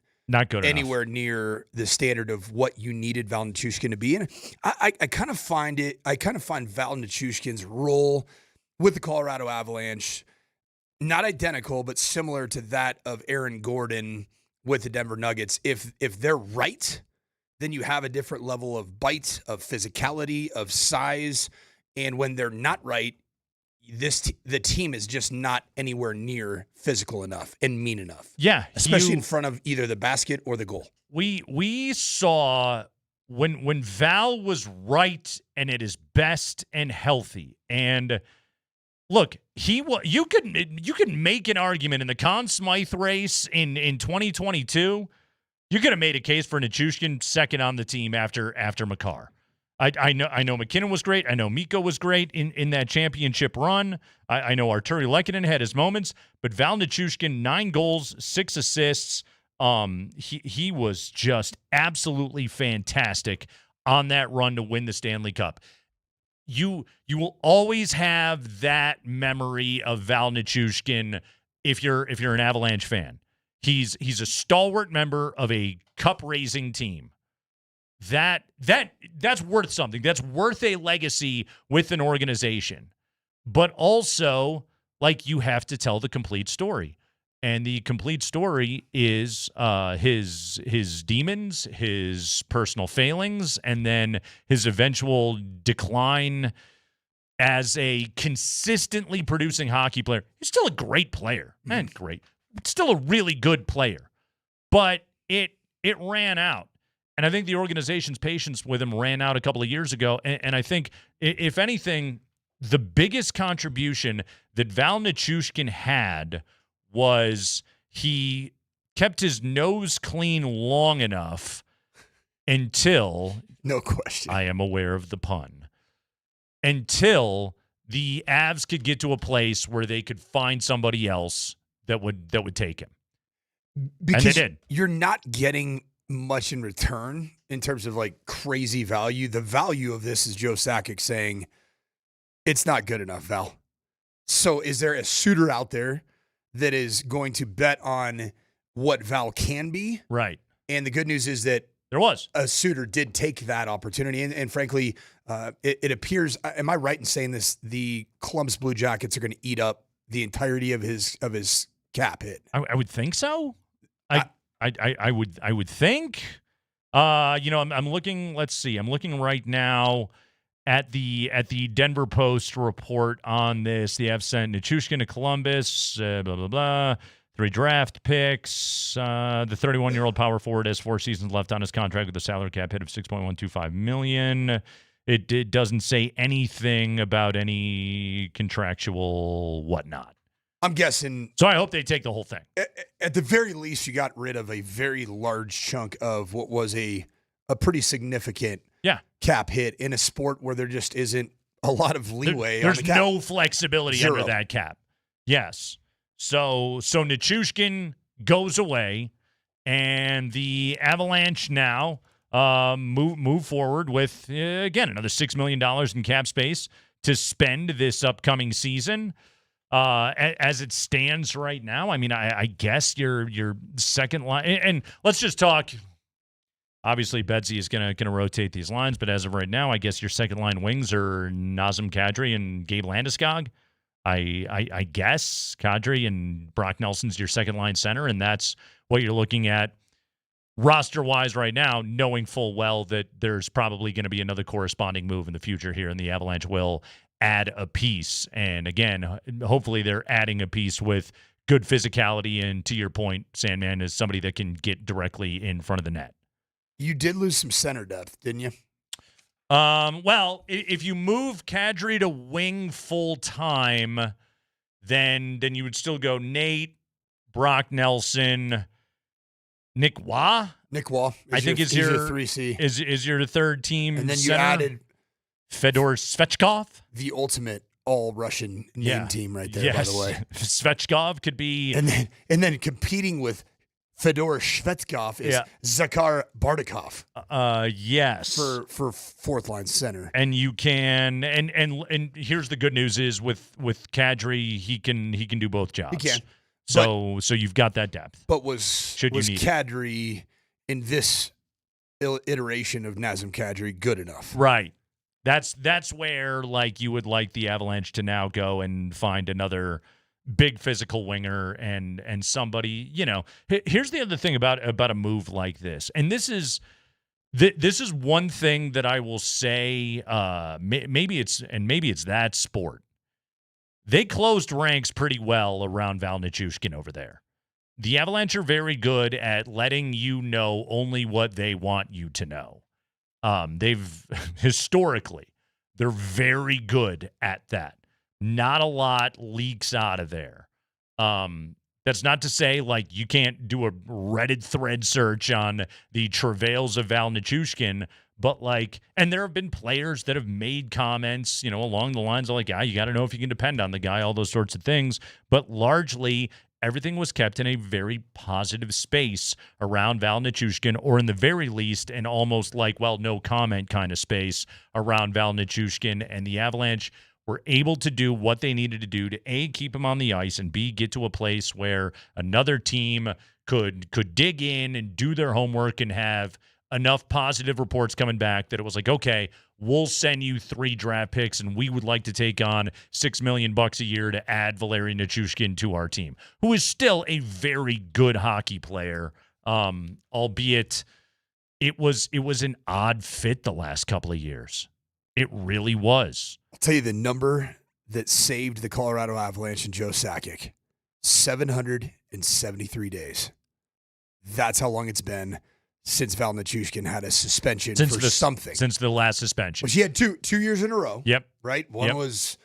good anywhere near the standard of what you needed Val Nichushkin to be. And I kind of find Val Nichushkin's role with the Colorado Avalanche not identical, but similar to that of Aaron Gordon with the Denver Nuggets. If they're right, then you have a different level of bite, of physicality, of size. And when they're not right, the team is just not anywhere near physical enough and mean enough. Yeah, especially in front of either the basket or the goal. We saw when Val was right and at his best and healthy. And look, you could make an argument in the Conn Smythe race in 2022. You could have made a case for Nichushkin second on the team after Makar. I know McKinnon was great. I know Mikko was great in that championship run. I know Arturi Lehkonen had his moments, but Val Nichushkin, 9 goals, 6 assists. He was just absolutely fantastic on that run to win the Stanley Cup. You will always have that memory of Val Nichushkin if you're an Avalanche fan. He's a stalwart member of a cup-raising team. That's worth something. That's worth a legacy with an organization. But also, like, you have to tell the complete story. And the complete story is his demons, his personal failings, and then his eventual decline as a consistently producing hockey player. He's still a great player. Man, great. Still a really good player. But it ran out. And I think the organization's patience with him ran out a couple of years ago. And I think, if anything, the biggest contribution that Val Nichushkin had was he kept his nose clean long enough until, no question, I am aware of the pun, until the Avs could get to a place where they could find somebody else that would take him. Because and they did. You're not getting much in return in terms of like crazy value. The value of this is Joe Sakic saying it's not good enough, Val. So is there a suitor out there that is going to bet on what Val can be? Right. And the good news is that there was a suitor did take that opportunity. And frankly, it appears, am I right in saying this? The Columbus Blue Jackets are going to eat up the entirety of his cap hit. I would think so. I would think. I'm looking. Let's see. I'm looking right now at the Denver Post report on this. They have sent Nichushkin to Columbus. Blah blah blah. 3 draft picks. The 31-year-old power forward has 4 seasons left on his contract with a salary cap hit of $6.125 million. It doesn't say anything about any contractual whatnot. I'm guessing. So I hope they take the whole thing. At the very least, you got rid of a very large chunk of what was a pretty significant cap hit in a sport where there just isn't a lot of leeway. There's on the cap. no flexibility 0. under that cap. Yes. So Nichushkin goes away, and the Avalanche now move forward with, again, another $6 million in cap space to spend this upcoming season. As it stands right now, I mean, I guess your second line, and let's just talk. Obviously, Bedsy is gonna rotate these lines, but as of right now, I guess your second line wings are Nazem Kadri and Gabe Landeskog. I guess Kadri and Brock Nelson's your second line center, and that's what you're looking at roster wise right now, knowing full well that there's probably going to be another corresponding move in the future here, and the Avalanche will add a piece. And again, hopefully they're adding a piece with good physicality, and to your point, Sandman is somebody that can get directly in front of the net. You did lose some center depth, didn't you? Well, if you move Kadri to wing full time, then you would still go Nate, Brock Nelson, Nick Waugh. Nick Waugh, I think is your 3C. Is your third team, And then you center. added Fedor Svechkov, the ultimate all-Russian name team right there, yes. by the way. Svechkov could be, and then competing with Fedor Svechkov is Zakhar Bardakov. Yes, for fourth line center. And you can and here's the good news is with Kadri, he can do both jobs. He can. So you've got that depth. But was Kadri in this iteration of Nazem Kadri good enough? Right. That's where like you would like the Avalanche to now go and find another big physical winger and somebody, you know. Here's the other thing about a move like this. And this is one thing that I will say, maybe it's that sport. They closed ranks pretty well around Val Nichushkin over there. The Avalanche are very good at letting you know only what they want you to know. They've historically, they're very good at that. Not a lot leaks out of there. That's not to say like you can't do a Reddit thread search on the travails of Val Nichushkin, but like, and there have been players that have made comments, you know, along the lines of like, you got to know if you can depend on the guy, all those sorts of things. But largely, everything was kept in a very positive space around Val Nichushkin, or in the very least, an almost like, well, no comment kind of space around Val Nichushkin. And the Avalanche were able to do what they needed to do to A, keep him on the ice, and B, get to a place where another team could dig in and do their homework and have enough positive reports coming back that it was like, okay, we'll send you 3 draft picks and we would like to take on $6 million a year to add Valeri Nichushkin to our team, who is still a very good hockey player, albeit it was an odd fit the last couple of years. It really was. I'll tell you the number that saved the Colorado Avalanche and Joe Sakic, 773 days. That's how long it's been since Val Nichushkin had a suspension for something. Since the last suspension. Which he had two years in a row. Yep. Right? The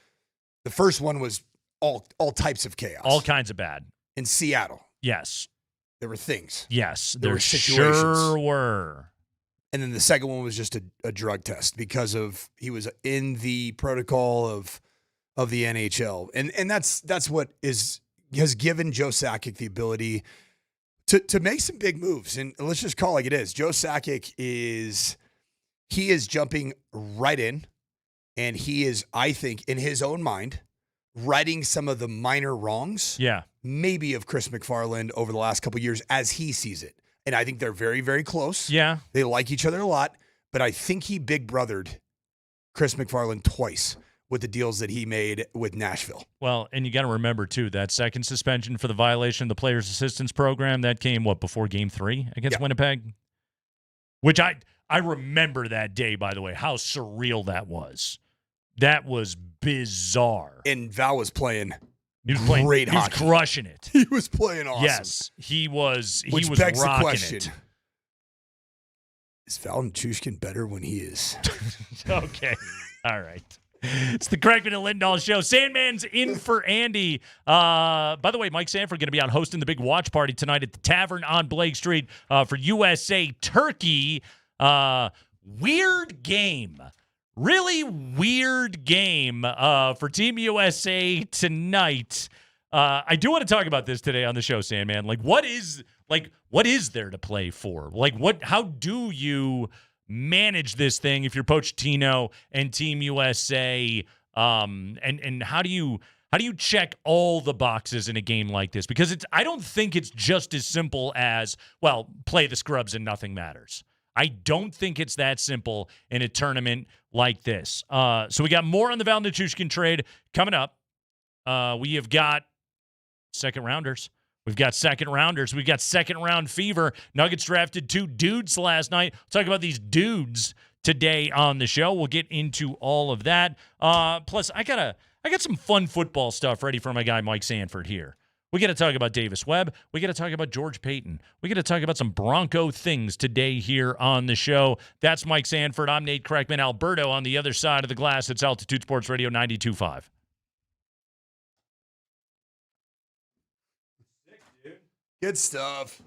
first one was all types of chaos. All kinds of bad. In Seattle. Yes. There were things. Yes. There were situations. Sure were. And then the second one was just a drug test because of he was in the protocol of the NHL. And that's what has given Joe Sakic the ability to make some big moves. And let's just call it like it is. Joe Sakic is jumping right in, and he is, I think, in his own mind, righting some of the minor wrongs. Yeah. Maybe of Chris McFarland over the last couple of years as he sees it. And I think they're very, very close. Yeah. They like each other a lot, but I think he big brothered Chris McFarland twice with the deals that he made with Nashville. Well, and you got to remember, too, that second suspension for the violation of the Players Assistance Program, that came, before Game 3 against Winnipeg? Which I remember that day, by the way, how surreal that was. That was bizarre. And Val was playing great hockey. He was crushing it. He was playing awesome. Yes, he was. Which he was begs rocking the question: it. Is Val Nichushkin better when he is? Okay, all right. It's the Kreckman and Lindahl show. Sandman's in for Andy. By the way, Mike Sanford going to be out hosting the big watch party tonight at the Tavern on Blake Street for USA Turkey. Weird game. Really weird game for Team USA tonight. I do want to talk about this today on the show, Sandman. What is there to play for? How do you manage this thing if you're Pochettino and Team USA? And how do you check all the boxes in a game like this? Because I don't think it's just as simple as, well, play the scrubs and nothing matters. I don't think it's that simple in a tournament like this. So we got more on the Val Nichushkin trade coming up. We have got second rounders. We've got second rounders. We've got second round fever. Nuggets drafted 2 dudes last night. We'll talk about these dudes today on the show. We'll get into all of that. Plus, I got some fun football stuff ready for my guy Mike Sanford here. We got to talk about Davis Webb. We got to talk about George Payton. We got to talk about some Bronco things today here on the show. That's Mike Sanford. I'm Nate Kreckman. Alberto on the other side of the glass. It's Altitude Sports Radio 92.5. Good stuff.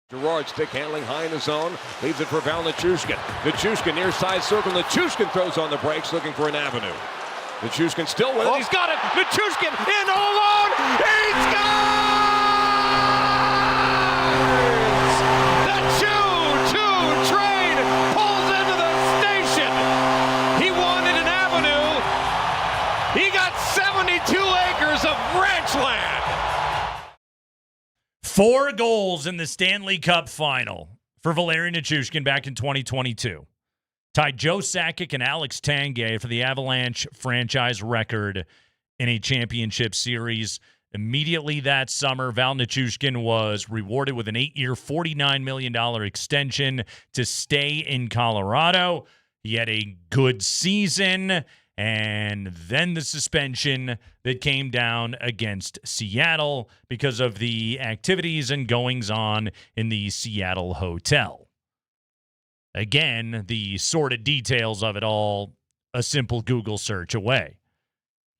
Gerard stick handling high in the zone. Leaves it for Val Nichushkin. Nichushkin near side circle. Nichushkin throws on the brakes looking for an avenue. Nichushkin still with it. He's got it. Nichushkin in all alone. He scores! The choo-choo train pulls into the station. He wanted an avenue. He got 72 acres of ranch land. 4 goals in the Stanley Cup final for Valeri Nichushkin back in 2022. Tied Joe Sakic and Alex Tanguay for the Avalanche franchise record in a championship series. Immediately that summer, Val Nichushkin was rewarded with an 8-year, $49 million extension to stay in Colorado. He had a good season, and then the suspension that came down against Seattle because of the activities and goings-on in the Seattle hotel. Again, the sordid details of it all, a simple Google search away.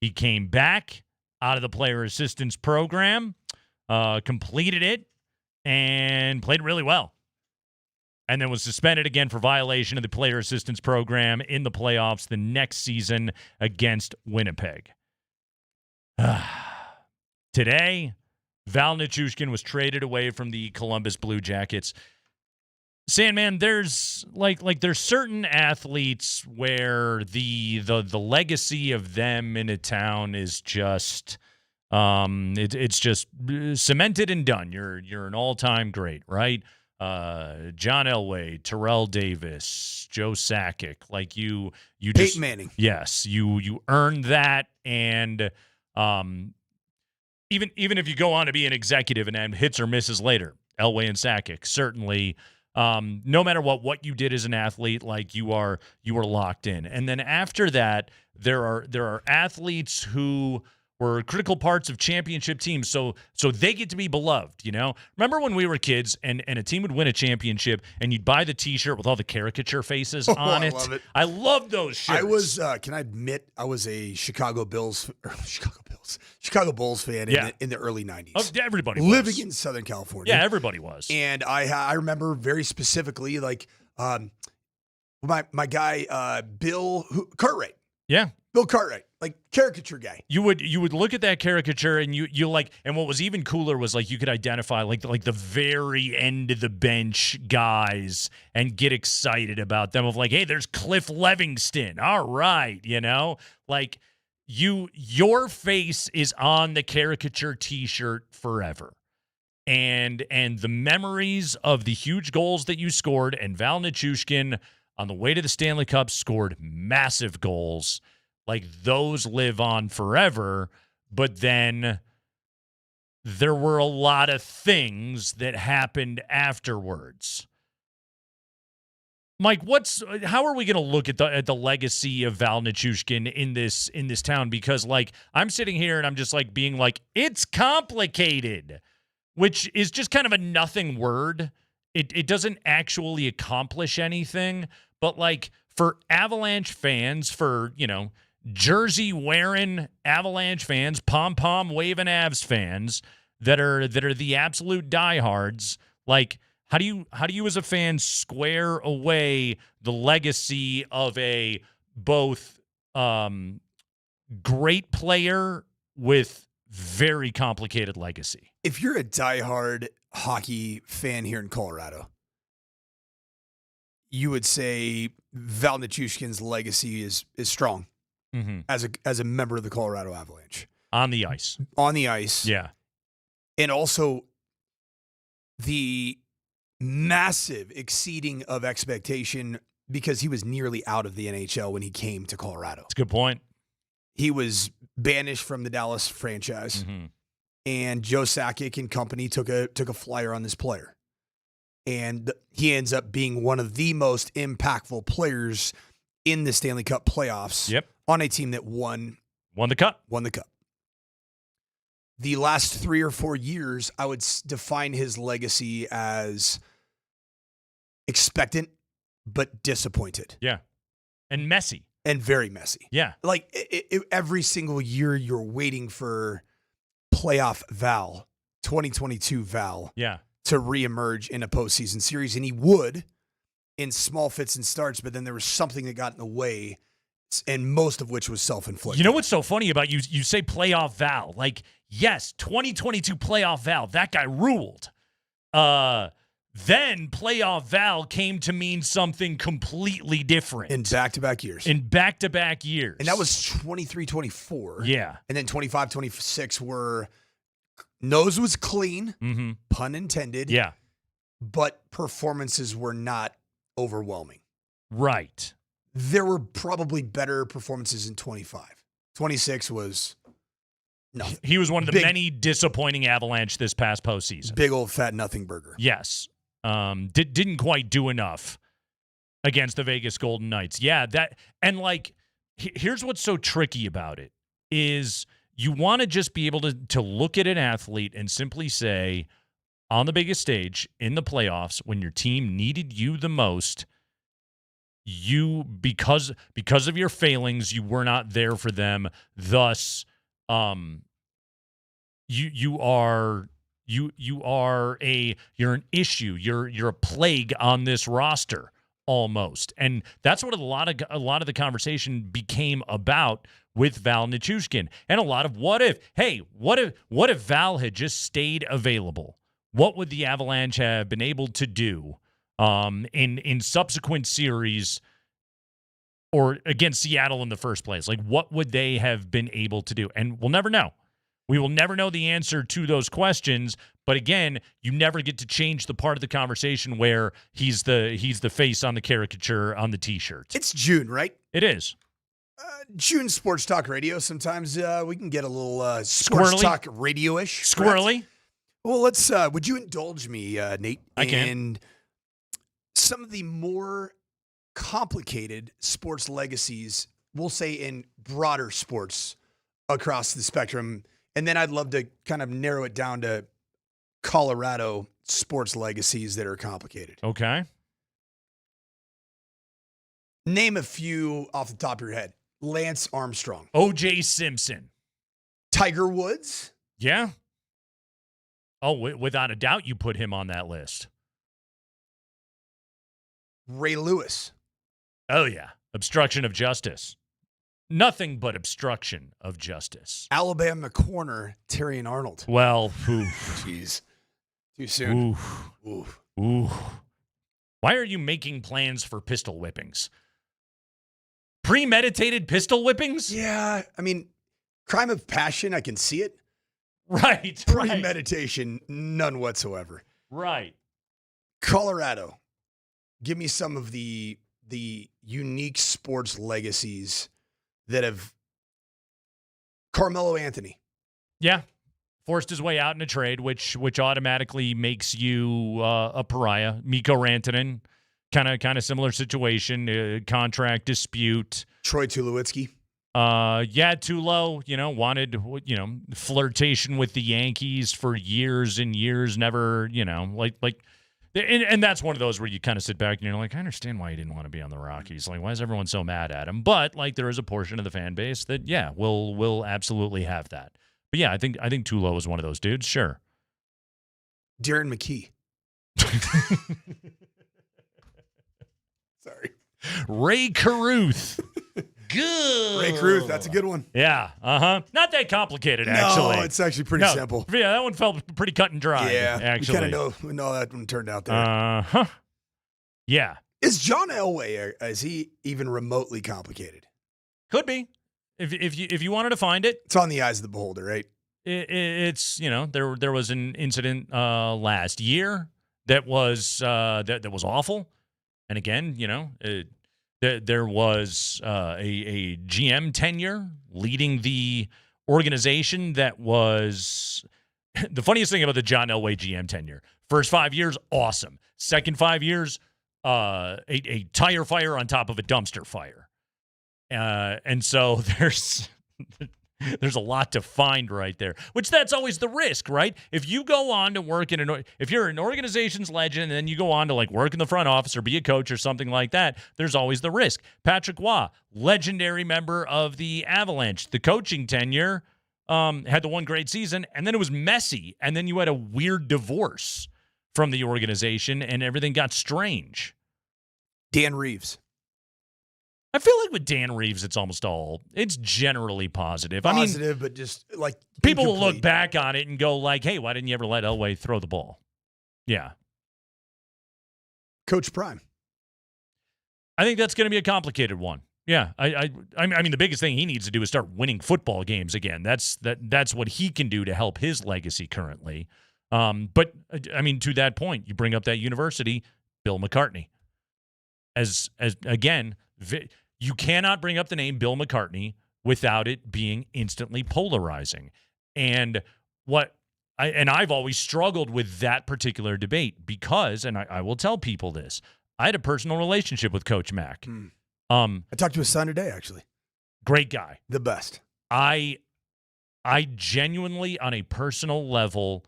He came back out of the player assistance program, completed it, and played really well. And then was suspended again for violation of the player assistance program in the playoffs the next season against Winnipeg. Today, Val Nichushkin was traded away from the Columbus Blue Jackets. Sandman, there's there's certain athletes where the legacy of them in a town is just it's just cemented and done. You're an all-time great, right? John Elway, Terrell Davis, Joe Sakic, you just Peyton Manning. Yes, you earned that, and even if you go on to be an executive and have hits or misses later, Elway and Sakic certainly. No matter what you did as an athlete, you were locked in. And then after that, there are athletes who were critical parts of championship teams, so they get to be beloved, Remember when we were kids and a team would win a championship and you'd buy the T-shirt with all the caricature faces on it? I love it. I love those shirts. I was, can I admit, I was a Chicago Bulls fan in the early 90s. Oh, everybody was. Living in Southern California. Yeah, everybody was. And I remember very specifically, my guy, Bill Cartwright. Yeah. Bill Cartwright, caricature guy. You would look at that caricature and you and what was even cooler was you could identify the very end of the bench guys and get excited about them of hey, there's Cliff Levingston. All right, your face is on the caricature T-shirt forever. And the memories of the huge goals that you scored, and Val Nichushkin on the way to the Stanley Cup scored massive goals. Those live on forever, but then there were a lot of things that happened afterwards. Mike, how are we going to look at the legacy of Val Nichushkin in this town? Because I'm sitting here and I'm just being it's complicated, which is just kind of a nothing word. It doesn't actually accomplish anything, but for Avalanche fans, for jersey wearing Avalanche fans, pom pom waving Avs fans that are the absolute diehards, how do you as a fan square away the legacy of a both great player with very complicated legacy? If you're a diehard hockey fan here in Colorado, you would say Val Nichushkin's legacy is strong. Mm-hmm. As a member of the Colorado Avalanche. On the ice. Yeah. And also the massive exceeding of expectation because he was nearly out of the NHL when he came to Colorado. That's a good point. He was banished from the Dallas franchise, and Joe Sakic and company took a flyer on this player. And he ends up being one of the most impactful players in the Stanley Cup playoffs. Yep. On a team that won the cup. The last 3 or 4 years, I would define his legacy as expectant but disappointed. Yeah. And messy. And very messy. Yeah. Every single year you're waiting for playoff Val, 2022 Val. Yeah. to reemerge in a postseason series, and he would in small fits and starts, but then there was something that got in the way, and most of which was self-inflicted. You know what's so funny about you? You say playoff Val. Like, yes, 2022 playoff Val. That guy ruled. Then playoff Val came to mean something completely different. In back-to-back years. In back-to-back years. And that was 23-24. Yeah. And then 25-26 were nose was clean, pun intended. Yeah. But performances were not overwhelming. Right. There were probably better performances in 25. 26 was nothing. He was one of the many disappointing Avalanche this past postseason. Big old fat nothing burger. Yes. Didn't quite do enough against the Vegas Golden Knights. Yeah, and like here's what's so tricky about it is you want to just be able to look at an athlete and simply say, on the biggest stage in the playoffs, when your team needed you the most, you because of your failings, you were not there for them. Thus, you're an issue. You're a plague on this roster almost, and that's what a lot of the conversation became about with Val Nichushkin, and a lot of what if Val had just stayed available? What would the Avalanche have been able to do in subsequent series or against Seattle in the first place? Like, what would they have been able to do? And we'll never know. We will never know the answer to those questions. But again, you never get to change the part of the conversation where he's the face on the caricature on the T-shirt. It's June, right? It is. June Sports Talk Radio. Sometimes we can get a little sports Squirrely. talk radio-ish. Squirrely. Correct? Well, let's. Would you indulge me, Nate? I can. And some of the more complicated sports legacies, we'll say in broader sports across the spectrum, and then I'd love to kind of narrow it down to Colorado sports legacies that are complicated. Okay. Name a few off the top of your head. Lance Armstrong. O.J. Simpson. Tiger Woods. Yeah. Oh, without a doubt, you put him on that list. Ray Lewis. Oh, yeah. Obstruction of justice. Nothing but obstruction of justice. Alabama corner, Terrion Arnold. Well, jeez. Too soon. Ooh. Why are you making plans for pistol whippings? Premeditated pistol whippings? Yeah, I mean, crime of passion, I can see it. Right. Premeditation, none whatsoever. Right. Colorado. Give me some of the unique sports legacies that have. Carmelo Anthony. Yeah. Forced his way out in a trade, which automatically makes you a pariah. Mikko Rantanen, kind of similar situation, contract dispute. Troy Tulowitzki. Yeah, Tulo, wanted, flirtation with the Yankees for years and years, never, and that's one of those where you kind of sit back and you're like, I understand why he didn't want to be on the Rockies. Like, why is everyone so mad at him? But like, there is a portion of the fan base that, yeah, will absolutely have that. But yeah, I think Tulo is one of those dudes. Sure. Darren McKee. Sorry. Ray Caruth. Good. Ray Caruth, that's a good one. Yeah. Not that complicated, actually. No, it's actually pretty simple. Yeah, that one felt pretty cut and dry. Yeah, actually. We kind of know that one turned out there. Yeah. Is John Elway, is he even remotely complicated? Could be. If you wanted to find it. It's on the eyes of the beholder, right? It's, there was an incident last year that was that was awful. And again, there was a GM tenure leading the organization that was the funniest thing about the John Elway GM tenure. First 5 years, awesome. Second 5 years, a tire fire on top of a dumpster fire. And so there's a lot to find right there, which that's always the risk, right? If you go on to work if you're an organization's legend and then you go on to like work in the front office or be a coach or something like that, there's always the risk. Patrick Waugh, legendary member of the Avalanche, the coaching tenure, had the one great season and then it was messy. And then you had a weird divorce from the organization, and everything got strange. Dan Reeves. I feel like with Dan Reeves, it's generally positive. Positive, but just like people will incomplete. look back on it and go like, hey, why didn't you ever let Elway throw the ball? Yeah. Coach Prime. I think that's going to be a complicated one. Yeah, I mean, the biggest thing he needs to do is start winning football games again. That's what he can do to help his legacy currently. But I mean, to that point, you bring up that university, Bill McCartney. As again, you cannot bring up the name Bill McCartney without it being instantly polarizing. And I've always struggled with that particular debate because, and I will tell people this, I had a personal relationship with Coach Mack. I talked to his son today, actually. Great guy. The best. I genuinely, on a personal level,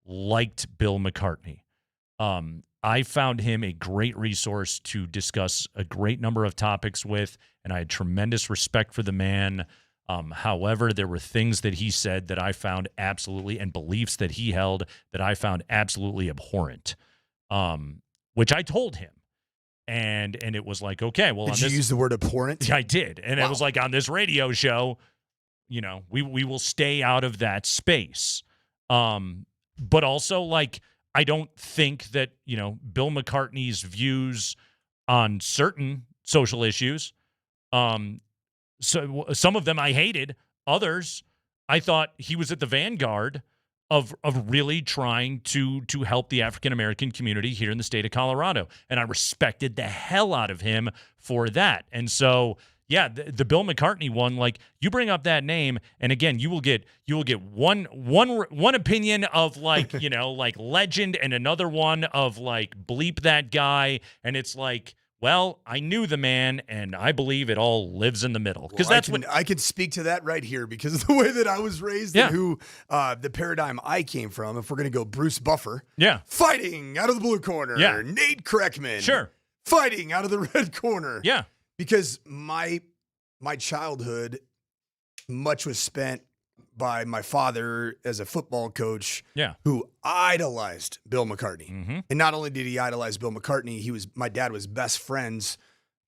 liked Bill McCartney. I found him a great resource to discuss a great number of topics with, and I had tremendous respect for the man. However, there were things that he said that I found absolutely, and beliefs that he held that I found absolutely abhorrent, which I told him. And it was like, okay, well, did you use the word abhorrent? Yeah, I did. And it was like, on this radio show, we will stay out of that space. But also, like, I don't think that, Bill McCartney's views on certain social issues, so some of them I hated. Others, I thought he was at the vanguard of really trying to help the African-American community here in the state of Colorado. And I respected the hell out of him for that. And so, yeah, the Bill McCartney one, like, you bring up that name, and again, you will get one opinion of, like, like legend, and another one of, like, bleep that guy. And it's like, well, I knew the man, and I believe it all lives in the middle. Because I can speak to that right here because of the way that I was raised and who the paradigm I came from. If we're going to go Bruce Buffer. Yeah. Fighting out of the blue corner. Yeah. Nate Kreckman. Sure. Fighting out of the red corner. Yeah. Because my childhood, much was spent by my father as a football coach, who idolized Bill McCartney. Mm-hmm. And not only did he idolize Bill McCartney, my dad was best friends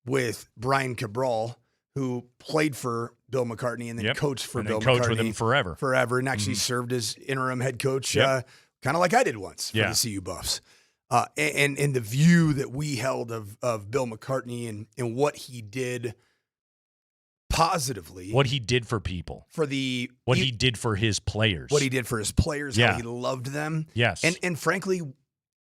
with Brian Cabral, who played for Bill McCartney and then coached for Bill McCartney. Coached with him forever. And actually served as interim head coach, kind of like I did once for the CU Buffs. And the view that we held of Bill McCartney and what he did positively, what he did for people, what he did for his players, how he loved them, and frankly,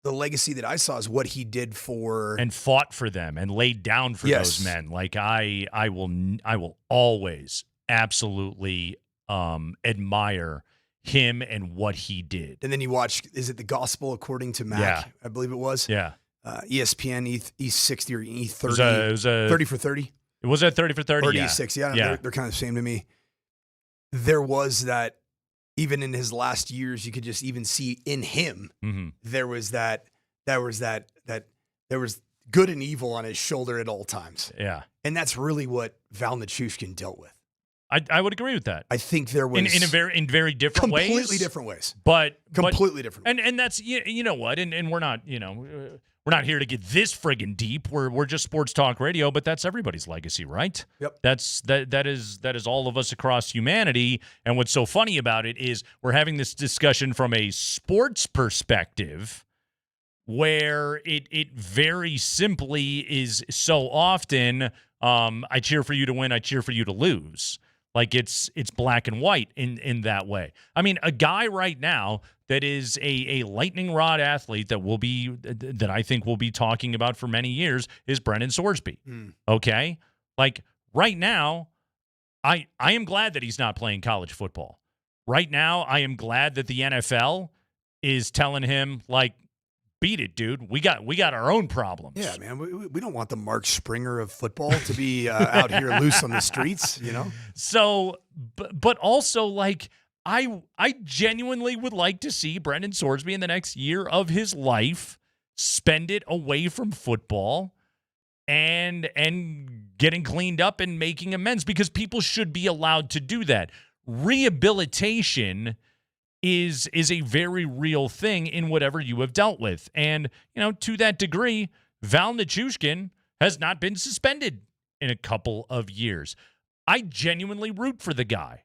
the legacy that I saw is what he did for and fought for them and laid down for those men. Like I will always absolutely admire him and what he did. And then you watch, is it The Gospel According to Mac? Yeah. I believe it was. Yeah. ESPN E60 or E30. It was a 30 for 30. It was at 30 for 30. Or E6. Yeah. They're kind of the same to me. There was that, even in his last years, you could just even see in him, there was good and evil on his shoulder at all times. Yeah. And that's really what Val Nichushkin dealt with. I would agree with that. I think there was in very different ways, completely different ways, but completely different. And that's you know what, and we're not we're not here to get this friggin' deep. We're just sports talk radio, but that's everybody's legacy, right? Yep. That is all of us across humanity. And what's so funny about it is we're having this discussion from a sports perspective, where it very simply is so often I cheer for you to win, I cheer for you to lose. Like it's black and white in that way. I mean, a guy right now that is a lightning rod athlete that I think we'll be talking about for many years is Brendan Sorsby. Okay? Like right now, I am glad that he's not playing college football. Right now, I am glad that the NFL is telling him, like, beat it, dude. We got our own problems. Yeah, man. We don't want the Mark Springer of football to be out here loose on the streets, So, but also, like, I genuinely would like to see Brendan Sorsby in the next year of his life spend it away from football and getting cleaned up and making amends, because people should be allowed to do that. Rehabilitation is a very real thing in whatever you have dealt with. And, to that degree, Val Nichushkin has not been suspended in a couple of years. I genuinely root for the guy.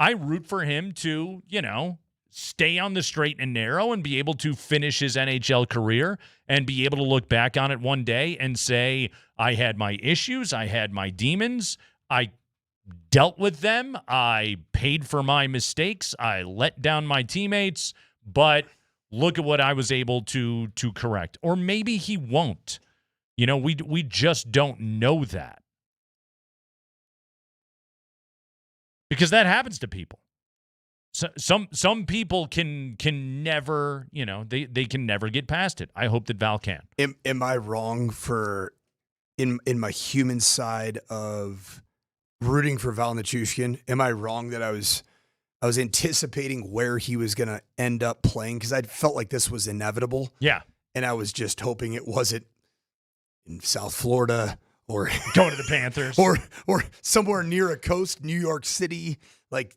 I root for him to, stay on the straight and narrow and be able to finish his NHL career and be able to look back on it one day and say, I had my issues, I had my demons, I dealt with them, I paid for my mistakes, I let down my teammates, but look at what I was able to correct. Or maybe he won't. We just don't know that. Because that happens to people. So, some people can never, they can never get past it. I hope that Val can. Am I wrong for in my human side of rooting for Val Nichushkin? Am I wrong that I was anticipating where he was going to end up playing because I felt like this was inevitable? Yeah, and I was just hoping it wasn't in South Florida or going to the Panthers or somewhere near a coast, New York City, like.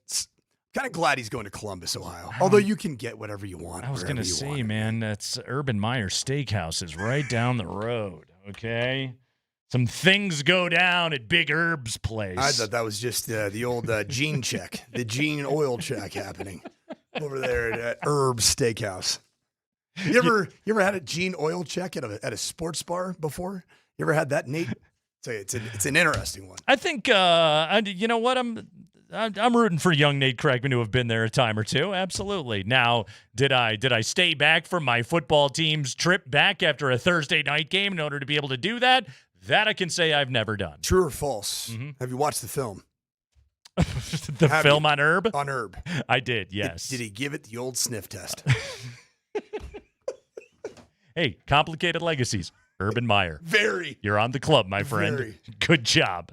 Kind of glad he's going to Columbus, Ohio. Although you can get whatever you want. I was going to say, man, that's Urban Meyer Steakhouse is right down the road, okay? Some things go down at Big Herb's place. I thought that was just the old gene check, the gene oil check happening over there at Herb's Steakhouse. You ever had a gene oil check at a sports bar before? You ever had that, Nate? It's an interesting one. I think, you know what, I'm rooting for young Nate Kreckman to have been there a time or two. Absolutely. Now, did I stay back from my football team's trip back after a Thursday night game in order to be able to do that? That I can say I've never done. True or false? Mm-hmm. Have you watched the film? On Herb? On Herb. I did, yes. Did he give it the old sniff test? Hey, complicated legacies. Urban Meyer. Very. You're on the club, my friend. Very. Good job.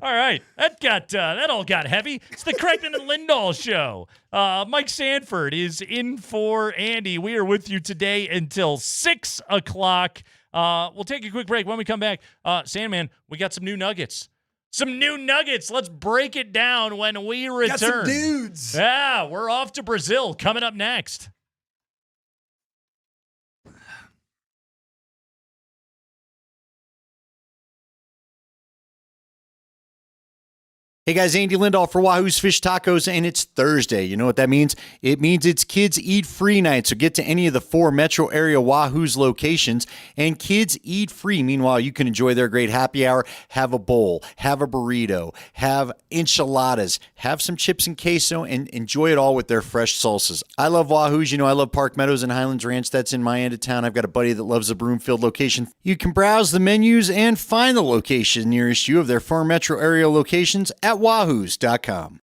All right, that all got heavy. It's the Kreckman and Lindahl show. Mike Sanford is in for Andy. We are with you today until 6 o'clock. We'll take a quick break. When we come back, Sandman, we got some new nuggets. Let's break it down when we return. Got some dudes. Yeah, we're off to Brazil. Coming up next. Hey guys, Andy Lindahl for Wahoo's Fish Tacos, and it's Thursday. You know what that means? It means it's Kids Eat Free night, so get to any of the 4 metro area Wahoo's locations, and kids eat free. Meanwhile, you can enjoy their great happy hour, have a bowl, have a burrito, have enchiladas, have some chips and queso, and enjoy it all with their fresh salsas. I love Wahoo's. I love Park Meadows and Highlands Ranch. That's in my end of town. I've got a buddy that loves the Broomfield location. You can browse the menus and find the location nearest you of their 4 metro area locations at wahoos.com.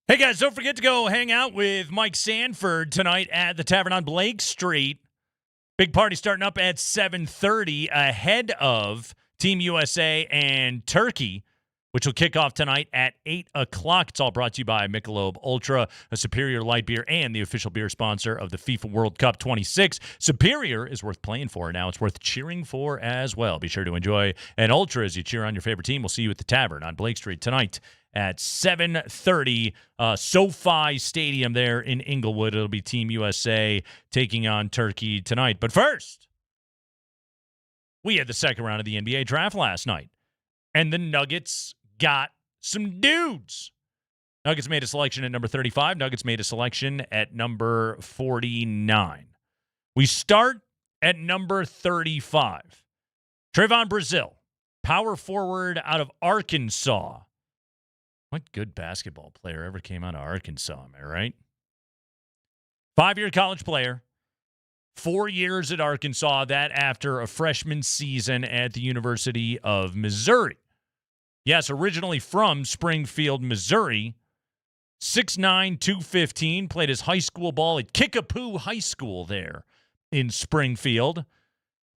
Hey, guys, don't forget to go hang out with Mike Sanford tonight at the Tavern on Blake Street. Big party starting up at 7:30 ahead of Team USA and Turkey, which will kick off tonight at 8 o'clock. It's all brought to you by Michelob Ultra, a Superior light beer and the official beer sponsor of the FIFA World Cup 26. Superior is worth playing for. Now it's worth cheering for as well. Be sure to enjoy an Ultra as you cheer on your favorite team. We'll see you at the Tavern on Blake Street tonight at 7:30, SoFi Stadium there in Inglewood. It'll be Team USA taking on Turkey tonight. But first, we had the second round of the NBA draft last night, and the Nuggets got some dudes. Nuggets made a selection at number 35. Nuggets made a selection at number 49. We start at number 35. Trayvon Brazil, power forward out of Arkansas. What good basketball player ever came out of Arkansas, am I right? 5-year college player, 4 years at Arkansas, that after a freshman season at the University of Missouri. Yes, originally from Springfield, Missouri. 6'9", 215, played his high school ball at Kickapoo High School there in Springfield.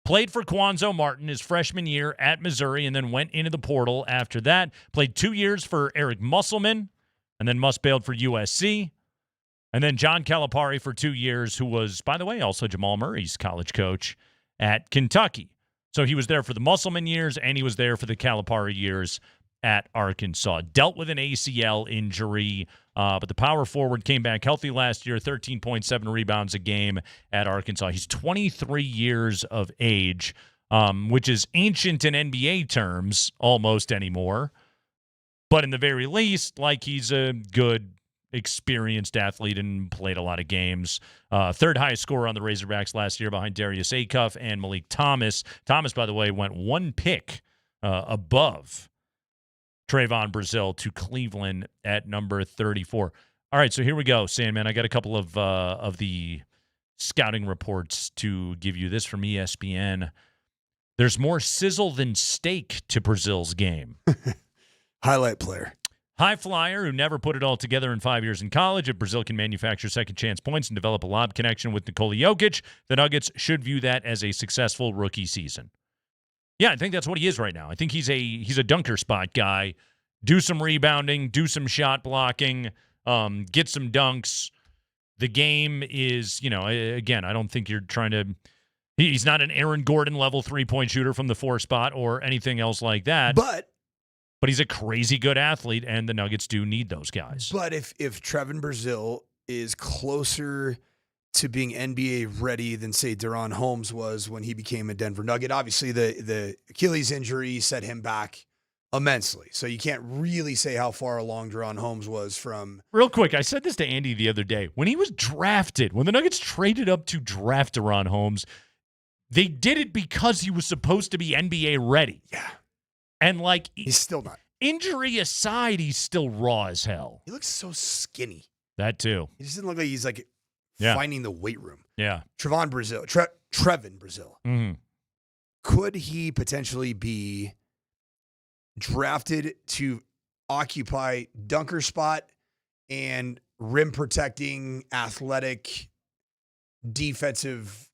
Played for Quanzo Martin his freshman year at Missouri and then went into the portal after that. Played 2 years for Eric Musselman and then bailed for USC. And then John Calipari for 2 years, who was, by the way, also Jamal Murray's college coach at Kentucky. So he was there for the Musselman years and he was there for the Calipari years at Arkansas. Dealt with an ACL injury, but the power forward came back healthy last year, 13.7 rebounds a game at Arkansas. He's 23 years of age, which is ancient in NBA terms almost anymore. But in the very least, like, he's a good, experienced athlete and played a lot of games. Third highest scorer on the Razorbacks last year behind Darius Acuff and Malik Thomas. Thomas, by the way, went one pick above Trayvon Brazil to Cleveland at number 34. All right, so here we go, Sandman. I got a couple of the scouting reports to give you. This from ESPN. There's more sizzle than steak to Brazil's game. Highlight player. High flyer who never put it all together in 5 years in college. If Brazil can manufacture second chance points and develop a lob connection with Nikola Jokic, the Nuggets should view that as a successful rookie season. Yeah, I think that's what he is right now. I think he's a dunker spot guy. Do some rebounding, do some shot blocking, get some dunks. The game is, again, I don't think you're trying to – he's not an Aaron Gordon-level three-point shooter from the 4 spot or anything else like that. But he's a crazy good athlete, and the Nuggets do need those guys. But if Trevin Brazil is closer – to being NBA ready than, say, Deron Holmes was when he became a Denver Nugget. Obviously, the Achilles injury set him back immensely. So you can't really say how far along Deron Holmes was from. Real quick, I said this to Andy the other day. When he was drafted, when the Nuggets traded up to draft Deron Holmes, they did it because he was supposed to be NBA ready. Yeah. And, he's still not. Injury aside, he's still raw as hell. He looks so skinny. That too. He just doesn't look like he's finding the weight room. Yeah. Trevin Brazil. Mm-hmm. Could he potentially be drafted to occupy dunker spot and rim protecting, athletic, defensive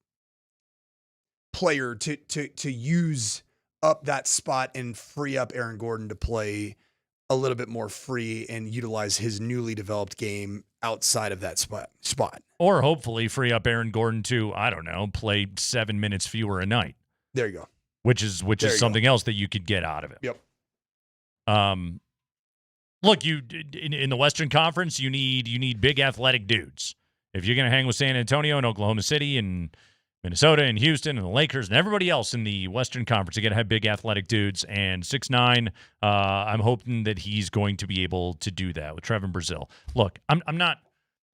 player to use up that spot and free up Aaron Gordon to play a little bit more free and utilize his newly developed game outside of that spot. Or hopefully free up Aaron Gordon to, I don't know, play 7 minutes fewer a night. There you go. Which is something else that you could get out of it. Yep. Look, you in the Western Conference, you need big athletic dudes. If you're going to hang with San Antonio and Oklahoma City and Minnesota and Houston and the Lakers and everybody else in the Western Conference, you got to have big athletic dudes. And 6'9", I'm hoping that he's going to be able to do that with Trevin Brazil. Look, I'm not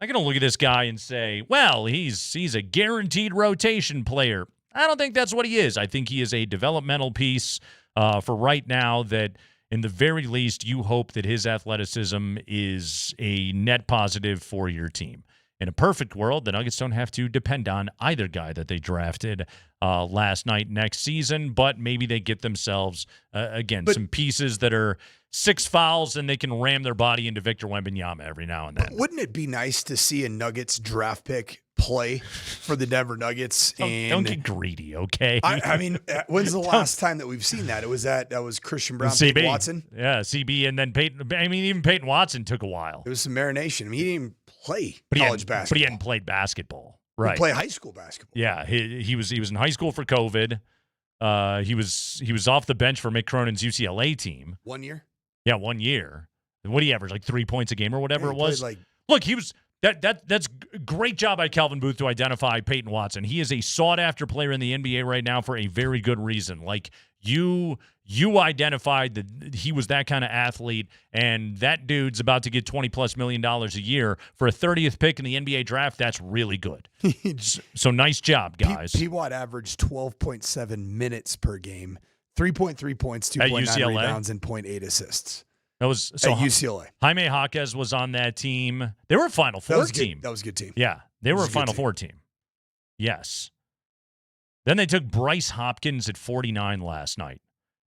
going to look at this guy and say, well, he's a guaranteed rotation player. I don't think that's what he is. I think he is a developmental piece for right now that, in the very least, you hope that his athleticism is a net positive for your team. In a perfect world, the Nuggets don't have to depend on either guy that they drafted last night next season, but maybe they get themselves, some pieces that are 6 fouls and they can ram their body into Victor Wembanyama every now and then. Wouldn't it be nice to see a Nuggets draft pick play for the Denver Nuggets? Don't get greedy, okay? I mean, when's the last time that we've seen that? That was Christian Brown, CB. Peyton Watson? Yeah, CB, and then Peyton. I mean, even Peyton Watson took a while. It was some marination. I mean, he didn't even play college basketball. But he hadn't played basketball. Right. He played high school basketball. Yeah, he was in high school for COVID. He was off the bench for Mick Cronin's UCLA team. 1 year? Yeah, 1 year. What do you average? Like 3 points a game or whatever it was? Like, look, he was that's great job by Calvin Booth to identify Peyton Watson. He is a sought after player in the NBA right now for a very good reason. Like you identified that he was that kind of athlete, and that dude's about to get $20+ million a year for a 30th pick in the NBA draft. That's really good. So nice job, guys. P-Watt averaged 12.7 minutes per game, 3.3 points, 2.9 rebounds, and 0.8 assists. That was so at UCLA. Jaime Jaquez was on that team. They were a Final Four team. That was a good team. Yeah, they were a Final Four team. Yes. Then they took Bryce Hopkins at 49 last night.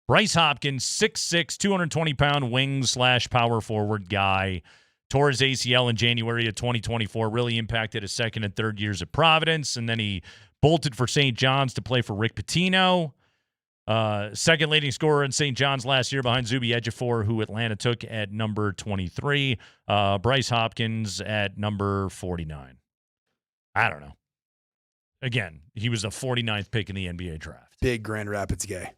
Bryce Hopkins, 6'6", 220-pound wing/power forward guy. Tore his ACL in January of 2024. Really impacted his second and third years at Providence. And then he bolted for St. John's to play for Rick Pitino. Second leading scorer in St. John's last year behind Zubi Ejiofor, who Atlanta took at number 23. Bryce Hopkins at number 49. I don't know. Again, he was the 49th pick in the NBA draft. Big Grand Rapids guy.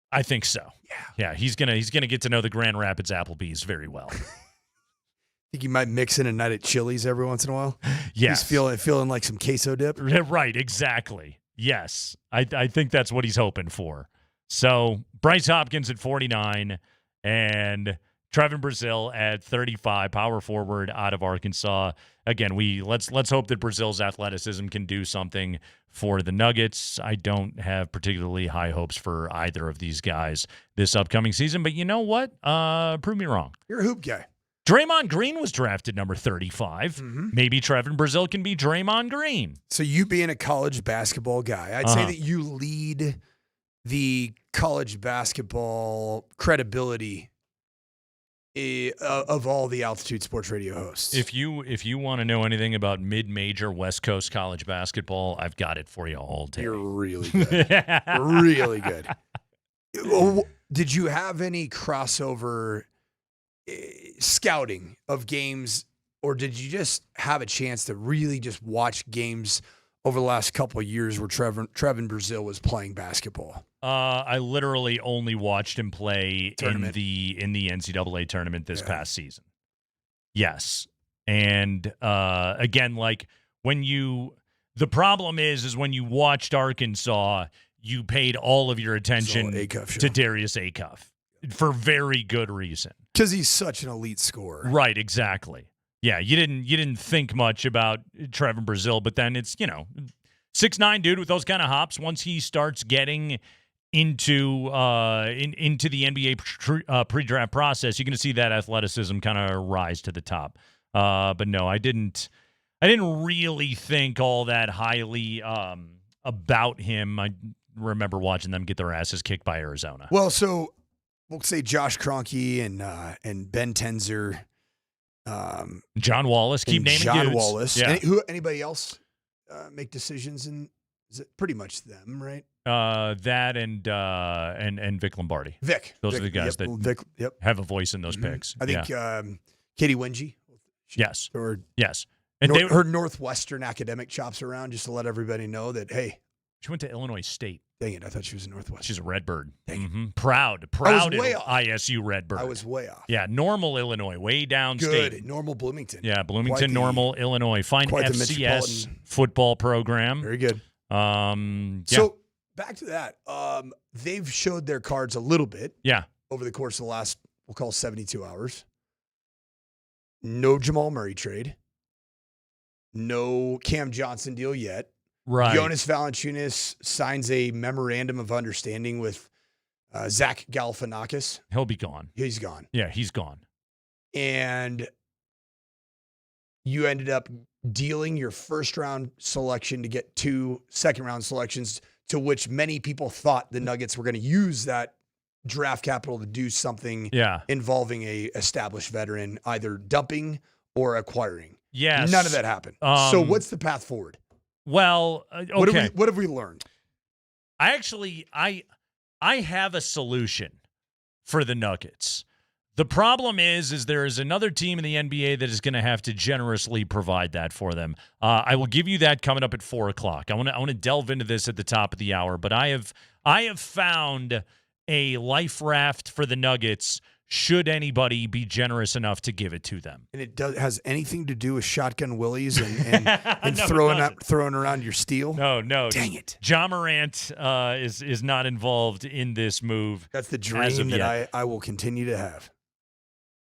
I think so. Yeah, he's gonna get to know the Grand Rapids Applebee's very well. Think you might mix in a night at Chili's every once in a while? Yes. He's feeling like some queso dip? Right, exactly. Yes, I think that's what he's hoping for. So Bryce Hopkins at 49 and Trevin Brazil at 35, power forward out of Arkansas. Again, let's hope that Brazil's athleticism can do something for the Nuggets. I don't have particularly high hopes for either of these guys this upcoming season, but you know what? Prove me wrong. You're a hoop guy. Draymond Green was drafted number 35. Mm-hmm. Maybe Trevin Brazil can be Draymond Green. So you being a college basketball guy, I'd say that you lead the college basketball credibility of all the Altitude Sports Radio hosts. If you want to know anything about mid-major West Coast college basketball, I've got it for you all day. You're really good. Really good. Did you have any crossover scouting of games, or did you just have a chance to really just watch games over the last couple of years where Trevin Brazil was playing basketball? I literally only watched him play in the NCAA tournament this past season. Yes. And again, like the problem is when you watched Arkansas, you paid all of your attention to Darius Acuff for very good reason. Because he's such an elite scorer. Right, exactly. Yeah, you didn't think much about Trevin Brazil, but then it's, 6'9" dude with those kind of hops. Once he starts getting into the NBA pre-draft process, you're going to see that athleticism kind of rise to the top. But no, I didn't really think all that highly about him. I remember watching them get their asses kicked by Arizona. Well, so we'll say Josh Kroenke and Ben Tenzer. John Wallace, keep naming John dudes. Wallace. Yeah. Anybody else make decisions? And is it pretty much them, right? That and Vic Lombardi. Vic. Those are the guys that have a voice in those picks. I think Katie Wingy. Yes. Or yes. And her Northwestern academic chops around just to let everybody know that, hey. She went to Illinois State. Dang it, I thought she was a Northwestern. She's a Redbird. Mm-hmm. Proud ISU Redbird. I was way off. Yeah, Normal, Illinois, way downstate. Good. Normal Bloomington. Yeah, Bloomington, Normal, Illinois. Fine FCS football program. Very good. So back to that. They've showed their cards a little bit. Yeah. Over the course of the last, we'll call 72 hours. No Jamal Murray trade. No Cam Johnson deal yet. Right. Jonas Valanciunas signs a memorandum of understanding with Zach Galifianakis. He'll be gone. He's gone. Yeah, he's gone. And you ended up dealing your first round selection to get 2 second round selections, to which many people thought the Nuggets were going to use that draft capital to do something involving a established veteran, either dumping or acquiring. Yes. None of that happened. So what's the path forward? Well, okay. What have we learned? I have a solution for the Nuggets. The problem is there is another team in the NBA that is going to have to generously provide that for them. I will give you that coming up at 4:00. I want to delve into this at the top of the hour, but I have found a life raft for the Nuggets should anybody be generous enough to give it to them. And it has anything to do with shotgun willies and no, throwing around your steel? No. Dang it. Ja Morant is not involved in this move. That's the dream that I will continue to have.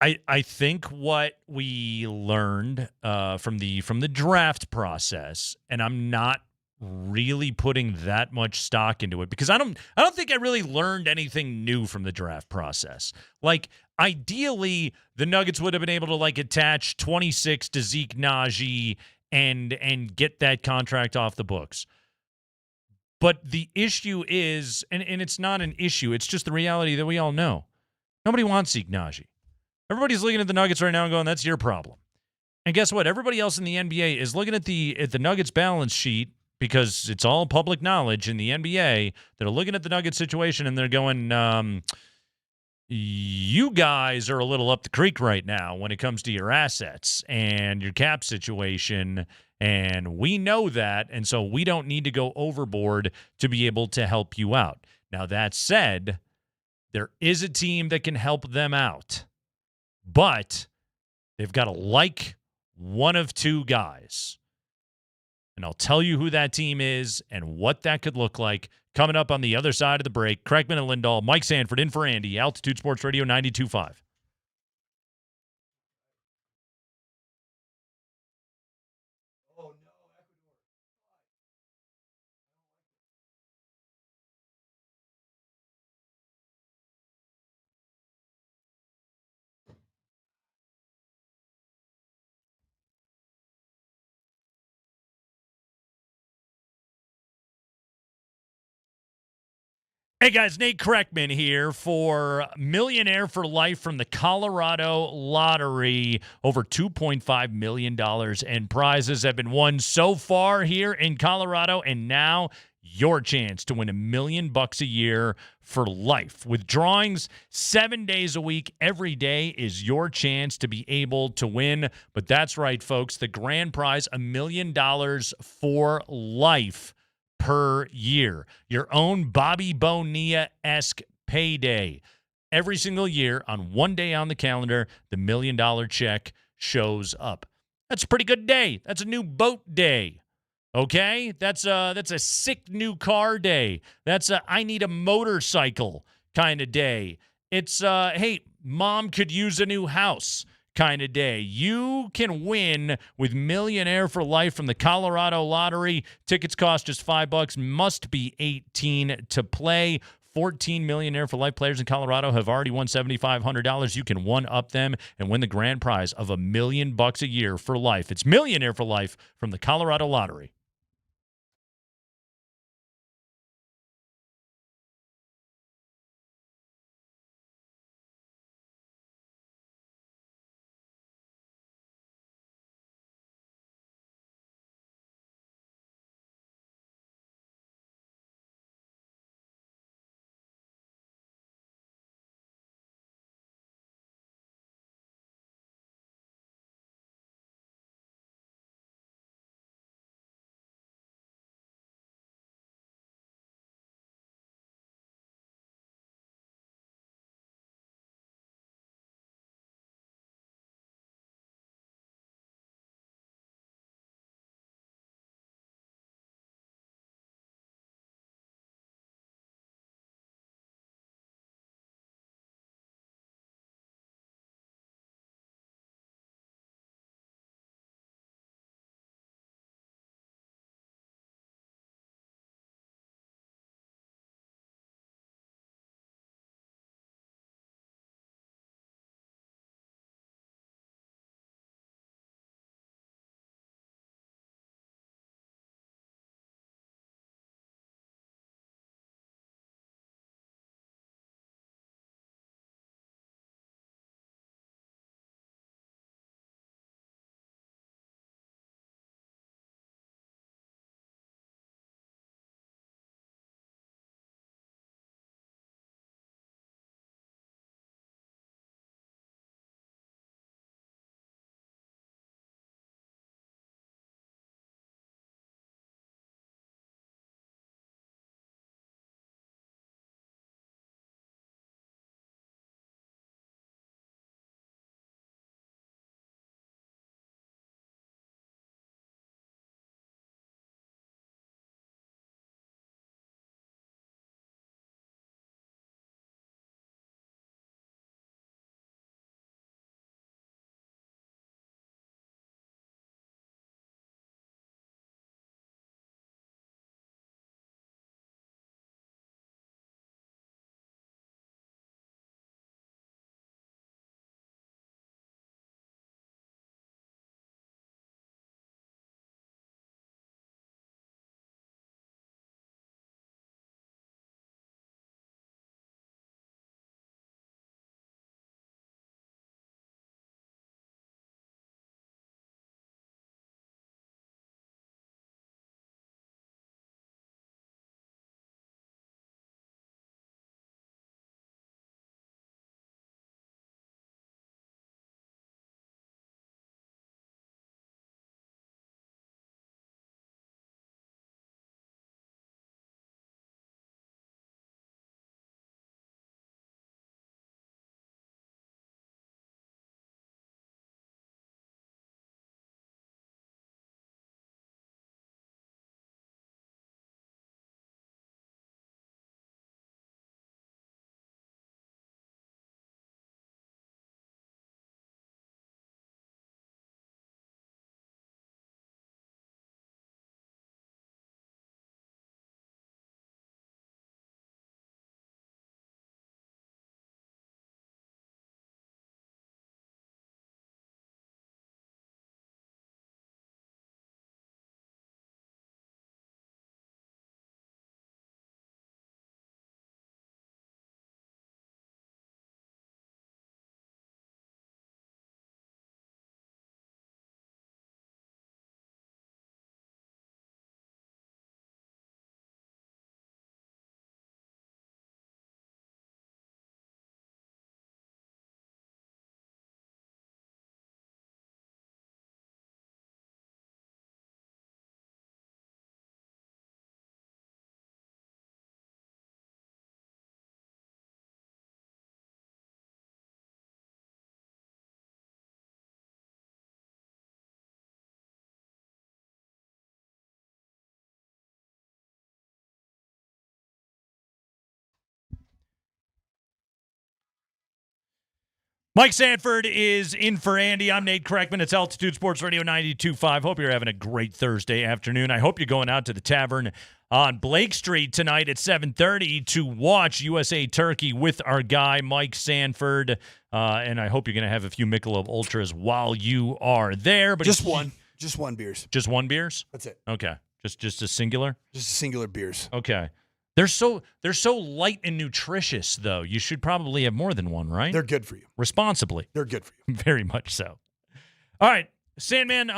I think what we learned from the draft process, and I'm not really putting that much stock into it because I don't think I really learned anything new from the draft process. Like, ideally, the Nuggets would have been able to attach 26 to Zeke Naji and get that contract off the books. But the issue is, and it's not an issue, it's just the reality that we all know. Nobody wants Zeke Naji. Everybody's looking at the Nuggets right now and going, that's your problem. And guess what? Everybody else in the NBA is looking at the Nuggets balance sheet, because it's all public knowledge in the NBA. They're looking at the Nuggets situation and they're going, you guys are a little up the creek right now when it comes to your assets and your cap situation, and we know that, and so we don't need to go overboard to be able to help you out. Now, that said, there is a team that can help them out, but they've got to like one of 2 guys. And I'll tell you who that team is and what that could look like coming up on the other side of the break. Kreckman and Lindahl, Mike Sanford in for Andy, Altitude Sports Radio 92.5. Hey guys, Nate Kreckman here for Millionaire for Life from the Colorado Lottery. Over $2.5 million in prizes have been won so far here in Colorado, and now your chance to win $1 million a year for life. With drawings 7 days a week, every day is your chance to be able to win. But that's right, folks, the grand prize, $1 million for life per year. Your own Bobby Bonilla-esque payday. Every single year, on one day on the calendar, the $1 million check shows up. That's a pretty good day. That's a new boat day. Okay? That's a sick new car day. That's a I need a motorcycle kind of day. It's hey, mom could use a new house kind of day. You can win with Millionaire for Life from the Colorado Lottery. Tickets cost just $5. Must be 18 to play. 14 Millionaire for Life players in Colorado have already won $7,500. You can one-up them and win the grand prize of $1 million a year for life. It's Millionaire for Life from the Colorado Lottery. Mike Sanford is in for Andy. I'm Nate Kreckman. It's Altitude Sports Radio 92.5. Hope you're having a great Thursday afternoon. I hope you're going out to the tavern on Blake Street tonight at 7:30 to watch USA Turkey with our guy Mike Sanford. And I hope you're going to have a few Michelob Ultras while you are there. But Just one beers. Just one beers? That's it. Okay. Just a singular? Just a singular beers. Okay. They're so light and nutritious, though. You should probably have more than one, right? They're good for you. Responsibly. They're good for you. Very much so. All right, Sandman,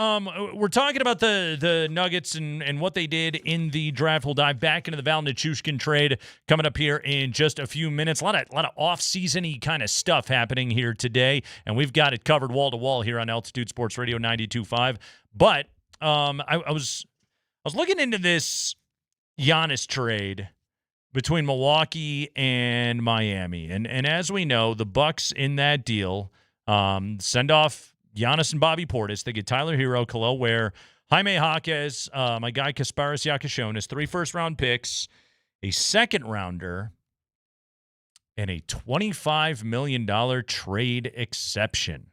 we're talking about the Nuggets and what they did in the draft. We'll dive back into the Val Nichushkin trade coming up here in just a few minutes. A lot of off-season-y kind of stuff happening here today, and we've got it covered wall-to-wall here on Altitude Sports Radio 92.5. But I was looking into this Giannis trade between Milwaukee and Miami. And as we know, the Bucks in that deal send off Giannis and Bobby Portis. They get Tyler Hero, Khalil Ware, Jaime Jaquez, my guy Kasparis Yakashonis, 3 first-round picks, a second-rounder, and a $25 million trade exception.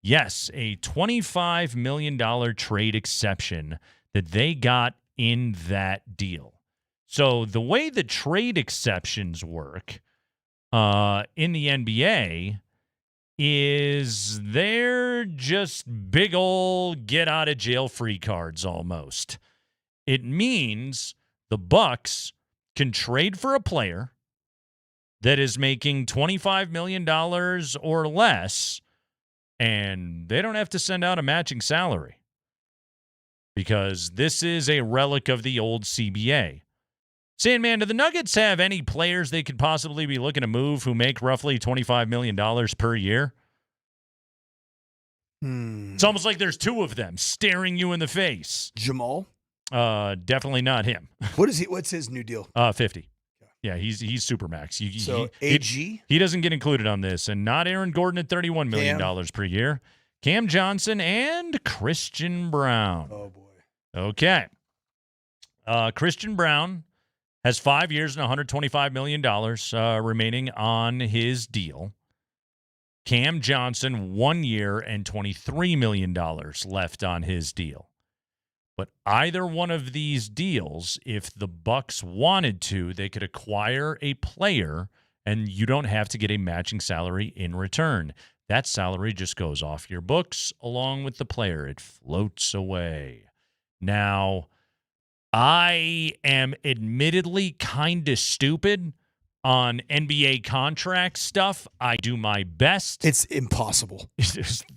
Yes, a $25 million trade exception that they got in that deal. So the way the trade exceptions work in the NBA is they're just big old get-out-of-jail-free cards almost. It means the Bucks can trade for a player that is making $25 million or less, and they don't have to send out a matching salary because this is a relic of the old CBA. Sandman, do the Nuggets have any players they could possibly be looking to move who make roughly $25 million per year? It's almost like there's 2 of them staring you in the face. Jamal? Definitely not him. What's his new deal? 50. Yeah, he's Supermax. AG? He doesn't get included on this, and not Aaron Gordon at $31 million per year. Cam Johnson and Christian Brown. Oh, boy. Okay. Christian Brown has 5 years and $125 million remaining on his deal. Cam Johnson, 1 year and $23 million left on his deal. But either one of these deals, if the Bucks wanted to, they could acquire a player and you don't have to get a matching salary in return. That salary just goes off your books along with the player. It floats away. Now, I am admittedly kind of stupid on NBA contract stuff. I do my best. It's impossible.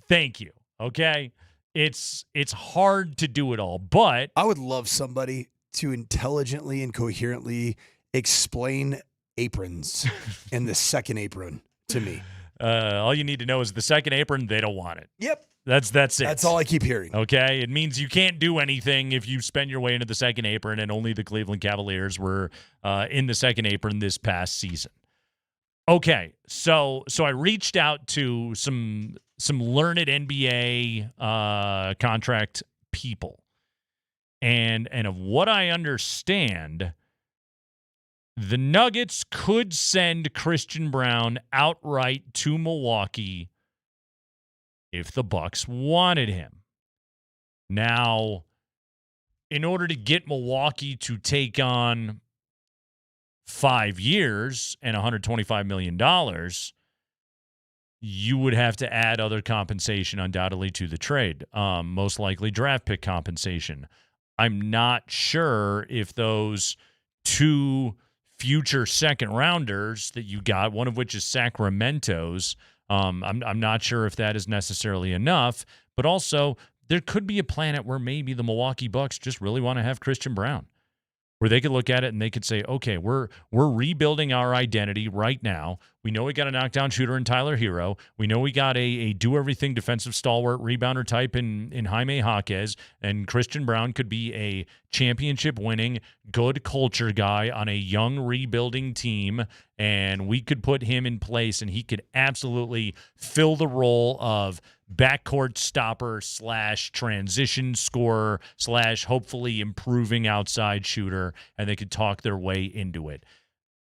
Thank you. Okay? It's hard to do it all, but I would love somebody to intelligently and coherently explain aprons and the second apron to me. All you need to know is the second apron, they don't want it. Yep. That's it. That's all I keep hearing. Okay? It means you can't do anything if you spend your way into the second apron, and only the Cleveland Cavaliers were in the second apron this past season. Okay, so I reached out to some learned NBA contract people, and of what I understand, the Nuggets could send Christian Brown outright to Milwaukee if the Bucks wanted him. Now, in order to get Milwaukee to take on 5 years and $125 million, you would have to add other compensation undoubtedly to the trade, most likely draft pick compensation. I'm not sure if those 2 future second rounders that you got, one of which is Sacramento's, I'm not sure if that is necessarily enough, but also there could be a planet where maybe the Milwaukee Bucks just really want to have Christian Brown, where they could look at it and they could say, okay, we're rebuilding our identity right now. We know we got a knockdown shooter in Tyler Hero. We know we got a do-everything defensive stalwart rebounder type in Jaime Jaquez, and Christian Brown could be a championship-winning, good culture guy on a young rebuilding team, and we could put him in place, and he could absolutely fill the role of backcourt stopper / transition scorer / hopefully improving outside shooter, and they could talk their way into it.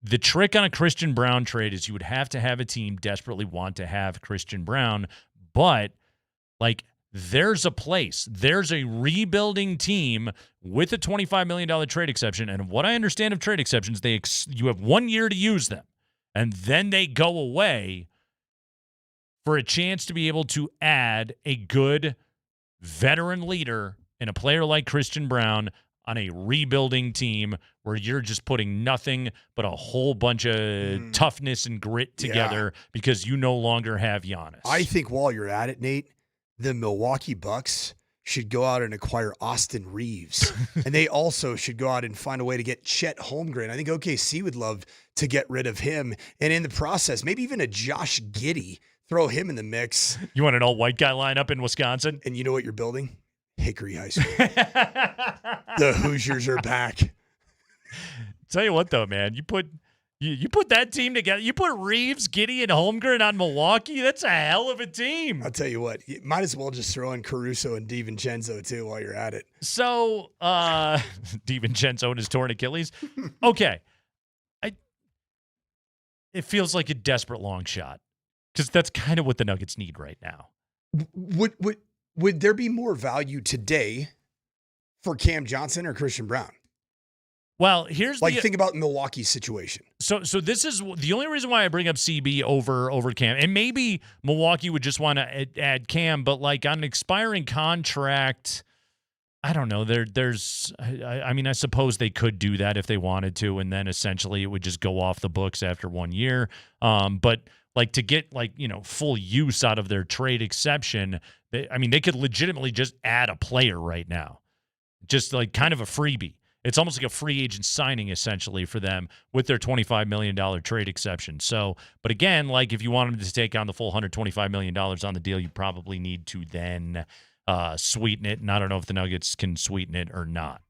The trick on a Christian Brown trade is you would have to have a team desperately want to have Christian Brown, but like there's a place. There's a rebuilding team with a $25 million trade exception, and what I understand of trade exceptions, you have 1 year to use them, and then they go away for a chance to be able to add a good veteran leader and a player like Christian Brown on a rebuilding team where you're just putting nothing but a whole bunch of toughness and grit together because you no longer have Giannis. I think while you're at it, Nate, the Milwaukee Bucks should go out and acquire Austin Reeves. And they also should go out and find a way to get Chet Holmgren. I think OKC would love to get rid of him. And in the process, maybe even a Josh Giddey, throw him in the mix. You want an all-white guy lineup in Wisconsin? And you know what you're building? Hickory High School. The Hoosiers are back. Tell you what, though, man, you put that team together. You put Reeves, Giddey, and Holmgren on Milwaukee. That's a hell of a team. I'll tell you what. You might as well just throw in Caruso and DiVincenzo, too, while you're at it. So, DiVincenzo and his torn Achilles. Okay. It feels like a desperate long shot because that's kind of what the Nuggets need right now. Would there be more value today for Cam Johnson or Christian Brown? Well, here's think about Milwaukee's situation. So this is the only reason why I bring up CB over Cam, and maybe Milwaukee would just want to add Cam, but like on an expiring contract, I don't know. I mean, I suppose they could do that if they wanted to, and then essentially it would just go off the books after 1 year. But like to get full use out of their trade exception, they could legitimately just add a player right now, just like kind of a freebie. It's almost like a free agent signing essentially for them with their $25 million trade exception. So, but again, like if you wanted to take on the full $125 million on the deal, you probably need to then sweeten it. And I don't know if the Nuggets can sweeten it or not.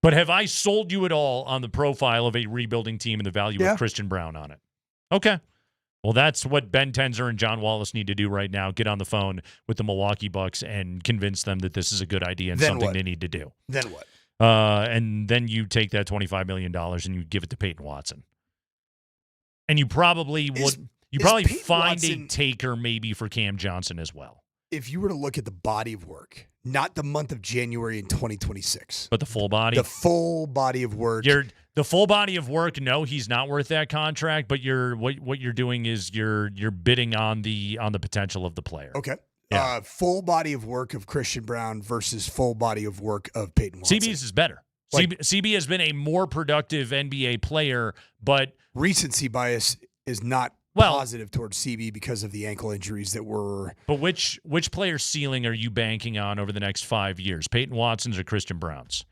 But have I sold you at all on the profile of a rebuilding team and the value of Christian Brown on it? Okay. Well, that's what Ben Tenzer and John Wallace need to do right now. Get on the phone with the Milwaukee Bucks and convince them that this is a good idea and something they need to do. Then what? And then you take that $25 million and you give it to Peyton Watson. And you probably find a taker maybe for Cam Johnson as well. If you were to look at the body of work, not the month of January in 2026. But the full body? The full body of work. The full body of work, no, he's not worth that contract, but what you're doing is you're bidding on the potential of the player. Okay. Yeah. Full body of work of Christian Brown versus full body of work of Peyton Watson. CB's is better. CB has been a more productive NBA player, but recency bias is not positive towards CB because of the ankle injuries that were. But which player ceiling are you banking on over the next 5 years? Peyton Watson's or Christian Brown's?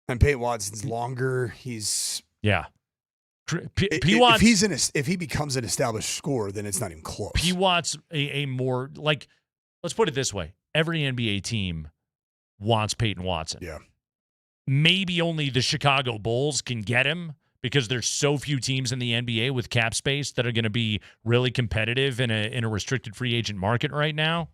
And Peyton Watson's longer. He's if he becomes an established scorer, then it's not even close. P. Watt's a more like, let's put it this way: every NBA team wants Peyton Watson. Yeah. Maybe only the Chicago Bulls can get him because there's so few teams in the NBA with cap space that are going to be really competitive in a restricted free agent market right now.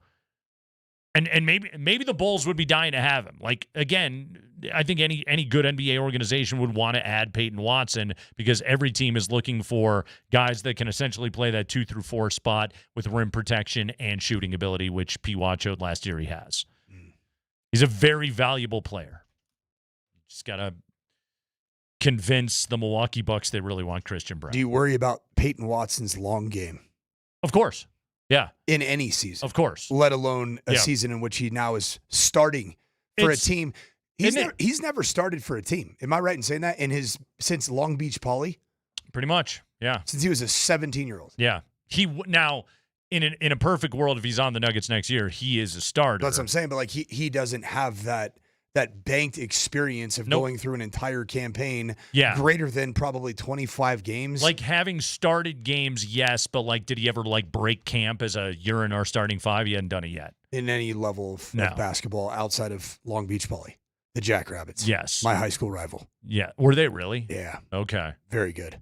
And maybe the Bulls would be dying to have him. Like, again, I think any good NBA organization would want to add Peyton Watson because every team is looking for guys that can essentially play that 2 through 4 spot with rim protection and shooting ability, which P. Watt showed last year he has. He's a very valuable player. Just got to convince the Milwaukee Bucks they really want Christian Brown. Do you worry about Peyton Watson's long game? Of course. Yeah. In any season. Of course. Let alone a season in which he now is starting for a team. He's never started for a team. Am I right in saying that? Since Long Beach Poly? Pretty much. Yeah. Since he was a 17-year-old. Yeah. Now in a perfect world, if he's on the Nuggets next year, he is a starter. That's what I'm saying. But like he doesn't have that banked experience of going through an entire campaign greater than probably 25 games. Like having started games, yes, but like did he ever like break camp as a you're in our starting 5? He hadn't done it yet. In any level of basketball outside of Long Beach Poly. The Jackrabbits. Yes. My high school rival. Yeah. Were they really? Yeah. Okay. Very good.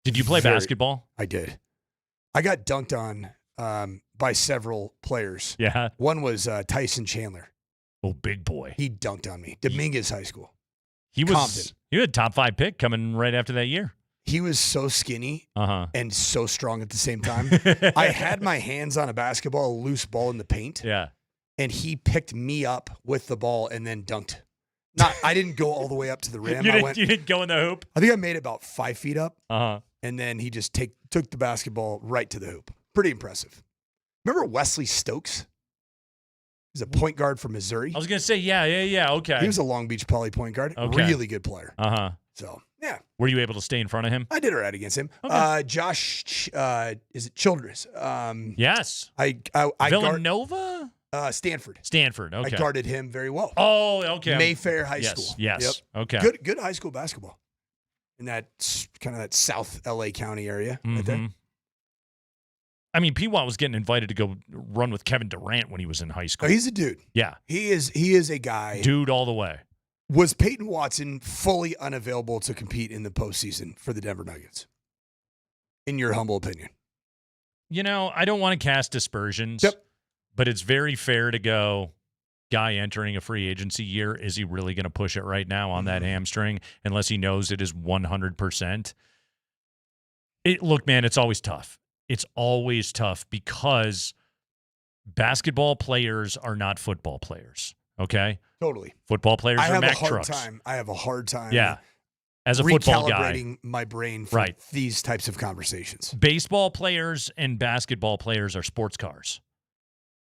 Did you play basketball? I did. I got dunked on by several players. Yeah. One was Tyson Chandler. Oh, big boy. He dunked on me. Dominguez High School. He was Compton. he had a top 5 pick coming right after that year. He was so skinny and so strong at the same time. I had my hands on a basketball, a loose ball in the paint. Yeah. And he picked me up with the ball and then dunked. I didn't go all the way up to the rim. You didn't go in the hoop? I think I made it about 5 feet up. Uh-huh. And then he just took the basketball right to the hoop. Pretty impressive. Remember Wesley Stokes? He's a point guard from Missouri. I was going to say, yeah, okay. He was a Long Beach Poly point guard. Okay. Really good player. Uh-huh. So, yeah. Were you able to stay in front of him? I did all right against him. Okay. Josh, is it Childress? Yes. I Villanova? Stanford. Stanford, okay. I guarded him very well. Oh, okay. Mayfair High Yes, School. yes. Yep. Okay. Good high school basketball. In that kind of that South LA County area right there. Mhm. I mean, Peewat was getting invited to go run with Kevin Durant when he was in high school. Oh, he's a dude. Yeah. He is a guy. Dude all the way. Was Peyton Watson fully unavailable to compete in the postseason for the Denver Nuggets? In your humble opinion? You know, I don't want to cast dispersions, but it's very fair to go, guy entering a free agency year, is he really going to push it right now on that hamstring unless he knows it is 100%? Look, man, it's always tough. It's always tough because basketball players are not football players, okay? Totally. Football players I are have Mack a hard trucks. time. I have a hard time. Yeah. As a football guy. Recalibrating my brain for these types of conversations. Baseball players and basketball players are sports cars.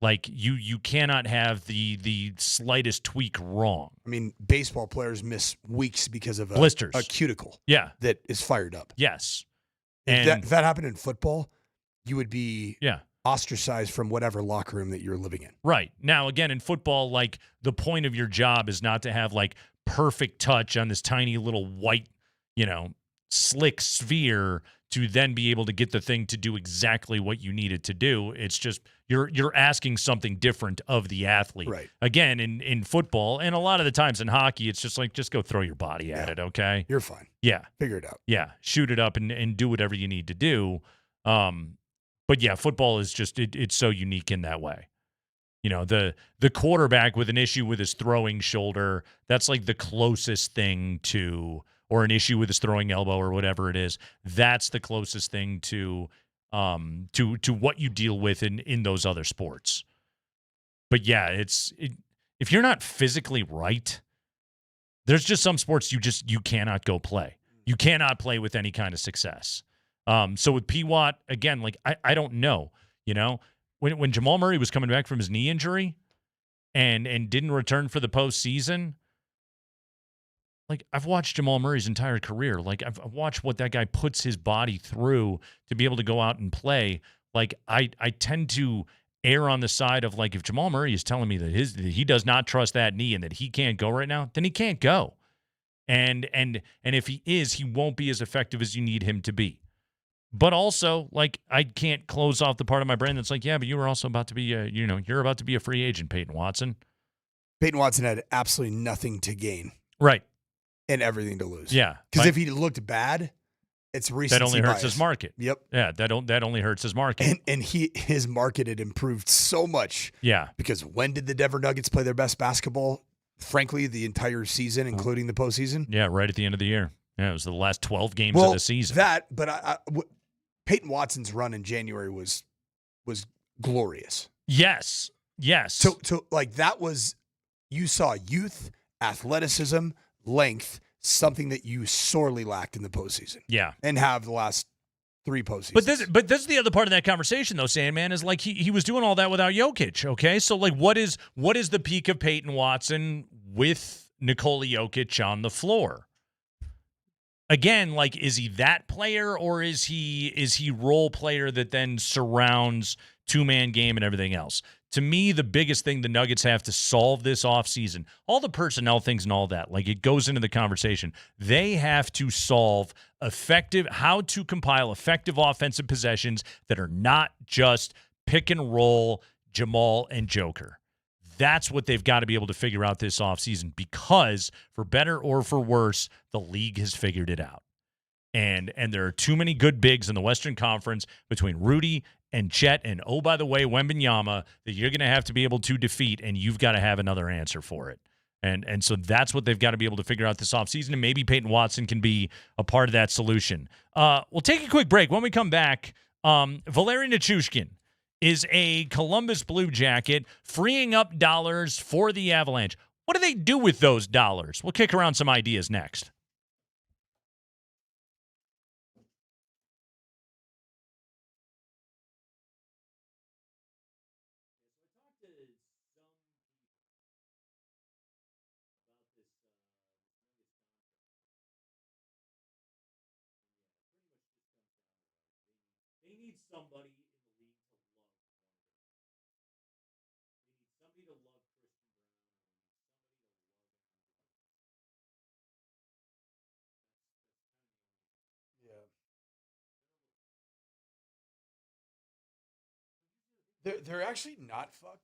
Like you cannot have the slightest tweak wrong. I mean, baseball players miss weeks because of Blisters. a cuticle. Yeah. That is fired up. Yes. If that happened in football, you would be ostracized from whatever locker room that you're living in. Right. Now, again, in football, like the point of your job is not to have like perfect touch on this tiny little white, slick sphere to then be able to get the thing to do exactly what you need it to do. It's just you're asking something different of the athlete. Right. Again, in football and a lot of the times in hockey, it's just like just go throw your body at it, okay? You're fine. Yeah. Figure it out. Yeah. Shoot it up and do whatever you need to do. But yeah, football is just it's so unique in that way. The quarterback with an issue with his throwing shoulder, that's like the closest thing to, or an issue with his throwing elbow or whatever it is. That's the closest thing to what you deal with in those other sports. But yeah, if you're not physically right, there's just some sports you cannot go play. You cannot play with any kind of success. So with Peewat, again, like I don't know, when Jamal Murray was coming back from his knee injury and didn't return for the postseason, like I've watched Jamal Murray's entire career. Like I've watched what that guy puts his body through to be able to go out and play. Like I tend to err on the side of like, if Jamal Murray is telling me that he does not trust that knee and that he can't go right now, then he can't go. And if he is, he won't be as effective as you need him to be. But also, like, I can't close off the part of my brain that's like, yeah, but you were also about to be, you're about to be a free agent, Peyton Watson. Peyton Watson had absolutely nothing to gain. Right. And everything to lose. Yeah. Because if he looked bad, it's recency that only hurts bias. his market. Yep. Yeah, that only hurts his market. And his market had improved so much. Yeah. Because when did the Denver Nuggets play their best basketball? Frankly, the entire season, including the postseason. Yeah, right at the end of the year. Yeah, it was the last 12 games of the season. Peyton Watson's run in January was glorious. Yes. So like that was, you saw youth, athleticism, length, something that you sorely lacked in the postseason. Yeah. And have the last 3 postseasons. But this is the other part of that conversation, though, Sandman, is like he was doing all that without Jokic, okay? So, like, what is the peak of Peyton Watson with Nikola Jokic on the floor? Again, like, is he that player, or is he role player that then surrounds two-man game and everything else? To me, the biggest thing the Nuggets have to solve this offseason, all the personnel things and all that, like it goes into the conversation. They have to solve how to compile effective offensive possessions that are not just pick and roll Jamal and Joker. That's what they've got to be able to figure out this offseason, because for better or for worse, the league has figured it out. And there are too many good bigs in the Western Conference between Rudy and Chet and, oh, by the way, Wembanyama, that you're going to have to be able to defeat, and you've got to have another answer for it. And so that's what they've got to be able to figure out this offseason, and maybe Peyton Watson can be a part of that solution. We'll take a quick break. When we come back, Valeri Nichushkin is a Columbus Blue Jacket, freeing up dollars for the Avalanche. What do they do with those dollars? We'll kick around some ideas next. They need somebody in the league to love one of their players. They need somebody to love Christian Brown, or they need somebody to love Andrew. Yeah. They're actually not fucked.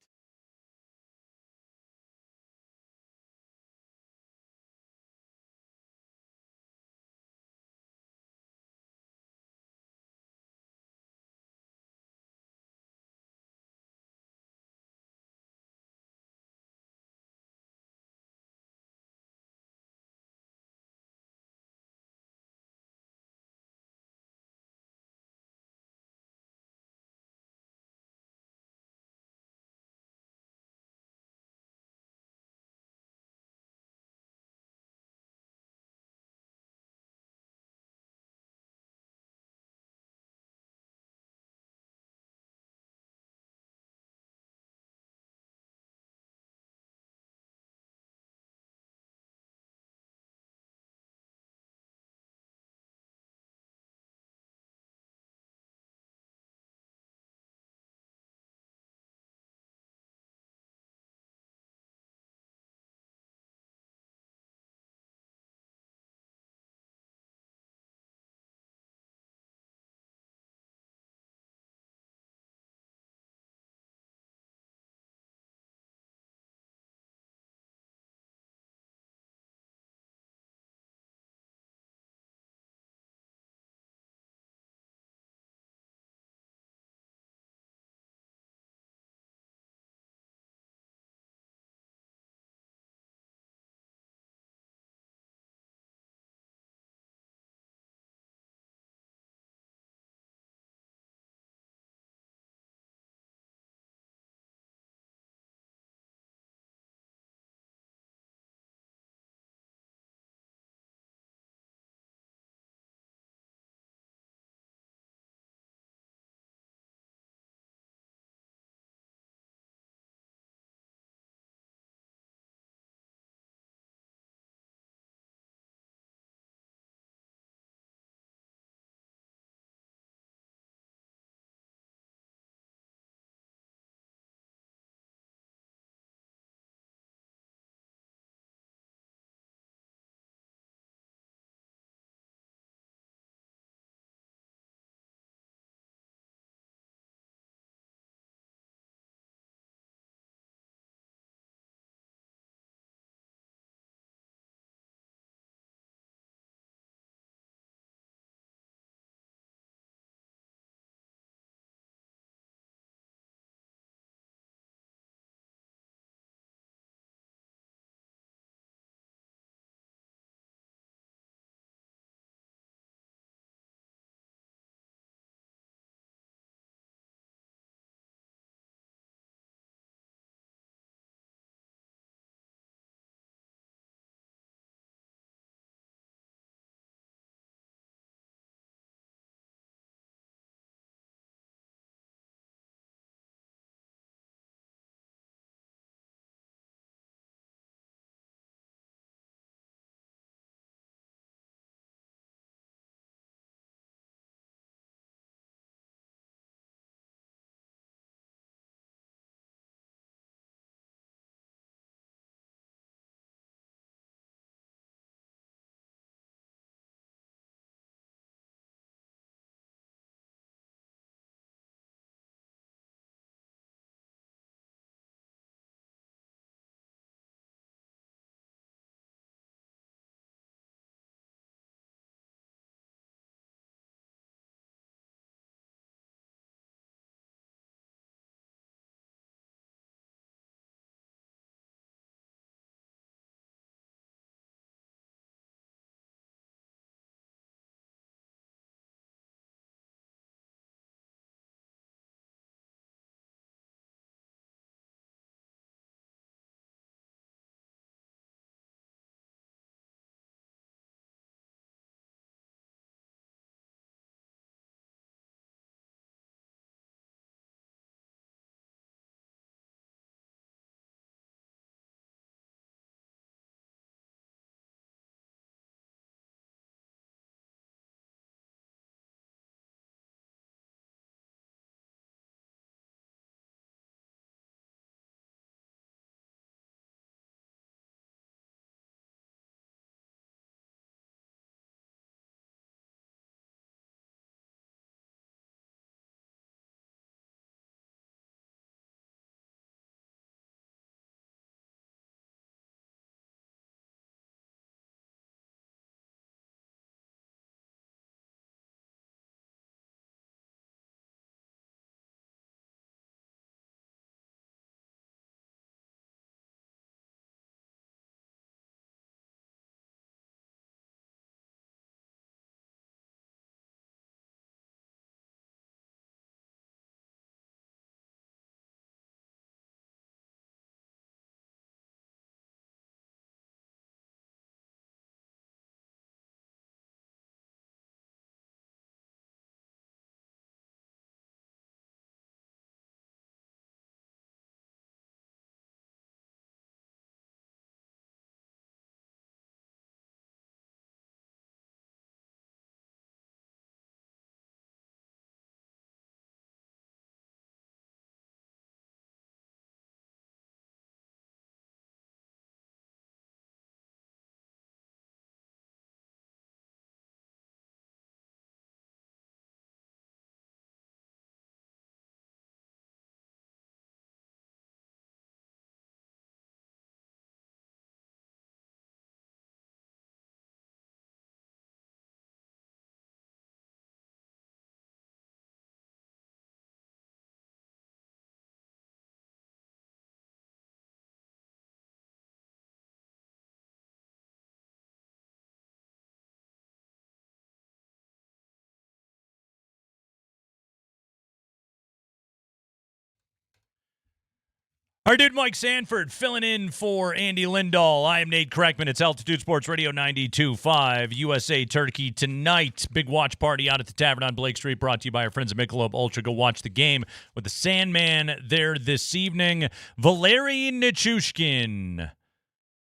Our dude Mike Sanford filling in for Andy Lindahl. I am Nate Kreckman. It's Altitude Sports Radio 92.5. USA Turkey tonight. Big watch party out at the Tavern on Blake Street, brought to you by our friends at Michelob Ultra. Go watch the game with the Sandman there this evening. Valeri Nichushkin,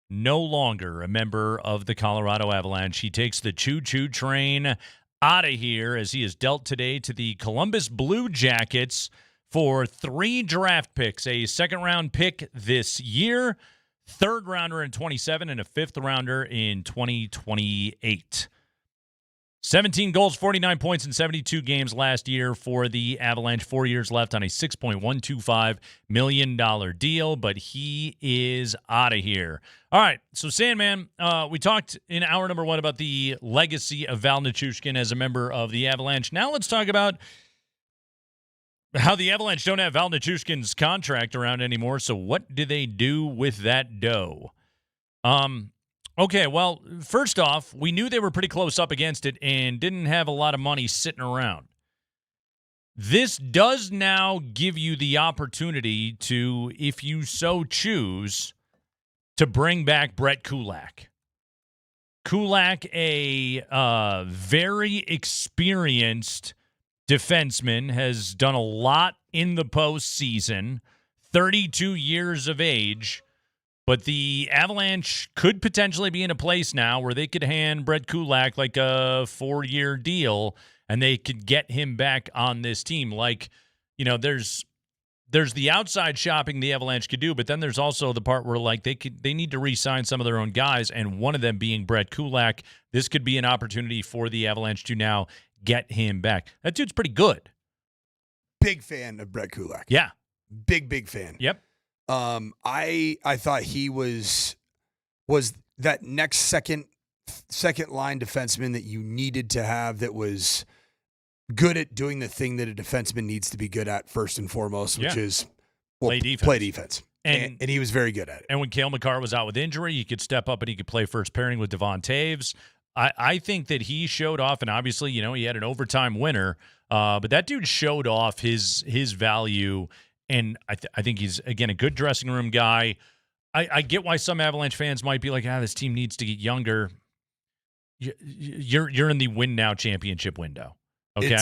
no longer a member of the Colorado Avalanche. He takes the choo-choo train out of here as he is dealt today to the Columbus Blue Jackets for 3 draft picks, a second-round pick this year, third rounder in 27, and a fifth rounder in 2028. 17 goals, 49 points in 72 games last year for the Avalanche. 4 years left on a $6.125 million deal, but he is out of here. All right, so Sandman, we talked in hour number 1 about the legacy of Val Nichushkin as a member of the Avalanche. Now let's talk about how the Avalanche don't have Val Nichushkin's contract around anymore, so what do they do with that dough? Okay, well, first off, we knew they were pretty close up against it and didn't have a lot of money sitting around. This does now give you the opportunity to, if you so choose, to bring back Brett Kulak. Kulak, a very experienced defenseman, has done a lot in the postseason, 32 years of age, but the Avalanche could potentially be in a place now where they could hand Brett Kulak like a 4-year deal and they could get him back on this team. Like, you know, there's the outside shopping the Avalanche could do, but then there's also the part where like they need to re-sign some of their own guys, and one of them being Brett Kulak. This could be an opportunity for the Avalanche to now get him back. That dude's pretty good. Big fan of Brett Kulak. Yeah. Big fan. Yep. I thought he was that next second line defenseman that you needed to have, that was good at doing the thing that a defenseman needs to be good at first and foremost, which is play defense. Play defense. And he was very good at it. And when Cale Makar was out with injury, he could step up and he could play first pairing with Devon Taves. I think that he showed off, and obviously, you know, he had an overtime winner, but that dude showed off his value, and I think he's, again, a good dressing room guy. I get why some Avalanche fans might be like, this team needs to get younger. You're in the win now championship window, okay?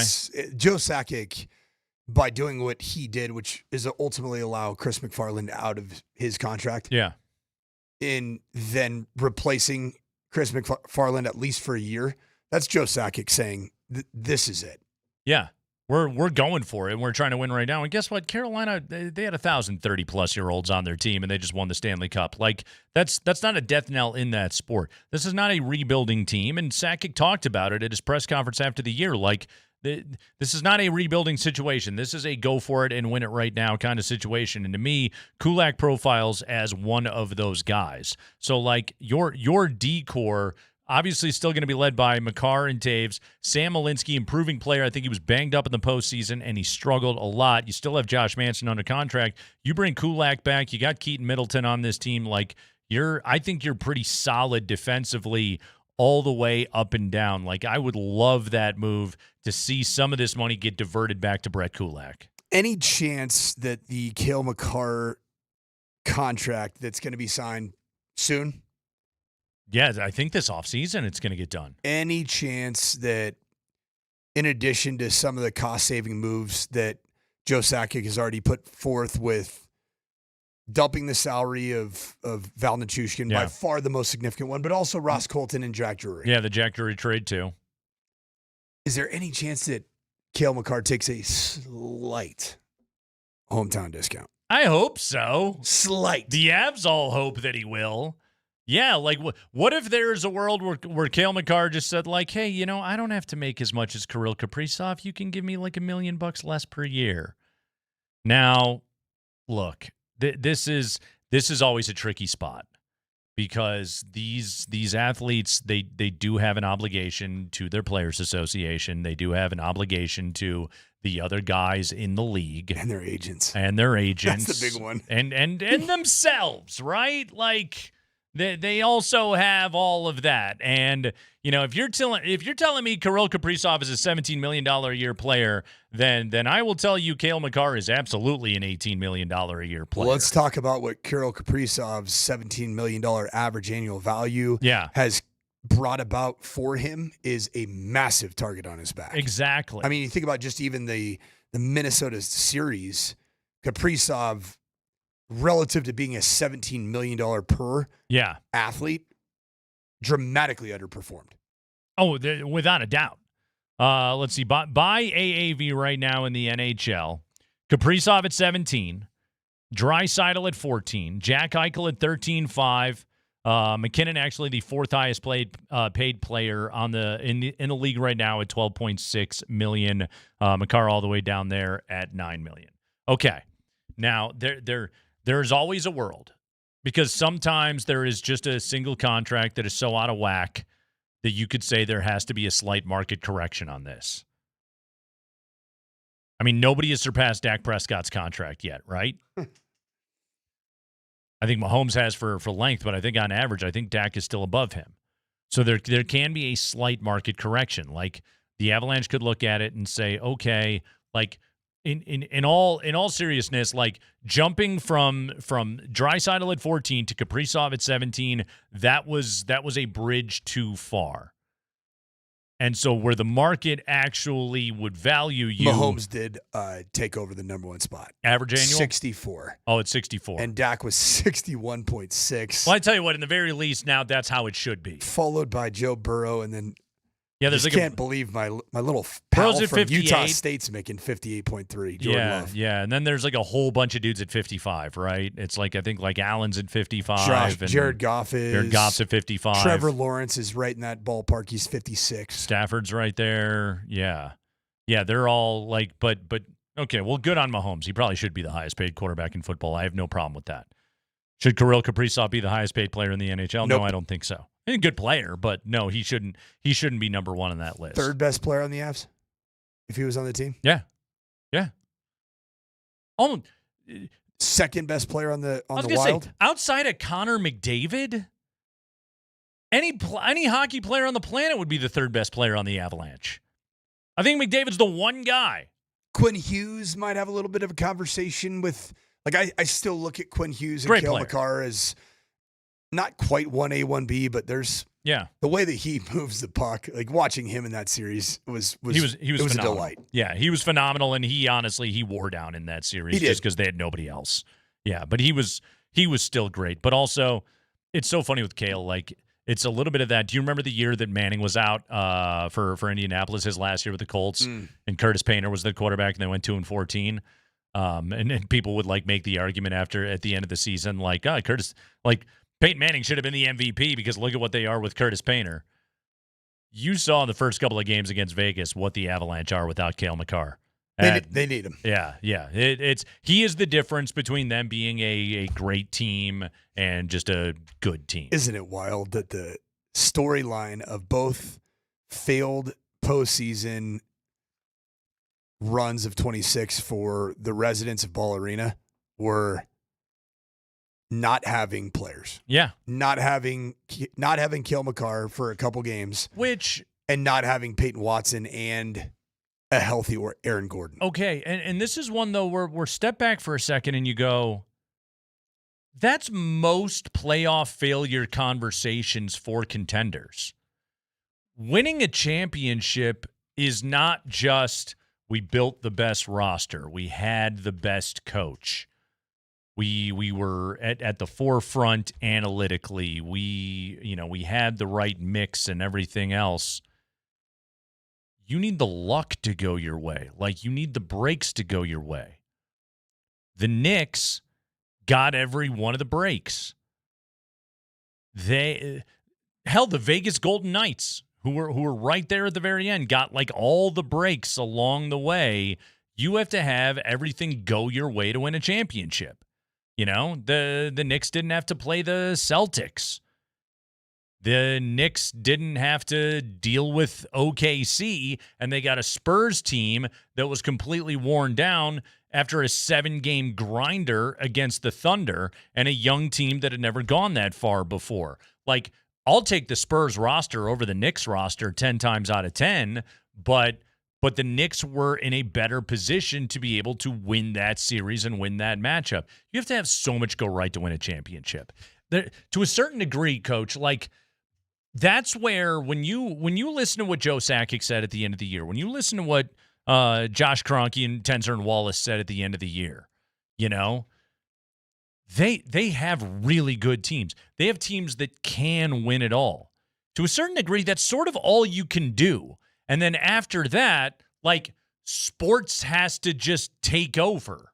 Joe Sakic, by doing what he did, which is to ultimately allow Chris McFarland out of his contract, in then replacing Chris McFarland at least for a year, that's Joe Sakic saying, this is it. Yeah, we're going for it. We're trying to win right now. And guess what? Carolina, they had 1,030-plus-year-olds on their team, and they just won the Stanley Cup. Like, that's not a death knell in that sport. This is not a rebuilding team, and Sakic talked about it at his press conference after the year. Like, this is not a rebuilding situation. This is a go for it and win it right now kind of situation. And to me, Kulak profiles as one of those guys. So, like, your D-core obviously still going to be led by Makar and Taves. Sam Malinsky, improving player. I think he was banged up in the postseason, and he struggled a lot. You still have Josh Manson under contract. You bring Kulak back. You got Keaton Middleton on this team. Like, I think you're pretty solid defensively all the way up and down. Like, I would love that move to see some of this money get diverted back to Brett Kulak. Any chance that the Cale Makar contract that's going to be signed soon? Yeah, I think this offseason it's going to get done. Any chance that, in addition to some of the cost-saving moves that Joe Sakic has already put forth with dumping the salary of Val Nichushkin, by far the most significant one, but also Ross Colton and Jack Drury. Yeah, the Jack Drury trade too. Is there any chance that Cale Makar takes a slight hometown discount? I hope so. Slight. The Avs all hope that he will. Yeah, like what if there's a world where Cale Makar just said, like, hey, you know, I don't have to make as much as Kirill Kaprizov. You can give me like $1 million less per year. Now, look, this is always a tricky spot because these athletes, they do have an obligation to their Players Association. They do have an obligation to the other guys in the league. And their agents. That's the big one. And themselves, right? Like, They also have all of that. And, if you're telling me Kirill Kaprizov is a $17 million a year player, then I will tell you Cale Makar is absolutely an $18 million a year player. Well, let's talk about what Kirill Kaprizov's $17 million average annual value has brought about for him is a massive target on his back. Exactly. I mean, you think about just even the Minnesota series, Kaprizov, relative to being a $17 million per athlete, dramatically underperformed. Oh, without a doubt. Let's see. By AAV right now in the NHL, Kaprizov at 17, Draisaitl at 14, Jack Eichel at 13.5, McKinnon actually the fourth highest paid player in the league right now at $12.6 million. Makar all the way down there at $9 million. Okay, now there's always a world, because sometimes there is just a single contract that is so out of whack that you could say there has to be a slight market correction on this. I mean, nobody has surpassed Dak Prescott's contract yet, right? I think Mahomes has for length, but I think on average, I think Dak is still above him. So there can be a slight market correction. Like, the Avalanche could look at it and say, okay, like, in all seriousness, like, jumping from Draisaitl at 14 to Kaprizov at 17, that was a bridge too far. And so where the market actually would value you, Mahomes did take over the number one spot. Average annual 64. Oh, it's 64. And Dak was 61.6. Well, I tell you what, in the very least, now that's how it should be. Followed by Joe Burrow, and then there's I can't believe my little pal Burrow's at from 58. Utah State's making 58.3. Jordan Love. Yeah, and then there's like a whole bunch of dudes at 55, right? It's like, I think like Allen's at 55. And Jared Goff is. Jared Goff's at 55. Trevor Lawrence is right in that ballpark. He's 56. Stafford's right there. Yeah, they're all like, but okay, well, good on Mahomes. He probably should be the highest paid quarterback in football. I have no problem with that. Should Kirill Kaprizov be the highest paid player in the NHL? Nope. No, I don't think so. He's a good player, but no, he shouldn't be number one on that list. Third best player on the Avs, if he was on the team. Yeah. Oh, second best player on the Wild. Say, outside of Connor McDavid, any hockey player on the planet would be the third best player on the Avalanche. I think McDavid's the one guy. Quinn Hughes might have a little bit of a conversation with. Like, I still look at Quinn Hughes and Cale Makar as not quite 1A, 1B, but there's the way that he moves the puck. Like, watching him in that series was a delight. Yeah, he was phenomenal, and he wore down in that series just because they had nobody else. Yeah, but he was still great. But also, it's so funny with Cale. Like, it's a little bit of that. Do you remember the year that Manning was out for Indianapolis, his last year with the Colts, and Curtis Painter was the quarterback, and they went 2-14? And people would like make the argument at the end of the season, like, Peyton Manning should have been the MVP because look at what they are with Curtis Painter. You saw in the first couple of games against Vegas what the Avalanche are without Cale Makar. They need him. Yeah. He is the difference between them being a great team and just a good team. Isn't it wild that the storyline of both failed postseason runs of 26 for the residents of Ball Arena were not having players. Yeah. Not having Cale Makar for a couple games. And not having Peyton Watson and a healthy Aaron Gordon. Okay, and this is one, though, where we're step back for a second and you go, that's most playoff failure conversations for contenders. Winning a championship is not just we built the best roster, we had the best coach, we were at the forefront analytically, we had the right mix and everything else. You need the luck to go your way. Like, you need the breaks to go your way. The Knicks got every one of the breaks. The Vegas Golden Knights, who were right there at the very end, got like all the breaks along the way. You have to have everything go your way to win a championship. You know, the Knicks didn't have to play the Celtics. The Knicks didn't have to deal with OKC, and they got a Spurs team that was completely worn down, after a 7-game grinder against the Thunder and a young team that had never gone that far before. Like, I'll take the Spurs roster over the Knicks roster 10 times out of 10, but the Knicks were in a better position to be able to win that series and win that matchup. You have to have so much go right to win a championship. To a certain degree, Coach, like, that's where when you listen to what Joe Sakic said at the end of the year, when you listen to what Josh Kroenke and Tenzer and Wallace said at the end of the year, you know, they have really good teams. They have teams that can win it all. To a certain degree, that's sort of all you can do. And then after that, like, sports has to just take over.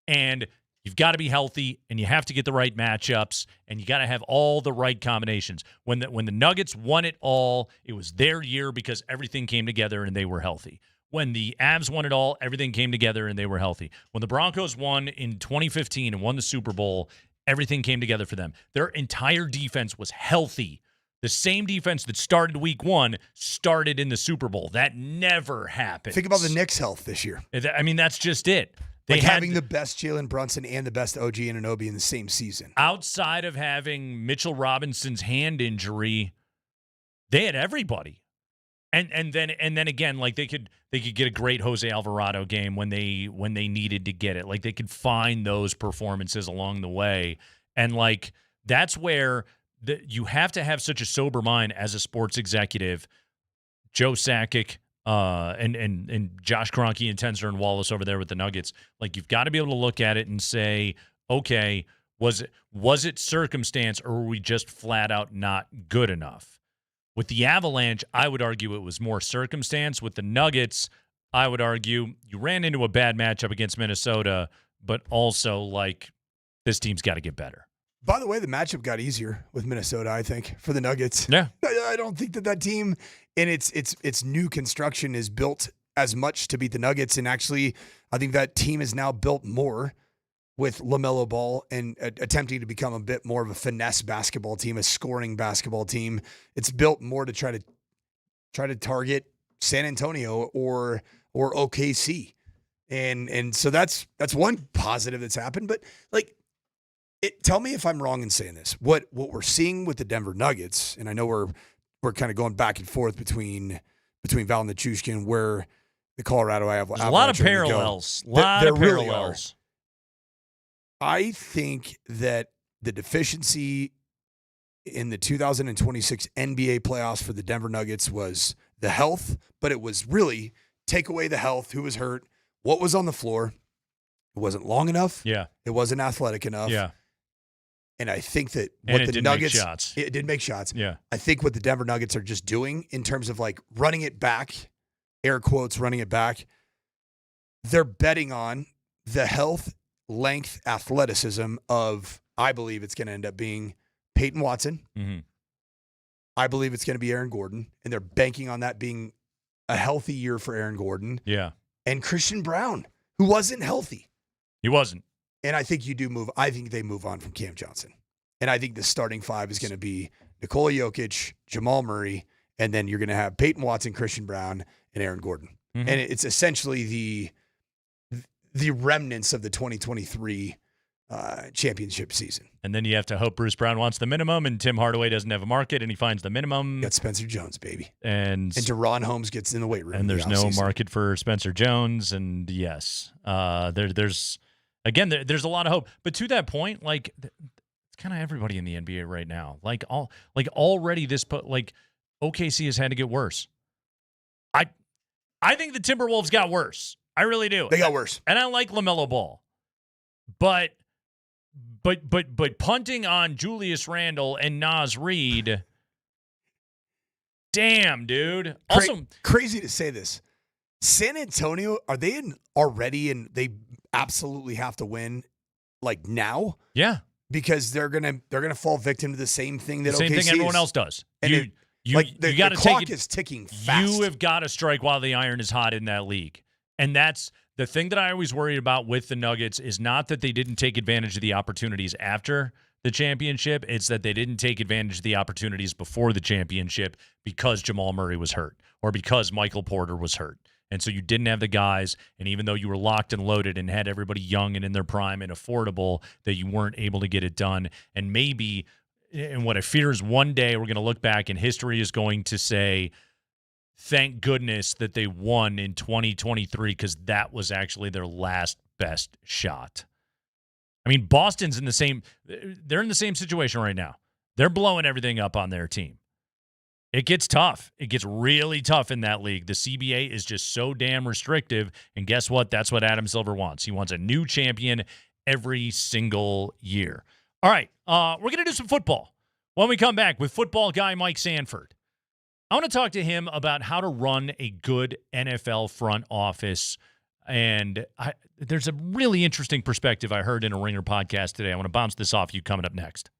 And you've got to be healthy, and you have to get the right matchups, and you got to have all the right combinations. When the Nuggets won it all, it was their year because everything came together and they were healthy. When the Avs won it all, everything came together and they were healthy. When the Broncos won in 2015 and won the Super Bowl, everything came together for them. Their entire defense was healthy. The same defense that started week 1 started in the Super Bowl. That never happened. Think about the Knicks' health this year. I mean, that's just it. They like having the best Jalen Brunson and the best OG Anunoby in the same season. Outside of having Mitchell Robinson's hand injury, they had everybody. And then again, like they could get a great Jose Alvarado game when they needed to get it. Like they could find those performances along the way. And like that's where you have to have such a sober mind as a sports executive. Joe Sakic, and Josh Kroenke and Tenzer and Wallace over there with the Nuggets. Like you've got to be able to look at it and say, okay, was it circumstance or were we just flat out not good enough? With the Avalanche, I would argue it was more circumstance. With the Nuggets, I would argue you ran into a bad matchup against Minnesota, but also like this team's got to get better. By the way, the matchup got easier with Minnesota, I think, for the Nuggets. Yeah. I don't think that team in its new construction is built as much to beat the Nuggets. And actually, I think that team is now built more with LaMelo Ball and attempting to become a bit more of a finesse basketball team, a scoring basketball team. It's built more to try to target San Antonio or OKC. And so that's one positive that's happened. But like, tell me if I'm wrong in saying this. What we're seeing with the Denver Nuggets, and I know we're kind of going back and forth between Val and Nichushkin, where the Colorado Avalanche. There's a lot of parallels. There really are. I think that the deficiency in the 2026 NBA playoffs for the Denver Nuggets was the health, but it was really take away the health, who was hurt, what was on the floor. It wasn't long enough. Yeah. It wasn't athletic enough. Yeah. And I think that what the Nuggets, it did make shots. Yeah. I think what the Denver Nuggets are just doing in terms of like running it back, air quotes, running it back, they're betting on the health, length, athleticism of, I believe it's going to end up being Peyton Watson. Mm-hmm. I believe it's going to be Aaron Gordon, and they're banking on that being a healthy year for Aaron Gordon. Yeah. And Christian Brown, who wasn't healthy. He wasn't. And I think I think they move on from Cam Johnson. And I think the starting five is going to be Nikola Jokic, Jamal Murray, and then you're going to have Peyton Watson, Christian Brown, and Aaron Gordon. Mm-hmm. And it's essentially the remnants of the 2023 championship season. And then you have to hope Bruce Brown wants the minimum and Tim Hardaway doesn't have a market and he finds the minimum. Got Spencer Jones, baby. And Deron Holmes gets in the weight room. And there's no market for Spencer Jones. And yes, there's a lot of hope. But to that point, like it's kind of everybody in the NBA right now. Already OKC has had to get worse. I think the Timberwolves got worse. I really do. They got worse. And I like LaMelo Ball. But punting on Julius Randle and Naz Reid, damn, dude. Also, crazy to say this. San Antonio, are they already and they absolutely have to win like now? Yeah. Because they're gonna fall victim to the same thing that same OKC thing everyone else does. And you got to the take clock it. is ticking fast. You have got to strike while the iron is hot in that league. And that's the thing that I always worried about with the Nuggets is not that they didn't take advantage of the opportunities after the championship. It's that they didn't take advantage of the opportunities before the championship because Jamal Murray was hurt or because Michael Porter was hurt. And so you didn't have the guys, and even though you were locked and loaded and had everybody young and in their prime and affordable, that you weren't able to get it done. And maybe, and what I fear is one day we're going to look back and history is going to say, thank goodness that they won in 2023 because that was actually their last best shot. I mean, Boston's in the same – they're in the same situation right now. They're blowing everything up on their team. It gets tough. It gets really tough in that league. The CBA is just so damn restrictive, and guess what? That's what Adam Silver wants. He wants a new champion every single year. All right, we're going to do some football when we come back with football guy Mike Sanford. I want to talk to him about how to run a good NFL front office. And there's a really interesting perspective I heard in a Ringer podcast today. I want to bounce this off you coming up next.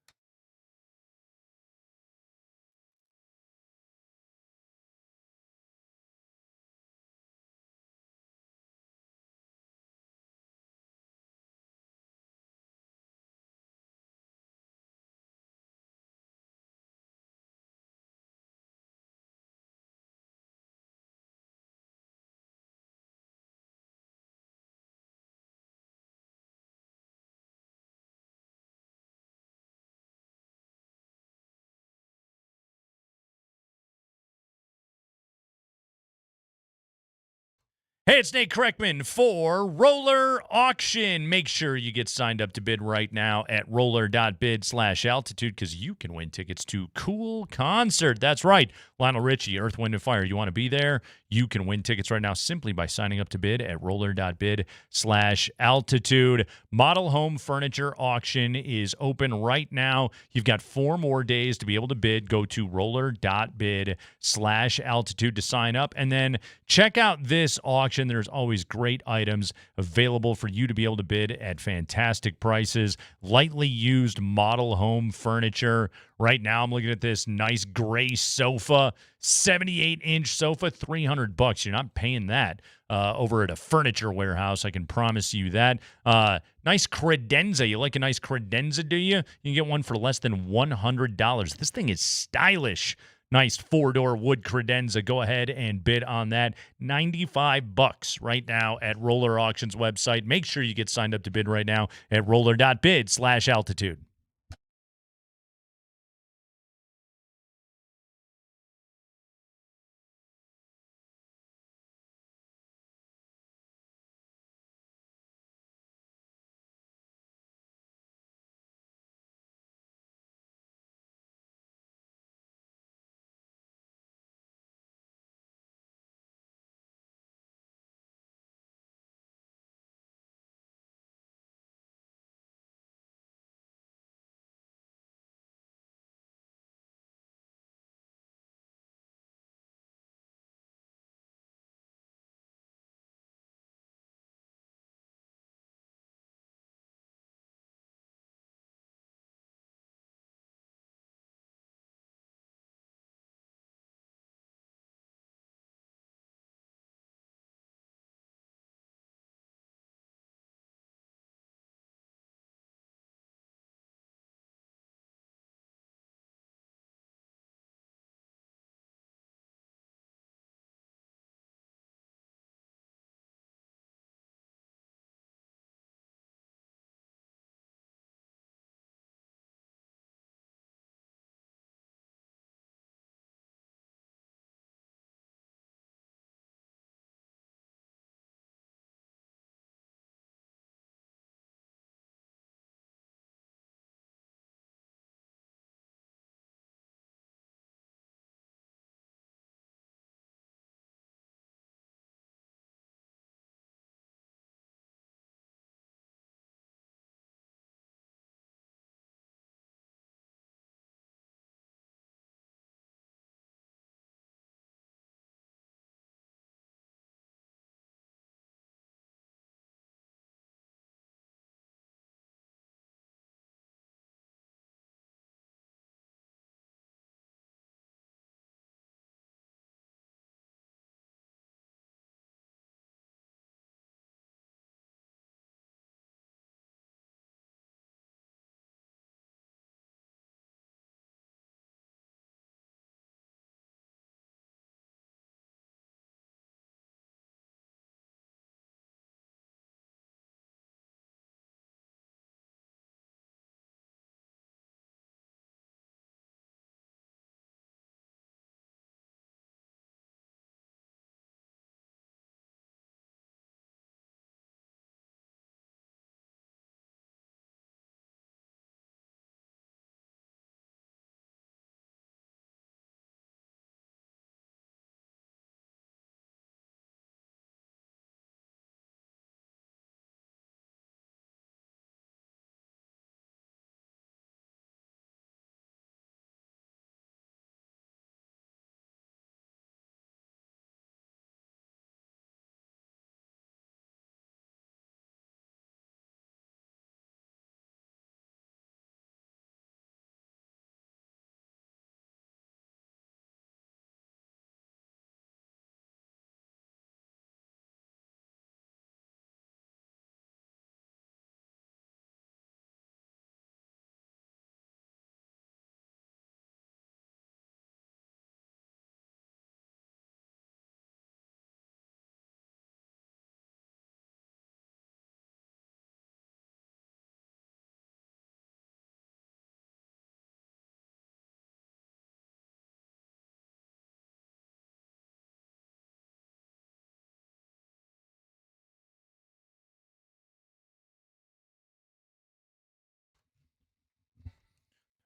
Hey, it's Nate Kreckman for Roller Auction. Make sure you get signed up to bid right now at roller.bid/altitude because you can win tickets to Cool Concert. That's right. Lionel Richie, Earth, Wind, and Fire. You want to be there? You can win tickets right now simply by signing up to bid at roller.bid/altitude. Model home furniture auction is open right now. You've got 4 more days to be able to bid. Go to roller.bid/altitude to sign up and then check out this auction. There's always great items available for you to be able to bid at fantastic prices. Lightly used model home furniture. Right now, I'm looking at this nice gray sofa, 78-inch sofa, $300. You're not paying that over at a furniture warehouse. I can promise you that. Nice credenza. You like a nice credenza, do you? You can get one for less than $100. This thing is stylish. Nice 4-door wood credenza. Go ahead and bid on that. $95 right now at Roller Auction's website. Make sure you get signed up to bid right now at roller.bid/altitude.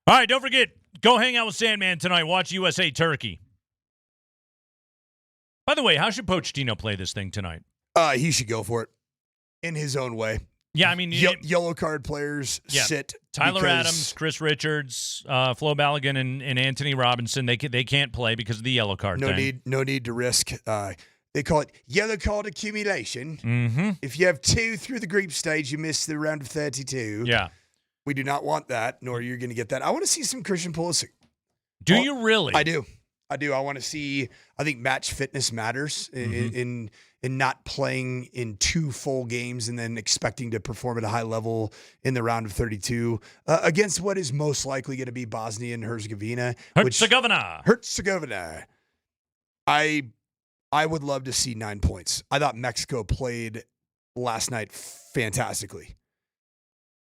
All right, don't forget, go hang out with Sandman tonight. Watch USA Turkey. By the way, how should Pochettino play this thing tonight? He should go for it in his own way. Yeah, I mean, yellow card players sit. Tyler Adams, Chris Richards, Flo Balogun, and Anthony Robinson. They can't play because of the yellow card. No need to risk. They call it yellow card accumulation. Mm-hmm. If you have 2 through the group stage, you miss the round of 32. Yeah, we do not want that, nor you're going to get that. I want to see some Christian Pulisic. Do you really? I do. I want to see. I think match fitness matters in not playing in 2 full games and then expecting to perform at a high level in the round of 32 against what is most likely going to be Bosnia and Herzegovina. Herzegovina. I would love to see 9 points. I thought Mexico played last night fantastically.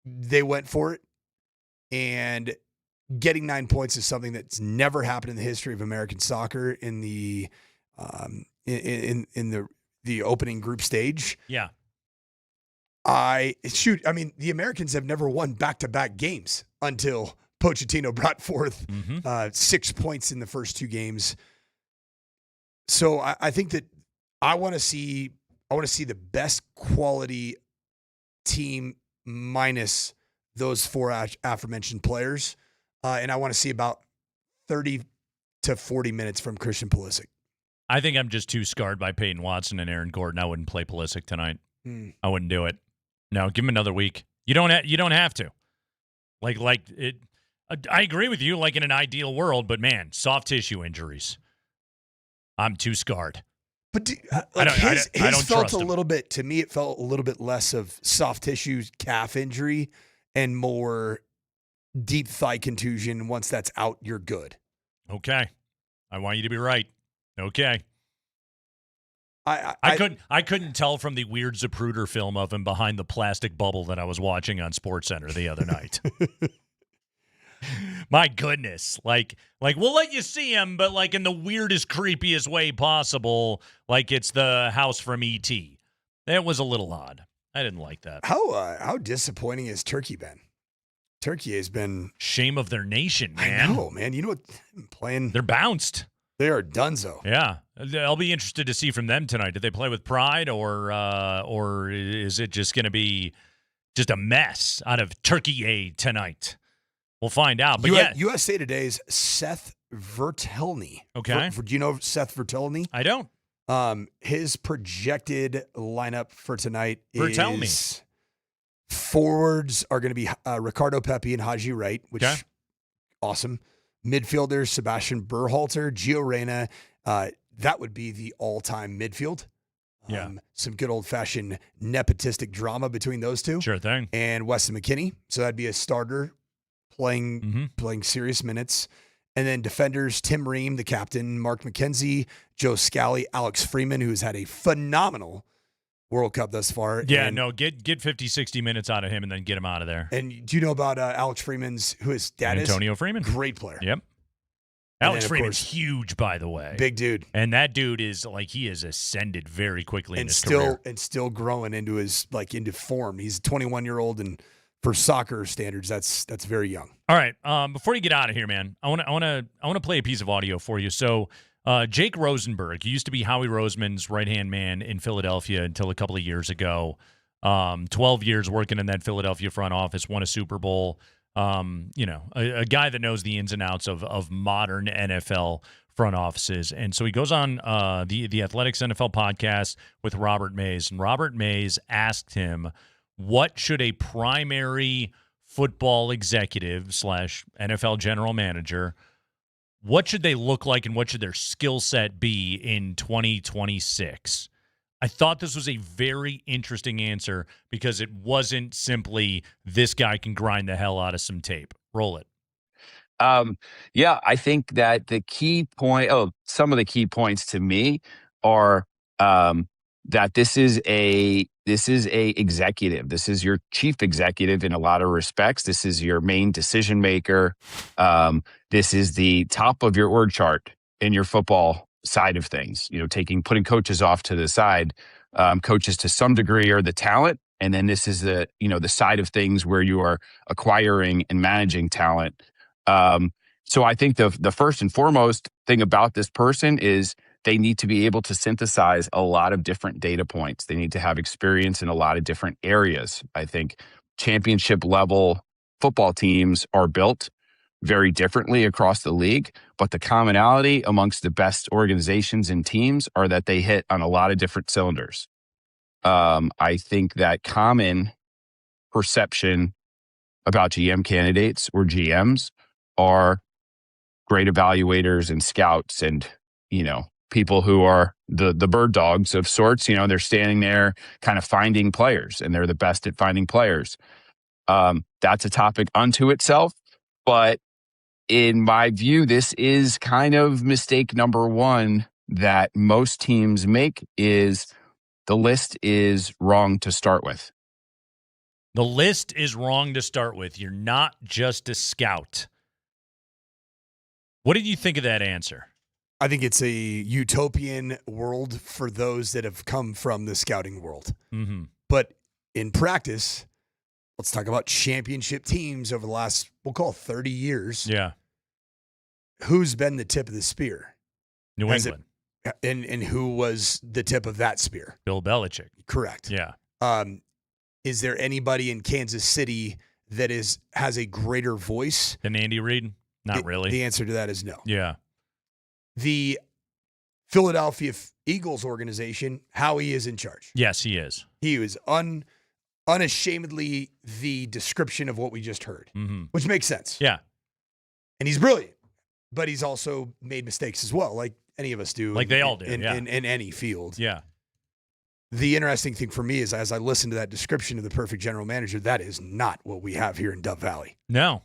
They went for it, and getting 9 points is something that's never happened in the history of American soccer in the the opening group stage. Yeah. The Americans have never won back-to-back games until Pochettino brought forth 6 points in the first 2 games. So I think that I want to see the best quality team minus those 4 aforementioned players. And I want to see about 30 to 40 minutes from Christian Pulisic. I think I'm just too scarred by Peyton Watson and Aaron Gordon. I wouldn't play Pulisic tonight. I wouldn't do it. No, give him another week. You don't have to. Like it. I agree with you. Like in an ideal world, but man, soft tissue injuries. I'm too scarred. But I don't felt trust a him. little bit. To me, it felt a little bit less of soft tissue calf injury and more deep thigh contusion. Once that's out, you're good. Okay, I want you to be right. Okay. I couldn't tell from the weird Zapruder film of him behind the plastic bubble that I was watching on SportsCenter the other night. My goodness. Like we'll let you see him, but like in the weirdest, creepiest way possible, like it's the house from E.T. That was a little odd. I didn't like that. How disappointing has Turkey been? Turkey has been shame of their nation, man. I know, man. You know what? Playing. They're bounced. They are donezo. Yeah, I'll be interested to see from them tonight. Did they play with pride, or is it just going to be just a mess out of Turkey tonight? We'll find out. But USA Today's Seth Vertelny. Okay. Do you know Seth Vertelny? I don't. His projected lineup for tonight Vertelny. is forwards are going to be Ricardo Pepi and Haji Wright, which awesome. Midfielders, Sebastian Berhalter, Gio Reyna. That would be the all-time midfield. Some good old-fashioned nepotistic drama between those two. Sure thing. And Weston McKennie. So that'd be a starter playing serious minutes. And then defenders, Tim Ream, the captain, Mark McKenzie, Joe Scally, Alex Freeman, who's had a phenomenal World Cup thus far. Yeah, get 50, 60 minutes out of him and then get him out of there. And do you know about Alex Freeman's, who his dad is? Antonio Freeman. Great player. Yep. Alex Freeman's huge, by the way. Big dude. And that dude is he has ascended very quickly in his career. career. And still growing into his into form. He's a 21-year-old, and for soccer standards, that's very young. All right. Before you get out of here, man, I want to play a piece of audio for you. So Jake Rosenberg, he used to be Howie Roseman's right-hand man in Philadelphia until a couple of years ago. 12 years working in that Philadelphia front office, won a Super Bowl. A guy that knows the ins and outs of modern NFL front offices. And so he goes on the Athletics NFL podcast with Robert Mays. And Robert Mays asked him, what should a primary football executive / NFL general manager, what should they look like and what should their skill set be in 2026? I thought this was a very interesting answer because it wasn't simply this guy can grind the hell out of some tape. Roll it. I think that some of the key points to me are that this is a executive. This is your chief executive in a lot of respects. This is your main decision maker. This is the top of your org chart in your football side of things. Putting coaches off to the side. Coaches to some degree are the talent, and then this is the side of things where you are acquiring and managing talent. So I think the first and foremost thing about this person is they need to be able to synthesize a lot of different data points. They need to have experience in a lot of different areas. I think championship level football teams are built very differently across the league, but the commonality amongst the best organizations and teams are that they hit on a lot of different cylinders. I think that common perception about GM candidates or GMs are great evaluators and scouts and, people who are the bird dogs of sorts. They're standing there kind of finding players, and they're the best at finding players. That's a topic unto itself. But in my view, this is kind of mistake number one that most teams make is the list is wrong to start with. The list is wrong to start with. You're not just a scout. What did you think of that answer? I think it's a utopian world for those that have come from the scouting world. Mm-hmm. But in practice, let's talk about championship teams over the last, we'll call 30 years. Yeah. Who's been the tip of the spear? New England. And who was the tip of that spear? Bill Belichick. Correct. Yeah. Is there anybody in Kansas City that has a greater voice than Andy Reid? Not really. The answer to that is no. Yeah. The Philadelphia Eagles organization, Howie is in charge. Yes, he is. He was unashamedly the description of what we just heard, which makes sense. Yeah. And he's brilliant, but he's also made mistakes as well, like any of us do. Like they all do, in any field. Yeah. The interesting thing for me is as I listen to that description of the perfect general manager, that is not what we have here in Dove Valley. No,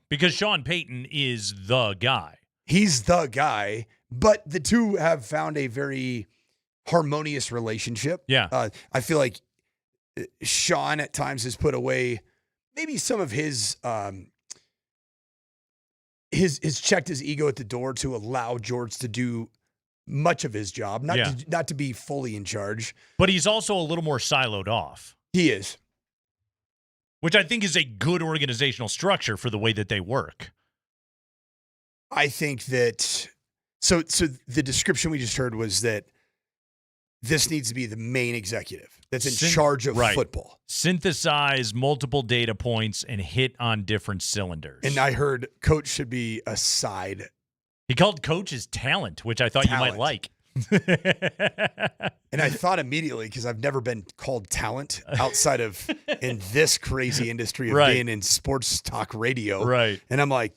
because Sean Payton is the guy. He's the guy, but the two have found a very harmonious relationship. Yeah. I feel like Sean at times has put away maybe some of his checked his ego at the door to allow George to do much of his job, not to be fully in charge. But he's also a little more siloed off. He is. Which I think is a good organizational structure for the way that they work. I think that so the description we just heard was that this needs to be the main executive that's in charge of football. Synthesize multiple data points and hit on different cylinders. And I heard coach should be a side. He called coaches talent, which I thought you might like. And I thought immediately, because I've never been called talent outside of in this crazy industry of being in sports talk radio. Right. And I'm like,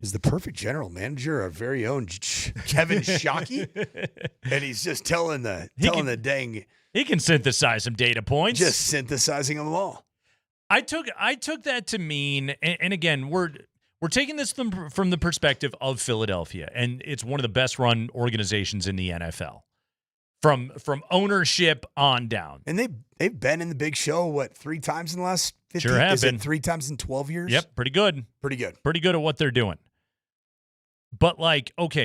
is the perfect general manager our very own Kevin Shockey? And he's just telling the dang. He can synthesize some data points. Just synthesizing them all. I took that to mean, and again, we're taking this from the perspective of Philadelphia, and it's one of the best run organizations in the NFL. From ownership on down. And they've been in the big show, 3 times in the last 15 years? Sure have been. 3 times in 12 years? Yep, pretty good. Pretty good. Pretty good at what they're doing. But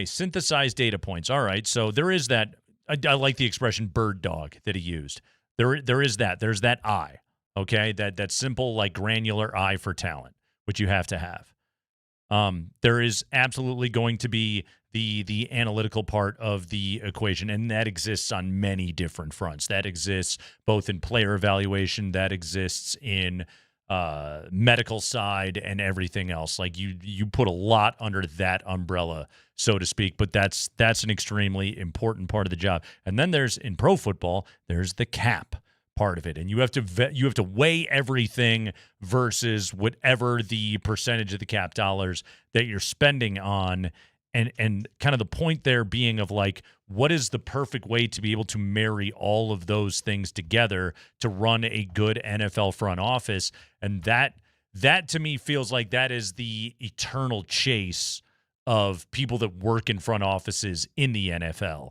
synthesize data points. All right, so there is that. I like the expression bird dog that he used. There is that. There's that eye, okay? That simple, granular eye for talent, which you have to have. There is absolutely going to be the analytical part of the equation, and that exists on many different fronts. That exists both in player evaluation, that exists in medical side and everything else. You put a lot under that umbrella, so to speak, but that's an extremely important part of the job. And then in pro football, there's the cap part of it, and you have to weigh everything versus whatever the percentage of the cap dollars that you're spending on, and kind of the point there being of what is the perfect way to be able to marry all of those things together to run a good NFL front office. And that to me feels like that is the eternal chase of people that work in front offices in the NFL.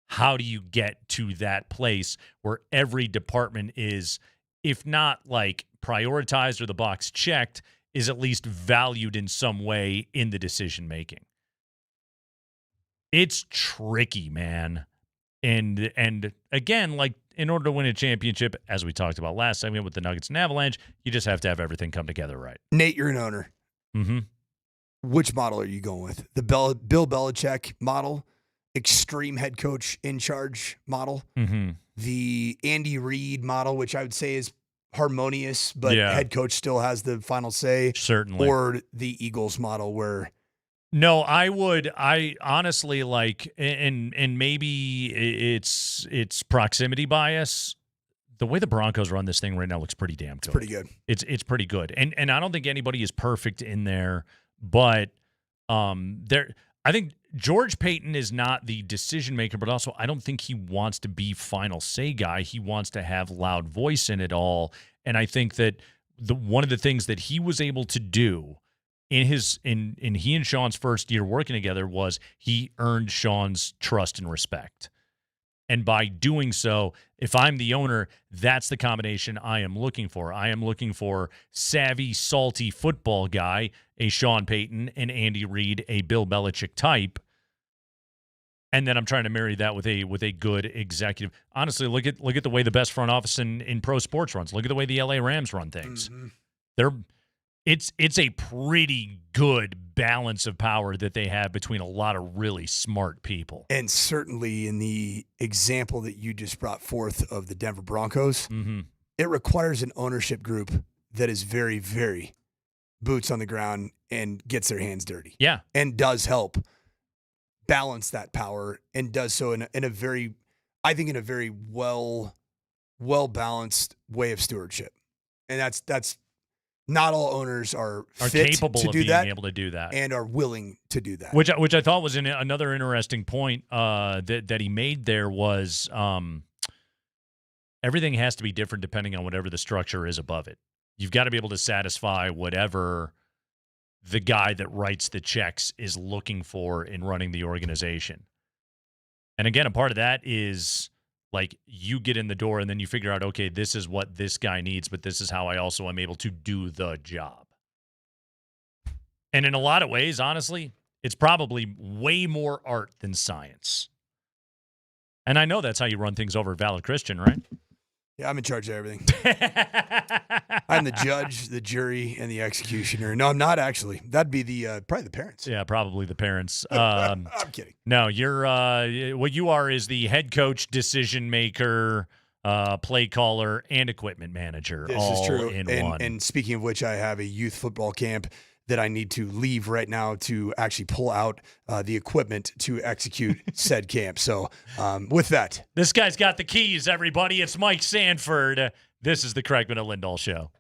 How do you get to that place where every department is, if not prioritized or the box checked, is at least valued in some way in the decision making? It's tricky, man. And again, in order to win a championship, as we talked about last time with the Nuggets and Avalanche, you just have to have everything come together right. Nate, you're an owner. Mm-hmm. which model are you going with? The Bill Belichick model, extreme head coach in charge model, the Andy Reid model, which I would say is harmonious, but head coach still has the final say, certainly, or the Eagles model where. No, I honestly like, and maybe it's proximity bias. The way the Broncos run this thing right now looks pretty damn good. It's pretty good. It's pretty good. And I don't think anybody is perfect in there, but I think George Payton is not the decision maker, but also I don't think he wants to be final say guy. He wants to have loud voice in it all. And I think that one of the things that he was able to do in he and Sean's first year working together was he earned Sean's trust and respect. And by doing so, if I'm the owner, that's the combination I am looking for. I am looking for savvy, salty football guy, a Sean Payton, and Andy Reid, a Bill Belichick type. And then I'm trying to marry that with a good executive. Honestly, look at the way the best front office in pro sports runs. Look at the way the LA Rams run things. It's a pretty good balance of power that they have between a lot of really smart people. And certainly in the example that you just brought forth of the Denver Broncos, it requires an ownership group that is very, very boots on the ground and gets their hands dirty. Yeah. And does help balance that power and does so in a very, I think in a very well balanced way of stewardship. And that's not all owners are fit capable to of do being that able to do that and are willing to do that. Which I thought was another interesting point that he made there was everything has to be different depending on whatever the structure is above it. You've got to be able to satisfy whatever the guy that writes the checks is looking for in running the organization. And again, a part of that is like you get in the door and then you figure out, okay, this is what this guy needs, but this is how I also am able to do the job. And in a lot of ways, honestly, it's probably way more art than science. And I know that's how you run things over at Valid Christian, right? Yeah, I'm in charge of everything. I'm the judge, the jury, and the executioner. No, I'm not actually. That'd be the probably the parents. Yeah, probably the parents. I'm kidding. No, you're what you are is the head coach, decision maker, play caller, and equipment manager. This all is true. in and, one. And speaking of which, I have a youth football camp that I need to leave right now to actually pull out the equipment to execute said camp. So with that. This guy's got the keys, everybody. It's Mike Sanford. This is the Kreckman and Lindahl Show.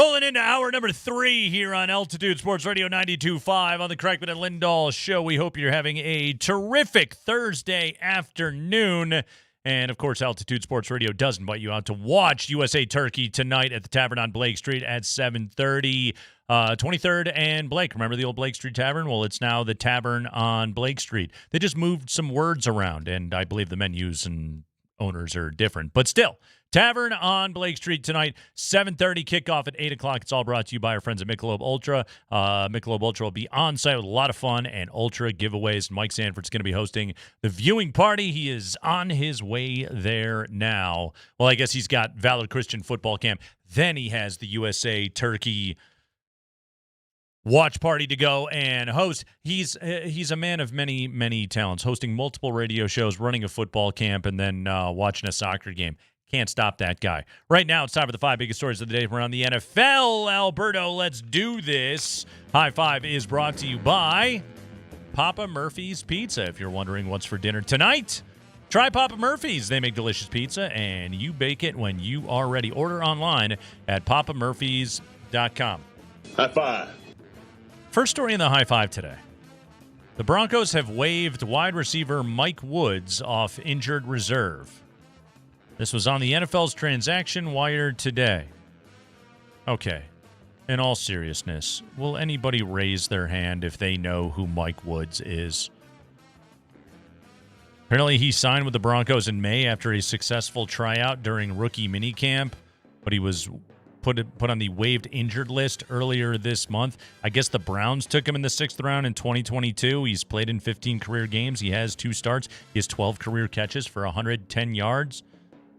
Rolling into hour number 3 here on Altitude Sports Radio 92.5 on the Kreckman and Lindahl show. We hope you're having a terrific Thursday afternoon. And, of course, Altitude Sports Radio does invite you out to watch USA Turkey tonight at the Tavern on Blake Street at 7:30. 23rd and Blake. Remember the old Blake Street Tavern? Well, it's now the Tavern on Blake Street. They just moved some words around, and I believe the menus and owners are different. But still, Tavern on Blake Street tonight, 7:30 kickoff at 8 o'clock. It's all brought to you by our friends at Michelob Ultra. Michelob Ultra will be on site with a lot of fun and Ultra giveaways. Mike Sanford's going to be hosting the viewing party. He is on his way there now. Well, I guess he's got Valor Christian Football Camp. Then he has the USA Turkey watch party to go and host. He's a man of many, many talents, hosting multiple radio shows, running a football camp, and then watching a soccer game. Can't stop that guy. Right now, it's time for the 5 biggest stories of the day from around the NFL. Alberto, let's do this. High Five is brought to you by Papa Murphy's Pizza. If you're wondering what's for dinner tonight, try Papa Murphy's. They make delicious pizza, and you bake it when you are ready. Order online at papamurphys.com. High five. First story in the High Five today. The Broncos have waived wide receiver Mike Woods off injured reserve. This was on the NFL's transaction wire today. Okay, in all seriousness, will anybody raise their hand if they know who Mike Woods is? Apparently, he signed with the Broncos in May after a successful tryout during rookie minicamp, but he was put on the waived injured list earlier this month. I guess the Browns took him in the 6th round in 2022. He's played in 15 career games. He has 2 starts. He has 12 career catches for 110 yards.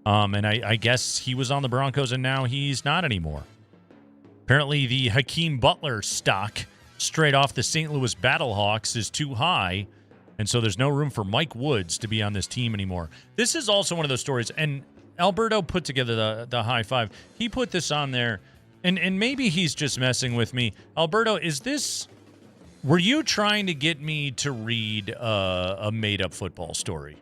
And I guess he was on the Broncos, and now he's not anymore. Apparently, the Hakeem Butler stock straight off the St. Louis Battlehawks is too high, and so there's no room for Mike Woods to be on this team anymore. This is also one of those stories, and Alberto put together the High Five. He put this on there, and maybe he's just messing with me. Alberto, were you trying to get me to read a made-up football story?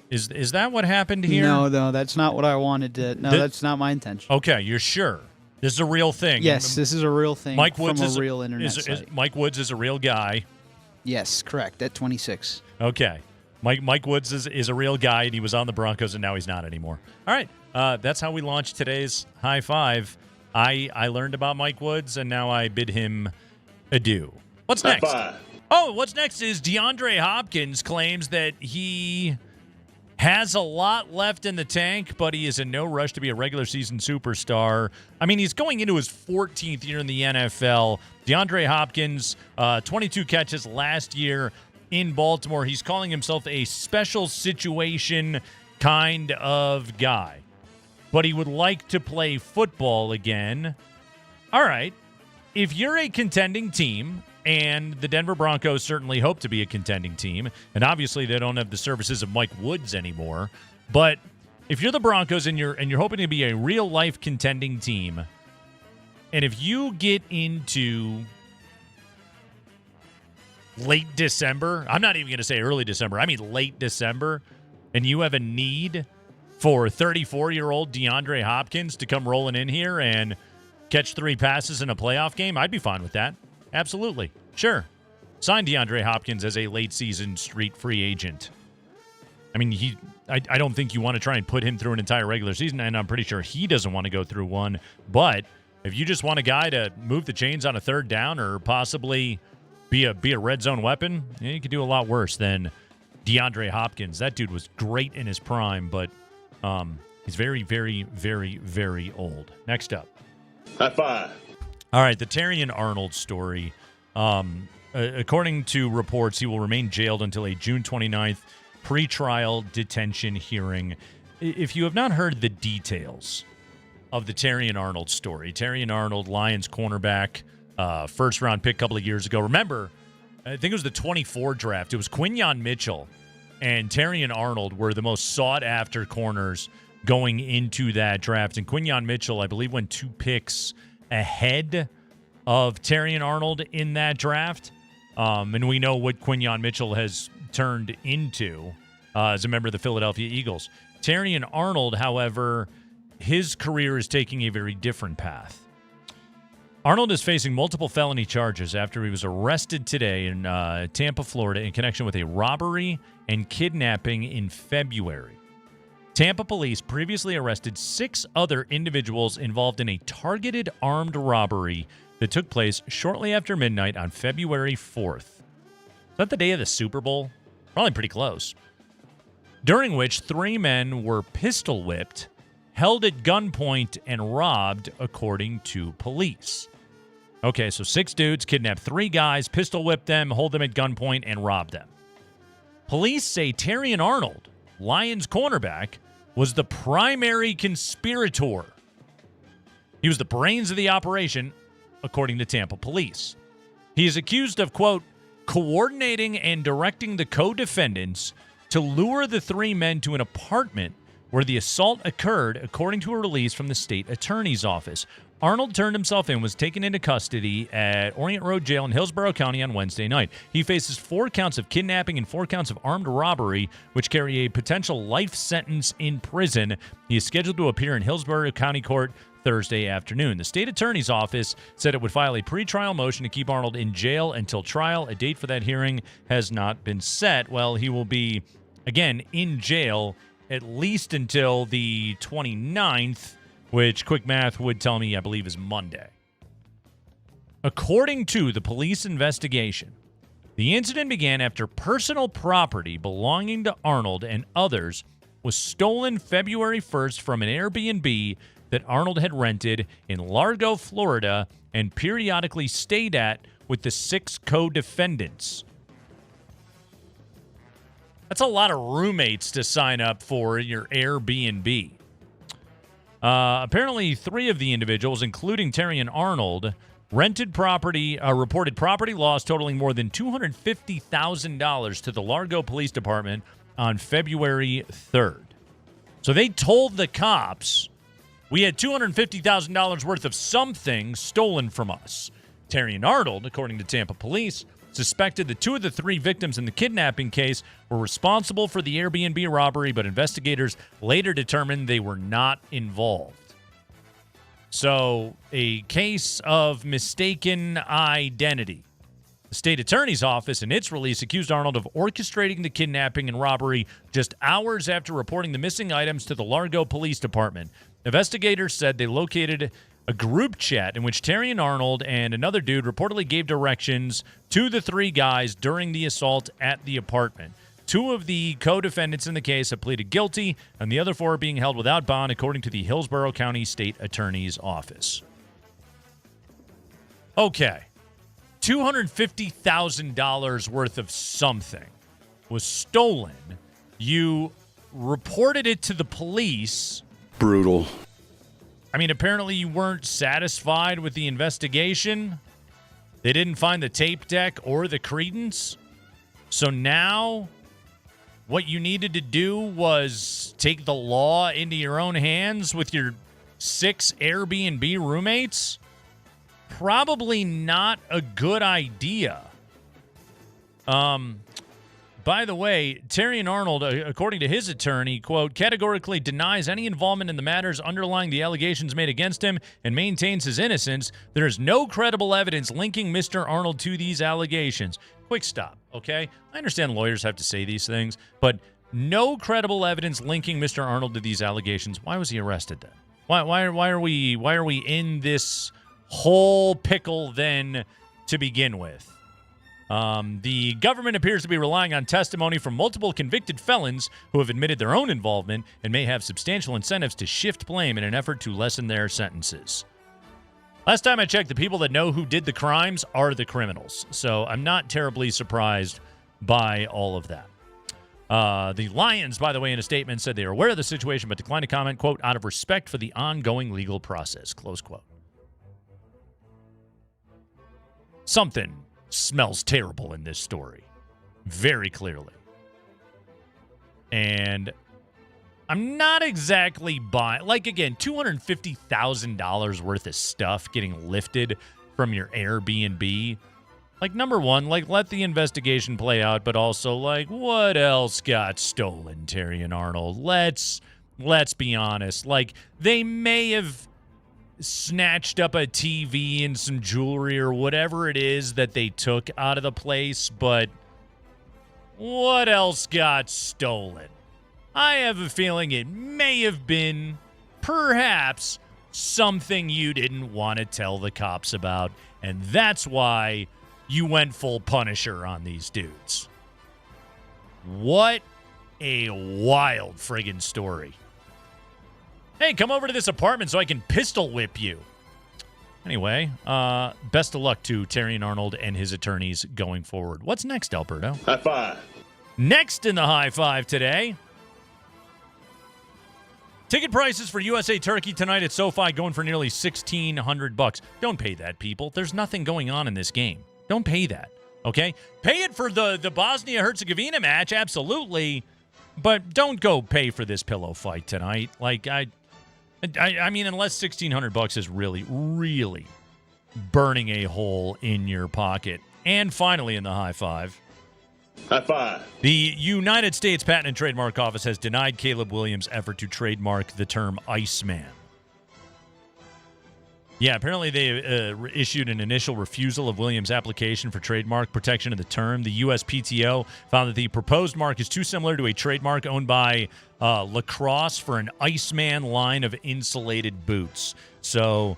Is that what happened here? No, that's not what I wanted to. No, that's not my intention. Okay, you're sure? This is a real thing. Yes, this is a real thing. Mike Woods from a real internet site. Mike Woods is a real guy. Yes, correct. At 26. Okay. Mike Woods is a real guy, and he was on the Broncos, and now he's not anymore. All right. That's how we launched today's High Five. I learned about Mike Woods, and now I bid him adieu. What's next? What's next is DeAndre Hopkins claims that he has a lot left in the tank, but he is in no rush to be a regular season superstar. I mean, he's going into his 14th year in the NFL. DeAndre Hopkins, 22 catches last year in Baltimore. He's calling himself a special situation kind of guy, but he would like to play football again. All right. If you're a contending team, and the Denver Broncos certainly hope to be a contending team, and obviously they don't have the services of Mike Woods anymore, but if you're the Broncos and you're hoping to be a real-life contending team, and if you get into late December, I'm not even going to say early December, I mean late December, and you have a need for 34-year-old DeAndre Hopkins to come rolling in here and catch 3 passes in a playoff game, I'd be fine with that. Absolutely. Sure. Sign DeAndre Hopkins as a late-season street free agent. I mean, I don't think you want to try and put him through an entire regular season, and I'm pretty sure he doesn't want to go through one. But if you just want a guy to move the chains on a 3rd down or possibly be a red zone weapon, you could do a lot worse than DeAndre Hopkins. That dude was great in his prime, but he's very, very, very, very old. Next up. High five. All right, the Terrion Arnold story. According to reports, he will remain jailed until a June 29th pretrial detention hearing. If you have not heard the details of the Terrion Arnold story, Terrion Arnold, Lions cornerback, first-round pick a couple of years ago. Remember, I think it was the 24 draft. It was Quinyon Mitchell and Terrion Arnold were the most sought-after corners going into that draft. And Quinyon Mitchell, I believe, went 2 picks ahead of Terrion Arnold in that draft. And we know what Quinyon Mitchell has turned into as a member of the Philadelphia Eagles. Terrion Arnold, however, his career is taking a very different path. Arnold is facing multiple felony charges after he was arrested today in Tampa, Florida, in connection with a robbery and kidnapping in February. Tampa police previously arrested 6 other individuals involved in a targeted armed robbery that took place shortly after midnight on February 4th. Is that the day of the Super Bowl? Probably pretty close. During which 3 men were pistol whipped, held at gunpoint, and robbed, according to police. Okay, so 6 dudes kidnapped 3 guys, pistol whipped them, hold them at gunpoint, and robbed them. Police say Terrion Arnold, Lions cornerback, was the primary conspirator. He was the brains of the operation, according to Tampa police. He is accused of, quote, coordinating and directing the co-defendants to lure the 3 men to an apartment where the assault occurred, according to a release from the state attorney's office. Arnold turned himself in, was taken into custody at Orient Road Jail in Hillsborough County on Wednesday night. He faces 4 counts of kidnapping and 4 counts of armed robbery, which carry a potential life sentence in prison. He is scheduled to appear in Hillsborough County Court Thursday afternoon. The state attorney's office said it would file a pretrial motion to keep Arnold in jail until trial. A date for that hearing has not been set. Well, he will be, again, in jail at least until the 29th, which quick math would tell me, I believe, is Monday. According to the police investigation, the incident began after personal property belonging to Arnold and others was stolen February 1st from an Airbnb that Arnold had rented in Largo, Florida, and periodically stayed at with the 6 co-defendants. That's a lot of roommates to sign up for in your Airbnb. Apparently, 3 of the individuals, including Terrion Arnold, reported property loss totaling more than $250,000 to the Largo Police Department on February 3rd. So they told the cops, we had $250,000 worth of something stolen from us. Terrion Arnold, according to Tampa police, suspected that 2 of the 3 victims in the kidnapping case were responsible for the Airbnb robbery, but investigators later determined they were not involved. So, a case of mistaken identity. The state attorney's office, in its release, accused Arnold of orchestrating the kidnapping and robbery just hours after reporting the missing items to the Largo Police Department. Investigators said they located a group chat in which Terrion Arnold and another dude reportedly gave directions to the 3 guys during the assault at the apartment. 2 of the co-defendants in the case have pleaded guilty, and the other 4 are being held without bond, according to the Hillsborough County State Attorney's Office. Okay. $250,000 worth of something was stolen. You reported it to the police. Brutal. I mean, apparently you weren't satisfied with the investigation. They didn't find the tape deck or the credence. So now what you needed to do was take the law into your own hands with your 6 Airbnb roommates? Probably not a good idea. By the way, Terrion Arnold, according to his attorney, quote, categorically denies any involvement in the matters underlying the allegations made against him and maintains his innocence. There is no credible evidence linking Mr. Arnold to these allegations. Quick stop, okay? I understand lawyers have to say these things, but no credible evidence linking Mr. Arnold to these allegations. Why was he arrested then? Why are we in this whole pickle then to begin with? The government appears to be relying on testimony from multiple convicted felons who have admitted their own involvement and may have substantial incentives to shift blame in an effort to lessen their sentences. Last time I checked, the people that know who did the crimes are the criminals, so I'm not terribly surprised by all of that. The Lions, by the way, in a statement said they are aware of the situation but declined to comment, quote, out of respect for the ongoing legal process, close quote. Something smells terrible in this story, very clearly. And I'm not exactly buying, like, again, $250,000 worth of stuff getting lifted from your Airbnb. Like, number one, like, let the investigation play out, but also, like, what else got stolen, Terrion Arnold? Let's be honest. Like, they may have snatched up a TV and some jewelry or whatever it is that they took out of the place, but what else got stolen? I have a feeling it may have been, perhaps, something you didn't want to tell the cops about, and that's why you went full Punisher on these dudes. What a wild friggin' story. Hey, come over to this apartment so I can pistol whip you. Anyway, best of luck to Terry and Arnold and his attorneys going forward. What's next, Alberto? High five. Next in the high five today, ticket prices for USA Turkey tonight at SoFi going for nearly $1,600. Don't pay that, people. There's nothing going on in this game. Don't pay that, okay? Pay it for the Bosnia-Herzegovina match, absolutely, but don't go pay for this pillow fight tonight. Like, I mean, unless $1,600 is really, really burning a hole in your pocket. And finally in the high five, High five. the United States Patent and Trademark Office has denied Caleb Williams' effort to trademark the term Iceman. Yeah, apparently they issued an initial refusal of Williams' application for trademark protection of the term. The USPTO found that the proposed mark is too similar to a trademark owned by Lacrosse for an Iceman line of insulated boots. So,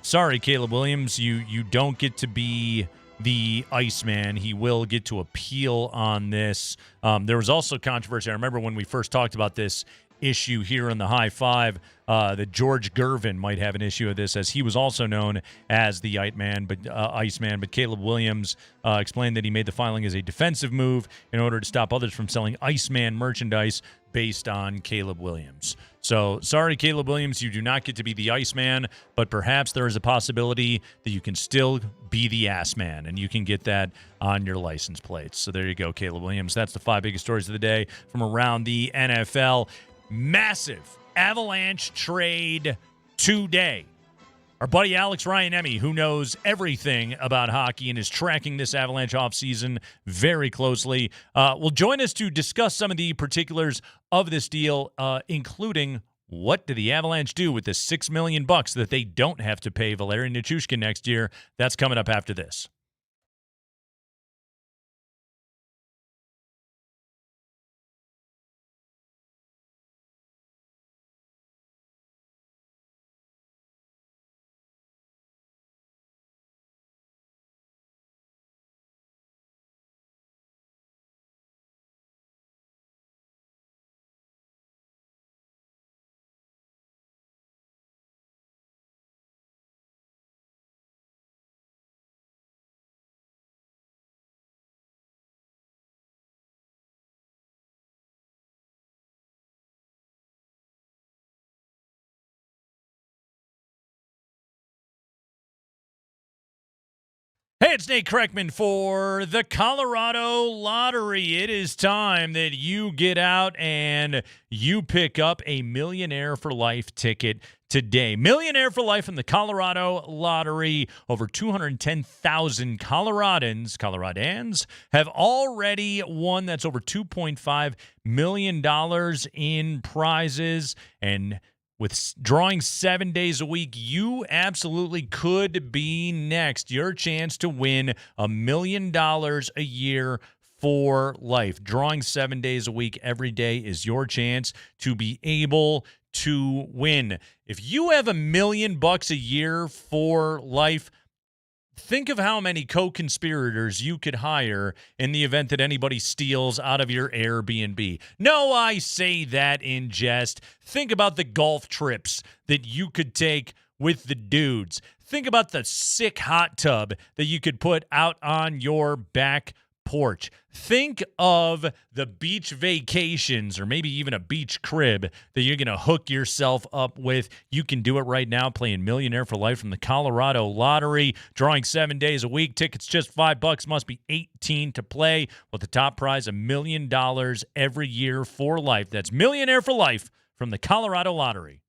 sorry, Caleb Williams, you don't get to be the Iceman. He will get to appeal on this. There was also controversy. I remember when we first talked about this issue here in the high five, that George Gervin might have an issue with this, as he was also known as the Iceman. But Caleb Williams explained that he made the filing as a defensive move in order to stop others from selling Iceman merchandise based on Caleb Williams. So, sorry, Caleb Williams, you do not get to be the Iceman, but perhaps there is a possibility that you can still be the Ass Man, and you can get that on your license plates. So there you go, Caleb Williams. That's the 5 biggest stories of the day from around the NFL. Massive Avalanche trade today. Our buddy Alex Ryan-Emmy, who knows everything about hockey and is tracking this Avalanche offseason very closely, will join us to discuss some of the particulars of this deal, including what do the Avalanche do with the $6 million that they don't have to pay Valeri Nichushkin next year. That's coming up after this. Hey, it's Nate Kreckman for the Colorado Lottery. It is time that you get out and you pick up a Millionaire for Life ticket today. Millionaire for Life from the Colorado Lottery. Over 210,000 Coloradans have already won. That's over $2.5 million in prizes. And with drawing 7 days a week, you absolutely could be next. Your chance to win $1 million a year for life. Drawing 7 days a week every day is your chance to be able to win. If you have $1 million a year for life, think of how many co-conspirators you could hire in the event that anybody steals out of your Airbnb. No, I say that in jest. Think about the golf trips that you could take with the dudes. Think about the sick hot tub that you could put out on your back porch. Think of the beach vacations or maybe even a beach crib that you're going to hook yourself up with. You can do it right now playing Millionaire for Life from the Colorado Lottery. Drawing 7 days a week. Tickets just $5. Must be 18 to play. With the top prize, $1 million every year for life. That's Millionaire for Life from the Colorado Lottery.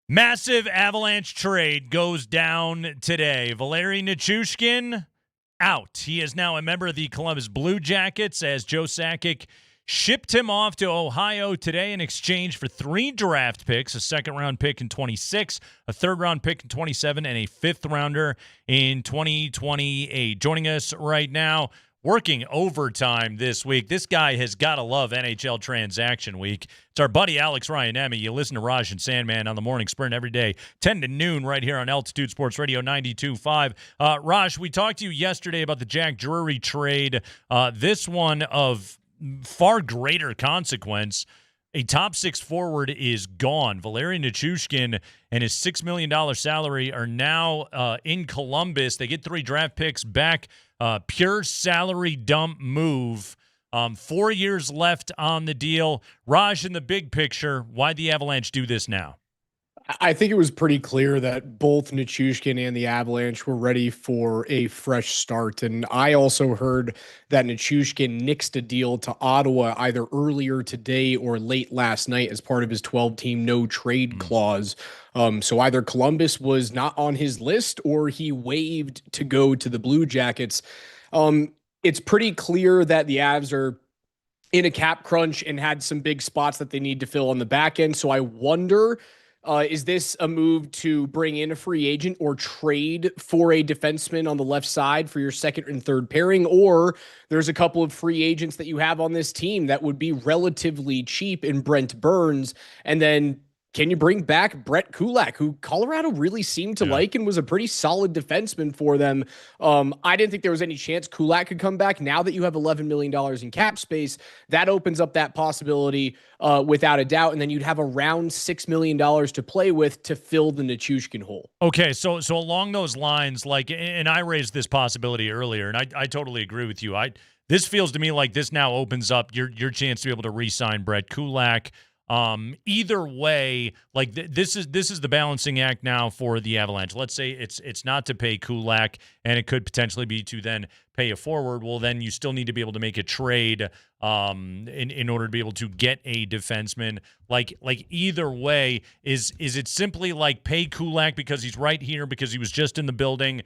Massive Avalanche trade goes down today. Valeri Nichushkin out. He is now a member of the Columbus Blue Jackets as Joe Sakic shipped him off to Ohio today in exchange for 3 draft picks, a second-round pick in 26, a third-round pick in 27, and a fifth-rounder in 2028. Joining us right now, working overtime this week. This guy has got to love NHL Transaction Week. It's our buddy Alex Ryan-Emmy. You listen to Raj and Sandman on the Morning Sprint every day, 10 to noon right here on Altitude Sports Radio 92.5. Raj, we talked to you yesterday about the Jack Drury trade. This one of far greater consequence. A top 6 forward is gone. Valeri Nichushkin and his $6 million salary are now in Columbus. They get 3 draft picks back. Pure salary dump move. 4 years left on the deal. Raj, in the big picture, why'd the Avalanche do this now? I think it was pretty clear that both Nichushkin and the Avalanche were ready for a fresh start. And I also heard that Nichushkin nixed a deal to Ottawa either earlier today or late last night as part of his 12-team no-trade clause. So either Columbus was not on his list or he waived to go to the Blue Jackets. It's pretty clear that the Avs are in a cap crunch and had some big spots that they need to fill on the back end. So I wonder... is this a move to bring in a free agent or trade for a defenseman on the left side for your second and third pairing? Or there's a couple of free agents that you have on this team that would be relatively cheap in Brent Burns. And then can you bring back Brett Kulak, who Colorado really seemed to like and was a pretty solid defenseman for them? I didn't think there was any chance Kulak could come back. Now that you have $11 million in cap space, that opens up that possibility without a doubt. And then you'd have around $6 million to play with to fill the Nichushkin hole. Okay, so along those lines, like, and I raised this possibility earlier, and I totally agree with you. This feels to me like this now opens up your chance to be able to re-sign Brett Kulak. Either way, like this is the balancing act now for the Avalanche. Let's say it's not to pay Kulak and it could potentially be to then pay a forward. Well, then you still need to be able to make a trade in order to be able to get a defenseman. Like either way, is it simply like pay Kulak because he's right here, because he was just in the building,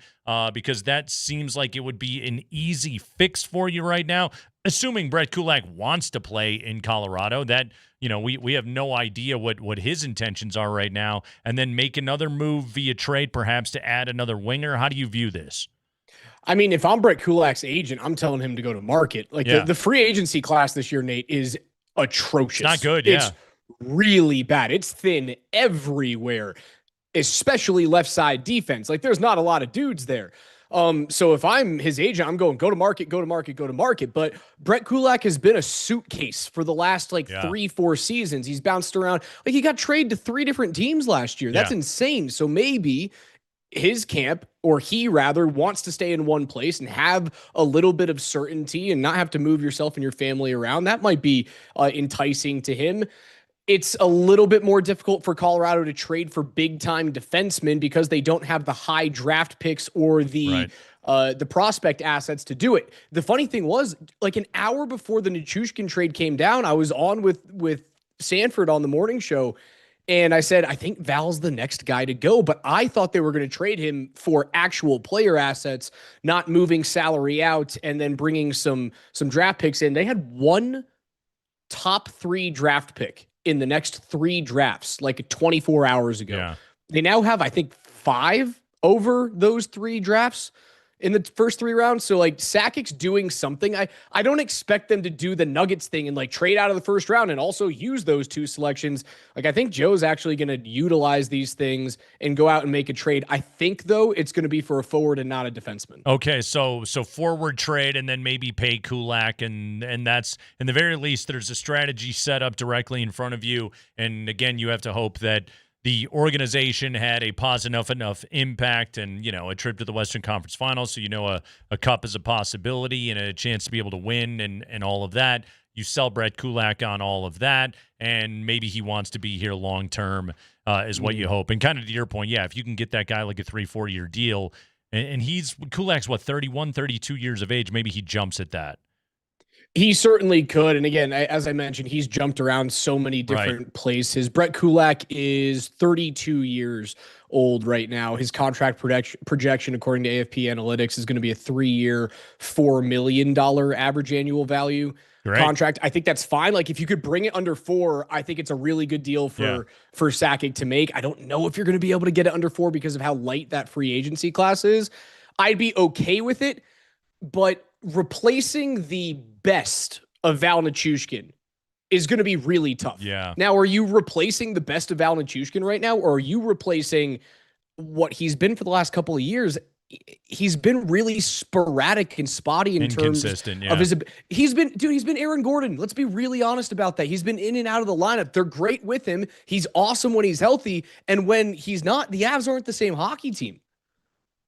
because that seems like it would be an easy fix for you right now, assuming Brett Kulak wants to play in Colorado. That, we have no idea what his intentions are right now, and then make another move via trade perhaps to add another winger. How do you view this? I mean, if I'm Brett Kulak's agent, I'm telling him to go to market. Like the free agency class this year, Nate, is atrocious. It's not good, It's really bad. It's thin everywhere, especially left side defense. Like there's not a lot of dudes there. So if I'm his agent, I'm going, go to market, go to market, go to market. But Brett Kulak has been a suitcase for the last 3-4 seasons. He's bounced around. Like he got traded to 3 different teams last year. That's insane. So maybe his camp, or he rather, wants to stay in one place and have a little bit of certainty and not have to move yourself and your family around. That might be enticing to him. It's a little bit more difficult for Colorado to trade for big-time defensemen because they don't have the high draft picks or the prospect assets to do it. The funny thing was, like an hour before the Nichushkin trade came down, I was on with Sanford on the morning show, and I said, I think Val's the next guy to go, but I thought they were going to trade him for actual player assets, not moving salary out and then bringing some draft picks in. They had one top 3 draft pick in the next 3 drafts, like 24 hours ago. Yeah. They now have, I think, 5 over those 3 drafts in the first 3 rounds. So like Sakic's doing something. I don't expect them to do the Nuggets thing and like trade out of the first round and also use those 2 selections. Like I think Joe's actually going to utilize these things and go out and make a trade. I think though it's going to be for a forward and not a defenseman. Okay, so forward trade and then maybe pay Kulak, and that's, in the very least, there's a strategy set up directly in front of you. And again, you have to hope that the organization had a positive enough impact and, a trip to the Western Conference Finals. So, a cup is a possibility and a chance to be able to win and all of that. You sell Brett Kulak on all of that, and maybe he wants to be here long-term is what you hope. And kind of to your point, if you can get that guy like a 3-4 year deal, and Kulak's 31, 32 years of age, maybe he jumps at that. He certainly could. And again, as I mentioned, he's jumped around so many different places. Brett Kulak is 32 years old right now. His contract projection, according to AFP Analytics, is going to be a 3-year, $4 million average annual value contract. I think that's fine. Like, if you could bring it under 4, I think it's a really good deal for Sakic to make. I don't know if you're going to be able to get it under 4 because of how light that free agency class is. I'd be okay with it, but replacing the best of Val Nichushkin is going to be really tough. Yeah. Now, are you replacing the best of Val Nichushkin right now, or are you replacing what he's been for the last couple of years? He's been really sporadic and spotty in terms of his. He's been Aaron Gordon. Let's be really honest about that. He's been in and out of the lineup. They're great with him. He's awesome when he's healthy, and when he's not, the Avs aren't the same hockey team.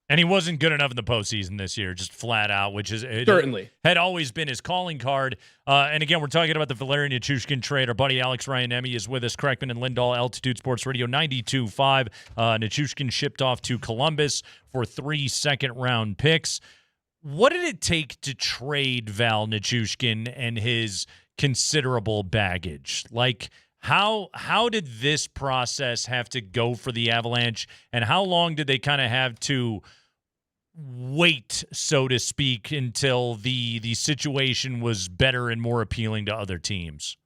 And he wasn't good enough in the postseason this year, just flat out, which is certainly had always been his calling card. And again, we're talking about the Valerian Nichushkin trade. Our buddy Alex Ryan-Emmy is with us. Kreckman and Lindahl, Altitude Sports Radio 92.5. Nichushkin shipped off to Columbus for 3 second-round picks. What did it take to trade Val Nichushkin and his considerable baggage? Like, How did this process have to go for the Avalanche, and how long did they kind of have to wait, so to speak, until the situation was better and more appealing to other teams?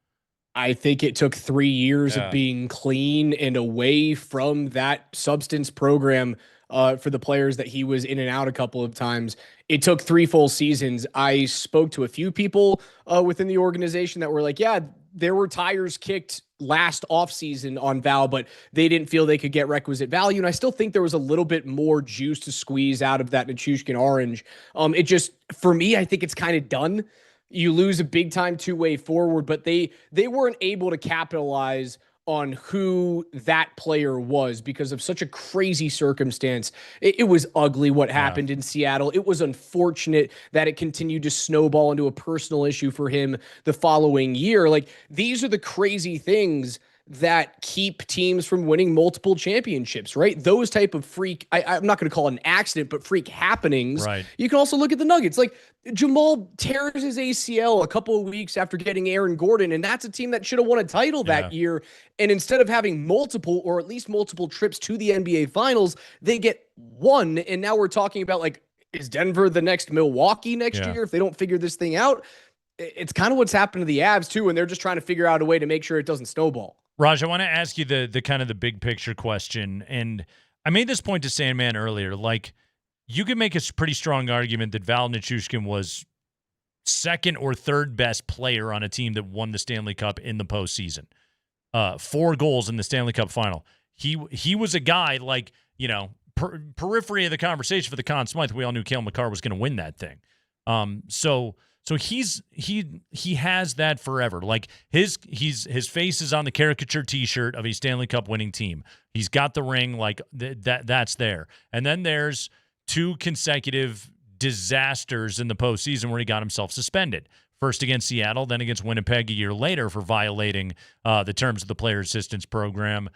I think it took 3 years of being clean and away from that substance program for the players that he was in and out a couple of times. It took 3 full seasons. I spoke to a few people within the organization that were like, yeah, there were tires kicked last offseason on Val, but they didn't feel they could get requisite value. And I still think there was a little bit more juice to squeeze out of that Nichushkin orange. It just, for me, I think it's kind of done. You lose a big time 2-way forward, but they weren't able to capitalize on who that player was because of such a crazy circumstance. It was ugly what happened in Seattle. It was unfortunate that it continued to snowball into a personal issue for him the following year. Like, these are the crazy things that keep teams from winning multiple championships, right? Those type of freak, I'm not going to call it an accident, but freak happenings. Right. You can also look at the Nuggets. Like, Jamal tears his ACL a couple of weeks after getting Aaron Gordon, and that's a team that should have won a title that year. And instead of having multiple, or at least multiple trips to the NBA Finals, they get one. And now we're talking about, like, is Denver the next Milwaukee next year if they don't figure this thing out? It's kind of what's happened to the Avs too, and they're just trying to figure out a way to make sure it doesn't snowball. Raj, I want to ask you the kind of the big picture question, and I made this point to Sandman earlier. Like, you could make a pretty strong argument that Val Nichushkin was second or third best player on a team that won the Stanley Cup in the postseason. 4 goals in the Stanley Cup final. He was a guy, like, you know, periphery of the conversation for the Conn Smythe. We all knew Cale Makar was going to win that thing. So he has that forever. Like, his face is on the caricature T-shirt of a Stanley Cup winning team. He's got the ring, like that's there. And then there's 2 consecutive disasters in the postseason where he got himself suspended. First against Seattle, then against Winnipeg a year later for violating the terms of the player assistance program.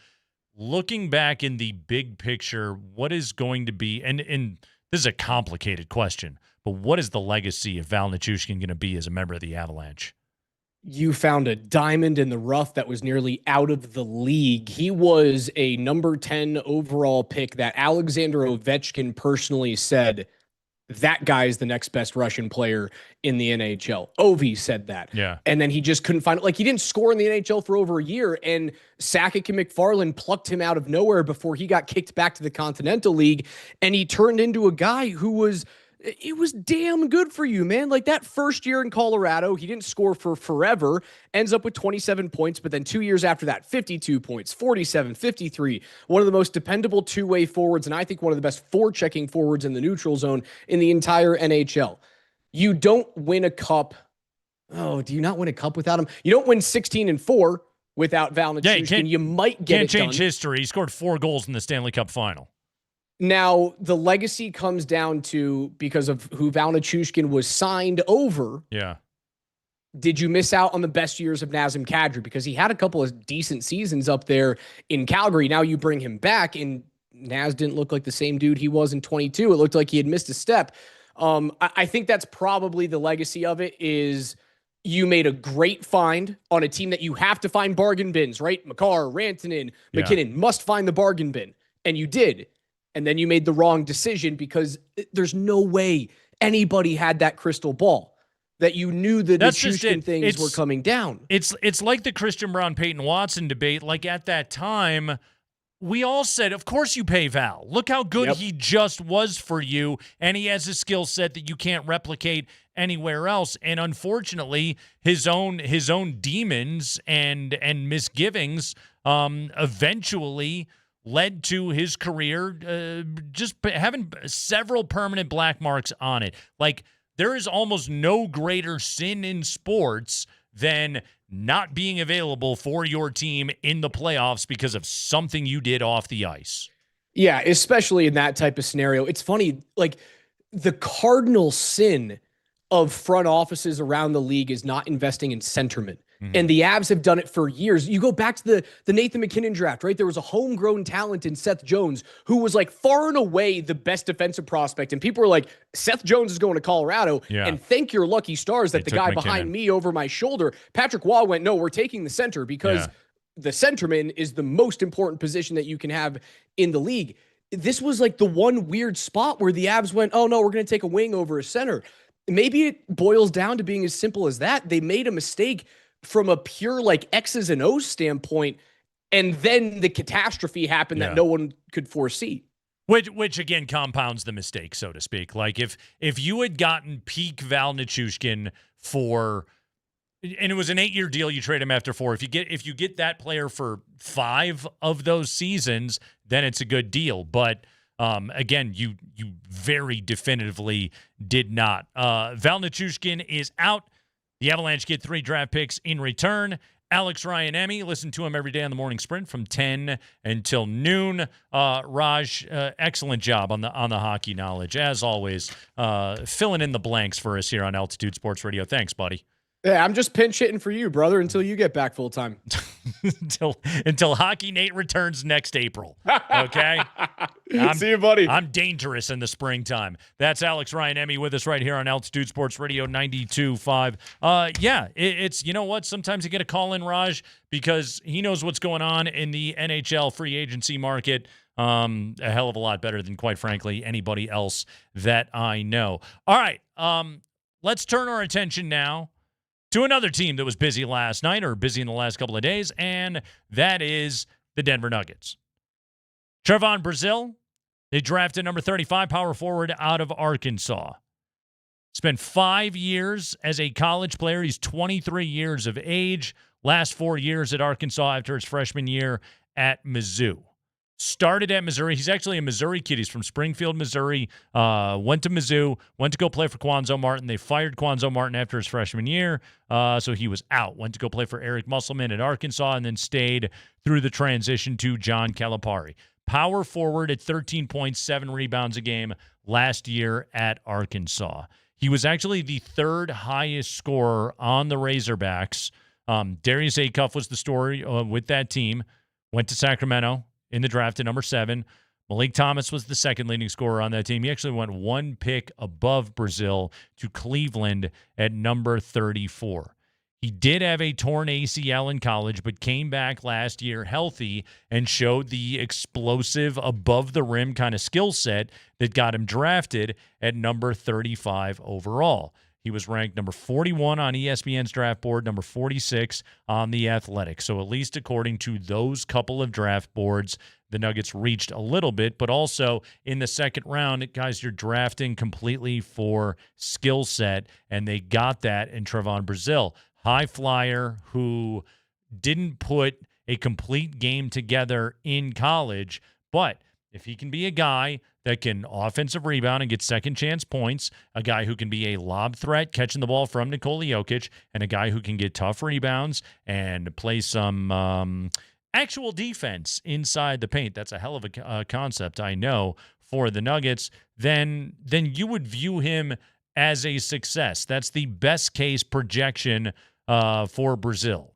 Looking back in the big picture, what is going to be, and this is a complicated question, but what is the legacy of Val Nichushkin going to be as a member of the Avalanche? You found a diamond in the rough that was nearly out of the league. He was a number 10 overall pick that Alexander Ovechkin personally said, that guy is the next best Russian player in the NHL. Ovi said that. Yeah. And then he just couldn't find it. Like, he didn't score in the NHL for over a year, and Sakic and McFarland plucked him out of nowhere before he got kicked back to the Continental League, and he turned into a guy who was it was damn good for you, man. Like, that first year in Colorado, he didn't score for forever, ends up with 27 points, but then 2 years after that, 52 points, 47, 53. One of the most dependable 2-way forwards, and I think one of the best forechecking forwards in the neutral zone in the entire NHL. You don't win a cup. Oh, do you not win a cup without him? You don't win 16-4 without Val Nichushkin. You might get can't change history. He scored 4 goals in the Stanley Cup final. Now, the legacy comes down to, because of who Val Nichushkin was signed over. Yeah. Did you miss out on the best years of Nazem Kadri? Because he had a couple of decent seasons up there in Calgary. Now you bring him back, and Naz didn't look like the same dude he was in 22. It looked like he had missed a step. I think that's probably the legacy of it, is you made a great find on a team that you have to find bargain bins, right? McCarr, Rantanen, McKinnon must find the bargain bin. And you did. And then you made the wrong decision because there's no way anybody had that crystal ball that you knew the Nichushkin things were coming down. It's like the Christian Braun, Peyton Watson debate. Like at that time, we all said, of course you pay Val. Look how good he just was for you, and he has a skill set that you can't replicate anywhere else. And unfortunately, his own demons and misgivings eventually led to his career just having several permanent black marks on it. Like, there is almost no greater sin in sports than not being available for your team in the playoffs because of something you did off the ice. Yeah, especially in that type of scenario. It's funny, like the cardinal sin of front offices around the league is not investing in centermen. And the Avs have done it for years. You go back to the Nathan McKinnon draft, right? There was a homegrown talent in Seth Jones who was like far and away the best defensive prospect. And people were like, Seth Jones is going to Colorado. Yeah. And thank your lucky stars that the guy behind me over my shoulder, Patrick Waugh, went, no, we're taking the center because the centerman is the most important position that you can have in the league. This was like the one weird spot where the Avs went, oh no, we're going to take a wing over a center. Maybe it boils down to being as simple as that. They made a mistake from a pure like X's and O's standpoint, and then the catastrophe happened that no one could foresee. Which again compounds the mistake, so to speak. Like if you had gotten peak Val Nichushkin for, and it was an 8-year deal, you trade him after 4. If you get that player for 5 of those seasons, then it's a good deal. But again, you very definitively did not. Val Nichushkin is out. The Avalanche get 3 draft picks in return. Alex Ryan-Emmy, listen to him every day on the morning sprint from 10 until noon. Raj, excellent job on the hockey knowledge, as always, filling in the blanks for us here on Altitude Sports Radio. Thanks, buddy. Yeah, I'm just pinch hitting for you, brother, until you get back full time. until Hockey Nate returns next April. Okay? See you, buddy. I'm dangerous in the springtime. That's Alex Ryan-Emmy with us right here on Altitude Sports Radio 92.5. It's, you know what? Sometimes you get a call in, Raj, because he knows what's going on in the NHL free agency market. A hell of a lot better than, quite frankly, anybody else that I know. All right. Let's turn our attention now to another team that was busy last night, or busy in the last couple of days, and that is the Denver Nuggets. Trevon Brazil, they drafted number 35 power forward out of Arkansas. Spent 5 years as a college player. He's 23 years of age. Last 4 years at Arkansas after his freshman year at Mizzou. Started at Missouri. He's actually a Missouri kid. He's from Springfield, Missouri. Went to Mizzou. Went to go play for Quanzo Martin. They fired Quanzo Martin after his freshman year, so he was out. Went to go play for Eric Musselman at Arkansas and then stayed through the transition to John Calipari. Power forward at 13.7 rebounds a game last year at Arkansas. He was actually the 3rd highest scorer on the Razorbacks. Darius Acuff was the story with that team. Went to Sacramento in the draft at number 7. Malik Thomas was the 2nd leading scorer on that team. He actually went 1 pick above Brazil to Cleveland at number 34. He did have a torn ACL in college, but came back last year healthy and showed the explosive, above-the-rim kind of skill set that got him drafted at number 35 overall. He was ranked number 41 on ESPN's draft board, number 46 on The Athletic. So at least according to those couple of draft boards, the Nuggets reached a little bit, but also in the second round, guys, you're drafting completely for skill set, and they got that in Trevon Brazil. High flyer who didn't put a complete game together in college, but if he can be a guy that can offensive rebound and get second chance points, a guy who can be a lob threat catching the ball from Nikola Jokic, and a guy who can get tough rebounds and play some actual defense inside the paint. That's a hell of a concept, I know, for the Nuggets. Then you would view him as a success. That's the best case projection for Brazil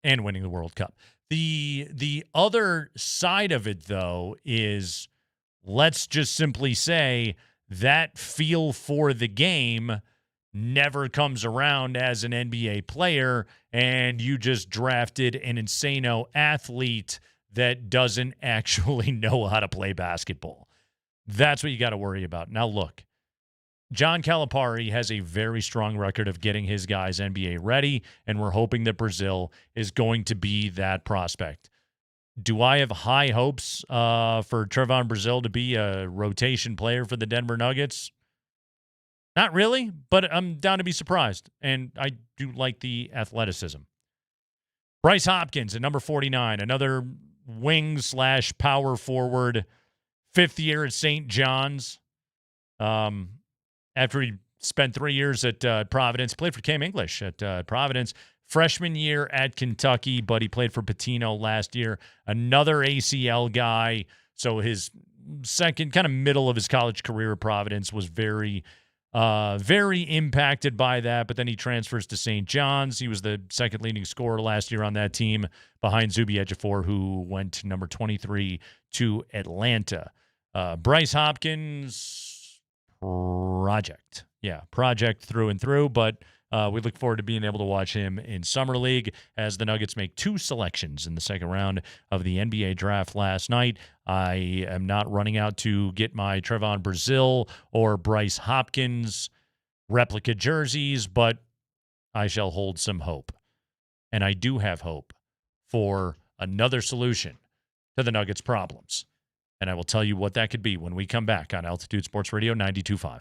and winning the World Cup. The other side of it, though, is let's just simply say that feel for the game never comes around as an NBA player and you just drafted an insano athlete that doesn't actually know how to play basketball. That's what you got to worry about. Now, look, John Calipari has a very strong record of getting his guys NBA ready, and we're hoping that Brazil is going to be that prospect. Do I have high hopes for Trevon Brazil to be a rotation player for the Denver Nuggets? Not really, but I'm down to be surprised, and I do like the athleticism. Bryce Hopkins at number 49, another wing/power forward, fifth year at St. John's. After he spent 3 years at Providence, played for Cam English at Providence. Freshman year at Kentucky, but he played for Patino last year. Another ACL guy. So his second, kind of middle of his college career at Providence was very impacted by that. But then he transfers to St. John's. He was the second leading scorer last year on that team behind Zubi Ejiofor, who went number 23 to Atlanta. Bryce Hopkins, project. Yeah, project through and through, but we look forward to being able to watch him in Summer League as the Nuggets make 2 selections in the second round of the NBA draft last night. I am not running out to get my Trevon Brazil or Bryce Hopkins replica jerseys, but I shall hold some hope. And I do have hope for another solution to the Nuggets' problems. And I will tell you what that could be when we come back on Altitude Sports Radio 92.5.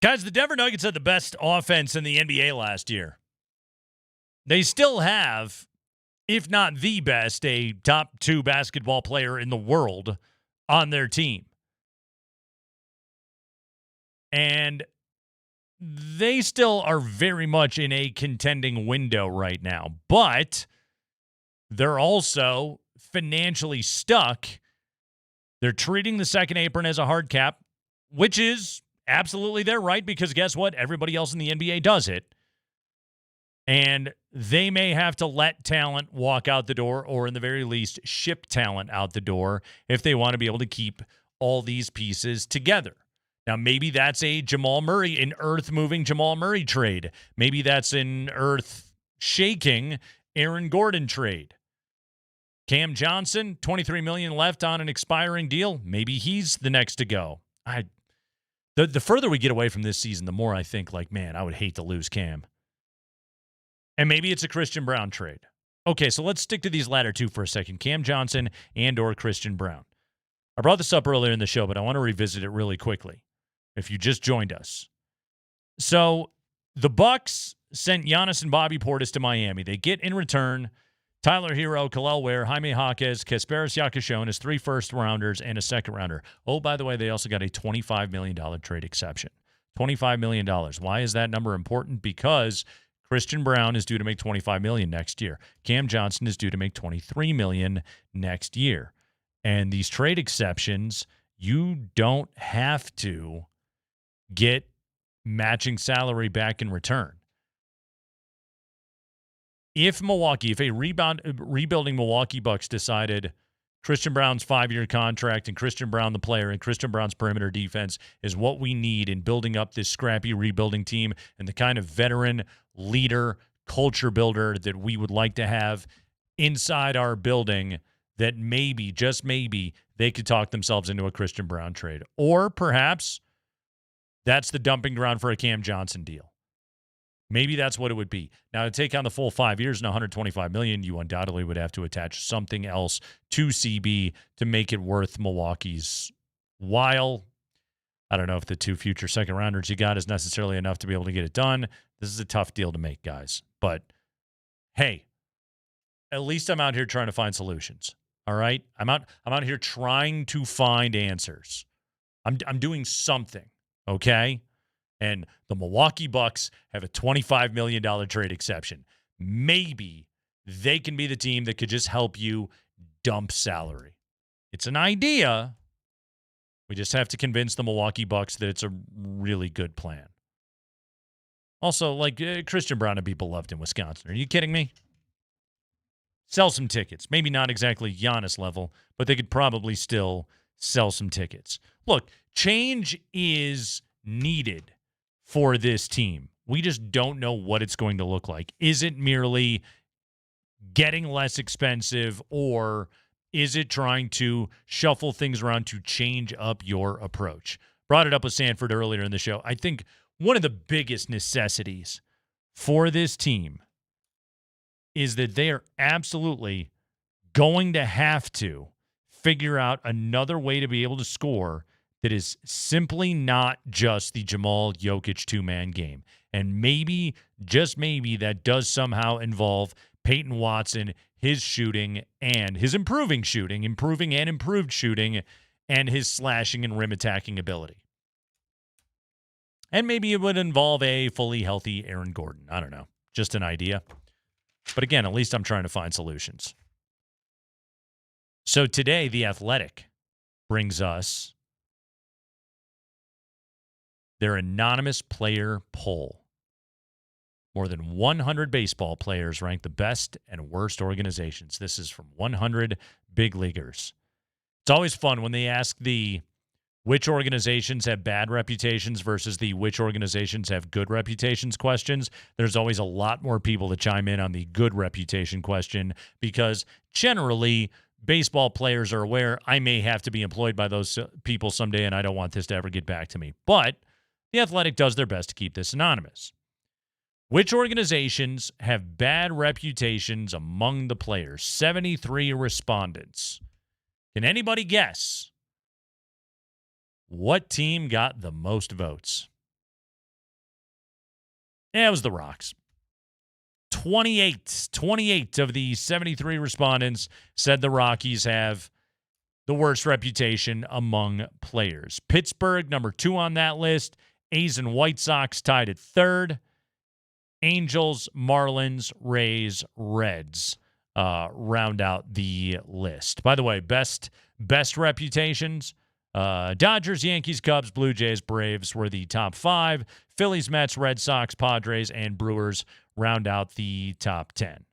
Guys, the Denver Nuggets had the best offense in the NBA last year. They still have, if not the best, a top 2 basketball player in the world on their team. And they still are very much in a contending window right now. But they're also financially stuck. They're treating the second apron as a hard cap, which is absolutely their right, because guess what? Everybody else in the NBA does it. And they may have to let talent walk out the door, or in the very least, ship talent out the door if they want to be able to keep all these pieces together. Now, maybe that's a Jamal Murray, an earth-moving Jamal Murray trade. Maybe that's an earth-shaking Aaron Gordon trade. Cam Johnson, $23 million left on an expiring deal. Maybe he's the next to go. The further we get away from this season, the more I think, like, man, I would hate to lose Cam. And maybe it's a Christian Brown trade. Okay, so let's stick to these latter two for a second. Cam Johnson and or Christian Brown. I brought this up earlier in the show, but I want to revisit it really quickly if you just joined us. So the Bucks sent Giannis and Bobby Portis to Miami. They get in return Tyler Hero, Khalil Ware, Jaime Jaquez, Kasparis Yakashon as 3 first-rounders and a second-rounder. Oh, by the way, they also got a $25 million trade exception. $25 million. Why is that number important? Because Christian Brown is due to make $25 million next year. Cam Johnson is due to make $23 million next year. And these trade exceptions, you don't have to get matching salary back in return. If a rebuilding Milwaukee Bucks decided Christian Brown's 5-year contract and Christian Brown the player and Christian Brown's perimeter defense is what we need in building up this scrappy rebuilding team and the kind of veteran leader, culture builder that we would like to have inside our building, that maybe, just maybe, they could talk themselves into a Christian Brown trade. Or perhaps that's the dumping ground for a Cam Johnson deal. Maybe that's what it would be. Now, to take on the full 5 years and $125 million, you undoubtedly would have to attach something else to CB to make it worth Milwaukee's while. I don't know if the 2 future second-rounders you got is necessarily enough to be able to get it done. This is a tough deal to make, guys. But, hey, at least I'm out here trying to find solutions, all right? I'm out here trying to find answers. I'm doing something, okay? And the Milwaukee Bucks have a $25 million trade exception. Maybe they can be the team that could just help you dump salary. It's an idea. We just have to convince the Milwaukee Bucks that it's a really good plan. Also, like, Christian Brown would be beloved in Wisconsin. Are you kidding me? Sell some tickets. Maybe not exactly Giannis level, but they could probably still sell some tickets. Look, change is needed for this team. We just don't know what it's going to look like. Is it merely getting less expensive, or is it trying to shuffle things around to change up your approach? Brought it up with Sanford earlier in the show. I think one of the biggest necessities for this team is that they are absolutely going to have to figure out another way to be able to score that is simply not just the Jamal Jokic 2-man game. And maybe, just maybe, that does somehow involve Peyton Watson, his shooting, and his improving and improved shooting, and his slashing and rim attacking ability. And maybe it would involve a fully healthy Aaron Gordon. I don't know. Just an idea. But again, at least I'm trying to find solutions. So today, The Athletic brings us their anonymous player poll. More than 100 baseball players ranked the best and worst organizations. This is from 100 big leaguers. It's always fun when they ask the which organizations have bad reputations versus the which organizations have good reputations questions. There's always a lot more people that chime in on the good reputation question, because generally baseball players are aware I may have to be employed by those people someday, and I don't want this to ever get back to me. But The Athletic does their best to keep this anonymous. Which organizations have bad reputations among the players? 73 respondents. Can anybody guess what team got the most votes? Yeah, it was the Rocks. 28 of the 73 respondents said the Rockies have the worst reputation among players. Pittsburgh, number 2 on that list. A's and White Sox tied at 3rd. Angels, Marlins, Rays, Reds round out the list. By the way, best reputations, Dodgers, Yankees, Cubs, Blue Jays, Braves were the top 5. Phillies, Mets, Red Sox, Padres, and Brewers round out the top 10.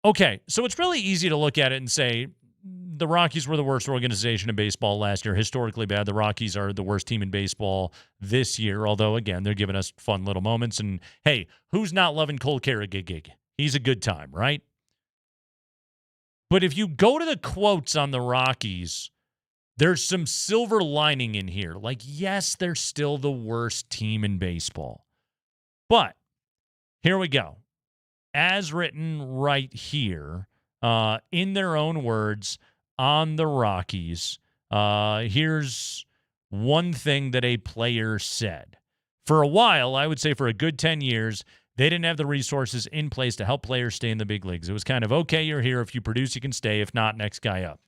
Okay, so it's really easy to look at it and say the Rockies were the worst organization in baseball last year, historically bad. The Rockies are the worst team in baseball this year, although, again, they're giving us fun little moments. And, hey, who's not loving Cole Carrigan? He's a good time, right? But if you go to the quotes on the Rockies, there's some silver lining in here. Like, yes, they're still the worst team in baseball. But here we go. As written right here, in their own words, on the Rockies, here's one thing that a player said. For a while, I would say for a good 10 years, they didn't have the resources in place to help players stay in the big leagues. It was kind of, okay, you're here. If you produce, you can stay. If not, next guy up.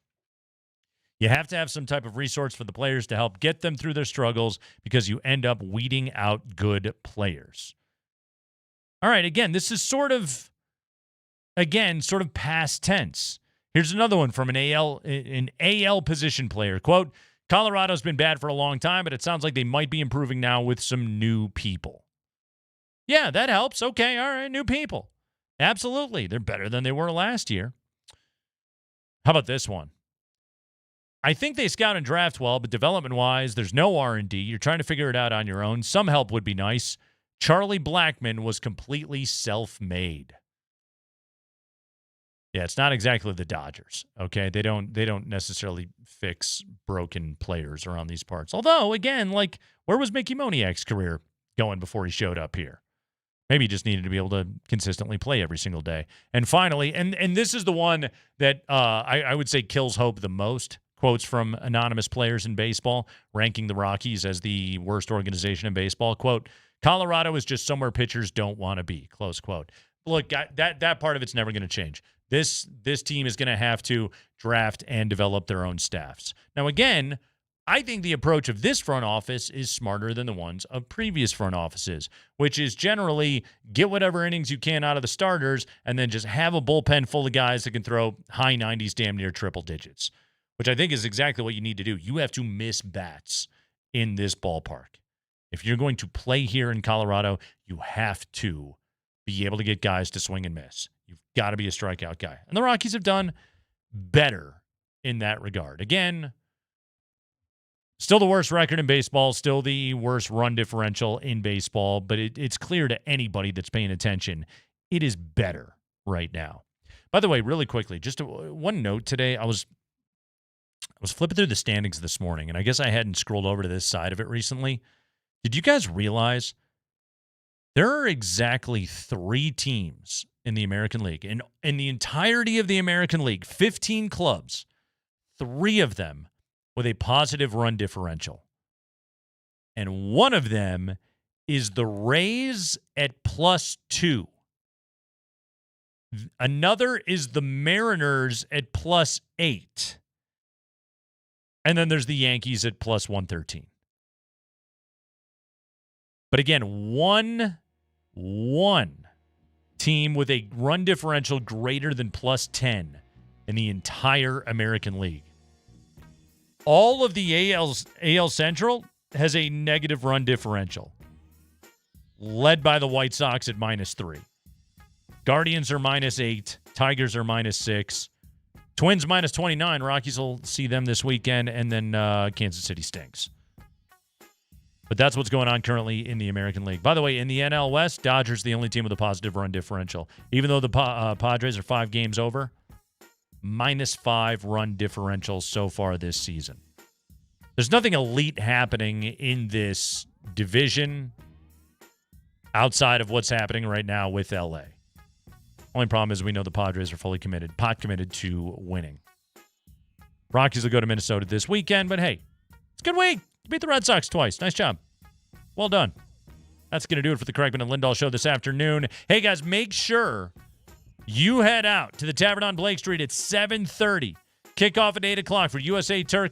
You have to have some type of resource for the players to help get them through their struggles because you end up weeding out good players. All right, again, this is sort of past tense. Here's another one from an AL position player. Quote, Colorado's been bad for a long time, but it sounds like they might be improving now with some new people. Yeah, that helps. Okay, all right, new people. Absolutely. They're better than they were last year. How about this one? I think they scout and draft well, but development-wise, there's no R&D. You're trying to figure it out on your own. Some help would be nice. Charlie Blackmon was completely self-made. Yeah, it's not exactly the Dodgers, okay? They don't necessarily fix broken players around these parts. Although, again, like, where was Mickey Moniak's career going before he showed up here? Maybe he just needed to be able to consistently play every single day. And finally, and this is the one that I would say kills hope the most, quotes from anonymous players in baseball, ranking the Rockies as the worst organization in baseball. Quote, Colorado is just somewhere pitchers don't want to be, close quote. Look, that part of it's never going to change. This team is going to have to draft and develop their own staffs. Now, again, I think the approach of this front office is smarter than the ones of previous front offices, which is generally get whatever innings you can out of the starters and then just have a bullpen full of guys that can throw high 90s, damn near triple digits, which I think is exactly what you need to do. You have to miss bats in this ballpark. If you're going to play here in Colorado, you have to be able to get guys to swing and miss. You've got to be a strikeout guy. And the Rockies have done better in that regard. Again, still the worst record in baseball, still the worst run differential in baseball, but it's clear to anybody that's paying attention, it is better right now. By the way, really quickly, just one note today, I was flipping through the standings this morning, and I guess I hadn't scrolled over to this side of it recently. Did you guys realize there are exactly 3 teams in the American League, in the entirety of the American League, 15 clubs, 3 of them with a positive run differential. And one of them is the Rays at +2. Another is the Mariners at +8. And then there's the Yankees at +113. But again, one team with a run differential greater than +10 in the entire American League. All of the AL Central has a negative run differential, led by the White Sox at -3. Guardians are -8. Tigers are -6. Twins -29. Rockies will see them this weekend, and then Kansas City stinks. But that's what's going on currently in the American League. By the way, in the NL West, Dodgers the only team with a positive run differential. Even though the Padres are 5 games over, -5 run differential so far this season. There's nothing elite happening in this division outside of what's happening right now with LA. Only problem is we know the Padres are fully committed to winning. Rockies will go to Minnesota this weekend, but hey, it's a good week. You beat the Red Sox twice. Nice job. Well done. That's going to do it for the Kreckman and Lindahl show this afternoon. Hey, guys, make sure you head out to the Tavern on Blake Street at 7:30. Kickoff at 8 o'clock for USA Turkey.